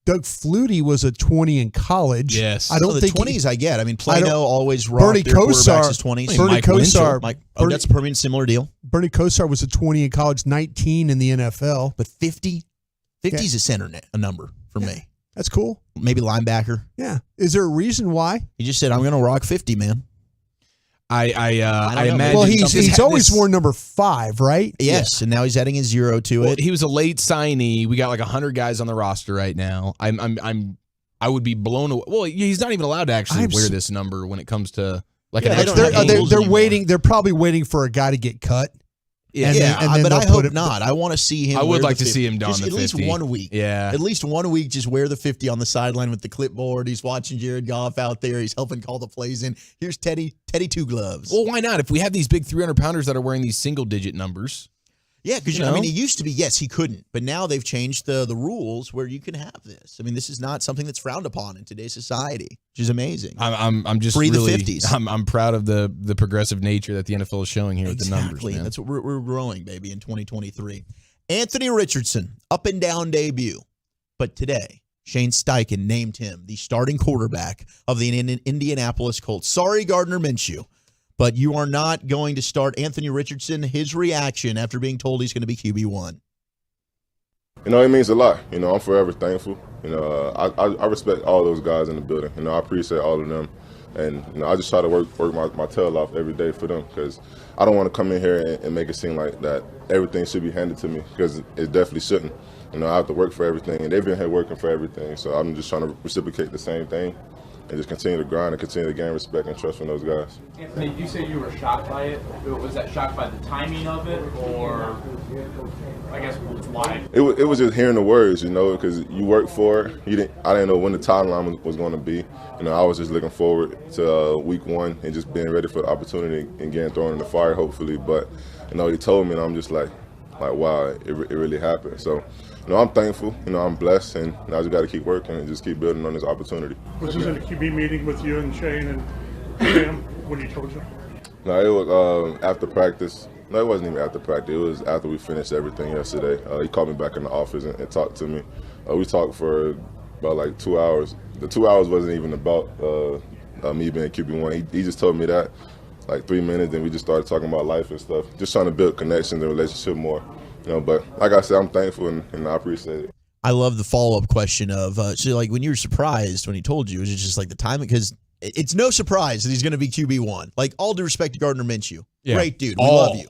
Doug Flutie was a 20 in college. Yes. I don't the think 20s I get. I mean, Plano always Bernie rocked their quarterbacks Kosar. as 20s. Bernie Kosar. That's a Permian similar deal. Bernie Kosar was a 20 in college, 19 in the NFL. But 50 is a center a number for me. That's cool. Maybe linebacker. Yeah. Is there a reason why? He just said, I'm going to rock 50, man. I imagine. Well, he's always worn number 5, right? Yes, and now he's adding a 0 to it. He was a late signee. We got like 100 guys on the roster right now. I would be blown away. Well, he's not even allowed to actually wear this number when it comes to like an extra. They're waiting. They're probably waiting for a guy to get cut. Yeah, and then but they'll I put hope not. I want to see him. I would wear like the to see 50. him don Just the at 50. least 1 week. Yeah, at least 1 week. Just wear the 50 on the sideline with the clipboard. He's watching Jared Goff out there. He's helping call the plays in. Here's Teddy Two Gloves. Well, why not? If we have these big 300-pounders that are wearing these single-digit numbers. Yeah, because I mean, it used to be he couldn't, but now they've changed the rules where you can have this. I mean, this is not something that's frowned upon in today's society, which is amazing. I'm just Free really, the 50s. I'm proud of the progressive nature that the NFL is showing here with the numbers. Man. That's what we're growing, baby, in 2023. Anthony Richardson, up and down debut, but today Shane Steichen named him the starting quarterback of the Indianapolis Colts. Sorry, Gardner Minshew. But you are not going to start Anthony Richardson, his reaction after being told he's going to be QB1. It means a lot. I'm forever thankful. I respect all those guys in the building. I appreciate all of them. And, I just try to work my tail off every day for them because I don't want to come in here and make it seem like that everything should be handed to me because it definitely shouldn't. I have to work for everything, and they've been here working for everything. So I'm just trying to reciprocate the same thing. And just continue to grind and continue to gain respect and trust from those guys. Anthony, you say you were shocked by it. Was that shocked by the timing of it, or I guess why? It was just hearing the words, because you work for it. I didn't know when the timeline was going to be. I was just looking forward to week 1 and just being ready for the opportunity and getting thrown in the fire, hopefully. But he told me, and I'm just like wow, it really happened. So. I'm thankful. I'm blessed, and I just got to keep working and just keep building on this opportunity. Was this in a QB meeting with you and Shane and Sam when he told you? No, it was after practice. No, it wasn't even after practice. It was after we finished everything yesterday. He called me back in the office and talked to me. We talked for about like 2 hours. The 2 hours wasn't even about me being QB1. He just told me that like 3 minutes, and we just started talking about life and stuff. Just trying to build connections and relationship more. But like I said, I'm thankful and I appreciate it. I love the follow-up question of, so like when you were surprised when he told you, was it just like the timing? Because it's no surprise that he's going to be QB1. Like, all due respect to Gardner Minshew. Yeah. Great dude. We love you.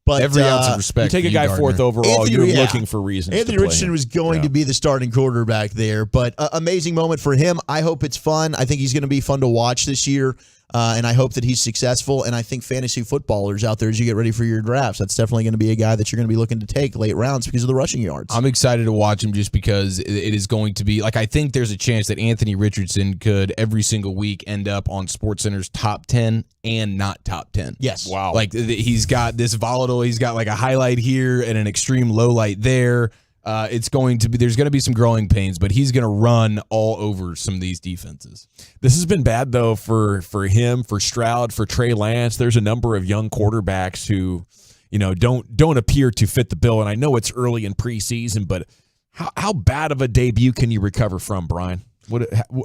But every ounce of respect. You take a guy Gardner. 4th overall, you're looking for reasons. Anthony to play Richardson him. was going to be the starting quarterback there, but amazing moment for him. I hope it's fun. I think he's going to be fun to watch this year, and I hope that he's successful. And I think fantasy footballers out there, as you get ready for your drafts, that's definitely going to be a guy that you're going to be looking to take late rounds because of the rushing yards. I'm excited to watch him just because it is going to be, I think there's a chance that Anthony Richardson could every single week end up on SportsCenter's top 10 and not top 10. Yes. Wow. He's got this volatile, he's got like a highlight here and an extreme low light there. There's going to be some growing pains, but he's going to run all over some of these defenses. This has been bad, though, for him, for Stroud, for Trey Lance. There's a number of young quarterbacks who, don't appear to fit the bill. And I know it's early in preseason, but how bad of a debut can you recover from, Brian?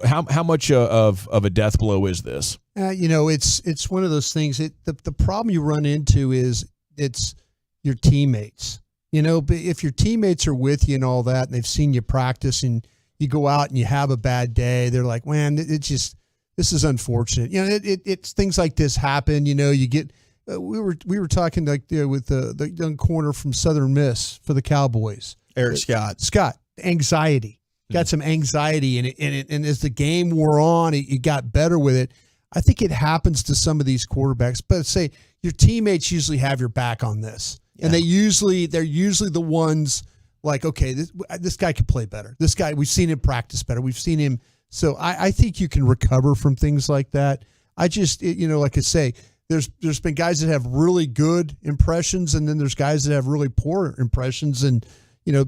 How much of a death blow is this? It's one of those things. The problem you run into is it's your teammates. But if your teammates are with you and all that, and they've seen you practice and you go out and you have a bad day. They're like, man, this is unfortunate. You know, it's things like this happen. You know, you get. We were talking with the young corner from Southern Miss for the Cowboys, Eric Scott. Scott, anxiety. Got some anxiety in it, and as the game wore on, he got better with it. I think it happens to some of these quarterbacks, but say your teammates usually have your back on this, and they're usually the ones like, okay, this guy can play better. This guy, we've seen him practice better. We've seen him. So I think you can recover from things like that. Like I say, there's been guys that have really good impressions, and then there's guys that have really poor impressions, and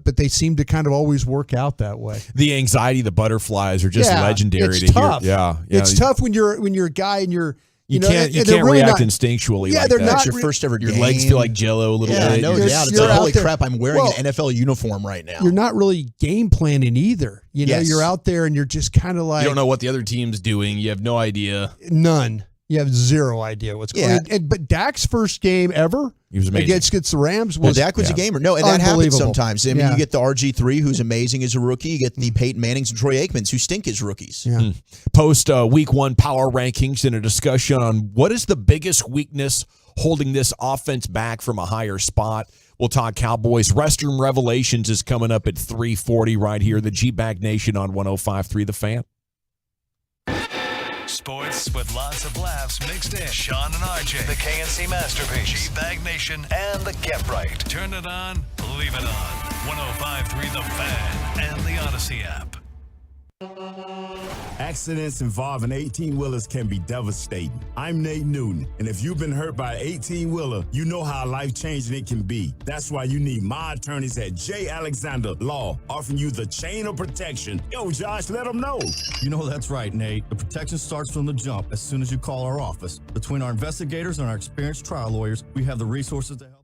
but they seem to kind of always work out that way. The anxiety, the butterflies are just legendary it's to tough. hear. Yeah, it's tough when you're a guy and you can't really react instinctually. Yeah, like they're that. not It's your first ever Your game. legs feel like jello a little bit. No doubt. It's like, holy crap, I'm wearing an NFL uniform right now. You're not really game planning either. You're out there and you're just kind of like, You don't know what the other team's doing. You have no idea. None. You have zero idea what's going on. But Dak's first game ever, he was amazing. Against the Rams. Dak was a gamer. No, and that happens sometimes. I mean, Yeah. you get the RG3, who's amazing as a rookie. You get the Peyton Mannings and Troy Aikmans, who stink as rookies. Yeah. Post Week 1 power rankings and a discussion on what is the biggest weakness holding this offense back from a higher spot. We'll talk Cowboys. Restroom Revelations is coming up at 3:40 right here. The G-Bag Nation on 105.3 The Fan. Sports with lots of laughs mixed in. Sean and RJ, the KNC Masterpiece, G-Bag Nation, and the Get Right. Turn it on, leave it on. 105.3 The Fan and the Odyssey app. Accidents involving 18-wheelers can be devastating. I'm Nate Newton, and if you've been hurt by an 18-wheeler, you know how life-changing it can be. That's why you need my attorneys at J. Alexander Law, offering you the chain of protection. Yo, Josh, let them know. You know that's right, Nate. The protection starts from the jump as soon as you call our office. Between our investigators and our experienced trial lawyers, we have the resources to help.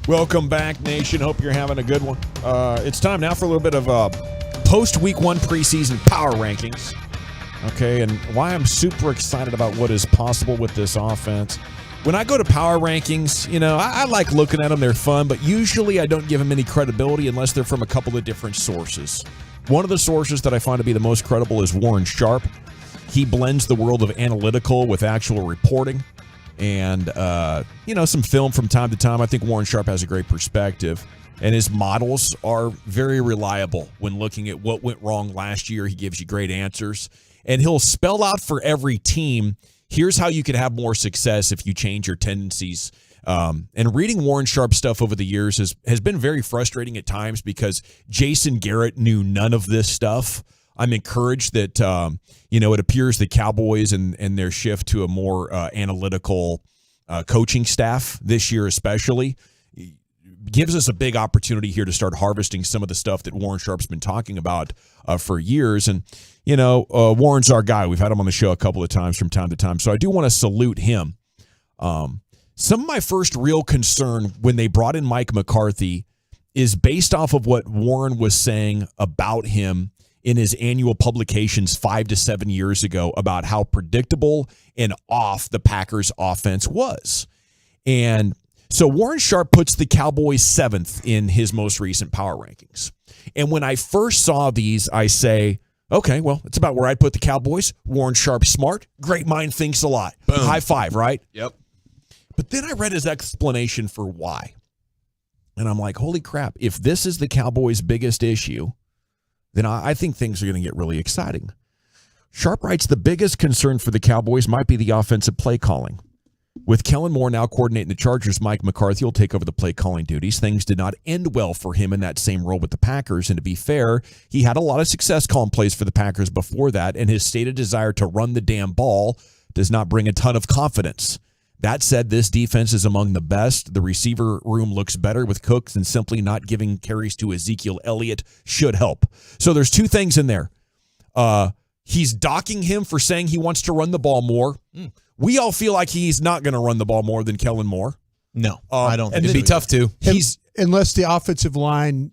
Welcome back, Nation. Hope you're having a good one. It's time now for a little bit of post-week 1 preseason power rankings. Okay, and why I'm super excited about what is possible with this offense. When I go to power rankings, I like looking at them. They're fun, but usually I don't give them any credibility unless they're from a couple of different sources. One of the sources that I find to be the most credible is Warren Sharp. He blends the world of analytical with actual reporting and, some film from time to time. I think Warren Sharp has a great perspective, and his models are very reliable when looking at what went wrong last year. He gives you great answers, and he'll spell out for every team, here's how you could have more success if you change your tendencies. And reading Warren Sharp stuff over the years has been very frustrating at times because Jason Garrett knew none of this stuff. I'm encouraged that, it appears the Cowboys and their shift to a more analytical coaching staff this year especially gives us a big opportunity here to start harvesting some of the stuff that Warren Sharp's been talking about for years. And, Warren's our guy. We've had him on the show a couple of times from time to time. So I do want to salute him. Some of my first real concern when they brought in Mike McCarthy is based off of what Warren was saying about him in his annual publications 5 to 7 years ago about how predictable and off the Packers offense was. And so Warren Sharp puts the Cowboys 7th in his most recent power rankings. And when I first saw these, I say, okay, well, it's about where I'd put the Cowboys. Warren Sharp, smart, great mind, thinks a lot. Boom. High five, right? Yep. But then I read his explanation for why. And I'm like, holy crap, if this is the Cowboys' biggest issue, then I think things are going to get really exciting. Sharp writes, the biggest concern for the Cowboys might be the offensive play calling. With Kellen Moore now coordinating the Chargers, Mike McCarthy will take over the play calling duties. Things did not end well for him in that same role with the Packers. And to be fair, he had a lot of success calling plays for the Packers before that, and his stated desire to run the damn ball does not bring a ton of confidence. That said, this defense is among the best. The receiver room looks better with Cooks, and simply not giving carries to Ezekiel Elliott should help. So there's two things in there. He's docking him for saying he wants to run the ball more. We all feel like he's not going to run the ball more than Kellen Moore. No, I don't think it'd be tough to. Unless the offensive line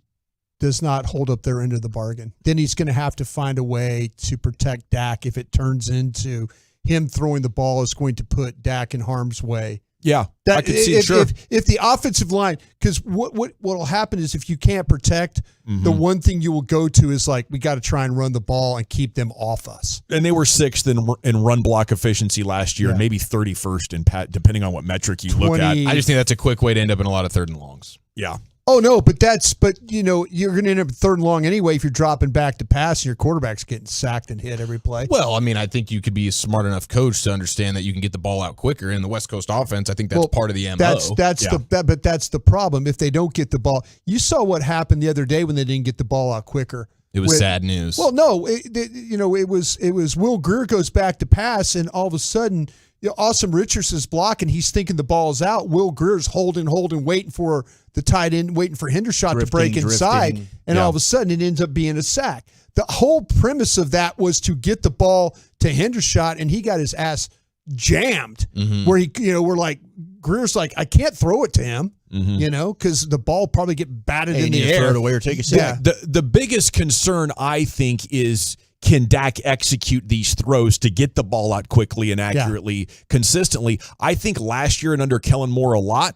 does not hold up their end of the bargain. Then he's going to have to find a way to protect Dak if it turns into him throwing the ball is going to put Dak in harm's way. Yeah, I could see, sure. If the offensive line, because what will happen is if you can't protect, the one thing you will go to is like, we got to try and run the ball and keep them off us. And they were 6th in run block efficiency last year, maybe 31st in depending on what metric you look at. I just think that's a quick way to end up in a lot of 3rd and longs. Yeah. Oh, no, but you're going to end up 3rd and long anyway if you're dropping back to pass and your quarterback's getting sacked and hit every play. Well, I mean, I think you could be a smart enough coach to understand that you can get the ball out quicker. In the West Coast offense, I think that's part of the MO. But that's the problem. If they don't get the ball, you saw what happened the other day when they didn't get the ball out quicker. It was sad news. Well, no, it was Will Grier goes back to pass, and all of a sudden, Awesome Richardson's blocking. He's thinking the ball's out. Will Greer's holding, waiting for the tight end, waiting for Hendershot to break inside, and all of a sudden it ends up being a sack. The whole premise of that was to get the ball to Hendershot, and he got his ass jammed. Where we're like, Greer's like, I can't throw it to him, because the ball probably get batted in the air. Throw it away or take a sack. Yeah. The biggest concern, I think, is can Dak execute these throws to get the ball out quickly and accurately, consistently? I think last year and under Kellen Moore a lot,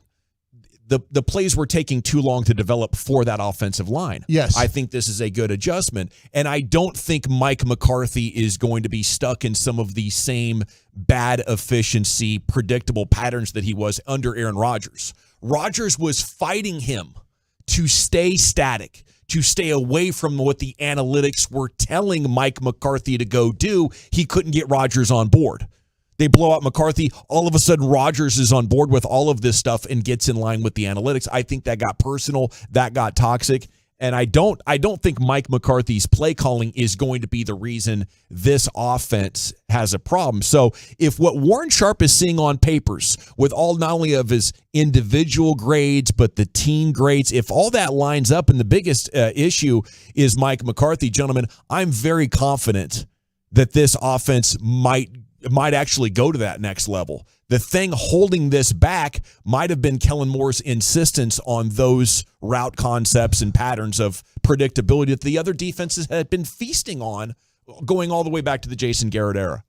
the plays were taking too long to develop for that offensive line. Yes. I think this is a good adjustment. And I don't think Mike McCarthy is going to be stuck in some of the same bad efficiency, predictable patterns that he was under Aaron Rodgers. Rodgers was fighting him to stay static, to stay away from what the analytics were telling Mike McCarthy to go do. He couldn't get Rodgers on board. They blow out McCarthy. All of a sudden, Rodgers is on board with all of this stuff and gets in line with the analytics. I think that got personal. That got toxic. And I don't think Mike McCarthy's play calling is going to be the reason this offense has a problem. So if what Warren Sharp is seeing on papers with all not only of his individual grades, but the team grades, if all that lines up and the biggest issue is Mike McCarthy, gentlemen, I'm very confident that this offense might actually go to that next level. The thing holding this back might have been Kellen Moore's insistence on those route concepts and patterns of predictability that the other defenses had been feasting on going all the way back to the Jason Garrett era.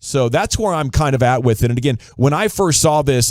So that's where I'm kind of at with it. And again, when I first saw this,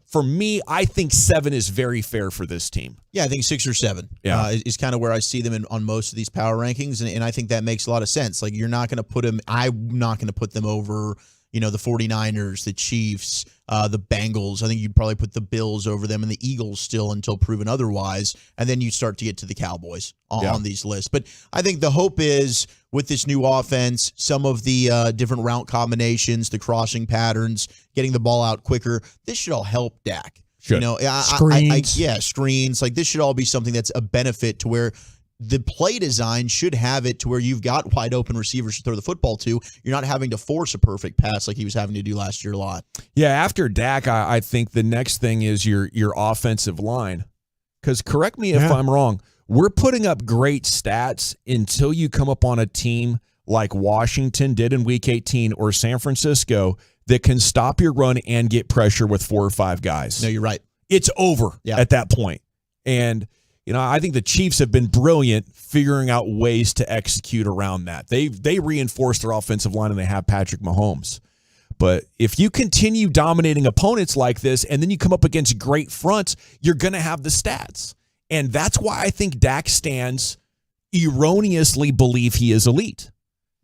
for me, I think 7 is very fair for this team. Yeah, I think 6 or 7 is kind of where I see them on most of these power rankings, and I think that makes a lot of sense. Like, you're not going to put them – I'm not going to put them over, the 49ers, the Chiefs, the Bengals. I think you'd probably put the Bills over them and the Eagles still until proven otherwise, and then you start to get to the Cowboys on these lists. But I think the hope is with this new offense, some of the different route combinations, the crossing patterns, getting the ball out quicker, this should all help Dak. Should. Screens. Screens. Like, this should all be something that's a benefit to where the play design should have it to where you've got wide open receivers to throw the football to. You're not having to force a perfect pass like he was having to do last year a lot. Yeah, after Dak, I think the next thing is your offensive line. Because correct me if I'm wrong, we're putting up great stats until you come up on a team like Washington did in Week 18 or San Francisco that can stop your run and get pressure with 4 or 5 guys. No, you're right. It's over at that point. And I think the Chiefs have been brilliant figuring out ways to execute around that. They reinforce their offensive line and they have Patrick Mahomes. But if you continue dominating opponents like this and then you come up against great fronts, you're going to have the stats. And that's why I think Dak stands erroneously believe he is elite.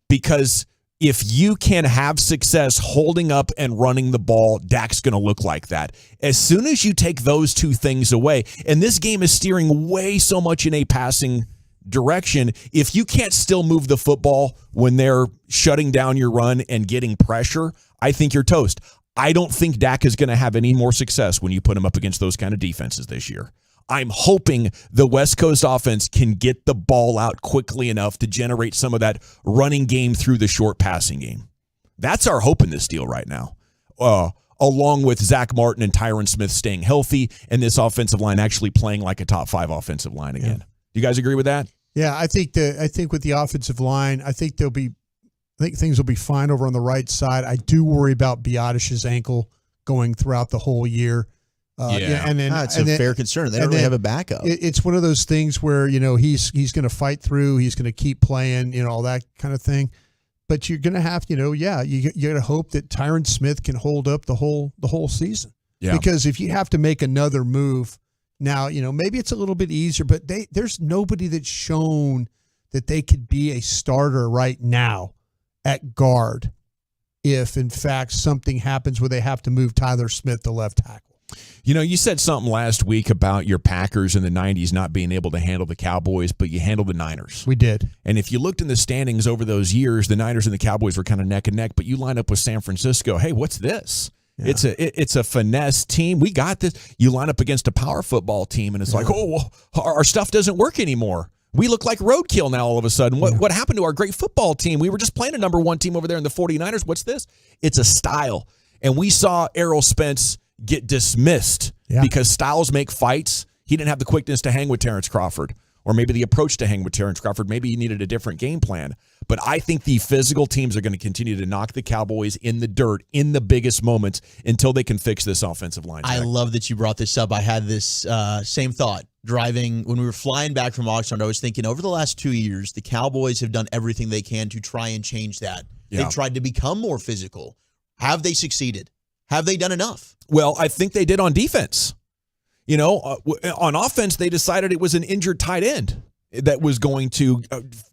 Because if you can have success holding up and running the ball, Dak's going to look like that. As soon as you take those two things away, and this game is steering way so much in a passing direction, if you can't still move the football when they're shutting down your run and getting pressure, I think you're toast. I don't think Dak is going to have any more success when you put him up against those kind of defenses this year. I'm hoping the West Coast offense can get the ball out quickly enough to generate some of that running game through the short passing game. That's our hope in this deal right now, along with Zach Martin and Tyron Smith staying healthy and this offensive line actually playing like a top 5 offensive line again. Do you guys agree with that? Yeah, I think with the offensive line, I think things will be fine over on the right side. I do worry about Biadish's ankle going throughout the whole year. And then it's a fair concern. They don't really have a backup. It's one of those things where he's going to fight through. He's going to keep playing, all that kind of thing. But you're going to have, you got to hope that Tyron Smith can hold up the whole season. Yeah. Because if you have to make another move now, maybe it's a little bit easier. But there's nobody that's shown that they could be a starter right now at guard if, in fact, something happens where they have to move Tyler Smith to left tackle. You said something last week about your Packers in the 90s not being able to handle the Cowboys, but you handled the Niners. We did. And if you looked in the standings over those years, the Niners and the Cowboys were kind of neck and neck, but you line up with San Francisco. Hey, what's this? Yeah. It's a finesse team. We got this. You line up against a power football team, and it's like, our stuff doesn't work anymore. We look like roadkill now all of a sudden. What happened to our great football team? We were just playing a number 1 team over there in the 49ers. What's this? It's a style. And we saw Errol Spence get dismissed because styles make fights. He didn't have the quickness to hang with Terrence Crawford, or maybe the approach to hang with Terrence Crawford. Maybe he needed a different game plan. But I think the physical teams are going to continue to knock the Cowboys in the dirt in the biggest moments until they can fix this offensive line. I love that you brought this up. I had this same thought driving when we were flying back from Oxnard. I was thinking over the last 2 years, the Cowboys have done everything they can to try and change that. Yeah. They've tried to become more physical. Have they succeeded? Have they done enough? Well, I think they did on defense. On offense, they decided it was an injured tight end that was going to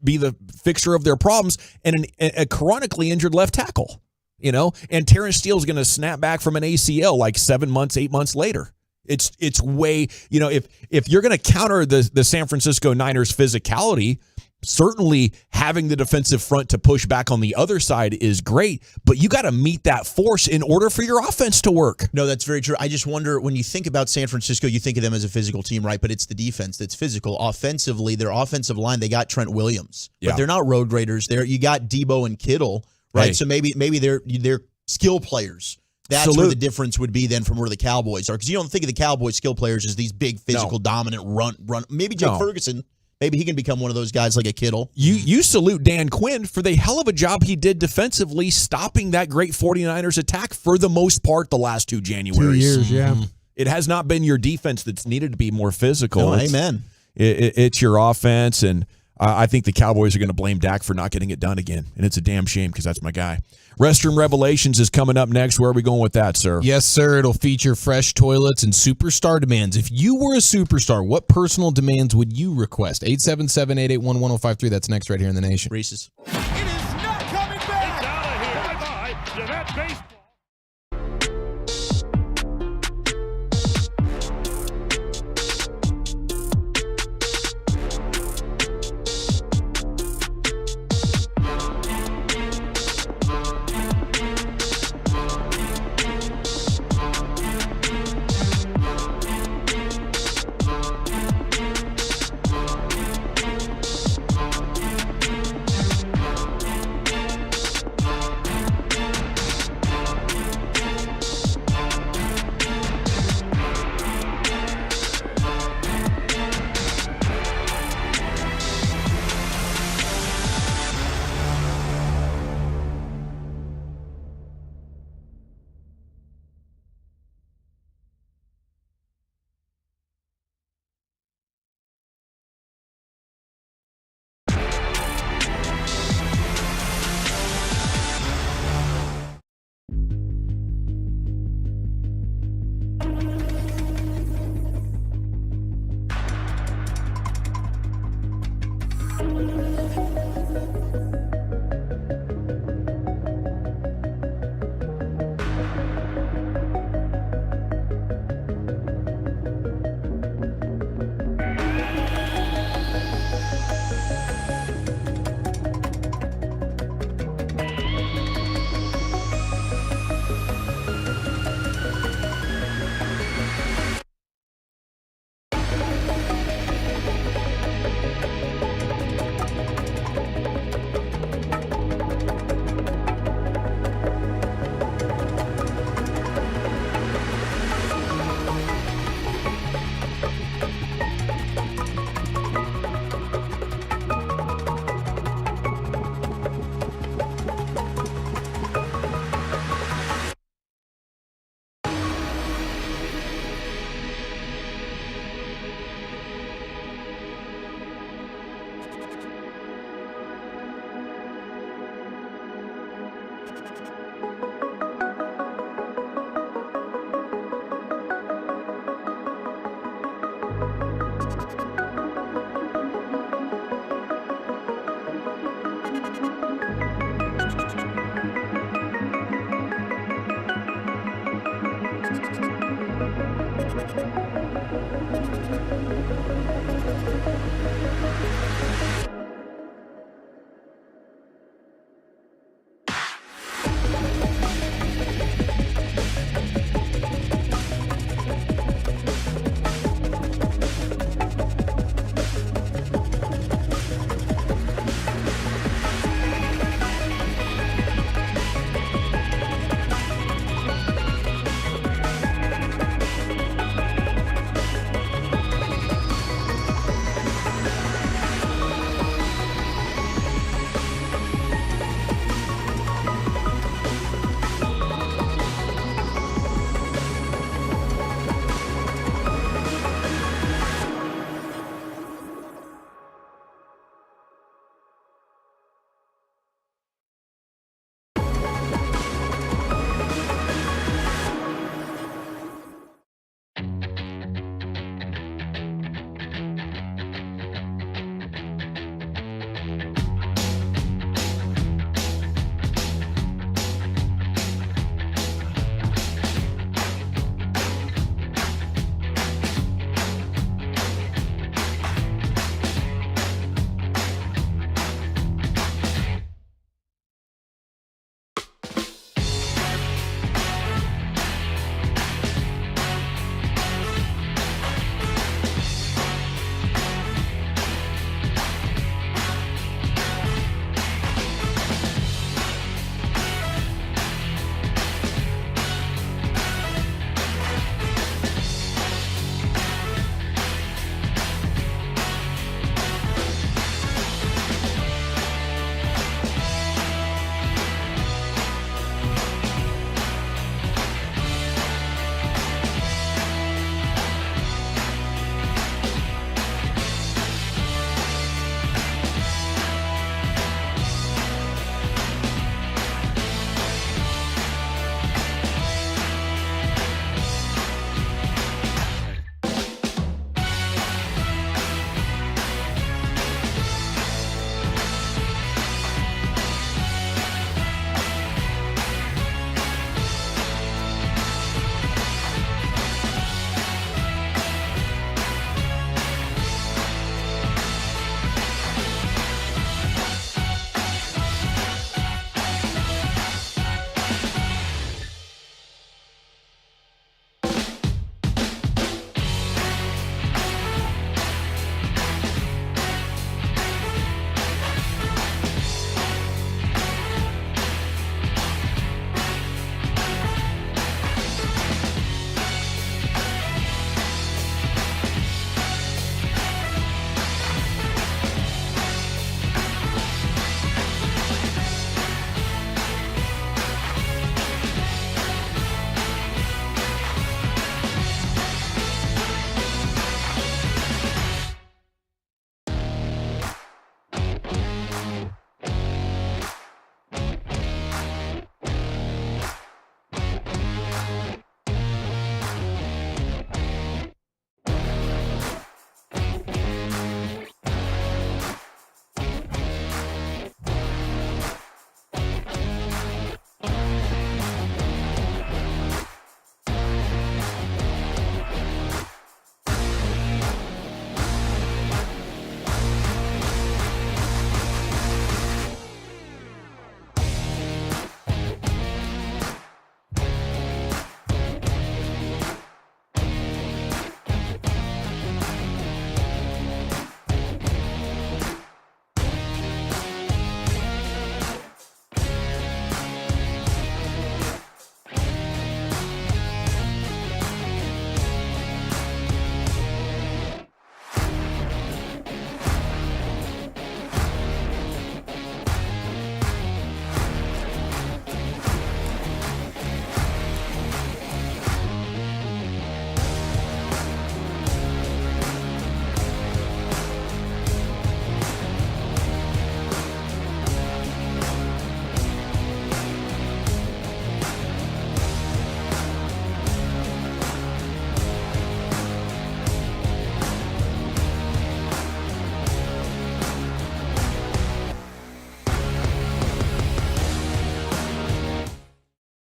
be the fixer of their problems, and a chronically injured left tackle. And Terrence Steele's going to snap back from an ACL like 7 months, 8 months later. It's way, if you're going to counter the San Francisco Niners physicality, certainly having the defensive front to push back on the other side is great, but you got to meet that force in order for your offense to work. No, that's very true. I just wonder, when you think about San Francisco, you think of them as a physical team, right? But it's the defense that's physical. Offensively, their offensive line, they got Trent Williams, but they're not road graders. You got Debo and Kittle, right? Hey. So maybe they're skill players. That's where the difference would be then from where the Cowboys are, because you don't think of the Cowboys skill players as these big physical dominant run. Maybe Jake Ferguson Maybe he can become one of those guys like a Kittle. You salute Dan Quinn for the hell of a job he did defensively, stopping that great 49ers attack for the most part the last 2 Januaries. 2 years, yeah. It has not been your defense that's needed to be more physical. No, amen. It's your offense, and I think the Cowboys are going to blame Dak for not getting it done again, and it's a damn shame because that's my guy. Restroom Revelations is coming up next. Where are we going with that, sir? Yes, sir. It'll feature fresh toilets and superstar demands. If you were a superstar, what personal demands would you request? 877-881-1053. That's next right here in the nation. Reese's.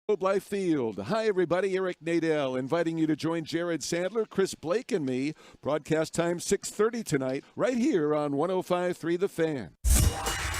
Globe Life Field. Hi, everybody. Eric Nadel inviting you to join Jared Sandler, Chris Blake, and me. Broadcast time 6:30 tonight, right here on 105.3 The Fan.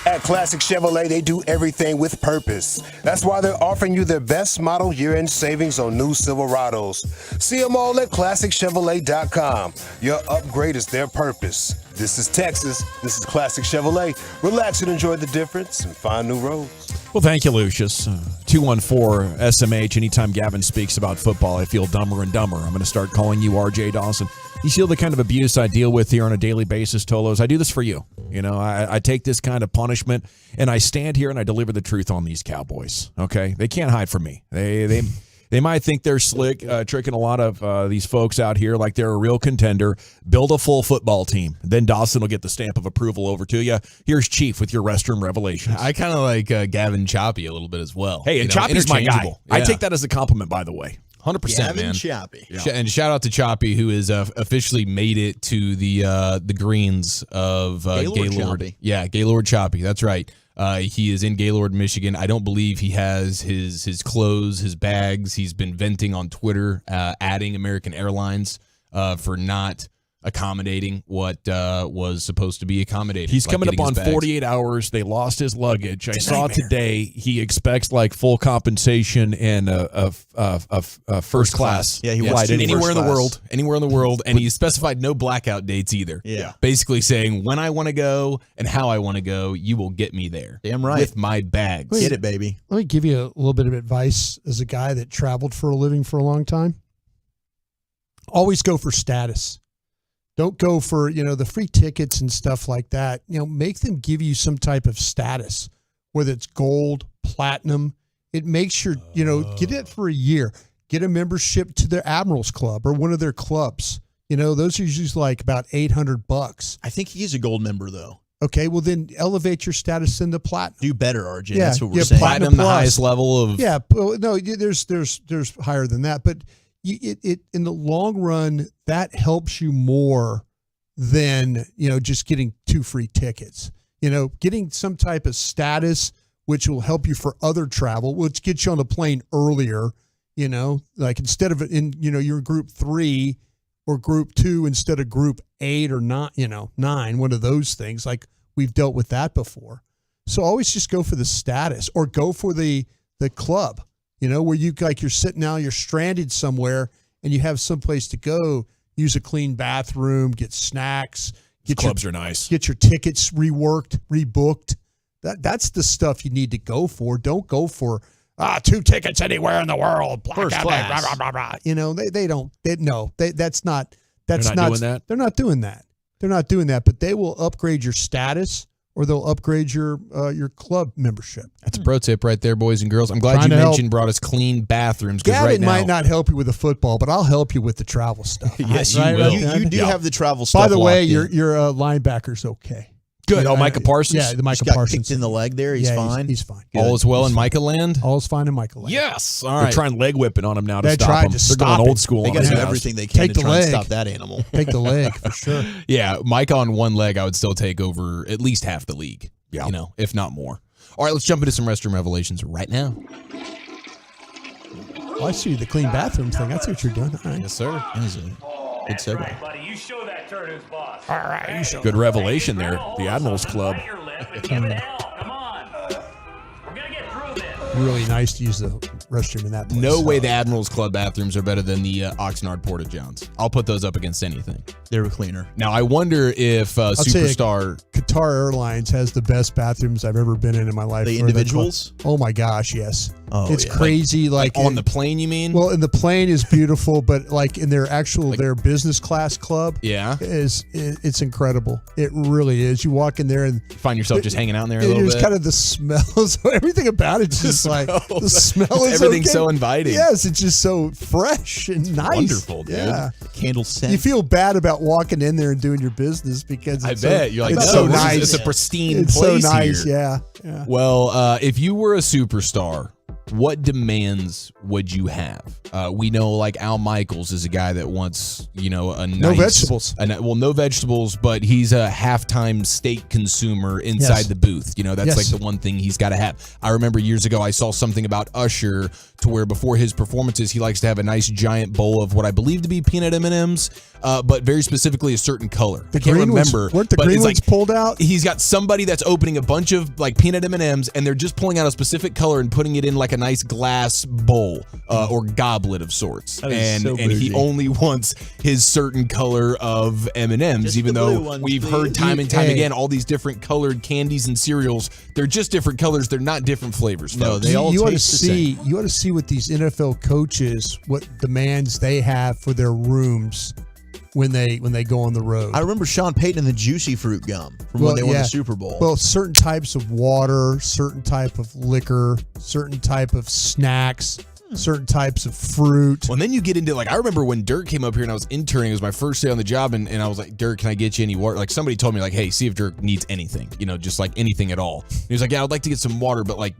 At Classic Chevrolet, they do everything with purpose. That's why they're offering you their best model year-end savings on new Silverados. See them all at ClassicChevrolet.com. Your upgrade is their purpose. This is Texas. This is Classic Chevrolet. Relax and enjoy the difference and find new roads. Well, thank you, Lucius. 214 SMH. Anytime Gavin speaks about football, I feel dumber and dumber. I'm going to start calling you RJ Dawson. You see the kind of abuse I deal with here on a daily basis, Tolos. I do this for you. You know, I take this kind of punishment, and I stand here and I deliver the truth on these Cowboys. Okay, they can't hide from me. They might think they're slick, tricking a lot of these folks out here like they're a real contender. Build a full football team. Then Dawson will get the stamp of approval over to you. Here's Chief with your restroom revelations. I kind of like Gavin Choppy a little bit as well. Hey, and Choppy's my guy. Yeah. I take that as a compliment, by the way. 100%, man. Choppy. Yeah. And shout out to Choppy, who has officially made it to the greens of Gaylord Gaylord. Choppy. Yeah, Gaylord Choppy. That's right. He is in Gaylord, Michigan. I don't believe he has his clothes, his bags. He's been venting on Twitter, adding American Airlines for not accommodating what was supposed to be accommodated. He's like coming up on his bags. 48 hours. They lost his luggage. I saw today he expects like full compensation and a first class. Yeah, he Yes, wants anywhere in the world, and he specified no blackout dates either. Yeah. Basically saying when I want to go and how I want to go, you will get me there. Damn right. With my bags. Get it, baby. Let me give you a little bit of advice as a guy that traveled for a living for a long time. Always go for status. Don't go for, the free tickets and stuff like that. Make them give you some type of status, whether it's gold, platinum. It makes your, get it for a year. Get a membership to their Admirals Club or one of their clubs. Those are usually like about $800. I think he's a gold member, though. Okay, well then elevate your status into platinum. Do better, RJ. Yeah, That's what we're saying. Platinum, the highest level of. Yeah, no, there's higher than that, but it in the long run that helps you more than just getting 2 free tickets. Getting some type of status which will help you for other travel, which gets you on the plane earlier. Like instead of you're group 3 or group 2 instead of group 8 or 9, 9, one of those things. Like we've dealt with that before. So always just go for the status or go for the club. Where you're sitting now, you're stranded somewhere and you have someplace to go, use a clean bathroom, get snacks. Clubs are nice. Get your tickets reworked, rebooked. That's the stuff you need to go for. Don't go for 2 tickets anywhere in the world. First class. Blah, blah, blah, blah. That's not doing that? They're not doing that. They're not doing that, but they will upgrade your status or they'll upgrade your club membership. That's a pro tip right there, boys and girls. I'm glad you mentioned brought us clean bathrooms. Gavin right now, might not help you with the football, but I'll help you with the travel stuff. Yes, you will. You do have the travel stuff. By the way, locked in. your linebacker's okay. Good. Micah Parsons? Yeah, the Micah Got Parsons. kicked in the leg there. He's fine. He's fine. All is well in Micah land? All is fine in Micah land. Yes. All right. They're trying leg whipping on him now to They stop tried him. to They're stop going him. old school They on got to his do ass. everything they can Take to the try and leg. stop that animal. Take the leg for sure. Yeah, Micah on one leg, I would still take over at least half the league. Yeah. If not more. All right, let's jump into some restroom revelations right now. Well, I see the clean bathroom thing. That's what you're doing. All right. Yes, sir. That was a good segue. Buddy, you show that turd who's boss. All right. You show Good revelation there. The Admirals Club. Come on. We're going to get through this. Really nice to use the restroom in that place. No way the Admirals Club bathrooms are better than the Oxnard Porta-Johns. I'll put those up against anything. They were cleaner. Now, I wonder if Superstar... Qatar Airlines has the best bathrooms I've ever been in my life. The individuals? Oh, my gosh, yes. Oh, it's yeah. crazy. Like on the plane, you mean? Well, in the plane is beautiful, but like in their their business class club, it's incredible. It really is. You walk in there and find yourself just hanging out in there a little bit. There's kind of the smell. So everything about it's just like the smell is everything's so inviting. Yes, it's just so fresh and nice. Wonderful, dude. Yeah. Candle scent. You feel bad about walking in there and doing your business because I bet you're like, it's so this nice. It's a pristine it's place so nice. here. Yeah. Well, if you were a superstar what demands would you have? We know like Al Michaels is a guy that wants, a nice, no vegetables. No vegetables, but he's a halftime steak consumer inside the booth. That's like the one thing he's got to have. I remember years ago I saw something about Usher to where before his performances he likes to have a nice giant bowl of what I believe to be peanut M&Ms, but very specifically a certain color. I can't remember. Weren't the green ones pulled out? He's got somebody that's opening a bunch of like peanut M&Ms and they're just pulling out a specific color and putting it in like a nice glass bowl or goblet of sorts. And he only wants his certain color of M&Ms, even though we've heard time and time again all these different colored candies and cereals. They're just different colors. They're not different flavors. No, they all taste the same. You ought to see what these NFL coaches, what demands they have for their rooms when they go on the road. I remember Sean Payton and the Juicy Fruit gum from when they won the Super Bowl. Well, certain types of water, certain type of liquor, certain type of snacks, certain types of fruit. Well, and then you get into I remember when Dirk came up here and I was interning. It was my first day on the job, and I was like, Dirk, can I get you any water? Like somebody told me hey, see if Dirk needs anything, just like anything at all. And he was like, yeah, I'd like to get some water, but like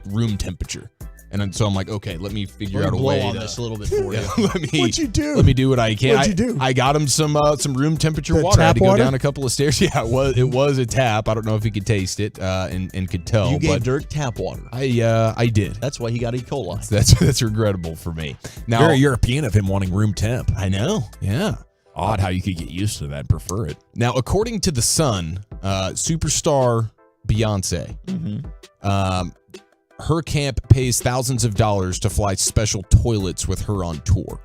room temperature. And then, so I'm like, okay, let me figure out a way on this a little bit for you. What'd you do? Let me do what I can. What'd you do? I got him some room temperature water. I had to go down a couple of stairs. Yeah, it was a tap. I don't know if he could taste it and could tell. You gave Dirk tap water. I did. That's why he got E. coli. That's regrettable for me. Now, very European of him wanting room temp. I know. Yeah. Odd how you could get used to that and prefer it. Now, according to The Sun, superstar Beyonce, her camp pays thousands of dollars to fly special toilets with her on tour.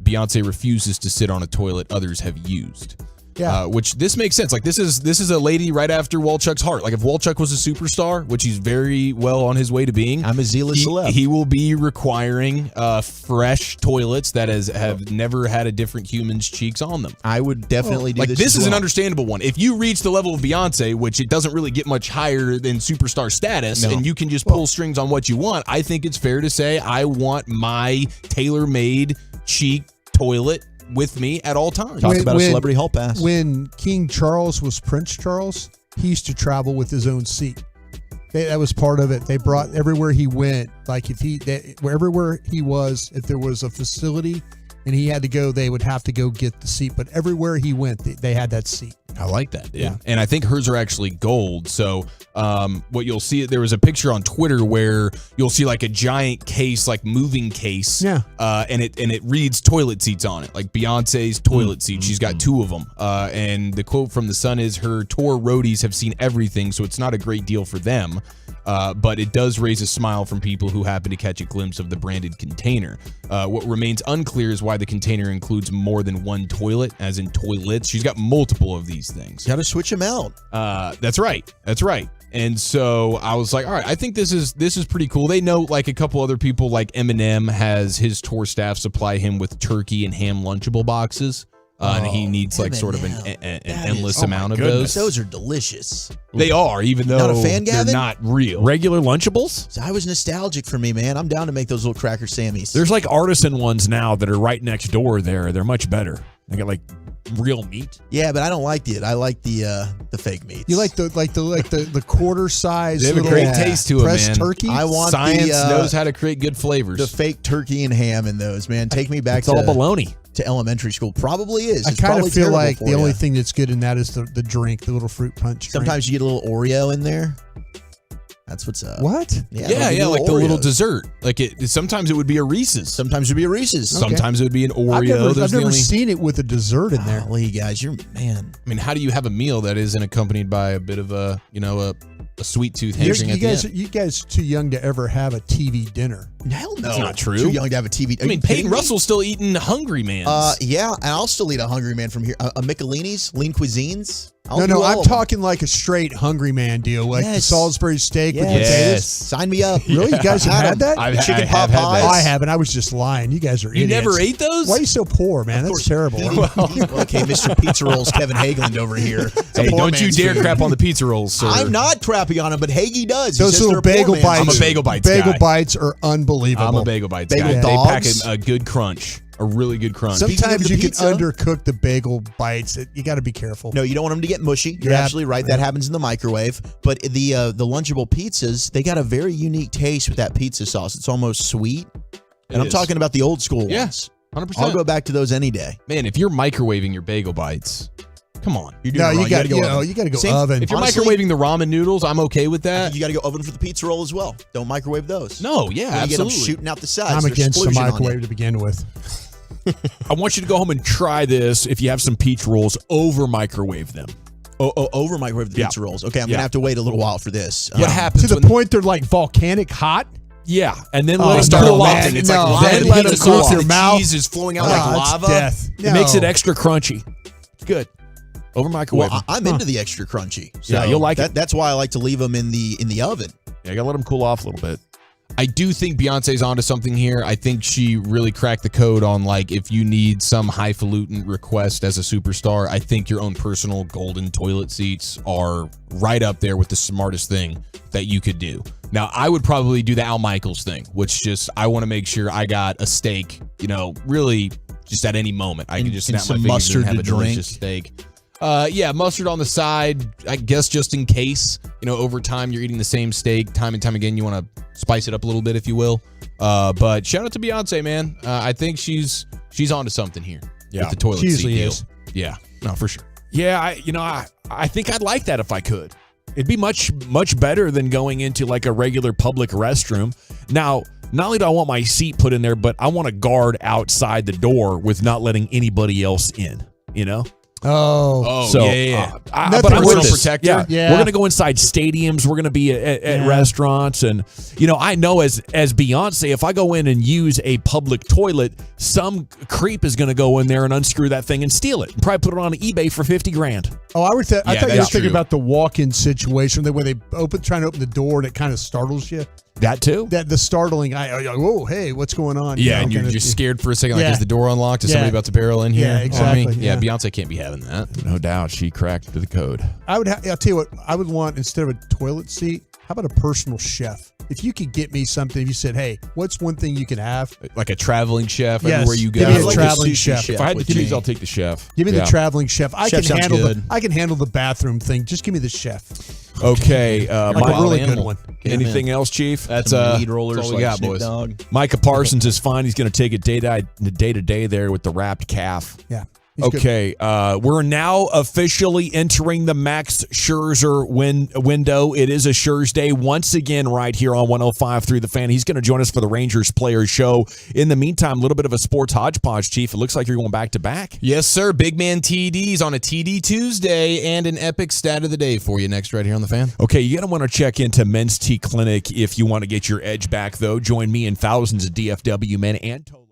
Beyonce refuses to sit on a toilet others have used. Yeah. Which this makes sense. Like this is a lady right after Walchuk's heart. Like if Walchuk was a superstar, which he's very well on his way to being, I'm a zealous celeb. He will be requiring fresh toilets that have never had a different human's cheeks on them. I would definitely do this. This is an understandable one. If you reach the level of Beyonce, which it doesn't really get much higher than superstar status, and you can just pull strings on what you want, I think it's fair to say I want my tailor-made cheek toilet with me at all times. Talk about a celebrity hall pass. When King Charles was Prince Charles, he used to travel with his own seat. That was part of it. They brought everywhere he went. Like everywhere he was, if there was a facility and he had to go, they would have to go get the seat. But everywhere he went, they had that seat. I like that, dude. Yeah. And I think hers are actually gold. So what you'll see, there was a picture on Twitter where you'll see like a giant case, like moving case. Yeah. And it reads toilet seats on it, like Beyonce's toilet seat. She's got two of them. And the quote from The Sun is, her tour roadies have seen everything, so it's not a great deal for them. But it does raise a smile from people who happen to catch a glimpse of the branded container. What remains unclear is why the container includes more than one toilet, as in toilets. She's got multiple of these things. Got to switch them out. That's right. And so I was like, all right, I think this is pretty cool. They know like a couple other people, like Eminem has his tour staff supply him with turkey and ham Lunchable boxes. And he needs like sort of an endless amount of those. Those are delicious. They are, even though not a fan, they're Gavin? not real. Regular Lunchables? So I was nostalgic for me, man. I'm down to make those little cracker Sammies. There's like artisan ones now that are right next door there. They're much better. They got like real meat. Yeah, but I don't like it. I like the fake meats. You like the quarter size. They have a great taste to it, man. Pressed turkey. I want Science knows how to create good flavors. The fake turkey and ham in those, man. Take me back it's all baloney. To elementary school. Probably is. I kind of feel like the only thing that's good in that is the drink, the little fruit punch. Sometimes you get a little Oreo in there. That's what's up. What? Yeah, like the little dessert. Like sometimes it would be a Reese's. Sometimes it would be a Reese's. Okay. Sometimes it would be an Oreo. I've never seen it with a dessert in there. Golly, guys, you're man. I mean, how do you have a meal that isn't accompanied by a bit of a sweet tooth hankering at the end? You guys too young to ever have a TV dinner. Hell no. That's not true. Too young to have a TV. I mean, Peyton Russell's still eating Hungry Man's. Yeah, and I'll still eat a Hungry Man from here. A Michelini's, Lean Cuisines. No, I'm talking like a straight Hungry Man deal, like the Salisbury steak with potatoes. Sign me up. Really? You guys have had that? Chicken pot pies? I haven't. I was just lying. You guys are idiots. You never ate those? Why are you so poor, man? That's terrible. Okay, Mr. Pizza Rolls, Kevin Hageland over here. Hey, don't you dare crap on the pizza rolls, sir. I'm not crapping on them, but Hagee does. Those little bagel bites. I'm a bagel bites Bagel guy. bites are unbelievable. I'm a bagel bites Bagel guy. dogs. They pack a good crunch. A really good crunch. Sometimes you can undercook the bagel bites. You got to be careful. No, you don't want them to get mushy. You're absolutely right. That happens in the microwave. But the Lunchable pizzas, they got a very unique taste with that pizza sauce. It's almost sweet. And I'm talking about the old school ones. 100%. I'll go back to those any day. Man, if you're microwaving your bagel bites, come on. You got to go oven. If you're microwaving the ramen noodles, I'm okay with that. You got to go oven for the pizza roll as well. Don't microwave those. No, yeah, when you get them absolutely. shooting out the sides. I'm against the explosion on microwave you. to begin with. I want you to go home and try this. If you have some peach rolls, over microwave them. Over microwave the pizza rolls. Okay, I'm going to have to wait a little while for this. What happens to the point they're like volcanic hot? Yeah, and then let it cool off. It's Then like lava. let The it cool off. sauce, the cheese is flowing out like lava. Death. It makes it extra crunchy. It's good. Over microwave. Well, I'm into the extra crunchy. So Yeah, you'll like it. That's why I like to leave them in the oven. Yeah, you got to let them cool off a little bit. I do think Beyonce's onto something here. I think she really cracked the code on, like, if you need some highfalutin request as a superstar, I think your own personal golden toilet seats are right up there with the smartest thing that you could do. Now, I would probably do the Al Michaels thing, which just, I want to make sure I got a steak, really just at any moment. I can just snap my fingers and have a delicious steak. Yeah, mustard on the side, I guess, just in case, over time you're eating the same steak time and time again. You want to spice it up a little bit, if you will. But shout out to Beyonce, man. I think she's onto something here with the toilet she seat usually deal. is. Yeah, no, for sure. Yeah, I think I'd like that if I could. It'd be much better than going into like a regular public restroom. Now, not only do I want my seat put in there, but I want a guard outside the door with not letting anybody else in, Oh, so, yeah. but I'm personal with protector. Yeah. We're gonna go inside stadiums. We're gonna be at restaurants, and I know as Beyonce, if I go in and use a public toilet, some creep is gonna go in there and unscrew that thing and steal it. And probably put it on eBay for $50,000. Oh, I thought you were that's thinking true. about the walk-in situation that when they trying to open the door and it kind of startles you. That too. That the startling. Whoa, hey, what's going on? Yeah, and you're just scared for a second, like, is the door unlocked? Is somebody about to barrel in here? Yeah, exactly. Yeah, Beyonce can't be having that. No doubt, she cracked the code. I'll tell you what, I would want instead of a toilet seat. How about a personal chef? If you could get me something, if you said, "Hey, what's one thing you can have?" Like a traveling chef, Yes, everywhere you go. give me a Like traveling sushi chef. If I had to with choose, Jane. I'll take the chef. Give me the traveling chef. I Chef can sounds handle good. I can handle the bathroom thing. Just give me the chef. Okay, Like a Mike, really good one. Anything else, Chief? That's Weed rollers all we like got, Snoop boys. Dogg. Micah Parsons is fine. He's going to take it day to day there with the wrapped calf. Yeah. He's good. Okay, we're now officially entering the Max Scherzer window. It is a Scherz day once again right here on 105.3 The Fan. He's going to join us for the Rangers Players Show. In the meantime, a little bit of a sports hodgepodge, Chief. It looks like you're going back to back. Yes, sir. Big man TDs on a TD Tuesday and an epic stat of the day for you next right here on The Fan. Okay, you're going to want to check into Men's Tea Clinic if you want to get your edge back, though. Join me and thousands of DFW men and Tolo.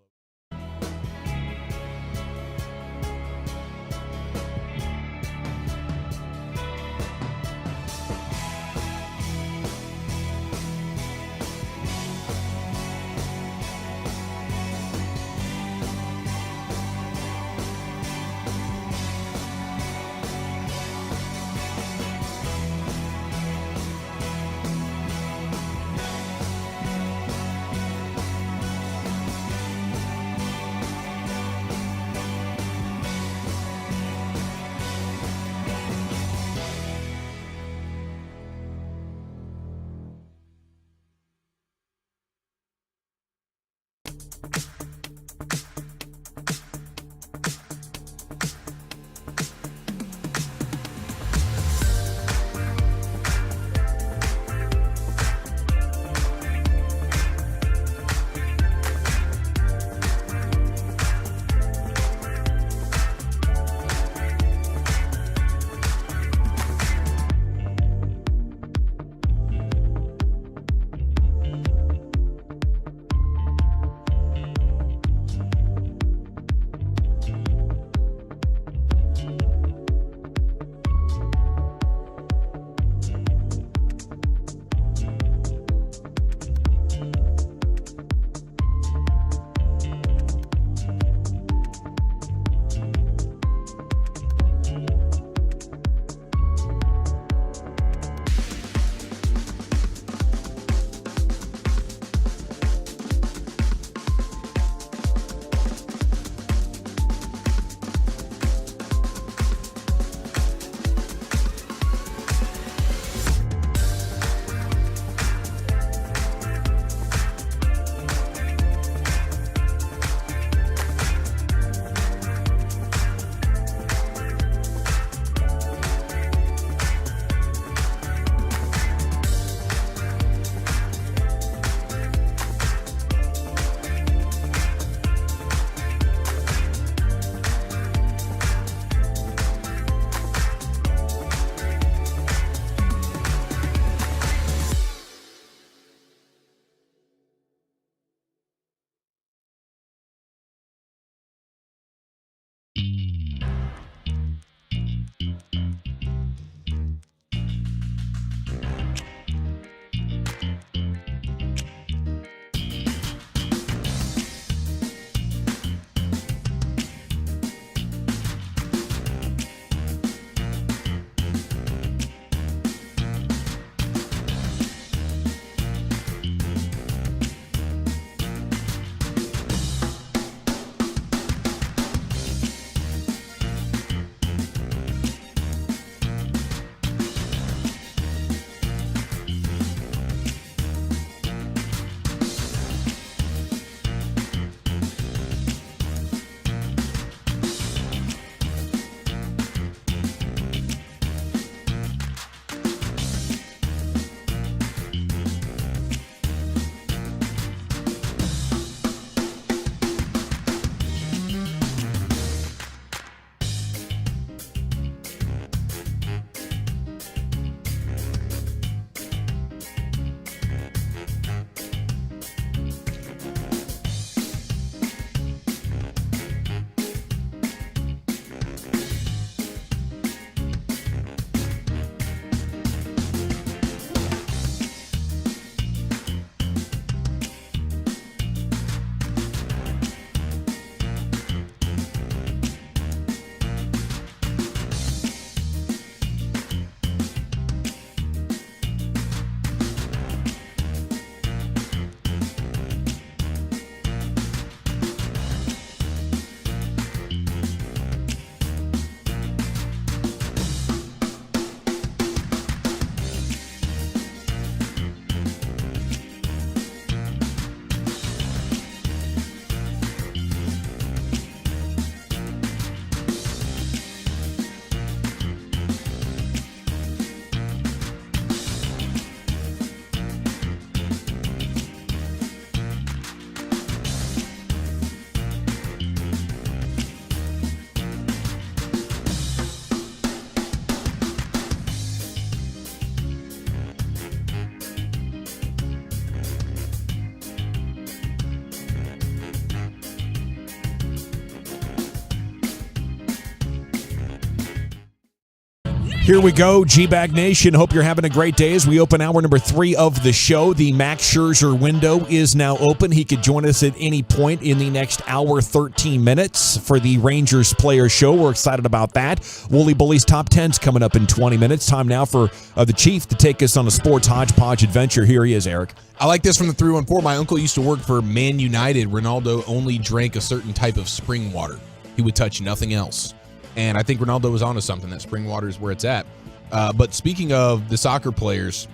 Here we go, G-Bag Nation. Hope you're having a great day as we open hour number 3 of the show. The Max Scherzer window is now open. He could join us at any point in the next hour, 13 minutes for the Rangers Player Show. We're excited about that. Wooly Bully's Top 10's coming up in 20 minutes. Time now for the Chief to take us on a sports hodgepodge adventure. Here he is, Eric. I like this from the 314. My uncle used to work for Man United. Ronaldo only drank a certain type of spring water. He would touch nothing else. And I think Ronaldo was onto something. That spring water is where it's at. But speaking of the soccer players,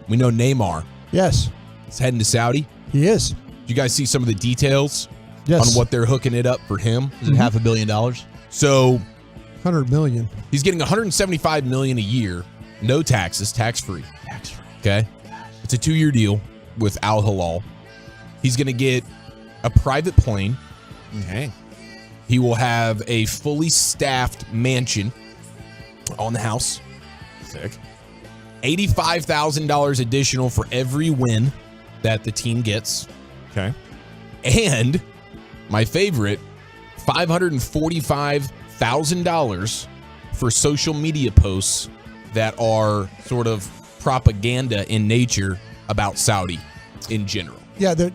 we know Neymar. Yes. He's heading to Saudi. He is. Did you guys see some of the details Yes. on what they're hooking it up for him? Is it $500 million? So $100 million. he's getting $175 million a year, no taxes, tax-free. Tax-free. Okay? It's a 2-year deal with Al Hilal. He's going to get a private plane. Okay. He will have a fully staffed mansion on the house. Sick. $85,000 additional for every win that the team gets. Okay. And my favorite, $545,000 for social media posts that are sort of propaganda in nature about Saudi in general. Yeah, they're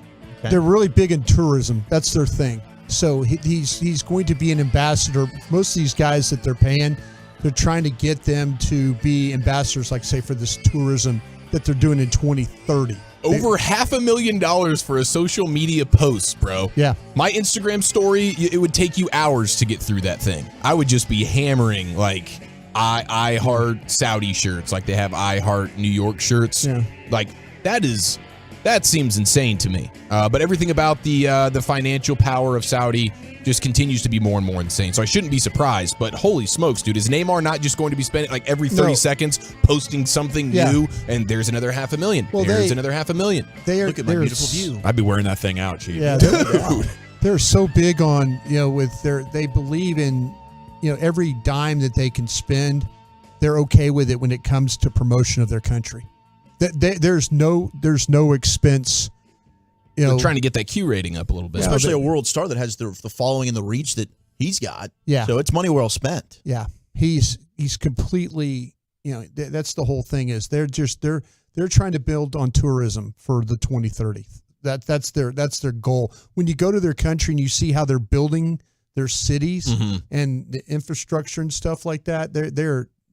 really big in tourism. That's their thing. So he's going to be an ambassador. Most of these guys that they're paying, they're trying to get them to be ambassadors, like say for this tourism that they're doing in 2030. Over $500,000 for a social media post, bro. Yeah. My Instagram story, it would take you hours to get through that thing. I would just be hammering like I Heart Saudi shirts, like they have I Heart New York shirts. Yeah. Like that seems insane to me. But everything about the financial power of Saudi just continues to be more and more insane. So I shouldn't be surprised. But holy smokes, dude, is Neymar not just going to be spending like every 30 seconds posting something new? And there's another $500,000. Well, there's another $500,000. Look at my beautiful view. I'd be wearing that thing out, Chief. Yeah, they're so big on, they believe in, every dime that they can spend, they're okay with it when it comes to promotion of their country. There's no expense. They're trying to get that Q rating up a little bit. Especially a world star that has the following and the reach that he's got. Yeah. So it's money well spent. Yeah. He's completely, that's the whole thing is they're trying to build on tourism for the 2030. That's their goal. When you go to their country and you see how they're building their cities and the infrastructure and stuff like that,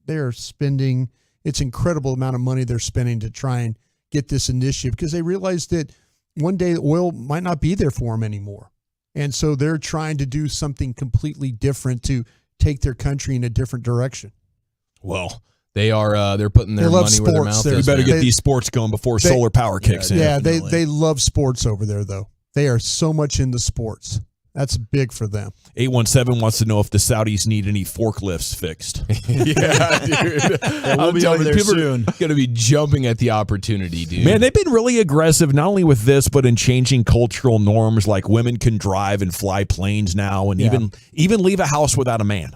they're spending, it's incredible amount of money they're spending to try and get this initiative because they realize that one day the oil might not be there for them anymore. And so they're trying to do something completely different to take their country in a different direction. Well, they are they're putting their money where their mouth is. We better get these sports going before solar power kicks in. Yeah, they love sports over there, though. They are so much into sports. That's big for them. 817 wants to know if the Saudis need any forklifts fixed. Yeah, dude. We'll be over there soon. Going to be jumping at the opportunity, dude. Man, they've been really aggressive, not only with this, but in changing cultural norms, like women can drive and fly planes now and even leave a house without a man,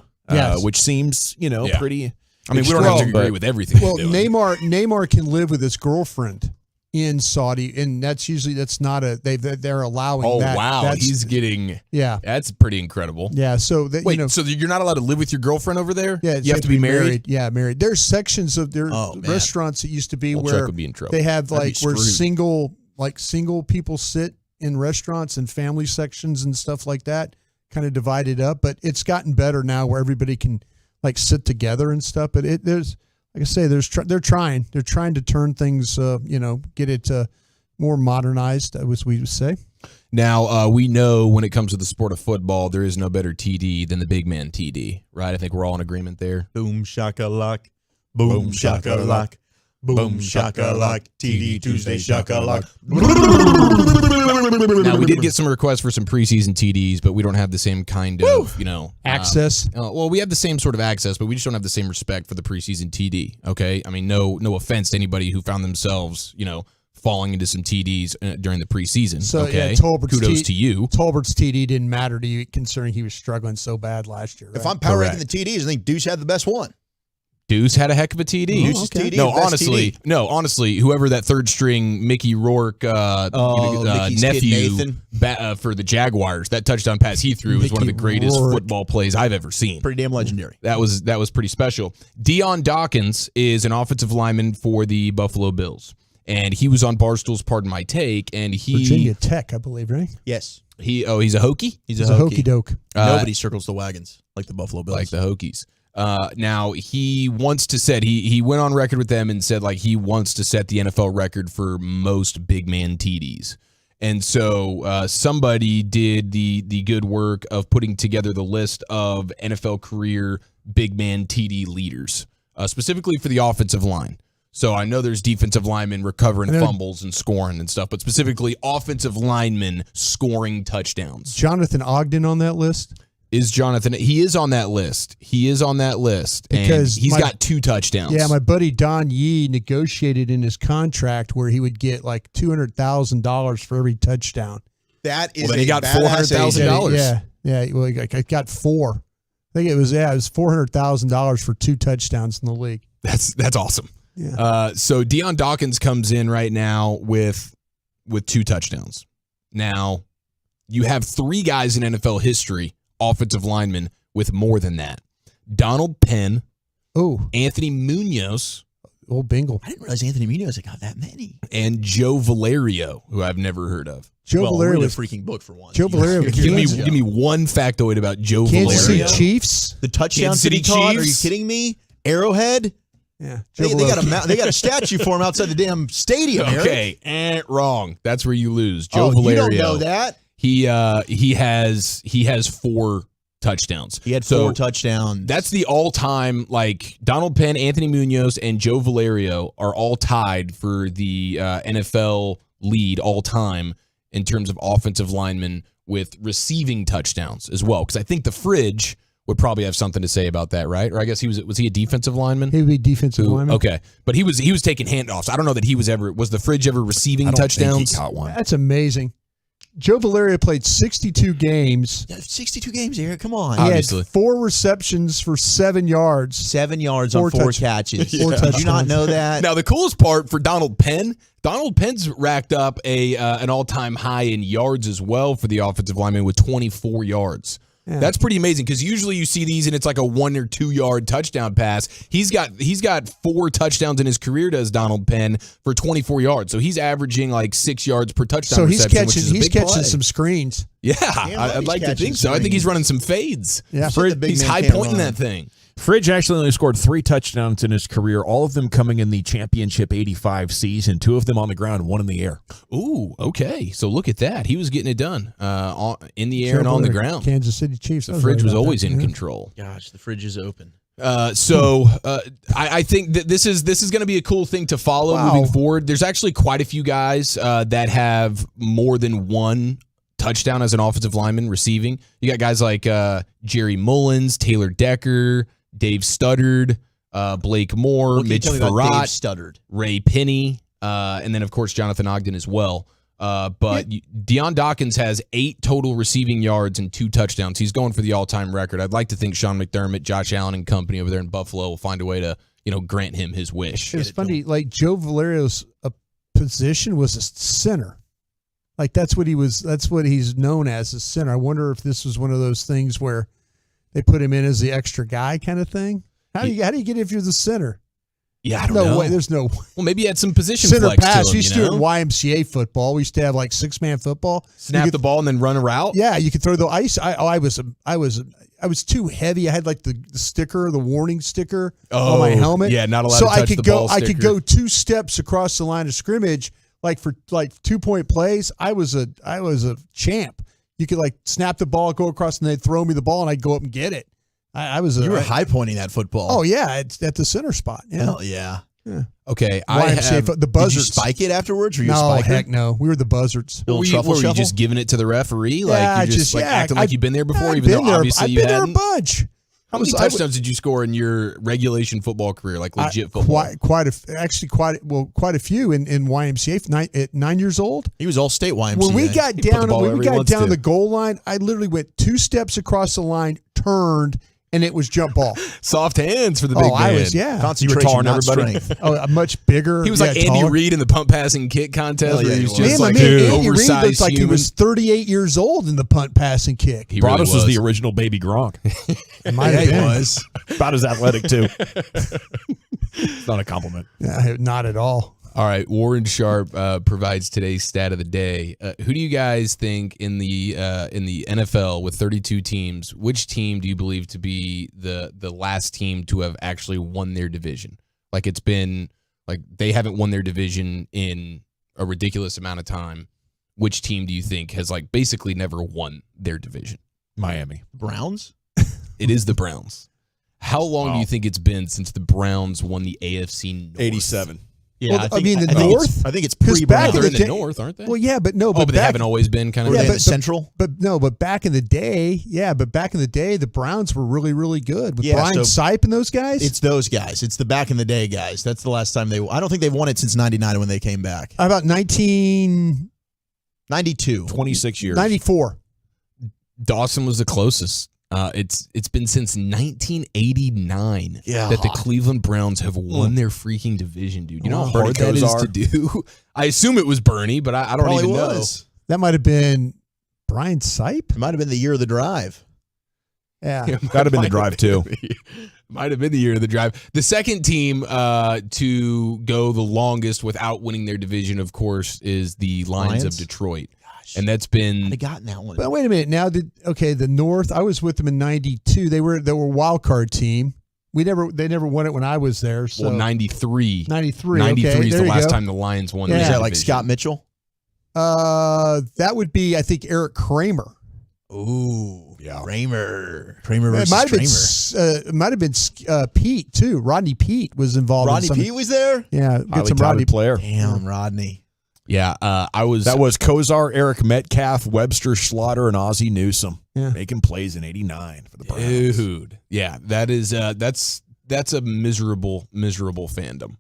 which seems, pretty... I mean, we don't have to agree with everything. Well, Neymar can live with his girlfriend in Saudi, and that's not they're allowing that. Oh wow, he's getting that's pretty incredible. Yeah, so so you're not allowed to live with your girlfriend over there? Yeah, you have to be married. Yeah, married. There's sections of their restaurants that used to be where would be in trouble. They have where single people sit in restaurants and family sections and stuff like that, kind of divided up. But it's gotten better now where everybody can sit together and stuff. But there's. Like I say, they're trying to turn things, get it more modernized, as we would say. Now, we know when it comes to the sport of football, there is no better TD than the big man TD, right? I think we're all in agreement there. Boom, shakalak. Boom, shakalak. Boom, shakalak. TD Tuesday, shakalak. Now, we did get some requests for some preseason TDs, but we don't have the same kind of, access. Well, we have the same sort of access, but we just don't have the same respect for the preseason TD, okay? I mean, no offense to anybody who found themselves, falling into some TDs during the preseason, So, okay? Kudos to you. Tolbert's TD didn't matter to you, considering he was struggling so bad last year. Right? If I'm power ranking the TDs, I think Deuce had the best one. Deuce had a heck of a TD. Deuce's TD, No, best honestly, TD. no, honestly, whoever that third string Mickey Rourke Mickey's kid nephew Nathan. For the Jaguars, that touchdown pass he threw was one of the Mickey greatest Rourke. football plays I've ever seen. Pretty damn legendary. That was pretty special. Deion Dawkins is an offensive lineman for the Buffalo Bills, and he was on Barstool's Pardon My Take, and Virginia Tech, I believe, right? Yes. He's a Hokie? He's a Hokey doke. Nobody circles the wagons like the Buffalo Bills. Like the Hokies. Now he wants to set he went on record with them and said like he wants to set the NFL record for most big man TDs. And so somebody did the good work of putting together the list of NFL career big man TD leaders, specifically for the offensive line. So I know there's defensive linemen recovering fumbles and scoring and stuff, but specifically offensive linemen scoring touchdowns. Jonathan Ogden on that list? Is Jonathan? He is on that list. Because and he's got 2 touchdowns. Yeah, my buddy Don Yee negotiated in his contract where he would get like $200,000 for every touchdown. That is he got $400,000. Yeah. Well, he got 4. I think it was $400,000 for 2 touchdowns in the league. That's awesome. Yeah. So Deion Dawkins comes in right now with 2 touchdowns. Now you have 3 guys in NFL history, offensive linemen, with more than that. Donald Penn. Anthony Munoz. Old Bingle. I didn't realize Anthony Munoz had got that many. And Joe Valerio, who I've never heard of. Valerio was a freaking book for one. Joe Valerio. Give me one factoid about Joe Kansas Valerio. City Chiefs. The touchdown Kansas City City Chiefs. Are you Chiefs? kidding me? Arrowhead. Yeah. They got a statue for him outside the damn stadium. Okay, Eric. wrong. That's where you lose. Joe Oh, Valerio. you don't know that? He has 4 touchdowns. He had 4 touchdowns. That's the all-time, like, Donald Penn, Anthony Munoz, and Joe Valerio are all tied for the NFL lead all-time in terms of offensive linemen with receiving touchdowns as well. Because I think the Fridge would probably have something to say about that, right? Or I guess was he a defensive lineman? He would be defensive lineman. Okay, but he was taking handoffs. I don't know that was the Fridge ever receiving touchdowns? Think he caught one. That's amazing. Joe Valerio played 62 games. Yeah, 62 games, Eric. Come on. He had 4 receptions for 7 yards. 7 yards on 4 catches. Four Did you not touchdowns. know that? Now, the coolest part for Donald Penn's racked up an all-time high in yards as well for the offensive lineman with 24 yards. Yeah. That's pretty amazing because usually you see these and it's like a 1 or 2 yard touchdown pass. He's got 4 touchdowns in his career, does Donald Penn, for 24 yards. So he's averaging like 6 yards per touchdown. So he's reception, which is a catching big play. some screens. Yeah, Damn, I'd like to think so. I think he's running some fades. Yeah. He's high pointing that thing. Fridge actually only scored 3 touchdowns in his career, all of them coming in the championship 85 season, 2 of them on the ground, 1 in the air. Ooh, okay. So look at that. He was getting it done in the air and on the ground. Kansas City Chiefs. The Fridge was always in control. Gosh, the fridge is open. I think that this is going to be a cool thing to follow moving forward. There's actually quite a few guys that have more than 1 touchdown as an offensive lineman receiving. You got guys like Jerry Mullins, Taylor Decker, Dave Studdard, Blake Moore, Mitch Farrat, Ray Penny, and then, of course, Jonathan Ogden as well. But Deion Dawkins has 8 total receiving yards and 2 touchdowns. He's going for the all-time record. I'd like to think Sean McDermott, Josh Allen, and company over there in Buffalo will find a way to, grant him his wish. It's funny, like Joe Valerio's position was a center. Like that's what he's known as, a center. I wonder if this was one of those things where they put him in as the extra guy kind of thing. How do you get it if you're the center? Yeah, I don't know. No way. There's no way. Well, maybe he had some position center flex pass. to him, We used to do it in YMCA football. We used to have like 6-man football. Snap the ball and then run a route. Yeah, you could throw the ice. I was too heavy. I had like the sticker, the warning sticker on my helmet. Yeah, not allowed so to touch I could the go. ball I could sticker. go 2 steps across the line of scrimmage. Like for 2-point plays, I was a champ. You could like snap the ball, go across, and they'd throw me the ball, and I'd go up and get it. You were high pointing that football. Oh yeah, it's at the center spot. Yeah. Hell yeah. Okay, the buzzards. Did you spike it afterwards? Or you No, spiker? heck no. We were the buzzards. Were you just giving it to the referee? Like Yeah, you're just acting like you've been there before, even though obviously I've you been there hadn't? a bunch. How many touchdowns did you score in your regulation football career, like legit football? Quite a few in YMCA at 9 years old. He was all state YMCA. When we got He put the down, ball wherever he wants the to. goal line, I literally went 2 steps across the line, turned, and it was jump ball. Soft hands for the big man. I was, yeah. You were taller than everybody. Much bigger. He was like Andy taller. Reid in the pump passing kick contest. Where he was just like Andy Reid oversized looked like human. he was 38 years old in the punt passing kick. He Broaddus was the original baby Gronk. It might have been. Was. About as athletic, too. It's not a compliment. Yeah, not at all. All right, Warren Sharp provides today's stat of the day. Who do you guys think in the NFL with 32 teams? Which team do you believe to be the last team to have actually won their division? Like it's been like they haven't won their division in a ridiculous amount of time. Which team do you think has like basically never won their division? Miami. Browns? It is the Browns. How long do you think it's been since the Browns won the AFC North? 87. Yeah, Well, I mean, the North? I think it's 'Cause back pre-Browns. in They're in the the day- North, aren't they? Well, yeah, but no. But they haven't always been kind of in the Central. But back in the day, the Browns were really, really good with Brian Sipe and those guys. It's those guys. It's the back in the day guys. That's the last time I don't think they've won it since 99 when they came back. How about 1992? 26 years. 94. Dawson was the closest. It's been since 1989 Yeah. that the Cleveland Browns have won their freaking division, dude. You know how Bernie hard that is Kosar. to do? I assume it was Bernie, but I don't Probably even was. That might have been Brian Sipe. It might have been the year of the drive. Yeah. That'd have been the drive, too. Might have been the year of the drive. The second team to go the longest without winning their division, of course, is the Lions of Detroit. And that's been I'd have gotten that one. But wait a minute. Now, the North? I was with them in '92. They were wild card team. They never won it when I was there. So well, 93. 93. 93 okay, is there the you last go. time the Lions won. Yeah. their Is that like division. Scott Mitchell? That would be, I think, Eric Kramer. Ooh, yeah. Kramer It versus might have Kramer. been. It might have been Pete too. Rodney Pete was involved. Rodney in some, Pete was there? Yeah, Highly get some touted Rodney player. Damn, Rodney. Yeah, I was. That was Kosar, Eric Metcalf, Webster Slaughter, and Ozzie Newsome Yeah. making plays in '89 for the Browns. Dude. Yeah, that is that's a miserable fandom.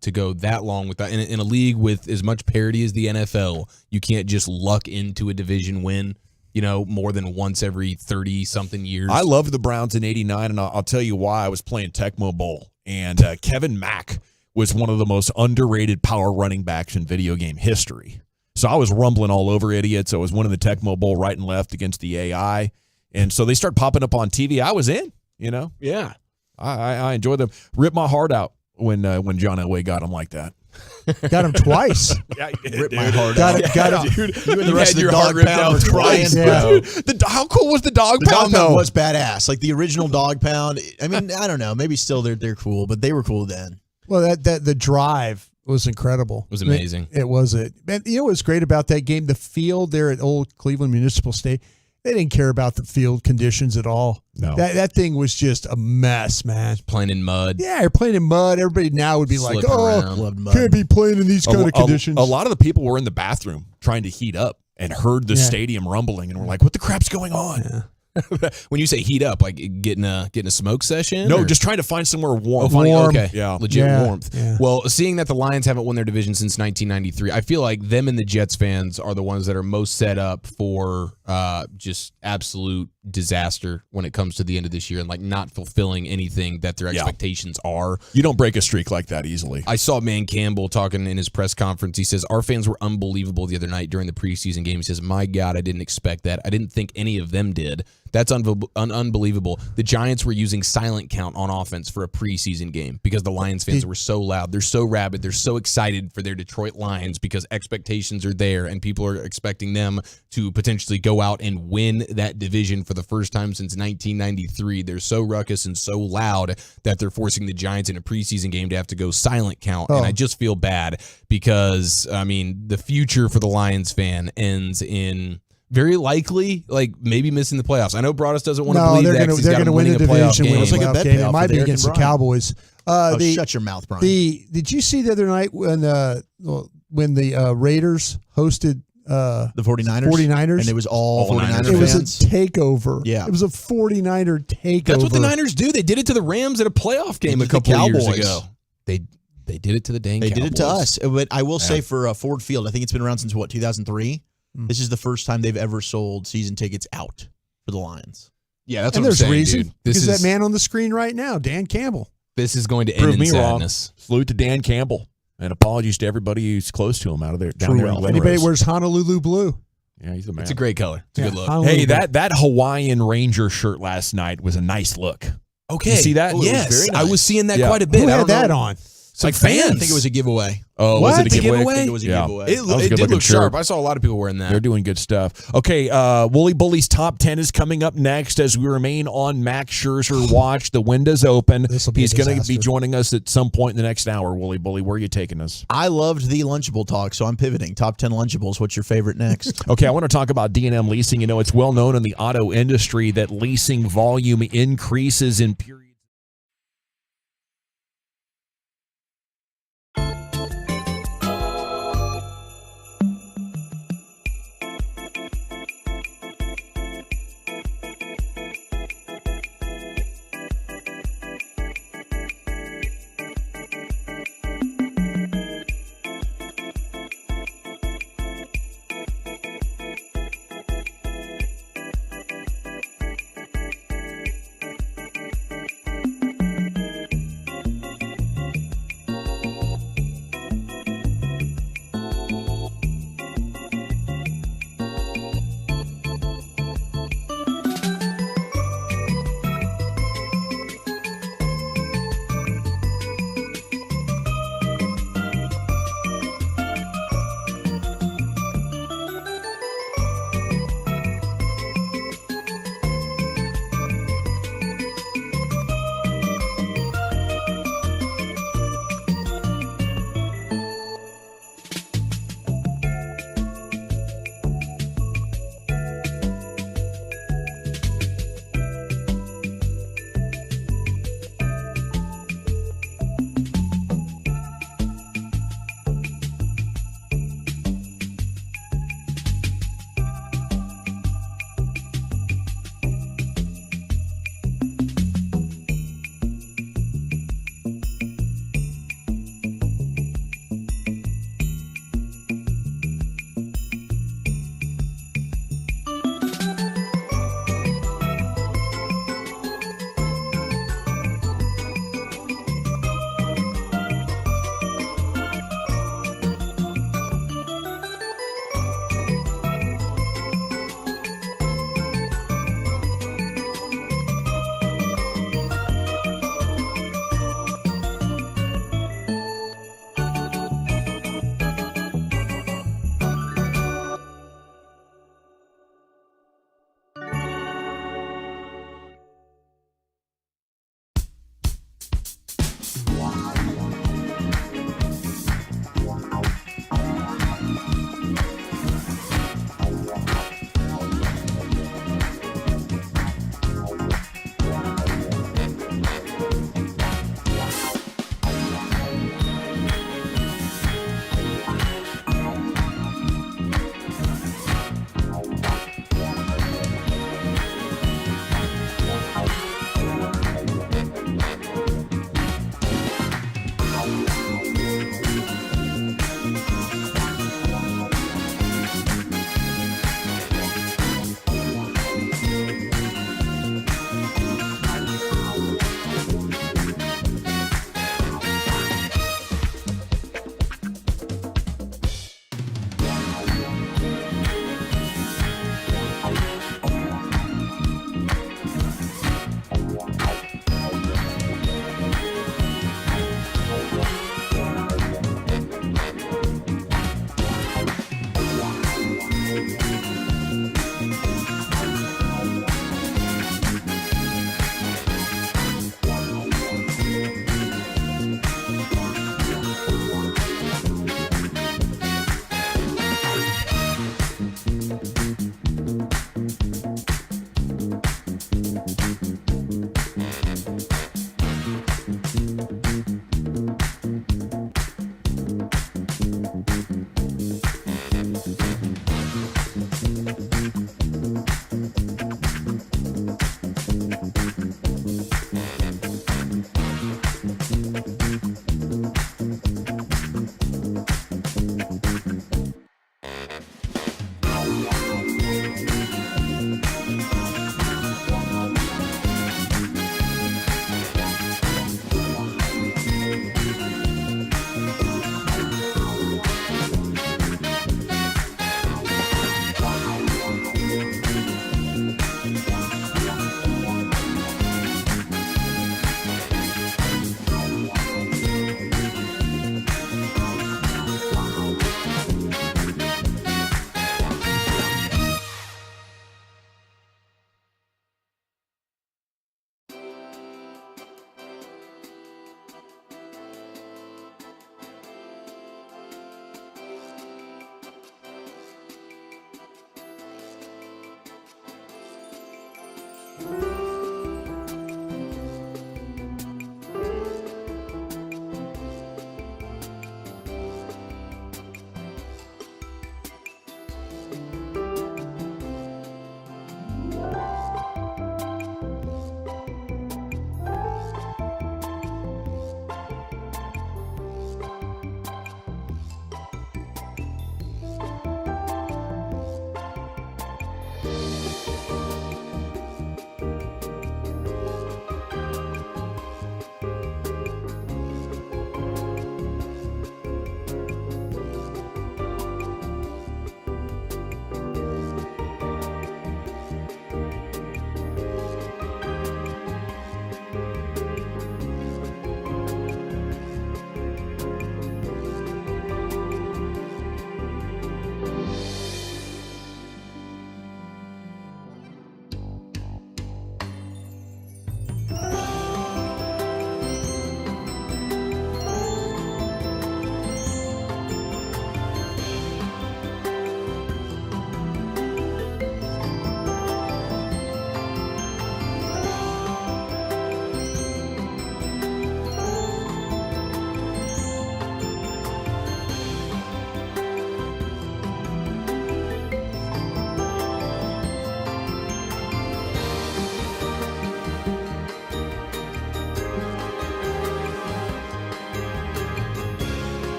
To go that long with that in a league with as much parity as the NFL, you can't just luck into a division win, more than once every 30-something years. I loved the Browns in '89, and I'll tell you why. I was playing Tecmo Bowl, and Kevin Mack was one of the most underrated power running backs in video game history. So I was rumbling all over idiots. I was winning the Tecmo Bowl right and left against the AI. And so they start popping up on TV. I was in, Yeah. I enjoyed them. Ripped my heart out when John Elway got him like that. Got him twice. Yeah, Ripped my heart Got out. it. Got him. Dude, you and the rest of the dog pound were crying. Yeah. How cool was the dog The dog pound, pound though? was badass. Like the original dog pound. I mean, I don't know. Maybe still they're cool, but they were cool then. Well, the drive was incredible. It was amazing. It was it. And you know what's great about that game? The field there at Old Cleveland Municipal State. They didn't care about the field conditions at all. No. That thing was just a mess, man. Playing in mud. Yeah, you're playing in mud. Everybody now would be Slipping like, around. Loved mud. can't be playing in these kind of conditions. A lot of the people were in the bathroom trying to heat up and heard the stadium rumbling and were like, what the crap's going on? Yeah. When you say heat up, like getting a smoke session? No, or? just trying to find somewhere warm. Warm. Okay. Yeah. Legit Yeah. warmth. Yeah. Well, seeing that the Lions haven't won their division since 1993, I feel like them and the Jets fans are the ones that are most set up for just absolute disaster when it comes to the end of this year and like not fulfilling anything that their expectations are. You don't break a streak like that easily. I saw Man Campbell talking in his press conference. He says, our fans were unbelievable the other night during the preseason game. He says, my God, I didn't expect that. I didn't think any of them did. That's unbelievable. The Giants were using silent count on offense for a preseason game because the Lions fans were so loud. They're so rabid. They're so excited for their Detroit Lions because expectations are there and people are expecting them to potentially go out and win that division for the first time since 1993. They're so ruckus and so loud that they're forcing the Giants in a preseason game to have to go silent count. And I just feel bad because, I mean, the future for the Lions fan ends in very likely, like maybe missing the playoffs. I know Broaddus doesn't want to believe that because he's got them winning a playoff game. It's like a bet game. It payoff might for be Derek against and the Brian. Cowboys. Shut your mouth, Brian. Did you see the other night when the Raiders hosted the 49ers? 49ers? And it was all 49ers It was a fans? takeover. Yeah. It was a 49er takeover. That's what the Niners do. They did it to the Rams at a playoff game a couple of years ago. They did it to the dang They Cowboys. did it to us. But I will say for Ford Field, I think it's been around since, 2003? This is the first time they've ever sold season tickets out for the Lions. Yeah, that's and what I'm there's saying, reason, dude. because that man on the screen right now, Dan Campbell. This is going to end Prove in me sadness. wrong. Salute to Dan Campbell. And apologies to everybody who's close to him out of there. Down there in Glen Anybody Rose. wears Honolulu blue? Yeah, he's a man. It's a great color. It's a good look. Honolulu Hey, blue. that Hawaiian Ranger shirt last night was a nice look. Okay. You see that? Oh, yes. I was seeing that quite a bit. Who I had don't know. that on? Some Like fans. fans. I think it was a giveaway. Oh, was it a giveaway? giveaway? I think it was a Yeah. giveaway. That was a It good did looking look sharp. shirt. I saw a lot of people wearing that. They're doing good stuff. Okay, Wooly Bully's top 10 is coming up next as we remain on Max Scherzer watch. The window's open. He's going to be joining us at some point in the next hour. Wooly Bully, where are you taking us? I loved the Lunchable talk, so I'm pivoting. Top 10 Lunchables. What's your favorite next? Okay, I want to talk about D&M leasing. You know, it's well known in the auto industry that leasing volume increases in periods.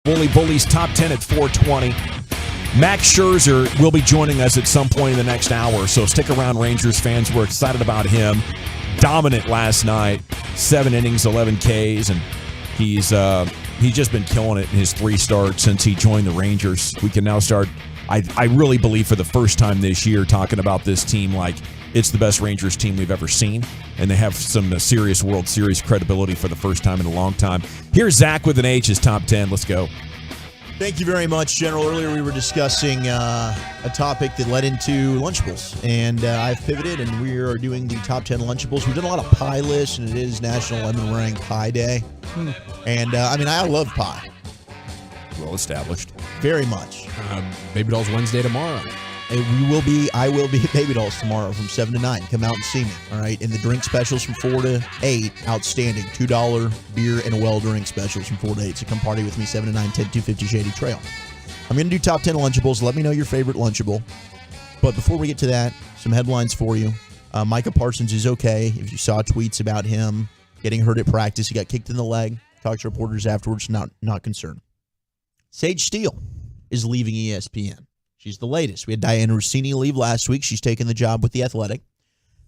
Bullies top 10 at 420. Max Scherzer will be joining us at some point in the next hour, so stick around, Rangers fans. We're excited about him. Dominant last night, 7 innings, 11 Ks, and he's just been killing it in his 3 starts since he joined the Rangers. We can now start, I really believe for the first time this year, talking about this team like it's the best Rangers team we've ever seen, and they have some serious World Series credibility for the first time in a long time. Here's Zach with an H, his top 10. Let's go. Thank you very much, General. Earlier we were discussing a topic that led into Lunchables, and I've pivoted, and we are doing the top 10 Lunchables. We've done a lot of pie lists, and it is National Lemon Meringue Pie Day. And, I love pie. Well established. Very much. Baby Dolls Wednesday tomorrow. I will be at Baby Dolls tomorrow from 7 to 9. Come out and see me, all right? And the drink specials from 4 to 8, outstanding. $2 beer and a well drink specials from 4 to 8. So come party with me, 7 to 9, 10250 Shady Trail. I'm going to do top 10 Lunchables. Let me know your favorite Lunchable. But before we get to that, some headlines for you. Micah Parsons is okay. If you saw tweets about him getting hurt at practice, he got kicked in the leg. Talked to reporters afterwards, not concerned. Sage Steele is leaving ESPN. She's the latest. We had Diana Rossini leave last week. She's taken the job with The Athletic.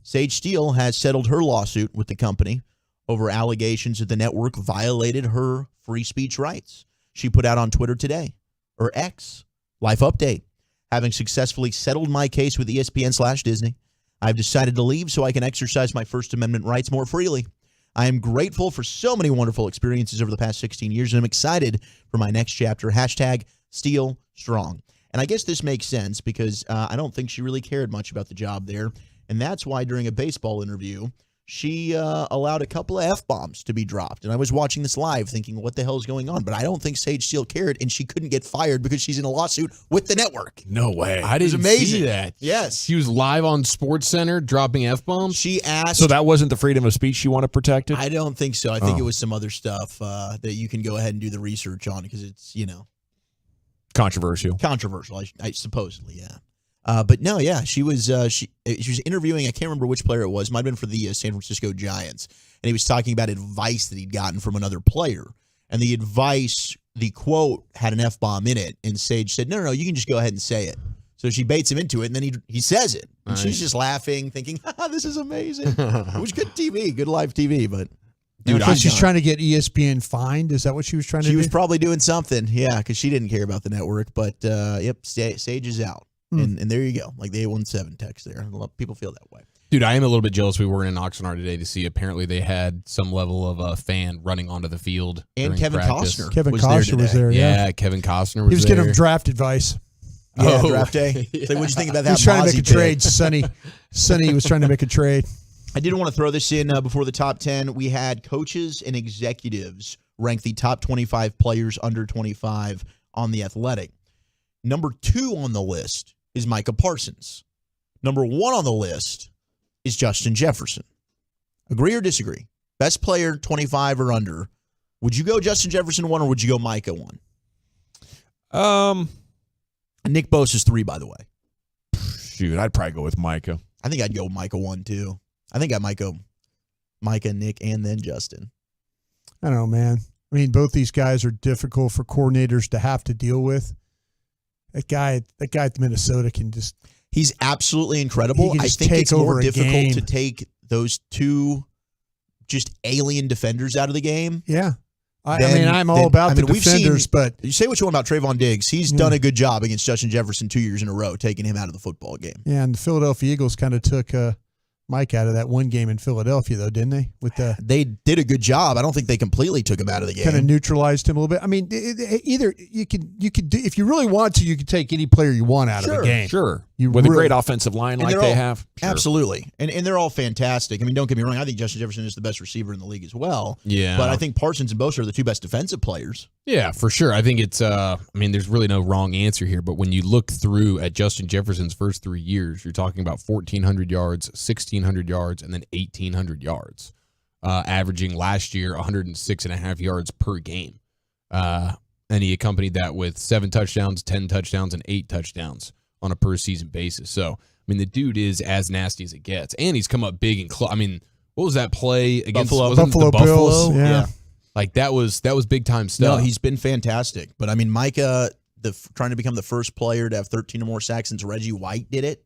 Sage Steele has settled her lawsuit with the company over allegations that the network violated her free speech rights. She put out on Twitter today, or X, life update. Having successfully settled my case with ESPN/Disney, I've decided to leave so I can exercise my First Amendment rights more freely. I am grateful for so many wonderful experiences over the past 16 years, and I'm excited for my next chapter. #Steele Strong. And I guess this makes sense because I don't think she really cared much about the job there. And that's why during a baseball interview, she allowed a couple of F-bombs to be dropped. And I was watching this live thinking, what the hell is going on? But I don't think Sage Steele cared, and she couldn't get fired because she's in a lawsuit with the network. No way. I didn't see that. Yes. She was live on SportsCenter dropping F-bombs? She asked. So that wasn't the freedom of speech she wanted protected? I don't think so. I think it was some other stuff that you can go ahead and do the research on because it's, Controversial, I supposedly, yeah. But no, yeah, she was interviewing. I can't remember which player it was. Might have been for the San Francisco Giants, and he was talking about advice that he'd gotten from another player. And the advice, the quote, had an F-bomb in it. And Sage said, "No, you can just go ahead and say it." So she baits him into it, and then he says it, and she's just laughing, thinking, "This is amazing." It was good TV, good live TV, but. Dude, she's trying to get ESPN fined. Is that what she was trying to do? She was probably doing something, yeah, because she didn't care about the network. But, Sage is out. And there you go. Like the 817 text there. A lot of people feel that way. Dude, I am a little bit jealous. We were in Oxnard today to see. Apparently, they had some level of a fan running onto the field. And Kevin practice. Costner. Kevin Costner was there, yeah. Kevin Costner was there. He was getting draft advice. Yeah, draft day. Yeah. So what'd you think about that? He was trying to make a trade. Sonny was trying to make a trade. I did want to throw this in before the top 10. We had coaches and executives rank the top 25 players under 25 on The Athletic. Number 2 on the list is Micah Parsons. Number 1 on the list is Justin Jefferson. Agree or disagree? Best player 25 or under. Would you go Justin Jefferson 1 or would you go Micah 1? Nick Bosa's 3, by the way. Shoot, I'd probably go with Micah. I think I'd go Micah 1 too. I think I might go Micah, Nick, and then Justin. I don't know, man. I mean, both these guys are difficult for coordinators to have to deal with. That guy at Minnesota can just... He's absolutely incredible. I think it's more difficult to take those two just alien defenders out of the game. Yeah. I'm all about the defenders, but... You say what you want about Trayvon Diggs. He's done a good job against Justin Jefferson 2 years in a row, taking him out of the football game. Yeah, and the Philadelphia Eagles kind of took... Mike out of that one game in Philadelphia, though, didn't they? They did a good job. I don't think they completely took him out of the game. Kind of neutralized him a little bit. I mean, either you could do, if you really want to, you could take any player you want out of the game. Sure, with a great offensive line like they have. Sure. Absolutely, and they're all fantastic. I mean, don't get me wrong. I think Justin Jefferson is the best receiver in the league as well. Yeah, but I think Parsons and Bosa are the 2 best defensive players. Yeah, for sure. I think it's. There's really no wrong answer here. But when you look through at Justin Jefferson's first 3 years, you're talking about 1,400 yards, 1,600 yards, and then 1,800 yards, averaging last year 106.5 yards per game. And he accompanied that with 7 touchdowns, 10 touchdowns, and 8 touchdowns on a per season basis. So, the dude is as nasty as it gets, and he's come up big and what was that play against Buffalo Bills? Yeah. Like that was big time stuff. No, he's been fantastic. But I mean, Micah, trying to become the first player to have 13 or more sacks since Reggie White did it.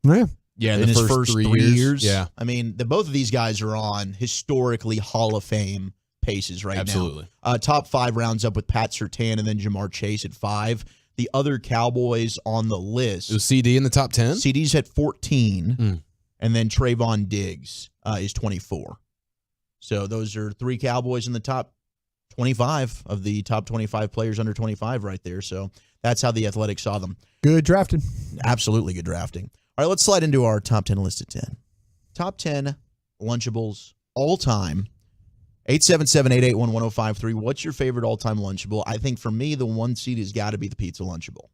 Yeah, in his first 3 years. Yeah. I mean, both of these guys are on historically Hall of Fame paces right Absolutely. now. Top 5 rounds up with Pat Surtain and then Jamar Chase at 5. The other Cowboys on the list. Was CD in the top 10? CD's at 14, and then Trayvon Diggs is 24. So those are 3 Cowboys in the top 25 of the top 25 players under 25 right there. So that's how the Athletic saw them. Good drafting. Absolutely good drafting. All right, let's slide into our top 10 list of 10. Top 10 Lunchables all time. 877-881-1053. What's your favorite all-time Lunchable? I think for me, the 1 seed has got to be the Pizza Lunchable.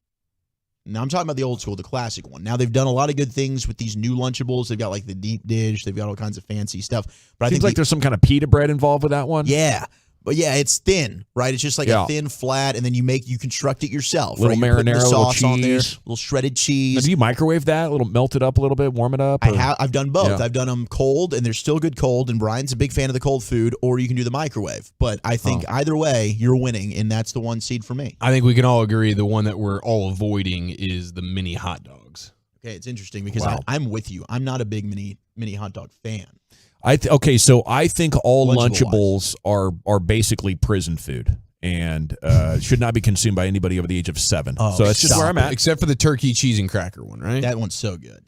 Now, I'm talking about the old school, the classic one. Now, they've done a lot of good things with these new Lunchables. They've got like the deep dish. They've got all kinds of fancy stuff. But I Seems think like there's some kind of pita bread involved with that one. Yeah. But yeah, it's thin, right? It's just like a thin flat, and then you construct it yourself. Little right? marinara, the sauce little on there, cheese. little shredded cheese. Now, do you microwave that? Melt it up a little bit, warm it up? I've done both. Yeah. I've done them cold, and they're still good cold, and Brian's a big fan of the cold food, or you can do the microwave. But I think either way, you're winning, and that's the 1 seed for me. I think we can all agree the one that we're all avoiding is the mini hot dogs. Okay, it's interesting because I'm with you. I'm not a big mini hot dog fan. So I think all Lunchables are basically prison food and should not be consumed by anybody over the age of 7. So that's just where I'm at. Except for the turkey, cheese, and cracker one, right? That one's so good.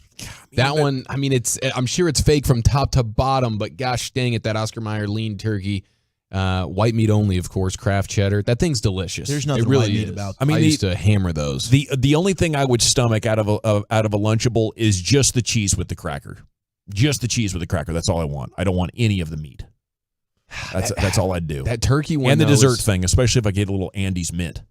That one, I mean, I'm sure it's fake from top to bottom, but gosh dang it, that Oscar Mayer lean turkey, white meat only, of course, Kraft cheddar. That thing's delicious. There's nothing it really white meat is. about I mean, I used to hammer those. The only thing I would stomach out of a Lunchable is just the cheese with the cracker. Just the cheese with the cracker. That's all I want. I don't want any of the meat. That's all I'd do. That turkey one and the dessert thing, especially if I get a little Andes mint.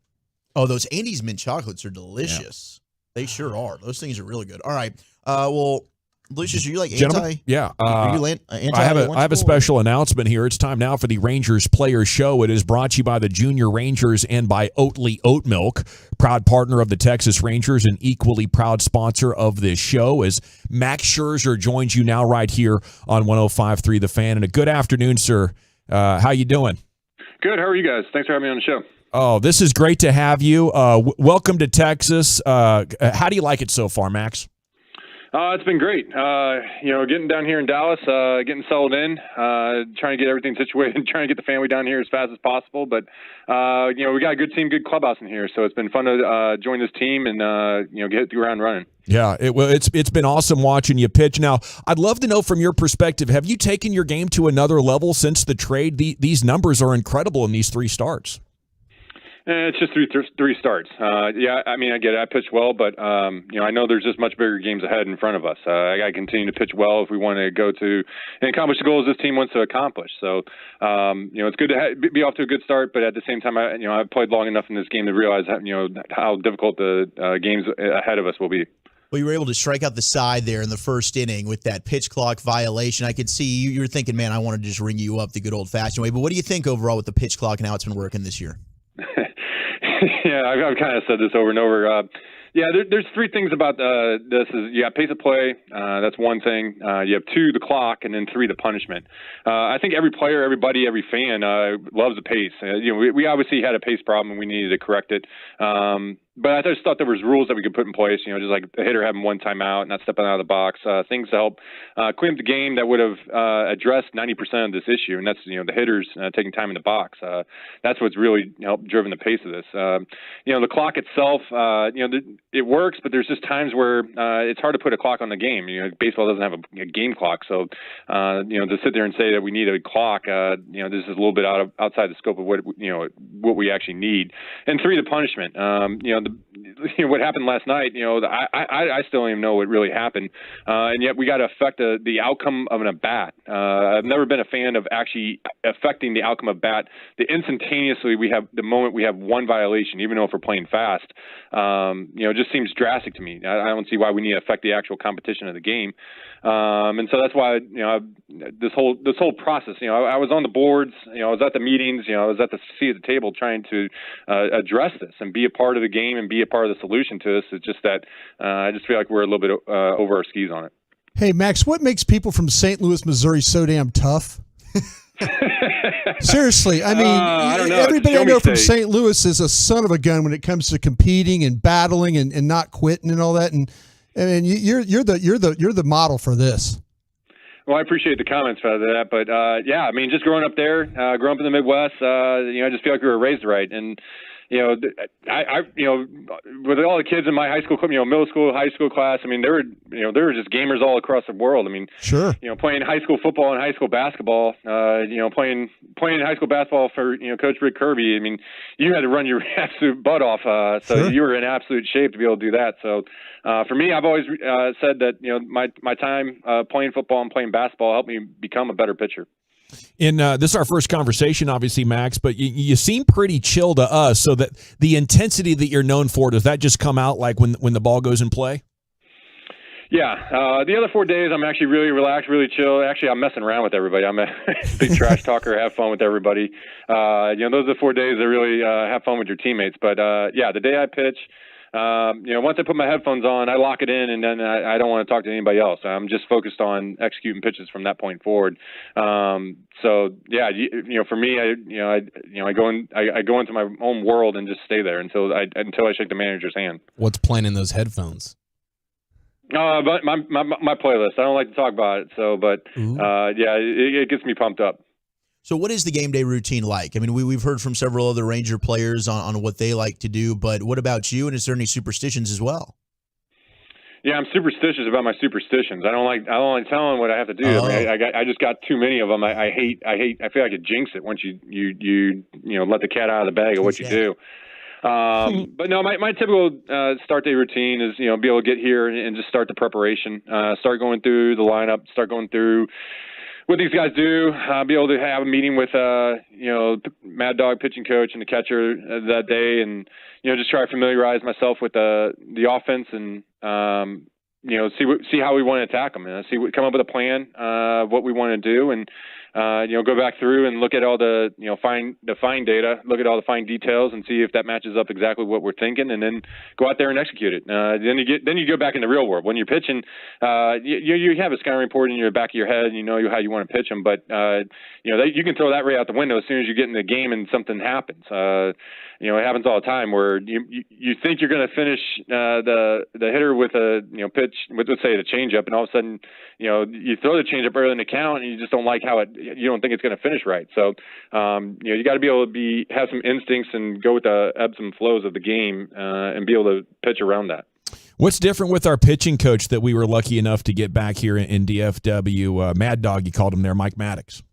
Oh, those Andes mint chocolates are delicious. Yeah. They sure are. Those things are really good. All right. Well, Lucius, are you like anti? Yeah. Are you anti? I have a special announcement here. It's time now for the Rangers Player Show. It is brought to you by the Junior Rangers and by Oatly Oat Milk, proud partner of the Texas Rangers and equally proud sponsor of this show. As Max Scherzer joins you now right here on 105.3 The Fan. And a good afternoon, sir. How you doing? Good. How are you guys? Thanks for having me on the show. Oh, this is great to have you. Welcome to Texas. How do you like it so far, Max? It's been great. Getting down here in Dallas, getting settled in, trying to get everything situated, trying to get the family down here as fast as possible. But, we got a good team, good clubhouse in here. So it's been fun to join this team and, get the ground running. Yeah, it's been awesome watching you pitch. Now, I'd love to know from your perspective, have you taken your game to another level since the trade? These numbers are incredible in these 3 starts. It's just three starts. I mean, I get it. I pitched well, but, I know there's just much bigger games ahead in front of us. I got to continue to pitch well if we want to go to and accomplish the goals this team wants to accomplish. So, it's good to be off to a good start, but at the same time, I've played long enough in this game to realize, how difficult the games ahead of us will be. Well, you were able to strike out the side there in the first inning with that pitch clock violation. I could see you were thinking, man, I want to just ring you up the good old-fashioned way. But what do you think overall with the pitch clock and how it's been working this year? Yeah, I've kind of said this over and over. There's 3 things about this. Is you got pace of play. That's one thing. You have 2, the clock, and then 3, the punishment. I think every player, everybody, every fan loves the pace. We obviously had a pace problem and we needed to correct it. But I just thought there was rules that we could put in place, just like a hitter having 1 timeout, not stepping out of the box, things to help clean up the game that would have addressed 90% of this issue. And that's, the hitters taking time in the box. That's what's really helped driven the pace of this. The clock itself, it works, but there's just times where it's hard to put a clock on the game. Baseball doesn't have a game clock. So, to sit there and say that we need a clock, this is a little bit outside the scope of what we actually need. And 3, the punishment. What happened last night, I still don't even know what really happened. And yet we got to affect the outcome of an at-bat. I've never been a fan of actually affecting the outcome of bat. Instantaneously the moment we have 1 violation, even though if we're playing fast, it just seems drastic to me. I don't see why we need to affect the actual competition of the game. And so that's why, this whole process, I was on the boards, I was at the meetings, I was at the seat at the table trying to address this and be a part of the game and be a part of the solution to this. It's just that I just feel like we're a little bit over our skis on it. Hey, Max, what makes people from St. Louis, Missouri so damn tough? Seriously, I mean, I don't know. everybody Show I me know from state. St. Louis is a son of a gun when it comes to competing and battling and not quitting and all that. And you're the model for this. Well, I appreciate the comments for that, but yeah, I mean, just growing up there, growing up in the Midwest, I just feel like we were raised right, and I with all the kids in my high school, middle school, high school class, I mean, they were just gamers all across the world. I mean, sure, playing high school football and high school basketball, playing high school basketball for Coach Rick Kirby. I mean, you had to run your absolute butt off, so Sure. you were in absolute shape to be able to do that. So. For me, I've always said that my time playing football and playing basketball helped me become a better pitcher. And this is our first conversation, obviously, Max, but you seem pretty chill to us. So that the intensity that you're known for, does that just come out like when the ball goes in play? Yeah, the other 4 days I'm actually really relaxed, really chill. Actually, I'm messing around with everybody. I'm a big trash talker, have fun with everybody. Those are the 4 days that really have fun with your teammates. But yeah, the day I pitch. Once I put my headphones on, I lock it in, and then I don't want to talk to anybody else. I'm just focused on executing pitches from that point forward. So yeah, for me, I go into my own world and just stay there until I shake the manager's hand. What's playing in those headphones? But my playlist. I don't like to talk about it. So, but yeah, it gets me pumped up. So what is the game day routine like? I mean, we've heard from several other Ranger players on what they like to do, but what about you? And is there any superstitions as well? Yeah, I'm superstitious about my superstitions. I don't like telling what I have to do. Oh. I mean, I just got too many of them. I feel like it jinx it once you let the cat out of the bag of what you do. But no, my typical start day routine is, be able to get here and just start the preparation, start going through the lineup, start going through what these guys do, be able to have a meeting with, Mad Dog pitching coach and the catcher that day, and just try to familiarize myself with the offense and see how we want to attack them, and come up with a plan, what we want to do, and go back through and look at all the fine data, look at all the fine details, and see if that matches up exactly what we're thinking, and then go out there and execute it. Then you go back in the real world. When you're pitching, you have a scouting report in your back of your head, and you know how you want to pitch them, but you can throw that right out the window as soon as you get in the game and something happens. It happens all the time where you think you're going to finish the hitter with a pitch with, let's say, the changeup, and all of a sudden you throw the changeup early in the count, and you just don't like how you don't think it's going to finish right. So you got to be able to have some instincts and go with the ebbs and flows of the game and be able to pitch around that. What's different with our pitching coach that we were lucky enough to get back here in DFW? Mad Dog, you called him there, Mike Maddox.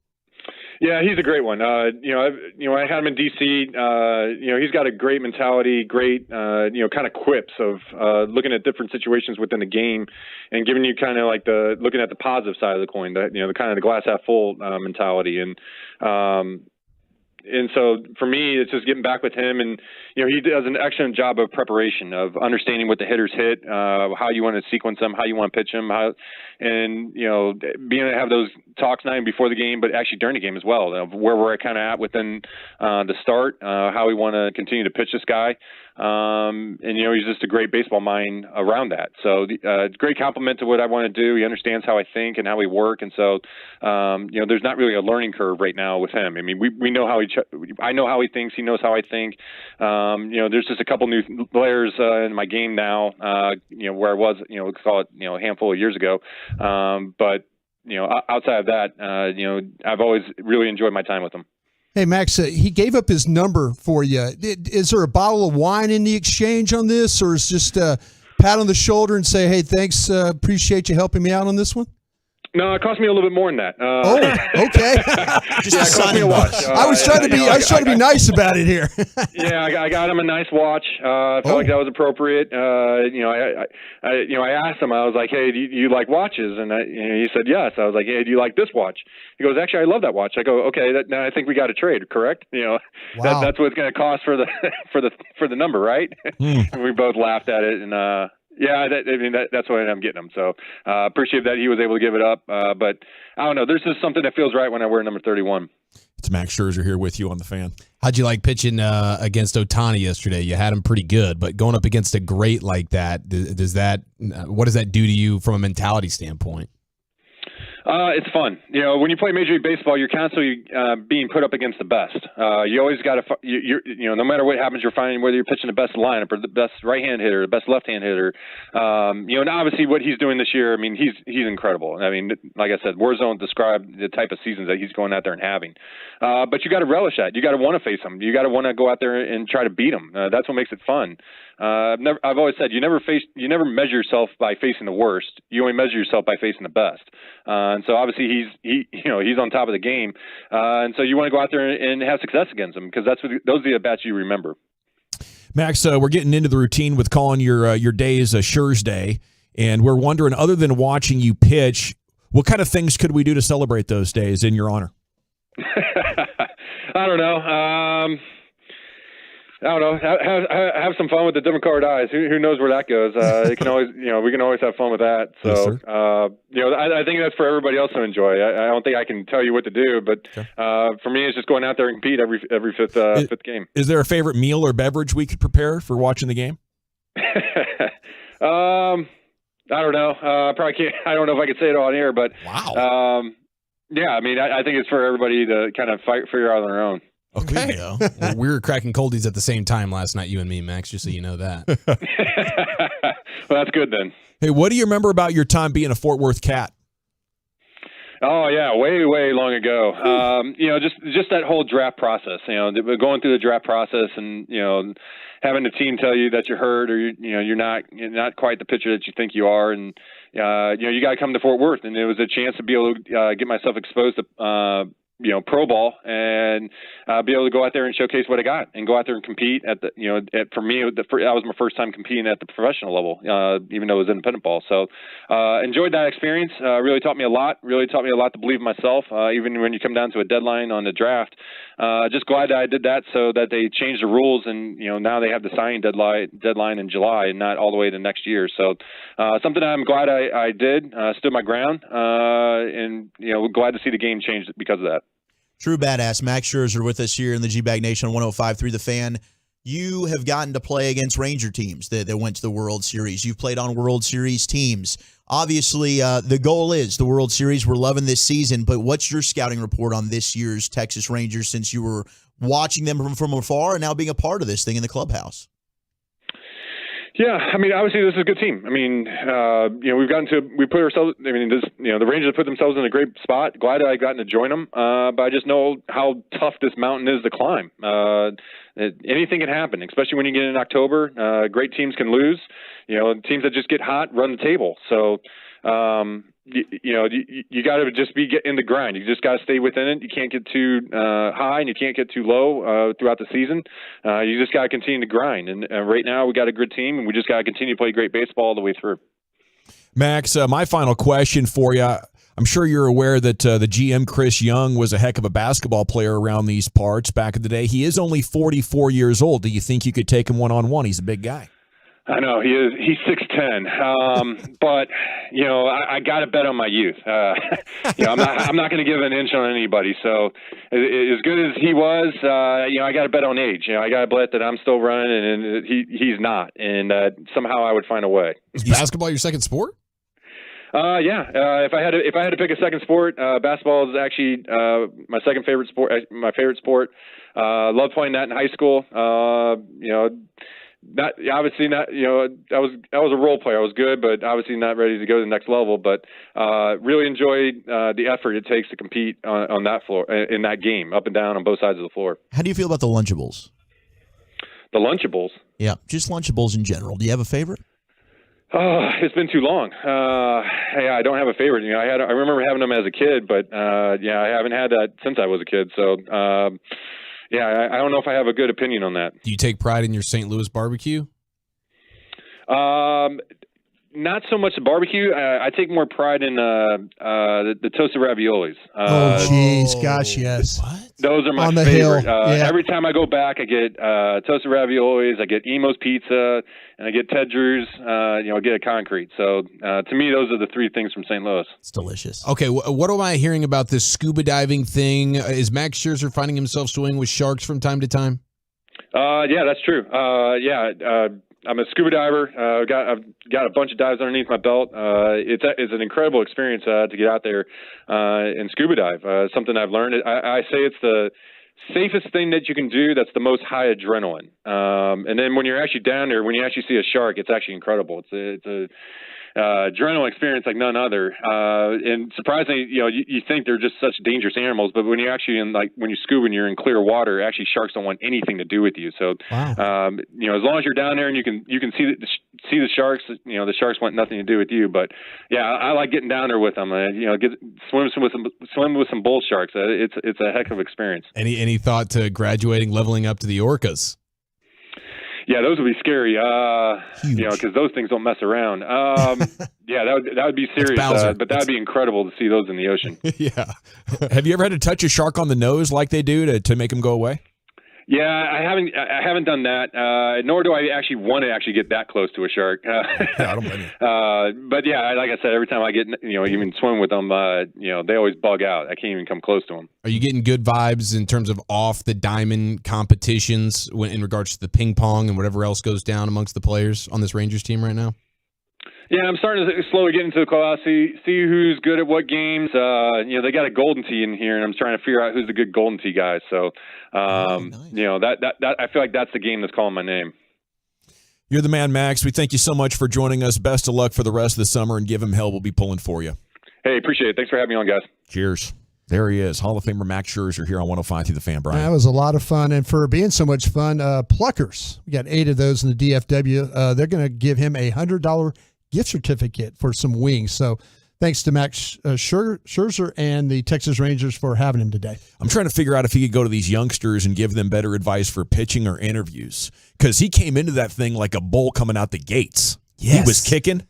Yeah, he's a great one. I had him in DC. He's got a great mentality, great, kind of quips of looking at different situations within the game and giving you kind of like looking at the positive side of the coin, the kind of the glass half full mentality. And so for me, it's just getting back with him, and he does an excellent job of preparation, of understanding what the hitters hit, how you want to sequence them, how you want to pitch them, and being able to have those talks not even before the game, but actually during the game as well, of where we're kind of at within the start, how we want to continue to pitch this guy. And he's just a great baseball mind around that. So it's a great compliment to what I want to do. He understands how I think and how we work, and so there's not really a learning curve right now with him. I mean, we know how I know how he thinks. He knows how I think. There's just a couple new layers in my game now. Where I was, let's call it, a handful of years ago. But outside of that, I've always really enjoyed my time with him. Hey, Max, he gave up his number for you. Is there a bottle of wine in the exchange on this, or is just a pat on the shoulder and say, hey, thanks, appreciate you helping me out on this one? No, it cost me a little bit more than that. Okay. Just it cost me a watch. I was trying to be nice about it here. Yeah, I got him a nice watch. I felt like that was appropriate. I asked him. I was like, "Hey, do you like watches?" And he said yes. I was like, "Hey, do you like this watch?" He goes, "Actually, I love that watch." I go, "Okay, now I think we got to trade, correct?" Wow. That's what it's going to cost for the number, right? And we both laughed at it, and yeah, that's what I'm getting him. So appreciate that he was able to give it up. But I don't know. There's just something that feels right when I wear number 31. It's Max Scherzer here with you on the Fan. How'd you like pitching against Ohtani yesterday? You had him pretty good, but going up against a great like that, what does that do to you from a mentality standpoint? It's fun. When you play Major League Baseball, you're constantly being put up against the best. You always got to, no matter what happens, you're finding whether you're pitching the best lineup or the best right-hand hitter, the best left-hand hitter. And obviously what he's doing this year, I mean, he's incredible. I mean, like I said, words don't describe the type of seasons that he's going out there and having. But you got to relish that. You got to want to face him. You got to want to go out there and try to beat him. That's what makes it fun. I've always said you never measure yourself by facing the worst. You only measure yourself by facing the best. And so obviously he's on top of the game. And so you want to go out there and have success against him because those are the at-bats you remember. Max, we're getting into the routine with calling your days a Scherz Day, and we're wondering, other than watching you pitch, what kind of things could we do to celebrate those days in your honor? I don't know. Have some fun with the different colored eyes. Who knows where that goes? It can always, we can always have fun with that. So, yes, I think that's for everybody else to enjoy. I don't think I can tell you what to do, but for me, it's just going out there and compete every fifth game. Is there a favorite meal or beverage we could prepare for watching the game? I don't know. Probably can't. I don't know if I could say it on air, but wow. Yeah, I mean, I think it's for everybody to kind of figure out on their own. Okay. Well, we were cracking coldies at the same time last night, you and me, Max, just so you know that. Well, that's good then. Hey, what do you remember about your time being a Fort Worth Cat? Oh yeah, way long ago. Just that whole draft process. Going through the draft process, and having the team tell you that you're hurt or you're not quite the pitcher that you think you are, and you got to come to Fort Worth, and it was a chance to be able to get myself exposed to pro ball and be able to go out there and showcase what I got and go out there and compete at the, for me, that was my first time competing at the professional level, even though it was independent ball. So, enjoyed that experience. Really taught me a lot to believe in myself. Even when you come down to a deadline on the draft, just glad that I did that so that they changed the rules and, now they have the signing deadline in July and not all the way to next year. So, something I'm glad I did, stood my ground, and, glad to see the game change because of that. True badass. Max Scherzer with us here in the G-Bag Nation on 105.3 The Fan. You have gotten to play against Ranger teams that went to the World Series. You've played on World Series teams. Obviously, the goal is the World Series. We're loving this season, but what's your scouting report on this year's Texas Rangers since you were watching them from afar and now being a part of this thing in the clubhouse? Yeah, I mean, obviously this is a good team. I mean, we put ourselves. I mean, the Rangers have put themselves in a great spot. Glad that I gotten to join them, but I just know how tough this mountain is to climb. Anything can happen, especially when you get in October. Great teams can lose. Teams that just get hot run the table. So, you got to just get in the grind. You just got to stay within it. You can't get too high and you can't get too low throughout the season. You just got to continue to grind. And right now we got a good team, and we just got to continue to play great baseball all the way through. Max, my final question for you. I'm sure you're aware that the GM, Chris Young, was a heck of a basketball player around these parts back in the day. He is only 44 years old. Do you think you could take him one-on-one? He's a big guy. I know he is. He's 6'10", but I got to bet on my youth. I'm not going to give an inch on anybody. So as good as he was, I got to bet on age. I got to bet that I'm still running and he's not, and somehow I would find a way. Is basketball your second sport? Yeah. If I had to pick a second sport, basketball is actually my second favorite sport. My favorite sport. Loved playing that in high school. Not obviously not. I was a role player. I was good, but obviously not ready to go to the next level. But really enjoyed the effort it takes to compete on that floor in that game, up and down on both sides of the floor. How do you feel about the Lunchables? The Lunchables? Yeah, just Lunchables in general. Do you have a favorite? Oh, it's been too long. I don't have a favorite. I remember having them as a kid, but I haven't had that since I was a kid. So. I don't know if I have a good opinion on that. Do you take pride in your St. Louis barbecue? Not so much the barbecue. I take more pride in the toasted raviolis. Gosh, yes. What? Those are my On the favorite. hill. Yeah. Every time I go back, I get toasted raviolis, I get Emo's Pizza, and I get Ted Drew's, I get a concrete. So to me, those are the three things from St. Louis. It's delicious. Okay, what am I hearing about this scuba diving thing? Is Max Scherzer finding himself swimming with sharks from time to time? Yeah, that's true. I'm a scuba diver. I've got a bunch of dives underneath my belt. It's an incredible experience to get out there and scuba dive. Something I've learned. I say it's the safest thing that you can do. That's the most high adrenaline. And then when you're actually down there, when you actually see a shark, it's actually incredible. It's a adrenaline experience like none other. And surprisingly, you think they're just such dangerous animals, but when you're actually when you scuba and you're in clear water, actually sharks don't want anything to do with you. So, as long as you're down there and you can see the sharks, the sharks want nothing to do with you. But yeah, I like getting down there with them. Swim with some bull sharks. It's a heck of an experience. Any thought to graduating, leveling up to the orcas? Yeah, those would be scary, because those things don't mess around. Yeah, that would be serious, but that would be incredible to see those in the ocean. Yeah. Have you ever had to touch a shark on the nose like they do to make them go away? Yeah, I haven't done that, nor do I actually want to get that close to a shark. Yeah, I don't blame you. But yeah, like I said, every time I get, even swim with them, they always bug out. I can't even come close to them. Are you getting good vibes in terms of off the diamond competitions in regards to the ping pong and whatever else goes down amongst the players on this Rangers team right now? Yeah, I'm starting to slowly get into the class, see who's good at what games. They got a golden tee in here, and I'm trying to figure out who's the good golden tee guy. So, nice. That I feel like that's the game that's calling my name. You're the man, Max. We thank you so much for joining us. Best of luck for the rest of the summer, and give him hell. We'll be pulling for you. Hey, appreciate it. Thanks for having me on, guys. Cheers. There he is, Hall of Famer Max Scherzer here on 105 through the Fan, Brian. That was a lot of fun. And for being so much fun, Pluckers, we got 8 of those in the DFW. They're going to give him a $100 gift certificate for some wings. So thanks to Max Scherzer and the Texas Rangers for having him today. I'm trying to figure out if he could go to these youngsters and give them better advice for pitching or interviews, because he came into that thing like a bull coming out the gates. Yes. He was kicking.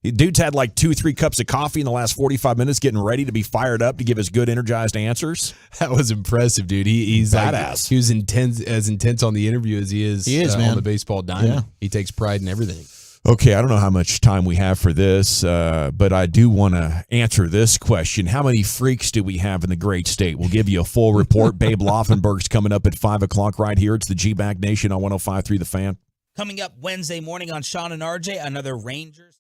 Dude's had like 2-3 cups of coffee in the last 45 minutes getting ready to be fired up to give us good, energized answers. That was impressive, dude. He's badass. He was as intense on the interview as he is man. On the baseball diamond. Yeah. He takes pride in everything. Okay, I don't know how much time we have for this, but I do want to answer this question. How many freaks do we have in the great state? We'll give you a full report. Babe Laufenberg's coming up at 5 o'clock right here. It's the G-Bag Nation on 105.3 The Fan. Coming up Wednesday morning on Sean and RJ, another Rangers.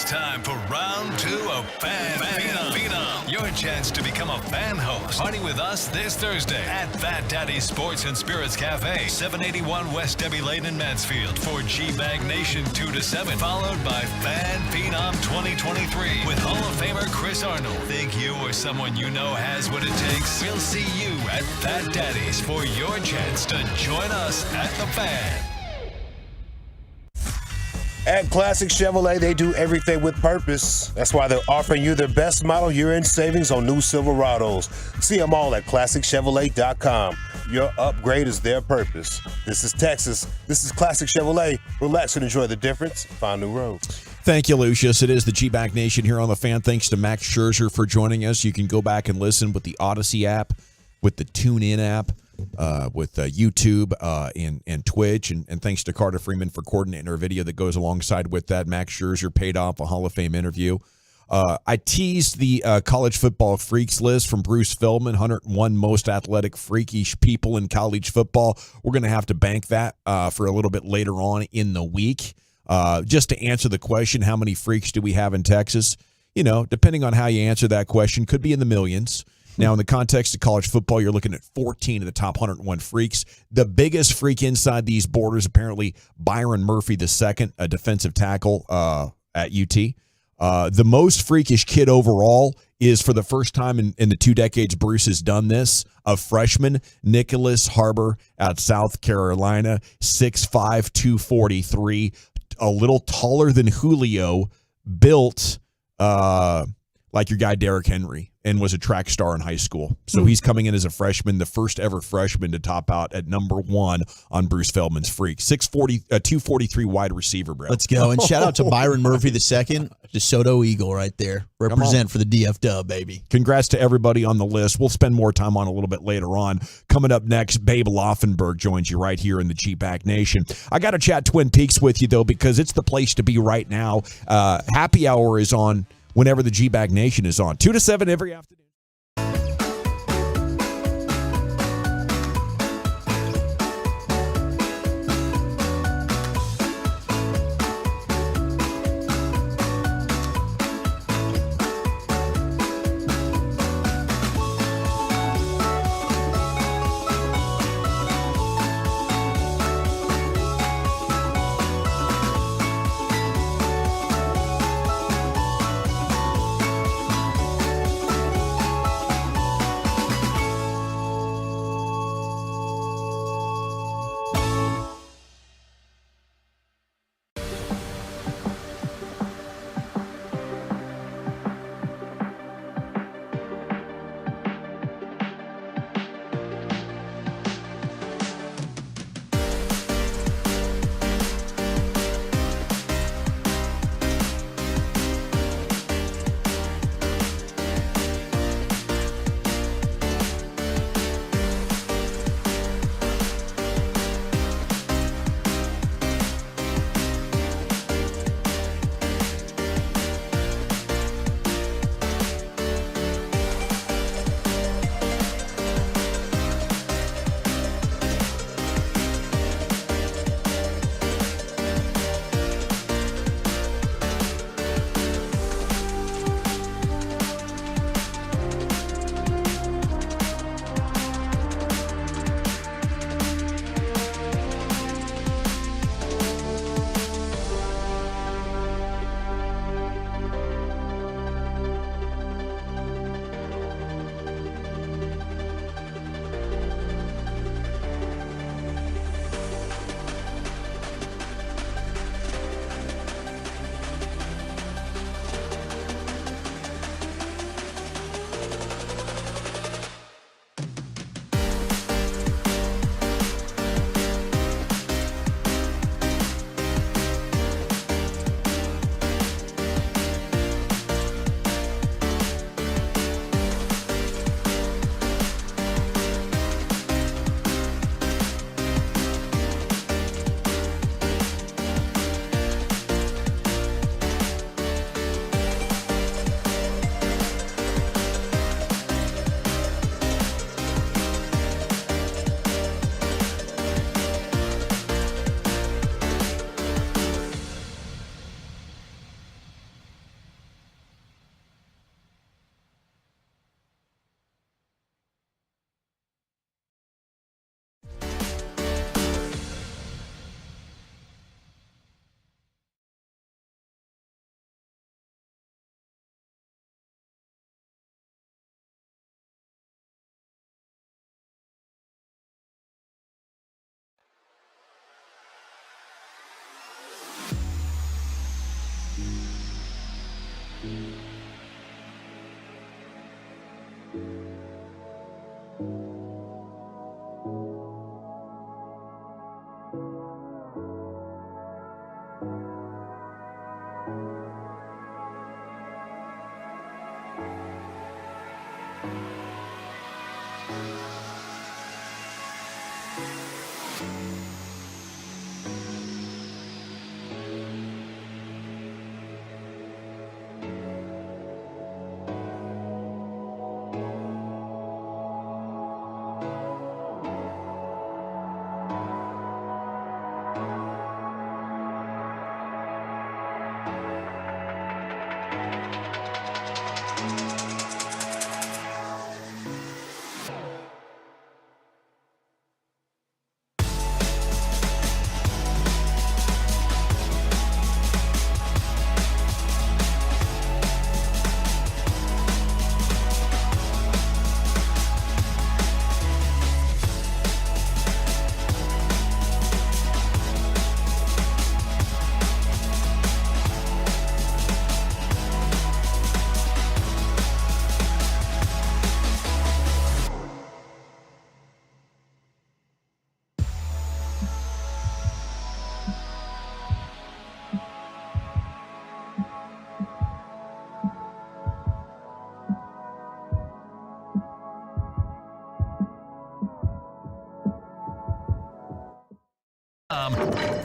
It's time for round 2 of Fan Phenom. Your chance to become a fan host. Party with us this Thursday at Fat Daddy's Sports and Spirits Cafe, 781 West Debbie Lane in Mansfield for G-Bag Nation 2 to 7, followed by Fan Phenom 2023 with Hall of Famer Chris Arnold. Think you or someone you know has what it takes? We'll see you at Fat Daddy's for your chance to join us at the Fan. At Classic Chevrolet, they do everything with purpose. That's why they're offering you their best model year-end savings on new Silverados. See them all at ClassicChevrolet.com. Your upgrade is their purpose. This is Texas. This is Classic Chevrolet. Relax and enjoy the difference. Find new roads. Thank you, Lucius. It is the G-Bag Nation here on the Fan. Thanks to Max Scherzer for joining us. You can go back and listen with the Odyssey app, with the TuneIn app, with YouTube and Twitch. And thanks to Carter Freeman for coordinating our video that goes alongside with that. Max Scherzer paid off a Hall of Fame interview. I teased the college football freaks list from Bruce Feldman, 101 most athletic, freakish people in college football. We're going to have to bank that for a little bit later on in the week. Just to answer the question, how many freaks do we have in Texas? You know, depending on how you answer that question, could be in the millions. Now, in the context of college football, you're looking at 14 of the top 101 freaks. The biggest freak inside these borders, apparently, Byron Murphy II, a defensive tackle at UT. The most freakish kid overall is, for the first time in the 2 decades Bruce has done this, a freshman, Nicholas Harbor at South Carolina, 6'5", 243, a little taller than Julio, built like your guy Derrick Henry, and was a track star in high school. So he's coming in as a freshman, the first ever freshman to top out at number 1 on Bruce Feldman's Freak. 243 wide receiver, bro. Let's go. And shout out to Byron Murphy II, DeSoto Eagle right there. Represent for the DF Dub, baby. Congrats to everybody on the list. We'll spend more time on a little bit later on. Coming up next, Babe Laufenberg joins you right here in the G-Bag Nation. I got to chat Twin Peaks with you, though, because it's the place to be right now. Happy Hour is on whenever the G-Bag Nation is on. 2 to 7 every afternoon.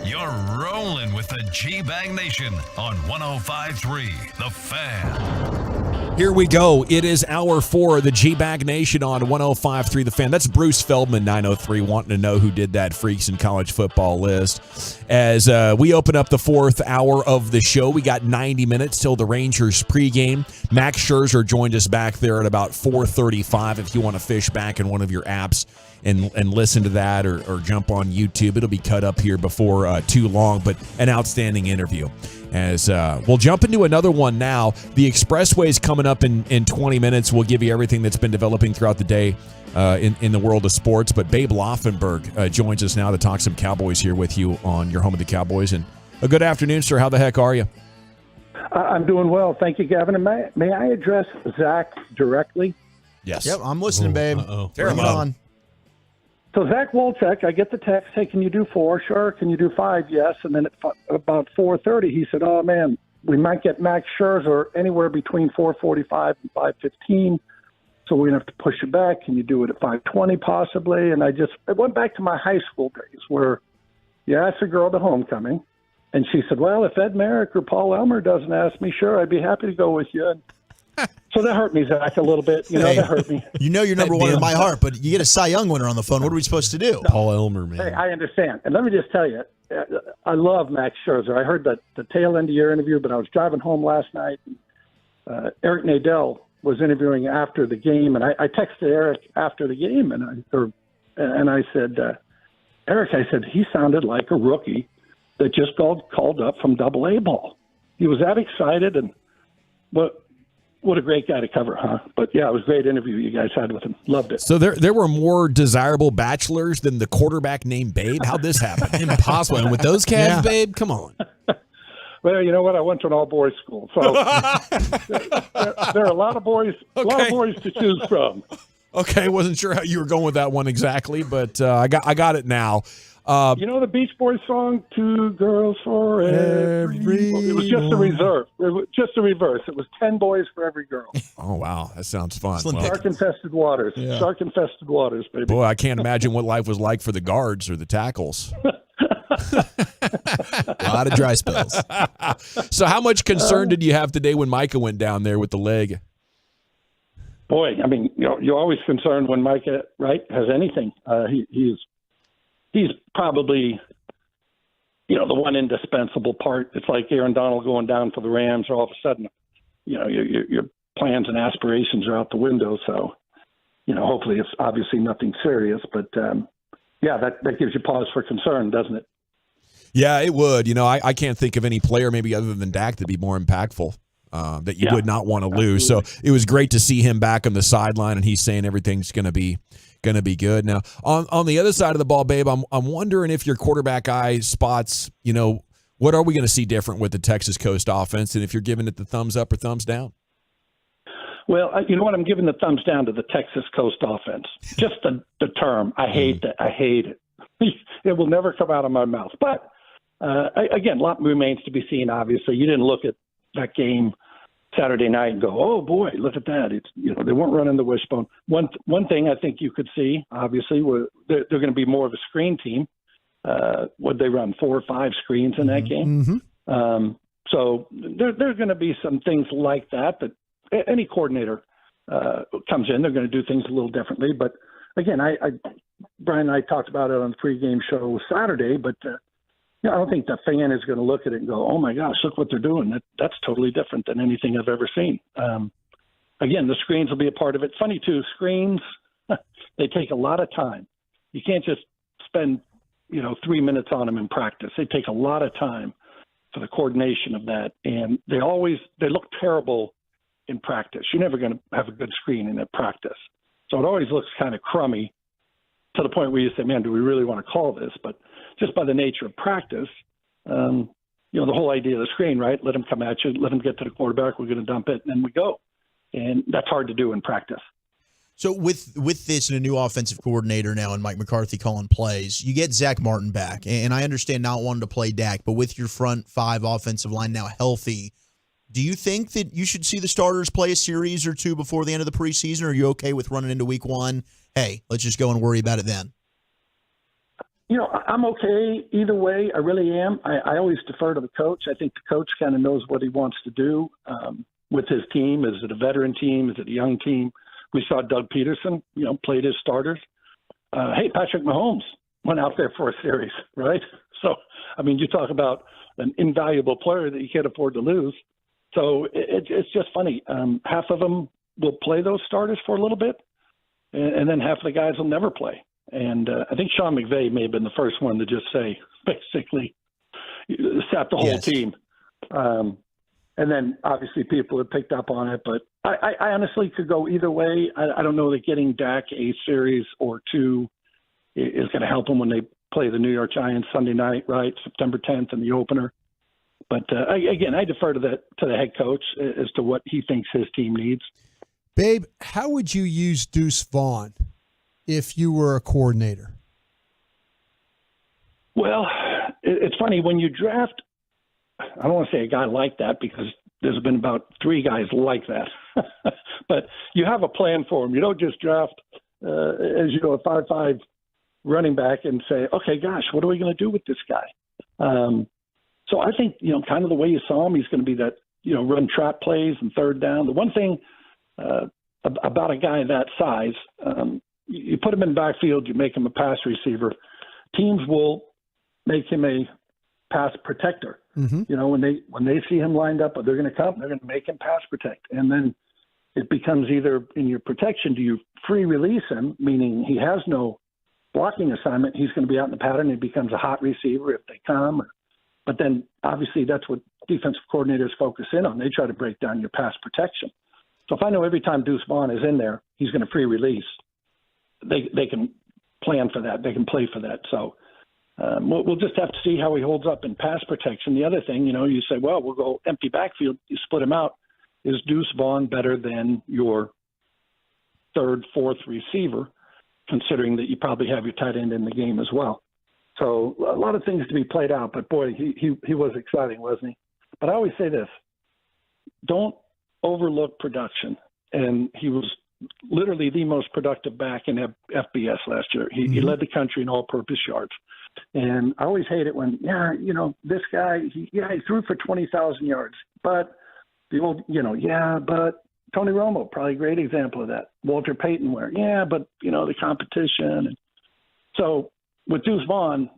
You're rolling with the G-Bag Nation on 105.3 The Fan. Here we go. It is hour 4 of the G-Bag Nation on 105.3 The Fan. That's Bruce Feldman, 903, wanting to know who did that Freaks in College Football list. As we open up the 4th hour of the show, we got 90 minutes till the Rangers pregame. Max Scherzer joined us back there at about 4:35. If you want to fish back in one of your apps and listen to that or jump on YouTube, it'll be cut up here before too long, but an outstanding interview. As we'll jump into another one now. The Expressway is coming up in 20 minutes. We'll give you everything that's been developing throughout the day in the world of sports. But Babe Laufenberg joins us now to talk some Cowboys here with you on your home of the Cowboys. And a good afternoon, sir. How the heck are you? I'm doing well. Thank you, Gavin. And may I address Zach directly? Yes. Yep, I'm listening, babe. Bring it on. So Zach Wolchek, I get the text, hey, can you do 4? Sure. Can you do 5? Yes. And then at about 4:30, he said, oh, man, we might get Max Scherzer anywhere between 4:45 and 5:15. So we're going to have to push it back. Can you do it at 5:20 possibly? And I went back to my high school days where you asked a girl to homecoming, and she said, well, if Ed Merrick or Paul Elmer doesn't ask me, sure, I'd be happy to go with you. And so that hurt me, Zach, a little bit. That hurt me. You know you're number one in my heart, but you get a Cy Young winner on the phone. What are we supposed to do? Paul Elmer, man. Hey, I understand. And let me just tell you, I love Max Scherzer. I heard the tail end of your interview, but I was driving home last night. Eric Nadel was interviewing after the game, and I texted Eric after the game, and I said, Eric, I said, he sounded like a rookie that just called up from AA ball. He was that excited, and what a great guy to cover, huh? But yeah, it was a great interview you guys had with him. Loved it. So there were more desirable bachelors than the quarterback named Babe? How'd this happen? Impossible. And with those calves, Babe, come on. Well, you know what? I went to an all-boys school, so there are a lot of boys, to choose from. Okay, wasn't sure how you were going with that one exactly, but I got it now. You know the Beach Boys song, 2 girls for every... It was just a reserve. It was just a reverse. It was 10 boys for every girl. Oh, wow. That sounds fun. Shark-infested waters. Yeah. Shark-infested waters, baby. Boy, I can't imagine what life was like for the guards or the tackles. A lot of dry spells. So how much concern did you have today when Micah went down there with the leg? Boy, I mean, you're always concerned when Micah, has anything. He's probably, the one indispensable part. It's like Aaron Donald going down for the Rams, or all of a sudden, your plans and aspirations are out the window. So, hopefully it's obviously nothing serious, but that gives you pause for concern, doesn't it? Yeah, it would. I can't think of any player maybe other than Dak that'd be more impactful. That you would not want to lose. So it was great to see him back on the sideline, and he's saying everything's going to be good. Now, on the other side of the ball, Babe, I'm wondering if your quarterback eye spots, What are we going to see different with the Texas Coast offense, and if you're giving it the thumbs up or thumbs down? Well, you know what? I'm giving the thumbs down to the Texas Coast offense. Just the term. I hate that. I hate it. It will never come out of my mouth. But, again, a lot remains to be seen, obviously. You didn't look at that game Saturday night and go, oh, boy, look at that. It's, you know, they weren't running the wishbone. One thing I think you could see, obviously, they're going to be more of a screen team. Would they run 4 or 5 screens in that game? Mm-hmm. So there's going to be some things like that any coordinator comes in, they're going to do things a little differently. But again, Brian and I talked about it on the pregame show Saturday, but I don't think the fan is going to look at it and go, oh my gosh, look what they're doing. That's totally different than anything I've ever seen. Again, the screens will be a part of it. Funny too, screens, they take a lot of time. You can't just spend, 3 minutes on them in practice. They take a lot of time for the coordination of that. And they look terrible in practice. You're never going to have a good screen in a practice. So it always looks kind of crummy to the point where you say, man, do we really want to call this? But just by the nature of practice, the whole idea of the screen, right? Let them come at you, let them get to the quarterback, we're going to dump it, and then we go. And that's hard to do in practice. So with this and a new offensive coordinator now and Mike McCarthy calling plays, you get Zach Martin back. And I understand not wanting to play Dak, but with your front 5 offensive line now healthy, do you think that you should see the starters play a series or 2 before the end of the preseason? Or are you okay with running into week 1? Hey, let's just go and worry about it then. I'm okay either way. I really am. I always defer to the coach. I think the coach kind of knows what he wants to do with his team. Is it a veteran team? Is it a young team? We saw Doug Peterson, played his starters. Hey, Patrick Mahomes went out there for a series, right? So, you talk about an invaluable player that you can't afford to lose. So it's just funny. Half of them will play those starters for a little bit, and then half of the guys will never play. And I think Sean McVay may have been the first one to just say, basically, sat the whole team. And then, obviously, people have picked up on it. But I honestly could go either way. I don't know that getting Dak a series or 2 is going to help them when they play the New York Giants Sunday night, right, September 10th in the opener. But, again, I defer to the head coach as to what he thinks his team needs. Babe, how would you use Deuce Vaughn if you were a coordinator? Well, it's funny. When you draft, I don't want to say a guy like that because there's been about 3 guys like that. But you have a plan for him. You don't just draft, a 5'5" running back and say, okay, gosh, what are we going to do with this guy? So I think, kind of the way you saw him, he's going to be that, run trap plays and third down. The one thing about a guy that size, you put him in the backfield, you make him a pass receiver. Teams will make him a pass protector. Mm-hmm. When they see him lined up, they're going to come, they're going to make him pass protect. And then it becomes either in your protection, do you free release him, meaning he has no blocking assignment, he's going to be out in the pattern, he becomes a hot receiver if they come. But then, obviously, that's what defensive coordinators focus in on. They try to break down your pass protection. So if I know every time Deuce Vaughn is in there, he's going to free release, they can plan for that. They can play for that. So we'll just have to see how he holds up in pass protection. The other thing, you say, well, we'll go empty backfield. You split him out. Is Deuce Vaughn better than your 3rd, 4th receiver, considering that you probably have your tight end in the game as well? So a lot of things to be played out, but boy, he was exciting, wasn't he? But I always say this, don't overlook production. And he was literally the most productive back in FBS last year. He led the country in all-purpose yards. And I always hate it when, this guy, he threw for 20,000 yards. But the old, but Tony Romo, probably a great example of that. Walter Payton, but the competition. And so with Deuce Vaughn,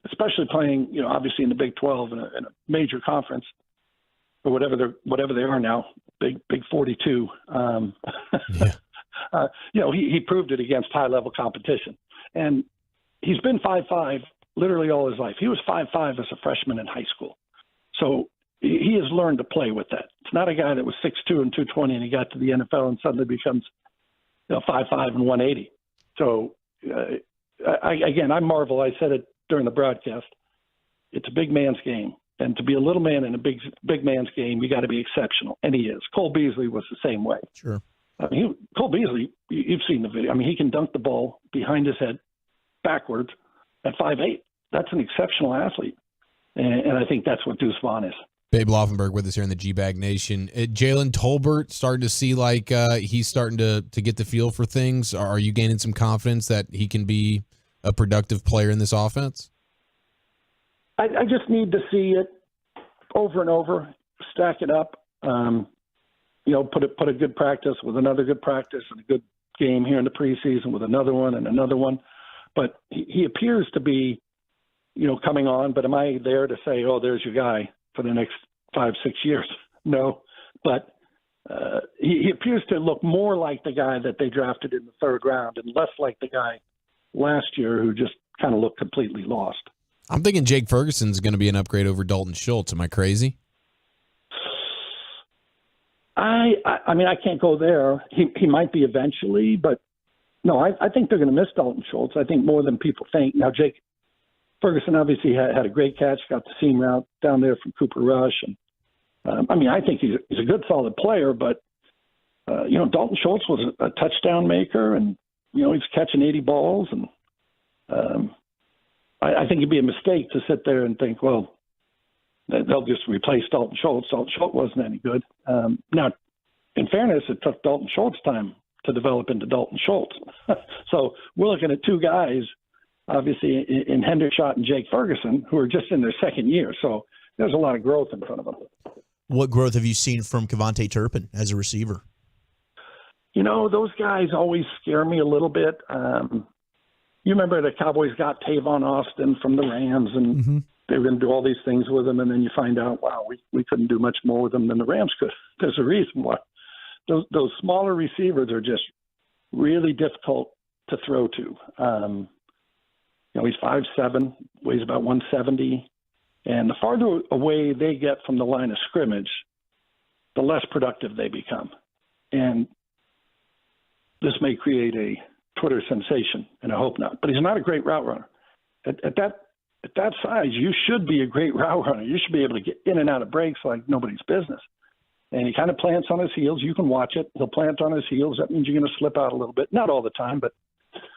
especially playing, obviously in the Big 12 in a major conference, or whatever they are now, Big 42. He proved it against high-level competition. And he's been 5'5" literally all his life. He was 5'5" as a freshman in high school. So he has learned to play with that. It's not a guy that was 6'2" and 220 and he got to the NFL and suddenly becomes 5'5" and 180. So, I marvel. I said it during the broadcast. It's a big man's game. And to be a little man in a big man's game, you got to be exceptional. And he is. Cole Beasley was the same way. Sure. Cole Beasley, you've seen the video. I mean, he can dunk the ball behind his head backwards at 5'8". That's an exceptional athlete. And I think that's what Deuce Vaughn is. Babe Laufenberg with us here in the G-Bag Nation. Jalen Tolbert starting to see like he's starting to get the feel for things. Are you gaining some confidence that he can be a productive player in this offense? I just need to see it over and over, stack it up. Put a good practice with another good practice and a good game here in the preseason with another one and another one. But he appears to be, coming on. But am I there to say, oh, there's your guy for the next 5-6 years? No. But he appears to look more like the guy that they drafted in the third round and less like the guy last year who just kind of looked completely lost. I'm thinking Jake Ferguson's going to be an upgrade over Dalton Schultz. Am I crazy? I mean, I can't go there. He might be eventually, but no, I think they're going to miss Dalton Schultz. I think more than people think. Now, Jake Ferguson obviously had a great catch, got the seam route down there from Cooper Rush. And I think he's a good, solid player, but, Dalton Schultz was a touchdown maker and, he's catching 80 balls. And I think it'd be a mistake to sit there and think, well, they'll just replace Dalton Schultz. Dalton Schultz wasn't any good. Now, in fairness, it took Dalton Schultz time to develop into Dalton Schultz. So we're looking at two guys, obviously, in Hendershot and Jake Ferguson, who are just in their second year. So there's a lot of growth in front of them. What growth have you seen from Kevontae Turpin as a receiver? Those guys always scare me a little bit. You remember the Cowboys got Tavon Austin from the Rams, and they were going to do all these things with him, and then you find out, wow, we couldn't do much more with him than the Rams could. There's a reason why. Those smaller receivers are just really difficult to throw to. He's 5'7", weighs about 170, and the farther away they get from the line of scrimmage, the less productive they become. And this may create a Twitter sensation, and I hope not. But he's not a great route runner. At that size, you should be a great route runner. You should be able to get in and out of breaks like nobody's business. And he kind of plants on his heels. You can watch it. He'll plant on his heels. That means you're going to slip out a little bit. Not all the time, but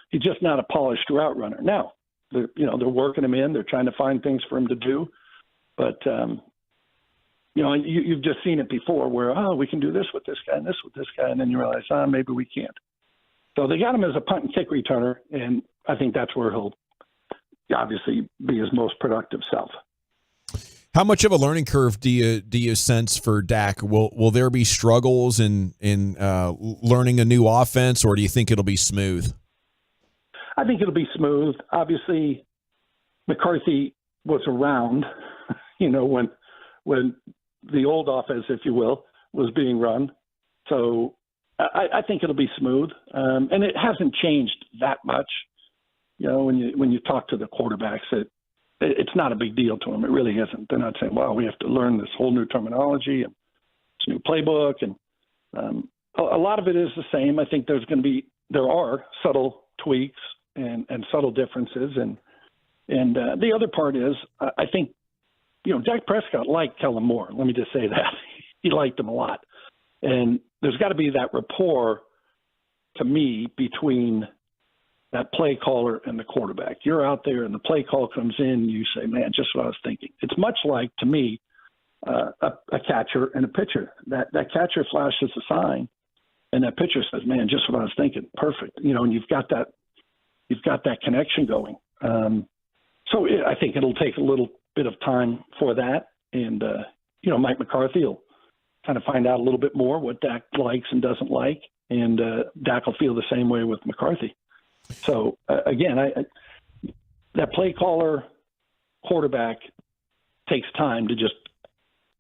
he's just not a polished route runner. Now, they're working him in. They're trying to find things for him to do. But, you've just seen it before where, we can do this with this guy and this with this guy. And then you realize, maybe we can't. So they got him as a punt and kick returner, and I think that's where he'll obviously be his most productive self. How much of a learning curve do you sense for Dak? Will there be struggles in learning a new offense, or do you think it'll be smooth? I think it'll be smooth. Obviously, McCarthy was around, when the old offense, if you will, was being run. So I think it'll be smooth, and it hasn't changed that much. When you talk to the quarterbacks, it's not a big deal to them. It really isn't. They're not saying, "Well, we have to learn this whole new terminology and this new playbook." And a lot of it is the same. I think there are subtle tweaks and subtle differences, and the other part is I think Dak Prescott liked Kellen Moore. Let me just say that he liked him a lot. And there's got to be that rapport, to me, between that play caller and the quarterback. You're out there and the play call comes in, you say, man, just what I was thinking. It's much like, to me, a catcher and a pitcher. That catcher flashes a sign, and that pitcher says, man, just what I was thinking. Perfect. And you've got that connection going. So I think it'll take a little bit of time for that. And, Mike McCarthy will kind of find out a little bit more what Dak likes and doesn't like. And Dak will feel the same way with McCarthy. So, again, that play caller quarterback takes time to just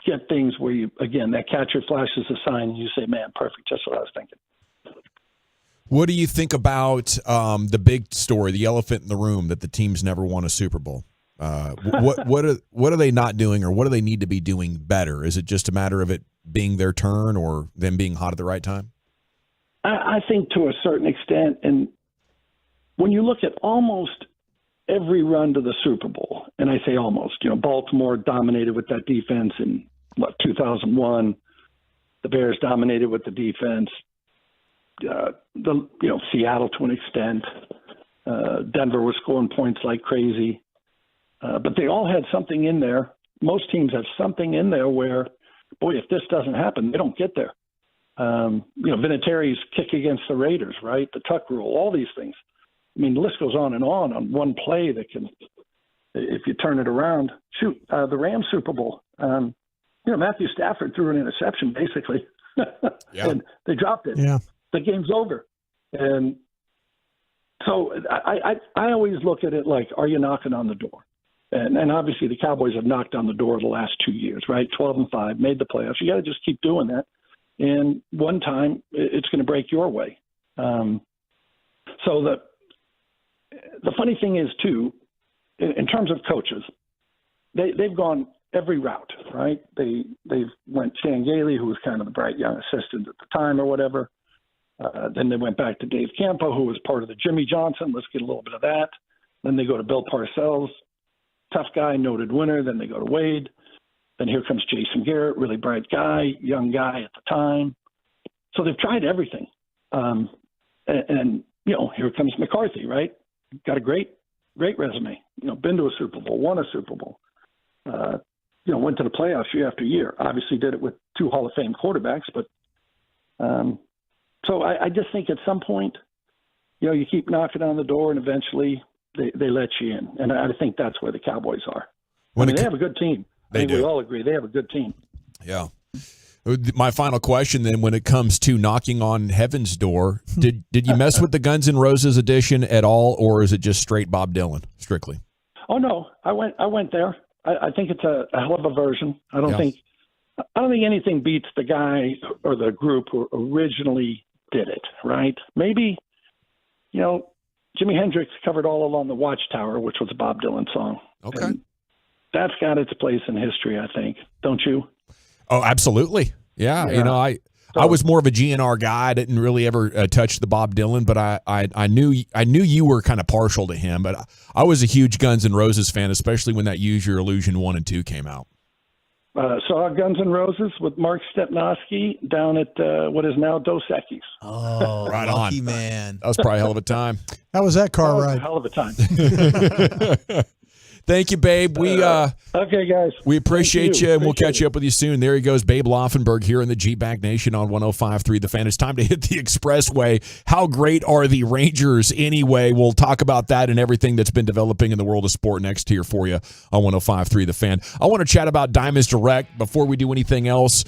get things where that catcher flashes a sign and you say, man, perfect, just what I was thinking. What do you think about the big story, the elephant in the room, that the teams never won a Super Bowl? What are they not doing, or what do they need to be doing better? Is it just a matter of it being their turn or them being hot at the right time? I think to a certain extent, and when you look at almost every run to the Super Bowl, and I say almost, Baltimore dominated with that defense in 2001. The Bears dominated with the defense. Seattle to an extent. Denver was scoring points like crazy. But they all had something in there. Most teams have something in there where, boy, if this doesn't happen, they don't get there. Vinatieri's kick against the Raiders, right? The tuck rule, all these things. I mean, the list goes on one play that can, if you turn it around, the Rams Super Bowl. Matthew Stafford threw an interception, basically. Yeah. And they dropped it. Yeah. The game's over. And so I always look at it like, are you knocking on the door? And obviously the Cowboys have knocked on the door the last 2 years, right? 12-5, made the playoffs. You got to just keep doing that. And one time it's going to break your way. So the funny thing is, too, in terms of coaches, they've gone every route, right? They've went Chan Gailey, who was kind of the bright young assistant at the time or whatever. Then they went back to Dave Campo, who was part of the Jimmy Johnson. Let's get a little bit of that. Then they go to Bill Parcells, tough guy, noted winner. Then they go to Wade. Then here comes Jason Garrett, really bright guy, young guy at the time. So they've tried everything. And here comes McCarthy, right? Got a great resume. Been to a Super Bowl, won a Super Bowl. Went to the playoffs year after year. Obviously did it with 2 Hall of Fame quarterbacks, but so I just think at some point, you keep knocking on the door and eventually they let you in. And I think that's where the Cowboys are. They have a good team. I think we all agree they have a good team. Yeah. My final question then, when it comes to knocking on heaven's door, did you mess with the Guns N' Roses edition at all, or is it just straight Bob Dylan, strictly? Oh, no. I went there. I think it's a hell of a version. I don't think anything beats the guy or the group who originally did it, right? Maybe, Jimi Hendrix covered All Along the Watchtower, which was a Bob Dylan song. Okay. And that's got its place in history, I think. Don't you? Oh, absolutely. Yeah. I was more of a GNR guy. I didn't really ever touch the Bob Dylan, but I knew you were kind of partial to him. But I was a huge Guns N' Roses fan, especially when that Use Your Illusion 1 and 2 came out. Saw Guns N' Roses with Mark Stepnoski down at what is now Dos Equis. Oh, right lucky on, man. That was probably a hell of a time. How was that car A ride? hell of a time. Thank you, Babe. Okay, guys. We appreciate you, and we'll Appreciate catch you up with you soon. There he goes, Babe Laufenberg here in the G-Bag Nation on 105.3 The Fan. It's time to hit the expressway. How great are the Rangers anyway? We'll talk about that and everything that's been developing in the world of sport next here for you on 105.3 The Fan. I want to chat about Diamonds Direct before we do anything else.